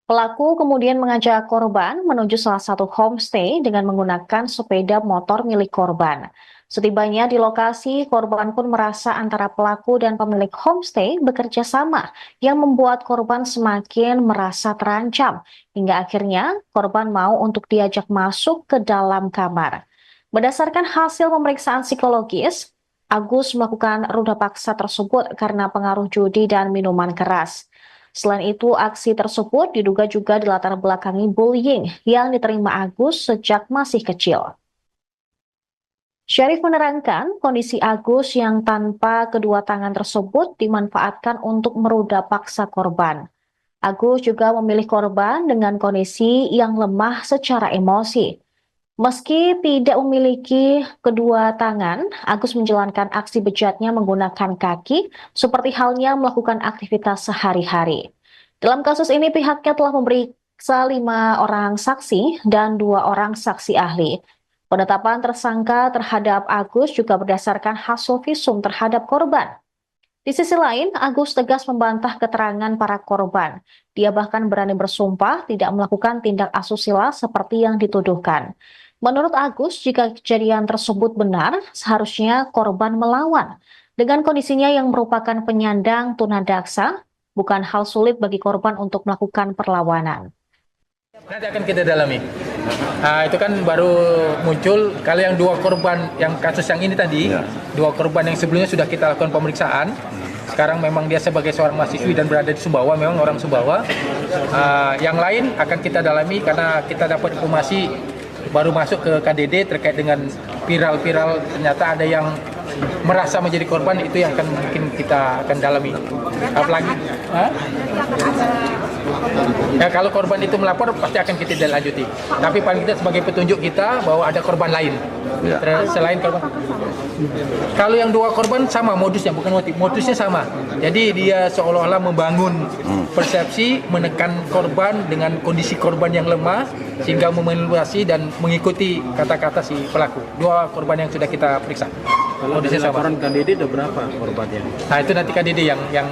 Pelaku kemudian mengajak korban menuju salah satu homestay dengan menggunakan sepeda motor milik korban. Setibanya di lokasi, korban pun merasa antara pelaku dan pemilik homestay bekerja sama yang membuat korban semakin merasa terancam. Hingga akhirnya korban mau untuk diajak masuk ke dalam kamar. Berdasarkan hasil pemeriksaan psikologis, Agus melakukan ruda paksa tersebut karena pengaruh judi dan minuman keras. Selain itu, aksi tersebut diduga juga dilatar belakangi bullying yang diterima Agus sejak masih kecil. Syarif menerangkan kondisi Agus yang tanpa kedua tangan tersebut dimanfaatkan untuk meruda paksa korban. Agus juga memilih korban dengan kondisi yang lemah secara emosi. Meski tidak memiliki kedua tangan, Agus menjalankan aksi bejatnya menggunakan kaki, seperti halnya melakukan aktivitas sehari-hari. Dalam kasus ini, pihaknya telah memeriksa 5 orang saksi dan 2 orang saksi ahli. Penetapan tersangka terhadap Agus juga berdasarkan hasil visum terhadap korban. Di sisi lain, Agus tegas membantah keterangan para korban. Dia bahkan berani bersumpah tidak melakukan tindak asusila seperti yang dituduhkan. Menurut Agus, jika kejadian tersebut benar, seharusnya korban melawan. Dengan kondisinya yang merupakan penyandang tunadaksa, bukan hal sulit bagi korban untuk melakukan perlawanan. Nanti akan kita dalami. Itu kan baru muncul, kalau yang 2 korban, yang kasus yang ini tadi, 2 korban yang sebelumnya sudah kita lakukan pemeriksaan. Sekarang memang dia sebagai seorang mahasiswi dan berada di Sumbawa, memang orang Sumbawa. Yang lain akan kita dalami karena kita dapat informasi baru masuk ke KDD terkait dengan viral-viral, ternyata ada yang merasa menjadi korban, itu yang akan mungkin kita akan dalami. Apalagi ya, kalau korban itu melapor pasti akan kita lanjuti. Tapi paling kita sebagai petunjuk kita bahwa ada korban lain selain korban. Kalau yang 2 korban sama modusnya, bukan motif, modusnya sama. Jadi dia seolah-olah membangun persepsi, menekan korban dengan kondisi korban yang lemah sehingga memanipulasi dan mengikuti kata-kata si pelaku. 2 korban yang sudah kita periksa. Modusnya sama. Laporan KDD ada berapa korbannya? Nah, itu nanti KDD yang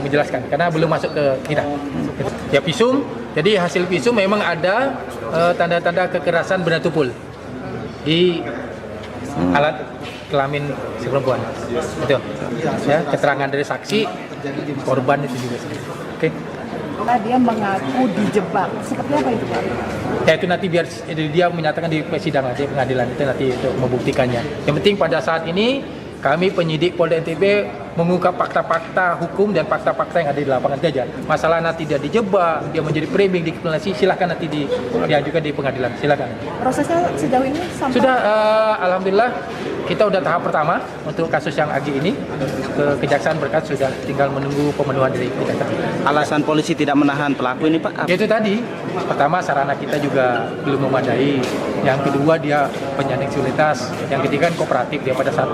menjelaskan karena belum masuk ke kita. Ya, visum. Jadi hasil visum memang ada tanda-tanda kekerasan benda tumpul di alat kelamin si perempuan. Itu. Ya, keterangan dari saksi, korban itu juga. Oke. Dia mengaku dijebak. Seperti apa itu, Pak? Ya, itu nanti biar dia menyatakan di persidangan, di pengadilan itu nanti itu membuktikannya. Yang penting pada saat ini kami penyidik Polda NTB mengungkap fakta-fakta hukum dan fakta-fakta yang ada di lapangan saja. Masalah nanti dia dijebak, dia menjadi framing, dikriminalisasi, silakan nanti diajukan di pengadilan, silakan. Prosesnya sejauh ini sampai sudah, alhamdulillah kita udah tahap pertama untuk kasus yang Agi ini ke Kejaksaan berkas, sudah tinggal menunggu pemenuhan dari Kejaksaan. Alasan polisi tidak menahan pelaku ini, Pak? Itu tadi, pertama sarana kita juga belum memadai, yang kedua dia penyandang disabilitas, yang ketiga kooperatif dia pada saat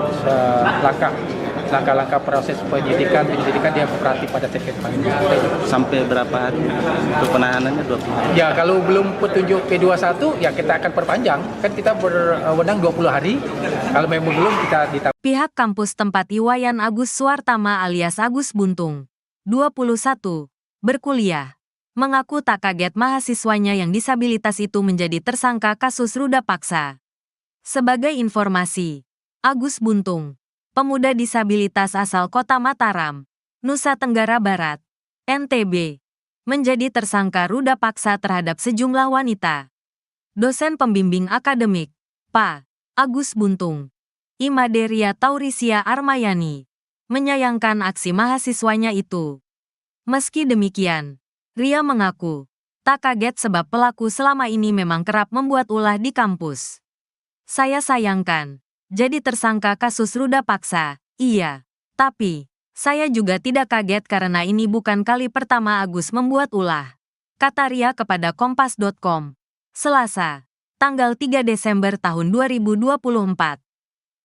langkah-langkah proses penyidikan dia kooperatif pada saat panggilan. Sampai berapa hari untuk penahanannya? 20 hari? Ya, kalau belum petunjuk P21 ya kita akan perpanjang, kan kita berwenang 20 hari. Kalau memang belum, kita ditambah. Pihak kampus tempat Iwayan Agus Suartama alias Agus Buntung, 21, berkuliah, mengaku tak kaget mahasiswanya yang disabilitas itu menjadi tersangka kasus ruda paksa. Sebagai informasi, Agus Buntung, pemuda disabilitas asal Kota Mataram, Nusa Tenggara Barat, NTB, menjadi tersangka ruda paksa terhadap sejumlah wanita. Dosen pembimbing akademik, Pak Agus Buntung, Imaderia Taurisia Armayani, menyayangkan aksi mahasiswanya itu. Meski demikian, Ria mengaku tak kaget sebab pelaku selama ini memang kerap membuat ulah di kampus. Saya sayangkan, jadi tersangka kasus ruda paksa, iya. Tapi, saya juga tidak kaget karena ini bukan kali pertama Agus membuat ulah, kata Ria kepada Kompas.com, Selasa, tanggal 3 Desember tahun 2024.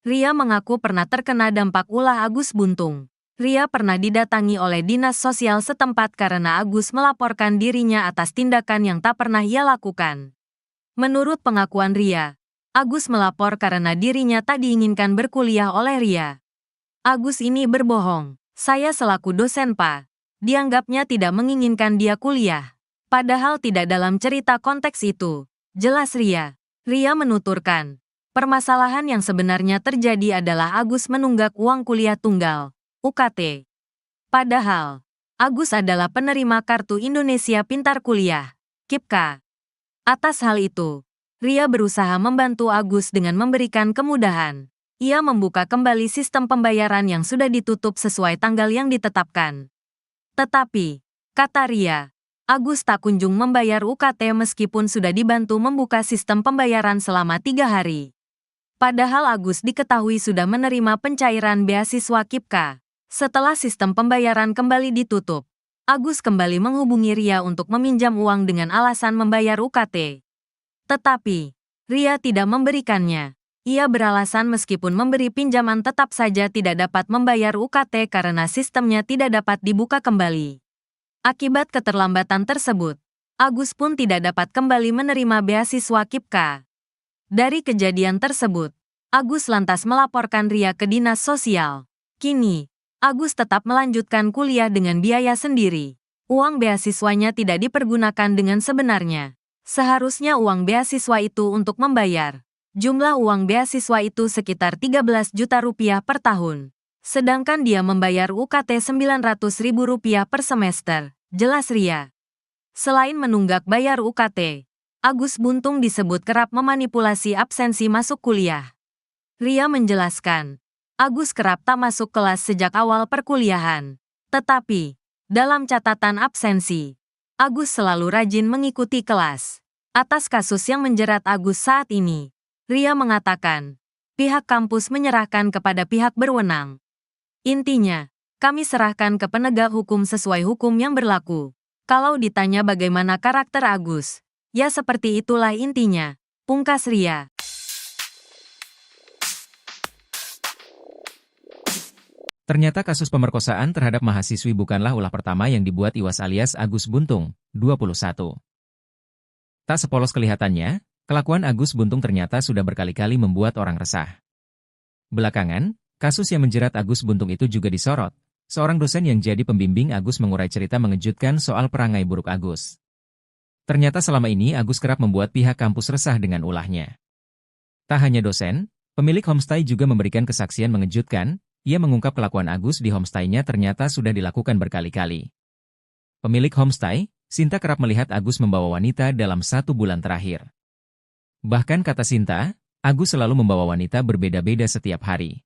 Ria mengaku pernah terkena dampak ulah Agus Buntung. Ria pernah didatangi oleh dinas sosial setempat karena Agus melaporkan dirinya atas tindakan yang tak pernah ia lakukan. Menurut pengakuan Ria, Agus melapor karena dirinya tak diinginkan berkuliah oleh Ria. Agus ini berbohong. Saya selaku dosen Pak, dianggapnya tidak menginginkan dia kuliah. Padahal tidak dalam cerita konteks itu. Jelas Ria. Ria menuturkan, permasalahan yang sebenarnya terjadi adalah Agus menunggak uang kuliah tunggal, UKT. Padahal, Agus adalah penerima Kartu Indonesia Pintar Kuliah, KIPKA. Atas hal itu, Ria berusaha membantu Agus dengan memberikan kemudahan. Ia membuka kembali sistem pembayaran yang sudah ditutup sesuai tanggal yang ditetapkan. Tetapi, kata Ria, Agus tak kunjung membayar UKT meskipun sudah dibantu membuka sistem pembayaran selama 3 hari. Padahal Agus diketahui sudah menerima pencairan beasiswa KIPKA. Setelah sistem pembayaran kembali ditutup, Agus kembali menghubungi Ria untuk meminjam uang dengan alasan membayar UKT. Tetapi, Ria tidak memberikannya. Ia beralasan meskipun memberi pinjaman tetap saja tidak dapat membayar UKT karena sistemnya tidak dapat dibuka kembali. Akibat keterlambatan tersebut, Agus pun tidak dapat kembali menerima beasiswa KIPKA. Dari kejadian tersebut, Agus lantas melaporkan Ria ke dinas sosial. Kini, Agus tetap melanjutkan kuliah dengan biaya sendiri. Uang beasiswanya tidak dipergunakan dengan sebenarnya. Seharusnya uang beasiswa itu untuk membayar. Jumlah uang beasiswa itu sekitar 13 juta rupiah per tahun. Sedangkan dia membayar UKT 900 ribu rupiah per semester, jelas Ria. Selain menunggak bayar UKT, Agus Buntung disebut kerap memanipulasi absensi masuk kuliah. Ria menjelaskan, Agus kerap tak masuk kelas sejak awal perkuliahan. Tetapi, dalam catatan absensi, Agus selalu rajin mengikuti kelas. Atas kasus yang menjerat Agus saat ini, Ria mengatakan, pihak kampus menyerahkan kepada pihak berwenang. Intinya, kami serahkan ke penegak hukum sesuai hukum yang berlaku. Kalau ditanya bagaimana karakter Agus, ya seperti itulah intinya, pungkas Ria. Ternyata kasus pemerkosaan terhadap mahasiswi bukanlah ulah pertama yang dibuat Iwas alias Agus Buntung, 21. Tak sepolos kelihatannya, kelakuan Agus Buntung ternyata sudah berkali-kali membuat orang resah. Belakangan, kasus yang menjerat Agus Buntung itu juga disorot. Seorang dosen yang jadi pembimbing Agus mengurai cerita mengejutkan soal perangai buruk Agus. Ternyata selama ini Agus kerap membuat pihak kampus resah dengan ulahnya. Tak hanya dosen, pemilik homestay juga memberikan kesaksian mengejutkan. Ia mengungkap kelakuan Agus di homestay-nya ternyata sudah dilakukan berkali-kali. Pemilik homestay, Sinta kerap melihat Agus membawa wanita dalam 1 bulan terakhir. Bahkan kata Sinta, Agus selalu membawa wanita berbeda-beda setiap hari.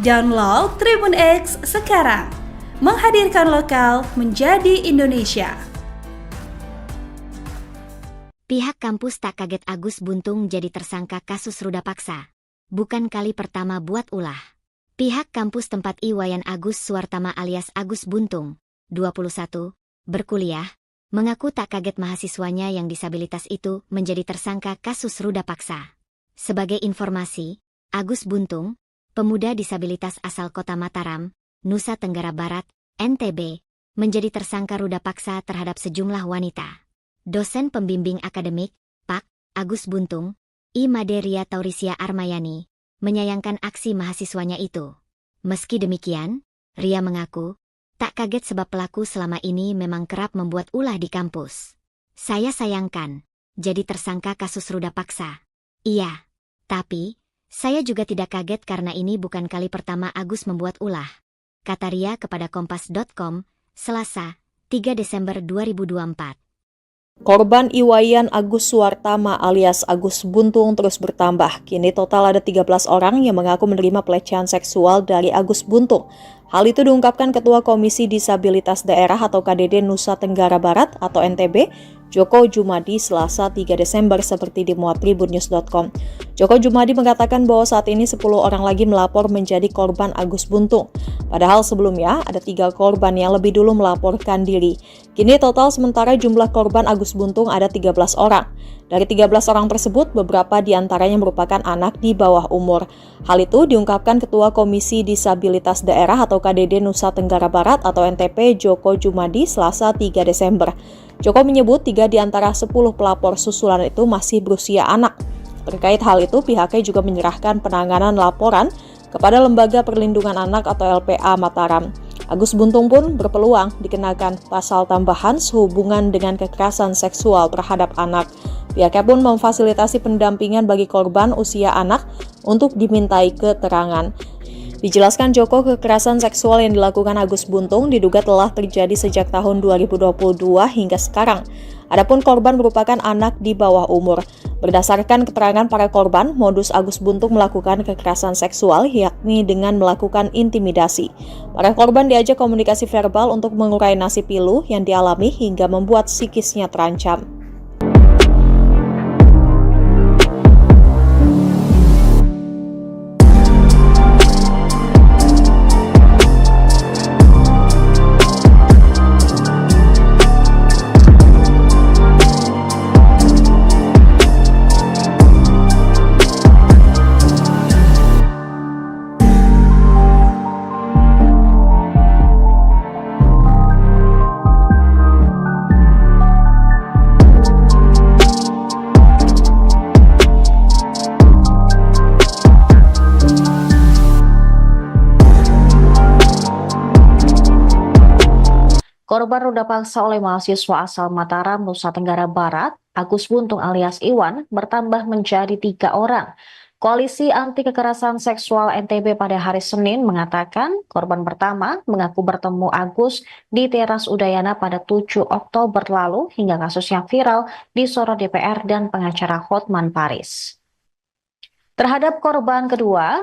Download Tribun X sekarang, menghadirkan lokal menjadi Indonesia. Pihak kampus tak kaget Agus Buntung jadi tersangka kasus ruda paksa. Bukan kali pertama buat ulah. Pihak kampus tempat Iwayan Agus Suwartama alias Agus Buntung, 21, berkuliah, mengaku tak kaget mahasiswanya yang disabilitas itu menjadi tersangka kasus ruda paksa. Sebagai informasi, Agus Buntung, pemuda disabilitas asal kota Mataram, Nusa Tenggara Barat, NTB, menjadi tersangka ruda paksa terhadap sejumlah wanita. Dosen pembimbing akademik, Pak. Agus Buntung, I Maderia Taurisia Armayani, menyayangkan aksi mahasiswanya itu. Meski demikian, Ria mengaku, tak kaget sebab pelaku selama ini memang kerap membuat ulah di kampus. Saya sayangkan, jadi tersangka kasus ruda paksa. Iya, tapi saya juga tidak kaget karena ini bukan kali pertama Agus membuat ulah, kata Ria kepada Kompas.com, Selasa, 3 Desember 2024. Korban Iwayan Agus Suwartama alias Agus Buntung terus bertambah. Kini total ada 13 orang yang mengaku menerima pelecehan seksual dari Agus Buntung. Hal itu diungkapkan Ketua Komisi Disabilitas Daerah atau KDD Nusa Tenggara Barat atau NTB, Joko Jumadi Selasa 3 Desember seperti dimuat tribunnews.com. Joko Jumadi mengatakan bahwa saat ini 10 orang lagi melapor menjadi korban Agus Buntung. Padahal sebelumnya ada 3 korban yang lebih dulu melaporkan diri. Kini total sementara jumlah korban Agus Buntung ada 13 orang. Dari 13 orang tersebut, beberapa diantaranya merupakan anak di bawah umur. Hal itu diungkapkan Ketua Komisi Disabilitas Daerah atau KDD Nusa Tenggara Barat atau NTP Joko Jumadi Selasa 3 Desember. Joko menyebut 3 di antara 10 pelapor susulan itu masih berusia anak. Terkait hal itu, pihaknya juga menyerahkan penanganan laporan kepada Lembaga Perlindungan Anak atau LPA Mataram. Agus Buntung pun berpeluang dikenakan pasal tambahan sehubungan dengan kekerasan seksual terhadap anak. Pihaknya pun memfasilitasi pendampingan bagi korban usia anak untuk dimintai keterangan. Dijelaskan Joko, kekerasan seksual yang dilakukan Agus Buntung diduga telah terjadi sejak tahun 2022 hingga sekarang. Adapun korban merupakan anak di bawah umur. Berdasarkan keterangan para korban, modus Agus Buntung melakukan kekerasan seksual yakni dengan melakukan intimidasi. Para korban diajak komunikasi verbal untuk mengurai nasib pilu yang dialami hingga membuat psikisnya terancam. Korban ruda paksa oleh mahasiswa asal Mataram, Nusa Tenggara Barat, Agus Buntung alias Iwan, bertambah menjadi 3 orang. Koalisi Anti Kekerasan Seksual NTB pada hari Senin mengatakan korban pertama mengaku bertemu Agus di teras Udayana pada 7 Oktober lalu hingga kasusnya viral disorot DPR dan pengacara Hotman Paris. Terhadap korban kedua,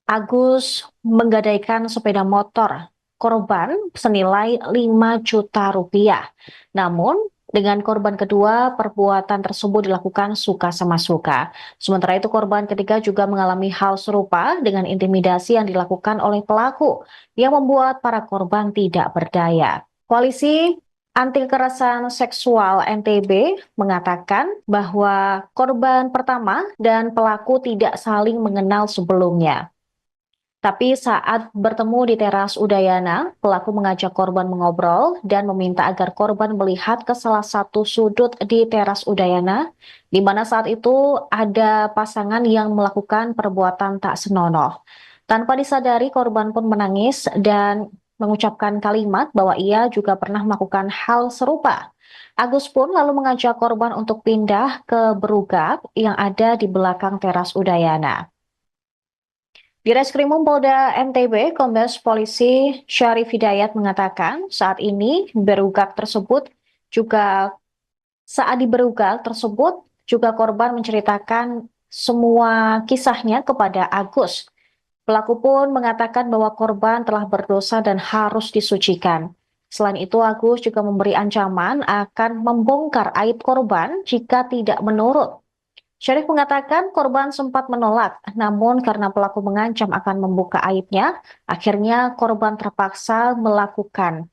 Agus menggadaikan sepeda motor korban senilai 5 juta rupiah. Namun, dengan korban kedua, perbuatan tersebut dilakukan suka sama suka. Sementara itu, korban ketiga juga mengalami hal serupa dengan intimidasi yang dilakukan oleh pelaku yang membuat para korban tidak berdaya. Koalisi Anti Kekerasan Seksual NTB mengatakan bahwa korban pertama dan pelaku tidak saling mengenal sebelumnya. Tapi saat bertemu di teras Udayana, pelaku mengajak korban mengobrol dan meminta agar korban melihat ke salah satu sudut di teras Udayana, di mana saat itu ada pasangan yang melakukan perbuatan tak senonoh. Tanpa disadari, korban pun menangis dan mengucapkan kalimat bahwa ia juga pernah melakukan hal serupa. Agus pun lalu mengajak korban untuk pindah ke berugak yang ada di belakang teras Udayana. Di Reskrimum Polda NTB, Kombes Polisi Syarif Hidayat mengatakan saat ini saat di berugak tersebut juga korban menceritakan semua kisahnya kepada Agus. Pelaku pun mengatakan bahwa korban telah berdosa dan harus disucikan. Selain itu, Agus juga memberi ancaman akan membongkar aib korban jika tidak menurut. Syarif mengatakan korban sempat menolak, namun karena pelaku mengancam akan membuka aibnya, akhirnya korban terpaksa melakukan.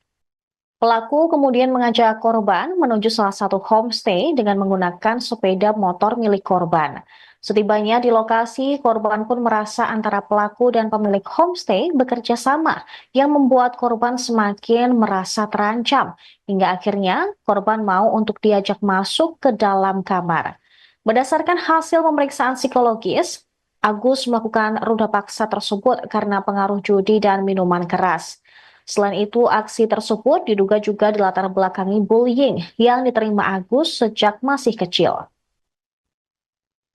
Pelaku kemudian mengajak korban menuju salah satu homestay dengan menggunakan sepeda motor milik korban. Setibanya di lokasi, korban pun merasa antara pelaku dan pemilik homestay bekerja sama, yang membuat korban semakin merasa terancam, hingga akhirnya korban mau untuk diajak masuk ke dalam kamar. Berdasarkan hasil pemeriksaan psikologis, Agus melakukan ruda paksa tersebut karena pengaruh judi dan minuman keras. Selain itu, aksi tersebut diduga juga dilatar belakangi bullying yang diterima Agus sejak masih kecil.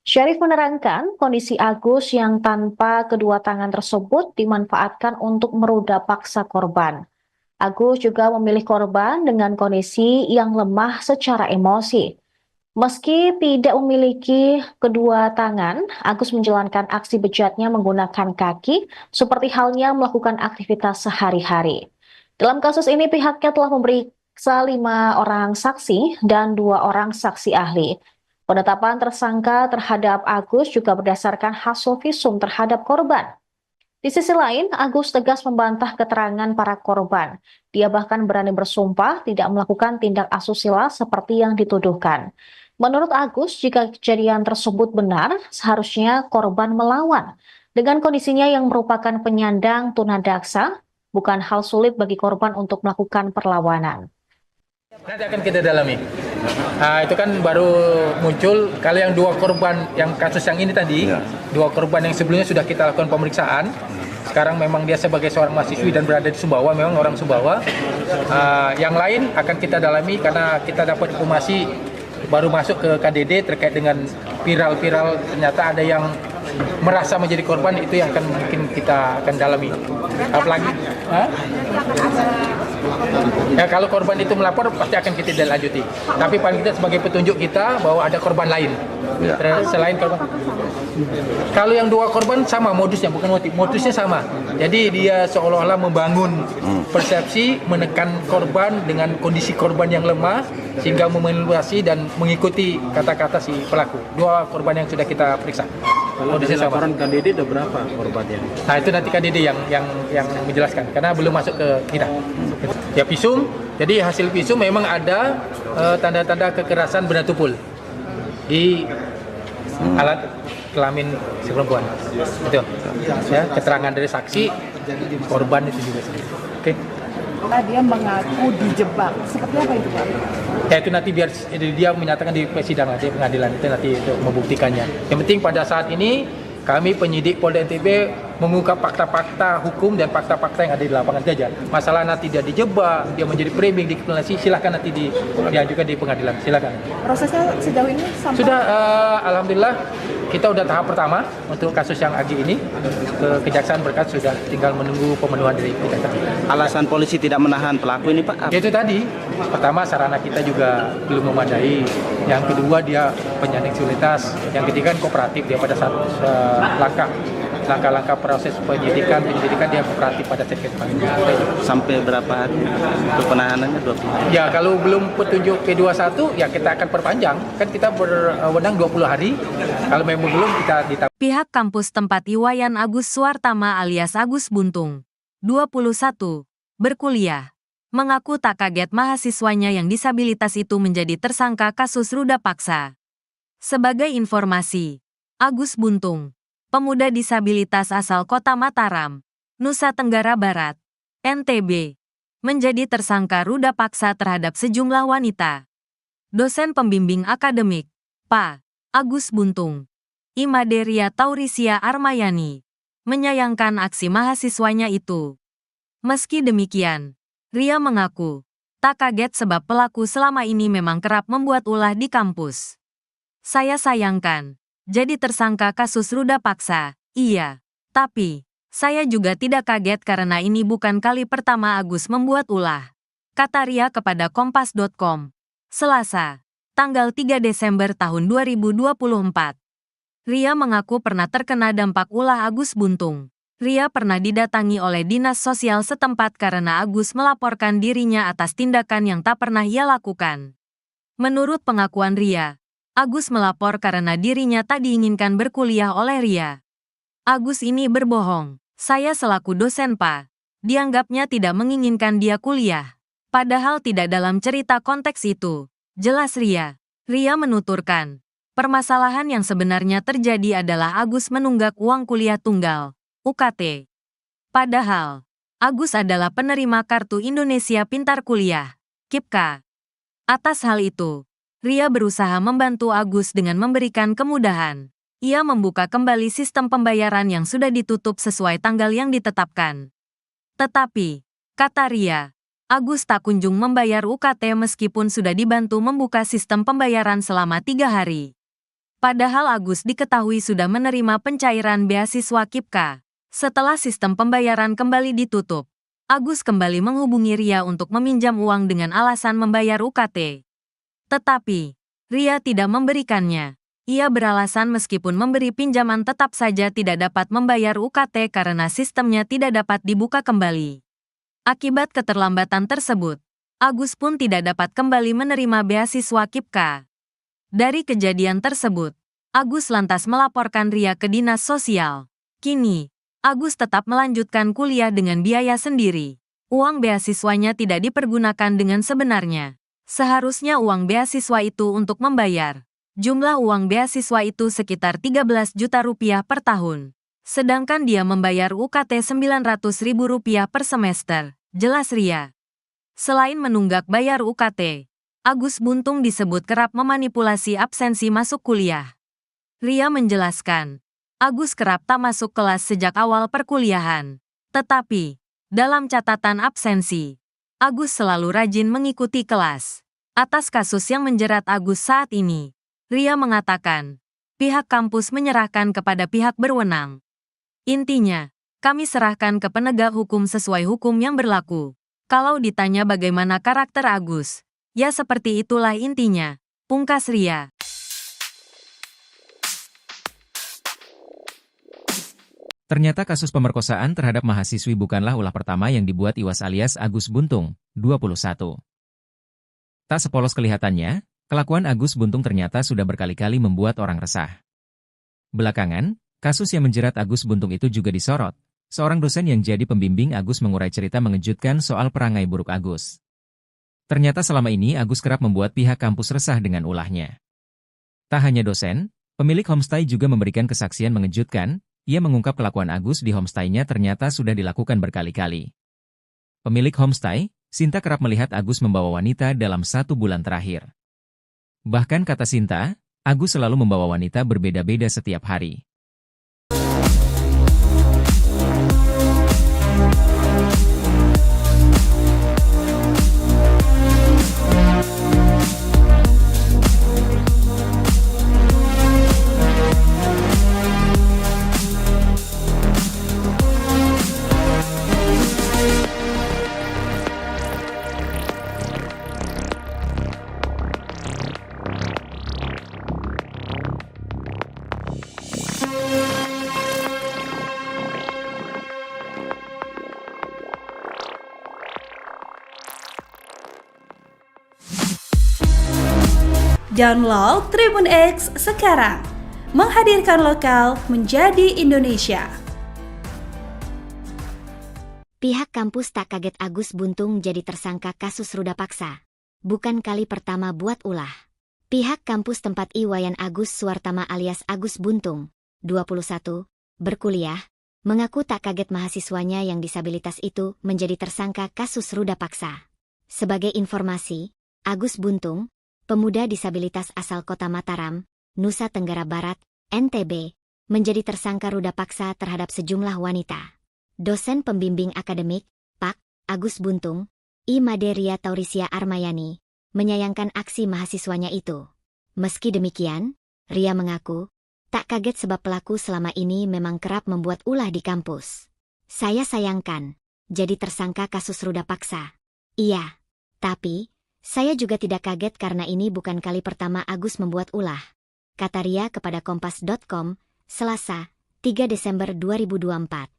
Syarif menerangkan kondisi Agus yang tanpa kedua tangan tersebut dimanfaatkan untuk meruda paksa korban. Agus juga memilih korban dengan kondisi yang lemah secara emosi. Meski tidak memiliki kedua tangan, Agus menjalankan aksi bejatnya menggunakan kaki, seperti halnya melakukan aktivitas sehari-hari. Dalam kasus ini, pihaknya telah memeriksa 5 orang saksi dan 2 orang saksi ahli. Penetapan tersangka terhadap Agus juga berdasarkan hasil visum terhadap korban. Di sisi lain, Agus tegas membantah keterangan para korban. Dia bahkan berani bersumpah tidak melakukan tindak asusila seperti yang dituduhkan. Menurut Agus, jika kejadian tersebut benar, seharusnya korban melawan. Dengan kondisinya yang merupakan penyandang tunadaksa, bukan hal sulit bagi korban untuk melakukan perlawanan. Nanti akan kita dalami. Itu kan baru muncul kalau yang 2 korban yang kasus yang ini tadi, 2 korban yang sebelumnya sudah kita lakukan pemeriksaan. Sekarang memang dia sebagai seorang mahasiswi dan berada di Sumbawa, memang orang Sumbawa. Yang lain akan kita dalami karena kita dapat informasi baru masuk ke KDD terkait dengan viral-viral, ternyata ada yang merasa menjadi korban, itu yang akan mungkin kita akan dalami. Apalagi ya kalau korban itu melapor pasti akan kita lanjuti. Tapi paling tidak sebagai petunjuk kita bahwa ada korban lain selain korban. Kalau yang 2 korban sama modusnya, bukan modusnya sama. Jadi dia seolah-olah membangun persepsi, menekan korban dengan kondisi korban yang lemah sehingga memanipulasi dan mengikuti kata-kata si pelaku. 2 korban yang sudah kita periksa. Kalau dari laporan KDD ada berapa korbannya? Nah itu nanti KDD yang menjelaskan karena belum masuk ke kita. Ya visum, jadi hasil visum memang ada tanda-tanda kekerasan benda tumpul di alat kelamin si perempuan. Itu. Ya, keterangan dari saksi, korban itu juga. Oke. Dia mengaku dijebak. Seperti apa itu, Pak? Ya itu nanti biar dia menyatakan di persidangan, di pengadilan itu nanti untuk membuktikannya. Yang penting pada saat ini kami penyidik Polda NTB mengungkap fakta-fakta hukum dan fakta-fakta yang ada di lapangan saja. Masalah nanti dia dijebak, dia menjadi framing, dikriminalisasi, silakan nanti diajukan di pengadilan. Silakan. Prosesnya sejauh ini sampai sudah alhamdulillah kita udah tahap pertama untuk kasus yang Agi ini ke Kejaksaan berkas sudah tinggal menunggu pemenuhan dari Kejaksaan. Alasan polisi tidak menahan pelaku ini, Pak? Itu tadi, pertama sarana kita juga belum memadai, yang kedua dia penyandang disabilitas, yang ketiga kan kooperatif dia pada saat langkah-langkah proses penyelidikan dia kooperatif pada saat kita panggil. Sampai berapa hari untuk penahanannya? 20 hari? Ya kalau belum petunjuk P21 ya kita akan perpanjang, kan kita berwenang 20 hari, kalau memang belum kita ditambah. Pihak kampus tempat Iwayan Agus Suartama alias Agus Buntung, 21, berkuliah, mengaku tak kaget mahasiswanya yang disabilitas itu menjadi tersangka kasus ruda paksa. Sebagai informasi, Agus Buntung, pemuda disabilitas asal Kota Mataram, Nusa Tenggara Barat, NTB, menjadi tersangka ruda paksa terhadap sejumlah wanita. Dosen pembimbing akademik, Pak. Agus Buntung, Imaderia Taurisia Armayani, menyayangkan aksi mahasiswanya itu. Meski demikian, Ria mengaku tak kaget sebab pelaku selama ini memang kerap membuat ulah di kampus. Saya sayangkan jadi tersangka kasus ruda paksa, iya. Tapi, saya juga tidak kaget karena ini bukan kali pertama Agus membuat ulah. Kata Ria kepada Kompas.com, Selasa, tanggal 3 Desember tahun 2024. Ria mengaku pernah terkena dampak ulah Agus Buntung. Ria pernah didatangi oleh dinas sosial setempat karena Agus melaporkan dirinya atas tindakan yang tak pernah ia lakukan. Menurut pengakuan Ria, Agus melapor karena dirinya tak diinginkan berkuliah oleh Ria. Agus ini berbohong. Saya selaku dosen Pak, dianggapnya tidak menginginkan dia kuliah. Padahal tidak dalam cerita konteks itu. Jelas Ria. Ria menuturkan, permasalahan yang sebenarnya terjadi adalah Agus menunggak uang kuliah tunggal, UKT. Padahal, Agus adalah penerima Kartu Indonesia Pintar Kuliah, KIPKA. Atas hal itu, Ria berusaha membantu Agus dengan memberikan kemudahan. Ia membuka kembali sistem pembayaran yang sudah ditutup sesuai tanggal yang ditetapkan. Tetapi, kata Ria, Agus tak kunjung membayar UKT meskipun sudah dibantu membuka sistem pembayaran selama 3 hari. Padahal Agus diketahui sudah menerima pencairan beasiswa KIPKA setelah sistem pembayaran kembali ditutup. Agus kembali menghubungi Ria untuk meminjam uang dengan alasan membayar UKT. Tetapi, Ria tidak memberikannya. Ia beralasan meskipun memberi pinjaman tetap saja tidak dapat membayar UKT karena sistemnya tidak dapat dibuka kembali. Akibat keterlambatan tersebut, Agus pun tidak dapat kembali menerima beasiswa KIPKA. Dari kejadian tersebut, Agus lantas melaporkan Ria ke Dinas Sosial. Kini, Agus tetap melanjutkan kuliah dengan biaya sendiri. Uang beasiswanya tidak dipergunakan dengan sebenarnya. Seharusnya uang beasiswa itu untuk membayar. Jumlah uang beasiswa itu sekitar 13 juta rupiah per tahun. Sedangkan dia membayar UKT Rp900.000 per semester, jelas Ria. Selain menunggak bayar UKT, Agus Buntung disebut kerap memanipulasi absensi masuk kuliah. Ria menjelaskan, Agus kerap tak masuk kelas sejak awal perkuliahan. Tetapi, dalam catatan absensi, Agus selalu rajin mengikuti kelas. Atas kasus yang menjerat Agus saat ini, Ria mengatakan, pihak kampus menyerahkan kepada pihak berwenang. Intinya, kami serahkan ke penegak hukum sesuai hukum yang berlaku. Kalau ditanya bagaimana karakter Agus, ya seperti itulah intinya, pungkas Ria. Ternyata kasus pemerkosaan terhadap mahasiswi bukanlah ulah pertama yang dibuat Iwas alias Agus Buntung, 21. Tak sepolos kelihatannya, kelakuan Agus Buntung ternyata sudah berkali-kali membuat orang resah. Belakangan, kasus yang menjerat Agus Buntung itu juga disorot. Seorang dosen yang jadi pembimbing Agus mengurai cerita mengejutkan soal perangai buruk Agus. Ternyata selama ini Agus kerap membuat pihak kampus resah dengan ulahnya. Tak hanya dosen, pemilik homestay juga memberikan kesaksian mengejutkan. Ia mengungkap kelakuan Agus di homestay-nya ternyata sudah dilakukan berkali-kali. Pemilik homestay, Sinta kerap melihat Agus membawa wanita dalam 1 bulan terakhir. Bahkan kata Sinta, Agus selalu membawa wanita berbeda-beda setiap hari. Download Tribun X sekarang, menghadirkan lokal menjadi Indonesia. Pihak kampus tak kaget Agus Buntung jadi tersangka kasus ruda paksa. Bukan kali pertama buat ulah. Pihak kampus tempat Iwayan Agus Suwartama alias Agus Buntung, 21, berkuliah, mengaku tak kaget mahasiswanya yang disabilitas itu menjadi tersangka kasus ruda paksa. Sebagai informasi, Agus Buntung, pemuda disabilitas asal kota Mataram, Nusa Tenggara Barat, NTB, menjadi tersangka ruda paksa terhadap sejumlah wanita. Dosen pembimbing akademik, Pak. Agus Buntung, I. Maderia Taurisia Armayani, menyayangkan aksi mahasiswanya itu. Meski demikian, Ria mengaku, tak kaget sebab pelaku selama ini memang kerap membuat ulah di kampus. Saya sayangkan, jadi tersangka kasus ruda paksa. Iya, tapi saya juga tidak kaget karena ini bukan kali pertama Agus membuat ulah, kata Ria kepada Kompas.com, Selasa, 3 Desember 2024.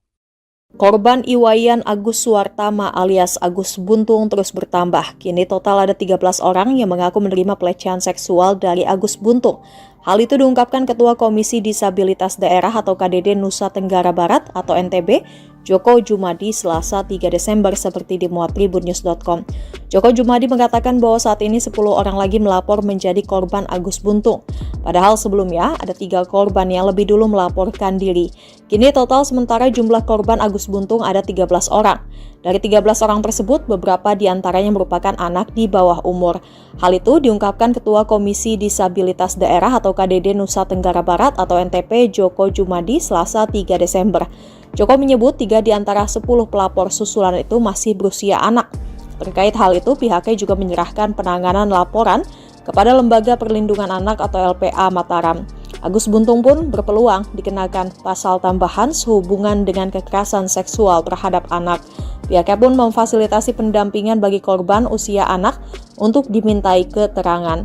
Korban Iwayan Agus Suwartama alias Agus Buntung terus bertambah. Kini total ada 13 orang yang mengaku menerima pelecehan seksual dari Agus Buntung. Hal itu diungkapkan Ketua Komisi Disabilitas Daerah atau KDD Nusa Tenggara Barat atau NTB, Joko Jumadi, Selasa 3 Desember seperti dimuat tribunnews.com. Joko Jumadi mengatakan bahwa saat ini 10 orang lagi melapor menjadi korban Agus Buntung. Padahal sebelumnya ada 3 korban yang lebih dulu melaporkan diri. Kini total sementara jumlah korban Agus Buntung ada 13 orang. Dari 13 orang tersebut, beberapa diantaranya merupakan anak di bawah umur. Hal itu diungkapkan Ketua Komisi Disabilitas Daerah atau KDD Nusa Tenggara Barat atau NTP Joko Jumadi Selasa 3 Desember. Joko menyebut 3 di antara 10 pelapor susulan itu masih berusia anak. Terkait hal itu, pihaknya juga menyerahkan penanganan laporan kepada Lembaga Perlindungan Anak atau LPA Mataram. Agus Buntung pun berpeluang dikenakan pasal tambahan sehubungan dengan kekerasan seksual terhadap anak. Pihaknya pun memfasilitasi pendampingan bagi korban usia anak untuk dimintai keterangan.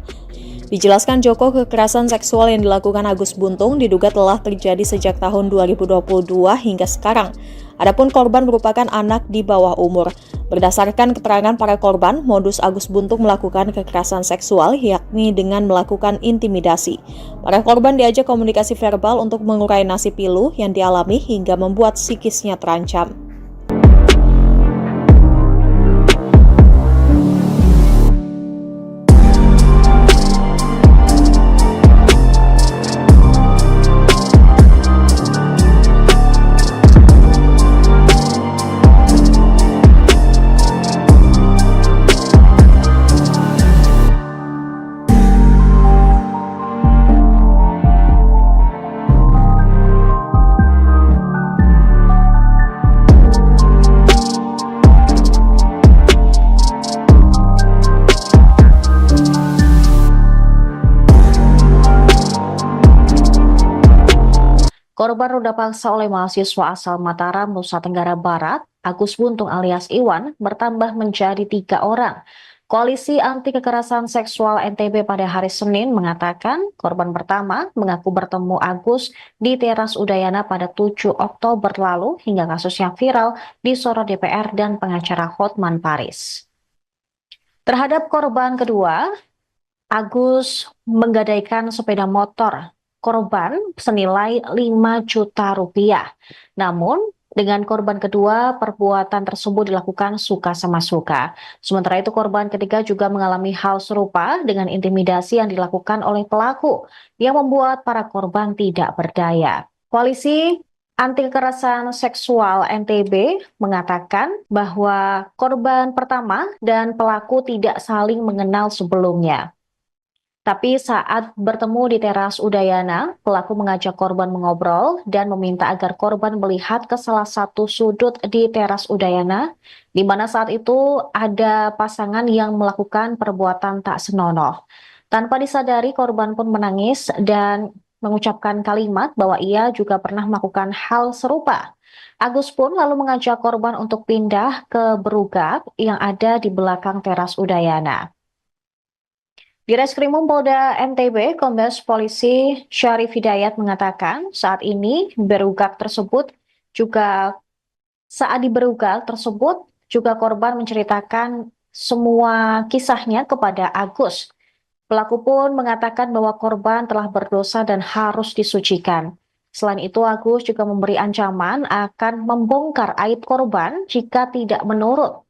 Dijelaskan Joko, kekerasan seksual yang dilakukan Agus Buntung diduga telah terjadi sejak tahun 2022 hingga sekarang. Adapun korban merupakan anak di bawah umur. Berdasarkan keterangan para korban, modus Agus Buntung melakukan kekerasan seksual yakni dengan melakukan intimidasi. Para korban diajak komunikasi verbal untuk mengurai nasib pilu yang dialami hingga membuat psikisnya terancam. Korban ruda paksa oleh mahasiswa asal Mataram, Nusa Tenggara Barat, Agus Buntung alias Iwan, bertambah menjadi 3 orang. Koalisi Anti Kekerasan Seksual NTB pada hari Senin mengatakan korban pertama mengaku bertemu Agus di teras Udayana pada 7 Oktober lalu hingga kasusnya viral disorot DPR dan pengacara Hotman Paris. Terhadap korban kedua, Agus menggadaikan sepeda motor korban senilai 5 juta rupiah. Namun, dengan korban kedua, perbuatan tersebut dilakukan suka sama suka. Sementara itu, korban ketiga juga mengalami hal serupa dengan intimidasi yang dilakukan oleh pelaku yang membuat para korban tidak berdaya. Koalisi Anti Kekerasan Seksual NTB mengatakan bahwa korban pertama dan pelaku tidak saling mengenal sebelumnya. Tapi saat bertemu di teras Udayana, pelaku mengajak korban mengobrol dan meminta agar korban melihat ke salah satu sudut di teras Udayana, di mana saat itu ada pasangan yang melakukan perbuatan tak senonoh. Tanpa disadari, korban pun menangis dan mengucapkan kalimat bahwa ia juga pernah melakukan hal serupa. Agus pun lalu mengajak korban untuk pindah ke berugak yang ada di belakang teras Udayana. Di Reskrimum Polda NTB, Kombes Polisi Syarif Hidayat mengatakan saat ini saat di berugak tersebut juga korban menceritakan semua kisahnya kepada Agus. Pelaku pun mengatakan bahwa korban telah berdosa dan harus disucikan. Selain itu, Agus juga memberi ancaman akan membongkar aib korban jika tidak menurut.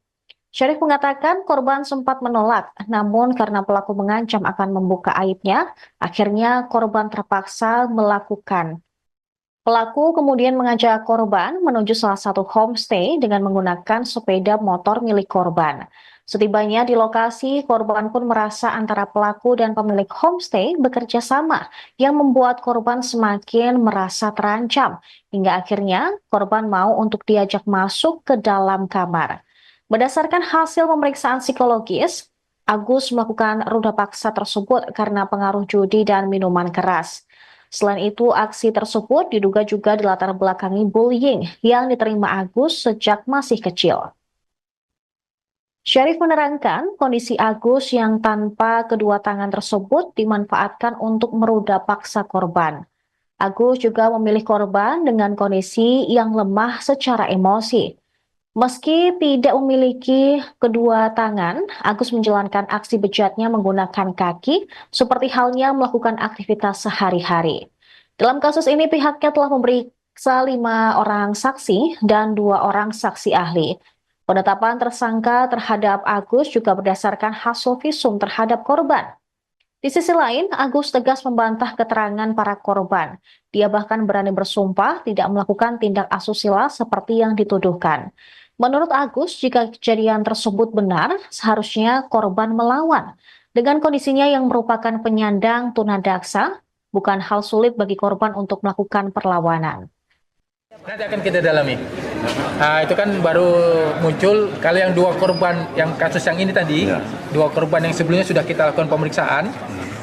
Syarif mengatakan korban sempat menolak, namun karena pelaku mengancam akan membuka aibnya, akhirnya korban terpaksa melakukan. Pelaku kemudian mengajak korban menuju salah satu homestay dengan menggunakan sepeda motor milik korban. Setibanya di lokasi, korban pun merasa antara pelaku dan pemilik homestay bekerja sama, yang membuat korban semakin merasa terancam, hingga akhirnya korban mau untuk diajak masuk ke dalam kamar. Berdasarkan hasil pemeriksaan psikologis, Agus melakukan ruda paksa tersebut karena pengaruh judi dan minuman keras. Selain itu, aksi tersebut diduga juga dilatar belakangi bullying yang diterima Agus sejak masih kecil. Syarif menerangkan kondisi Agus yang tanpa kedua tangan tersebut dimanfaatkan untuk meruda paksa korban. Agus juga memilih korban dengan kondisi yang lemah secara emosi. Meski tidak memiliki kedua tangan, Agus menjalankan aksi bejatnya menggunakan kaki, seperti halnya melakukan aktivitas sehari-hari. Dalam kasus ini, pihaknya telah memeriksa 5 orang saksi dan 2 orang saksi ahli. Penetapan tersangka terhadap Agus juga berdasarkan hasil visum terhadap korban. Di sisi lain, Agus tegas membantah keterangan para korban. Dia bahkan berani bersumpah tidak melakukan tindak asusila seperti yang dituduhkan. Menurut Agus, jika kejadian tersebut benar, seharusnya korban melawan. Dengan kondisinya yang merupakan penyandang tunadaksa, bukan hal sulit bagi korban untuk melakukan perlawanan. Nanti akan kita dalami. Itu kan baru muncul, kalau yang 2 korban, yang kasus yang ini tadi, 2 korban yang sebelumnya sudah kita lakukan pemeriksaan.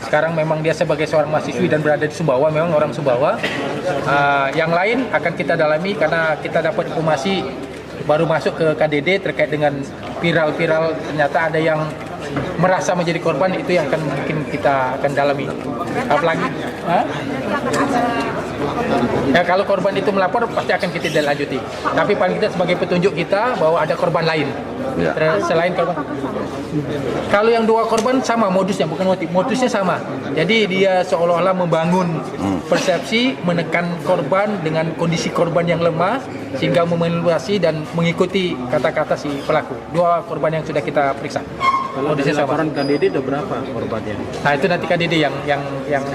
Sekarang memang dia sebagai seorang mahasiswi dan berada di Sumbawa, memang orang Sumbawa. Yang lain akan kita dalami karena kita dapat informasi baru masuk ke KDD terkait dengan viral-viral ternyata ada yang merasa menjadi korban, itu yang akan mungkin kita akan dalami. Apalagi, ya kalau korban itu melapor pasti akan kita lanjuti. Tapi paling tidak sebagai petunjuk kita bahwa ada korban lain selain korban. Kalau yang 2 korban sama modusnya, bukan modusnya sama. Jadi dia seolah-olah membangun persepsi, menekan korban dengan kondisi korban yang lemah sehingga memanipulasi dan mengikuti kata-kata si pelaku. 2 korban yang sudah kita periksa. Kalau dari laporan KDD ada berapa korbannya? Nah itu nanti KDD yang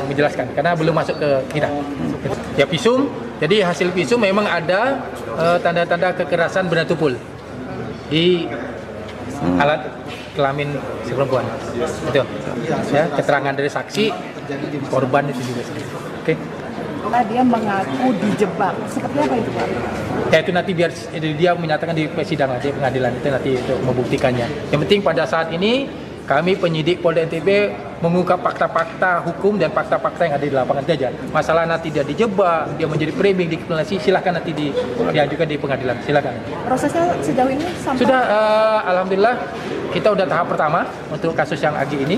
menjelaskan karena belum masuk ke kita. Ya visum, jadi hasil visum memang ada tanda-tanda kekerasan benda tumpul di alat kelamin si perempuan. Itu. Ya, keterangan dari saksi korban itu juga. Oke. Dia mengaku dijebak. Seperti apa itu, Pak? Ya itu nanti biar dia menyatakan di persidangan, di pengadilan itu nanti untuk membuktikannya. Yang penting pada saat ini kami penyidik Polda NTB mengungkap fakta-fakta hukum dan fakta-fakta yang ada di lapangan saja. Masalah nanti dia dijebak, dia menjadi framing, dikriminalisasi, silakan nanti diajukan di pengadilan. Silakan. Prosesnya sejauh ini sampai sudah alhamdulillah kita udah tahap pertama untuk kasus yang Agi ini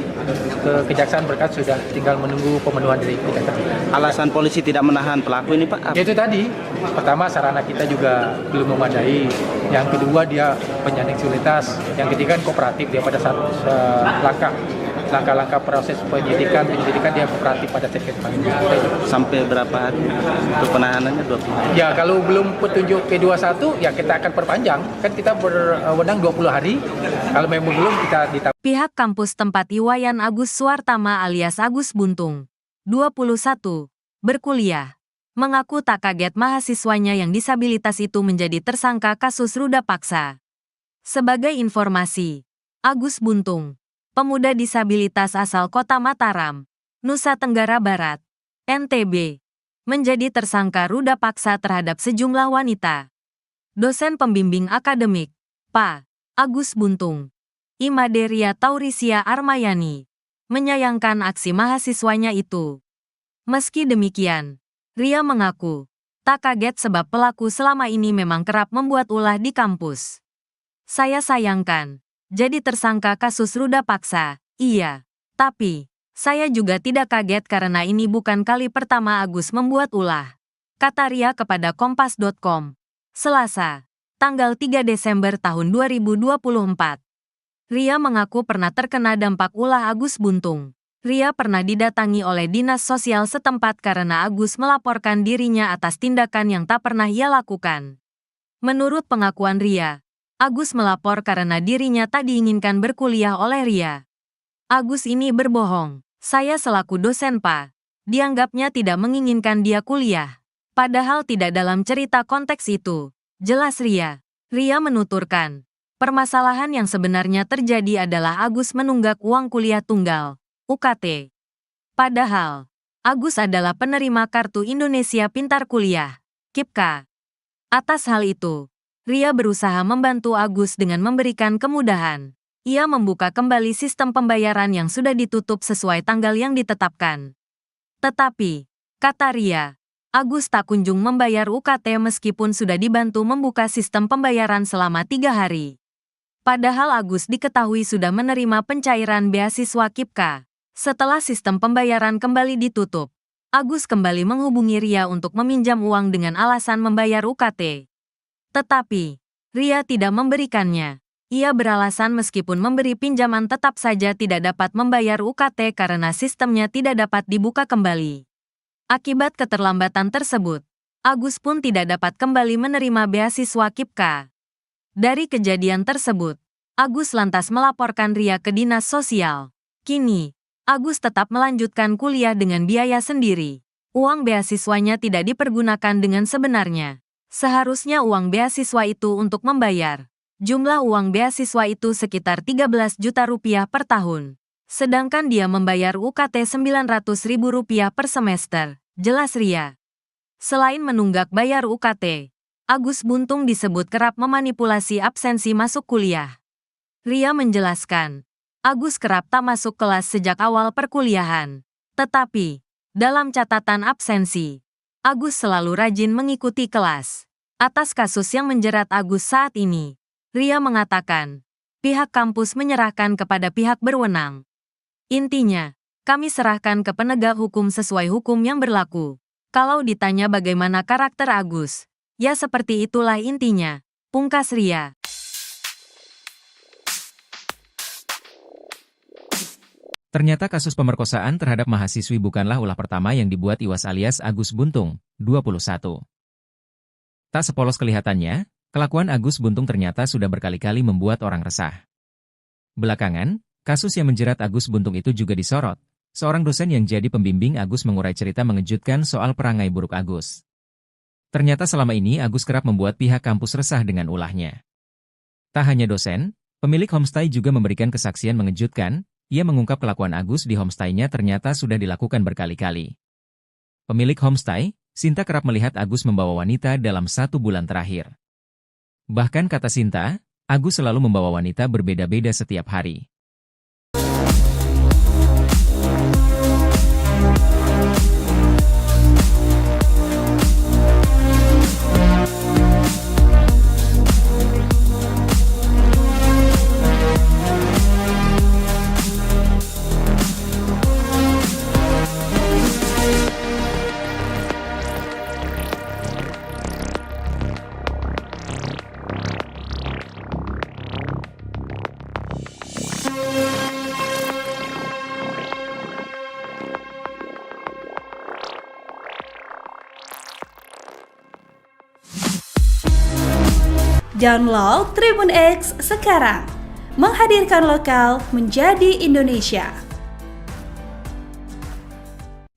ke Kejaksaan berkas sudah tinggal menunggu pemenuhan dari Kejaksaan. Alasan polisi tidak menahan pelaku ini, Pak? Itu tadi, pertama sarana kita juga belum memadai, yang kedua dia penyandang disabilitas, yang ketiga kooperatif dia pada saat langkah-langkah proses penyidikan dia kooperatif pada saat Sampai berapa hari untuk penahanannya? 20 hari? Ya kalau belum petunjuk P21 ya kita akan perpanjang, kan kita berwenang 20 hari, kalau memang belum kita ditambah. Pihak kampus tempat Iwayan Agus Suwartama alias Agus Buntung, 21, berkuliah, mengaku tak kaget mahasiswanya yang disabilitas itu menjadi tersangka kasus ruda paksa. Sebagai informasi, Agus Buntung, pemuda disabilitas asal Kota Mataram, Nusa Tenggara Barat, NTB, menjadi tersangka ruda paksa terhadap sejumlah wanita. Dosen pembimbing akademik, Pak Agus Buntung, Imaderia Taurisia Armayani, menyayangkan aksi mahasiswanya itu. Meski demikian, Ria mengaku tak kaget sebab pelaku selama ini memang kerap membuat ulah di kampus. Saya sayangkan jadi tersangka kasus ruda paksa, iya. Tapi, saya juga tidak kaget karena ini bukan kali pertama Agus membuat ulah. Kata Ria kepada Kompas.com, Selasa, tanggal 3 Desember tahun 2024. Ria mengaku pernah terkena dampak ulah Agus Buntung. Ria pernah didatangi oleh dinas sosial setempat karena Agus melaporkan dirinya atas tindakan yang tak pernah ia lakukan. Menurut pengakuan Ria, Agus melapor karena dirinya tak diinginkan berkuliah oleh Ria. Agus ini berbohong. Saya selaku dosen Pak, dianggapnya tidak menginginkan dia kuliah. Padahal tidak dalam cerita konteks itu. Jelas Ria. Ria menuturkan, permasalahan yang sebenarnya terjadi adalah Agus menunggak uang kuliah tunggal, UKT. Padahal, Agus adalah penerima Kartu Indonesia Pintar Kuliah, KIPKA. Atas hal itu, Ria berusaha membantu Agus dengan memberikan kemudahan. Ia membuka kembali sistem pembayaran yang sudah ditutup sesuai tanggal yang ditetapkan. Tetapi, kata Ria, Agus tak kunjung membayar UKT meskipun sudah dibantu membuka sistem pembayaran selama 3 hari. Padahal Agus diketahui sudah menerima pencairan beasiswa KIPKA. Setelah sistem pembayaran kembali ditutup, Agus kembali menghubungi Ria untuk meminjam uang dengan alasan membayar UKT. Tetapi, Ria tidak memberikannya. Ia beralasan meskipun memberi pinjaman tetap saja tidak dapat membayar UKT karena sistemnya tidak dapat dibuka kembali. Akibat keterlambatan tersebut, Agus pun tidak dapat kembali menerima beasiswa KIPKA. Dari kejadian tersebut, Agus lantas melaporkan Ria ke dinas sosial. Kini, Agus tetap melanjutkan kuliah dengan biaya sendiri. Uang beasiswanya tidak dipergunakan dengan sebenarnya. Seharusnya uang beasiswa itu untuk membayar. Jumlah uang beasiswa itu sekitar 13 juta rupiah per tahun. Sedangkan dia membayar UKT Rp900.000 per semester, jelas Ria. Selain menunggak bayar UKT, Agus Buntung disebut kerap memanipulasi absensi masuk kuliah. Ria menjelaskan, Agus kerap tak masuk kelas sejak awal perkuliahan. Tetapi, dalam catatan absensi, Agus selalu rajin mengikuti kelas. Atas kasus yang menjerat Agus saat ini, Ria mengatakan, pihak kampus menyerahkan kepada pihak berwenang. Intinya, kami serahkan ke penegak hukum sesuai hukum yang berlaku. Kalau ditanya bagaimana karakter Agus, ya seperti itulah intinya, pungkas Ria. Ternyata kasus pemerkosaan terhadap mahasiswi bukanlah ulah pertama yang dibuat Iwas alias Agus Buntung, 21. Tak sepolos kelihatannya, kelakuan Agus Buntung ternyata sudah berkali-kali membuat orang resah. Belakangan, kasus yang menjerat Agus Buntung itu juga disorot. Seorang dosen yang jadi pembimbing Agus mengurai cerita mengejutkan soal perangai buruk Agus. Ternyata selama ini Agus kerap membuat pihak kampus resah dengan ulahnya. Tak hanya dosen, pemilik homestay juga memberikan kesaksian mengejutkan. Ia mengungkap kelakuan Agus di homestay-nya ternyata sudah dilakukan berkali-kali. Pemilik homestay, Sinta kerap melihat Agus membawa wanita dalam 1 bulan terakhir. Bahkan kata Sinta, Agus selalu membawa wanita berbeda-beda setiap hari. Download Tribun X sekarang, menghadirkan lokal menjadi Indonesia.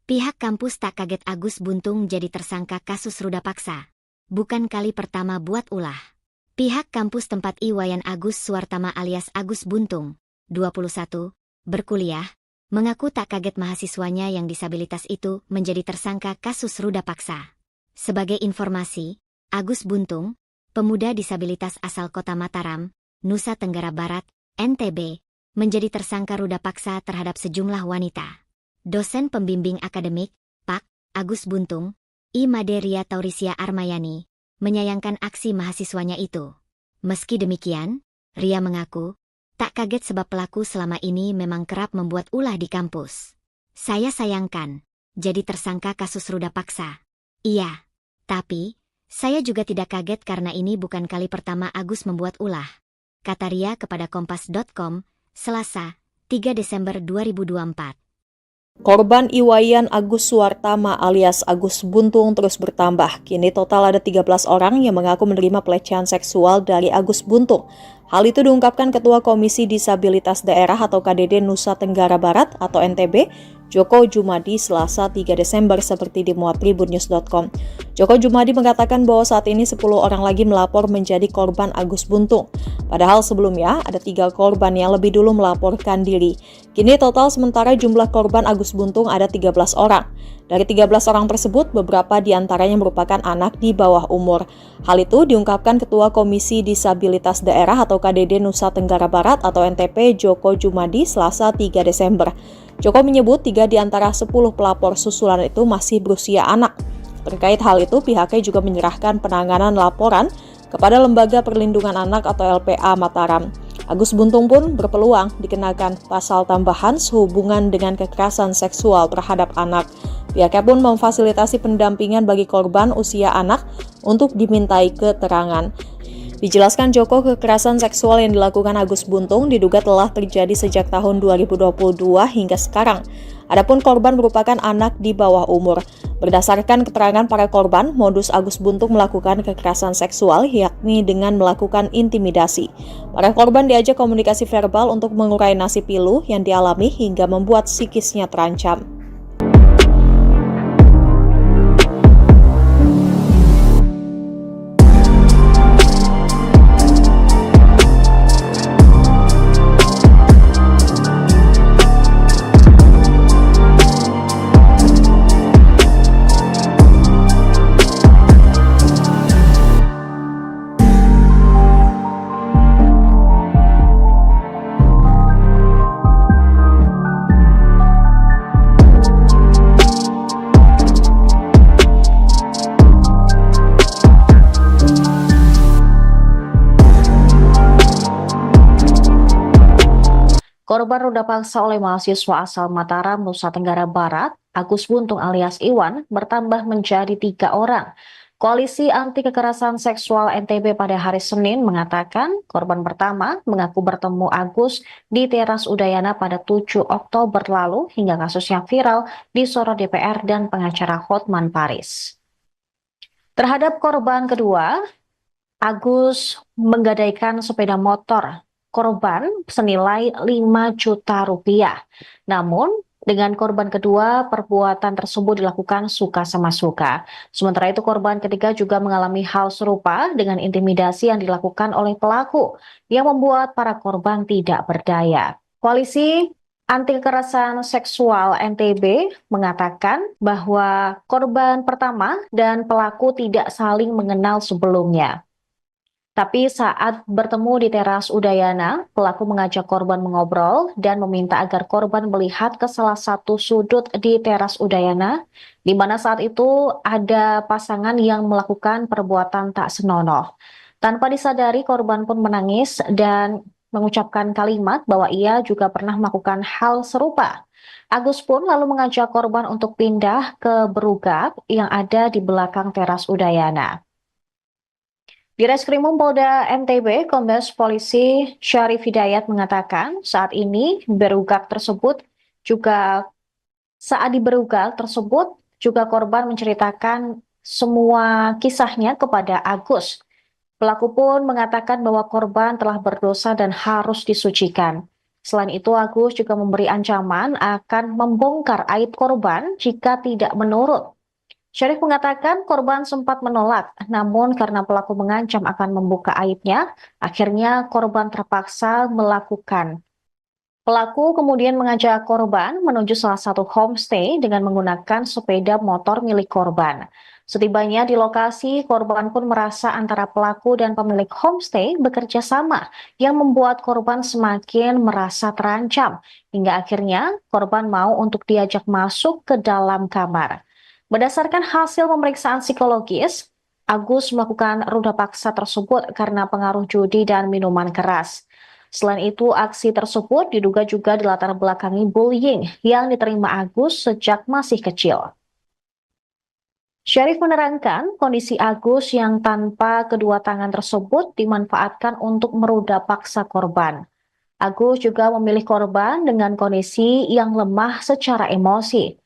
Pihak kampus tak kaget Agus Buntung jadi tersangka kasus ruda paksa. Bukan kali pertama buat ulah. Pihak kampus tempat Iwayan Agus Suwartama alias Agus Buntung, 21, berkuliah, mengaku tak kaget mahasiswanya yang disabilitas itu menjadi tersangka kasus ruda paksa. Sebagai informasi, Agus Buntung, pemuda disabilitas asal kota Mataram, Nusa Tenggara Barat, NTB, menjadi tersangka ruda paksa terhadap sejumlah wanita. Dosen pembimbing akademik, Pak. Agus Buntung, I. Maderia Taurisia Armayani, menyayangkan aksi mahasiswanya itu. Meski demikian, Ria mengaku, tak kaget sebab pelaku selama ini memang kerap membuat ulah di kampus. Saya sayangkan, jadi tersangka kasus ruda paksa. Iya, tapi saya juga tidak kaget karena ini bukan kali pertama Agus membuat ulah, kata Ria kepada Kompas.com, Selasa, 3 Desember 2024. Korban Iwayan Agus Suwartama alias Agus Buntung terus bertambah. Kini total ada 13 orang yang mengaku menerima pelecehan seksual dari Agus Buntung. Hal itu diungkapkan Ketua Komisi Disabilitas Daerah atau KDD Nusa Tenggara Barat atau NTB, Joko Jumadi, Selasa 3 Desember seperti dimuat tribunnews.com. Joko Jumadi mengatakan bahwa saat ini 10 orang lagi melapor menjadi korban Agus Buntung. Padahal sebelumnya ada 3 korban yang lebih dulu melaporkan diri. Kini total sementara jumlah korban Agus Buntung ada 13 orang. Dari 13 orang tersebut, beberapa diantaranya merupakan anak di bawah umur. Hal itu diungkapkan Ketua Komisi Disabilitas Daerah atau KDD Nusa Tenggara Barat atau NTP Joko Jumadi Selasa 3 Desember. Joko menyebut 3 di antara 10 pelapor susulan itu masih berusia anak. Terkait hal itu, pihaknya juga menyerahkan penanganan laporan kepada Lembaga Perlindungan Anak atau LPA Mataram. Agus Buntung pun berpeluang dikenakan pasal tambahan sehubungan dengan kekerasan seksual terhadap anak. Pihaknya pun memfasilitasi pendampingan bagi korban usia anak untuk dimintai keterangan. Dijelaskan Joko, kekerasan seksual yang dilakukan Agus Buntung diduga telah terjadi sejak tahun 2022 hingga sekarang. Adapun korban merupakan anak di bawah umur. Berdasarkan keterangan para korban, modus Agus Buntung melakukan kekerasan seksual yakni dengan melakukan intimidasi. Para korban diajak komunikasi verbal untuk mengurai nasib pilu yang dialami hingga membuat psikisnya terancam. Korban ruda paksa oleh mahasiswa asal Mataram, Nusa Tenggara Barat, Agus Buntung alias Iwan, bertambah menjadi 3 orang. Koalisi Anti Kekerasan Seksual NTB pada hari Senin mengatakan korban pertama mengaku bertemu Agus di teras Udayana pada 7 Oktober lalu hingga kasusnya viral disorot DPR dan pengacara Hotman Paris. Terhadap korban kedua, Agus menggadaikan sepeda motor korban senilai 5 juta rupiah. Namun, dengan korban kedua, perbuatan tersebut dilakukan suka sama suka. Sementara itu, korban ketiga juga mengalami hal serupa dengan intimidasi yang dilakukan oleh pelaku, yang membuat para korban tidak berdaya. Koalisi Anti Kekerasan Seksual NTB mengatakan bahwa korban pertama dan pelaku tidak saling mengenal sebelumnya. Tapi saat bertemu di teras Udayana, pelaku mengajak korban mengobrol dan meminta agar korban melihat ke salah satu sudut di teras Udayana, di mana saat itu ada pasangan yang melakukan perbuatan tak senonoh. Tanpa disadari, korban pun menangis dan mengucapkan kalimat bahwa ia juga pernah melakukan hal serupa. Agus pun lalu mengajak korban untuk pindah ke berugap yang ada di belakang teras Udayana. Di Reskrimum Polda NTB, Kombes Polisi Syarif Hidayat mengatakan saat ini saat di berugak tersebut juga korban menceritakan semua kisahnya kepada Agus. Pelaku pun mengatakan bahwa korban telah berdosa dan harus disucikan. Selain itu, Agus juga memberi ancaman akan membongkar aib korban jika tidak menurut. Syarif mengatakan korban sempat menolak, namun karena pelaku mengancam akan membuka aibnya, akhirnya korban terpaksa melakukan. Pelaku kemudian mengajak korban menuju salah satu homestay dengan menggunakan sepeda motor milik korban. Setibanya di lokasi, korban pun merasa antara pelaku dan pemilik homestay bekerja sama, yang membuat korban semakin merasa terancam, hingga akhirnya korban mau untuk diajak masuk ke dalam kamar. Berdasarkan hasil pemeriksaan psikologis, Agus melakukan ruda paksa tersebut karena pengaruh judi dan minuman keras. Selain itu, aksi tersebut diduga juga dilatar belakangi bullying yang diterima Agus sejak masih kecil. Syarif menerangkan kondisi Agus yang tanpa kedua tangan tersebut dimanfaatkan untuk meruda paksa korban. Agus juga memilih korban dengan kondisi yang lemah secara emosi.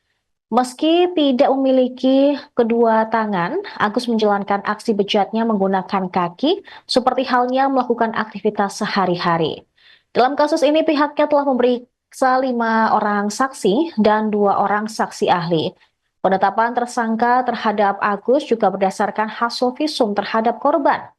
Meski tidak memiliki kedua tangan, Agus menjalankan aksi bejatnya menggunakan kaki, seperti halnya melakukan aktivitas sehari-hari. Dalam kasus ini, pihaknya telah memeriksa 5 orang saksi dan 2 orang saksi ahli. Penetapan tersangka terhadap Agus juga berdasarkan hasil visum terhadap korban.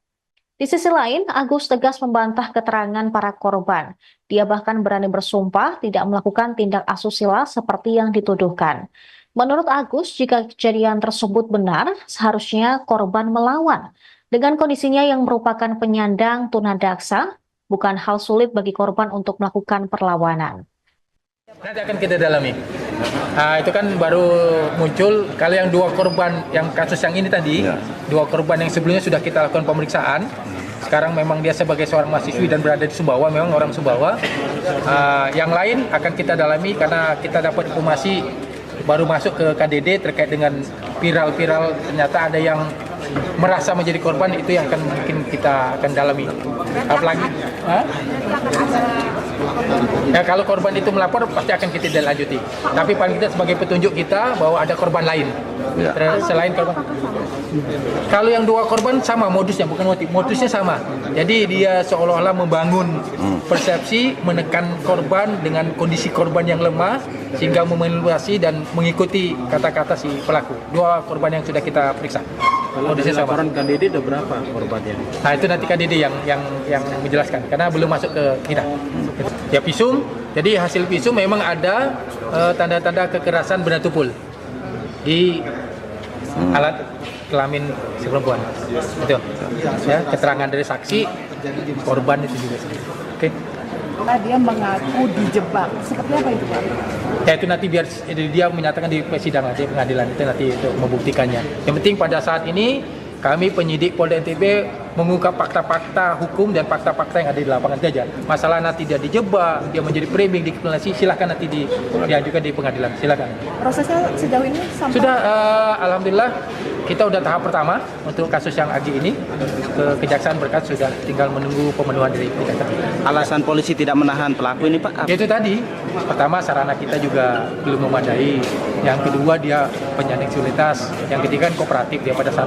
Di sisi lain, Agus tegas membantah keterangan para korban. Dia bahkan berani bersumpah tidak melakukan tindak asusila seperti yang dituduhkan. Menurut Agus, jika kejadian tersebut benar, seharusnya korban melawan. Dengan kondisinya yang merupakan penyandang tunadaksa, bukan hal sulit bagi korban untuk melakukan perlawanan. Nanti akan kita dalami. Itu kan baru muncul, kalau yang 2 korban, yang kasus yang ini tadi, 2 korban yang sebelumnya sudah kita lakukan pemeriksaan. Sekarang memang dia sebagai seorang mahasiswi dan berada di Sumbawa, memang orang Sumbawa. Yang lain akan kita dalami karena kita dapat informasi baru masuk ke KDD terkait dengan viral ternyata ada yang merasa menjadi korban, itu yang akan mungkin kita akan dalami. Apalagi ya, kalau korban itu melapor pasti akan kita lanjuti. Tapi paling kita sebagai petunjuk kita bahwa ada korban lain selain korban. Kalau yang 2 korban sama modusnya, bukan modusnya sama. Jadi dia seolah-olah membangun persepsi, menekan korban dengan kondisi korban yang lemah sehingga memanipulasi dan mengikuti kata-kata si pelaku. 2 korban yang sudah kita periksa. Modusnya sama. Laporan KDD ada berapa korbannya? Nah, itu nanti KDD yang menjelaskan karena belum masuk ke kita. Ya, visum. Jadi hasil visum memang ada tanda-tanda kekerasan benda tumpul di alat kelamin si perempuan. Itu. Ya, keterangan dari saksi, korban itu juga. Oke. Dia mengaku dijebak. Seperti apa itu, Pak? Ya, itu nanti biar dia menyatakan di persidangan, di pengadilan itu nanti itu membuktikannya. Yang penting pada saat ini kami penyidik Polda NTB mengungkap fakta-fakta hukum dan fakta-fakta yang ada di lapangan saja. Masalah nanti dia dijebak, dia menjadi framing, dikriminalisasi, silakan nanti diajukan di pengadilan, silakan. Prosesnya sejauh ini sampai Sudah, alhamdulillah kita udah tahap pertama untuk kasus yang Agi ini. Kejaksaan berkas sudah tinggal menunggu pemenuhan dari kejaksaan. Alasan polisi tidak menahan pelaku ini, Pak? Itu tadi, pertama sarana kita juga belum memadai. Yang kedua dia penyandang disabilitas. Yang ketiga kooperatif, dia pada saat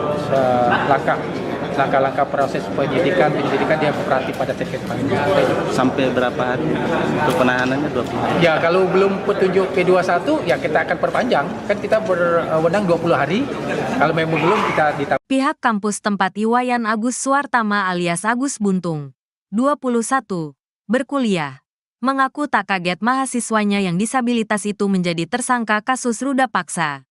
langkah-langkah proses penyidikan dia kooperatif pada sekret panggilan. Sampai berapa hari untuk penahanannya? 20 hari? Ya kalau belum petunjuk P21 ya kita akan perpanjang. Kan kita berwenang 20 hari. Kalau memang belum kita ditambah. Pihak kampus tempat Iwayan Agus Suartama alias Agus Buntung, 21, berkuliah, mengaku tak kaget mahasiswanya yang disabilitas itu menjadi tersangka kasus ruda paksa.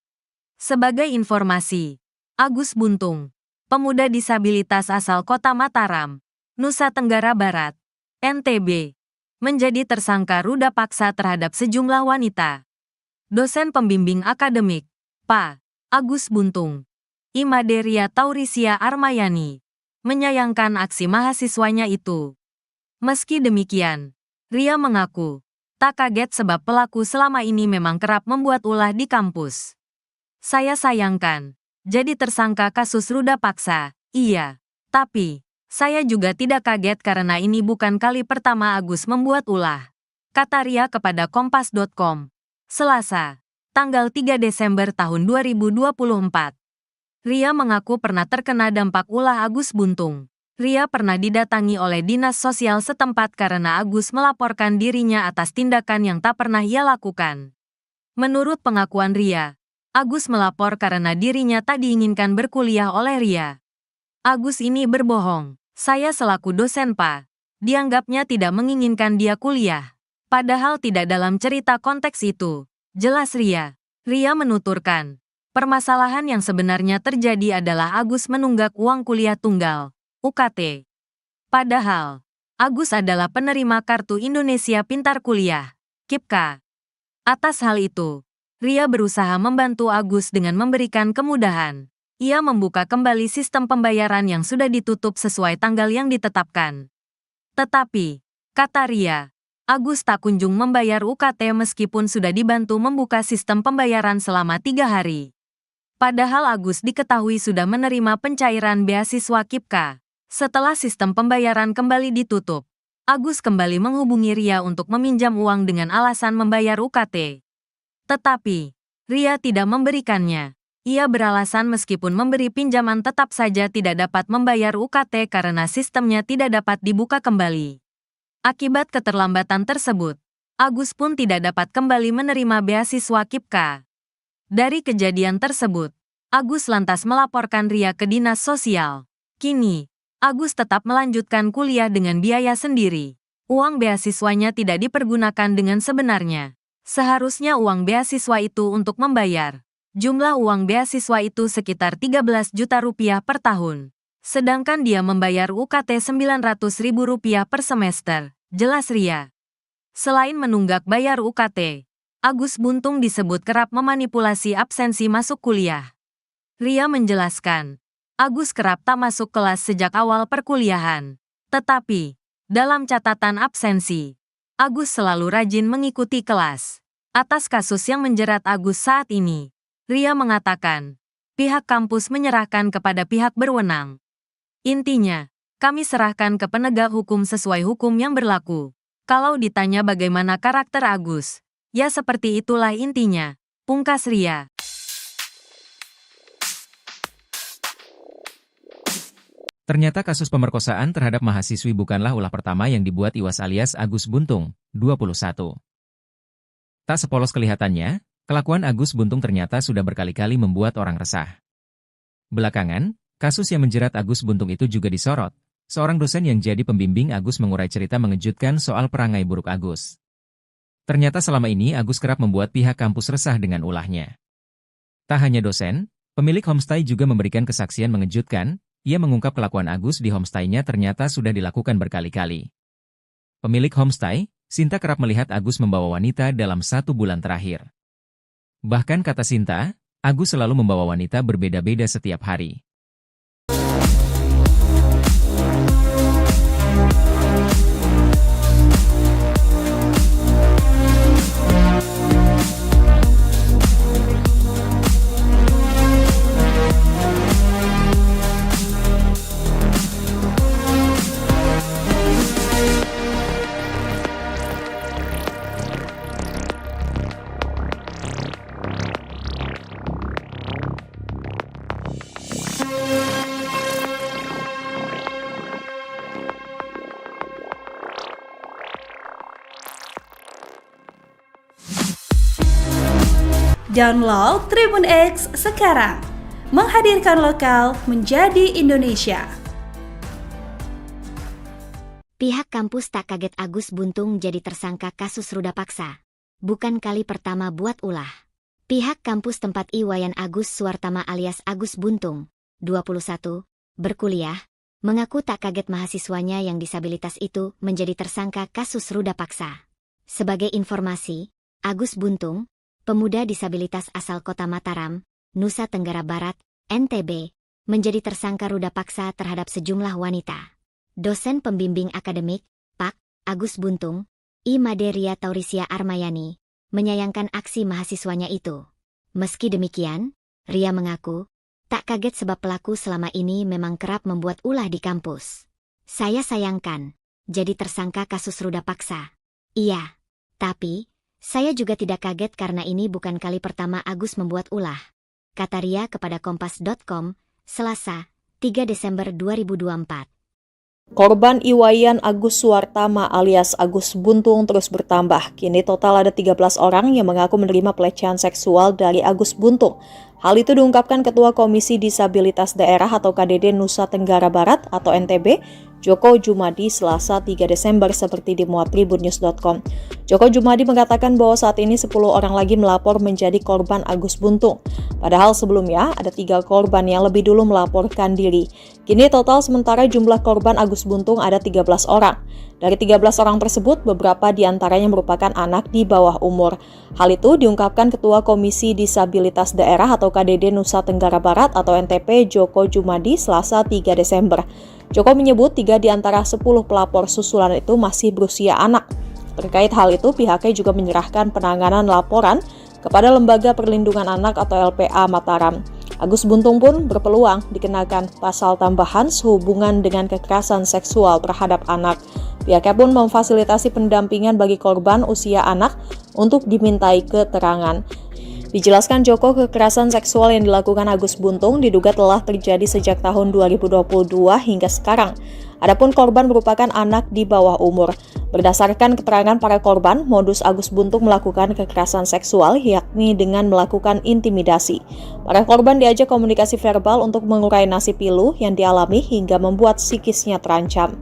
Sebagai informasi, Agus Buntung, pemuda disabilitas asal Kota Mataram, Nusa Tenggara Barat, NTB, menjadi tersangka ruda paksa terhadap sejumlah wanita. Dosen pembimbing akademik, Pak Agus Buntung, Imaderia Taurisia Armayani, menyayangkan aksi mahasiswanya itu. Meski demikian, Ria mengaku tak kaget sebab pelaku selama ini memang kerap membuat ulah di kampus. Saya sayangkan, jadi tersangka kasus ruda paksa, iya. Tapi, saya juga tidak kaget karena ini bukan kali pertama Agus membuat ulah. Kata Ria kepada Kompas.com, Selasa, tanggal 3 Desember tahun 2024. Ria mengaku pernah terkena dampak ulah Agus Buntung. Ria pernah didatangi oleh dinas sosial setempat karena Agus melaporkan dirinya atas tindakan yang tak pernah ia lakukan. Menurut pengakuan Ria, Agus melapor karena dirinya tak diinginkan berkuliah oleh Ria. Agus ini berbohong. Saya selaku dosen Pak, dianggapnya tidak menginginkan dia kuliah. Padahal tidak dalam cerita konteks itu. Jelas Ria. Ria menuturkan, permasalahan yang sebenarnya terjadi adalah Agus menunggak uang kuliah tunggal, UKT. Padahal, Agus adalah penerima Kartu Indonesia Pintar Kuliah, KIPKA. Atas hal itu, Ria berusaha membantu Agus dengan memberikan kemudahan. Ia membuka kembali sistem pembayaran yang sudah ditutup sesuai tanggal yang ditetapkan. Tetapi, kata Ria, Agus tak kunjung membayar UKT meskipun sudah dibantu membuka sistem pembayaran selama 3 hari. Padahal Agus diketahui sudah menerima pencairan beasiswa KIPKA. Setelah sistem pembayaran kembali ditutup, Agus kembali menghubungi Ria untuk meminjam uang dengan alasan membayar UKT. Tetapi, Ria tidak memberikannya. Ia beralasan meskipun memberi pinjaman tetap saja tidak dapat membayar UKT karena sistemnya tidak dapat dibuka kembali. Akibat keterlambatan tersebut, Agus pun tidak dapat kembali menerima beasiswa KIPKA. Dari kejadian tersebut, Agus lantas melaporkan Ria ke dinas sosial. Kini, Agus tetap melanjutkan kuliah dengan biaya sendiri. Uang beasiswanya tidak dipergunakan dengan sebenarnya. Seharusnya uang beasiswa itu untuk membayar. Jumlah uang beasiswa itu sekitar 13 juta rupiah per tahun. Sedangkan dia membayar UKT Rp900.000 per semester, jelas Ria. Selain menunggak bayar UKT, Agus Buntung disebut kerap memanipulasi absensi masuk kuliah. Ria menjelaskan, Agus kerap tak masuk kelas sejak awal perkuliahan. Tetapi, dalam catatan absensi, Agus selalu rajin mengikuti kelas. Atas kasus yang menjerat Agus saat ini, Ria mengatakan, pihak kampus menyerahkan kepada pihak berwenang. Intinya, kami serahkan ke penegak hukum sesuai hukum yang berlaku. Kalau ditanya bagaimana karakter Agus, ya seperti itulah intinya, pungkas Ria. Ternyata kasus pemerkosaan terhadap mahasiswi bukanlah ulah pertama yang dibuat Iwas alias Agus Buntung, 21. Tak sepolos kelihatannya, kelakuan Agus Buntung ternyata sudah berkali-kali membuat orang resah. Belakangan, kasus yang menjerat Agus Buntung itu juga disorot. Seorang dosen yang jadi pembimbing Agus mengurai cerita mengejutkan soal perangai buruk Agus. Ternyata selama ini Agus kerap membuat pihak kampus resah dengan ulahnya. Tak hanya dosen, pemilik homestay juga memberikan kesaksian mengejutkan. Ia mengungkap kelakuan Agus di homestay-nya ternyata sudah dilakukan berkali-kali. Pemilik homestay, Sinta kerap melihat Agus membawa wanita dalam 1 bulan terakhir. Bahkan kata Sinta, Agus selalu membawa wanita berbeda-beda setiap hari. Download Tribun X sekarang. Menghadirkan lokal menjadi Indonesia. Pihak kampus tak kaget Agus Buntung jadi tersangka kasus ruda paksa. Bukan kali pertama buat ulah. Pihak kampus tempat Iwayan Agus Suwartama alias Agus Buntung, 21, berkuliah, mengaku tak kaget mahasiswanya yang disabilitas itu menjadi tersangka kasus ruda paksa. Sebagai informasi, Agus Buntung, pemuda disabilitas asal kota Mataram, Nusa Tenggara Barat, NTB, menjadi tersangka ruda paksa terhadap sejumlah wanita. Dosen pembimbing akademik, Pak. Agus Buntung, I. Maderia Taurisia Armayani, menyayangkan aksi mahasiswanya itu. Meski demikian, Ria mengaku, tak kaget sebab pelaku selama ini memang kerap membuat ulah di kampus. Saya sayangkan, jadi tersangka kasus ruda paksa. Iya, tapi, saya juga tidak kaget karena ini bukan kali pertama Agus membuat ulah. Kata Ria kepada Kompas.com, Selasa, 3 Desember 2024. Korban Iwayan Agus Suwartama alias Agus Buntung terus bertambah. Kini total ada 13 orang yang mengaku menerima pelecehan seksual dari Agus Buntung. Hal itu diungkapkan Ketua Komisi Disabilitas Daerah atau KDD Nusa Tenggara Barat atau NTB, Joko Jumadi, Selasa 3 Desember seperti dimuat tribunnews.com. Joko Jumadi mengatakan bahwa saat ini 10 orang lagi melapor menjadi korban Agus Buntung. Padahal sebelumnya ada 3 korban yang lebih dulu melaporkan diri. Kini total sementara jumlah korban Agus Buntung ada 13 orang. Dari 13 orang tersebut, beberapa diantaranya merupakan anak di bawah umur. Hal itu diungkapkan Ketua Komisi Disabilitas Daerah atau KDD Nusa Tenggara Barat atau NTP Joko Jumadi Selasa 3 Desember. Joko menyebut 3 di antara 10 pelapor susulan itu masih berusia anak. Terkait hal itu, pihaknya juga menyerahkan penanganan laporan kepada Lembaga Perlindungan Anak atau LPA Mataram. Agus Buntung pun berpeluang dikenakan pasal tambahan sehubungan dengan kekerasan seksual terhadap anak. Pihaknya pun memfasilitasi pendampingan bagi korban usia anak untuk dimintai keterangan. Dijelaskan Joko, kekerasan seksual yang dilakukan Agus Buntung diduga telah terjadi sejak tahun 2022 hingga sekarang. Adapun korban merupakan anak di bawah umur. Berdasarkan keterangan para korban, modus Agus Buntung melakukan kekerasan seksual yakni dengan melakukan intimidasi. Para korban diajak komunikasi verbal untuk mengurai nasib pilu yang dialami hingga membuat psikisnya terancam.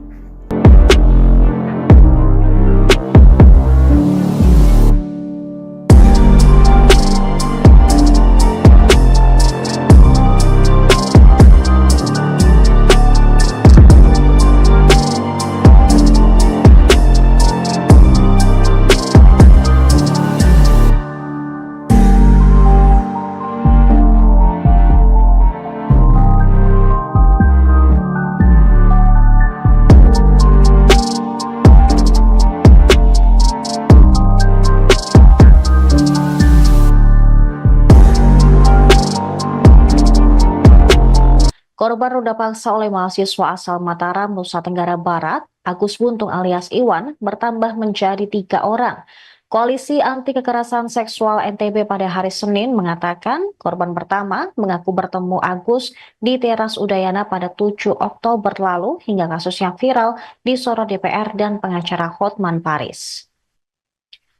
Korban ruda paksa oleh mahasiswa asal Mataram, Nusa Tenggara Barat, Agus Buntung alias Iwan, bertambah menjadi 3 orang. Koalisi Anti Kekerasan Seksual NTB pada hari Senin mengatakan korban pertama mengaku bertemu Agus di teras Udayana pada 7 Oktober lalu hingga kasusnya viral disorot DPR dan pengacara Hotman Paris.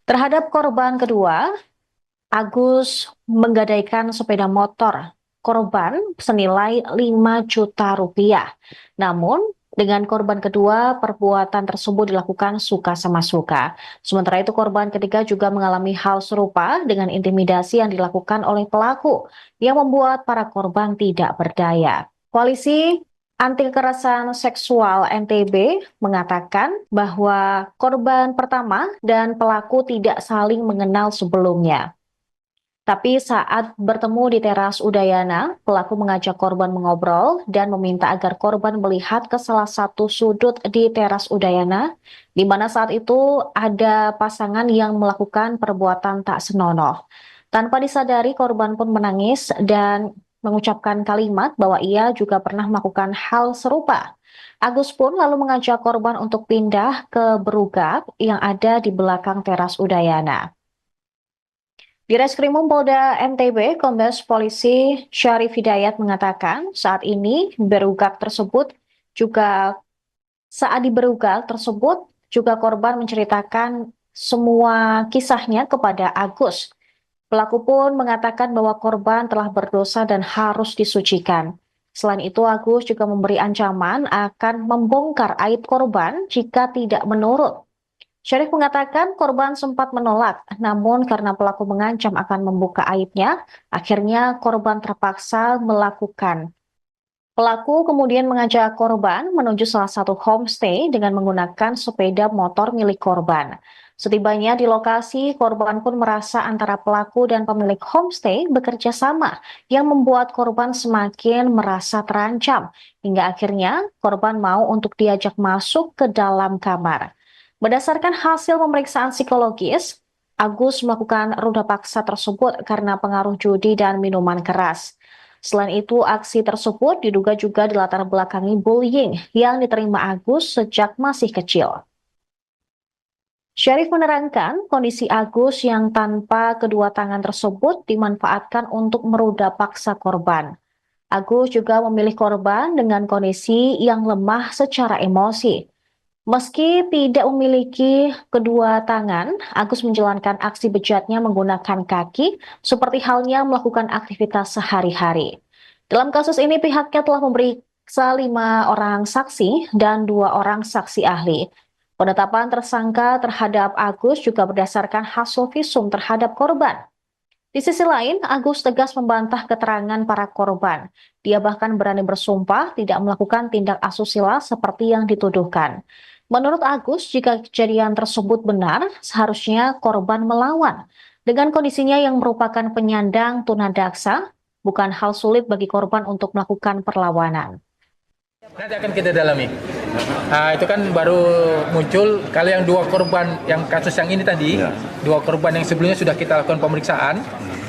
Terhadap korban kedua, Agus menggadaikan sepeda motor korban senilai 5 juta rupiah. Namun, dengan korban kedua, perbuatan tersebut dilakukan suka sama suka. Sementara itu, korban ketiga juga mengalami hal serupa dengan intimidasi yang dilakukan oleh pelaku yang membuat para korban tidak berdaya. Koalisi Anti Kekerasan Seksual NTB mengatakan bahwa korban pertama dan pelaku tidak saling mengenal sebelumnya. Tapi saat bertemu di teras Udayana, pelaku mengajak korban mengobrol dan meminta agar korban melihat ke salah satu sudut di teras Udayana, di mana saat itu ada pasangan yang melakukan perbuatan tak senonoh. Tanpa disadari, korban pun menangis dan mengucapkan kalimat bahwa ia juga pernah melakukan hal serupa. Agus pun lalu mengajak korban untuk pindah ke berugak yang ada di belakang teras Udayana. Di Reskrimum Polda NTB, Kombes Polisi Syarif Hidayat mengatakan saat ini berugak tersebut juga korban menceritakan semua kisahnya kepada Agus. Pelaku pun mengatakan bahwa korban telah berdosa dan harus disucikan. Selain itu, Agus juga memberi ancaman akan membongkar aib korban jika tidak menurut. Syarif mengatakan korban sempat menolak, namun karena pelaku mengancam akan membuka aibnya, akhirnya korban terpaksa melakukan. Pelaku kemudian mengajak korban menuju salah satu homestay dengan menggunakan sepeda motor milik korban. Setibanya di lokasi, korban pun merasa antara pelaku dan pemilik homestay bekerja sama yang membuat korban semakin merasa terancam. Hingga akhirnya korban mau untuk diajak masuk ke dalam kamar. Berdasarkan hasil pemeriksaan psikologis, Agus melakukan ruda paksa tersebut karena pengaruh judi dan minuman keras. Selain itu, aksi tersebut diduga juga dilatar belakangi bullying yang diterima Agus sejak masih kecil. Syarif menerangkan kondisi Agus yang tanpa kedua tangan tersebut dimanfaatkan untuk meruda paksa korban. Agus juga memilih korban dengan kondisi yang lemah secara emosi. Meski tidak memiliki kedua tangan, Agus menjalankan aksi bejatnya menggunakan kaki seperti halnya melakukan aktivitas sehari-hari. Dalam kasus ini pihaknya telah memeriksa 5 orang saksi dan 2 orang saksi ahli. Penetapan tersangka terhadap Agus juga berdasarkan hasil visum terhadap korban. Di sisi lain, Agus tegas membantah keterangan para korban. Dia bahkan berani bersumpah tidak melakukan tindak asusila seperti yang dituduhkan. Menurut Agus, jika kejadian tersebut benar, seharusnya korban melawan. Dengan kondisinya yang merupakan penyandang tunadaksa, bukan hal sulit bagi korban untuk melakukan perlawanan. Nanti akan kita dalami. Itu kan baru muncul. Kalau yang 2 korban, yang kasus yang ini tadi, 2 korban yang sebelumnya sudah kita lakukan pemeriksaan.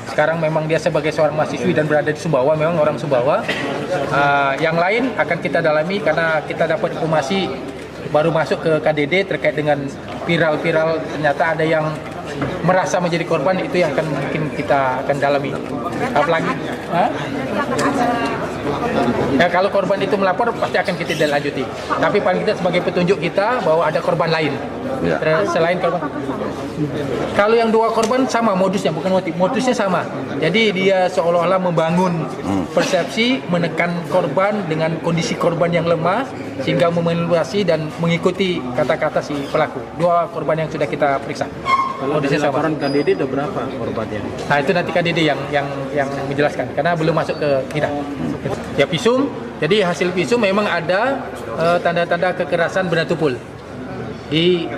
Sekarang memang dia sebagai seorang mahasiswi dan berada di Sumbawa, memang orang Sumbawa. Yang lain akan kita dalami karena kita dapat informasi baru masuk ke KDD terkait dengan viral-viral, ternyata ada yang merasa menjadi korban, itu yang akan mungkin kita akan dalami. Apalagi ya, kalau korban itu melapor pasti akan kita lanjuti. Tapi paling tidak sebagai petunjuk kita bahwa ada korban lain selain korban. Kalau yang 2 korban sama modusnya, bukan motif, modusnya sama. Jadi dia seolah-olah membangun persepsi, menekan korban dengan kondisi korban yang lemah sehingga memanipulasi dan mengikuti kata-kata si pelaku. 2 korban yang sudah kita periksa. Kalau dari laporan KDD ada berapa korbannya? Nah, itu nanti KDD yang menjelaskan karena belum masuk ke kita. Ya, visum. Jadi hasil visum memang ada tanda-tanda kekerasan benda tumpul di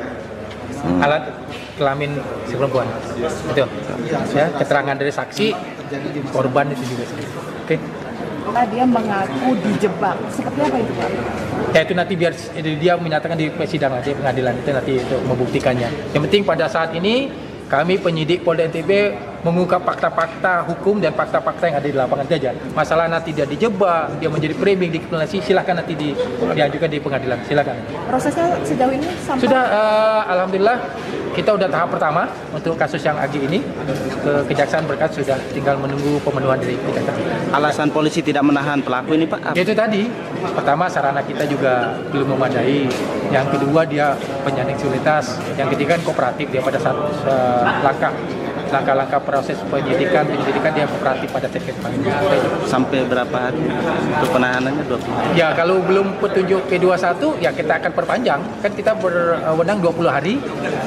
alat kelamin si perempuan. Itu. Ya, keterangan dari saksi korban itu juga. Oke. Dia mengaku dijebak. Seperti apa itu, Pak? Ya, itu nanti biar dia menyatakan di persidangan, di pengadilan itu nanti itu membuktikannya. Yang penting pada saat ini kami penyidik Polda NTB mengungkap fakta-fakta hukum dan fakta-fakta yang ada di lapangan saja. Masalah nanti dia dijebak, dia menjadi framing, dikriminalisasi, silakan nanti diajukan di pengadilan, silakan. Prosesnya sejauh ini sampai sudah, alhamdulillah kita udah tahap pertama untuk kasus yang Agi ini ke Kejaksaan berkas sudah tinggal menunggu pemenuhan dari Kejaksaan. Alasan polisi tidak menahan pelaku ini, Pak? Itu tadi, pertama sarana kita juga belum memadai, yang kedua dia penyandang disabilitas, yang ketiga kan kooperatif dia pada saat langkah-langkah proses penyelidikan dia kooperatif pada saat kita panggil. Sampai berapa hari untuk penahanannya? 20 hari? Ya, kalau belum petunjuk P21 ya kita akan perpanjang, kan kita berwenang 20 hari.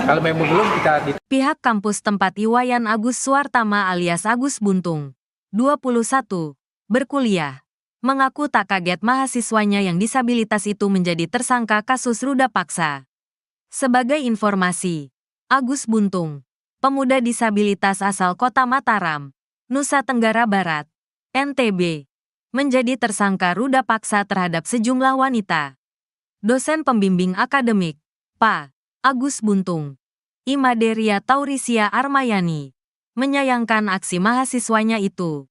Kalau memang belum kita Pihak kampus tempat Iwayan Agus Suartama alias Agus Buntung, 21, berkuliah, mengaku tak kaget mahasiswanya yang disabilitas itu menjadi tersangka kasus ruda paksa. Sebagai informasi, Agus Buntung, pemuda disabilitas asal Kota Mataram, Nusa Tenggara Barat, NTB, menjadi tersangka ruda paksa terhadap sejumlah wanita. Dosen pembimbing akademik, Pak Agus Buntung, Imaderia Taurisia Armayani, menyayangkan aksi mahasiswanya itu.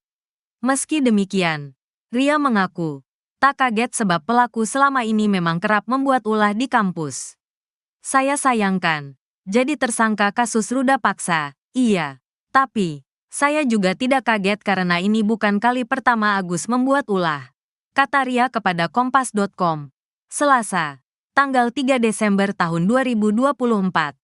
Meski demikian, Ria mengaku tak kaget sebab pelaku selama ini memang kerap membuat ulah di kampus. Saya sayangkan jadi tersangka kasus ruda paksa, iya. Tapi, saya juga tidak kaget karena ini bukan kali pertama Agus membuat ulah. Kata Ria kepada Kompas.com, Selasa, tanggal 3 Desember tahun 2024.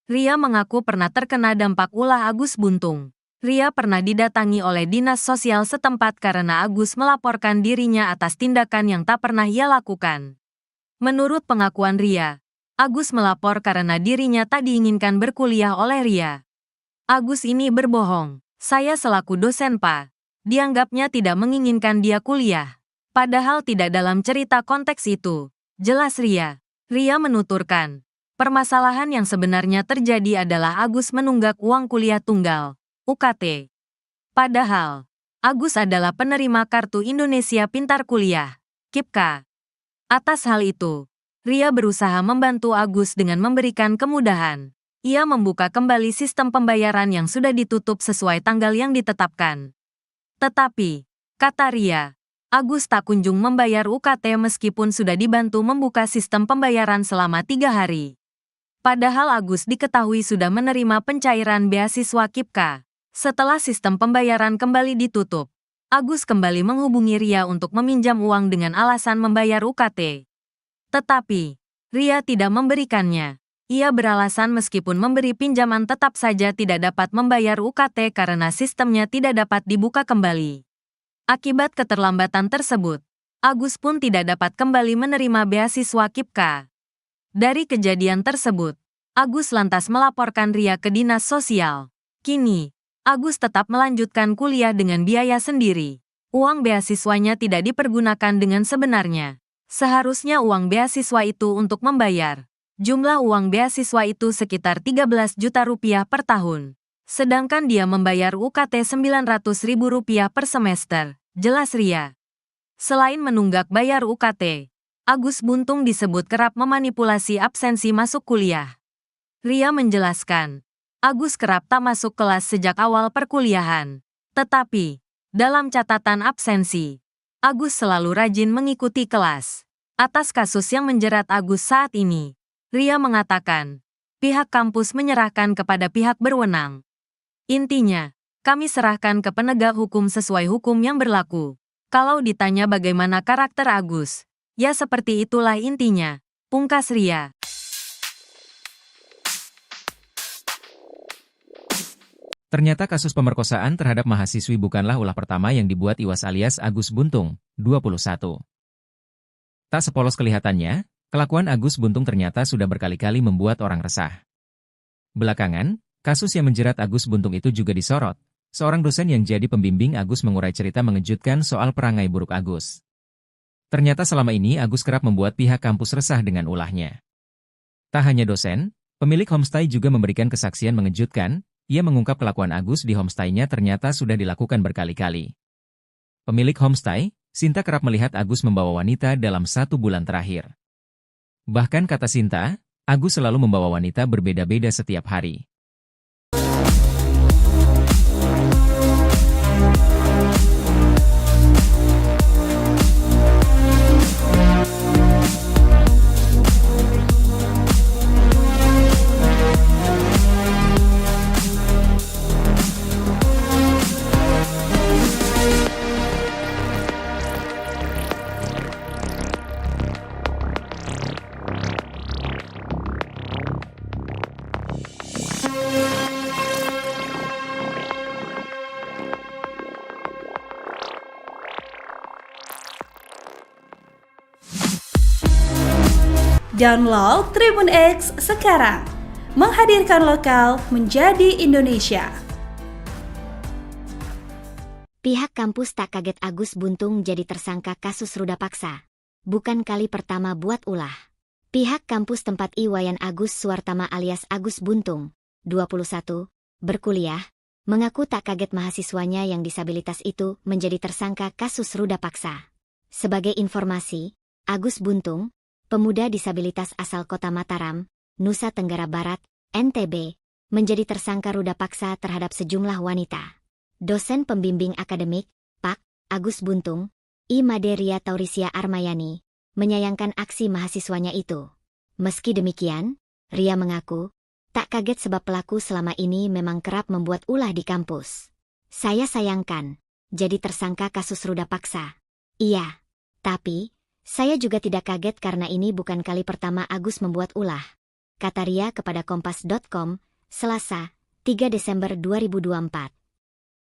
Ria mengaku pernah terkena dampak ulah Agus Buntung. Ria pernah didatangi oleh dinas sosial setempat karena Agus melaporkan dirinya atas tindakan yang tak pernah ia lakukan. Menurut pengakuan Ria, Agus melapor karena dirinya tak diinginkan berkuliah oleh Ria. Agus ini berbohong. Saya selaku dosen Pak, dianggapnya tidak menginginkan dia kuliah. Padahal tidak dalam cerita konteks itu. Jelas Ria. Ria menuturkan, permasalahan yang sebenarnya terjadi adalah Agus menunggak uang kuliah tunggal, UKT. Padahal, Agus adalah penerima Kartu Indonesia Pintar Kuliah, KIPKA. Atas hal itu, Ria berusaha membantu Agus dengan memberikan kemudahan. Ia membuka kembali sistem pembayaran yang sudah ditutup sesuai tanggal yang ditetapkan. Tetapi, kata Ria, Agus tak kunjung membayar UKT meskipun sudah dibantu membuka sistem pembayaran selama 3 hari. Padahal Agus diketahui sudah menerima pencairan beasiswa KIPKA. Setelah sistem pembayaran kembali ditutup, Agus kembali menghubungi Ria untuk meminjam uang dengan alasan membayar UKT. Tetapi, Ria tidak memberikannya. Ia beralasan meskipun memberi pinjaman tetap saja tidak dapat membayar UKT karena sistemnya tidak dapat dibuka kembali. Akibat keterlambatan tersebut, Agus pun tidak dapat kembali menerima beasiswa KIPKA. Dari kejadian tersebut, Agus lantas melaporkan Ria ke dinas sosial. Kini, Agus tetap melanjutkan kuliah dengan biaya sendiri. Uang beasiswanya tidak dipergunakan dengan sebenarnya. Seharusnya uang beasiswa itu untuk membayar. Jumlah uang beasiswa itu sekitar 13 juta rupiah per tahun. Sedangkan dia membayar UKT Rp900.000 per semester, jelas Ria. Selain menunggak bayar UKT, Agus Buntung disebut kerap memanipulasi absensi masuk kuliah. Ria menjelaskan, Agus kerap tak masuk kelas sejak awal perkuliahan. Tetapi, dalam catatan absensi, Agus selalu rajin mengikuti kelas. Atas kasus yang menjerat Agus saat ini, Ria mengatakan, pihak kampus menyerahkan kepada pihak berwenang. Intinya, kami serahkan ke penegak hukum sesuai hukum yang berlaku. Kalau ditanya bagaimana karakter Agus, ya seperti itulah intinya, pungkas Ria. Ternyata kasus pemerkosaan terhadap mahasiswi bukanlah ulah pertama yang dibuat Iwas alias Agus Buntung, 21. Tak sepolos kelihatannya, kelakuan Agus Buntung ternyata sudah berkali-kali membuat orang resah. Belakangan, kasus yang menjerat Agus Buntung itu juga disorot. Seorang dosen yang jadi pembimbing Agus mengurai cerita mengejutkan soal perangai buruk Agus. Ternyata selama ini Agus kerap membuat pihak kampus resah dengan ulahnya. Tak hanya dosen, pemilik homestay juga memberikan kesaksian mengejutkan. Ia mengungkap kelakuan Agus di homestay-nya ternyata sudah dilakukan berkali-kali. Pemilik homestay, Sinta kerap melihat Agus membawa wanita dalam 1 bulan terakhir. Bahkan kata Sinta, Agus selalu membawa wanita berbeda-beda setiap hari. Download Tribun X sekarang, menghadirkan lokal menjadi Indonesia. Pihak kampus tak kaget Agus Buntung jadi tersangka kasus ruda paksa. Bukan kali pertama buat ulah. Pihak kampus tempat Iwayan Agus Suwartama alias Agus Buntung, 21, berkuliah, mengaku tak kaget mahasiswanya yang disabilitas itu menjadi tersangka kasus ruda paksa. Sebagai informasi, Agus Buntung, pemuda disabilitas asal kota Mataram, Nusa Tenggara Barat, NTB, menjadi tersangka ruda paksa terhadap sejumlah wanita. Dosen pembimbing akademik, Pak. Agus Buntung, I. Maderia Taurisia Armayani, menyayangkan aksi mahasiswanya itu. Meski demikian, Ria mengaku, tak kaget sebab pelaku selama ini memang kerap membuat ulah di kampus. Saya sayangkan, jadi tersangka kasus ruda paksa. Iya, tapi saya juga tidak kaget karena ini bukan kali pertama Agus membuat ulah, kata Ria kepada Kompas.com, Selasa, 3 Desember 2024.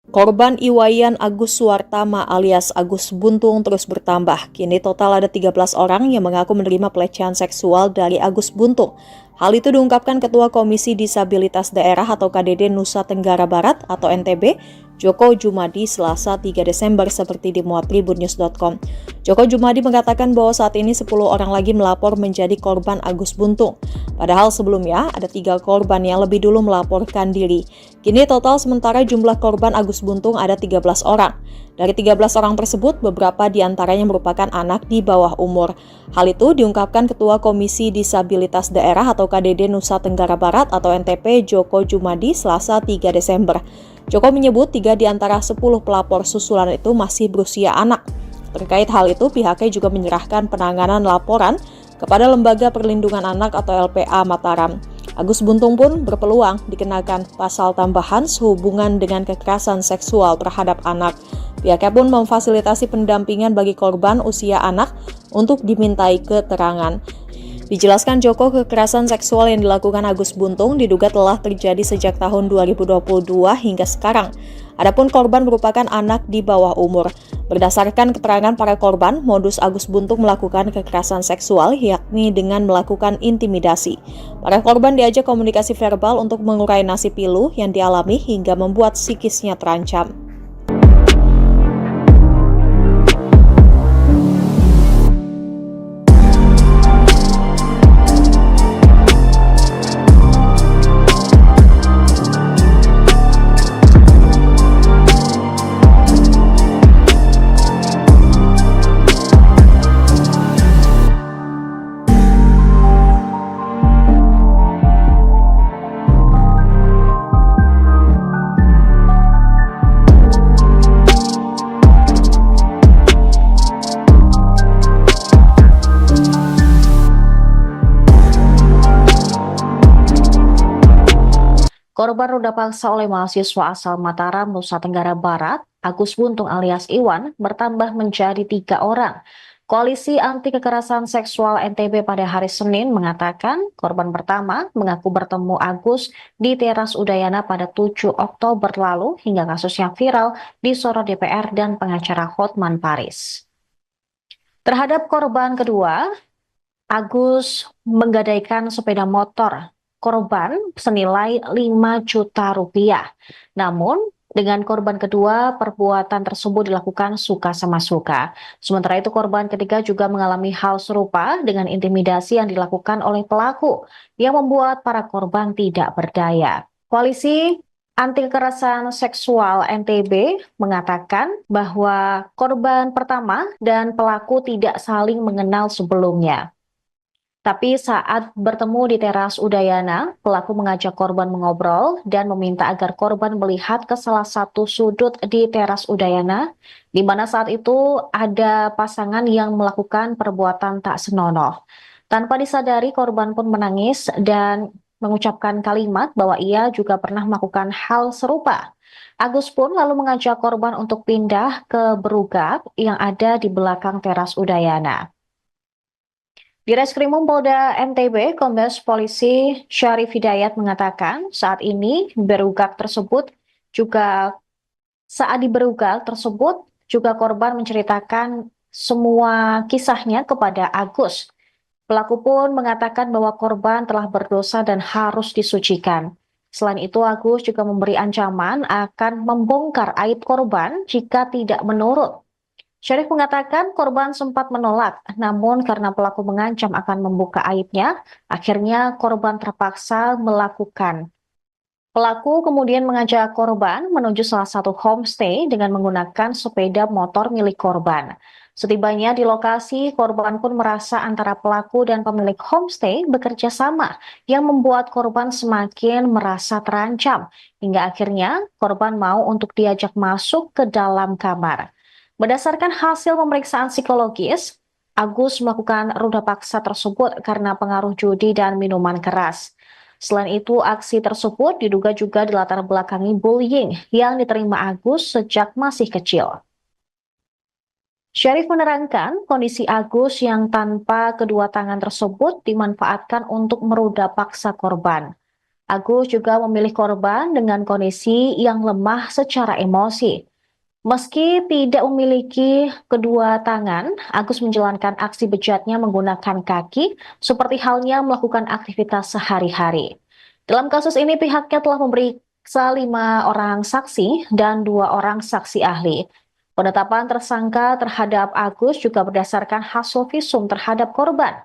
Korban Iwayan Agus Suwartama alias Agus Buntung terus bertambah. Kini total ada 13 orang yang mengaku menerima pelecehan seksual dari Agus Buntung. Hal itu diungkapkan Ketua Komisi Disabilitas Daerah atau KDD Nusa Tenggara Barat atau NTB, Joko Jumadi Selasa 3 Desember seperti dimuat tribunnews.com. Joko Jumadi mengatakan bahwa saat ini 10 orang lagi melapor menjadi korban Agus Buntung. Padahal sebelumnya ada 3 korban yang lebih dulu melaporkan diri. Kini total sementara jumlah korban Agus Buntung ada 13 orang. Dari 13 orang tersebut, beberapa diantaranya merupakan anak di bawah umur. Hal itu diungkapkan Ketua Komisi Disabilitas Daerah atau KDD Nusa Tenggara Barat atau NTP Joko Jumadi Selasa 3 Desember. Joko menyebut 3 di antara 10 pelapor susulan itu masih berusia anak. Terkait hal itu, pihaknya juga menyerahkan penanganan laporan kepada Lembaga Perlindungan Anak atau LPA Mataram. Agus Buntung pun berpeluang dikenakan pasal tambahan sehubungan dengan kekerasan seksual terhadap anak. Pihaknya pun memfasilitasi pendampingan bagi korban usia anak untuk dimintai keterangan. Dijelaskan Joko, kekerasan seksual yang dilakukan Agus Buntung diduga telah terjadi sejak tahun 2022 hingga sekarang. Adapun korban merupakan anak di bawah umur. Berdasarkan keterangan para korban, modus Agus Buntung melakukan kekerasan seksual yakni dengan melakukan intimidasi. Para korban diajak komunikasi verbal untuk mengurai nasib pilu yang dialami hingga membuat psikisnya terancam. Korban ruda paksa oleh mahasiswa asal Mataram, Nusa Tenggara Barat, Agus Buntung alias Iwan, bertambah menjadi 3 orang. Koalisi Anti Kekerasan Seksual NTB pada hari Senin mengatakan korban pertama mengaku bertemu Agus di teras Udayana pada 7 Oktober lalu hingga kasusnya viral disorot DPR dan pengacara Hotman Paris. Terhadap korban kedua, Agus menggadaikan sepeda motor korban senilai 5 juta rupiah. Namun, dengan korban kedua, perbuatan tersebut dilakukan suka sama suka. Sementara itu, korban ketiga juga mengalami hal serupa dengan intimidasi yang dilakukan oleh pelaku, yang membuat para korban tidak berdaya. Koalisi Anti Kekerasan Seksual NTB mengatakan bahwa korban pertama dan pelaku tidak saling mengenal sebelumnya. Tapi saat bertemu di teras Udayana, pelaku mengajak korban mengobrol dan meminta agar korban melihat ke salah satu sudut di teras Udayana, di mana saat itu ada pasangan yang melakukan perbuatan tak senonoh. Tanpa disadari, korban pun menangis dan mengucapkan kalimat bahwa ia juga pernah melakukan hal serupa. Agus pun lalu mengajak korban untuk pindah ke berugak yang ada di belakang teras Udayana. Di Reskrimum Polda NTB, Kombes Polisi Syarif Hidayat mengatakan saat ini saat di berugak tersebut juga korban menceritakan semua kisahnya kepada Agus. Pelaku pun mengatakan bahwa korban telah berdosa dan harus disucikan. Selain itu, Agus juga memberi ancaman akan membongkar aib korban jika tidak menurut. Syarif mengatakan korban sempat menolak, namun karena pelaku mengancam akan membuka aibnya, akhirnya korban terpaksa melakukan. Pelaku kemudian mengajak korban menuju salah satu homestay dengan menggunakan sepeda motor milik korban. Setibanya di lokasi, korban pun merasa antara pelaku dan pemilik homestay bekerja sama, yang membuat korban semakin merasa terancam, hingga akhirnya korban mau untuk diajak masuk ke dalam kamar. Berdasarkan hasil pemeriksaan psikologis, Agus melakukan ruda paksa tersebut karena pengaruh judi dan minuman keras. Selain itu, aksi tersebut diduga juga dilatar belakangi bullying yang diterima Agus sejak masih kecil. Syarif menerangkan kondisi Agus yang tanpa kedua tangan tersebut dimanfaatkan untuk meruda paksa korban. Agus juga memilih korban dengan kondisi yang lemah secara emosi. Meski tidak memiliki kedua tangan, Agus menjalankan aksi bejatnya menggunakan kaki, seperti halnya melakukan aktivitas sehari-hari. Dalam kasus ini, pihaknya telah memeriksa 5 orang saksi dan 2 orang saksi ahli. Penetapan tersangka terhadap Agus juga berdasarkan hasil visum terhadap korban.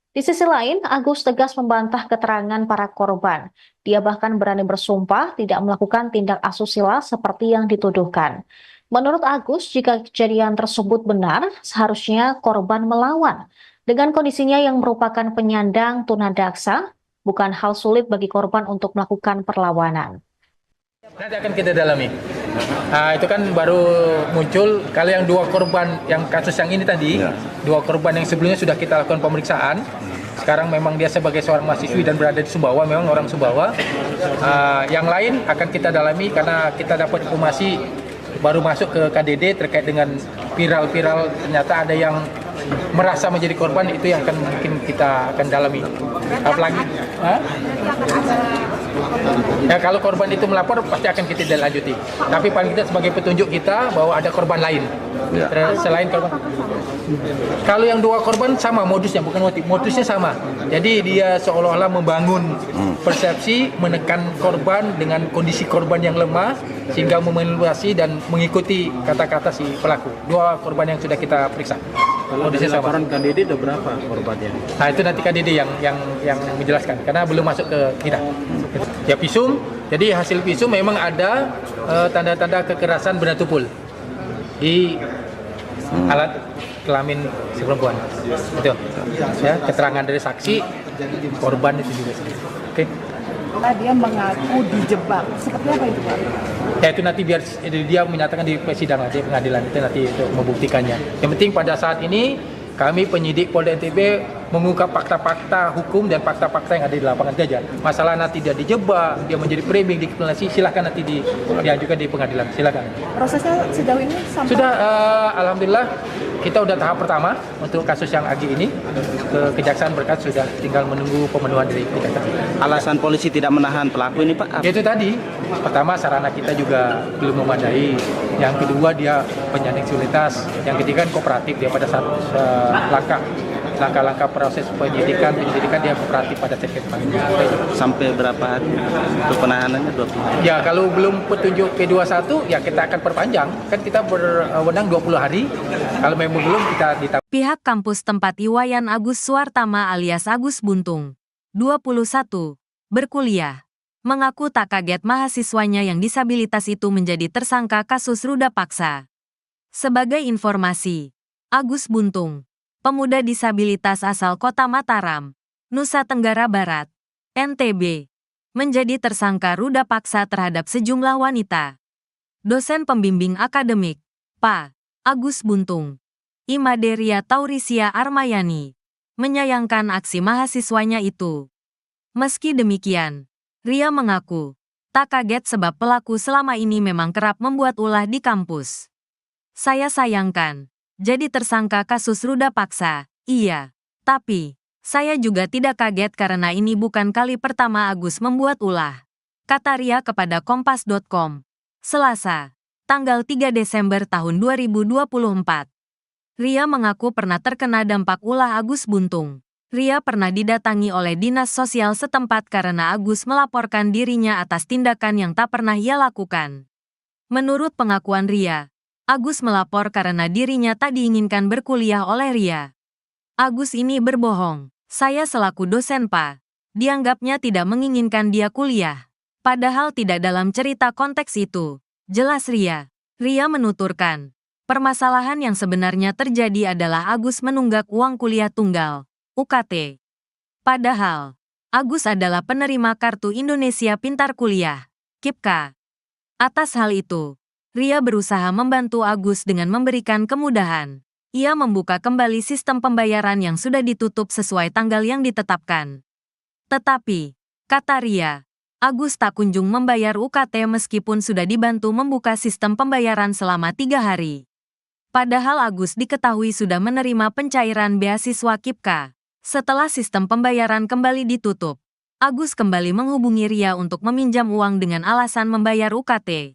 Di sisi lain, Agus tegas membantah keterangan para korban. Dia bahkan berani bersumpah tidak melakukan tindak asusila seperti yang dituduhkan. Menurut Agus, jika kejadian tersebut benar, seharusnya korban melawan. Dengan kondisinya yang merupakan penyandang tunadaksa, bukan hal sulit bagi korban untuk melakukan perlawanan. Nanti akan kita dalami. Itu kan baru muncul kalau yang 2 korban yang kasus yang ini tadi, 2 korban yang sebelumnya sudah kita lakukan pemeriksaan. Sekarang memang dia sebagai seorang mahasiswi dan berada di Sumbawa, memang orang Sumbawa. Yang lain akan kita dalami karena kita dapat informasi baru masuk ke KDD terkait dengan viral-viral, ternyata ada yang merasa menjadi korban, itu yang akan mungkin kita akan dalami. Apalagi ya kalau korban itu melapor pasti akan kita lanjuti. Tapi paling kita sebagai petunjuk kita bahwa ada korban lain selain korban. Kalau yang 2 korban sama modusnya, bukan modusnya sama. Jadi dia seolah-olah membangun persepsi, menekan korban dengan kondisi korban yang lemah sehingga memanipulasi dan mengikuti kata-kata si pelaku. 2 korban yang sudah kita periksa. Modusnya sama. Laporan KDD ada berapa korbannya? Nah itu nanti KDD yang menjelaskan karena belum masuk ke kita. Ya visum, jadi hasil visum memang ada tanda-tanda kekerasan benda tumpul di alat kelamin si perempuan. Itu. Ya, keterangan dari saksi, korban itu juga. Oke. Dia mengaku dijebak. Seperti apa itu, Pak? Ya itu nanti biar dia menyatakan di persidangan, di pengadilan itu nanti itu membuktikannya. Yang penting pada saat ini kami penyidik Polda NTB mengungkap fakta-fakta hukum dan fakta-fakta yang ada di lapangan saja. Masalah nanti dia dijebak, dia menjadi framing, dikriminalisasi, silakan nanti diajukan di pengadilan, silakan. Prosesnya sejauh ini sampai Sudah, alhamdulillah kita udah tahap pertama untuk kasus yang Agi ini ke Kejaksaan berkas sudah tinggal menunggu pemenuhan dari Kejaksaan. Alasan polisi tidak menahan pelaku ini, Pak? Itu tadi, pertama sarana kita juga belum memadai, yang kedua dia penyandang disabilitas, yang ketiga kooperatif dia pada saat langkah-langkah proses penyidikan dia kooperatif pada sekret panggilan. Sampai berapa hari untuk penahanannya? 20 hari? Ya kalau belum petunjuk P21 ya kita akan perpanjang, kan kita berwenang 20 hari, kalau memang belum kita ditambah. Pihak kampus tempat Iwayan Agus Suartama alias Agus Buntung, 21, berkuliah, mengaku tak kaget mahasiswanya yang disabilitas itu menjadi tersangka kasus ruda paksa. Sebagai informasi, Agus Buntung, pemuda disabilitas asal Kota Mataram, Nusa Tenggara Barat, NTB, menjadi tersangka ruda paksa terhadap sejumlah wanita. Dosen pembimbing akademik, Pak Agus Buntung, Imaderia Taurisia Armayani, menyayangkan aksi mahasiswanya itu. Meski demikian, Ria mengaku tak kaget sebab pelaku selama ini memang kerap membuat ulah di kampus. Saya sayangkan jadi tersangka kasus ruda paksa, iya. Tapi, saya juga tidak kaget karena ini bukan kali pertama Agus membuat ulah. Kata Ria kepada Kompas.com. Selasa, tanggal 3 Desember tahun 2024. Ria mengaku pernah terkena dampak ulah Agus Buntung. Ria pernah didatangi oleh dinas sosial setempat karena Agus melaporkan dirinya atas tindakan yang tak pernah ia lakukan. Menurut pengakuan Ria, Agus melapor karena dirinya tak diinginkan berkuliah oleh Ria. Agus ini berbohong. Saya selaku dosen Pak, dianggapnya tidak menginginkan dia kuliah. Padahal tidak dalam cerita konteks itu. Jelas Ria. Ria menuturkan, permasalahan yang sebenarnya terjadi adalah Agus menunggak uang kuliah tunggal, UKT. Padahal, Agus adalah penerima Kartu Indonesia Pintar Kuliah, KIPKA. Atas hal itu, Ria berusaha membantu Agus dengan memberikan kemudahan. Ia membuka kembali sistem pembayaran yang sudah ditutup sesuai tanggal yang ditetapkan. Tetapi, kata Ria, Agus tak kunjung membayar UKT meskipun sudah dibantu membuka sistem pembayaran selama 3 hari. Padahal Agus diketahui sudah menerima pencairan beasiswa KIPKA setelah sistem pembayaran kembali ditutup. Agus kembali menghubungi Ria untuk meminjam uang dengan alasan membayar UKT.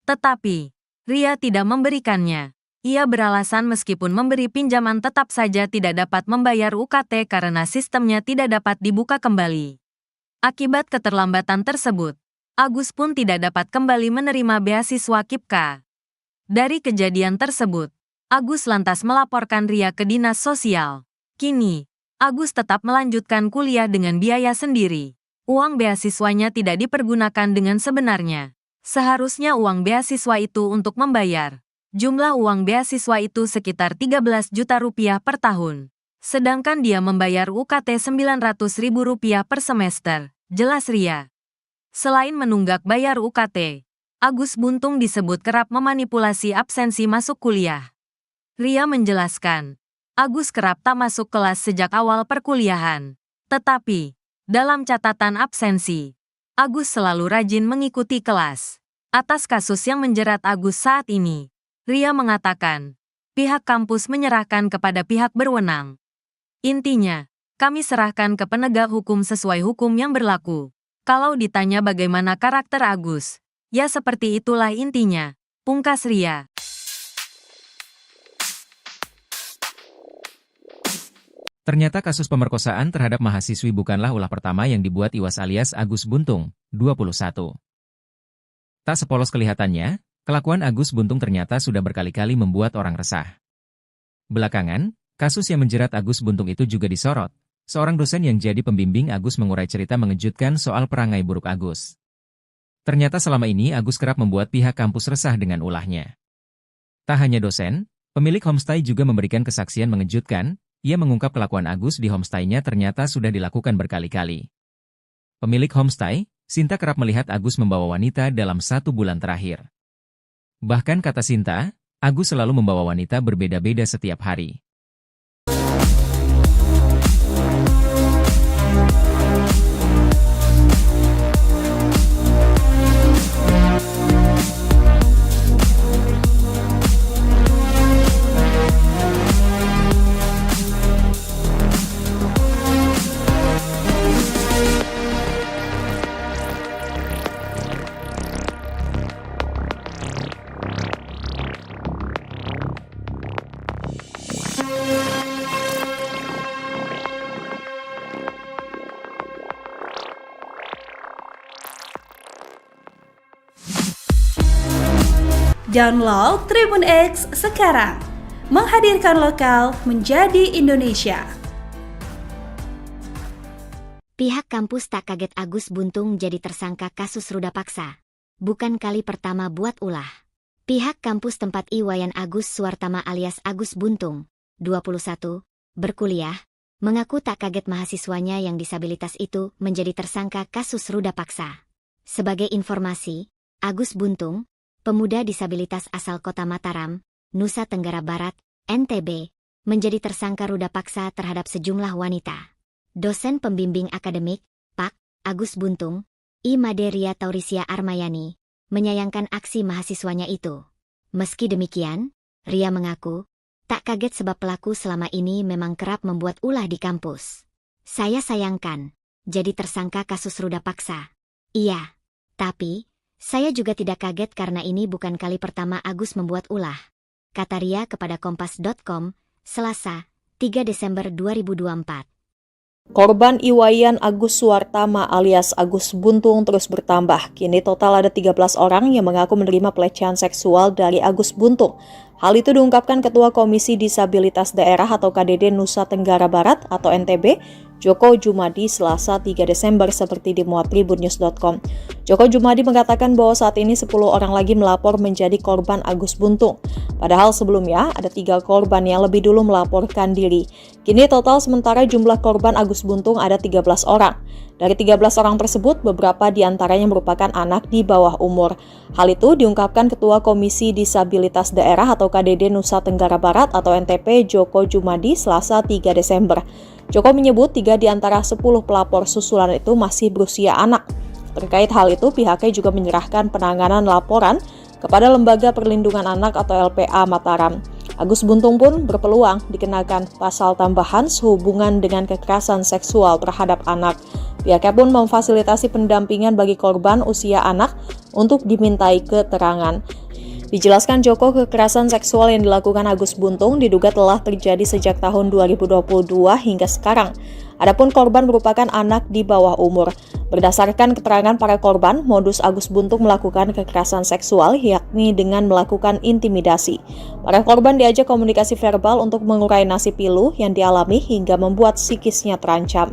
Tetapi, Ria tidak memberikannya. Ia beralasan meskipun memberi pinjaman tetap saja tidak dapat membayar UKT karena sistemnya tidak dapat dibuka kembali. Akibat keterlambatan tersebut, Agus pun tidak dapat kembali menerima beasiswa KIPKA. Dari kejadian tersebut, Agus lantas melaporkan Ria ke Dinas Sosial. Kini, Agus tetap melanjutkan kuliah dengan biaya sendiri. Uang beasiswanya tidak dipergunakan dengan sebenarnya. Seharusnya uang beasiswa itu untuk membayar. Jumlah uang beasiswa itu sekitar 13 juta rupiah per tahun. Sedangkan dia membayar UKT 900 ribu rupiah per semester, jelas Ria. Selain menunggak bayar UKT, Agus Buntung disebut kerap memanipulasi absensi masuk kuliah. Ria menjelaskan, Agus kerap tak masuk kelas sejak awal perkuliahan. Tetapi, dalam catatan absensi, Agus selalu rajin mengikuti kelas. Atas kasus yang menjerat Agus saat ini, Ria mengatakan, pihak kampus menyerahkan kepada pihak berwenang. Intinya, kami serahkan ke penegak hukum sesuai hukum yang berlaku. Kalau ditanya bagaimana karakter Agus, ya seperti itulah intinya, pungkas Ria. Ternyata kasus pemerkosaan terhadap mahasiswi bukanlah ulah pertama yang dibuat Iwas alias Agus Buntung, 21. Tak sepolos kelihatannya, kelakuan Agus Buntung ternyata sudah berkali-kali membuat orang resah. Belakangan, kasus yang menjerat Agus Buntung itu juga disorot. Seorang dosen yang jadi pembimbing Agus mengurai cerita mengejutkan soal perangai buruk Agus. Ternyata selama ini Agus kerap membuat pihak kampus resah dengan ulahnya. Tak hanya dosen, pemilik homestay juga memberikan kesaksian mengejutkan. Ia mengungkap kelakuan Agus di homestay-nya ternyata sudah dilakukan berkali-kali. Pemilik homestay, Sinta kerap melihat Agus membawa wanita dalam 1 bulan terakhir. Bahkan kata Sinta, Agus selalu membawa wanita berbeda-beda setiap hari. Download Tribun X sekarang, menghadirkan lokal menjadi Indonesia. Pihak kampus tak kaget Agus Buntung jadi tersangka kasus ruda paksa. Bukan kali pertama buat ulah. Pihak kampus tempat Iwayan Agus Suwartama alias Agus Buntung, 21, berkuliah, mengaku tak kaget mahasiswanya yang disabilitas itu menjadi tersangka kasus ruda paksa. Sebagai informasi, Agus Buntung, pemuda disabilitas asal kota Mataram, Nusa Tenggara Barat, NTB, menjadi tersangka ruda paksa terhadap sejumlah wanita. Dosen pembimbing akademik, Pak. Agus Buntung, I. Maderia Taurisia Armayani, menyayangkan aksi mahasiswanya itu. Meski demikian, Ria mengaku, tak kaget sebab pelaku selama ini memang kerap membuat ulah di kampus. Saya sayangkan, jadi tersangka kasus ruda paksa. Iya, tapi saya juga tidak kaget karena ini bukan kali pertama Agus membuat ulah, kata Ria kepada Kompas.com, Selasa, 3 Desember 2024. Korban Iwayan Agus Suwartama alias Agus Buntung terus bertambah. Kini total ada 13 orang yang mengaku menerima pelecehan seksual dari Agus Buntung. Hal itu diungkapkan Ketua Komisi Disabilitas Daerah atau KDD Nusa Tenggara Barat atau NTB, Joko Jumadi, Selasa 3 Desember seperti dimuat tribunnews.com. Joko Jumadi mengatakan bahwa saat ini 10 orang lagi melapor menjadi korban Agus Buntung. Padahal sebelumnya ada 3 korban yang lebih dulu melaporkan diri. Kini total sementara jumlah korban Agus Buntung ada 13 orang. Dari 13 orang tersebut, beberapa diantaranya merupakan anak di bawah umur. Hal itu diungkapkan Ketua Komisi Disabilitas Daerah atau KDD Nusa Tenggara Barat atau NTP Joko Jumadi Selasa 3 Desember. Joko menyebut 3 di antara 10 pelapor susulan itu masih berusia anak. Terkait hal itu, pihaknya juga menyerahkan penanganan laporan kepada Lembaga Perlindungan Anak atau LPA Mataram. Agus Buntung pun berpeluang dikenakan pasal tambahan sehubungan dengan kekerasan seksual terhadap anak. Pihaknya pun memfasilitasi pendampingan bagi korban usia anak untuk dimintai keterangan. Dijelaskan Joko, kekerasan seksual yang dilakukan Agus Buntung diduga telah terjadi sejak tahun 2022 hingga sekarang. Adapun korban merupakan anak di bawah umur. Berdasarkan keterangan para korban, modus Agus Buntung melakukan kekerasan seksual yakni dengan melakukan intimidasi. Para korban diajak komunikasi verbal untuk mengurai nasib pilu yang dialami hingga membuat psikisnya terancam.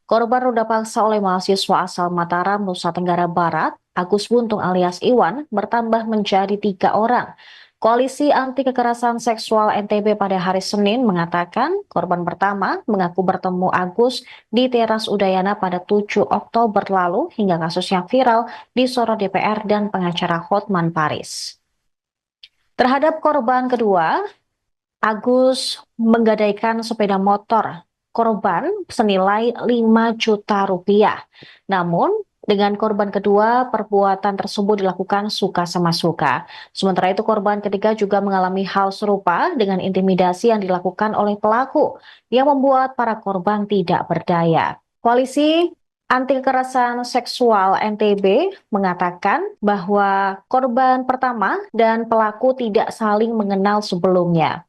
Korban ruda paksa oleh mahasiswa asal Mataram, Nusa Tenggara Barat, Agus Buntung alias Iwan, bertambah menjadi 3 orang. Koalisi Anti Kekerasan Seksual NTB pada hari Senin mengatakan korban pertama mengaku bertemu Agus di teras Udayana pada 7 Oktober lalu hingga kasusnya viral disorot DPR dan pengacara Hotman Paris. Terhadap korban kedua, Agus menggadaikan sepeda motor korban senilai 5 juta rupiah. Namun, dengan korban kedua, perbuatan tersebut dilakukan suka sama suka. Sementara itu, korban ketiga juga mengalami hal serupa dengan intimidasi yang dilakukan oleh pelaku yang membuat para korban tidak berdaya. Koalisi Anti Kekerasan Seksual NTB mengatakan bahwa korban pertama dan pelaku tidak saling mengenal sebelumnya.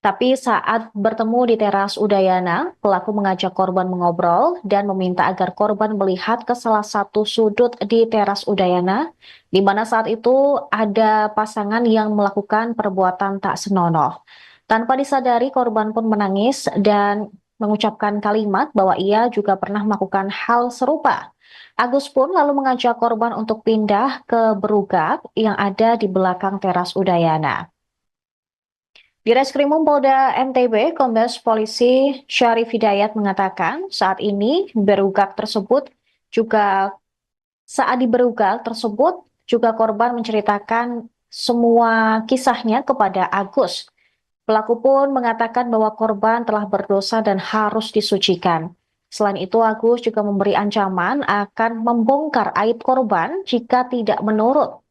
Tapi saat bertemu di teras Udayana, pelaku mengajak korban mengobrol dan meminta agar korban melihat ke salah satu sudut di teras Udayana, di mana saat itu ada pasangan yang melakukan perbuatan tak senonoh. Tanpa disadari, korban pun menangis dan mengucapkan kalimat bahwa ia juga pernah melakukan hal serupa. Agus pun lalu mengajak korban untuk pindah ke berugak yang ada di belakang teras Udayana. Di Reskrimum Polda NTB, Kombes Polisi Syarif Hidayat mengatakan saat ini berugak tersebut juga korban menceritakan semua kisahnya kepada Agus. Pelaku pun mengatakan bahwa korban telah berdosa dan harus disucikan. Selain itu, Agus juga memberi ancaman akan membongkar aib korban jika tidak menurut.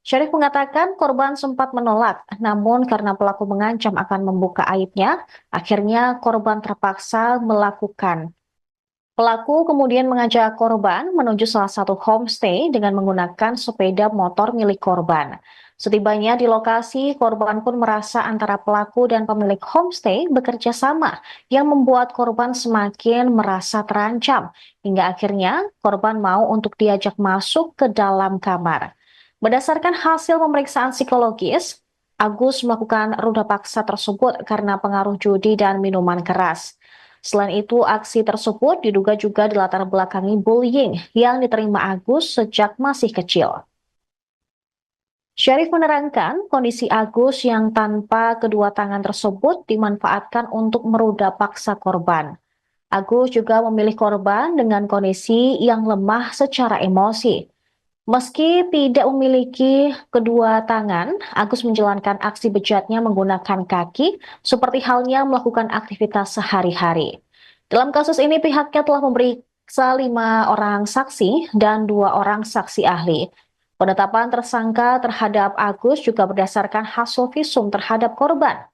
Syarif mengatakan korban sempat menolak, namun karena pelaku mengancam akan membuka aibnya, akhirnya korban terpaksa melakukan. Pelaku kemudian mengajak korban menuju salah satu homestay dengan menggunakan sepeda motor milik korban. Setibanya di lokasi, korban pun merasa antara pelaku dan pemilik homestay bekerja sama, yang membuat korban semakin merasa terancam, hingga akhirnya korban mau untuk diajak masuk ke dalam kamar. Berdasarkan hasil pemeriksaan psikologis, Agus melakukan ruda paksa tersebut karena pengaruh judi dan minuman keras. Selain itu, aksi tersebut diduga juga dilatar belakangi bullying yang diterima Agus sejak masih kecil. Syarif menerangkan kondisi Agus yang tanpa kedua tangan tersebut dimanfaatkan untuk meruda paksa korban. Agus juga memilih korban dengan kondisi yang lemah secara emosi. Meski tidak memiliki kedua tangan, Agus menjalankan aksi bejatnya menggunakan kaki, seperti halnya melakukan aktivitas sehari-hari. Dalam kasus ini, pihaknya telah memeriksa 5 orang saksi dan 2 orang saksi ahli. Penetapan tersangka terhadap Agus juga berdasarkan hasil visum terhadap korban.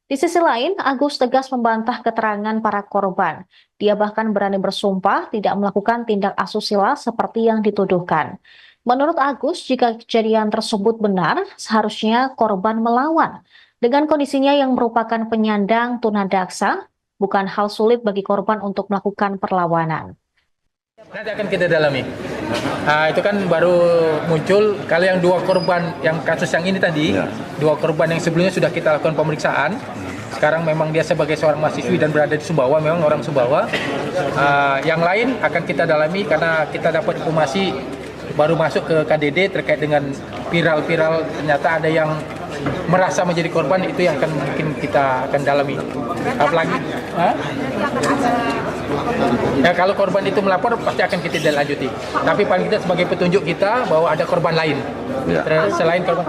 Di sisi lain, Agus tegas membantah keterangan para korban. Dia bahkan berani bersumpah tidak melakukan tindak asusila seperti yang dituduhkan. Menurut Agus, jika kejadian tersebut benar, seharusnya korban melawan. Dengan kondisinya yang merupakan penyandang tunadaksa, bukan hal sulit bagi korban untuk melakukan perlawanan. Nanti akan kita dalami. Itu kan baru muncul, kalau yang 2 korban, yang kasus yang ini tadi, 2 korban yang sebelumnya sudah kita lakukan pemeriksaan. Sekarang memang dia sebagai seorang mahasiswi dan berada di Sumbawa, memang orang Sumbawa. Yang lain akan kita dalami karena kita dapat informasi baru masuk ke KDD terkait dengan viral-viral ternyata ada yang merasa menjadi korban, itu yang akan mungkin kita akan dalami. Apalagi, ya kalau korban itu melapor pasti akan kita lanjuti. Tapi paling tidak sebagai petunjuk kita bahwa ada korban lain selain korban.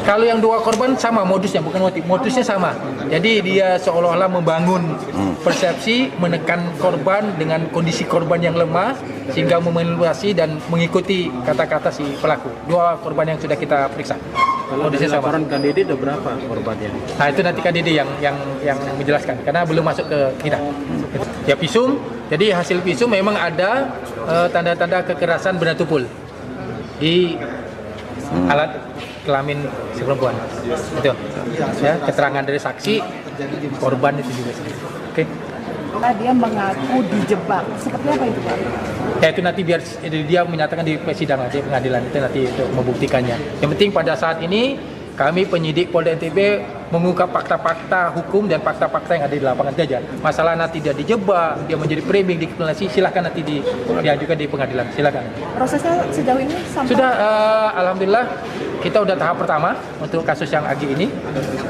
Kalau yang 2 korban sama modusnya, bukan modusnya sama. Jadi dia seolah-olah membangun persepsi, menekan korban dengan kondisi korban yang lemah sehingga memanipulasi dan mengikuti kata-kata si pelaku. 2 korban yang sudah kita periksa. Kalau dari laporan KDD ada berapa korbannya? Nah itu nanti KDD yang menjelaskan karena belum masuk ke kita. Ya visum, jadi hasil visum memang ada tanda-tanda kekerasan benda tumpul di alat kelamin si perempuan. Itu ya, keterangan dari saksi, korban itu juga. Oke. Dia mengaku dijebak. Seperti apa itu, Pak? Ya itu nanti biar dia menyatakan di persidangan, di pengadilan itu nanti untuk membuktikannya. Yang penting pada saat ini kami penyidik Polda NTB mengungkap fakta-fakta hukum dan fakta-fakta yang ada di lapangan saja. Masalah nanti dia dijebak, dia menjadi framing, dikriminalisasi, silakan nanti diajukan di pengadilan. Silakan. Prosesnya sejauh ini sampai sudah alhamdulillah kita udah tahap pertama untuk kasus yang Agi ini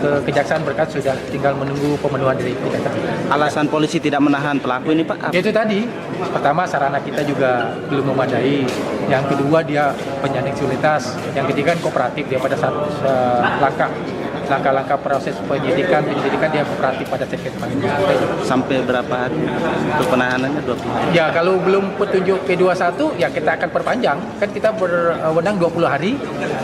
ke Kejaksaan berkas sudah tinggal menunggu pemenuhan dari Kejaksaan. Alasan polisi tidak menahan pelaku ini, Pak? Itu tadi, pertama sarana kita juga belum memadai, yang kedua dia penyandang disabilitas, yang ketiga kooperatif dia pada saat langkah-langkah proses penyelidikan dia kooperatif pada saat kita panggil. Sampai berapa hari untuk penahanannya? 20 hari? Ya kalau belum petunjuk P21 ya kita akan perpanjang, kan kita berwenang 20 hari,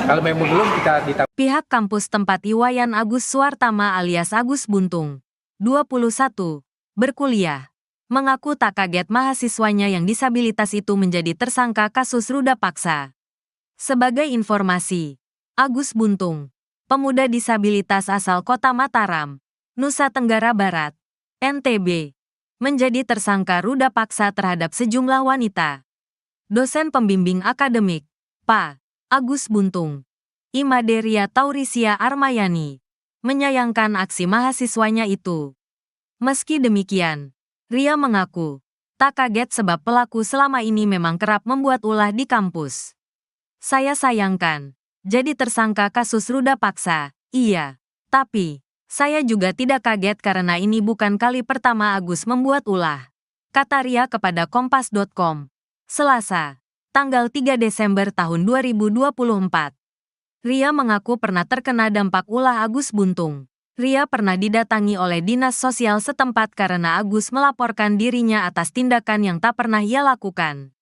kalau memang belum kita ditambah. Pihak kampus tempat Iwayan Agus Suwartama alias Agus Buntung, 21, berkuliah, mengaku tak kaget mahasiswanya yang disabilitas itu menjadi tersangka kasus ruda paksa. Sebagai informasi, Agus Buntung, pemuda disabilitas asal Kota Mataram, Nusa Tenggara Barat, NTB, menjadi tersangka ruda paksa terhadap sejumlah wanita. Dosen pembimbing akademik, Pak Agus Buntung, Imaderia Taurisia Armayani, menyayangkan aksi mahasiswanya itu. Meski demikian, Ria mengaku tak kaget sebab pelaku selama ini memang kerap membuat ulah di kampus. Saya sayangkan jadi tersangka kasus ruda paksa, iya. Tapi, saya juga tidak kaget karena ini bukan kali pertama Agus membuat ulah. Kata Ria kepada Kompas.com, Selasa, tanggal 3 Desember tahun 2024. Ria mengaku pernah terkena dampak ulah Agus Buntung. Ria pernah didatangi oleh dinas sosial setempat karena Agus melaporkan dirinya atas tindakan yang tak pernah ia lakukan.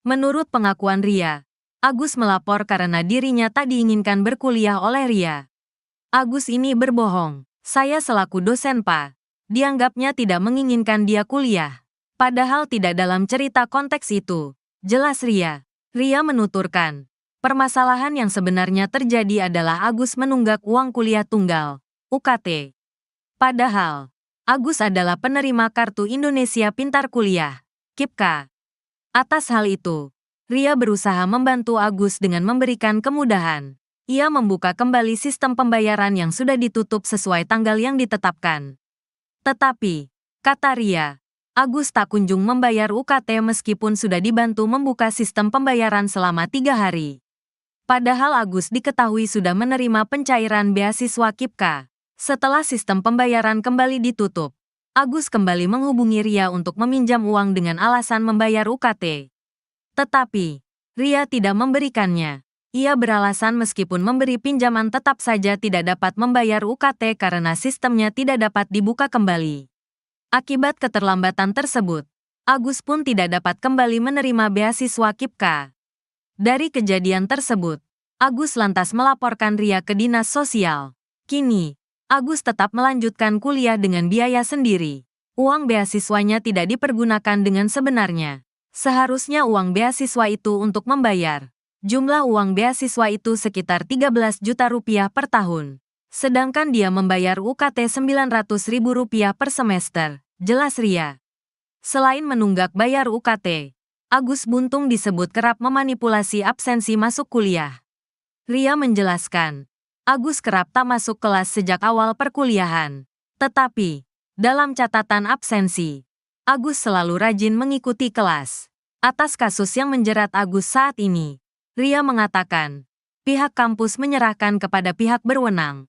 Menurut pengakuan Ria, Agus melapor karena dirinya tak diinginkan berkuliah oleh Ria. Agus ini berbohong. Saya selaku dosen Pak, dianggapnya tidak menginginkan dia kuliah. Padahal tidak dalam cerita konteks itu. Jelas Ria. Ria menuturkan, permasalahan yang sebenarnya terjadi adalah Agus menunggak uang kuliah tunggal, UKT. Padahal, Agus adalah penerima Kartu Indonesia Pintar Kuliah, KIPKA. Atas hal itu, Ria berusaha membantu Agus dengan memberikan kemudahan. Ia membuka kembali sistem pembayaran yang sudah ditutup sesuai tanggal yang ditetapkan. Tetapi, kata Ria, Agus tak kunjung membayar UKT meskipun sudah dibantu membuka sistem pembayaran selama 3 hari. Padahal Agus diketahui sudah menerima pencairan beasiswa KIPKA. Setelah sistem pembayaran kembali ditutup, Agus kembali menghubungi Ria untuk meminjam uang dengan alasan membayar UKT. Tetapi, Ria tidak memberikannya. Ia beralasan meskipun memberi pinjaman tetap saja tidak dapat membayar UKT karena sistemnya tidak dapat dibuka kembali. Akibat keterlambatan tersebut, Agus pun tidak dapat kembali menerima beasiswa KIPKA. Dari kejadian tersebut, Agus lantas melaporkan Ria ke dinas sosial. Kini, Agus tetap melanjutkan kuliah dengan biaya sendiri. Uang beasiswanya tidak dipergunakan dengan sebenarnya. Seharusnya uang beasiswa itu untuk membayar. Jumlah uang beasiswa itu sekitar 13 juta rupiah per tahun. Sedangkan dia membayar UKT Rp900.000 per semester, jelas Ria. Selain menunggak bayar UKT, Agus Buntung disebut kerap memanipulasi absensi masuk kuliah. Ria menjelaskan, Agus kerap tak masuk kelas sejak awal perkuliahan. Tetapi, dalam catatan absensi, Agus selalu rajin mengikuti kelas. Atas kasus yang menjerat Agus saat ini, Ria mengatakan, pihak kampus menyerahkan kepada pihak berwenang.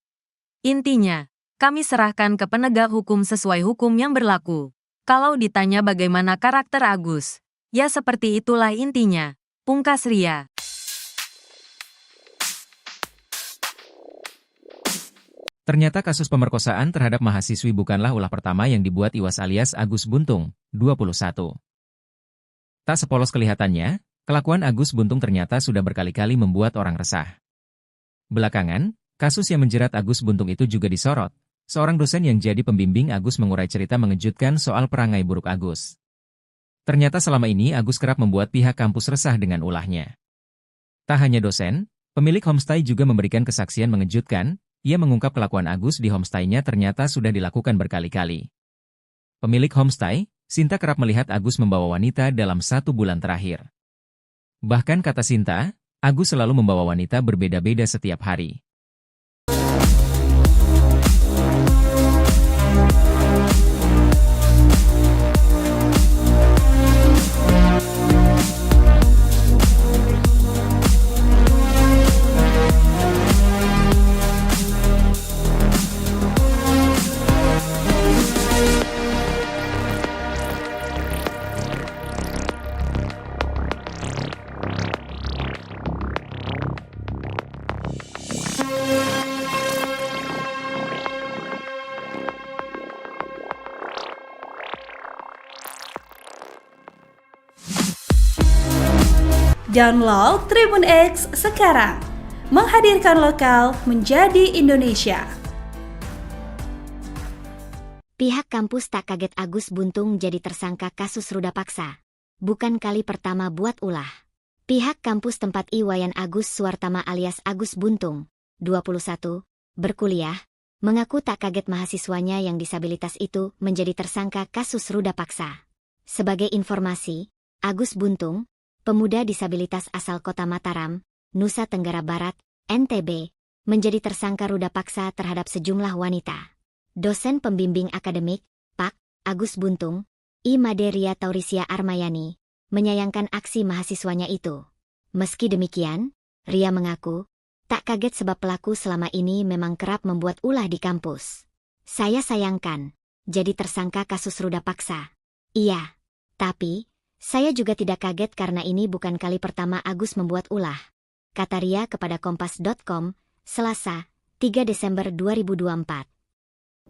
Intinya, kami serahkan ke penegak hukum sesuai hukum yang berlaku. Kalau ditanya bagaimana karakter Agus, ya seperti itulah intinya, pungkas Ria. Ternyata kasus pemerkosaan terhadap mahasiswi bukanlah ulah pertama yang dibuat Iwas alias Agus Buntung, 21. Tak sepolos kelihatannya, kelakuan Agus Buntung ternyata sudah berkali-kali membuat orang resah. Belakangan, kasus yang menjerat Agus Buntung itu juga disorot. Seorang dosen yang jadi pembimbing Agus mengurai cerita mengejutkan soal perangai buruk Agus. Ternyata selama ini Agus kerap membuat pihak kampus resah dengan ulahnya. Tak hanya dosen, pemilik homestay juga memberikan kesaksian mengejutkan. Ia mengungkap kelakuan Agus di homestay-nya ternyata sudah dilakukan berkali-kali. Pemilik homestay, Sinta kerap melihat Agus membawa wanita dalam 1 bulan terakhir. Bahkan kata Sinta, Agus selalu membawa wanita berbeda-beda setiap hari. Download Tribun X sekarang, menghadirkan lokal menjadi Indonesia. Pihak kampus tak kaget Agus Buntung jadi tersangka kasus ruda paksa. Bukan kali pertama buat ulah. Pihak kampus tempat Iwayan Agus Suwartama alias Agus Buntung, 21, berkuliah, mengaku tak kaget mahasiswanya yang disabilitas itu menjadi tersangka kasus ruda paksa. Sebagai informasi, Agus Buntung, pemuda disabilitas asal kota Mataram, Nusa Tenggara Barat, NTB, menjadi tersangka ruda paksa terhadap sejumlah wanita. Dosen pembimbing akademik, Pak. Agus Buntung, I. Maderia Taurisia Armayani, menyayangkan aksi mahasiswanya itu. Meski demikian, Ria mengaku, tak kaget sebab pelaku selama ini memang kerap membuat ulah di kampus. Saya sayangkan, jadi tersangka kasus ruda paksa. Iya, tapi saya juga tidak kaget karena ini bukan kali pertama Agus membuat ulah, kata Ria kepada Kompas.com, Selasa, 3 Desember 2024.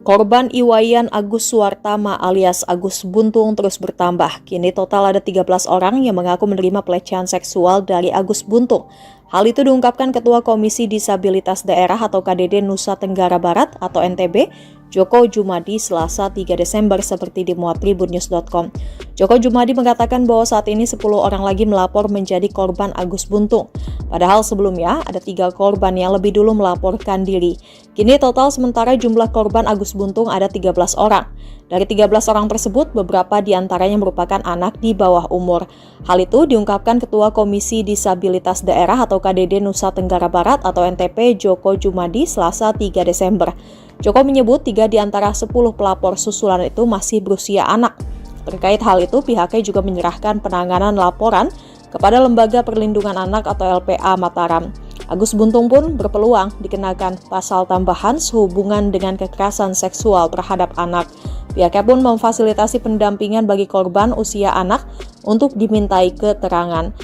Korban Iwayan Agus Suwartama alias Agus Buntung terus bertambah. Kini total ada 13 orang yang mengaku menerima pelecehan seksual dari Agus Buntung. Hal itu diungkapkan Ketua Komisi Disabilitas Daerah atau KDD Nusa Tenggara Barat atau NTB, Joko Jumadi, Selasa 3 Desember seperti dimuat tribunnews.com. Joko Jumadi mengatakan bahwa saat ini 10 orang lagi melapor menjadi korban Agus Buntung. Padahal sebelumnya ada 3 korban yang lebih dulu melaporkan diri. Kini total sementara jumlah korban Agus Buntung ada 13 orang. Dari 13 orang tersebut, beberapa diantaranya merupakan anak di bawah umur. Hal itu diungkapkan Ketua Komisi Disabilitas Daerah atau KDD Nusa Tenggara Barat atau NTP Joko Jumadi, Selasa 3 Desember. Joko menyebut 3 di antara 10 pelapor susulan itu masih berusia anak. Terkait hal itu, pihaknya juga menyerahkan penanganan laporan kepada Lembaga Perlindungan Anak atau LPA Mataram. Agus Buntung pun berpeluang dikenakan pasal tambahan sehubungan dengan kekerasan seksual terhadap anak. Pihaknya pun memfasilitasi pendampingan bagi korban usia anak untuk dimintai keterangan.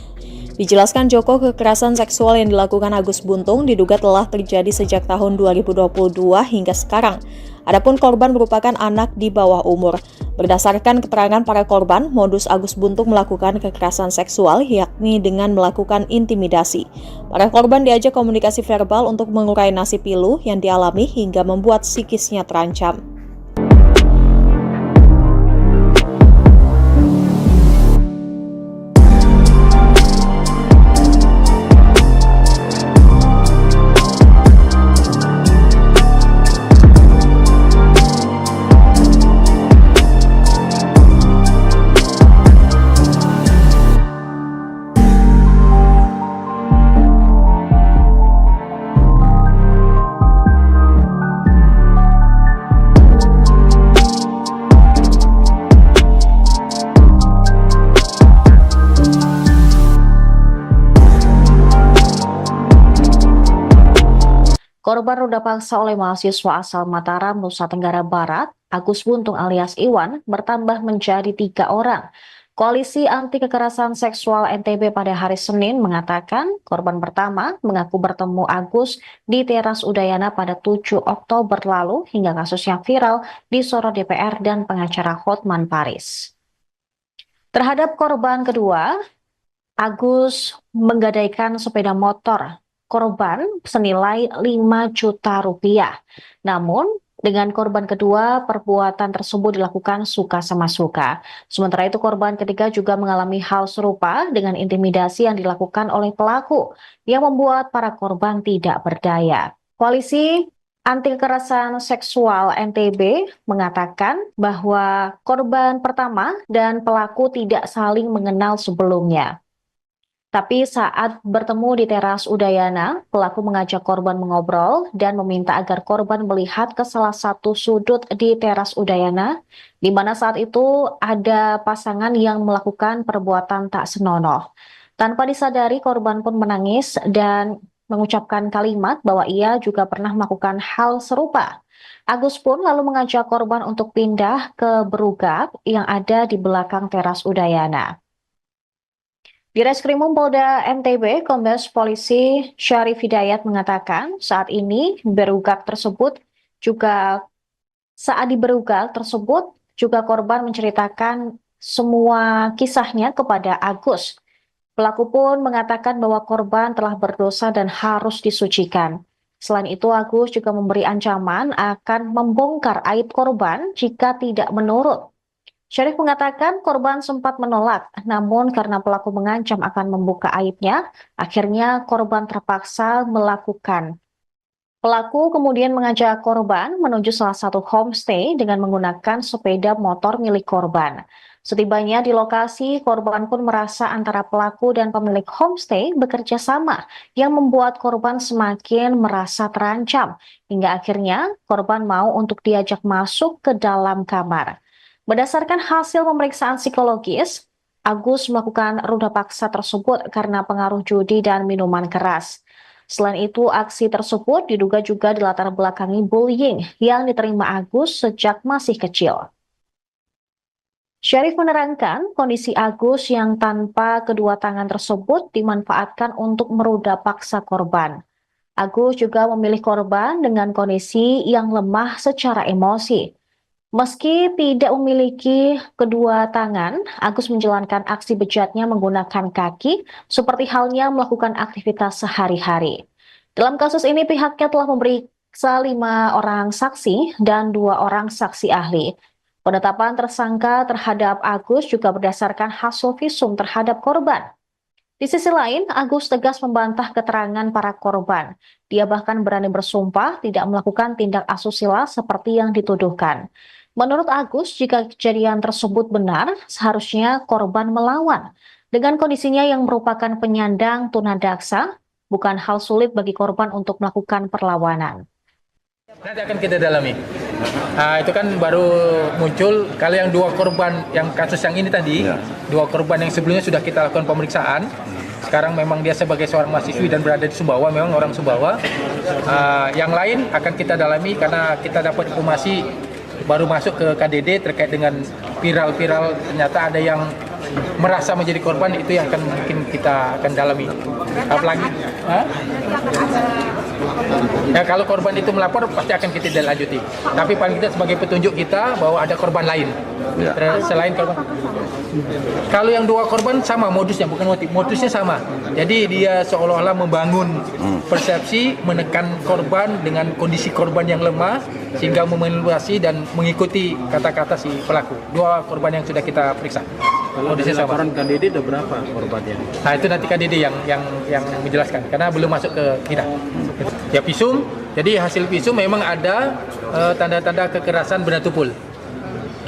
Dijelaskan Joko, kekerasan seksual yang dilakukan Agus Buntung diduga telah terjadi sejak tahun 2022 hingga sekarang. Adapun korban merupakan anak di bawah umur. Berdasarkan keterangan para korban, modus Agus Buntung melakukan kekerasan seksual yakni dengan melakukan intimidasi. Para korban diajak komunikasi verbal untuk mengurai nasib pilu yang dialami hingga membuat psikisnya terancam. Korban ruda paksa oleh mahasiswa asal Mataram, Nusa Tenggara Barat, Agus Buntung alias Iwan, bertambah menjadi 3 orang. Koalisi Anti Kekerasan Seksual NTB pada hari Senin mengatakan korban pertama mengaku bertemu Agus di teras Udayana pada 7 Oktober lalu hingga kasusnya viral disorot DPR dan pengacara Hotman Paris. Terhadap korban kedua, Agus menggadaikan sepeda motor korban senilai 5 juta rupiah. Namun, dengan korban kedua, perbuatan tersebut dilakukan suka sama suka. Sementara itu, korban ketiga juga mengalami hal serupa dengan intimidasi yang dilakukan oleh pelaku yang membuat para korban tidak berdaya. Koalisi Anti Kekerasan Seksual NTB mengatakan bahwa korban pertama dan pelaku tidak saling mengenal sebelumnya. Tapi saat bertemu di teras Udayana, pelaku mengajak korban mengobrol dan meminta agar korban melihat ke salah satu sudut di teras Udayana, di mana saat itu ada pasangan yang melakukan perbuatan tak senonoh. Tanpa disadari, korban pun menangis dan mengucapkan kalimat bahwa ia juga pernah melakukan hal serupa. Agus pun lalu mengajak korban untuk pindah ke berugap yang ada di belakang teras Udayana. Di Reskrimum Polda NTB, Kombes Polisi Syarif Hidayat mengatakan saat ini saat di berugak tersebut juga korban menceritakan semua kisahnya kepada Agus. Pelaku pun mengatakan bahwa korban telah berdosa dan harus disucikan. Selain itu, Agus juga memberi ancaman akan membongkar aib korban jika tidak menurut. Syarif mengatakan korban sempat menolak, namun karena pelaku mengancam akan membuka aibnya, akhirnya korban terpaksa melakukan. Pelaku kemudian mengajak korban menuju salah satu homestay dengan menggunakan sepeda motor milik korban. Setibanya di lokasi, korban pun merasa antara pelaku dan pemilik homestay bekerja sama yang membuat korban semakin merasa terancam, hingga akhirnya korban mau untuk diajak masuk ke dalam kamar. Berdasarkan hasil pemeriksaan psikologis, Agus melakukan ruda paksa tersebut karena pengaruh judi dan minuman keras. Selain itu, aksi tersebut diduga juga dilatar belakangi bullying yang diterima Agus sejak masih kecil. Syarif menerangkan kondisi Agus yang tanpa kedua tangan tersebut dimanfaatkan untuk meruda paksa korban. Agus juga memilih korban dengan kondisi yang lemah secara emosi. Meski tidak memiliki kedua tangan, Agus menjalankan aksi bejatnya menggunakan kaki, seperti halnya melakukan aktivitas sehari-hari. Dalam kasus ini, pihaknya telah memeriksa 5 orang saksi dan 2 orang saksi ahli. Penetapan tersangka terhadap Agus juga berdasarkan hasil visum terhadap korban. Di sisi lain, Agus tegas membantah keterangan para korban. Dia bahkan berani bersumpah tidak melakukan tindak asusila seperti yang dituduhkan. Menurut Agus, jika kejadian tersebut benar, seharusnya korban melawan. Dengan kondisinya yang merupakan penyandang tunadaksa, bukan hal sulit bagi korban untuk melakukan perlawanan. Nanti akan kita dalami. Itu kan baru muncul, kalau yang 2 korban, yang kasus yang ini tadi, 2 korban yang sebelumnya sudah kita lakukan pemeriksaan. Sekarang memang dia sebagai seorang mahasiswi dan berada di Sumbawa, memang orang Sumbawa. Yang lain akan kita dalami karena kita dapat informasi baru masuk ke KDD terkait dengan viral-viral, ternyata ada yang merasa menjadi korban, itu yang akan mungkin kita akan dalami. Apalagi ya, kalau korban itu melapor pasti akan kita lanjuti. Tapi paling kita sebagai petunjuk kita bahwa ada korban lain selain korban. Kalau yang 2 korban sama modusnya, bukan motif, modusnya sama. Jadi dia seolah-olah membangun persepsi, menekan korban dengan kondisi korban yang lemah sehingga memanipulasi dan mengikuti kata-kata si pelaku. 2 korban yang sudah kita periksa. Kalau dari laporan KDD ada berapa korbannya? Nah, itu nanti KDD yang menjelaskan karena belum masuk ke kita. Ya, visum. Jadi hasil visum memang ada tanda-tanda kekerasan benda tumpul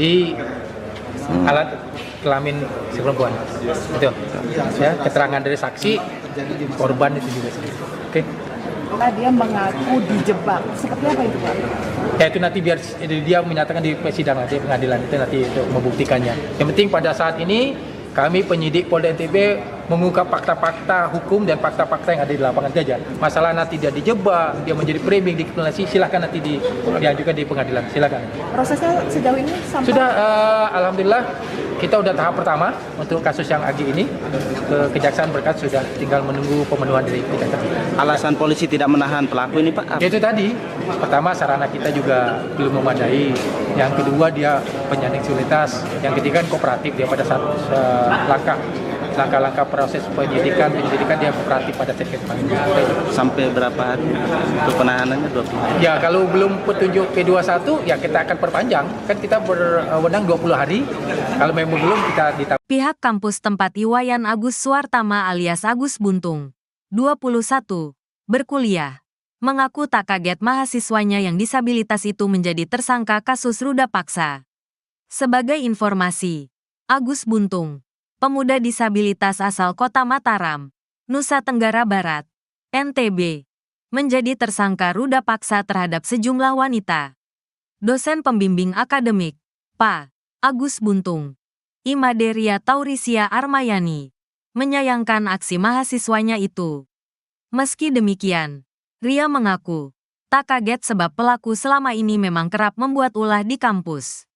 di alat kelamin si perempuan. Itu. Ya, keterangan dari saksi korban itu juga. Oke. Dia mengaku dijebak. Seperti apa itu, Pak? Ya, itu nanti biar dia menyatakan di persidangan, di pengadilan itu nanti untuk membuktikannya. Yang penting pada saat ini kami penyidik Polda NTB mengungkap fakta-fakta hukum dan fakta-fakta yang ada di lapangan saja. Masalah nanti dia dijebak, dia menjadi framing, dikriminalisasi, silakan nanti diajukan di pengadilan, silakan. Prosesnya sejauh ini sampai Sudah, alhamdulillah kita udah tahap pertama untuk kasus yang Agi ini. Kejaksaan berkat sudah tinggal menunggu pemenuhan dari kejaksaan. Alasan polisi tidak menahan pelaku ini, Pak? Itu tadi, pertama sarana kita juga belum memadai. Yang kedua dia penyandang disabilitas. Yang ketiga kooperatif dia pada saat langkah-langkah proses penyidikan dia kooperatif pada saat pemanggilan. Sampai berapa hari untuk penahanannya? 20 hari? Ya kalau belum petunjuk P21 ya kita akan perpanjang. Kan kita berwenang 20 hari. Kalau memang belum kita ditambah. Pihak kampus tempat Iwayan Agus Suartama alias Agus Buntung, 21, berkuliah, mengaku tak kaget mahasiswanya yang disabilitas itu menjadi tersangka kasus ruda paksa. Sebagai informasi, Agus Buntung, pemuda disabilitas asal Kota Mataram, Nusa Tenggara Barat, NTB, menjadi tersangka ruda paksa terhadap sejumlah wanita. Dosen pembimbing akademik, Pak Agus Buntung, Imaderia Taurisia Armayani, menyayangkan aksi mahasiswanya itu. Meski demikian, Ria mengaku tak kaget sebab pelaku selama ini memang kerap membuat ulah di kampus.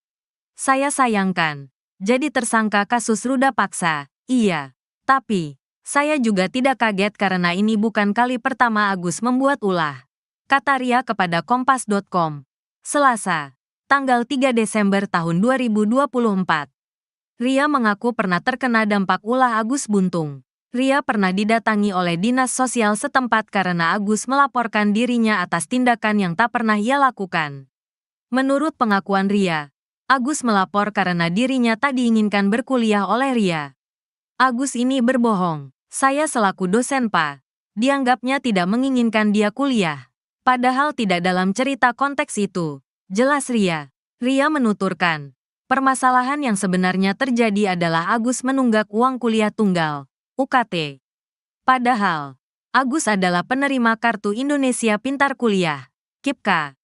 Saya sayangkan, jadi tersangka kasus ruda paksa, iya. Tapi, saya juga tidak kaget karena ini bukan kali pertama Agus membuat ulah. Kata Ria kepada Kompas.com, Selasa, tanggal 3 Desember tahun 2024. Ria mengaku pernah terkena dampak ulah Agus Buntung. Ria pernah didatangi oleh dinas sosial setempat karena Agus melaporkan dirinya atas tindakan yang tak pernah ia lakukan. Menurut pengakuan Ria, Agus melapor karena dirinya tak diinginkan berkuliah oleh Ria. Agus ini berbohong. Saya selaku dosen Pak, dianggapnya tidak menginginkan dia kuliah. Padahal tidak dalam cerita konteks itu. Jelas Ria. Ria menuturkan, permasalahan yang sebenarnya terjadi adalah Agus menunggak uang kuliah tunggal, UKT. Padahal, Agus adalah penerima Kartu Indonesia Pintar Kuliah, KIPKA.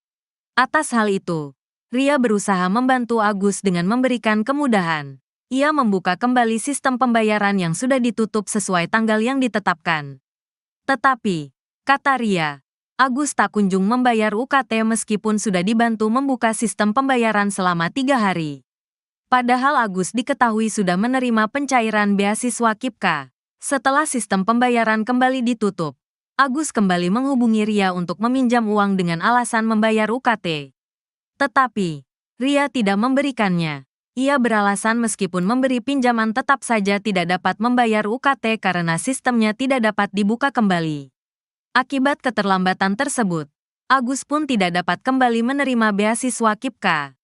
Atas hal itu, Ria berusaha membantu Agus dengan memberikan kemudahan. Ia membuka kembali sistem pembayaran yang sudah ditutup sesuai tanggal yang ditetapkan. Tetapi, kata Ria, Agus tak kunjung membayar UKT meskipun sudah dibantu membuka sistem pembayaran selama 3 hari. Padahal Agus diketahui sudah menerima pencairan beasiswa KIPKA. Setelah sistem pembayaran kembali ditutup, Agus kembali menghubungi Ria untuk meminjam uang dengan alasan membayar UKT. Tetapi, Ria tidak memberikannya. Ia beralasan meskipun memberi pinjaman tetap saja tidak dapat membayar UKT karena sistemnya tidak dapat dibuka kembali. Akibat keterlambatan tersebut, Agus pun tidak dapat kembali menerima beasiswa KIPKA.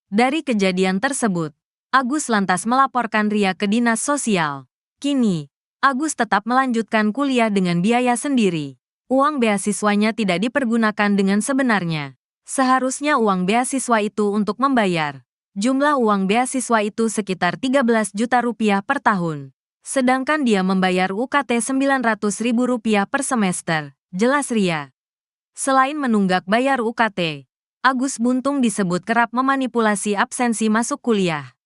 Dari kejadian tersebut, Agus lantas melaporkan Ria ke dinas sosial. Kini, Agus tetap melanjutkan kuliah dengan biaya sendiri. Uang beasiswanya tidak dipergunakan dengan sebenarnya. Seharusnya uang beasiswa itu untuk membayar. Jumlah uang beasiswa itu sekitar 13 juta rupiah per tahun. Sedangkan dia membayar UKT Rp900.000 per semester, jelas Ria. Selain menunggak bayar UKT, Agus Buntung disebut kerap memanipulasi absensi masuk kuliah.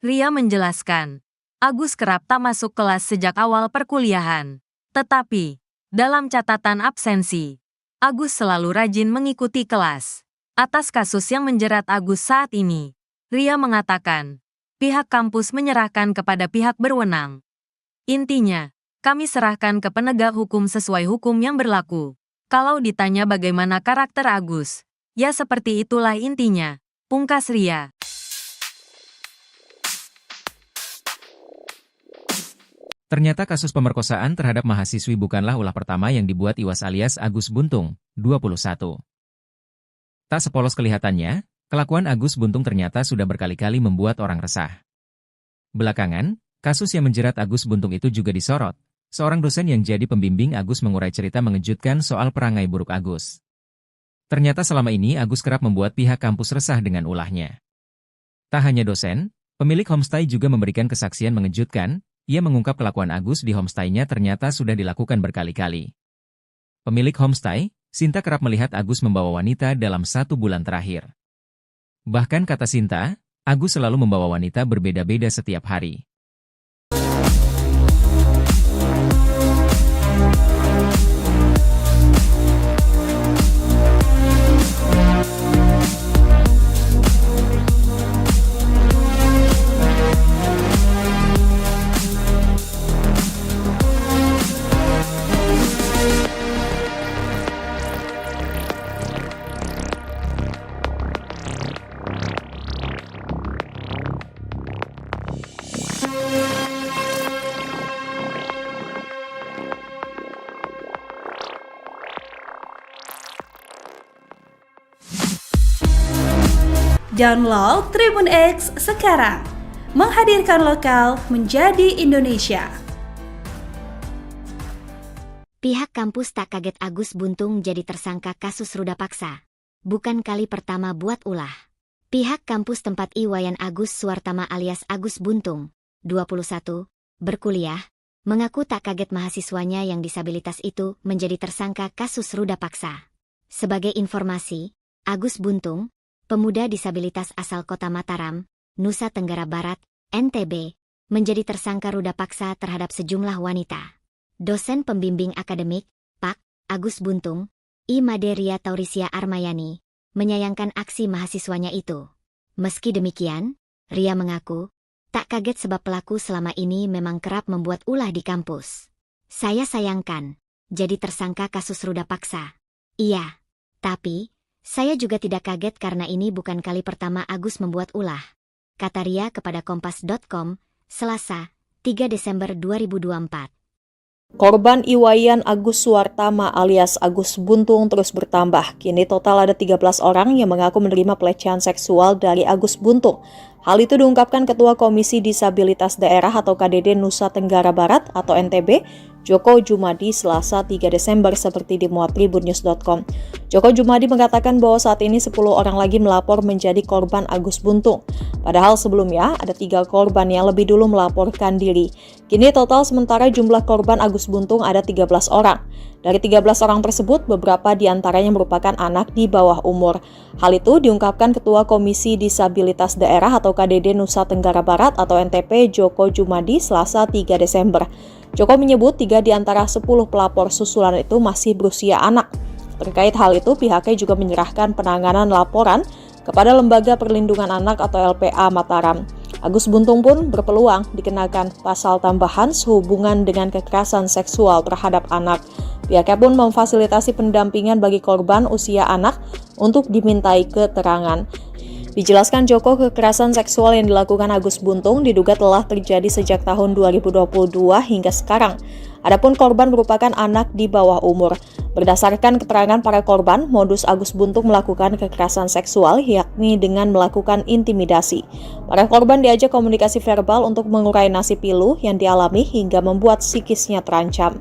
Ria menjelaskan, Agus kerap tak masuk kelas sejak awal perkuliahan. Tetapi, dalam catatan absensi, Agus selalu rajin mengikuti kelas. Atas kasus yang menjerat Agus saat ini, Ria mengatakan, pihak kampus menyerahkan kepada pihak berwenang. Intinya, kami serahkan ke penegak hukum sesuai hukum yang berlaku. Kalau ditanya bagaimana karakter Agus, ya seperti itulah intinya, pungkas Ria. Ternyata kasus pemerkosaan terhadap mahasiswi bukanlah ulah pertama yang dibuat Iwas alias Agus Buntung, 21. Tak sepolos kelihatannya, kelakuan Agus Buntung ternyata sudah berkali-kali membuat orang resah. Belakangan, kasus yang menjerat Agus Buntung itu juga disorot. Seorang dosen yang jadi pembimbing Agus mengurai cerita mengejutkan soal perangai buruk Agus. Ternyata selama ini Agus kerap membuat pihak kampus resah dengan ulahnya. Tak hanya dosen, pemilik homestay juga memberikan kesaksian mengejutkan. Ia mengungkap kelakuan Agus di homestay-nya ternyata sudah dilakukan berkali-kali. Pemilik homestay, Sinta kerap melihat Agus membawa wanita dalam 1 bulan terakhir. Bahkan kata Sinta, Agus selalu membawa wanita berbeda-beda setiap hari. Download Tribun X sekarang. Menghadirkan lokal menjadi Indonesia. Pihak kampus tak kaget Agus Buntung jadi tersangka kasus ruda paksa. Bukan kali pertama buat ulah. Pihak kampus tempat Iwayan Agus Suwartama alias Agus Buntung, 21, berkuliah, mengaku tak kaget mahasiswanya yang disabilitas itu menjadi tersangka kasus ruda paksa. Sebagai informasi, Agus Buntung, pemuda disabilitas asal kota Mataram, Nusa Tenggara Barat, NTB, menjadi tersangka ruda paksa terhadap sejumlah wanita. Dosen pembimbing akademik, Pak. Agus Buntung, I. Maderia Taurisia Armayani, menyayangkan aksi mahasiswanya itu. Meski demikian, Ria mengaku, tak kaget sebab pelaku selama ini memang kerap membuat ulah di kampus. Saya sayangkan, jadi tersangka kasus ruda paksa. Iya, tapi saya juga tidak kaget karena ini bukan kali pertama Agus membuat ulah, kata Ria kepada Kompas.com, Selasa, 3 Desember 2024. Korban Iwayan Agus Suwartama alias Agus Buntung terus bertambah. Kini total ada 13 orang yang mengaku menerima pelecehan seksual dari Agus Buntung. Hal itu diungkapkan Ketua Komisi Disabilitas Daerah atau KDD Nusa Tenggara Barat atau NTB, Joko Jumadi, Selasa 3 Desember seperti dimuat tribunnews.com. Joko Jumadi mengatakan bahwa saat ini 10 orang lagi melapor menjadi korban Agus Buntung. Padahal sebelumnya ada 3 korban yang lebih dulu melaporkan diri. Kini total sementara jumlah korban Agus Buntung ada 13 orang. Dari 13 orang tersebut, beberapa diantaranya merupakan anak di bawah umur. Hal itu diungkapkan Ketua Komisi Disabilitas Daerah atau KDD Nusa Tenggara Barat atau NTP, Joko Jumadi, Selasa 3 Desember. Joko menyebut 3 di antara 10 pelapor susulan itu masih berusia anak. Terkait hal itu, pihaknya juga menyerahkan penanganan laporan kepada Lembaga Perlindungan Anak atau LPA Mataram. Agus Buntung pun berpeluang dikenakan pasal tambahan sehubungan dengan kekerasan seksual terhadap anak. Pihaknya pun memfasilitasi pendampingan bagi korban usia anak untuk dimintai keterangan. Dijelaskan Joko, kekerasan seksual yang dilakukan Agus Buntung diduga telah terjadi sejak tahun 2022 hingga sekarang. Adapun korban merupakan anak di bawah umur. Berdasarkan keterangan para korban, modus Agus Buntung melakukan kekerasan seksual yakni dengan melakukan intimidasi. Para korban diajak komunikasi verbal untuk mengurai nasib pilu yang dialami hingga membuat psikisnya terancam.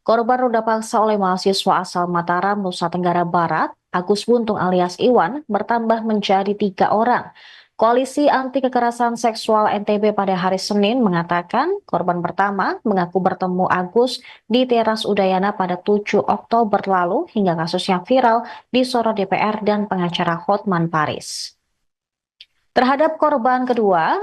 Korban ruda paksa oleh mahasiswa asal Mataram, Nusa Tenggara Barat, Agus Buntung alias Iwan, bertambah menjadi 3 orang. Koalisi Anti Kekerasan Seksual NTB pada hari Senin mengatakan korban pertama mengaku bertemu Agus di teras Udayana pada 7 Oktober lalu hingga kasusnya viral disorot DPR dan pengacara Hotman Paris. Terhadap korban kedua,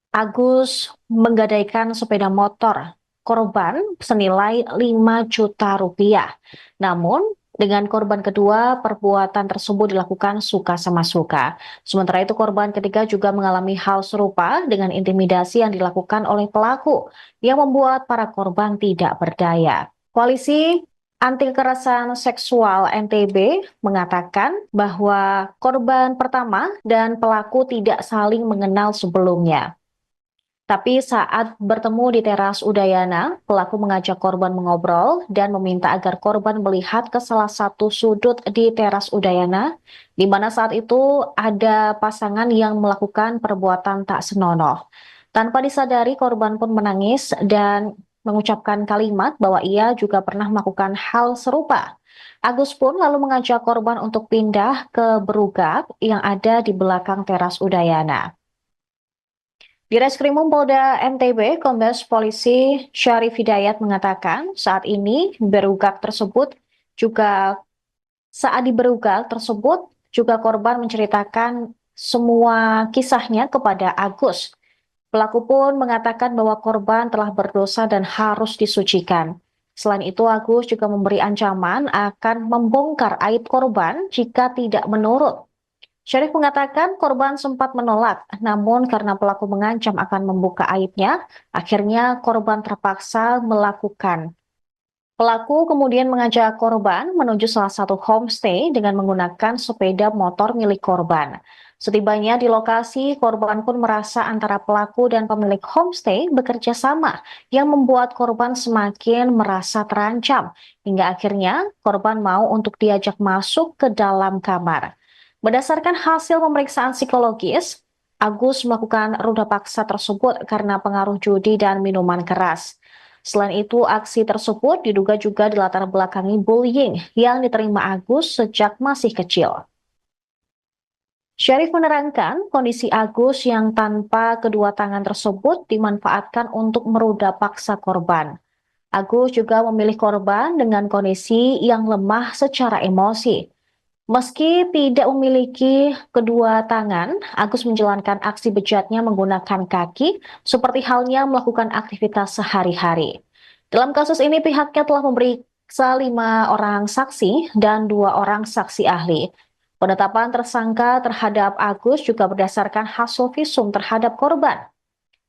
Agus menggadaikan sepeda motor korban senilai 5 juta rupiah. Namun, dengan korban kedua, perbuatan tersebut dilakukan suka sama suka. Sementara itu, korban ketiga juga mengalami hal serupa dengan intimidasi yang dilakukan oleh pelaku, yang membuat para korban tidak berdaya. Koalisi Anti Kekerasan Seksual NTB mengatakan bahwa korban pertama dan pelaku tidak saling mengenal sebelumnya. Tapi saat bertemu di teras Udayana, pelaku mengajak korban mengobrol dan meminta agar korban melihat ke salah satu sudut di teras Udayana, di mana saat itu ada pasangan yang melakukan perbuatan tak senonoh. Tanpa disadari, korban pun menangis dan mengucapkan kalimat bahwa ia juga pernah melakukan hal serupa. Agus pun lalu mengajak korban untuk pindah ke Berugak yang ada di belakang teras Udayana. Di Reskrimum Polda NTB, Kombes Polisi Syarif Hidayat mengatakan saat ini saat di Berugak tersebut juga korban menceritakan semua kisahnya kepada Agus. Pelaku pun mengatakan bahwa korban telah berdosa dan harus disucikan. Selain itu, Agus juga memberi ancaman akan membongkar aib korban jika tidak menurut. Syarif mengatakan korban sempat menolak, namun karena pelaku mengancam akan membuka aibnya, akhirnya korban terpaksa melakukan. Pelaku kemudian mengajak korban menuju salah satu homestay dengan menggunakan sepeda motor milik korban. Setibanya di lokasi, korban pun merasa antara pelaku dan pemilik homestay bekerja sama yang membuat korban semakin merasa terancam. Hingga akhirnya korban mau untuk diajak masuk ke dalam kamar. Berdasarkan hasil pemeriksaan psikologis, Agus melakukan ruda paksa tersebut karena pengaruh judi dan minuman keras. Selain itu, aksi tersebut diduga juga dilatar belakangi bullying yang diterima Agus sejak masih kecil. Syarif menerangkan kondisi Agus yang tanpa kedua tangan tersebut dimanfaatkan untuk meruda paksa korban. Agus juga memilih korban dengan kondisi yang lemah secara emosi. Meski tidak memiliki kedua tangan, Agus menjalankan aksi bejatnya menggunakan kaki, seperti halnya melakukan aktivitas sehari-hari. Dalam kasus ini, pihaknya telah memeriksa 5 orang saksi dan 2 orang saksi ahli. Penetapan tersangka terhadap Agus juga berdasarkan hasil visum terhadap korban.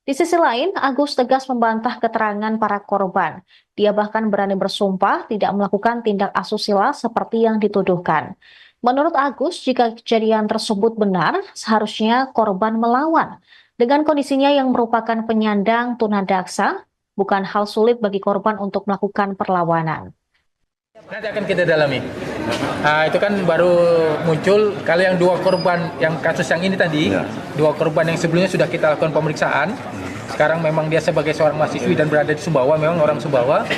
Di sisi lain, Agus tegas membantah keterangan para korban. Dia bahkan berani bersumpah tidak melakukan tindak asusila seperti yang dituduhkan. Menurut Agus, jika kejadian tersebut benar, seharusnya korban melawan. Dengan kondisinya yang merupakan penyandang tunadaksa, bukan hal sulit bagi korban untuk melakukan perlawanan. Nanti akan kita dalami. Itu kan baru muncul kalau yang 2 korban yang kasus yang ini tadi, 2 korban yang sebelumnya sudah kita lakukan pemeriksaan. Sekarang memang dia sebagai seorang mahasiswi dan berada di Sumbawa, memang orang Sumbawa.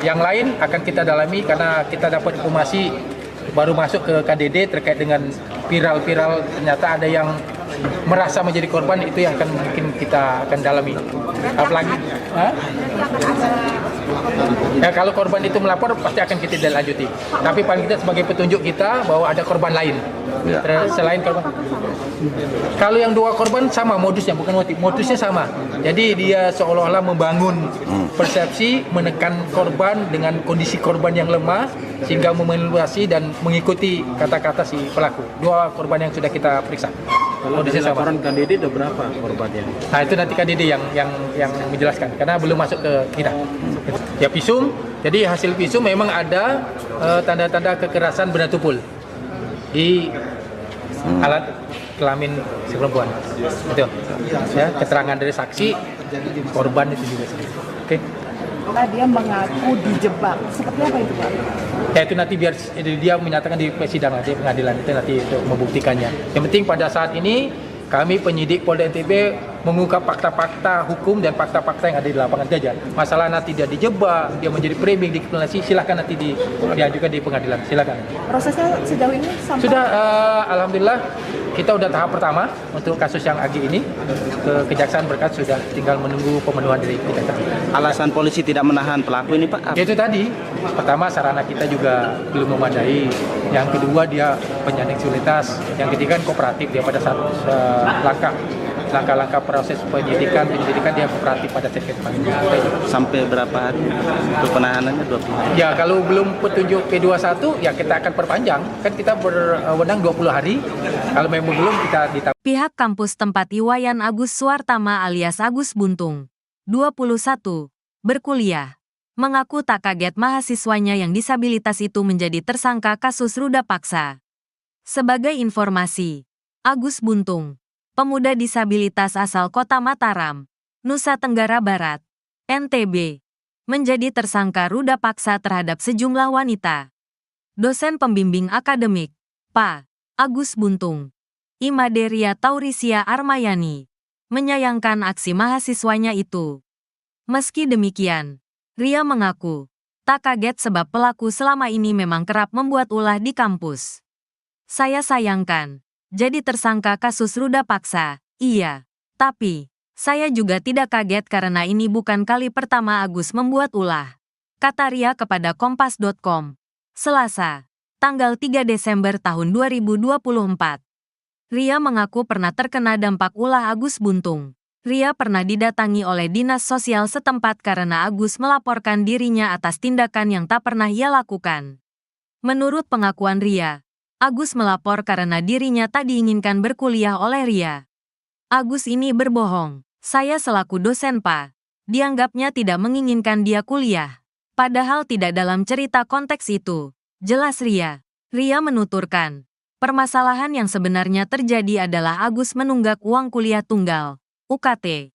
Yang lain akan kita dalami karena kita dapat informasi baru masuk ke KDD terkait dengan viral-viral, ternyata ada yang merasa menjadi korban, itu yang akan mungkin kita akan dalami. Apalagi ya, kalau korban itu melapor pasti akan kita lanjuti. Tapi paling tidak sebagai petunjuk kita bahwa ada korban lain selain korban. Kalau yang 2 korban sama modusnya, bukan modusnya sama. Jadi dia seolah-olah membangun persepsi, menekan korban dengan kondisi korban yang lemah sehingga memanipulasi dan mengikuti kata-kata si pelaku. 2 korban yang sudah kita periksa. Kalau dari laporan KDD ada berapa korbannya? Nah, itu nanti KDD yang menjelaskan karena belum masuk ke kita. Ya, visum. Jadi hasil visum memang ada tanda-tanda kekerasan benda tumpul di alat kelamin si perempuan. Itu. Ya, keterangan dari saksi korban itu juga. Oke. Karena dia mengaku dijebak. Seperti apa itu, Pak? Ya, itu nanti biar dia menyatakan di persidangan, di pengadilan itu nanti untuk membuktikannya. Yang penting pada saat ini kami penyidik Polda NTB mengungkap fakta-fakta hukum dan fakta-fakta yang ada di lapangan saja. Masalah nanti dia dijebak, dia menjadi framing, dikriminalisasi, silakan nanti diajukan di pengadilan. Silakan. Prosesnya sejauh ini sampai sudah, alhamdulillah kita udah tahap pertama untuk kasus yang Agi ini. Kejaksaan berkas sudah tinggal menunggu pemenuhan dari kejaksaan. Alasan polisi tidak menahan pelaku ini, Pak? Itu tadi, pertama sarana kita juga belum memadai. Yang kedua dia penyandang disabilitas. Yang ketiga kooperatif, dia pada saat langkah-langkah proses penyidikan dia kooperatif pada saat kita panggil. Sampai berapa hari untuk penahanannya? 20 hari? Ya, kalau belum petunjuk P21 ya kita akan perpanjang. Kan kita berwenang 20 hari. Kalau memang belum kita ditambah. Pihak kampus tempat Iwayan Agus Suartama alias Agus Buntung, 21, berkuliah, mengaku tak kaget mahasiswanya yang disabilitas itu menjadi tersangka kasus ruda paksa. Sebagai informasi, Agus Buntung, pemuda disabilitas asal Kota Mataram, Nusa Tenggara Barat, NTB, menjadi tersangka ruda paksa terhadap sejumlah wanita. Dosen pembimbing akademik, Pak Agus Buntung, Imaderia Taurisia Armayani, menyayangkan aksi mahasiswanya itu. Meski demikian, Ria mengaku tak kaget sebab pelaku selama ini memang kerap membuat ulah di kampus. Saya sayangkan jadi tersangka kasus ruda paksa, iya. Tapi, saya juga tidak kaget karena ini bukan kali pertama Agus membuat ulah. Kata Ria kepada Kompas.com, Selasa, tanggal 3 Desember tahun 2024. Ria mengaku pernah terkena dampak ulah Agus Buntung. Ria pernah didatangi oleh dinas sosial setempat karena Agus melaporkan dirinya atas tindakan yang tak pernah ia lakukan. Menurut pengakuan Ria, Agus melapor karena dirinya tak diinginkan berkuliah oleh Ria. Agus ini berbohong. Saya selaku dosen Pak, dianggapnya tidak menginginkan dia kuliah. Padahal tidak dalam cerita konteks itu. Jelas Ria. Ria menuturkan, permasalahan yang sebenarnya terjadi adalah Agus menunggak uang kuliah tunggal, UKT.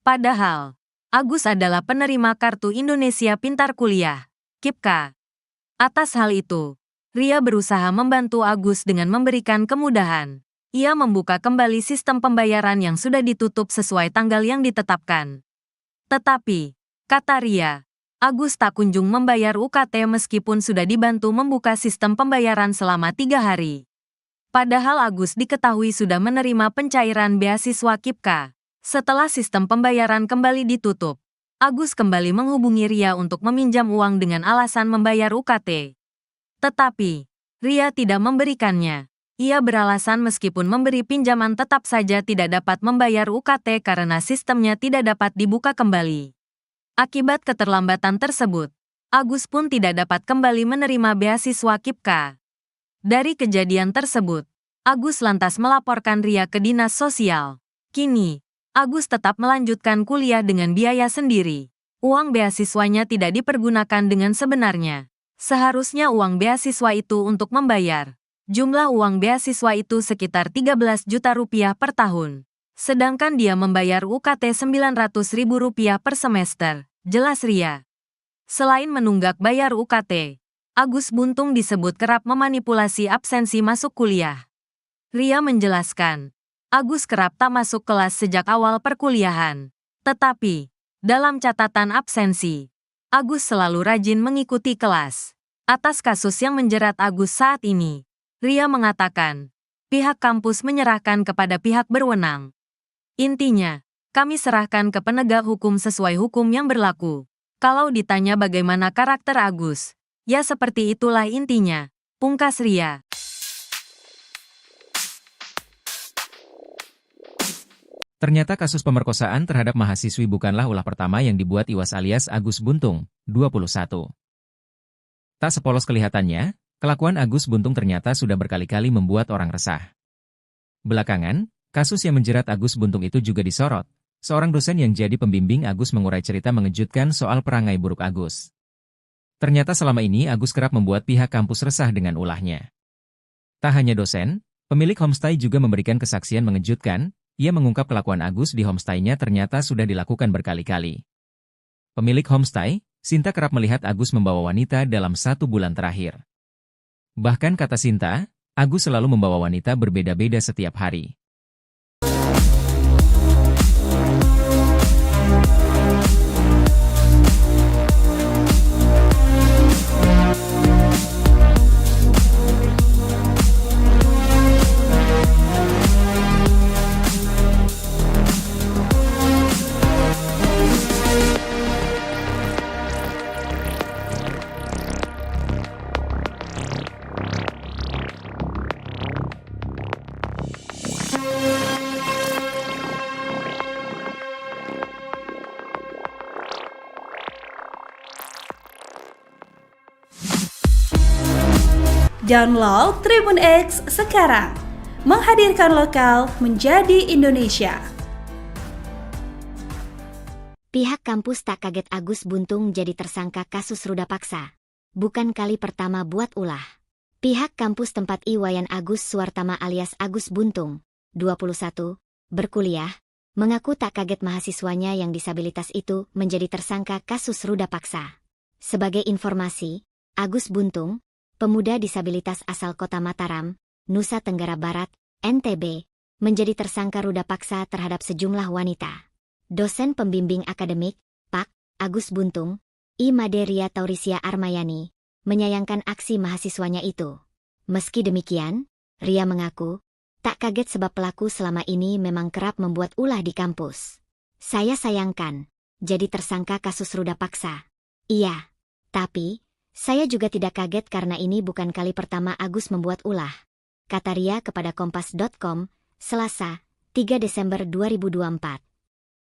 Padahal, Agus adalah penerima Kartu Indonesia Pintar Kuliah, KIPKA. Atas hal itu, Ria berusaha membantu Agus dengan memberikan kemudahan. Ia membuka kembali sistem pembayaran yang sudah ditutup sesuai tanggal yang ditetapkan. Tetapi, kata Ria, Agus tak kunjung membayar UKT meskipun sudah dibantu membuka sistem pembayaran selama 3 hari. Padahal Agus diketahui sudah menerima pencairan beasiswa KIPKA. Setelah sistem pembayaran kembali ditutup, Agus kembali menghubungi Ria untuk meminjam uang dengan alasan membayar UKT. Tetapi, Ria tidak memberikannya. Ia beralasan meskipun memberi pinjaman tetap saja tidak dapat membayar UKT karena sistemnya tidak dapat dibuka kembali. Akibat keterlambatan tersebut, Agus pun tidak dapat kembali menerima beasiswa KIPKA. Dari kejadian tersebut, Agus lantas melaporkan Ria ke dinas sosial. Kini, Agus tetap melanjutkan kuliah dengan biaya sendiri. Uang beasiswanya tidak dipergunakan dengan sebenarnya. Seharusnya uang beasiswa itu untuk membayar. Jumlah uang beasiswa itu sekitar 13 juta rupiah per tahun. Sedangkan dia membayar UKT Rp900.000 per semester, jelas Ria. Selain menunggak bayar UKT, Agus Buntung disebut kerap memanipulasi absensi masuk kuliah. Ria menjelaskan, Agus kerap tak masuk kelas sejak awal perkuliahan. Tetapi, dalam catatan absensi, Agus selalu rajin mengikuti kelas. Atas kasus yang menjerat Agus saat ini, Ria mengatakan, pihak kampus menyerahkan kepada pihak berwenang. Intinya, kami serahkan ke penegak hukum sesuai hukum yang berlaku. Kalau ditanya bagaimana karakter Agus, ya seperti itulah intinya, pungkas Ria. Ternyata kasus pemerkosaan terhadap mahasiswi bukanlah ulah pertama yang dibuat Iwas alias Agus Buntung, 21. Tak sepolos kelihatannya, kelakuan Agus Buntung ternyata sudah berkali-kali membuat orang resah. Belakangan, kasus yang menjerat Agus Buntung itu juga disorot. Seorang dosen yang jadi pembimbing Agus mengurai cerita mengejutkan soal perangai buruk Agus. Ternyata selama ini Agus kerap membuat pihak kampus resah dengan ulahnya. Tak hanya dosen, pemilik homestay juga memberikan kesaksian mengejutkan. Ia mengungkap kelakuan Agus di homestay-nya ternyata sudah dilakukan berkali-kali. Pemilik homestay, Sinta kerap melihat Agus membawa wanita dalam 1 bulan terakhir. Bahkan kata Sinta, Agus selalu membawa wanita berbeda-beda setiap hari. Download Tribun X sekarang, menghadirkan lokal menjadi Indonesia. Pihak kampus tak kaget Agus Buntung jadi tersangka kasus ruda paksa. Bukan kali pertama buat ulah. Pihak kampus tempat Iwayan Agus Suwartama alias Agus Buntung, 21, berkuliah, mengaku tak kaget mahasiswanya yang disabilitas itu menjadi tersangka kasus ruda paksa. Sebagai informasi, Agus Buntung, pemuda disabilitas asal kota Mataram, Nusa Tenggara Barat, NTB, menjadi tersangka ruda paksa terhadap sejumlah wanita. Dosen pembimbing akademik, Pak. Agus Buntung, I. Maderia Taurisia Armayani, menyayangkan aksi mahasiswanya itu. Meski demikian, Ria mengaku, tak kaget sebab pelaku selama ini memang kerap membuat ulah di kampus. Saya sayangkan, jadi tersangka kasus ruda paksa. Iya, tapi saya juga tidak kaget karena ini bukan kali pertama Agus membuat ulah, kata Ria kepada Kompas.com, Selasa, 3 Desember 2024.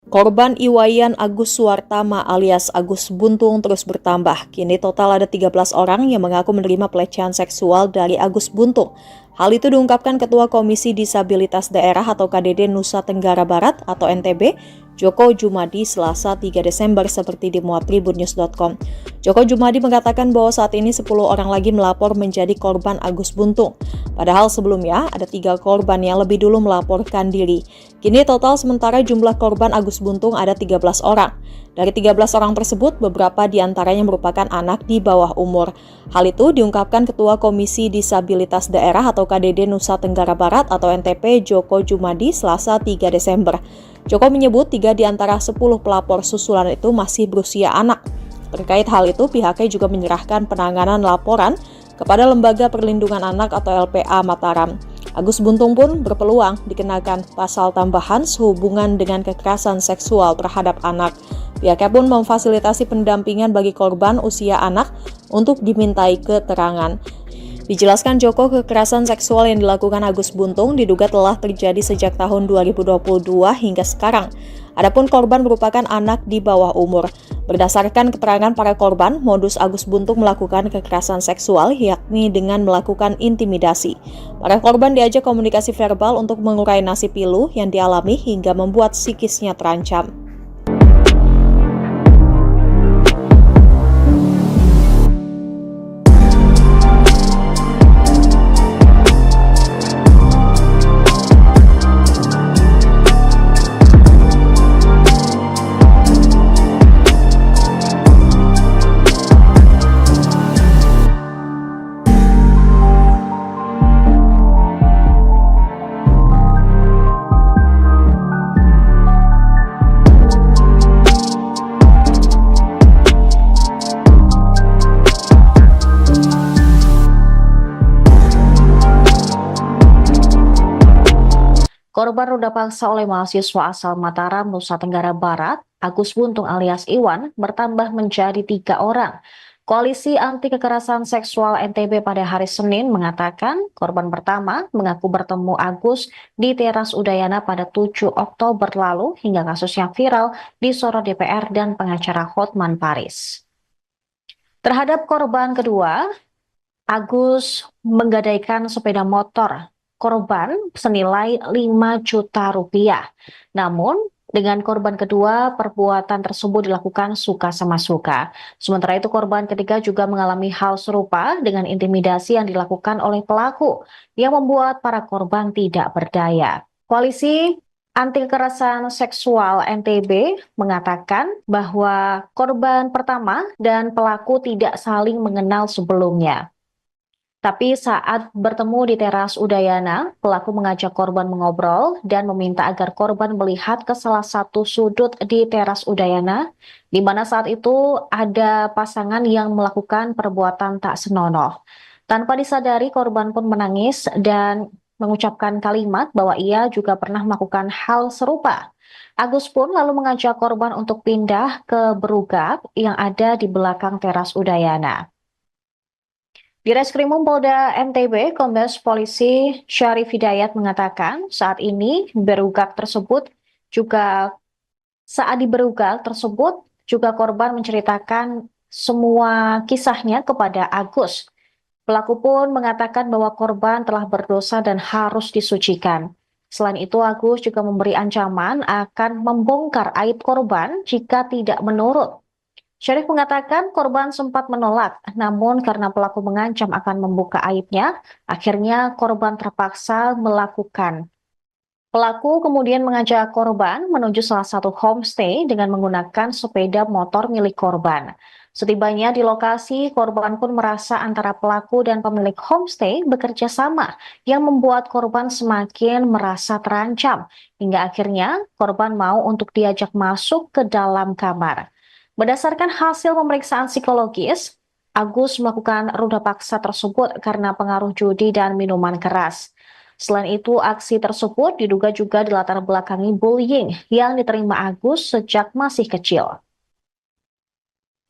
Korban Iwayan Agus Suwartama alias Agus Buntung terus bertambah. Kini total ada 13 orang yang mengaku menerima pelecehan seksual dari Agus Buntung. Hal itu diungkapkan Ketua Komisi Disabilitas Daerah atau KDD Nusa Tenggara Barat atau NTB, Joko Jumadi Selasa 3 Desember seperti dimuat tribunnews.com. Joko Jumadi mengatakan bahwa saat ini 10 orang lagi melapor menjadi korban Agus Buntung. Padahal sebelumnya ada 3 korban yang lebih dulu melaporkan diri. Kini total sementara jumlah korban Agus Buntung ada 13 orang. Dari 13 orang tersebut, beberapa diantaranya merupakan anak di bawah umur. Hal itu diungkapkan Ketua Komisi Disabilitas Daerah atau KDD Nusa Tenggara Barat atau NTP Joko Jumadi Selasa 3 Desember. Joko menyebut 3 di antara 10 pelapor susulan itu masih berusia anak. Terkait hal itu, pihaknya juga menyerahkan penanganan laporan kepada Lembaga Perlindungan Anak atau LPA Mataram. Agus Buntung pun berpeluang dikenakan pasal tambahan sehubungan dengan kekerasan seksual terhadap anak. Pihaknya pun memfasilitasi pendampingan bagi korban usia anak untuk dimintai keterangan. Dijelaskan Joko, kekerasan seksual yang dilakukan Agus Buntung diduga telah terjadi sejak tahun 2022 hingga sekarang. Adapun korban merupakan anak di bawah umur. Berdasarkan keterangan para korban, modus Agus Buntung melakukan kekerasan seksual yakni dengan melakukan intimidasi. Para korban diajak komunikasi verbal untuk mengurai nasib pilu yang dialami hingga membuat psikisnya terancam. Korban ruda paksa oleh mahasiswa asal Mataram, Nusa Tenggara Barat, Agus Buntung alias Iwan, bertambah menjadi 3 orang. Koalisi Anti Kekerasan Seksual NTB pada hari Senin mengatakan korban pertama mengaku bertemu Agus di teras Udayana pada 7 Oktober lalu hingga kasusnya viral disorot DPR dan pengacara Hotman Paris. Terhadap korban kedua, Agus menggadaikan sepeda motor korban senilai 5 juta rupiah. Namun, dengan korban kedua, perbuatan tersebut dilakukan suka sama suka. Sementara itu, korban ketiga juga mengalami hal serupa dengan intimidasi yang dilakukan oleh pelaku yang membuat para korban tidak berdaya. Koalisi Anti Kekerasan Seksual NTB mengatakan bahwa korban pertama dan pelaku tidak saling mengenal sebelumnya. Tapi saat bertemu di teras Udayana, pelaku mengajak korban mengobrol dan meminta agar korban melihat ke salah satu sudut di teras Udayana, di mana saat itu ada pasangan yang melakukan perbuatan tak senonoh. Tanpa disadari, korban pun menangis dan mengucapkan kalimat bahwa ia juga pernah melakukan hal serupa. Agus pun lalu mengajak korban untuk pindah ke berugap yang ada di belakang teras Udayana. Di Reskrimum Polda NTB, Kombes Polisi Syarif Hidayat mengatakan saat ini saat di berugak tersebut juga korban menceritakan semua kisahnya kepada Agus. Pelaku pun mengatakan bahwa korban telah berdosa dan harus disucikan. Selain itu, Agus juga memberi ancaman akan membongkar aib korban jika tidak menurut. Syarif mengatakan korban sempat menolak, namun karena pelaku mengancam akan membuka aibnya, akhirnya korban terpaksa melakukan. Pelaku kemudian mengajak korban menuju salah satu homestay dengan menggunakan sepeda motor milik korban. Setibanya di lokasi, korban pun merasa antara pelaku dan pemilik homestay bekerja sama yang membuat korban semakin merasa terancam, hingga akhirnya korban mau untuk diajak masuk ke dalam kamar. Berdasarkan hasil pemeriksaan psikologis, Agus melakukan ruda paksa tersebut karena pengaruh judi dan minuman keras. Selain itu, aksi tersebut diduga juga dilatar belakangi bullying yang diterima Agus sejak masih kecil.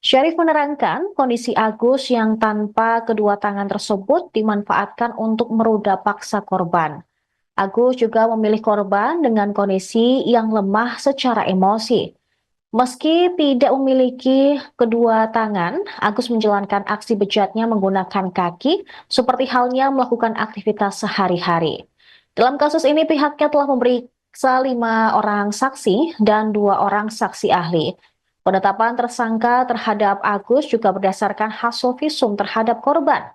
Syarif menerangkan kondisi Agus yang tanpa kedua tangan tersebut dimanfaatkan untuk meruda paksa korban. Agus juga memilih korban dengan kondisi yang lemah secara emosi. Meski tidak memiliki kedua tangan, Agus menjalankan aksi bejatnya menggunakan kaki seperti halnya melakukan aktivitas sehari-hari. Dalam kasus ini pihaknya telah memeriksa 5 orang saksi dan 2 orang saksi ahli. Penetapan tersangka terhadap Agus juga berdasarkan hasil visum terhadap korban.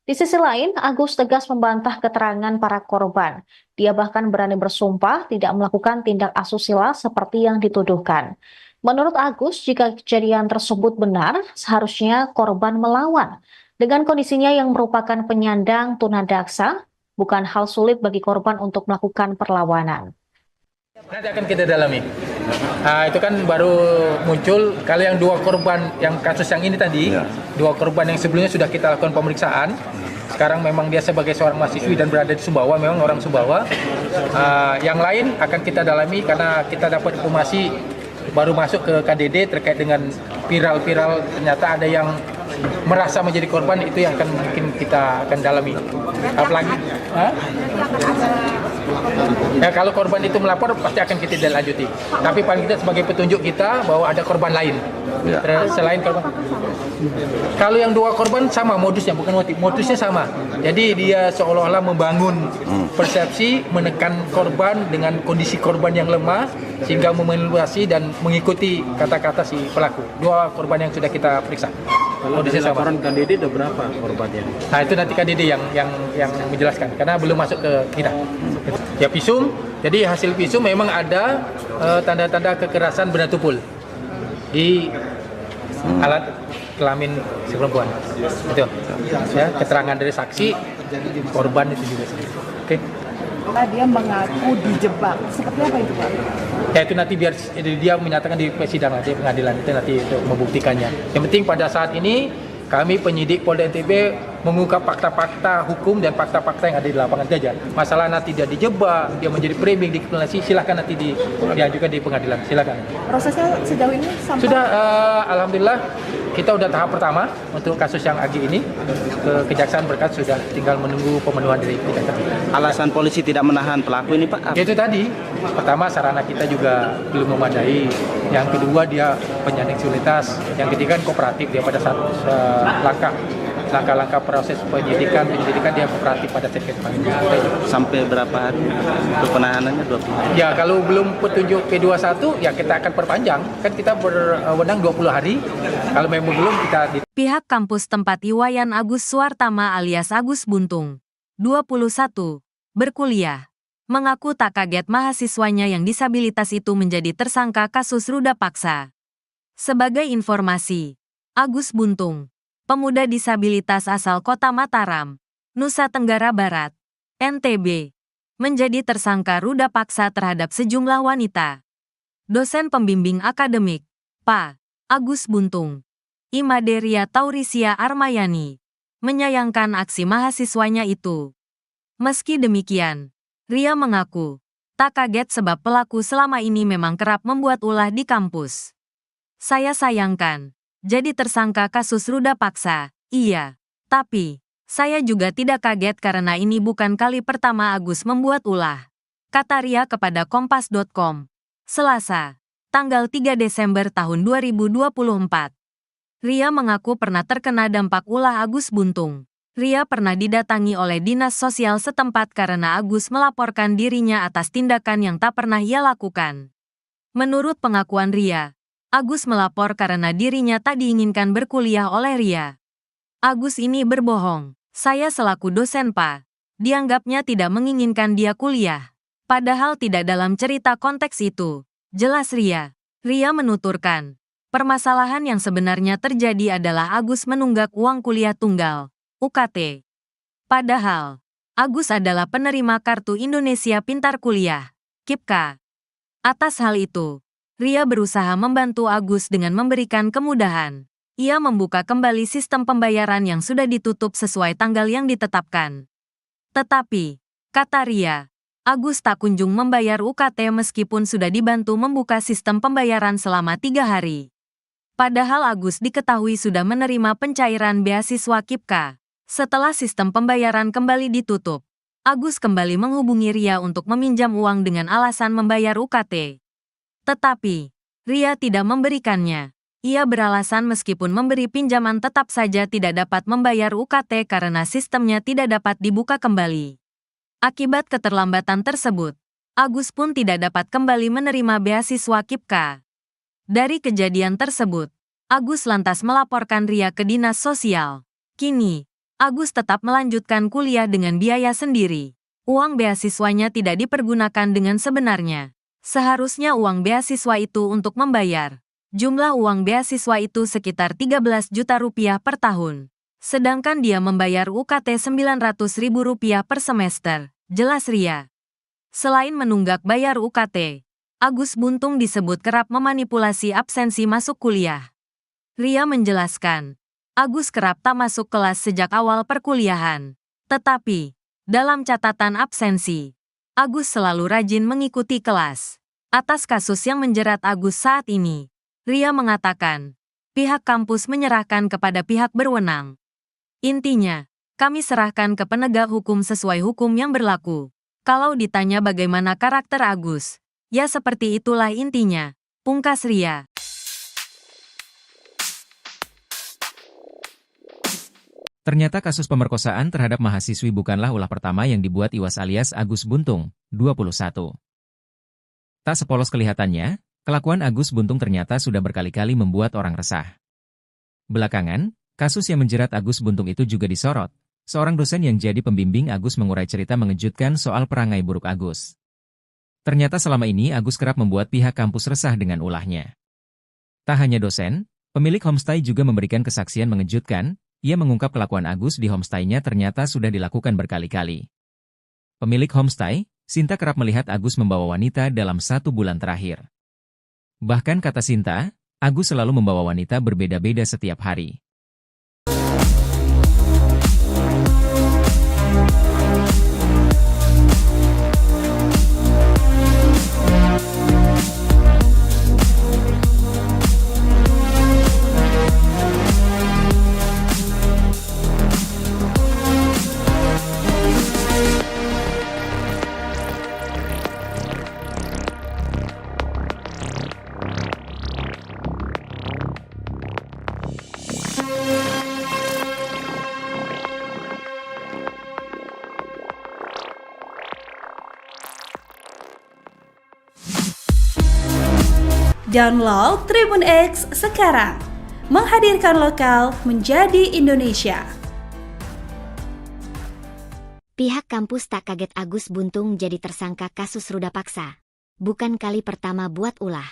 Di sisi lain, Agus tegas membantah keterangan para korban. Dia bahkan berani bersumpah tidak melakukan tindak asusila seperti yang dituduhkan. Menurut Agus, jika kejadian tersebut benar, seharusnya korban melawan. Dengan kondisinya yang merupakan penyandang tunadaksa, bukan hal sulit bagi korban untuk melakukan perlawanan. Nanti akan kita dalami. Itu kan baru muncul. Kalau yang 2 korban yang kasus yang ini tadi, 2 korban yang sebelumnya sudah kita lakukan pemeriksaan. Sekarang memang dia sebagai seorang mahasiswi dan berada di Sumbawa, memang orang Sumbawa. Yang lain akan kita dalami karena kita dapat informasi baru masuk ke KDD terkait dengan viral-viral, ternyata ada yang merasa menjadi korban, itu yang akan mungkin kita akan dalami. Apalagi ya, kalau korban itu melapor pasti akan kita lanjuti. Tapi paling tidak sebagai petunjuk kita bahwa ada korban lain selain korban. Kalau yang 2 korban sama modusnya, bukan motif, modusnya sama. Jadi dia seolah-olah membangun persepsi, menekan korban dengan kondisi korban yang lemah sehingga memanipulasi dan mengikuti kata-kata si pelaku. 2 korban yang sudah kita periksa. Kalau dari laporan KDD ada berapa korbannya? Nah, itu nanti KDD yang menjelaskan karena belum masuk ke kita. Ya, visum. Jadi hasil visum memang ada tanda-tanda kekerasan benda tumpul di alat kelamin si perempuan. Itu. Ya, keterangan dari saksi, korban itu juga. Oke. Dia mengaku dijebak. Seperti apa itu, Pak? Ya, itu nanti biar dia menyatakan di persidangan, di pengadilan itu nanti untuk membuktikannya. Yang penting pada saat ini kami penyidik Polda NTB mengungkap fakta-fakta hukum dan fakta-fakta yang ada di lapangan saja. Masalah nanti dia dijebak, dia menjadi framing, dikriminalisasi, silakan nanti diajukan di pengadilan. Silakan. Prosesnya sejauh ini sampai sudah, alhamdulillah kita udah tahap pertama untuk kasus yang Agi ini ke Kejaksaan berkas, sudah tinggal menunggu pemenuhan dari Kejaksaan. Alasan polisi tidak menahan pelaku ini, Pak? Itu tadi, pertama sarana kita juga belum memadai, yang kedua dia penyandang disabilitas, yang ketiga kooperatif dia pada saat langkah-langkah proses penyidikan dia kooperatif pada saat kita panggil. Sampai berapa hari untuk penahanannya? 20 hari? Ya, kalau belum petunjuk P21 ya kita akan perpanjang, kan kita berwenang 20 hari. Kalau memang belum kita Pihak kampus tempat Iwayan Agus Suwartama alias Agus Buntung, 21, berkuliah, mengaku tak kaget mahasiswanya yang disabilitas itu menjadi tersangka kasus ruda paksa. Sebagai informasi, Agus Buntung, pemuda disabilitas asal Kota Mataram, Nusa Tenggara Barat, NTB, menjadi tersangka ruda paksa terhadap sejumlah wanita. Dosen pembimbing akademik, Pak Agus Buntung, Imaderia Taurisia Armayani, menyayangkan aksi mahasiswanya itu. Meski demikian, Ria mengaku tak kaget sebab pelaku selama ini memang kerap membuat ulah di kampus. Saya sayangkan jadi tersangka kasus ruda paksa, iya. Tapi, saya juga tidak kaget karena ini bukan kali pertama Agus membuat ulah, kata Ria kepada Kompas.com, Selasa, tanggal 3 Desember tahun 2024. Ria mengaku pernah terkena dampak ulah Agus Buntung. Ria pernah didatangi oleh dinas sosial setempat karena Agus melaporkan dirinya atas tindakan yang tak pernah ia lakukan. Menurut pengakuan Ria, Agus melapor karena dirinya tak diinginkan berkuliah oleh Ria. Agus ini berbohong. Saya selaku dosen Pak, dianggapnya tidak menginginkan dia kuliah. Padahal tidak dalam cerita konteks itu. Jelas Ria. Ria menuturkan, permasalahan yang sebenarnya terjadi adalah Agus menunggak uang kuliah tunggal, UKT. Padahal, Agus adalah penerima Kartu Indonesia Pintar Kuliah, KIPKA. Atas hal itu, Ria berusaha membantu Agus dengan memberikan kemudahan. Ia membuka kembali sistem pembayaran yang sudah ditutup sesuai tanggal yang ditetapkan. Tetapi, kata Ria, Agus tak kunjung membayar UKT meskipun sudah dibantu membuka sistem pembayaran selama 3 hari. Padahal Agus diketahui sudah menerima pencairan beasiswa KIPKA. Setelah sistem pembayaran kembali ditutup, Agus kembali menghubungi Ria untuk meminjam uang dengan alasan membayar UKT. Tetapi, Ria tidak memberikannya. Ia beralasan meskipun memberi pinjaman tetap saja tidak dapat membayar UKT karena sistemnya tidak dapat dibuka kembali. Akibat keterlambatan tersebut, Agus pun tidak dapat kembali menerima beasiswa KIPKA. Dari kejadian tersebut, Agus lantas melaporkan Ria ke Dinas Sosial. Kini, Agus tetap melanjutkan kuliah dengan biaya sendiri. Uang beasiswanya tidak dipergunakan dengan sebenarnya. Seharusnya uang beasiswa itu untuk membayar. Jumlah uang beasiswa itu sekitar 13 juta rupiah per tahun. Sedangkan dia membayar UKT 900 ribu rupiah per semester, jelas Ria. Selain menunggak bayar UKT, Agus Buntung disebut kerap memanipulasi absensi masuk kuliah. Ria menjelaskan, Agus kerap tak masuk kelas sejak awal perkuliahan. Tetapi, dalam catatan absensi, Agus selalu rajin mengikuti kelas. Atas kasus yang menjerat Agus saat ini, Ria mengatakan, pihak kampus menyerahkan kepada pihak berwenang. Intinya, kami serahkan ke penegak hukum sesuai hukum yang berlaku. Kalau ditanya bagaimana karakter Agus, ya seperti itulah intinya, pungkas Ria. Ternyata kasus pemerkosaan terhadap mahasiswi bukanlah ulah pertama yang dibuat Iwas alias Agus Buntung, 21. Tak sepolos kelihatannya, kelakuan Agus Buntung ternyata sudah berkali-kali membuat orang resah. Belakangan, kasus yang menjerat Agus Buntung itu juga disorot. Seorang dosen yang jadi pembimbing Agus mengurai cerita mengejutkan soal perangai buruk Agus. Ternyata selama ini Agus kerap membuat pihak kampus resah dengan ulahnya. Tak hanya dosen, pemilik homestay juga memberikan kesaksian mengejutkan. Ia mengungkap kelakuan Agus di homestay-nya ternyata sudah dilakukan berkali-kali. Pemilik homestay, Sinta kerap melihat Agus membawa wanita dalam 1 bulan terakhir. Bahkan kata Sinta, Agus selalu membawa wanita berbeda-beda setiap hari. Download Tribun X sekarang, menghadirkan lokal menjadi Indonesia. Pihak kampus tak kaget Agus Buntung jadi tersangka kasus ruda paksa. Bukan kali pertama buat ulah.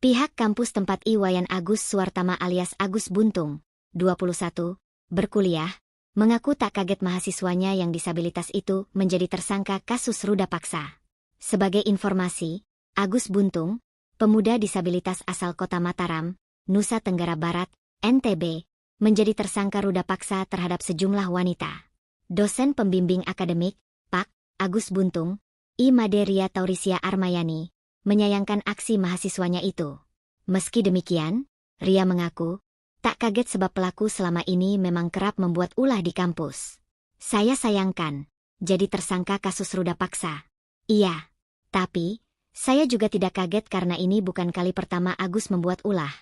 Pihak kampus tempat Iwayan Agus Suwartama alias Agus Buntung, 21, berkuliah, mengaku tak kaget mahasiswanya yang disabilitas itu menjadi tersangka kasus ruda paksa. Sebagai informasi, Agus Buntung, pemuda disabilitas asal kota Mataram, Nusa Tenggara Barat, NTB, menjadi tersangka ruda paksa terhadap sejumlah wanita. Dosen pembimbing akademik, Pak. Agus Buntung, I. Maderia Taurisia Armayani, menyayangkan aksi mahasiswanya itu. Meski demikian, Ria mengaku, tak kaget sebab pelaku selama ini memang kerap membuat ulah di kampus. Saya sayangkan, jadi tersangka kasus ruda paksa. Iya, tapi saya juga tidak kaget karena ini bukan kali pertama Agus membuat ulah,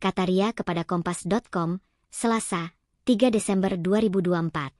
kata Ria kepada Kompas.com, Selasa, 3 Desember 2024.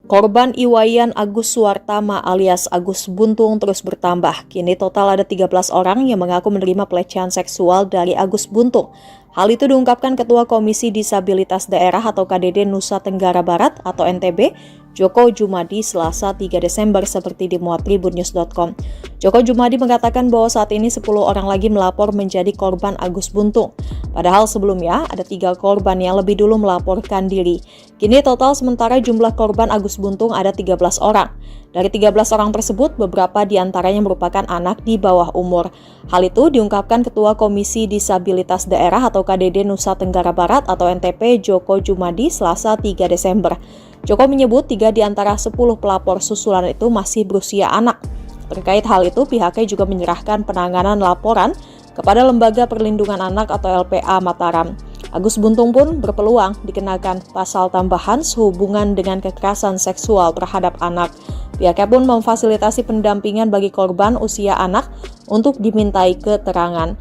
Korban Iwayan Agus Suwartama alias Agus Buntung terus bertambah. Kini total ada 13 orang yang mengaku menerima pelecehan seksual dari Agus Buntung. Hal itu diungkapkan Ketua Komisi Disabilitas Daerah atau KDD Nusa Tenggara Barat atau NTB, Joko Jumadi, Selasa 3 Desember seperti dimuat tribunnews.com. Joko Jumadi mengatakan bahwa saat ini 10 orang lagi melapor menjadi korban Agus Buntung. Padahal sebelumnya ada 3 korban yang lebih dulu melaporkan diri. Kini total sementara jumlah korban Agus Buntung ada 13 orang. Dari 13 orang tersebut, beberapa diantaranya merupakan anak di bawah umur. Hal itu diungkapkan Ketua Komisi Disabilitas Daerah atau KDD Nusa Tenggara Barat atau NTP, Joko Jumadi, Selasa 3 Desember. Joko menyebut 3 di antara 10 pelapor susulan itu masih berusia anak. Terkait hal itu, pihaknya juga menyerahkan penanganan laporan kepada Lembaga Perlindungan Anak atau LPA Mataram. Agus Buntung pun berpeluang dikenakan pasal tambahan sehubungan dengan kekerasan seksual terhadap anak. Pihaknya pun memfasilitasi pendampingan bagi korban usia anak untuk dimintai keterangan.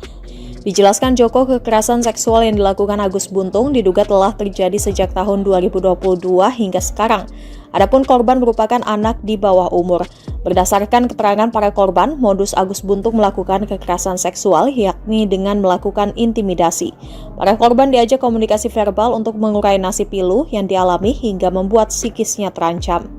Dijelaskan Joko, kekerasan seksual yang dilakukan Agus Buntung diduga telah terjadi sejak tahun 2022 hingga sekarang. Adapun korban merupakan anak di bawah umur. Berdasarkan keterangan para korban, modus Agus Buntung melakukan kekerasan seksual yakni dengan melakukan intimidasi. Para korban diajak komunikasi verbal untuk mengurai nasib pilu yang dialami hingga membuat psikisnya terancam.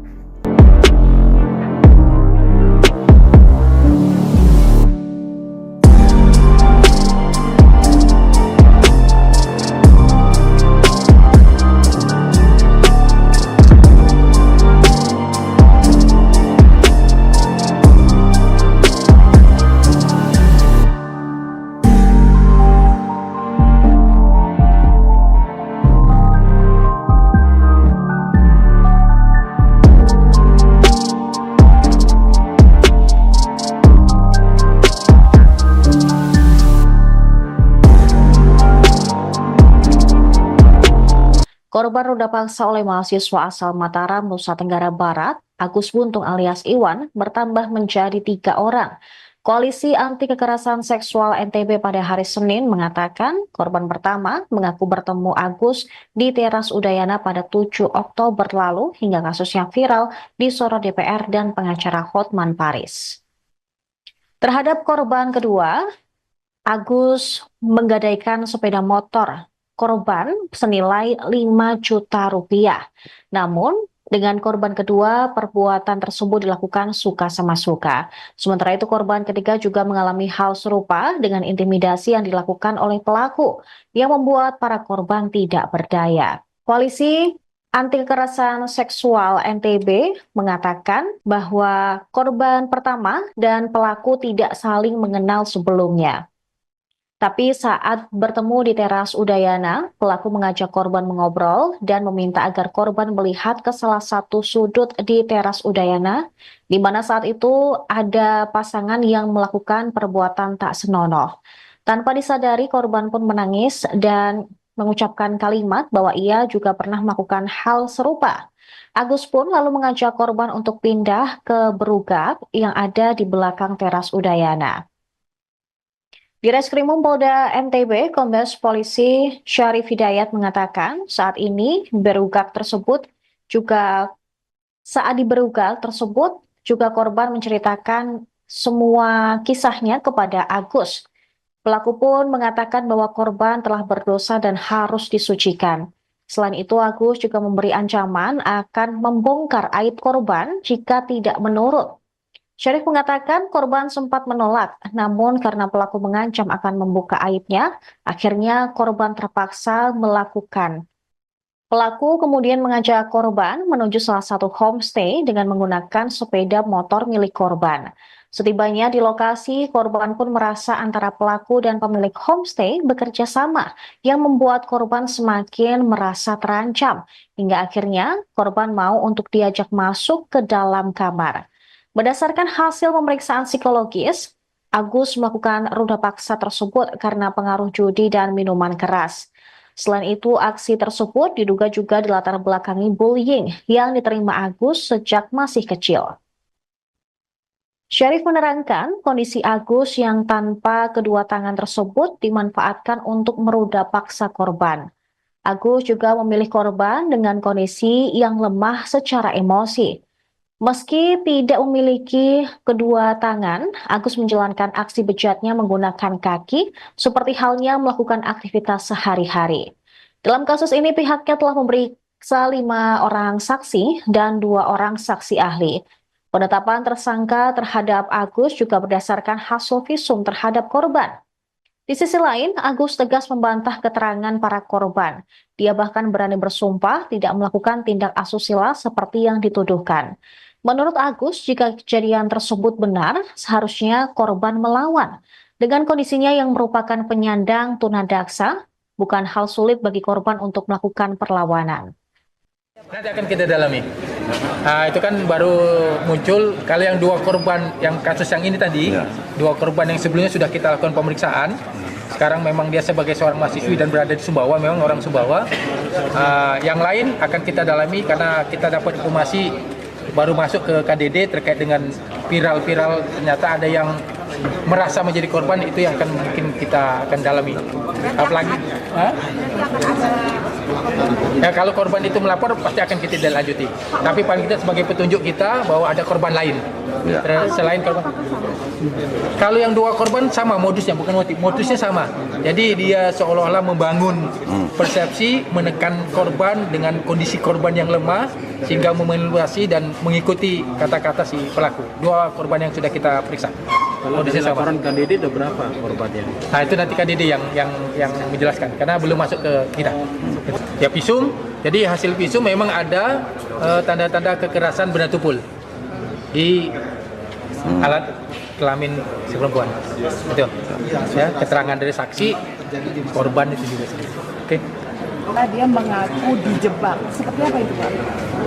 Korban ruda paksa oleh mahasiswa asal Mataram, Nusa Tenggara Barat, Agus Buntung alias Iwan, bertambah menjadi 3 orang. Koalisi Anti Kekerasan Seksual NTB pada hari Senin mengatakan korban pertama mengaku bertemu Agus di teras Udayana pada 7 Oktober lalu hingga kasusnya viral disorot DPR dan pengacara Hotman Paris. Terhadap korban kedua, Agus menggadaikan sepeda motor korban senilai 5 juta rupiah. Namun, dengan korban kedua, perbuatan tersebut dilakukan suka sama suka. Sementara itu, korban ketiga juga mengalami hal serupa dengan intimidasi yang dilakukan oleh pelaku, yang membuat para korban tidak berdaya. Koalisi Anti Kekerasan Seksual NTB mengatakan bahwa korban pertama dan pelaku tidak saling mengenal sebelumnya. Tapi saat bertemu di teras Udayana, pelaku mengajak korban mengobrol dan meminta agar korban melihat ke salah satu sudut di teras Udayana, di mana saat itu ada pasangan yang melakukan perbuatan tak senonoh. Tanpa disadari, korban pun menangis dan mengucapkan kalimat bahwa ia juga pernah melakukan hal serupa. Agus pun lalu mengajak korban untuk pindah ke berugak yang ada di belakang teras Udayana. Di Reskrimum Polda NTB, Kombes Polisi Syarif Hidayat mengatakan saat ini saat di berugak tersebut juga korban menceritakan semua kisahnya kepada Agus. Pelaku pun mengatakan bahwa korban telah berdosa dan harus disucikan. Selain itu, Agus juga memberi ancaman akan membongkar aib korban jika tidak menurut. Syarif mengatakan korban sempat menolak, namun karena pelaku mengancam akan membuka aibnya, akhirnya korban terpaksa melakukan. Pelaku kemudian mengajak korban menuju salah satu homestay dengan menggunakan sepeda motor milik korban. Setibanya di lokasi, korban pun merasa antara pelaku dan pemilik homestay bekerja sama, yang membuat korban semakin merasa terancam, hingga akhirnya korban mau untuk diajak masuk ke dalam kamar. Berdasarkan hasil pemeriksaan psikologis, Agus melakukan ruda paksa tersebut karena pengaruh judi dan minuman keras. Selain itu, aksi tersebut diduga juga dilatar belakangi bullying yang diterima Agus sejak masih kecil. Syarif menerangkan kondisi Agus yang tanpa kedua tangan tersebut dimanfaatkan untuk meruda paksa korban. Agus juga memilih korban dengan kondisi yang lemah secara emosi. Meski tidak memiliki kedua tangan, Agus menjalankan aksi bejatnya menggunakan kaki, seperti halnya melakukan aktivitas sehari-hari. Dalam kasus ini, pihaknya telah memeriksa 5 orang saksi dan 2 orang saksi ahli. Penetapan tersangka terhadap Agus juga berdasarkan hasil visum terhadap korban. Di sisi lain, Agus tegas membantah keterangan para korban. Dia bahkan berani bersumpah tidak melakukan tindak asusila seperti yang dituduhkan. Menurut Agus, jika kejadian tersebut benar, seharusnya korban melawan. Dengan kondisinya yang merupakan penyandang tunadaksa, bukan hal sulit bagi korban untuk melakukan perlawanan. Nanti akan kita dalami. Itu kan baru muncul kalau yang 2 korban yang kasus yang ini tadi, 2 korban yang sebelumnya sudah kita lakukan pemeriksaan. Sekarang memang dia sebagai seorang mahasiswi dan berada di Sumbawa, memang orang Sumbawa. Yang lain akan kita dalami karena kita dapat informasi baru masuk ke KDD terkait dengan viral-viral ternyata ada yang merasa menjadi korban, itu yang akan mungkin kita akan dalami. Apalagi ya, kalau korban itu melapor pasti akan kita lanjuti. Tapi paling kita sebagai petunjuk kita bahwa ada korban lain selain korban. Kalau yang 2 korban sama modusnya, bukan modusnya sama. Jadi dia seolah-olah membangun persepsi, menekan korban dengan kondisi korban yang lemah sehingga memanipulasi dan mengikuti kata-kata si pelaku. 2 korban yang sudah kita periksa. Kalau dari laporan KDD ada berapa korbannya? Nah, itu nanti KDD yang menjelaskan karena belum masuk ke kita. Ya, visum. Jadi hasil visum memang ada tanda-tanda kekerasan benda tumpul di alat kelamin si perempuan. Betul. Ya, keterangan dari saksi korban itu juga. Oke. Dia mengaku dijebak. Seperti apa itu, Pak?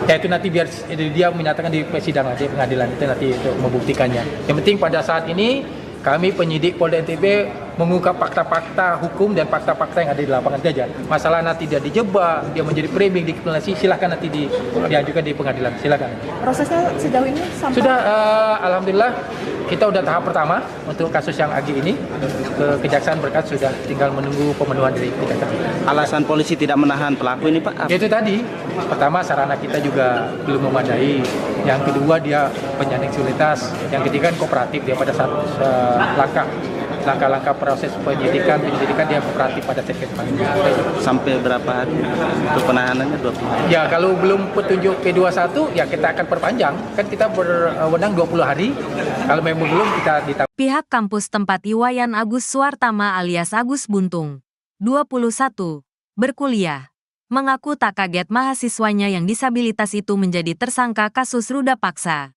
Ya, itu nanti biar dia menyatakan di persidangan, di pengadilan itu nanti itu membuktikannya. Yang penting pada saat ini kami penyidik Polda NTB mengungkap fakta-fakta hukum dan fakta-fakta yang ada di lapangan saja. Masalah nanti dia dijebak, dia menjadi framing, dikriminalisasi, silakan nanti diajukan di pengadilan. Silakan. Prosesnya sejauh ini sampai sudah, alhamdulillah kita udah tahap pertama untuk kasus yang Agi ini. Kejaksaan berkas sudah tinggal menunggu pemenuhan dari kejaksaan. Alasan polisi tidak menahan pelaku ini, Pak? Itu tadi, pertama sarana kita juga belum memadai. Yang kedua dia penyandang disabilitas. Yang ketiga kooperatif dia pada saat langkah-langkah proses penyelidikan dia kooperatif pada segmen. Sampai berapa hari untuk penahanannya? 20 hari? Ya, kalau belum petunjuk P21 ya kita akan perpanjang. Kan kita berwenang 20 hari. Kalau memang belum kita ditambah. Pihak kampus tempat Iwayan Agus Suartama alias Agus Buntung, 21, berkuliah, mengaku tak kaget mahasiswanya yang disabilitas itu menjadi tersangka kasus ruda paksa.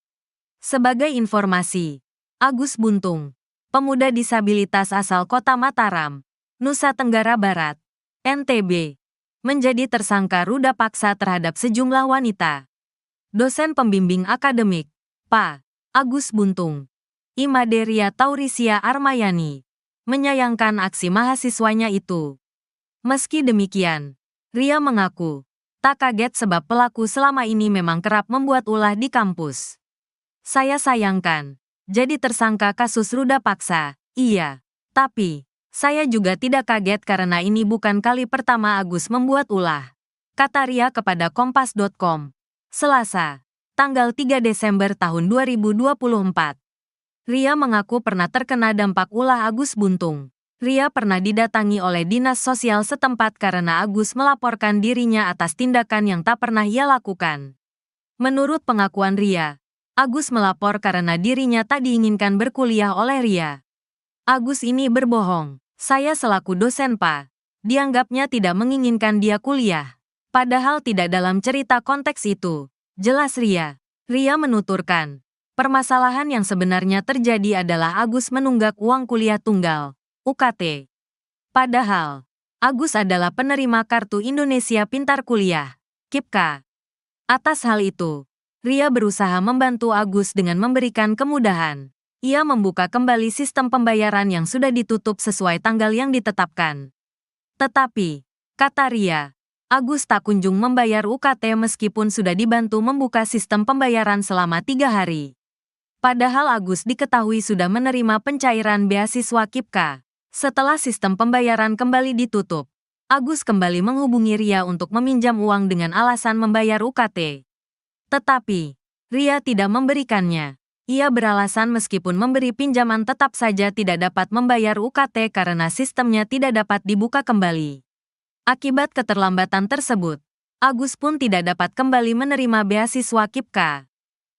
Sebagai informasi, Agus Buntung, pemuda disabilitas asal Kota Mataram, Nusa Tenggara Barat, NTB, menjadi tersangka ruda paksa terhadap sejumlah wanita. Dosen pembimbing akademik, Pak Agus Buntung, Imaderia Taurisia Armayani, menyayangkan aksi mahasiswanya itu. Meski demikian, Ria mengaku tak kaget sebab pelaku selama ini memang kerap membuat ulah di kampus. Saya sayangkan, jadi tersangka kasus ruda paksa, iya. Tapi, saya juga tidak kaget karena ini bukan kali pertama Agus membuat ulah. Kata Ria kepada Kompas.com. Selasa, tanggal 3 Desember tahun 2024. Ria mengaku pernah terkena dampak ulah Agus Buntung. Ria pernah didatangi oleh dinas sosial setempat karena Agus melaporkan dirinya atas tindakan yang tak pernah ia lakukan. Menurut pengakuan Ria, Agus melapor karena dirinya tak diinginkan berkuliah oleh Ria. Agus ini berbohong. Saya selaku dosen Pak, dianggapnya tidak menginginkan dia kuliah. Padahal tidak dalam cerita konteks itu. Jelas Ria. Ria menuturkan, permasalahan yang sebenarnya terjadi adalah Agus menunggak uang kuliah tunggal, UKT. Padahal, Agus adalah penerima Kartu Indonesia Pintar Kuliah, KIPKA. Atas hal itu, Ria berusaha membantu Agus dengan memberikan kemudahan. Ia membuka kembali sistem pembayaran yang sudah ditutup sesuai tanggal yang ditetapkan. Tetapi, kata Ria, Agus tak kunjung membayar UKT meskipun sudah dibantu membuka sistem pembayaran selama 3 hari. Padahal Agus diketahui sudah menerima pencairan beasiswa KIPKA. Setelah sistem pembayaran kembali ditutup, Agus kembali menghubungi Ria untuk meminjam uang dengan alasan membayar UKT. Tetapi, Ria tidak memberikannya. Ia beralasan meskipun memberi pinjaman tetap saja tidak dapat membayar UKT karena sistemnya tidak dapat dibuka kembali. Akibat keterlambatan tersebut, Agus pun tidak dapat kembali menerima beasiswa KIPKA.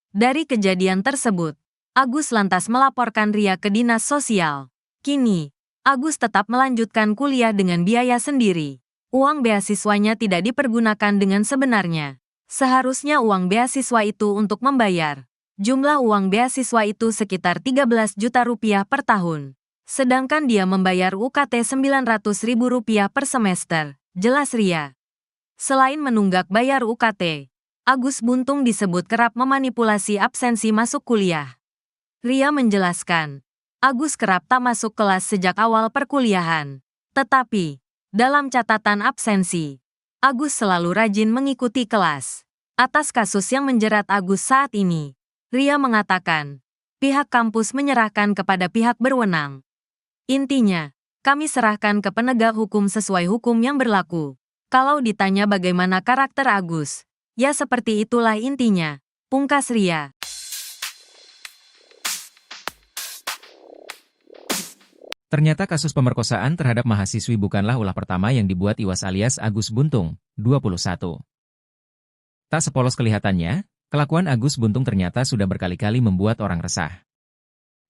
Dari kejadian tersebut, Agus lantas melaporkan Ria ke dinas sosial. Kini, Agus tetap melanjutkan kuliah dengan biaya sendiri. Uang beasiswanya tidak dipergunakan dengan sebenarnya. Seharusnya uang beasiswa itu untuk membayar. Jumlah uang beasiswa itu sekitar 13 juta rupiah per tahun. Sedangkan dia membayar UKT Rp900.000 per semester, jelas Ria. Selain menunggak bayar UKT, Agus Buntung disebut kerap memanipulasi absensi masuk kuliah. Ria menjelaskan, Agus kerap tak masuk kelas sejak awal perkuliahan. Tetapi, dalam catatan absensi, Agus selalu rajin mengikuti kelas. Atas kasus yang menjerat Agus saat ini, Ria mengatakan, pihak kampus menyerahkan kepada pihak berwenang. Intinya, kami serahkan ke penegak hukum sesuai hukum yang berlaku. Kalau ditanya bagaimana karakter Agus, ya seperti itulah intinya, pungkas Ria. Ternyata kasus pemerkosaan terhadap mahasiswi bukanlah ulah pertama yang dibuat Iwas alias Agus Buntung, 21. Tak sepolos kelihatannya, kelakuan Agus Buntung ternyata sudah berkali-kali membuat orang resah.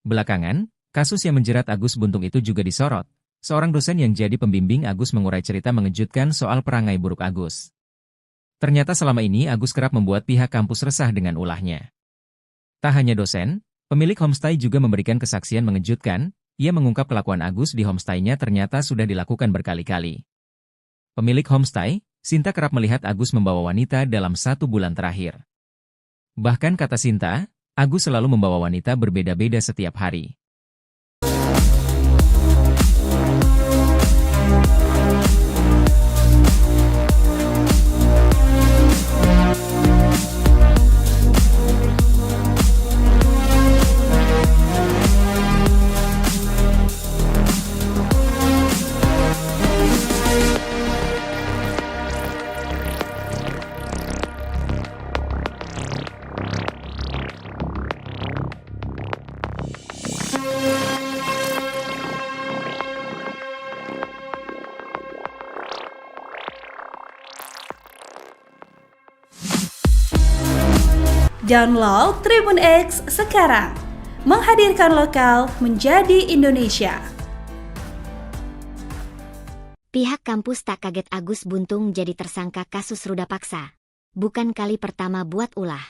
Belakangan, kasus yang menjerat Agus Buntung itu juga disorot. Seorang dosen yang jadi pembimbing Agus mengurai cerita mengejutkan soal perangai buruk Agus. Ternyata selama ini Agus kerap membuat pihak kampus resah dengan ulahnya. Tak hanya dosen, pemilik homestay juga memberikan kesaksian mengejutkan. Ia mengungkap kelakuan Agus di homestay-nya ternyata sudah dilakukan berkali-kali. Pemilik homestay, Sinta kerap melihat Agus membawa wanita dalam 1 bulan terakhir. Bahkan kata Sinta, Agus selalu membawa wanita berbeda-beda setiap hari. Download Tribun X sekarang, menghadirkan lokal menjadi Indonesia. Pihak kampus tak kaget Agus Buntung jadi tersangka kasus ruda paksa. Bukan kali pertama buat ulah.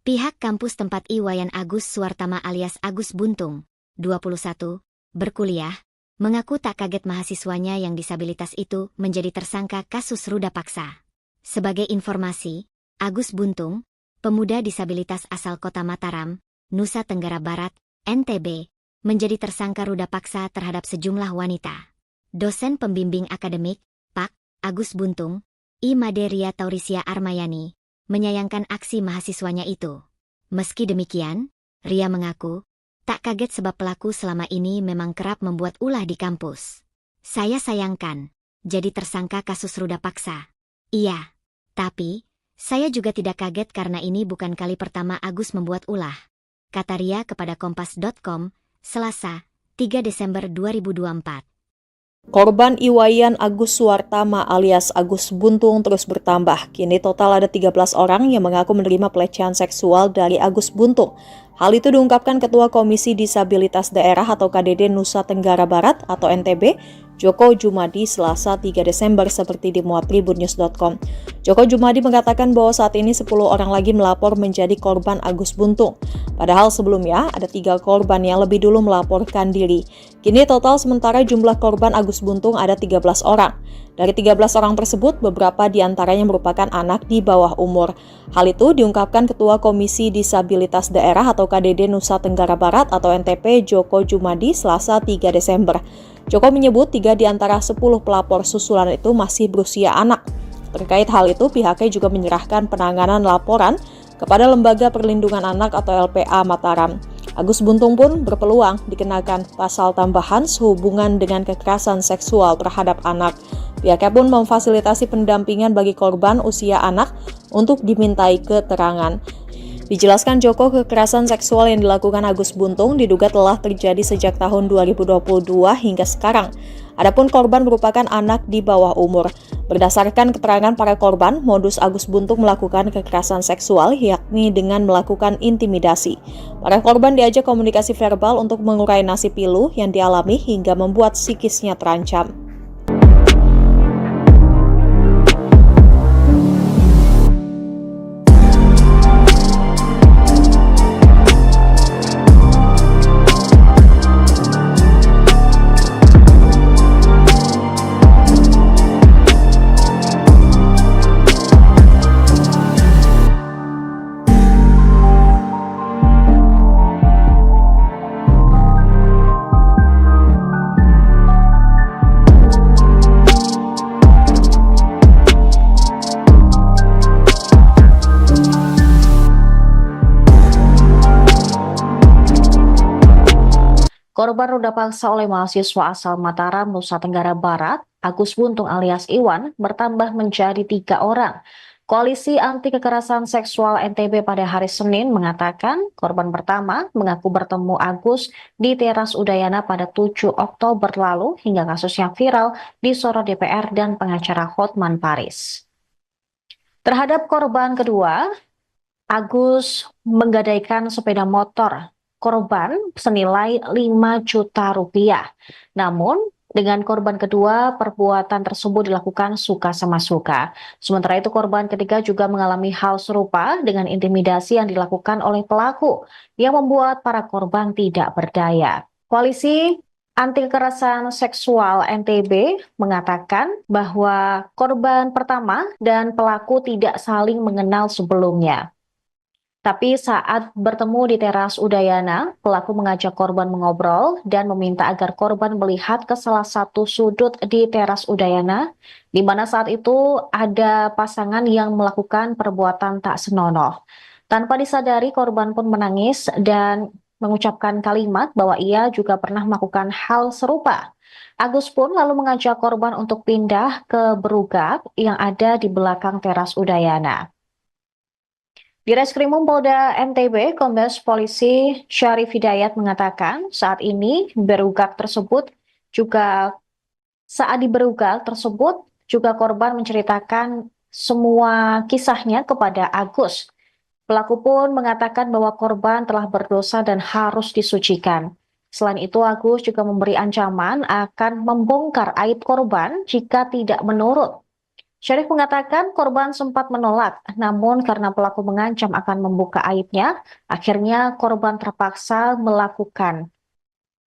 Pihak kampus tempat Iwayan Agus Suwartama alias Agus Buntung, 21, berkuliah, mengaku tak kaget mahasiswanya yang disabilitas itu menjadi tersangka kasus ruda paksa. Sebagai informasi, Agus Buntung, pemuda disabilitas asal kota Mataram, Nusa Tenggara Barat, NTB, menjadi tersangka ruda paksa terhadap sejumlah wanita. Dosen pembimbing akademik, Pak. Agus Buntung, I. Maderia Taurisia Armayani, menyayangkan aksi mahasiswanya itu. Meski demikian, Ria mengaku, tak kaget sebab pelaku selama ini memang kerap membuat ulah di kampus. Saya sayangkan, jadi tersangka kasus ruda paksa. Iya, tapi saya juga tidak kaget karena ini bukan kali pertama Agus membuat ulah, kata Ria kepada Kompas.com, Selasa, 3 Desember 2024. Korban Iwayan Agus Suwartama alias Agus Buntung terus bertambah. Kini total ada 13 orang yang mengaku menerima pelecehan seksual dari Agus Buntung. Hal itu diungkapkan Ketua Komisi Disabilitas Daerah atau KDD Nusa Tenggara Barat atau NTB, Joko Jumadi, Selasa 3 Desember seperti dimuat tribunnews.com. Joko Jumadi mengatakan bahwa saat ini 10 orang lagi melapor menjadi korban Agus Buntung. Padahal sebelumnya ada 3 korban yang lebih dulu melaporkan diri. Kini total sementara jumlah korban Agus Buntung ada 13 orang. Dari 13 orang tersebut, beberapa diantaranya merupakan anak di bawah umur. Hal itu diungkapkan Ketua Komisi Disabilitas Daerah atau KDD Nusa Tenggara Barat atau NTP Joko Jumadi Selasa 3 Desember. Joko menyebut 3 di antara 10 pelapor susulan itu masih berusia anak. Terkait hal itu, pihaknya juga menyerahkan penanganan laporan kepada Lembaga Perlindungan Anak atau LPA Mataram. Agus Buntung pun berpeluang dikenakan pasal tambahan sehubungan dengan kekerasan seksual terhadap anak. Pihaknya pun memfasilitasi pendampingan bagi korban usia anak untuk dimintai keterangan. Dijelaskan Joko, kekerasan seksual yang dilakukan Agus Buntung diduga telah terjadi sejak tahun 2022 hingga sekarang. Adapun korban merupakan anak di bawah umur. Berdasarkan keterangan para korban, modus Agus Buntung melakukan kekerasan seksual yakni dengan melakukan intimidasi. Para korban diajak komunikasi verbal untuk mengurai nasib pilu yang dialami hingga membuat psikisnya terancam. Korban ruda paksa oleh mahasiswa asal Mataram, Nusa Tenggara Barat, Agus Buntung alias Iwan, bertambah menjadi 3 orang. Koalisi Anti Kekerasan Seksual NTB pada hari Senin mengatakan korban pertama mengaku bertemu Agus di teras Udayana pada 7 Oktober lalu hingga kasusnya viral disorot DPR dan pengacara Hotman Paris. Terhadap korban kedua, Agus menggadaikan sepeda motor korban senilai 5 juta rupiah. Namun, dengan korban kedua, perbuatan tersebut dilakukan suka sama suka. Sementara itu, korban ketiga juga mengalami hal serupa dengan intimidasi yang dilakukan oleh pelaku yang membuat para korban tidak berdaya. Koalisi Anti Kekerasan Seksual NTB mengatakan bahwa korban pertama dan pelaku tidak saling mengenal sebelumnya. Tapi saat bertemu di teras Udayana, pelaku mengajak korban mengobrol dan meminta agar korban melihat ke salah satu sudut di teras Udayana, di mana saat itu ada pasangan yang melakukan perbuatan tak senonoh. Tanpa disadari, korban pun menangis dan mengucapkan kalimat bahwa ia juga pernah melakukan hal serupa. Agus pun lalu mengajak korban untuk pindah ke berugak yang ada di belakang teras Udayana. Di Reskrimum Polda NTB, Kombes Polisi Syarif Hidayat mengatakan saat ini berugak tersebut juga korban menceritakan semua kisahnya kepada Agus. Pelaku pun mengatakan bahwa korban telah berdosa dan harus disucikan. Selain itu, Agus juga memberi ancaman akan membongkar aib korban jika tidak menurut. Syarif mengatakan korban sempat menolak, namun karena pelaku mengancam akan membuka aibnya, akhirnya korban terpaksa melakukan.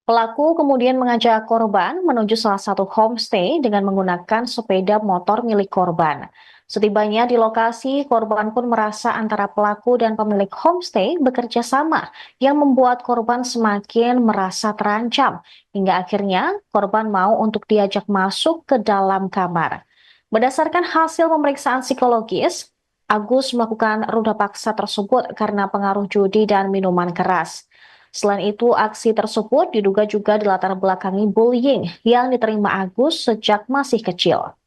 Pelaku kemudian mengajak korban menuju salah satu homestay dengan menggunakan sepeda motor milik korban. Setibanya di lokasi, korban pun merasa antara pelaku dan pemilik homestay bekerja sama yang membuat korban semakin merasa terancam, hingga akhirnya korban mau untuk diajak masuk ke dalam kamar. Berdasarkan hasil pemeriksaan psikologis, Agus melakukan ruda paksa tersebut karena pengaruh judi dan minuman keras. Selain itu, aksi tersebut diduga juga dilatar belakangi bullying yang diterima Agus sejak masih kecil.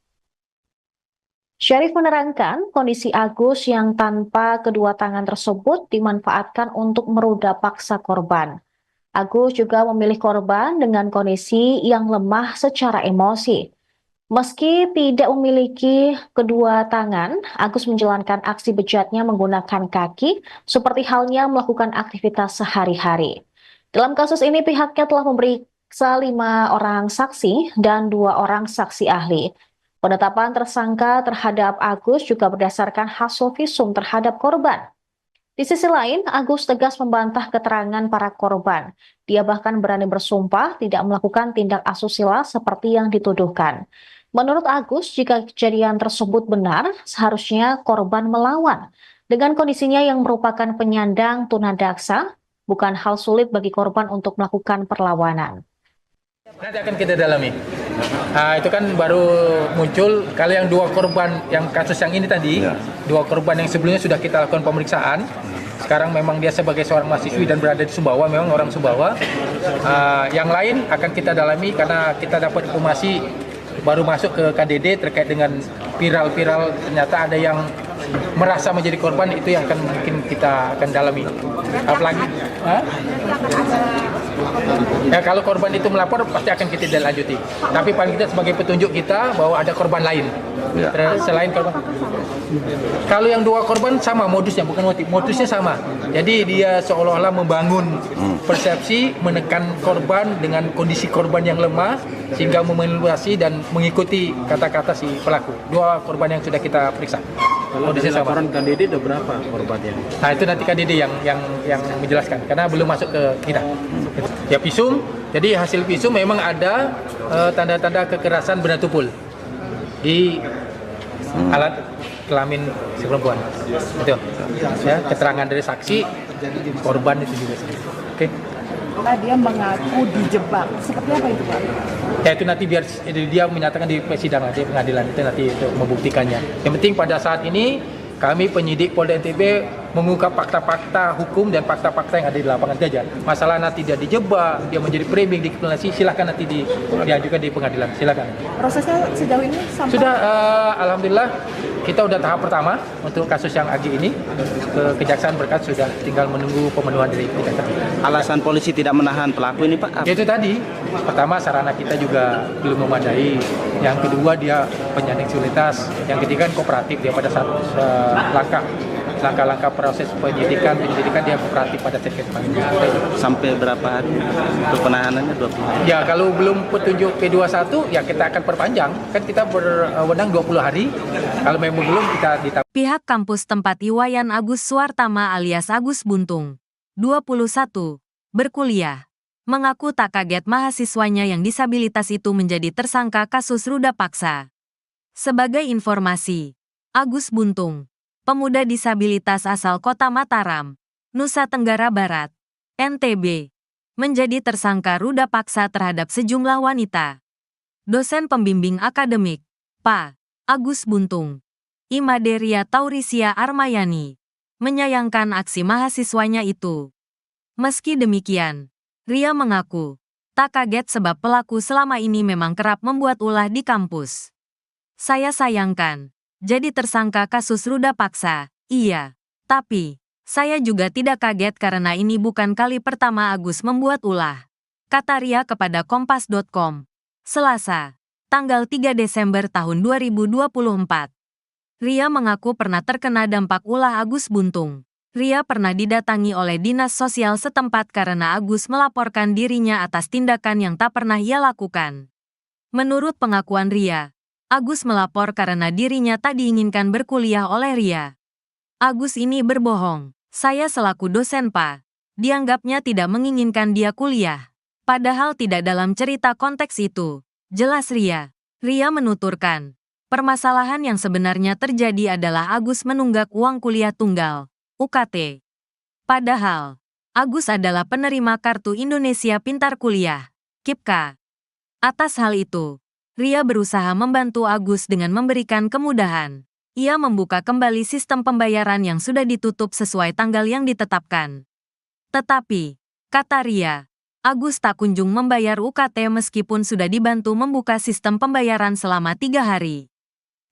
Syarif menerangkan kondisi Agus yang tanpa kedua tangan tersebut dimanfaatkan untuk meruda paksa korban. Agus juga memilih korban dengan kondisi yang lemah secara emosi. Meski tidak memiliki kedua tangan, Agus menjalankan aksi bejatnya menggunakan kaki, seperti halnya melakukan aktivitas sehari-hari. Dalam kasus ini, pihaknya telah memeriksa 5 orang saksi dan 2 orang saksi ahli. Penetapan tersangka terhadap Agus juga berdasarkan hasil visum terhadap korban. Di sisi lain, Agus tegas membantah keterangan para korban. Dia bahkan berani bersumpah tidak melakukan tindak asusila seperti yang dituduhkan. Menurut Agus, jika kejadian tersebut benar, seharusnya korban melawan. Dengan kondisinya yang merupakan penyandang tunadaksa, bukan hal sulit bagi korban untuk melakukan perlawanan. Nanti akan kita dalami. Itu kan baru muncul, kalau yang 2 korban, yang kasus yang ini tadi, 2 korban yang sebelumnya sudah kita lakukan pemeriksaan. Sekarang memang dia sebagai seorang mahasiswi dan berada di Sumbawa, memang orang Sumbawa. Yang lain akan kita dalami karena kita dapat informasi baru masuk ke KDD terkait dengan viral-viral, ternyata ada yang merasa menjadi korban, itu yang akan mungkin kita akan dalami. Apalagi ya, kalau korban itu melapor pasti akan kita lanjuti. Tapi paling tidak sebagai petunjuk kita bahwa ada korban lain selain korban. Kalau yang 2 korban sama modusnya, bukan motif, modusnya sama. Jadi dia seolah-olah membangun persepsi, menekan korban dengan kondisi korban yang lemah sehingga memanipulasi dan mengikuti kata-kata si pelaku. 2 korban yang sudah kita periksa. Kalau dari laporan KDD ada berapa korbannya? Nah, itu nanti KDD yang menjelaskan karena belum masuk ke kita. Ya, visum. Jadi hasil visum memang ada tanda-tanda kekerasan benda tumpul di alat kelamin si perempuan. Itu. Ya, keterangan dari saksi, korban itu juga. Oke. Dia mengaku dijebak. Seperti apa itu, Pak? Ya, itu nanti biar dia menyatakan di persidangan, di pengadilan itu nanti untuk membuktikannya. Yang penting pada saat ini kami penyidik Polda NTB mengungkap fakta-fakta hukum dan fakta-fakta yang ada di lapangan saja. Masalah nanti dia dijebak, dia menjadi framing, dikriminalisasi, silahkan nanti diajukan di pengadilan, silahkan. Prosesnya sejauh ini sampai Sudah, alhamdulillah kita udah tahap pertama untuk kasus yang Agi ini, ke Kejaksaan berkas sudah tinggal menunggu pemenuhan dari Kejaksaan. Alasan polisi tidak menahan pelaku ini Pak? Itu tadi, pertama sarana kita juga belum memadai, yang kedua dia penyandang disabilitas, yang ketiga kooperatif dia pada saat langkah-langkah proses penyelidikan dia kooperatif pada saat pemanggilan. Sampai berapa hari untuk penahanannya? 20 hari? Ya kalau belum petunjuk P21 ya kita akan perpanjang, kan kita berwenang 20 hari, kalau memang belum kita ditambah. Pihak kampus tempat Iwayan Agus Suartama alias Agus Buntung, 21, berkuliah, mengaku tak kaget mahasiswanya yang disabilitas itu menjadi tersangka kasus ruda paksa. Sebagai informasi, Agus Buntung, pemuda disabilitas asal Kota Mataram, Nusa Tenggara Barat, NTB, menjadi tersangka ruda paksa terhadap sejumlah wanita. Dosen pembimbing akademik, Pak Agus Buntung, Imaderia Taurisia Armayani, menyayangkan aksi mahasiswanya itu. Meski demikian, Ria mengaku tak kaget sebab pelaku selama ini memang kerap membuat ulah di kampus. Saya sayangkan jadi tersangka kasus ruda paksa, iya. Tapi, saya juga tidak kaget karena ini bukan kali pertama Agus membuat ulah, kata Ria kepada Kompas.com, Selasa, tanggal 3 Desember tahun 2024. Ria mengaku pernah terkena dampak ulah Agus Buntung. Ria pernah didatangi oleh dinas sosial setempat karena Agus melaporkan dirinya atas tindakan yang tak pernah ia lakukan. Menurut pengakuan Ria, Agus melapor karena dirinya tak diinginkan berkuliah oleh Ria. Agus ini berbohong. Saya selaku dosen Pak, dianggapnya tidak menginginkan dia kuliah. Padahal tidak dalam cerita konteks itu. Jelas Ria. Ria menuturkan, permasalahan yang sebenarnya terjadi adalah Agus menunggak uang kuliah tunggal, UKT. Padahal, Agus adalah penerima Kartu Indonesia Pintar Kuliah, KIPKA. Atas hal itu, Ria berusaha membantu Agus dengan memberikan kemudahan. Ia membuka kembali sistem pembayaran yang sudah ditutup sesuai tanggal yang ditetapkan. Tetapi, kata Ria, Agus tak kunjung membayar UKT meskipun sudah dibantu membuka sistem pembayaran selama 3 hari.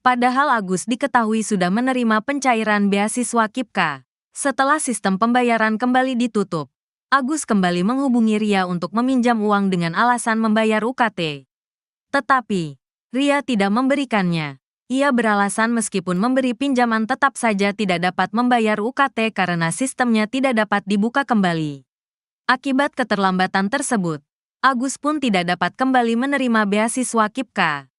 Padahal Agus diketahui sudah menerima pencairan beasiswa KIPKA. Setelah sistem pembayaran kembali ditutup, Agus kembali menghubungi Ria untuk meminjam uang dengan alasan membayar UKT. Tetapi, Ria tidak memberikannya. Ia beralasan meskipun memberi pinjaman tetap saja tidak dapat membayar UKT karena sistemnya tidak dapat dibuka kembali. Akibat keterlambatan tersebut, Agus pun tidak dapat kembali menerima beasiswa KIPKA.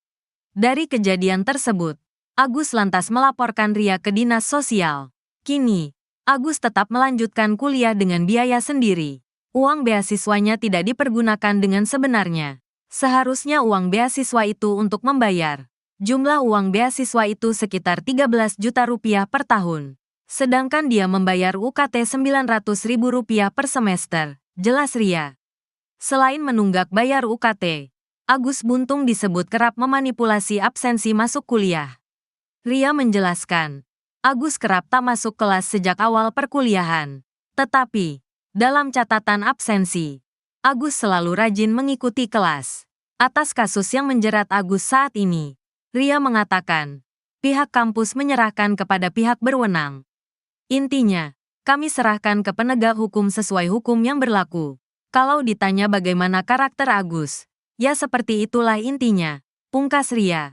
Dari kejadian tersebut, Agus lantas melaporkan Ria ke dinas sosial. Kini, Agus tetap melanjutkan kuliah dengan biaya sendiri. Uang beasiswanya tidak dipergunakan dengan sebenarnya. Seharusnya uang beasiswa itu untuk membayar. Jumlah uang beasiswa itu sekitar 13 juta rupiah per tahun. Sedangkan dia membayar UKT Rp900.000 per semester, jelas Ria. Selain menunggak bayar UKT, Agus Buntung disebut kerap memanipulasi absensi masuk kuliah. Ria menjelaskan, Agus kerap tak masuk kelas sejak awal perkuliahan. Tetapi, dalam catatan absensi, Agus selalu rajin mengikuti kelas. Atas kasus yang menjerat Agus saat ini, Ria mengatakan, pihak kampus menyerahkan kepada pihak berwenang. Intinya, kami serahkan ke penegak hukum sesuai hukum yang berlaku. Kalau ditanya bagaimana karakter Agus, ya seperti itulah intinya, pungkas Ria.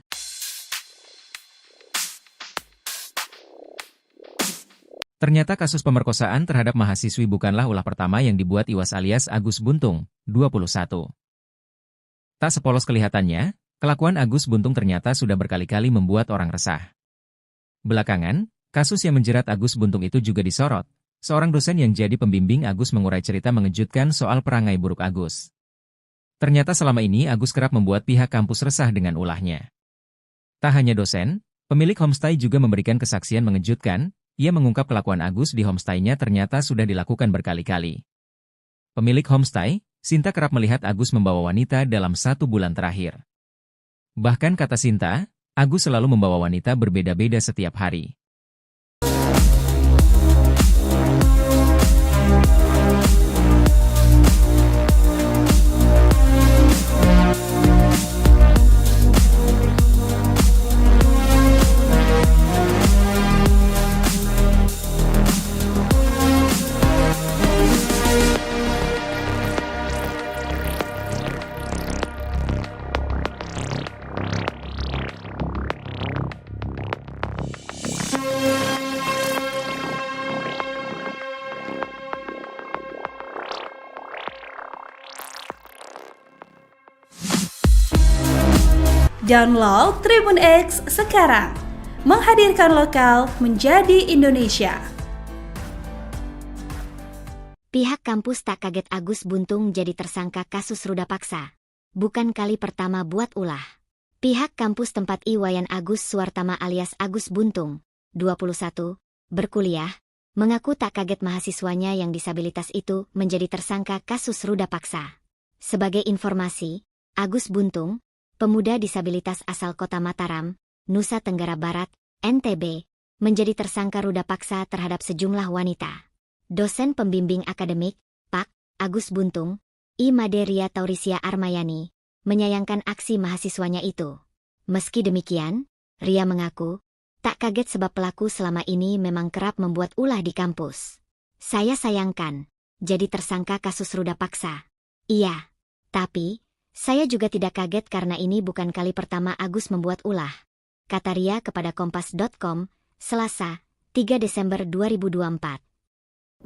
Ternyata kasus pemerkosaan terhadap mahasiswi bukanlah ulah pertama yang dibuat Iwas alias Agus Buntung, 21. Tak sepolos kelihatannya, kelakuan Agus Buntung ternyata sudah berkali-kali membuat orang resah. Belakangan, kasus yang menjerat Agus Buntung itu juga disorot. Seorang dosen yang jadi pembimbing Agus mengurai cerita mengejutkan soal perangai buruk Agus. Ternyata selama ini Agus kerap membuat pihak kampus resah dengan ulahnya. Tak hanya dosen, pemilik homestay juga memberikan kesaksian mengejutkan. Ia mengungkap kelakuan Agus di homestay-nya ternyata sudah dilakukan berkali-kali. Pemilik homestay, Sinta kerap melihat Agus membawa wanita dalam 1 bulan terakhir. Bahkan kata Sinta, Agus selalu membawa wanita berbeda-beda setiap hari. Download Tribun X sekarang. Menghadirkan lokal menjadi Indonesia. Pihak kampus tak kaget Agus Buntung jadi tersangka kasus ruda paksa. Bukan kali pertama buat ulah. Pihak kampus tempat Iwayan Agus Suwartama alias Agus Buntung, 21, berkuliah, mengaku tak kaget mahasiswanya yang disabilitas itu menjadi tersangka kasus ruda paksa. Sebagai informasi, Agus Buntung, pemuda disabilitas asal kota Mataram, Nusa Tenggara Barat, NTB, menjadi tersangka ruda paksa terhadap sejumlah wanita. Dosen pembimbing akademik, Pak. Agus Buntung, I. Maderia Taurisia Armayani, menyayangkan aksi mahasiswanya itu. Meski demikian, Ria mengaku, tak kaget sebab pelaku selama ini memang kerap membuat ulah di kampus. Saya sayangkan, jadi tersangka kasus ruda paksa. Iya, tapi, saya juga tidak kaget karena ini bukan kali pertama Agus membuat ulah. Kata Ria kepada Kompas.com, Selasa, 3 Desember 2024.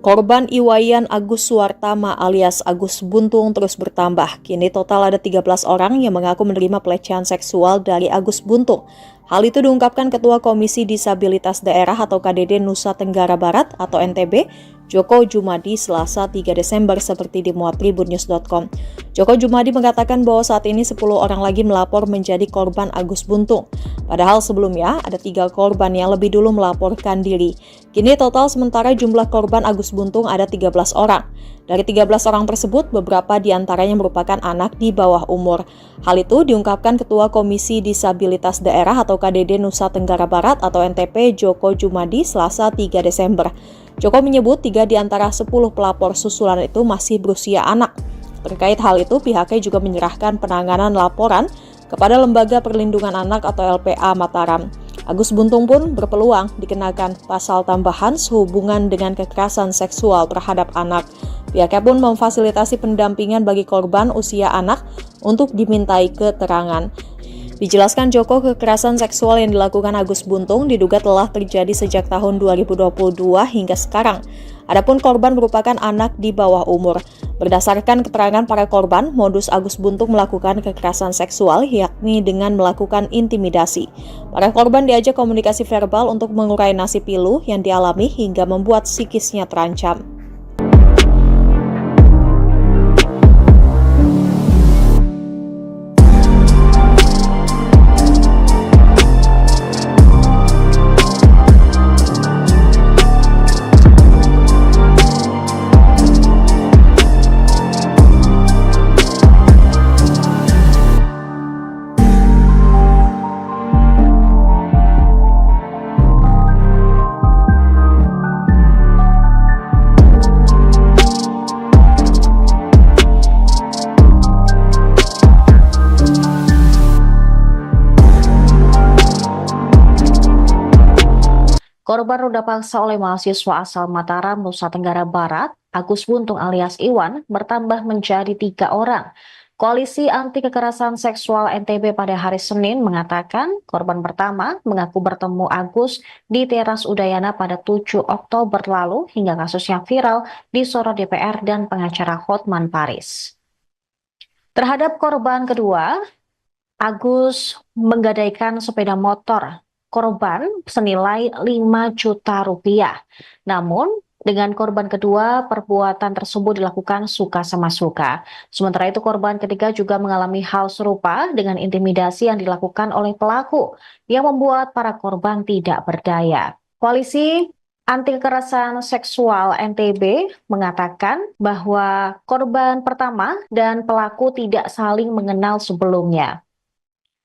Korban Iwayan Agus Suwartama alias Agus Buntung terus bertambah. Kini total ada 13 orang yang mengaku menerima pelecehan seksual dari Agus Buntung. Hal itu diungkapkan Ketua Komisi Disabilitas Daerah atau KDD Nusa Tenggara Barat atau NTB, Joko Jumadi, Selasa 3 Desember seperti dimuat tribunnews.com. Joko Jumadi mengatakan bahwa saat ini 10 orang lagi melapor menjadi korban Agus Buntung. Padahal sebelumnya ada 3 korban yang lebih dulu melaporkan diri. Kini total sementara jumlah korban Agus Buntung ada 13 orang. Dari 13 orang tersebut, beberapa diantaranya merupakan anak di bawah umur. Hal itu diungkapkan Ketua Komisi Disabilitas Daerah atau KDD Nusa Tenggara Barat atau NTP Joko Jumadi Selasa 3 Desember. Joko menyebut 3 di antara 10 pelapor susulan itu masih berusia anak. Terkait hal itu, pihaknya juga menyerahkan penanganan laporan kepada Lembaga Perlindungan Anak atau LPA Mataram. Agus Buntung pun berpeluang dikenakan pasal tambahan sehubungan dengan kekerasan seksual terhadap anak. Pihaknya pun memfasilitasi pendampingan bagi korban usia anak untuk dimintai keterangan. Dijelaskan Joko, kekerasan seksual yang dilakukan Agus Buntung diduga telah terjadi sejak tahun 2022 hingga sekarang. Adapun korban merupakan anak di bawah umur. Berdasarkan keterangan para korban, modus Agus Buntung melakukan kekerasan seksual yakni dengan melakukan intimidasi. Para korban diajak komunikasi verbal untuk mengurai nasib pilu yang dialami hingga membuat psikisnya terancam. Korban ruda paksa oleh mahasiswa asal Mataram, Nusa Tenggara Barat, Agus Buntung alias Iwan, bertambah menjadi 3 orang. Koalisi Anti Kekerasan Seksual NTB pada hari Senin mengatakan korban pertama mengaku bertemu Agus di teras Udayana pada 7 Oktober lalu hingga kasusnya viral disorot DPR dan pengacara Hotman Paris. Terhadap korban kedua, Agus menggadaikan sepeda motor korban senilai 5 juta rupiah. Namun, dengan korban kedua, perbuatan tersebut dilakukan suka sama suka. Sementara itu, korban ketiga juga mengalami hal serupa dengan intimidasi yang dilakukan oleh pelaku, yang membuat para korban tidak berdaya. Koalisi Anti Kekerasan Seksual NTB mengatakan bahwa korban pertama dan pelaku tidak saling mengenal sebelumnya.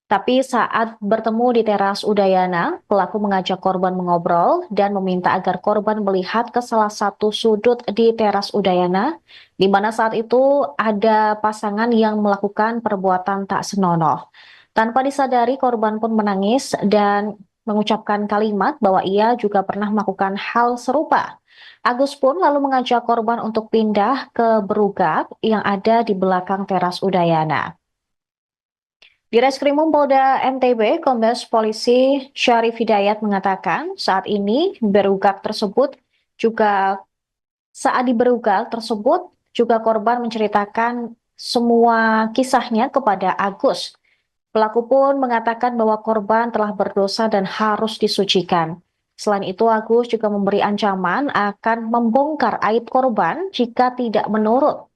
Tapi saat bertemu di teras Udayana, pelaku mengajak korban mengobrol dan meminta agar korban melihat ke salah satu sudut di teras Udayana, di mana saat itu ada pasangan yang melakukan perbuatan tak senonoh. Tanpa disadari, korban pun menangis dan mengucapkan kalimat bahwa ia juga pernah melakukan hal serupa. Agus pun lalu mengajak korban untuk pindah ke berugap yang ada di belakang teras Udayana. Di Reskrimum Polda NTB, Kombes Polisi Syarif Hidayat mengatakan saat ini saat di berugal tersebut juga korban menceritakan semua kisahnya kepada Agus. Pelaku pun mengatakan bahwa korban telah berdosa dan harus disucikan. Selain itu, Agus juga memberi ancaman akan membongkar aib korban jika tidak menurut.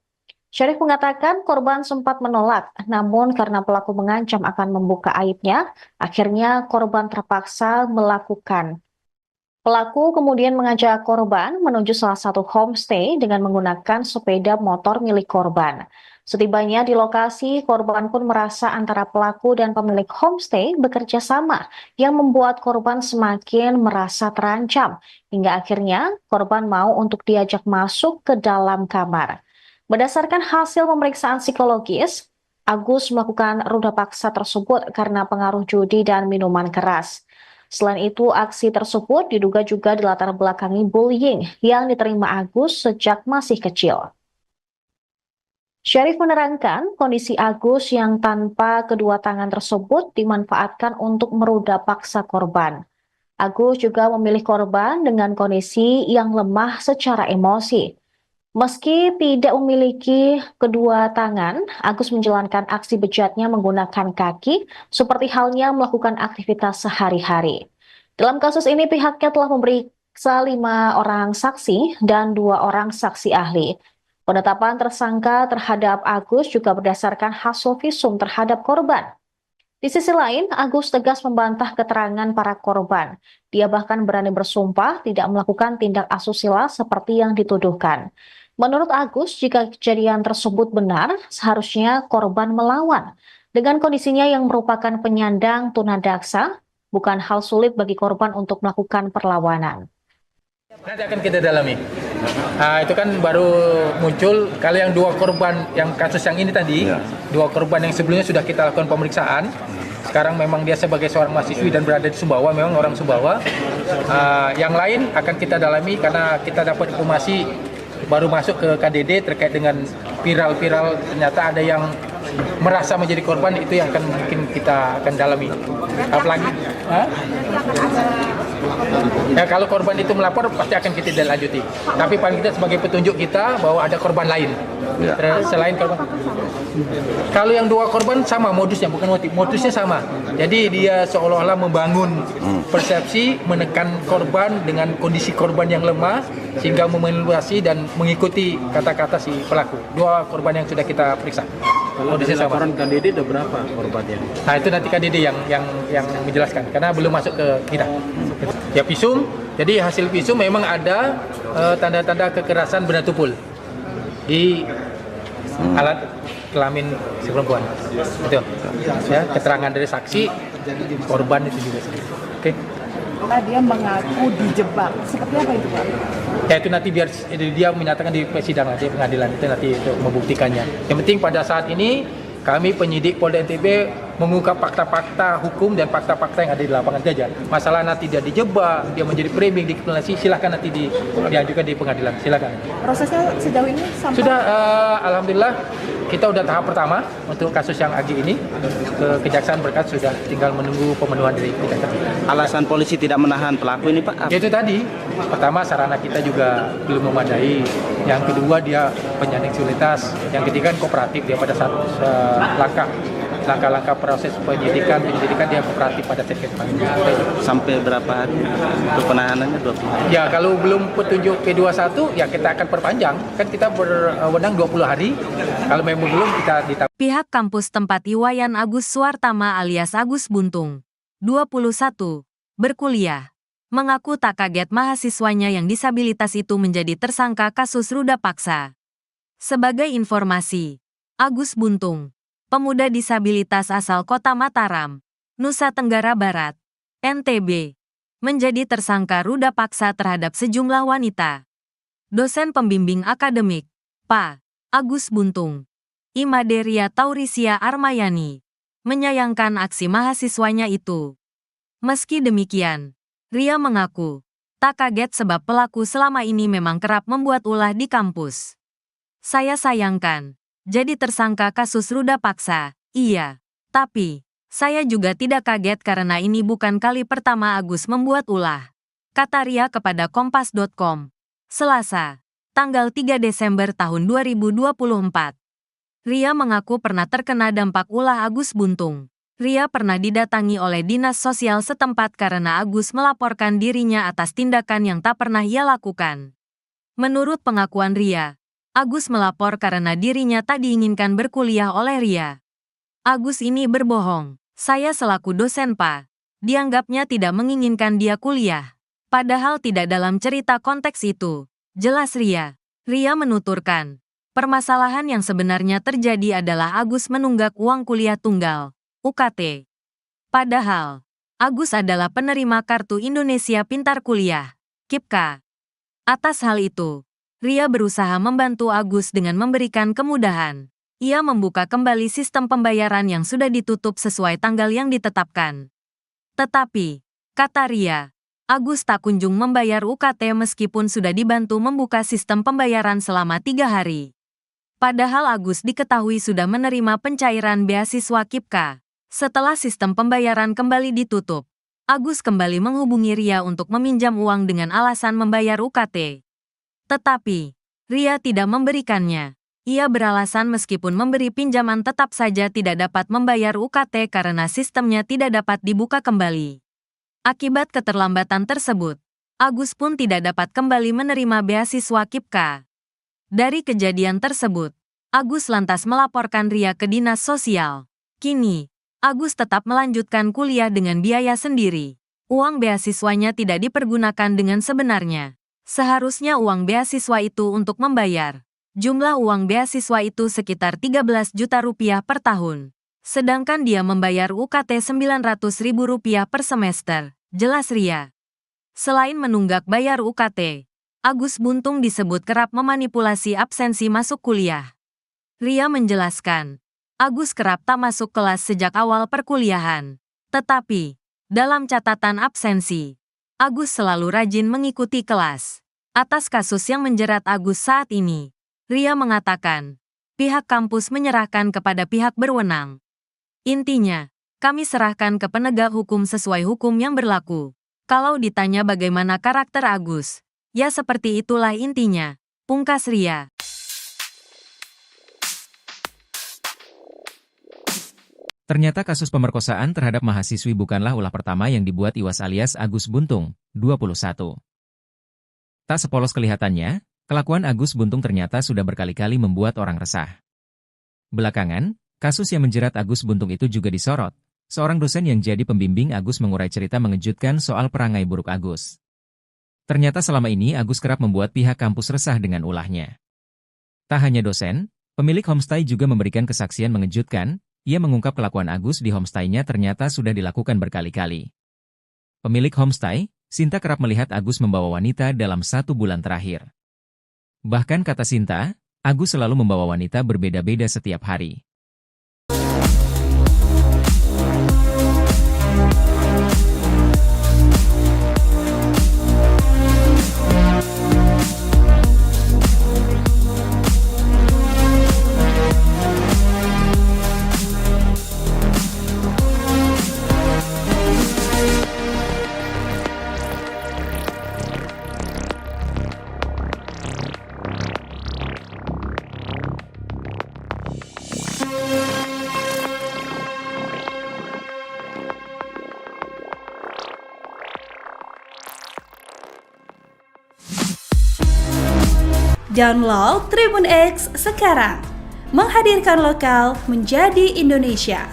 Syarif mengatakan korban sempat menolak, namun karena pelaku mengancam akan membuka aibnya, akhirnya korban terpaksa melakukan. Pelaku kemudian mengajak korban menuju salah satu homestay dengan menggunakan sepeda motor milik korban. Setibanya di lokasi, korban pun merasa antara pelaku dan pemilik homestay bekerja sama yang membuat korban semakin merasa terancam. Hingga akhirnya korban mau untuk diajak masuk ke dalam kamar. Berdasarkan hasil pemeriksaan psikologis, Agus melakukan ruda paksa tersebut karena pengaruh judi dan minuman keras. Selain itu, aksi tersebut diduga juga dilatar belakangi bullying yang diterima Agus sejak masih kecil. Syarif menerangkan kondisi Agus yang tanpa kedua tangan tersebut dimanfaatkan untuk meruda paksa korban. Agus juga memilih korban dengan kondisi yang lemah secara emosi. Meski tidak memiliki kedua tangan, Agus menjalankan aksi bejatnya menggunakan kaki, seperti halnya melakukan aktivitas sehari-hari. Dalam kasus ini, pihaknya telah memeriksa 5 orang saksi dan 2 orang saksi ahli. Penetapan tersangka terhadap Agus juga berdasarkan hasil visum terhadap korban. Di sisi lain, Agus tegas membantah keterangan para korban. Dia bahkan berani bersumpah tidak melakukan tindak asusila seperti yang dituduhkan. Menurut Agus, jika kejadian tersebut benar, seharusnya korban melawan. Dengan kondisinya yang merupakan penyandang tunadaksa, bukan hal sulit bagi korban untuk melakukan perlawanan. Nanti akan kita dalami. Itu kan baru muncul, kalau yang 2 korban, yang kasus yang ini tadi, 2 korban yang sebelumnya sudah kita lakukan pemeriksaan. Sekarang memang dia sebagai seorang mahasiswi dan berada di Sumbawa, memang orang Sumbawa. Yang lain akan kita dalami karena kita dapat informasi baru masuk ke KDD terkait dengan viral-viral, ternyata ada yang merasa menjadi korban, itu yang akan mungkin kita akan dalami. Apalagi ya, kalau korban itu melapor pasti akan kita lanjuti. Tapi paling kita sebagai petunjuk kita bahwa ada korban lain selain korban. Kalau yang 2 korban sama modusnya, bukan motif, modusnya sama. Jadi dia seolah-olah membangun persepsi, menekan korban dengan kondisi korban yang lemah sehingga memanipulasi dan mengikuti kata-kata si pelaku. 2 korban yang sudah kita periksa. Kalau dari laporan KDD ada berapa korbannya? Nah, itu nanti KDD yang menjelaskan karena belum masuk ke kita. Ya, visum. Jadi hasil visum memang ada tanda-tanda kekerasan benda tumpul di alat kelamin si perempuan. Itu. Ya, keterangan dari saksi korban itu juga. Oke. Dia mengaku dijebak. Seperti apa itu, Pak? Ya, itu nanti biar dia menyatakan di persidangan, di pengadilan itu nanti itu membuktikannya. Yang penting pada saat ini kami penyidik Polda NTB mengungkap fakta-fakta hukum dan fakta-fakta yang ada di lapangan saja. Masalah nanti dia dijebak, dia menjadi framing, dikriminalisasi, silahkan nanti diajukan di pengadilan, silahkan. Prosesnya sejauh ini sampai... Sudah, alhamdulillah kita udah tahap pertama untuk kasus yang Agi ini. Kejaksaan berkas sudah tinggal menunggu pemenuhan dari kejaksaan. Alasan polisi tidak menahan pelaku ini, Pak? Itu tadi, pertama sarana kita juga belum memadai. Yang kedua dia penyandang disabilitas. Yang ketiga kooperatif dia pada saat langkah-langkah proses penyidikan dia kooperatif pada saat kita panggil. Sampai berapa hari untuk penahanannya? 20 hari? Ya, kalau belum petunjuk P21 ya kita akan perpanjang. Kan kita berwenang 20 hari. Kalau memang belum kita ditambah. Pihak kampus tempat Iwayan Agus Suartama alias Agus Buntung, 21, berkuliah, mengaku tak kaget mahasiswanya yang disabilitas itu menjadi tersangka kasus ruda paksa. Sebagai informasi, Agus Buntung, pemuda disabilitas asal Kota Mataram, Nusa Tenggara Barat, NTB, menjadi tersangka ruda paksa terhadap sejumlah wanita. Dosen pembimbing akademik, Pak Agus Buntung, Imaderia Taurisia Armayani, menyayangkan aksi mahasiswanya itu. Meski demikian, Ria mengaku tak kaget sebab pelaku selama ini memang kerap membuat ulah di kampus. Saya sayangkan, jadi tersangka kasus ruda paksa, iya. Tapi, saya juga tidak kaget karena ini bukan kali pertama Agus membuat ulah. Kata Ria kepada Kompas.com, Selasa, tanggal 3 Desember tahun 2024. Ria mengaku pernah terkena dampak ulah Agus Buntung. Ria pernah didatangi oleh dinas sosial setempat karena Agus melaporkan dirinya atas tindakan yang tak pernah ia lakukan. Menurut pengakuan Ria, Agus melapor karena dirinya tak diinginkan berkuliah oleh Ria. Agus ini berbohong. Saya selaku dosen Pak, dianggapnya tidak menginginkan dia kuliah. Padahal tidak dalam cerita konteks itu. Jelas Ria. Ria menuturkan, permasalahan yang sebenarnya terjadi adalah Agus menunggak uang kuliah tunggal, UKT. Padahal, Agus adalah penerima Kartu Indonesia Pintar Kuliah, KIPKA. Atas hal itu, Ria berusaha membantu Agus dengan memberikan kemudahan. Ia membuka kembali sistem pembayaran yang sudah ditutup sesuai tanggal yang ditetapkan. Tetapi, kata Ria, Agus tak kunjung membayar UKT meskipun sudah dibantu membuka sistem pembayaran selama 3 hari. Padahal Agus diketahui sudah menerima pencairan beasiswa KIPKA. Setelah sistem pembayaran kembali ditutup, Agus kembali menghubungi Ria untuk meminjam uang dengan alasan membayar UKT. Tetapi, Ria tidak memberikannya. Ia beralasan meskipun memberi pinjaman tetap saja tidak dapat membayar UKT karena sistemnya tidak dapat dibuka kembali. Akibat keterlambatan tersebut, Agus pun tidak dapat kembali menerima beasiswa KIPKA. Dari kejadian tersebut, Agus lantas melaporkan Ria ke dinas sosial. Kini, Agus tetap melanjutkan kuliah dengan biaya sendiri. Uang beasiswanya tidak dipergunakan dengan sebenarnya. Seharusnya uang beasiswa itu untuk membayar. Jumlah uang beasiswa itu sekitar 13 juta rupiah per tahun. Sedangkan dia membayar UKT Rp900.000 per semester, jelas Ria. Selain menunggak bayar UKT, Agus Buntung disebut kerap memanipulasi absensi masuk kuliah. Ria menjelaskan, Agus kerap tak masuk kelas sejak awal perkuliahan. Tetapi, dalam catatan absensi, Agus selalu rajin mengikuti kelas. Atas kasus yang menjerat Agus saat ini, Ria mengatakan, pihak kampus menyerahkan kepada pihak berwenang. Intinya, kami serahkan ke penegak hukum sesuai hukum yang berlaku. Kalau ditanya bagaimana karakter Agus, ya seperti itulah intinya, pungkas Ria. Ternyata kasus pemerkosaan terhadap mahasiswi bukanlah ulah pertama yang dibuat Iwas alias Agus Buntung, 21. Tak sepolos kelihatannya, kelakuan Agus Buntung ternyata sudah berkali-kali membuat orang resah. Belakangan, kasus yang menjerat Agus Buntung itu juga disorot. Seorang dosen yang jadi pembimbing Agus mengurai cerita mengejutkan soal perangai buruk Agus. Ternyata selama ini Agus kerap membuat pihak kampus resah dengan ulahnya. Tak hanya dosen, pemilik homestay juga memberikan kesaksian mengejutkan. Ia mengungkap kelakuan Agus di homestay-nya ternyata sudah dilakukan berkali-kali. Pemilik homestay, Sinta kerap melihat Agus membawa wanita dalam 1 bulan terakhir. Bahkan kata Sinta, Agus selalu membawa wanita berbeda-beda setiap hari. Download Tribun X sekarang, menghadirkan lokal menjadi Indonesia.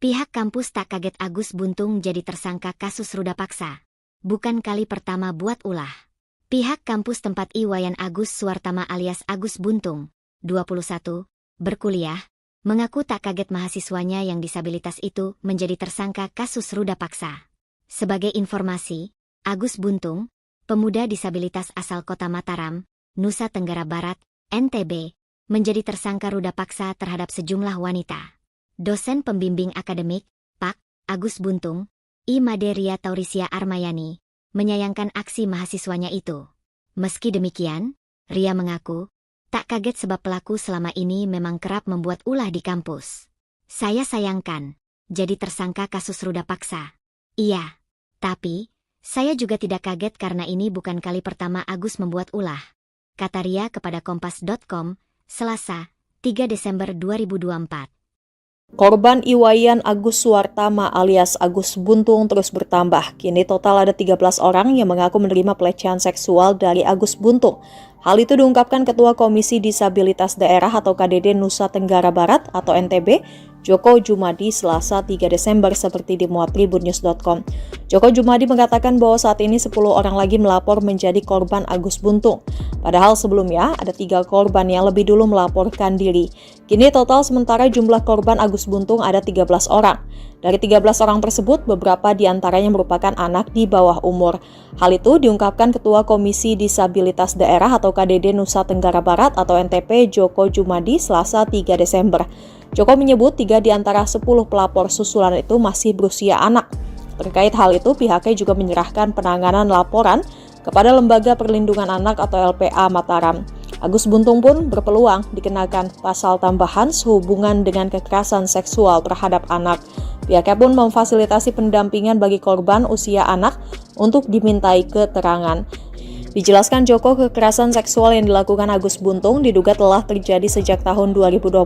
Pihak kampus tak kaget Agus Buntung jadi tersangka kasus ruda paksa. Bukan kali pertama buat ulah. Pihak kampus tempat Iwayan Agus Suwartama alias Agus Buntung, 21, berkuliah, mengaku tak kaget mahasiswanya yang disabilitas itu menjadi tersangka kasus ruda paksa. Sebagai informasi, Agus Buntung, pemuda disabilitas asal kota Mataram, Nusa Tenggara Barat, NTB, menjadi tersangka ruda paksa terhadap sejumlah wanita. Dosen pembimbing akademik, Pak. Agus Buntung, I. Maderia Taurisia Armayani, menyayangkan aksi mahasiswanya itu. Meski demikian, Ria mengaku, tak kaget sebab pelaku selama ini memang kerap membuat ulah di kampus. Saya sayangkan, jadi tersangka kasus ruda paksa. Iya, tapi saya juga tidak kaget karena ini bukan kali pertama Agus membuat ulah, kata Ria kepada Kompas.com, Selasa, 3 Desember 2024. Korban Iwayan Agus Suwartama alias Agus Buntung terus bertambah. Kini total ada 13 orang yang mengaku menerima pelecehan seksual dari Agus Buntung. Hal itu diungkapkan Ketua Komisi Disabilitas Daerah atau KDD Nusa Tenggara Barat atau NTB, Joko Jumadi Selasa 3 Desember seperti dimuat tribunnews.com. Joko Jumadi mengatakan bahwa saat ini 10 orang lagi melapor menjadi korban Agus Buntung. Padahal sebelumnya ada 3 korban yang lebih dulu melaporkan diri. Kini total sementara jumlah korban Agus Buntung ada 13 orang. Dari 13 orang tersebut, beberapa diantaranya merupakan anak di bawah umur. Hal itu diungkapkan Ketua Komisi Disabilitas Daerah atau KDD Nusa Tenggara Barat atau NTP Joko Jumadi Selasa 3 Desember. Joko menyebut 3 di antara 10 pelapor susulan itu masih berusia anak. Terkait hal itu, pihaknya juga menyerahkan penanganan laporan kepada Lembaga Perlindungan Anak atau LPA Mataram. Agus Buntung pun berpeluang dikenakan pasal tambahan sehubungan dengan kekerasan seksual terhadap anak. Pihaknya pun memfasilitasi pendampingan bagi korban usia anak untuk dimintai keterangan. Dijelaskan Joko, kekerasan seksual yang dilakukan Agus Buntung diduga telah terjadi sejak tahun 2022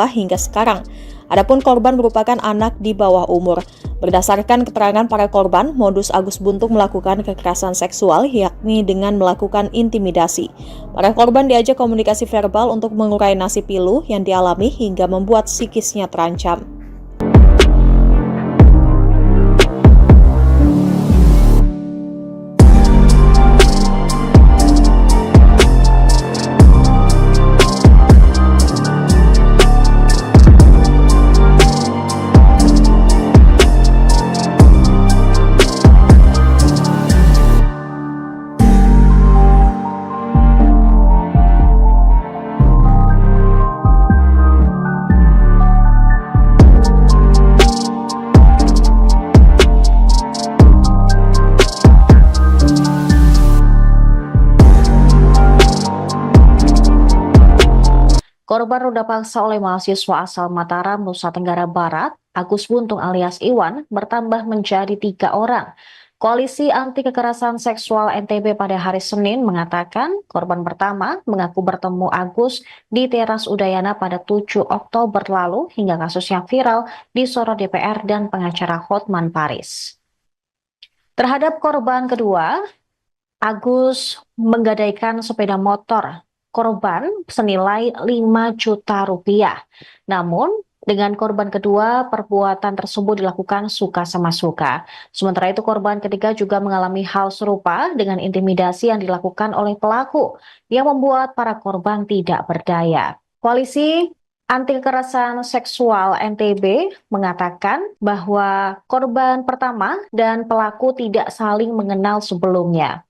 hingga sekarang. Adapun korban merupakan anak di bawah umur. Berdasarkan keterangan para korban, modus Agus Buntung melakukan kekerasan seksual yakni dengan melakukan intimidasi. Para korban diajak komunikasi verbal untuk mengurai nasib pilu yang dialami hingga membuat psikisnya terancam. Korban ruda paksa oleh mahasiswa asal Mataram, Nusa Tenggara Barat, Agus Buntung alias Iwan, bertambah menjadi 3 orang. Koalisi Anti Kekerasan Seksual NTB pada hari Senin mengatakan korban pertama mengaku bertemu Agus di teras Udayana pada 7 Oktober lalu hingga kasusnya viral disorot DPR dan pengacara Hotman Paris. Terhadap korban kedua, Agus menggadaikan sepeda motor korban senilai 5 juta rupiah. Namun, dengan korban kedua, perbuatan tersebut dilakukan suka sama suka. Sementara itu, korban ketiga juga mengalami hal serupa dengan intimidasi yang dilakukan oleh pelaku, yang membuat para korban tidak berdaya. Koalisi Anti Kekerasan Seksual NTB mengatakan bahwa korban pertama dan pelaku tidak saling mengenal sebelumnya.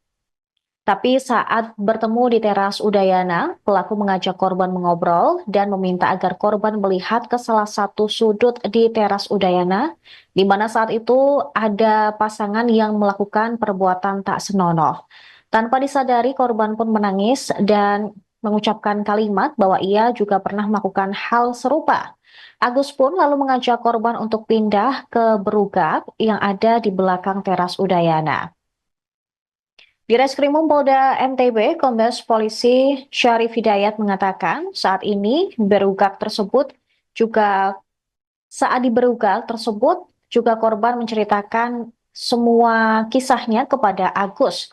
Tapi saat bertemu di teras Udayana, pelaku mengajak korban mengobrol dan meminta agar korban melihat ke salah satu sudut di teras Udayana, di mana saat itu ada pasangan yang melakukan perbuatan tak senonoh. Tanpa disadari, korban pun menangis dan mengucapkan kalimat bahwa ia juga pernah melakukan hal serupa. Agus pun lalu mengajak korban untuk pindah ke berugak yang ada di belakang teras Udayana. Di Reskrimum Polda NTB, Kombes Polisi Syarif Hidayat mengatakan saat ini berugak tersebut juga korban menceritakan semua kisahnya kepada Agus.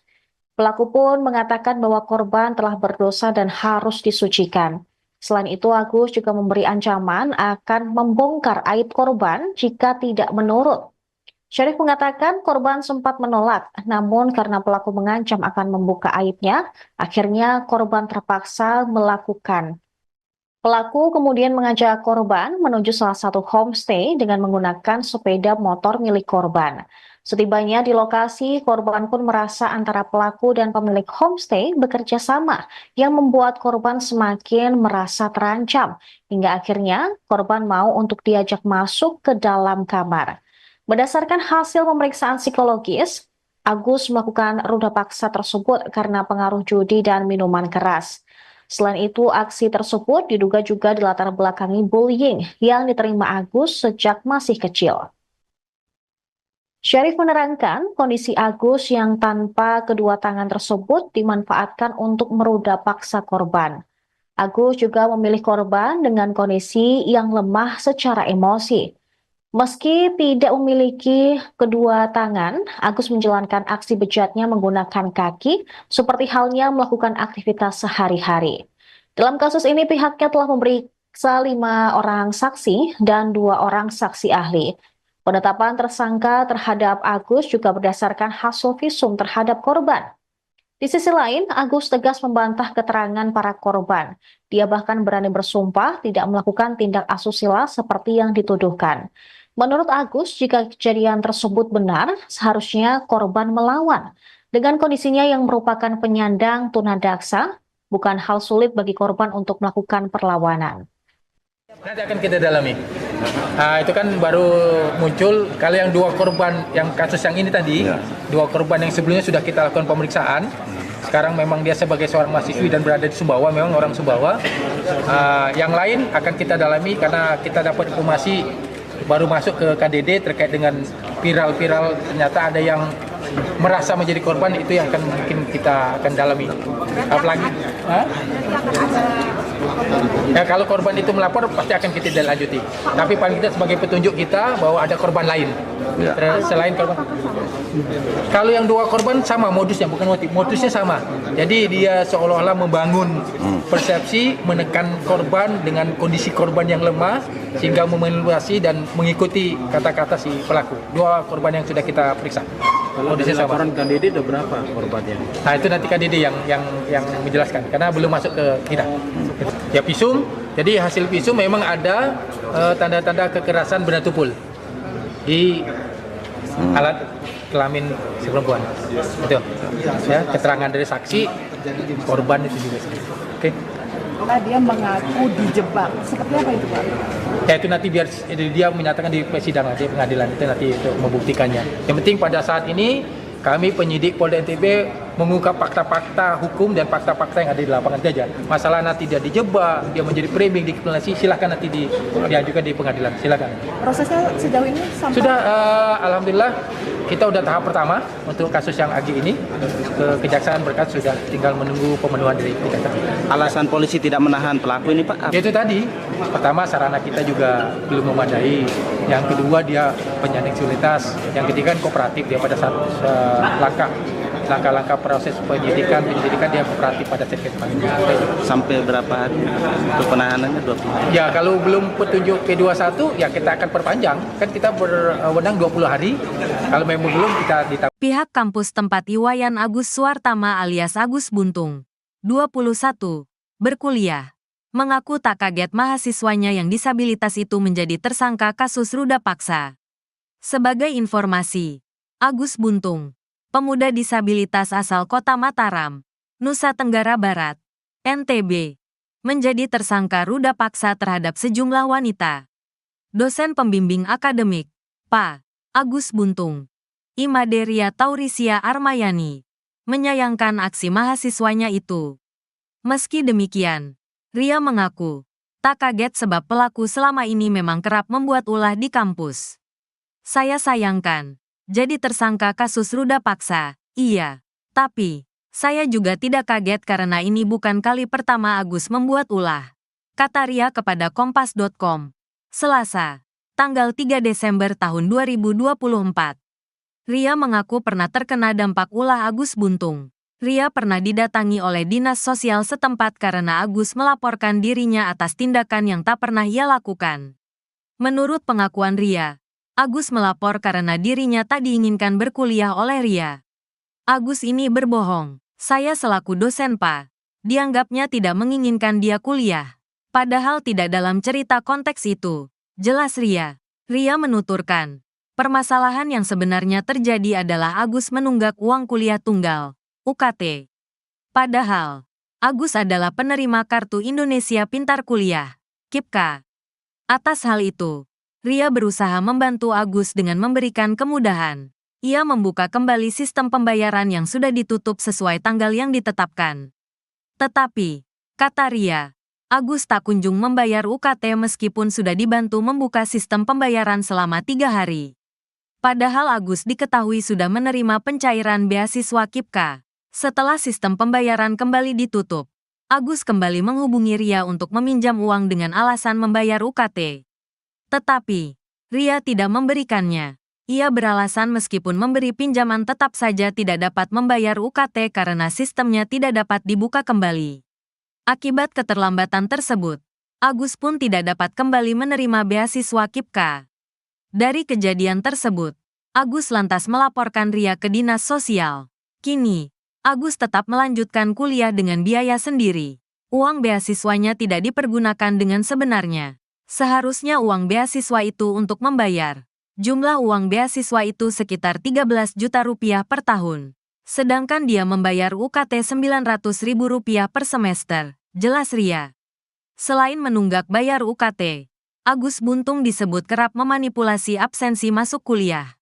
Pelaku pun mengatakan bahwa korban telah berdosa dan harus disucikan. Selain itu, Agus juga memberi ancaman akan membongkar aib korban jika tidak menurut. Syarif mengatakan korban sempat menolak, namun karena pelaku mengancam akan membuka aibnya, akhirnya korban terpaksa melakukan. Pelaku kemudian mengajak korban menuju salah satu homestay dengan menggunakan sepeda motor milik korban. Setibanya di lokasi, korban pun merasa antara pelaku dan pemilik homestay bekerja sama, yang membuat korban semakin merasa terancam, hingga akhirnya korban mau untuk diajak masuk ke dalam kamar. Berdasarkan hasil pemeriksaan psikologis, Agus melakukan ruda paksa tersebut karena pengaruh judi dan minuman keras. Selain itu, aksi tersebut diduga juga dilatar belakangi bullying yang diterima Agus sejak masih kecil. Syarif menerangkan kondisi Agus yang tanpa kedua tangan tersebut dimanfaatkan untuk meruda paksa korban. Agus juga memilih korban dengan kondisi yang lemah secara emosi. Meski tidak memiliki kedua tangan, Agus menjalankan aksi bejatnya menggunakan kaki, seperti halnya melakukan aktivitas sehari-hari. Dalam kasus ini, pihaknya telah memeriksa 5 orang saksi dan 2 orang saksi ahli. Penetapan tersangka terhadap Agus juga berdasarkan hasil visum terhadap korban. Di sisi lain, Agus tegas membantah keterangan para korban. Dia bahkan berani bersumpah tidak melakukan tindak asusila seperti yang dituduhkan. Menurut Agus, jika kejadian tersebut benar, seharusnya korban melawan. Dengan kondisinya yang merupakan penyandang tunadaksa, bukan hal sulit bagi korban untuk melakukan perlawanan. Nanti akan kita dalami. Itu kan baru muncul kalau yang 2 korban yang kasus yang ini tadi, 2 korban yang sebelumnya sudah kita lakukan pemeriksaan. Sekarang memang dia sebagai seorang mahasiswi dan berada di Sumbawa, memang orang Sumbawa. Yang lain akan kita dalami karena kita dapat informasi baru masuk ke KDD terkait dengan viral-viral, ternyata ada yang merasa menjadi korban, itu yang akan mungkin kita akan dalami. Apalagi ya, kalau korban itu melapor pasti akan kita lanjuti. Tapi paling tidak sebagai petunjuk kita bahwa ada korban lain selain korban. Kalau yang 2 korban sama modusnya, bukan modusnya sama. Jadi dia seolah-olah membangun persepsi, menekan korban dengan kondisi korban yang lemah sehingga memanipulasi dan mengikuti kata-kata si pelaku. 2 korban yang sudah kita periksa. Kalau dari laporan KDD ada berapa korbannya? Nah, itu nanti KDD yang menjelaskan karena belum masuk ke kita. Ya, visum. Jadi hasil visum memang ada tanda-tanda kekerasan benda tumpul di alat kelamin si perempuan. Itu. Ya, keterangan dari saksi korban itu juga. Oke. Karena dia mengaku dijebak. Seperti apa itu, Pak? Ya, itu nanti biar dia menyatakan di persidangan, di pengadilan itu nanti untuk membuktikannya. Yang penting pada saat ini kami penyidik Polda NTB mengungkap fakta-fakta hukum dan fakta-fakta yang ada di lapangan saja. Masalah nanti dia dijebak, dia menjadi framing, dikriminalisasi, silakan nanti diajukan di pengadilan, silakan. Prosesnya sejauh ini sampai Sudah, alhamdulillah kita udah tahap pertama untuk kasus yang Agi ini ke kejaksaan berkas sudah tinggal menunggu pemenuhan dari kejaksaan. Alasan polisi tidak menahan pelaku ini, Pak? Itu tadi, pertama sarana kita juga belum memadai, yang kedua dia penyandang disabilitas, yang ketiga kooperatif dia pada saat langkah-langkah proses penyelidikan dia kooperatif pada saat kita panggil. Sampai berapa hari untuk penahanannya? 20 hari? Ya, kalau belum petunjuk P21 ya kita akan perpanjang, kan kita berwenang 20 hari. Kalau memang belum kita ditambah. Pihak kampus tempat Iwayan Agus Suartama alias Agus Buntung, 21, berkuliah, mengaku tak kaget mahasiswanya yang disabilitas itu menjadi tersangka kasus ruda paksa. Sebagai informasi, Agus Buntung, pemuda disabilitas asal Kota Mataram, Nusa Tenggara Barat, NTB, menjadi tersangka ruda paksa terhadap sejumlah wanita. Dosen pembimbing akademik, Pak Agus Buntung, Imaderia Taurisia Armayani, menyayangkan aksi mahasiswanya itu. Meski demikian, Ria mengaku tak kaget sebab pelaku selama ini memang kerap membuat ulah di kampus. Saya sayangkan jadi tersangka kasus ruda paksa, iya. Tapi, saya juga tidak kaget karena ini bukan kali pertama Agus membuat ulah. Kata Ria kepada Kompas.com, Selasa, tanggal 3 Desember tahun 2024. Ria mengaku pernah terkena dampak ulah Agus Buntung. Ria pernah didatangi oleh dinas sosial setempat karena Agus melaporkan dirinya atas tindakan yang tak pernah ia lakukan. Menurut pengakuan Ria, Agus melapor karena dirinya tak diinginkan berkuliah oleh Ria. Agus ini berbohong. Saya selaku dosen Pak, dianggapnya tidak menginginkan dia kuliah. Padahal tidak dalam cerita konteks itu. Jelas Ria. Ria menuturkan, permasalahan yang sebenarnya terjadi adalah Agus menunggak uang kuliah tunggal, UKT. Padahal, Agus adalah penerima Kartu Indonesia Pintar Kuliah, KIPKA. Atas hal itu, Ria berusaha membantu Agus dengan memberikan kemudahan. Ia membuka kembali sistem pembayaran yang sudah ditutup sesuai tanggal yang ditetapkan. Tetapi, kata Ria, Agus tak kunjung membayar UKT meskipun sudah dibantu membuka sistem pembayaran selama 3 hari. Padahal Agus diketahui sudah menerima pencairan beasiswa KIPKA setelah sistem pembayaran kembali ditutup. Agus kembali menghubungi Ria untuk meminjam uang dengan alasan membayar UKT. Tetapi, Ria tidak memberikannya. Ia beralasan meskipun memberi pinjaman tetap saja tidak dapat membayar UKT karena sistemnya tidak dapat dibuka kembali. Akibat keterlambatan tersebut, Agus pun tidak dapat kembali menerima beasiswa KIPKA. Dari kejadian tersebut, Agus lantas melaporkan Ria ke Dinas Sosial. Kini, Agus tetap melanjutkan kuliah dengan biaya sendiri. Uang beasiswanya tidak dipergunakan dengan sebenarnya. Seharusnya uang beasiswa itu untuk membayar. Jumlah uang beasiswa itu sekitar 13 juta rupiah per tahun. Sedangkan dia membayar UKT 900 ribu rupiah per semester, jelas Ria. Selain menunggak bayar UKT, Agus Buntung disebut kerap memanipulasi absensi masuk kuliah.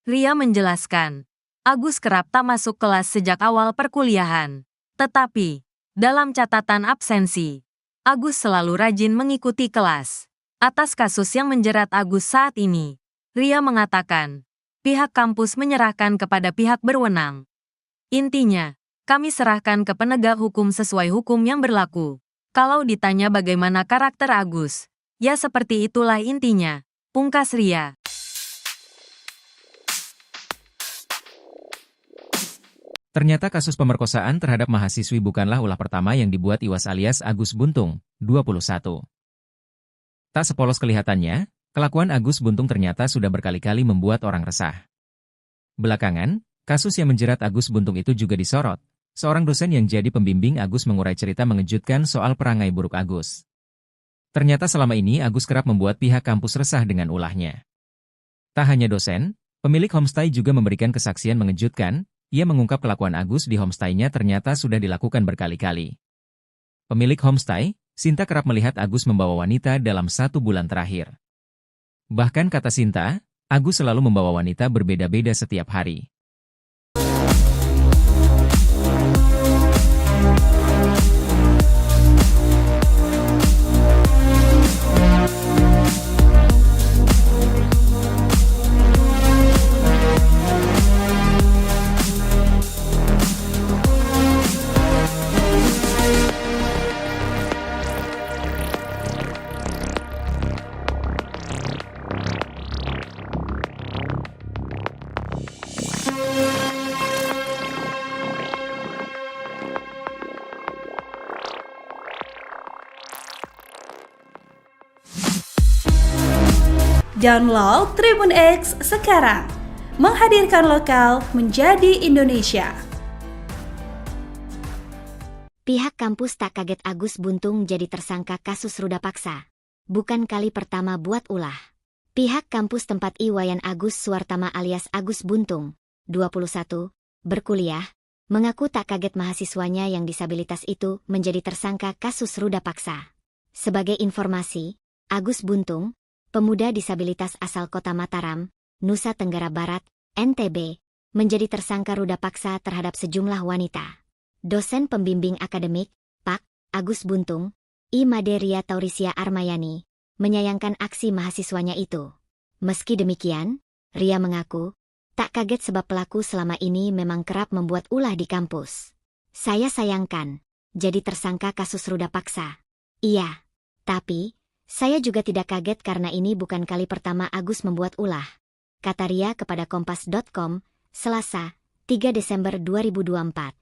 Ria menjelaskan, Agus kerap tak masuk kelas sejak awal perkuliahan. Tetapi, dalam catatan absensi, Agus selalu rajin mengikuti kelas. Atas kasus yang menjerat Agus saat ini, Ria mengatakan, pihak kampus menyerahkan kepada pihak berwenang. Intinya, kami serahkan ke penegak hukum sesuai hukum yang berlaku. Kalau ditanya bagaimana karakter Agus, ya seperti itulah intinya, pungkas Ria. Ternyata kasus pemerkosaan terhadap mahasiswi bukanlah ulah pertama yang dibuat Iwas alias Agus Buntung, 21. Tak sepolos kelihatannya, kelakuan Agus Buntung ternyata sudah berkali-kali membuat orang resah. Belakangan, kasus yang menjerat Agus Buntung itu juga disorot. Seorang dosen yang jadi pembimbing Agus mengurai cerita mengejutkan soal perangai buruk Agus. Ternyata selama ini Agus kerap membuat pihak kampus resah dengan ulahnya. Tak hanya dosen, pemilik homestay juga memberikan kesaksian mengejutkan. Ia mengungkap kelakuan Agus di homestay-nya ternyata sudah dilakukan berkali-kali. Pemilik homestay, Sinta kerap melihat Agus membawa wanita dalam 1 bulan terakhir. Bahkan kata Sinta, Agus selalu membawa wanita berbeda-beda setiap hari. Download Tribun X sekarang, menghadirkan lokal menjadi Indonesia. Pihak kampus tak kaget Agus Buntung jadi tersangka kasus ruda paksa. Bukan kali pertama buat ulah. Pihak kampus tempat Iwayan Agus Suwartama alias Agus Buntung, 21, berkuliah, mengaku tak kaget mahasiswanya yang disabilitas itu menjadi tersangka kasus ruda paksa. Sebagai informasi, Agus Buntung, pemuda disabilitas asal kota Mataram, Nusa Tenggara Barat, NTB, menjadi tersangka ruda paksa terhadap sejumlah wanita. Dosen pembimbing akademik, Pak. Agus Buntung, I. Maderia Taurisia Armayani, menyayangkan aksi mahasiswanya itu. Meski demikian, Ria mengaku, tak kaget sebab pelaku selama ini memang kerap membuat ulah di kampus. Saya sayangkan, jadi tersangka kasus ruda paksa. Iya, tapi saya juga tidak kaget karena ini bukan kali pertama Agus membuat ulah, kata Ria kepada Kompas.com, Selasa, 3 Desember 2024.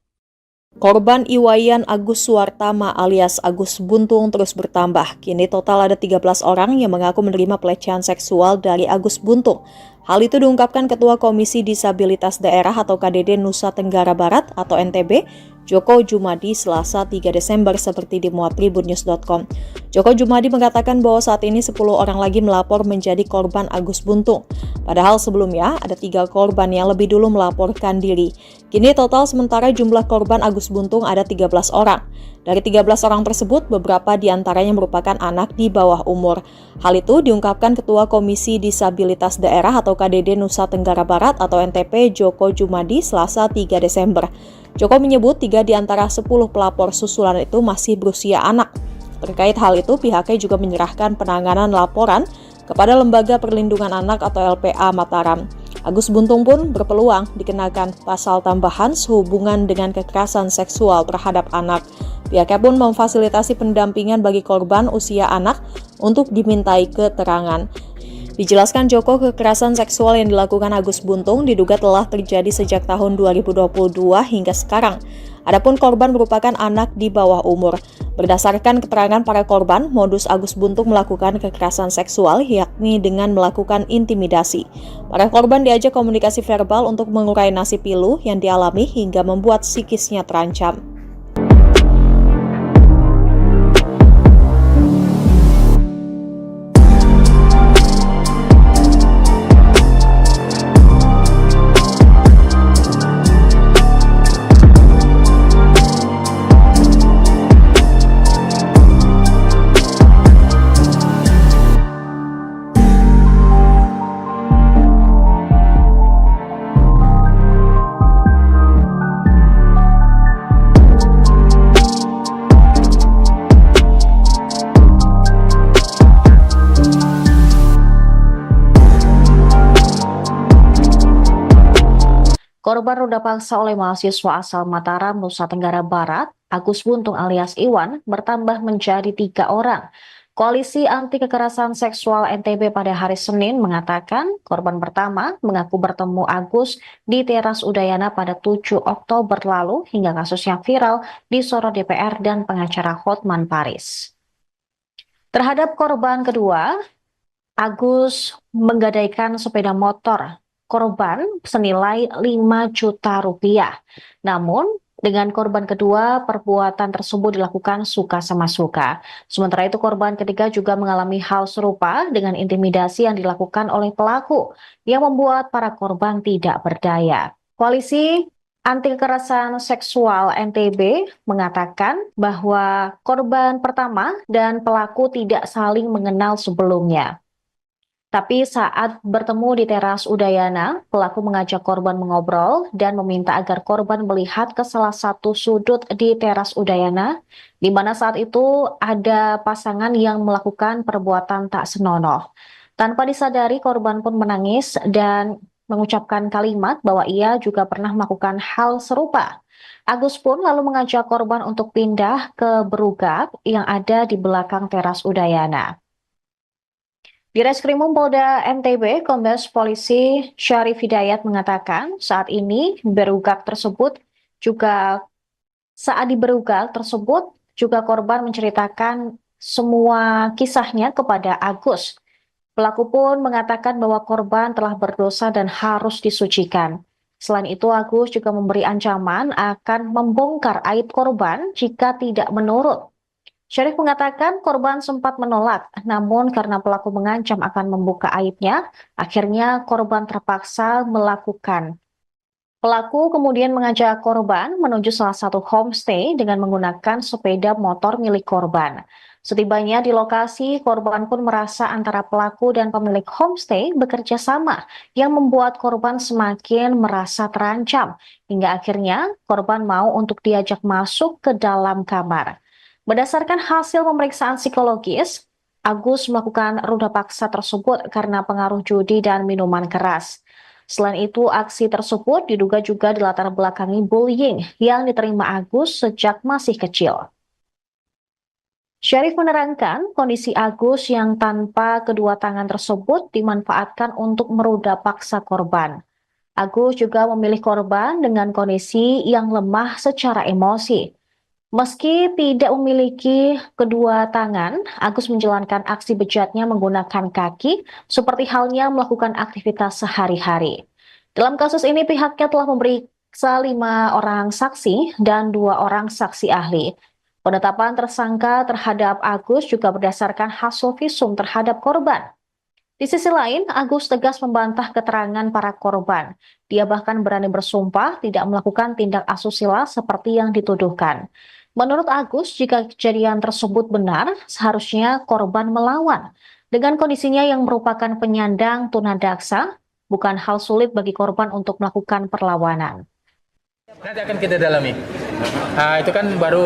Korban Iwayan Agus Suwartama alias Agus Buntung terus bertambah. Kini total ada 13 orang yang mengaku menerima pelecehan seksual dari Agus Buntung. Hal itu diungkapkan Ketua Komisi Disabilitas Daerah atau KDD Nusa Tenggara Barat atau NTB, Joko Jumadi, Selasa 3 Desember seperti dimuat tribunnews.com. Joko Jumadi mengatakan bahwa saat ini 10 orang lagi melapor menjadi korban Agus Buntung. Padahal sebelumnya ada 3 korban yang lebih dulu melaporkan diri. Kini total sementara jumlah korban Agus Buntung ada 13 orang. Dari 13 orang tersebut, beberapa diantaranya merupakan anak di bawah umur. Hal itu diungkapkan Ketua Komisi Disabilitas Daerah atau KDD Nusa Tenggara Barat atau NTP, Joko Jumadi, Selasa 3 Desember. Joko menyebut 3 di antara 10 pelapor susulan itu masih berusia anak. Terkait hal itu, pihaknya juga menyerahkan penanganan laporan kepada Lembaga Perlindungan Anak atau LPA Mataram. Agus Buntung pun berpeluang dikenakan pasal tambahan sehubungan dengan kekerasan seksual terhadap anak. Pihaknya pun memfasilitasi pendampingan bagi korban usia anak untuk dimintai keterangan. Dijelaskan Joko, kekerasan seksual yang dilakukan Agus Buntung diduga telah terjadi sejak tahun 2022 hingga sekarang. Adapun korban merupakan anak di bawah umur. Berdasarkan keterangan para korban, modus Agus Buntung melakukan kekerasan seksual yakni dengan melakukan intimidasi. Para korban diajak komunikasi verbal untuk mengurai nasib pilu yang dialami hingga membuat psikisnya terancam. Korban ruda paksa oleh mahasiswa asal Mataram, Nusa Tenggara Barat, Agus Buntung alias Iwan, bertambah menjadi 3 orang. Koalisi Anti Kekerasan Seksual NTB pada hari Senin mengatakan korban pertama mengaku bertemu Agus di teras Udayana pada 7 Oktober lalu hingga kasusnya viral di sorot DPR dan pengacara Hotman Paris. Terhadap korban kedua, Agus menggadaikan sepeda motor korban senilai 5 juta rupiah. Namun, dengan korban kedua, perbuatan tersebut dilakukan suka sama suka. Sementara itu, korban ketiga juga mengalami hal serupa dengan intimidasi yang dilakukan oleh pelaku, yang membuat para korban tidak berdaya. Koalisi Anti Kekerasan Seksual NTB mengatakan bahwa korban pertama dan pelaku tidak saling mengenal sebelumnya. Tapi saat bertemu di teras Udayana, pelaku mengajak korban mengobrol dan meminta agar korban melihat ke salah satu sudut di teras Udayana, di mana saat itu ada pasangan yang melakukan perbuatan tak senonoh. Tanpa disadari, korban pun menangis dan mengucapkan kalimat bahwa ia juga pernah melakukan hal serupa. Agus pun lalu mengajak korban untuk pindah ke berugak yang ada di belakang teras Udayana. Di Reskrimum Polda NTB, Kombes Polisi Syarif Hidayat mengatakan saat ini saat di berugak tersebut juga korban menceritakan semua kisahnya kepada Agus. Pelaku pun mengatakan bahwa korban telah berdosa dan harus disucikan. Selain itu, Agus juga memberi ancaman akan membongkar aib korban jika tidak menurut. Syarif mengatakan korban sempat menolak, namun karena pelaku mengancam akan membuka aibnya, akhirnya korban terpaksa melakukan. Pelaku kemudian mengajak korban menuju salah satu homestay dengan menggunakan sepeda motor milik korban. Setibanya di lokasi, korban pun merasa antara pelaku dan pemilik homestay bekerja sama, yang membuat korban semakin merasa terancam, hingga akhirnya korban mau untuk diajak masuk ke dalam kamar. Berdasarkan hasil pemeriksaan psikologis, Agus melakukan ruda paksa tersebut karena pengaruh judi dan minuman keras. Selain itu, aksi tersebut diduga juga dilatar belakangi bullying yang diterima Agus sejak masih kecil. Syarif menerangkan kondisi Agus yang tanpa kedua tangan tersebut dimanfaatkan untuk meruda paksa korban. Agus juga memilih korban dengan kondisi yang lemah secara emosi. Meski tidak memiliki kedua tangan, Agus menjalankan aksi bejatnya menggunakan kaki, seperti halnya melakukan aktivitas sehari-hari. Dalam kasus ini, pihaknya telah memeriksa 5 orang saksi dan 2 orang saksi ahli. Penetapan tersangka terhadap Agus juga berdasarkan hasil visum terhadap korban. Di sisi lain, Agus tegas membantah keterangan para korban. Dia bahkan berani bersumpah tidak melakukan tindak asusila seperti yang dituduhkan. Menurut Agus, jika kejadian tersebut benar, seharusnya korban melawan. Dengan kondisinya yang merupakan penyandang tunadaksa, bukan hal sulit bagi korban untuk melakukan perlawanan. Nanti akan kita dalami. Itu kan baru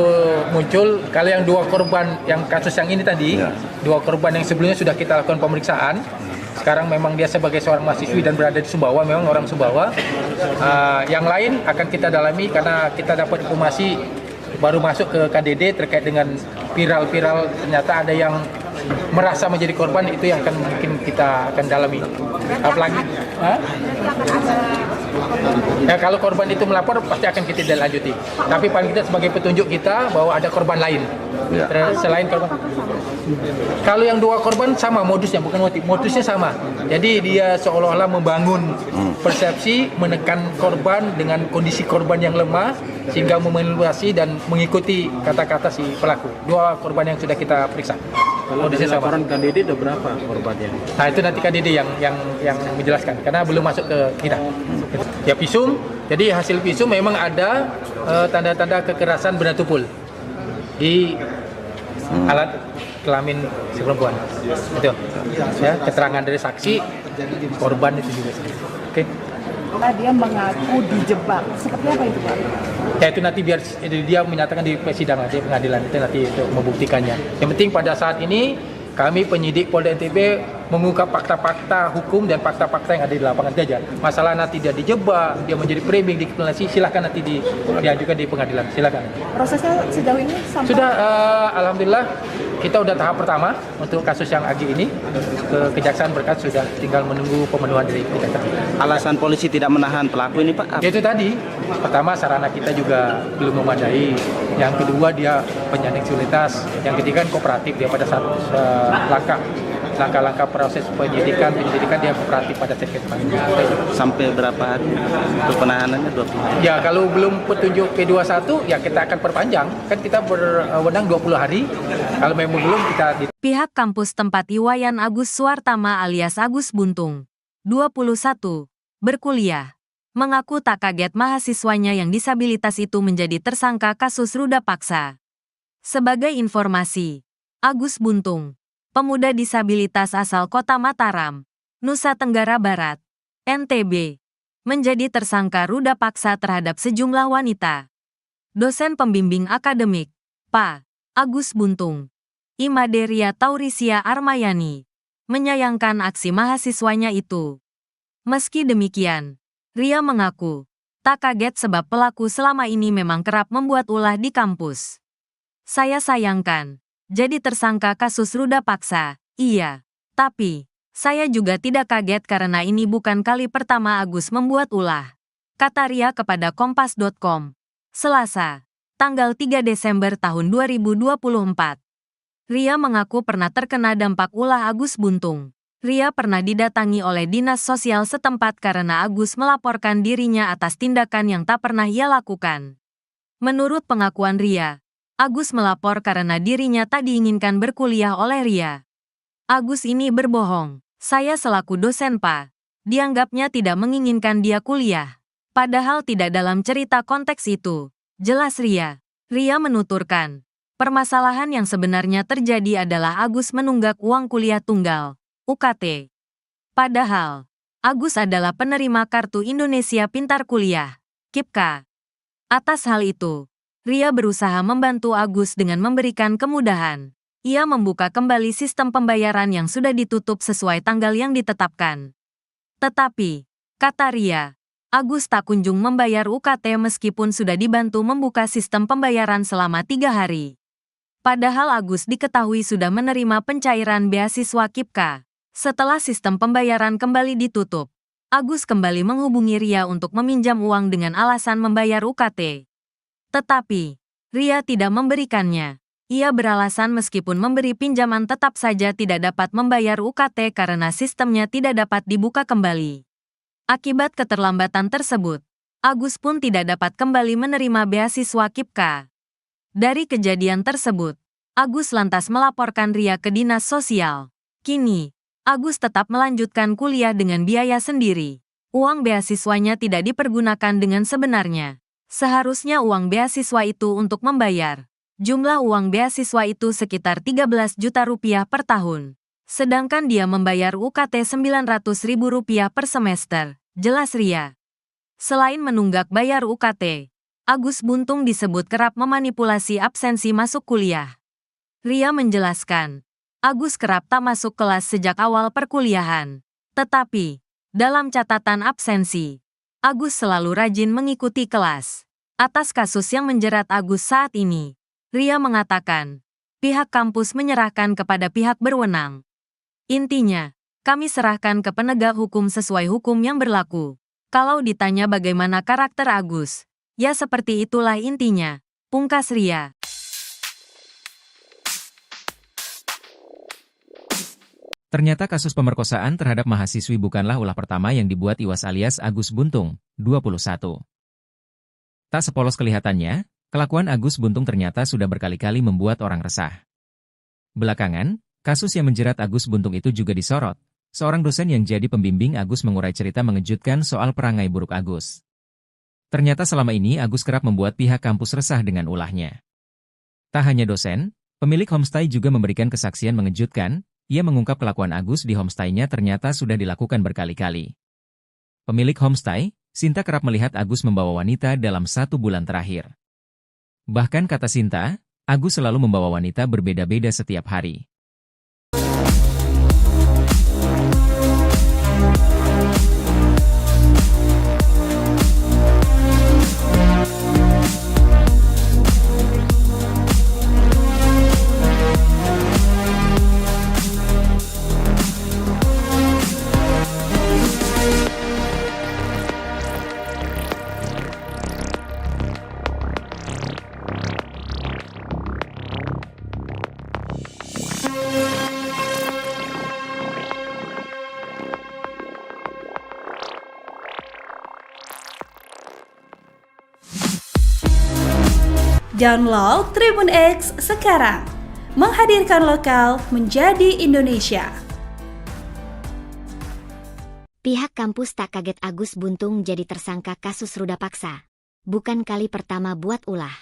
muncul, kalau yang 2 korban, yang kasus yang ini tadi, 2 korban yang sebelumnya sudah kita lakukan pemeriksaan. Sekarang memang dia sebagai seorang mahasiswi dan berada di Sumbawa, memang orang Sumbawa. Yang lain akan kita dalami karena kita dapat informasi baru masuk ke KDD terkait dengan viral-viral ternyata ada yang merasa menjadi korban, itu yang akan mungkin kita akan dalami. Apalagi ya, kalau korban itu melapor pasti akan kita lanjuti. Tapi paling kita sebagai petunjuk kita bahwa ada korban lain. Selain korban. Kalau yang 2 korban sama modusnya, bukan motif. Modusnya sama. Jadi dia seolah-olah membangun persepsi, menekan korban dengan kondisi korban yang lemah sehingga memanipulasi dan mengikuti kata-kata si pelaku. 2 korban yang sudah kita periksa. Kalau dari laporan KDD ada berapa korbannya? Nah, itu nanti KDD yang menjelaskan karena belum masuk ke kita. Ya, visum. Jadi hasil visum memang ada tanda-tanda kekerasan benda tumpul di alat kelamin si perempuan. Itu. Ya, keterangan dari saksi korban itu juga. Oke. Dia mengaku dijebak. Seperti apa itu, Pak? Ya, itu nanti biar dia menyatakan di persidangan, di pengadilan itu nanti untuk membuktikannya. Yang penting pada saat ini kami penyidik Polda NTB mengungkap fakta-fakta hukum dan fakta-fakta yang ada di lapangan saja. Masalah nanti dia dijebak, dia menjadi framing, dikriminalisasi, silahkan nanti diajukan di pengadilan. Silahkan. Prosesnya sejauh ini sampai sudah, alhamdulillah kita udah tahap pertama untuk kasus yang Agi ini. Kejaksaan berkas sudah tinggal menunggu pemenuhan dari kejaksaan. Alasan polisi tidak menahan pelaku ini, Pak? Itu tadi, pertama sarana kita juga belum memadai. Yang kedua dia penyandang disabilitas. Yang ketiga kooperatif dia pada saat langkah-langkah proses penyidikan dia kooperatif pada saat kita panggil. Sampai berapa hari untuk penahanannya? 20 hari? Ya, kalau belum petunjuk P21 ya kita akan perpanjang. Kan kita berwenang 20 hari. Kalau memang belum kita Pihak kampus tempat Iwayan Agus Suartama alias Agus Buntung, 21, berkuliah, mengaku tak kaget mahasiswanya yang disabilitas itu menjadi tersangka kasus ruda paksa. Sebagai informasi, Agus Buntung, pemuda disabilitas asal Kota Mataram, Nusa Tenggara Barat, NTB, menjadi tersangka ruda paksa terhadap sejumlah wanita. Dosen pembimbing akademik, Pak Agus Buntung, Imaderia Taurisia Armayani, menyayangkan aksi mahasiswanya itu. Meski demikian, Ria mengaku tak kaget sebab pelaku selama ini memang kerap membuat ulah di kampus. Saya sayangkan, jadi tersangka kasus ruda paksa, iya. Tapi, saya juga tidak kaget karena ini bukan kali pertama Agus membuat ulah. Kata Ria kepada Kompas.com, Selasa, tanggal 3 Desember tahun 2024. Ria mengaku pernah terkena dampak ulah Agus Buntung. Ria pernah didatangi oleh dinas sosial setempat karena Agus melaporkan dirinya atas tindakan yang tak pernah ia lakukan. Menurut pengakuan Ria, Agus melapor karena dirinya tak diinginkan berkuliah oleh Ria. Agus ini berbohong. Saya selaku dosen Pak, dianggapnya tidak menginginkan dia kuliah. Padahal tidak dalam cerita konteks itu. Jelas Ria. Ria menuturkan, permasalahan yang sebenarnya terjadi adalah Agus menunggak uang kuliah tunggal, UKT. Padahal, Agus adalah penerima Kartu Indonesia Pintar Kuliah, KIPKA. Atas hal itu, Ria berusaha membantu Agus dengan memberikan kemudahan. Ia membuka kembali sistem pembayaran yang sudah ditutup sesuai tanggal yang ditetapkan. Tetapi, kata Ria, Agus tak kunjung membayar UKT meskipun sudah dibantu membuka sistem pembayaran selama 3 hari. Padahal Agus diketahui sudah menerima pencairan beasiswa KIPKA. Setelah sistem pembayaran kembali ditutup, Agus kembali menghubungi Ria untuk meminjam uang dengan alasan membayar UKT. Tetapi, Ria tidak memberikannya. Ia beralasan meskipun memberi pinjaman tetap saja tidak dapat membayar UKT karena sistemnya tidak dapat dibuka kembali. Akibat keterlambatan tersebut, Agus pun tidak dapat kembali menerima beasiswa KIPKA. Dari kejadian tersebut, Agus lantas melaporkan Ria ke dinas sosial. Kini, Agus tetap melanjutkan kuliah dengan biaya sendiri. Uang beasiswanya tidak dipergunakan dengan sebenarnya. Seharusnya uang beasiswa itu untuk membayar. Jumlah uang beasiswa itu sekitar 13 juta rupiah per tahun. Sedangkan dia membayar UKT 900 ribu rupiah per semester, jelas Ria. Selain menunggak bayar UKT, Agus Buntung disebut kerap memanipulasi absensi masuk kuliah. Ria menjelaskan, Agus kerap tak masuk kelas sejak awal perkuliahan. Tetapi, dalam catatan absensi, Agus selalu rajin mengikuti kelas. Atas kasus yang menjerat Agus saat ini, Ria mengatakan, pihak kampus menyerahkan kepada pihak berwenang. Intinya, kami serahkan ke penegak hukum sesuai hukum yang berlaku. Kalau ditanya bagaimana karakter Agus, ya seperti itulah intinya, pungkas Ria. Ternyata kasus pemerkosaan terhadap mahasiswi bukanlah ulah pertama yang dibuat Iwas alias Agus Buntung, 21. Tak sepolos kelihatannya, kelakuan Agus Buntung ternyata sudah berkali-kali membuat orang resah. Belakangan, kasus yang menjerat Agus Buntung itu juga disorot. Seorang dosen yang jadi pembimbing Agus mengurai cerita mengejutkan soal perangai buruk Agus. Ternyata selama ini Agus kerap membuat pihak kampus resah dengan ulahnya. Tak hanya dosen, pemilik homestay juga memberikan kesaksian mengejutkan. Ia mengungkap kelakuan Agus di homestay-nya ternyata sudah dilakukan berkali-kali. Pemilik homestay, Sinta kerap melihat Agus membawa wanita dalam 1 bulan terakhir. Bahkan kata Sinta, Agus selalu membawa wanita berbeda-beda setiap hari. Download Tribun X sekarang, menghadirkan lokal menjadi Indonesia. Pihak kampus tak kaget Agus Buntung jadi tersangka kasus ruda paksa. Bukan kali pertama buat ulah.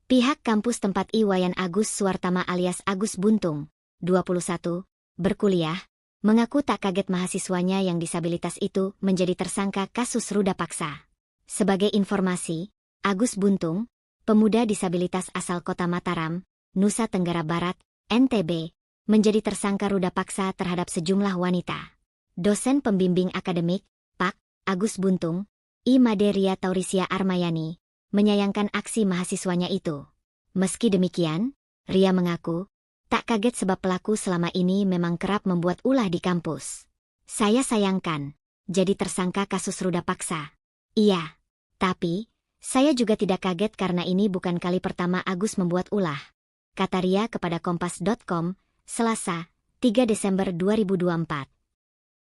Pihak kampus tempat Iwayan Agus Suwartama alias Agus Buntung, 21, berkuliah, mengaku tak kaget mahasiswanya yang disabilitas itu menjadi tersangka kasus ruda paksa. Sebagai informasi, Agus Buntung, pemuda disabilitas asal kota Mataram, Nusa Tenggara Barat, NTB, menjadi tersangka ruda paksa terhadap sejumlah wanita. Dosen pembimbing akademik, Pak. Agus Buntung, I. Maderia Taurisia Armayani, menyayangkan aksi mahasiswanya itu. Meski demikian, Ria mengaku, tak kaget sebab pelaku selama ini memang kerap membuat ulah di kampus. Saya sayangkan, jadi tersangka kasus ruda paksa. Iya, tapi saya juga tidak kaget karena ini bukan kali pertama Agus membuat ulah, kata Ria kepada Kompas.com, Selasa, 3 Desember 2024.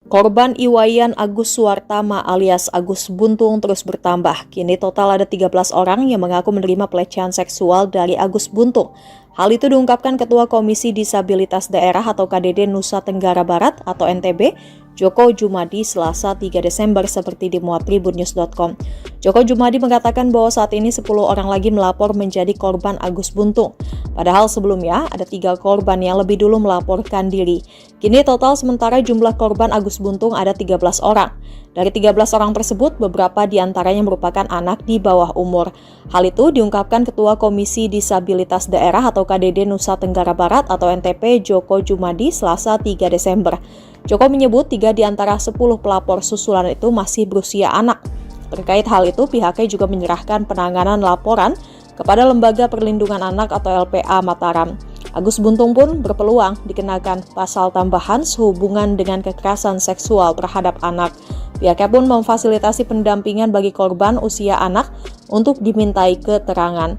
Korban Iwayan Agus Suwartama alias Agus Buntung terus bertambah. Kini total ada 13 orang yang mengaku menerima pelecehan seksual dari Agus Buntung. Hal itu diungkapkan Ketua Komisi Disabilitas Daerah atau KDD Nusa Tenggara Barat atau NTB, Joko Jumadi, Selasa 3 Desember seperti dimuat tribunnews.com. Joko Jumadi mengatakan bahwa saat ini 10 orang lagi melapor menjadi korban Agus Buntung. Padahal sebelumnya ada 3 korban yang lebih dulu melaporkan diri. Kini total sementara jumlah korban Agus Buntung ada 13 orang. Dari 13 orang tersebut, beberapa diantaranya merupakan anak di bawah umur. Hal itu diungkapkan Ketua Komisi Disabilitas Daerah atau KDD Nusa Tenggara Barat atau NTP Joko Jumadi Selasa 3 Desember. Joko menyebut 3 di antara 10 pelapor susulan itu masih berusia anak. Terkait hal itu, pihaknya juga menyerahkan penanganan laporan kepada Lembaga Perlindungan Anak atau LPA Mataram. Agus Buntung pun berpeluang dikenakan pasal tambahan sehubungan dengan kekerasan seksual terhadap anak. Pihaknya pun memfasilitasi pendampingan bagi korban usia anak untuk dimintai keterangan.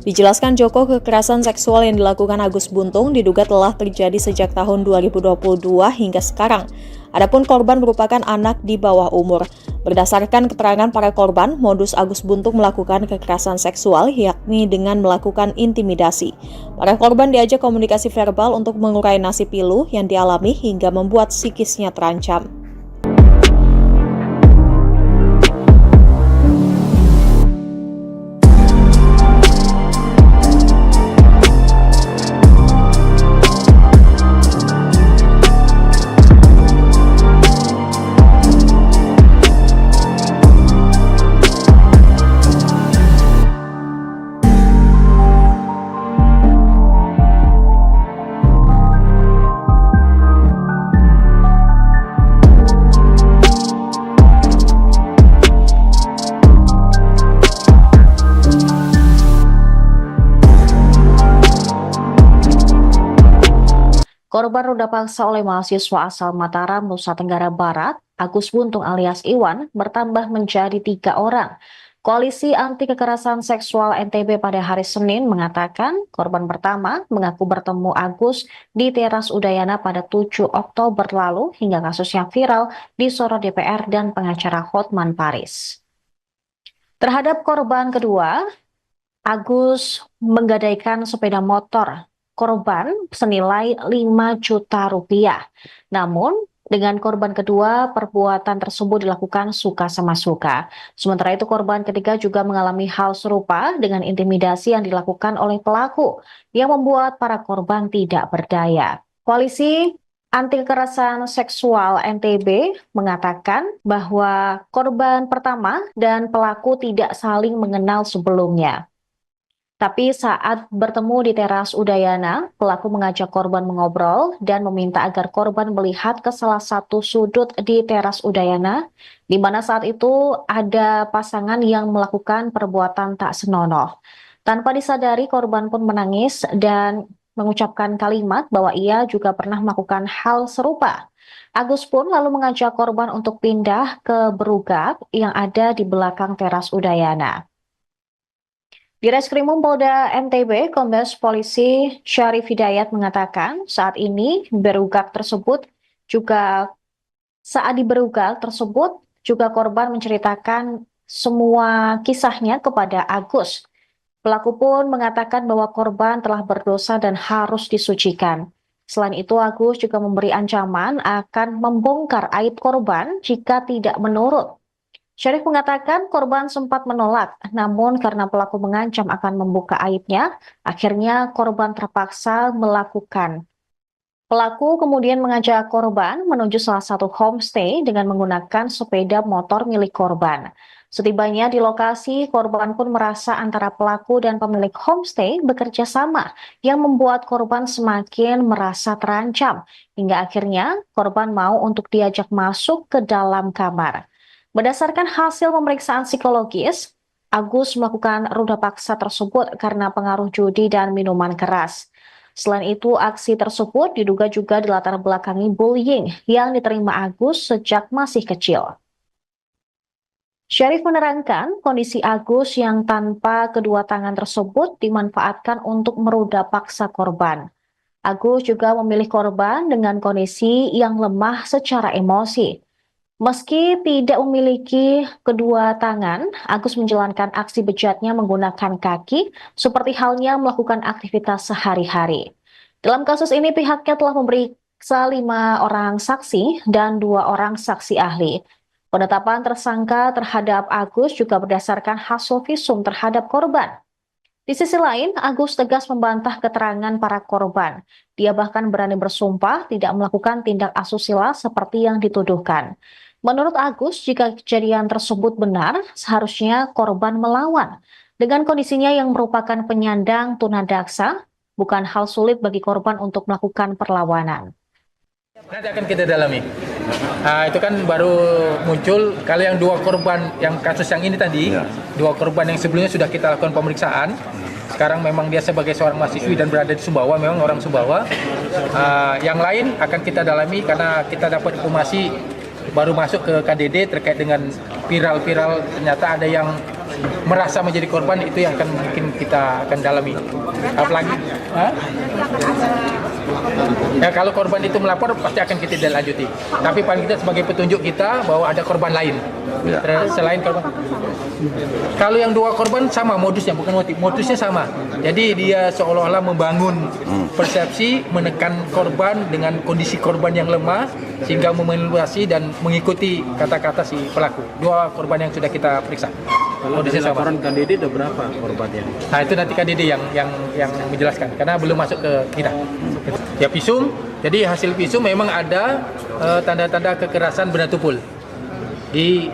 Dijelaskan Joko, kekerasan seksual yang dilakukan Agus Buntung diduga telah terjadi sejak tahun 2022 hingga sekarang. Adapun korban merupakan anak di bawah umur. Berdasarkan keterangan para korban, modus Agus Buntung melakukan kekerasan seksual yakni dengan melakukan intimidasi. Para korban diajak komunikasi verbal untuk mengurai nasib pilu yang dialami hingga membuat psikisnya terancam. Korban ruda paksa oleh mahasiswa asal Mataram, Nusa Tenggara Barat, Agus Buntung alias Iwan, bertambah menjadi 3 orang. Koalisi Anti Kekerasan Seksual NTB pada hari Senin mengatakan korban pertama mengaku bertemu Agus di teras Udayana pada 7 Oktober lalu hingga kasusnya viral disorot DPR dan pengacara Hotman Paris. Terhadap korban kedua, Agus menggadaikan sepeda motor korban senilai 5 juta rupiah. Namun, dengan korban kedua, perbuatan tersebut dilakukan suka sama suka. Sementara itu, korban ketiga juga mengalami hal serupa dengan intimidasi yang dilakukan oleh pelaku yang membuat para korban tidak berdaya. Koalisi Anti Kekerasan Seksual NTB mengatakan bahwa korban pertama dan pelaku tidak saling mengenal sebelumnya. Tapi saat bertemu di teras Udayana, pelaku mengajak korban mengobrol dan meminta agar korban melihat ke salah satu sudut di teras Udayana, di mana saat itu ada pasangan yang melakukan perbuatan tak senonoh. Tanpa disadari, korban pun menangis dan mengucapkan kalimat bahwa ia juga pernah melakukan hal serupa. Agus pun lalu mengajak korban untuk pindah ke berugap yang ada di belakang teras Udayana. Di Reskrimum Polda NTB, Kombes Polisi Syarif Hidayat mengatakan saat ini berugak tersebut juga korban menceritakan semua kisahnya kepada Agus. Pelaku pun mengatakan bahwa korban telah berdosa dan harus disucikan. Selain itu, Agus juga memberi ancaman akan membongkar aib korban jika tidak menurut. Syarif mengatakan korban sempat menolak, namun karena pelaku mengancam akan membuka aibnya, akhirnya korban terpaksa melakukan. Pelaku kemudian mengajak korban menuju salah satu homestay dengan menggunakan sepeda motor milik korban. Setibanya di lokasi, korban pun merasa antara pelaku dan pemilik homestay bekerja sama yang membuat korban semakin merasa terancam, hingga akhirnya korban mau untuk diajak masuk ke dalam kamar. Berdasarkan hasil pemeriksaan psikologis, Agus melakukan ruda paksa tersebut karena pengaruh judi dan minuman keras. Selain itu, aksi tersebut diduga juga dilatar belakangi bullying yang diterima Agus sejak masih kecil. Syarif menerangkan kondisi Agus yang tanpa kedua tangan tersebut dimanfaatkan untuk meruda paksa korban. Agus juga memilih korban dengan kondisi yang lemah secara emosi. Meski tidak memiliki kedua tangan, Agus menjalankan aksi bejatnya menggunakan kaki, seperti halnya melakukan aktivitas sehari-hari. Dalam kasus ini, pihaknya telah memeriksa 5 orang saksi dan 2 orang saksi ahli. Penetapan tersangka terhadap Agus juga berdasarkan hasil visum terhadap korban. Di sisi lain, Agus tegas membantah keterangan para korban. Dia bahkan berani bersumpah tidak melakukan tindak asusila seperti yang dituduhkan. Menurut Agus, jika kejadian tersebut benar, seharusnya korban melawan. Dengan kondisinya yang merupakan penyandang tunadaksa, bukan hal sulit bagi korban untuk melakukan perlawanan. Nanti akan kita dalami. Itu kan baru muncul, kalau yang 2 korban, yang kasus yang ini tadi, 2 korban yang sebelumnya sudah kita lakukan pemeriksaan. Sekarang memang dia sebagai seorang mahasiswi dan berada di Sumbawa, memang orang Sumbawa. Yang lain akan kita dalami karena kita dapat informasi baru masuk ke KDD terkait dengan viral-viral, ternyata ada yang merasa menjadi korban, itu yang akan mungkin kita akan dalami. Apalagi ya, kalau korban itu melapor pasti akan kita lanjuti. Tapi paling tidak sebagai petunjuk kita bahwa ada korban lain selain korban. Kalau yang 2 korban sama modusnya, bukan motif, modusnya sama. Jadi dia seolah-olah membangun persepsi, menekan korban dengan kondisi korban yang lemah sehingga memanipulasi dan mengikuti kata-kata si pelaku. 2 korban yang sudah kita periksa. Kalau dari laporan KDD ada berapa korbannya? Nah, itu nanti KDD yang menjelaskan karena belum masuk ke kita. Ya, visum. Jadi hasil visum memang ada tanda-tanda kekerasan benda tumpul di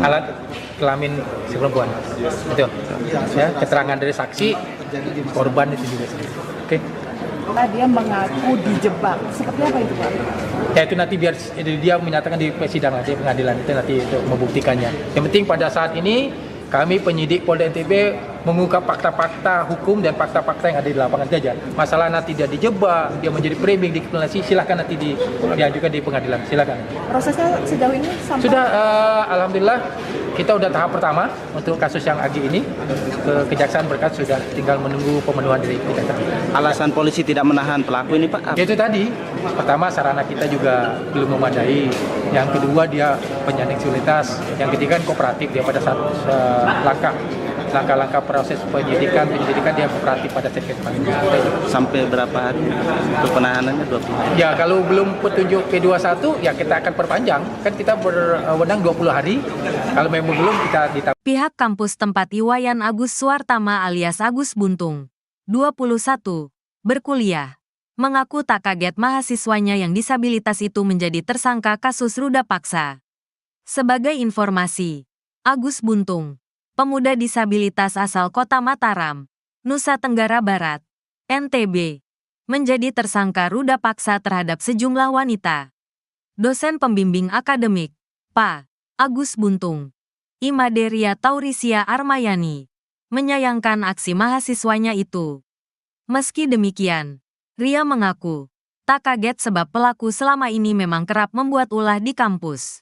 alat kelamin si perempuan. Itu. Ya, keterangan dari saksi korban itu juga. Oke. Dia mengaku dijebak. Seperti apa itu, Pak? Ya, itu nanti biar dia menyatakan di persidangan, di pengadilan itu nanti itu membuktikannya. Yang penting pada saat ini Kami penyidik Polda NTB mengungkap fakta-fakta hukum dan fakta-fakta yang ada di lapangan saja. Masalah nanti dia dijebak, dia menjadi framing, dikriminalisasi, silakan nanti diajukan di pengadilan. Silakan. Prosesnya sejauh ini sampai Sudah, alhamdulillah kita udah tahap pertama untuk kasus yang Agi ini. Kejaksaan berkas sudah tinggal menunggu pemenuhan dari kejaksaan. Alasan polisi tidak menahan pelaku ini, Pak? Itu tadi, pertama sarana kita juga belum memadai. Yang kedua dia penyandang disabilitas. Yang ketiga kan kooperatif dia pada saat langkah-langkah proses penyidikan dia kooperatif pada saat kita panggil. Sampai berapa hari untuk penahanannya? 20 hari? Ya kalau belum petunjuk P21 ya kita akan perpanjang. Kan kita berwenang 20 hari. Kalau memang belum kita ditambah. Pihak kampus tempat Iwayan Agus Suartama alias Agus Buntung, 21, berkuliah, mengaku tak kaget mahasiswanya yang disabilitas itu menjadi tersangka kasus ruda paksa. Sebagai informasi, Agus Buntung, pemuda disabilitas asal Kota Mataram, Nusa Tenggara Barat, NTB, menjadi tersangka ruda paksa terhadap sejumlah wanita. Dosen pembimbing akademik, Pak Agus Buntung, Imaderia Taurisia Armayani, menyayangkan aksi mahasiswanya itu. Meski demikian, Ria mengaku tak kaget sebab pelaku selama ini memang kerap membuat ulah di kampus.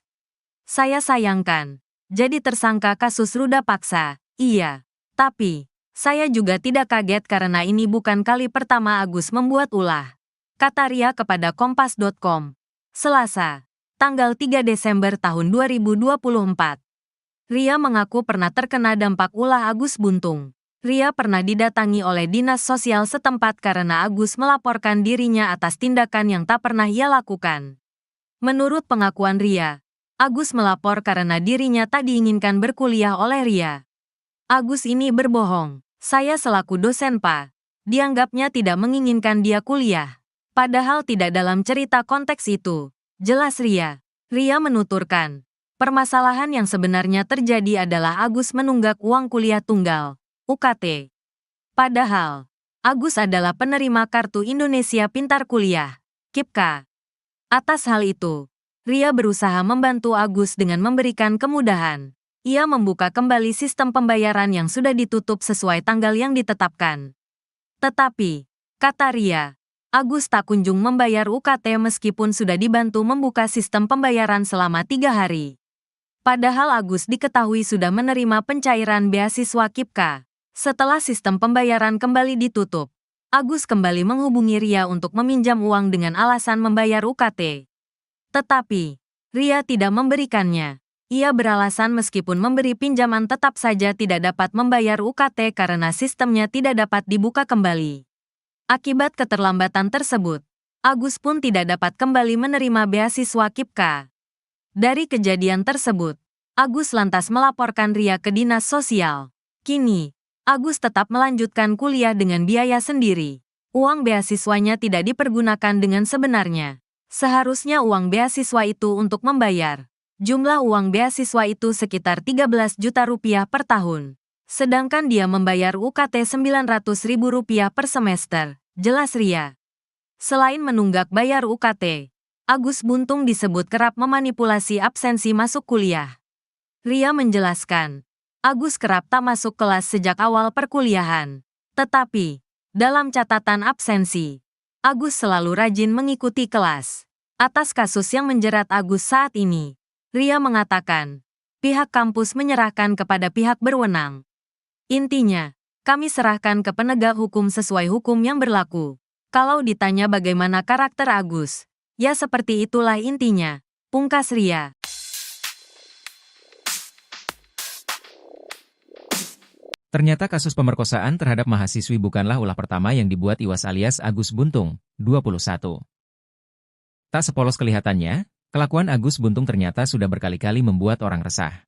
Saya sayangkan, jadi tersangka kasus ruda paksa, iya. Tapi, saya juga tidak kaget karena ini bukan kali pertama Agus membuat ulah. Kata Ria kepada Kompas.com, Selasa, tanggal 3 Desember tahun 2024. Ria mengaku pernah terkena dampak ulah Agus Buntung. Ria pernah didatangi oleh dinas sosial setempat karena Agus melaporkan dirinya atas tindakan yang tak pernah ia lakukan. Menurut pengakuan Ria, Agus melapor karena dirinya tak diinginkan berkuliah oleh Ria. Agus ini berbohong. Saya selaku dosen Pak, dianggapnya tidak menginginkan dia kuliah. Padahal tidak dalam cerita konteks itu. Jelas Ria. Ria menuturkan, permasalahan yang sebenarnya terjadi adalah Agus menunggak uang kuliah tunggal, UKT. Padahal, Agus adalah penerima Kartu Indonesia Pintar Kuliah, KIPKA. Atas hal itu, Ria berusaha membantu Agus dengan memberikan kemudahan. Ia membuka kembali sistem pembayaran yang sudah ditutup sesuai tanggal yang ditetapkan. Tetapi, kata Ria, Agus tak kunjung membayar UKT meskipun sudah dibantu membuka sistem pembayaran selama 3 hari. Padahal Agus diketahui sudah menerima pencairan beasiswa KIPKA. Setelah sistem pembayaran kembali ditutup, Agus kembali menghubungi Ria untuk meminjam uang dengan alasan membayar UKT. Tetapi, Ria tidak memberikannya. Ia beralasan meskipun memberi pinjaman tetap saja tidak dapat membayar UKT karena sistemnya tidak dapat dibuka kembali. Akibat keterlambatan tersebut, Agus pun tidak dapat kembali menerima beasiswa KIPKA. Dari kejadian tersebut, Agus lantas melaporkan Ria ke dinas sosial. Kini, Agus tetap melanjutkan kuliah dengan biaya sendiri. Uang beasiswanya tidak dipergunakan dengan sebenarnya. Seharusnya uang beasiswa itu untuk membayar. Jumlah uang beasiswa itu sekitar 13 juta rupiah per tahun. Sedangkan dia membayar UKT Rp900.000 per semester, jelas Ria. Selain menunggak bayar UKT, Agus Buntung disebut kerap memanipulasi absensi masuk kuliah. Ria menjelaskan, Agus kerap tak masuk kelas sejak awal perkuliahan. Tetapi, dalam catatan absensi, Agus selalu rajin mengikuti kelas. Atas kasus yang menjerat Agus saat ini, Ria mengatakan, pihak kampus menyerahkan kepada pihak berwenang. Intinya, kami serahkan ke penegak hukum sesuai hukum yang berlaku. Kalau ditanya bagaimana karakter Agus, ya seperti itulah intinya, pungkas Ria. Ternyata kasus pemerkosaan terhadap mahasiswi bukanlah ulah pertama yang dibuat Iwas alias Agus Buntung, 21. Tak sepolos kelihatannya, kelakuan Agus Buntung ternyata sudah berkali-kali membuat orang resah.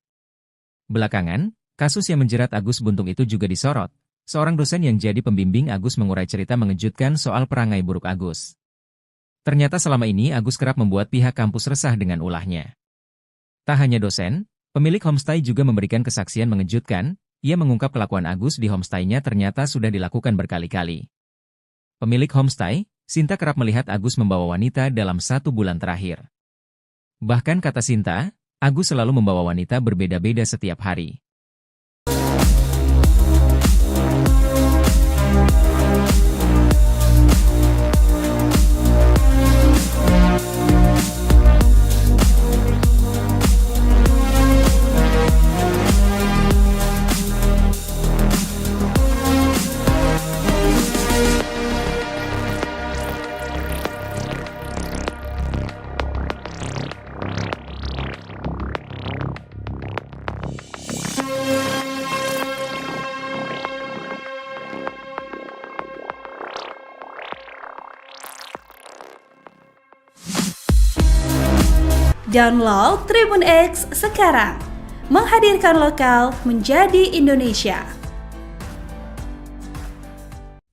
Belakangan, kasus yang menjerat Agus Buntung itu juga disorot. Seorang dosen yang jadi pembimbing Agus mengurai cerita mengejutkan soal perangai buruk Agus. Ternyata selama ini Agus kerap membuat pihak kampus resah dengan ulahnya. Tak hanya dosen, pemilik homestay juga memberikan kesaksian mengejutkan. Ia mengungkap kelakuan Agus di homestay-nya ternyata sudah dilakukan berkali-kali. Pemilik homestay, Sinta kerap melihat Agus membawa wanita dalam 1 bulan terakhir. Bahkan kata Sinta, Agus selalu membawa wanita berbeda-beda setiap hari. Download Tribun X sekarang. Menghadirkan lokal menjadi Indonesia.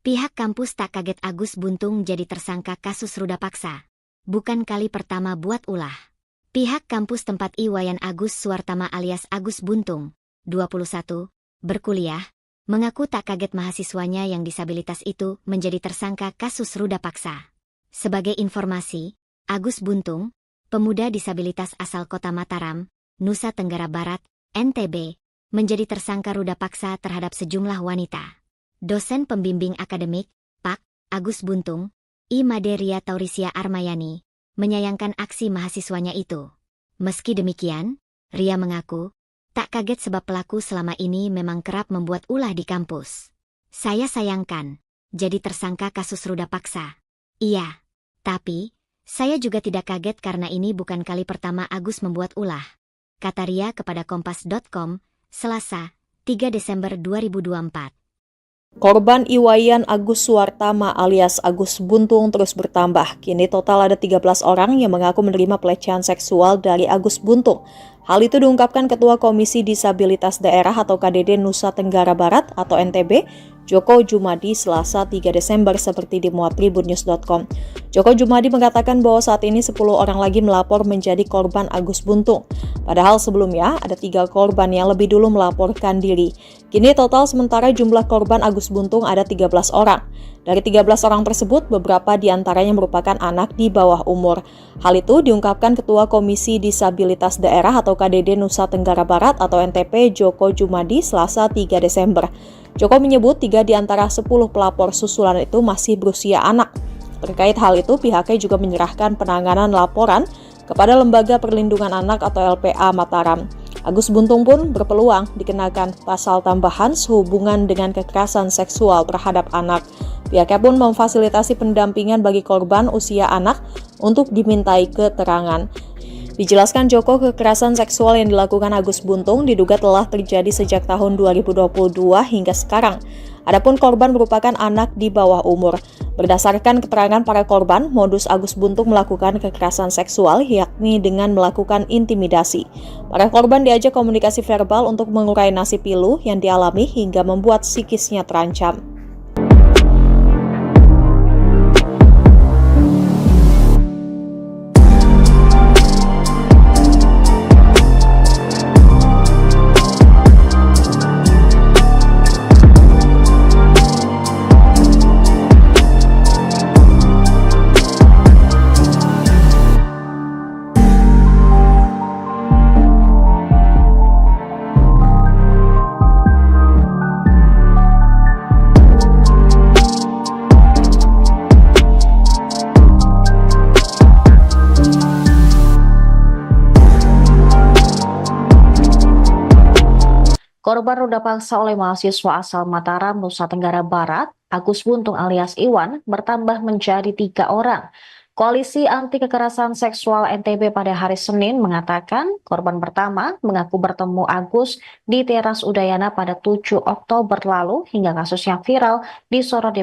Pihak kampus tak kaget Agus Buntung jadi tersangka kasus ruda paksa. Bukan kali pertama buat ulah. Pihak kampus tempat Iwayan Agus Suwartama alias Agus Buntung, 21, berkuliah, mengaku tak kaget mahasiswanya yang disabilitas itu menjadi tersangka kasus ruda paksa. Sebagai informasi, Agus Buntung, pemuda disabilitas asal kota Mataram, Nusa Tenggara Barat, NTB, menjadi tersangka ruda paksa terhadap sejumlah wanita. Dosen pembimbing akademik, Pak. Agus Buntung, I. Maderia Taurisia Armayani, menyayangkan aksi mahasiswanya itu. Meski demikian, Ria mengaku, tak kaget sebab pelaku selama ini memang kerap membuat ulah di kampus. Saya sayangkan, jadi tersangka kasus ruda paksa. Iya, tapi, saya juga tidak kaget karena ini bukan kali pertama Agus membuat ulah. Kata Ria kepada Kompas.com, Selasa, 3 Desember 2024. Korban Iwayan Agus Suwartama alias Agus Buntung terus bertambah. Kini total ada 13 orang yang mengaku menerima pelecehan seksual dari Agus Buntung. Hal itu diungkapkan Ketua Komisi Disabilitas Daerah atau KDD Nusa Tenggara Barat atau NTB, Joko Jumadi, Selasa 3 Desember seperti dimuat tribunnews.com. Joko Jumadi mengatakan bahwa saat ini 10 orang lagi melapor menjadi korban Agus Buntung. Padahal sebelumnya ada 3 korban yang lebih dulu melaporkan diri. Kini total sementara jumlah korban Agus Buntung ada 13 orang. Dari 13 orang tersebut, beberapa diantaranya merupakan anak di bawah umur. Hal itu diungkapkan Ketua Komisi Disabilitas Daerah atau KDD Nusa Tenggara Barat atau NTP, Joko Jumadi, Selasa 3 Desember. Joko menyebut 3 di antara 10 pelapor susulan itu masih berusia anak. Terkait hal itu, pihaknya juga menyerahkan penanganan laporan kepada Lembaga Perlindungan Anak atau LPA Mataram. Agus Buntung pun berpeluang dikenakan pasal tambahan sehubungan dengan kekerasan seksual terhadap anak. Pihaknya pun memfasilitasi pendampingan bagi korban usia anak untuk dimintai keterangan. Dijelaskan Joko, kekerasan seksual yang dilakukan Agus Buntung diduga telah terjadi sejak tahun 2022 hingga sekarang. Adapun korban merupakan anak di bawah umur. Berdasarkan keterangan para korban, modus Agus Buntung melakukan kekerasan seksual yakni dengan melakukan intimidasi. Para korban diajak komunikasi verbal untuk mengurai nasib pilu yang dialami hingga membuat psikisnya terancam. Korban ruda paksa oleh mahasiswa asal Mataram, Nusa Tenggara Barat, Agus Buntung alias Iwan, bertambah menjadi 3 orang. Koalisi Anti Kekerasan Seksual NTB pada hari Senin mengatakan korban pertama mengaku bertemu Agus di teras Udayana pada 7 Oktober lalu hingga kasusnya viral di Sorot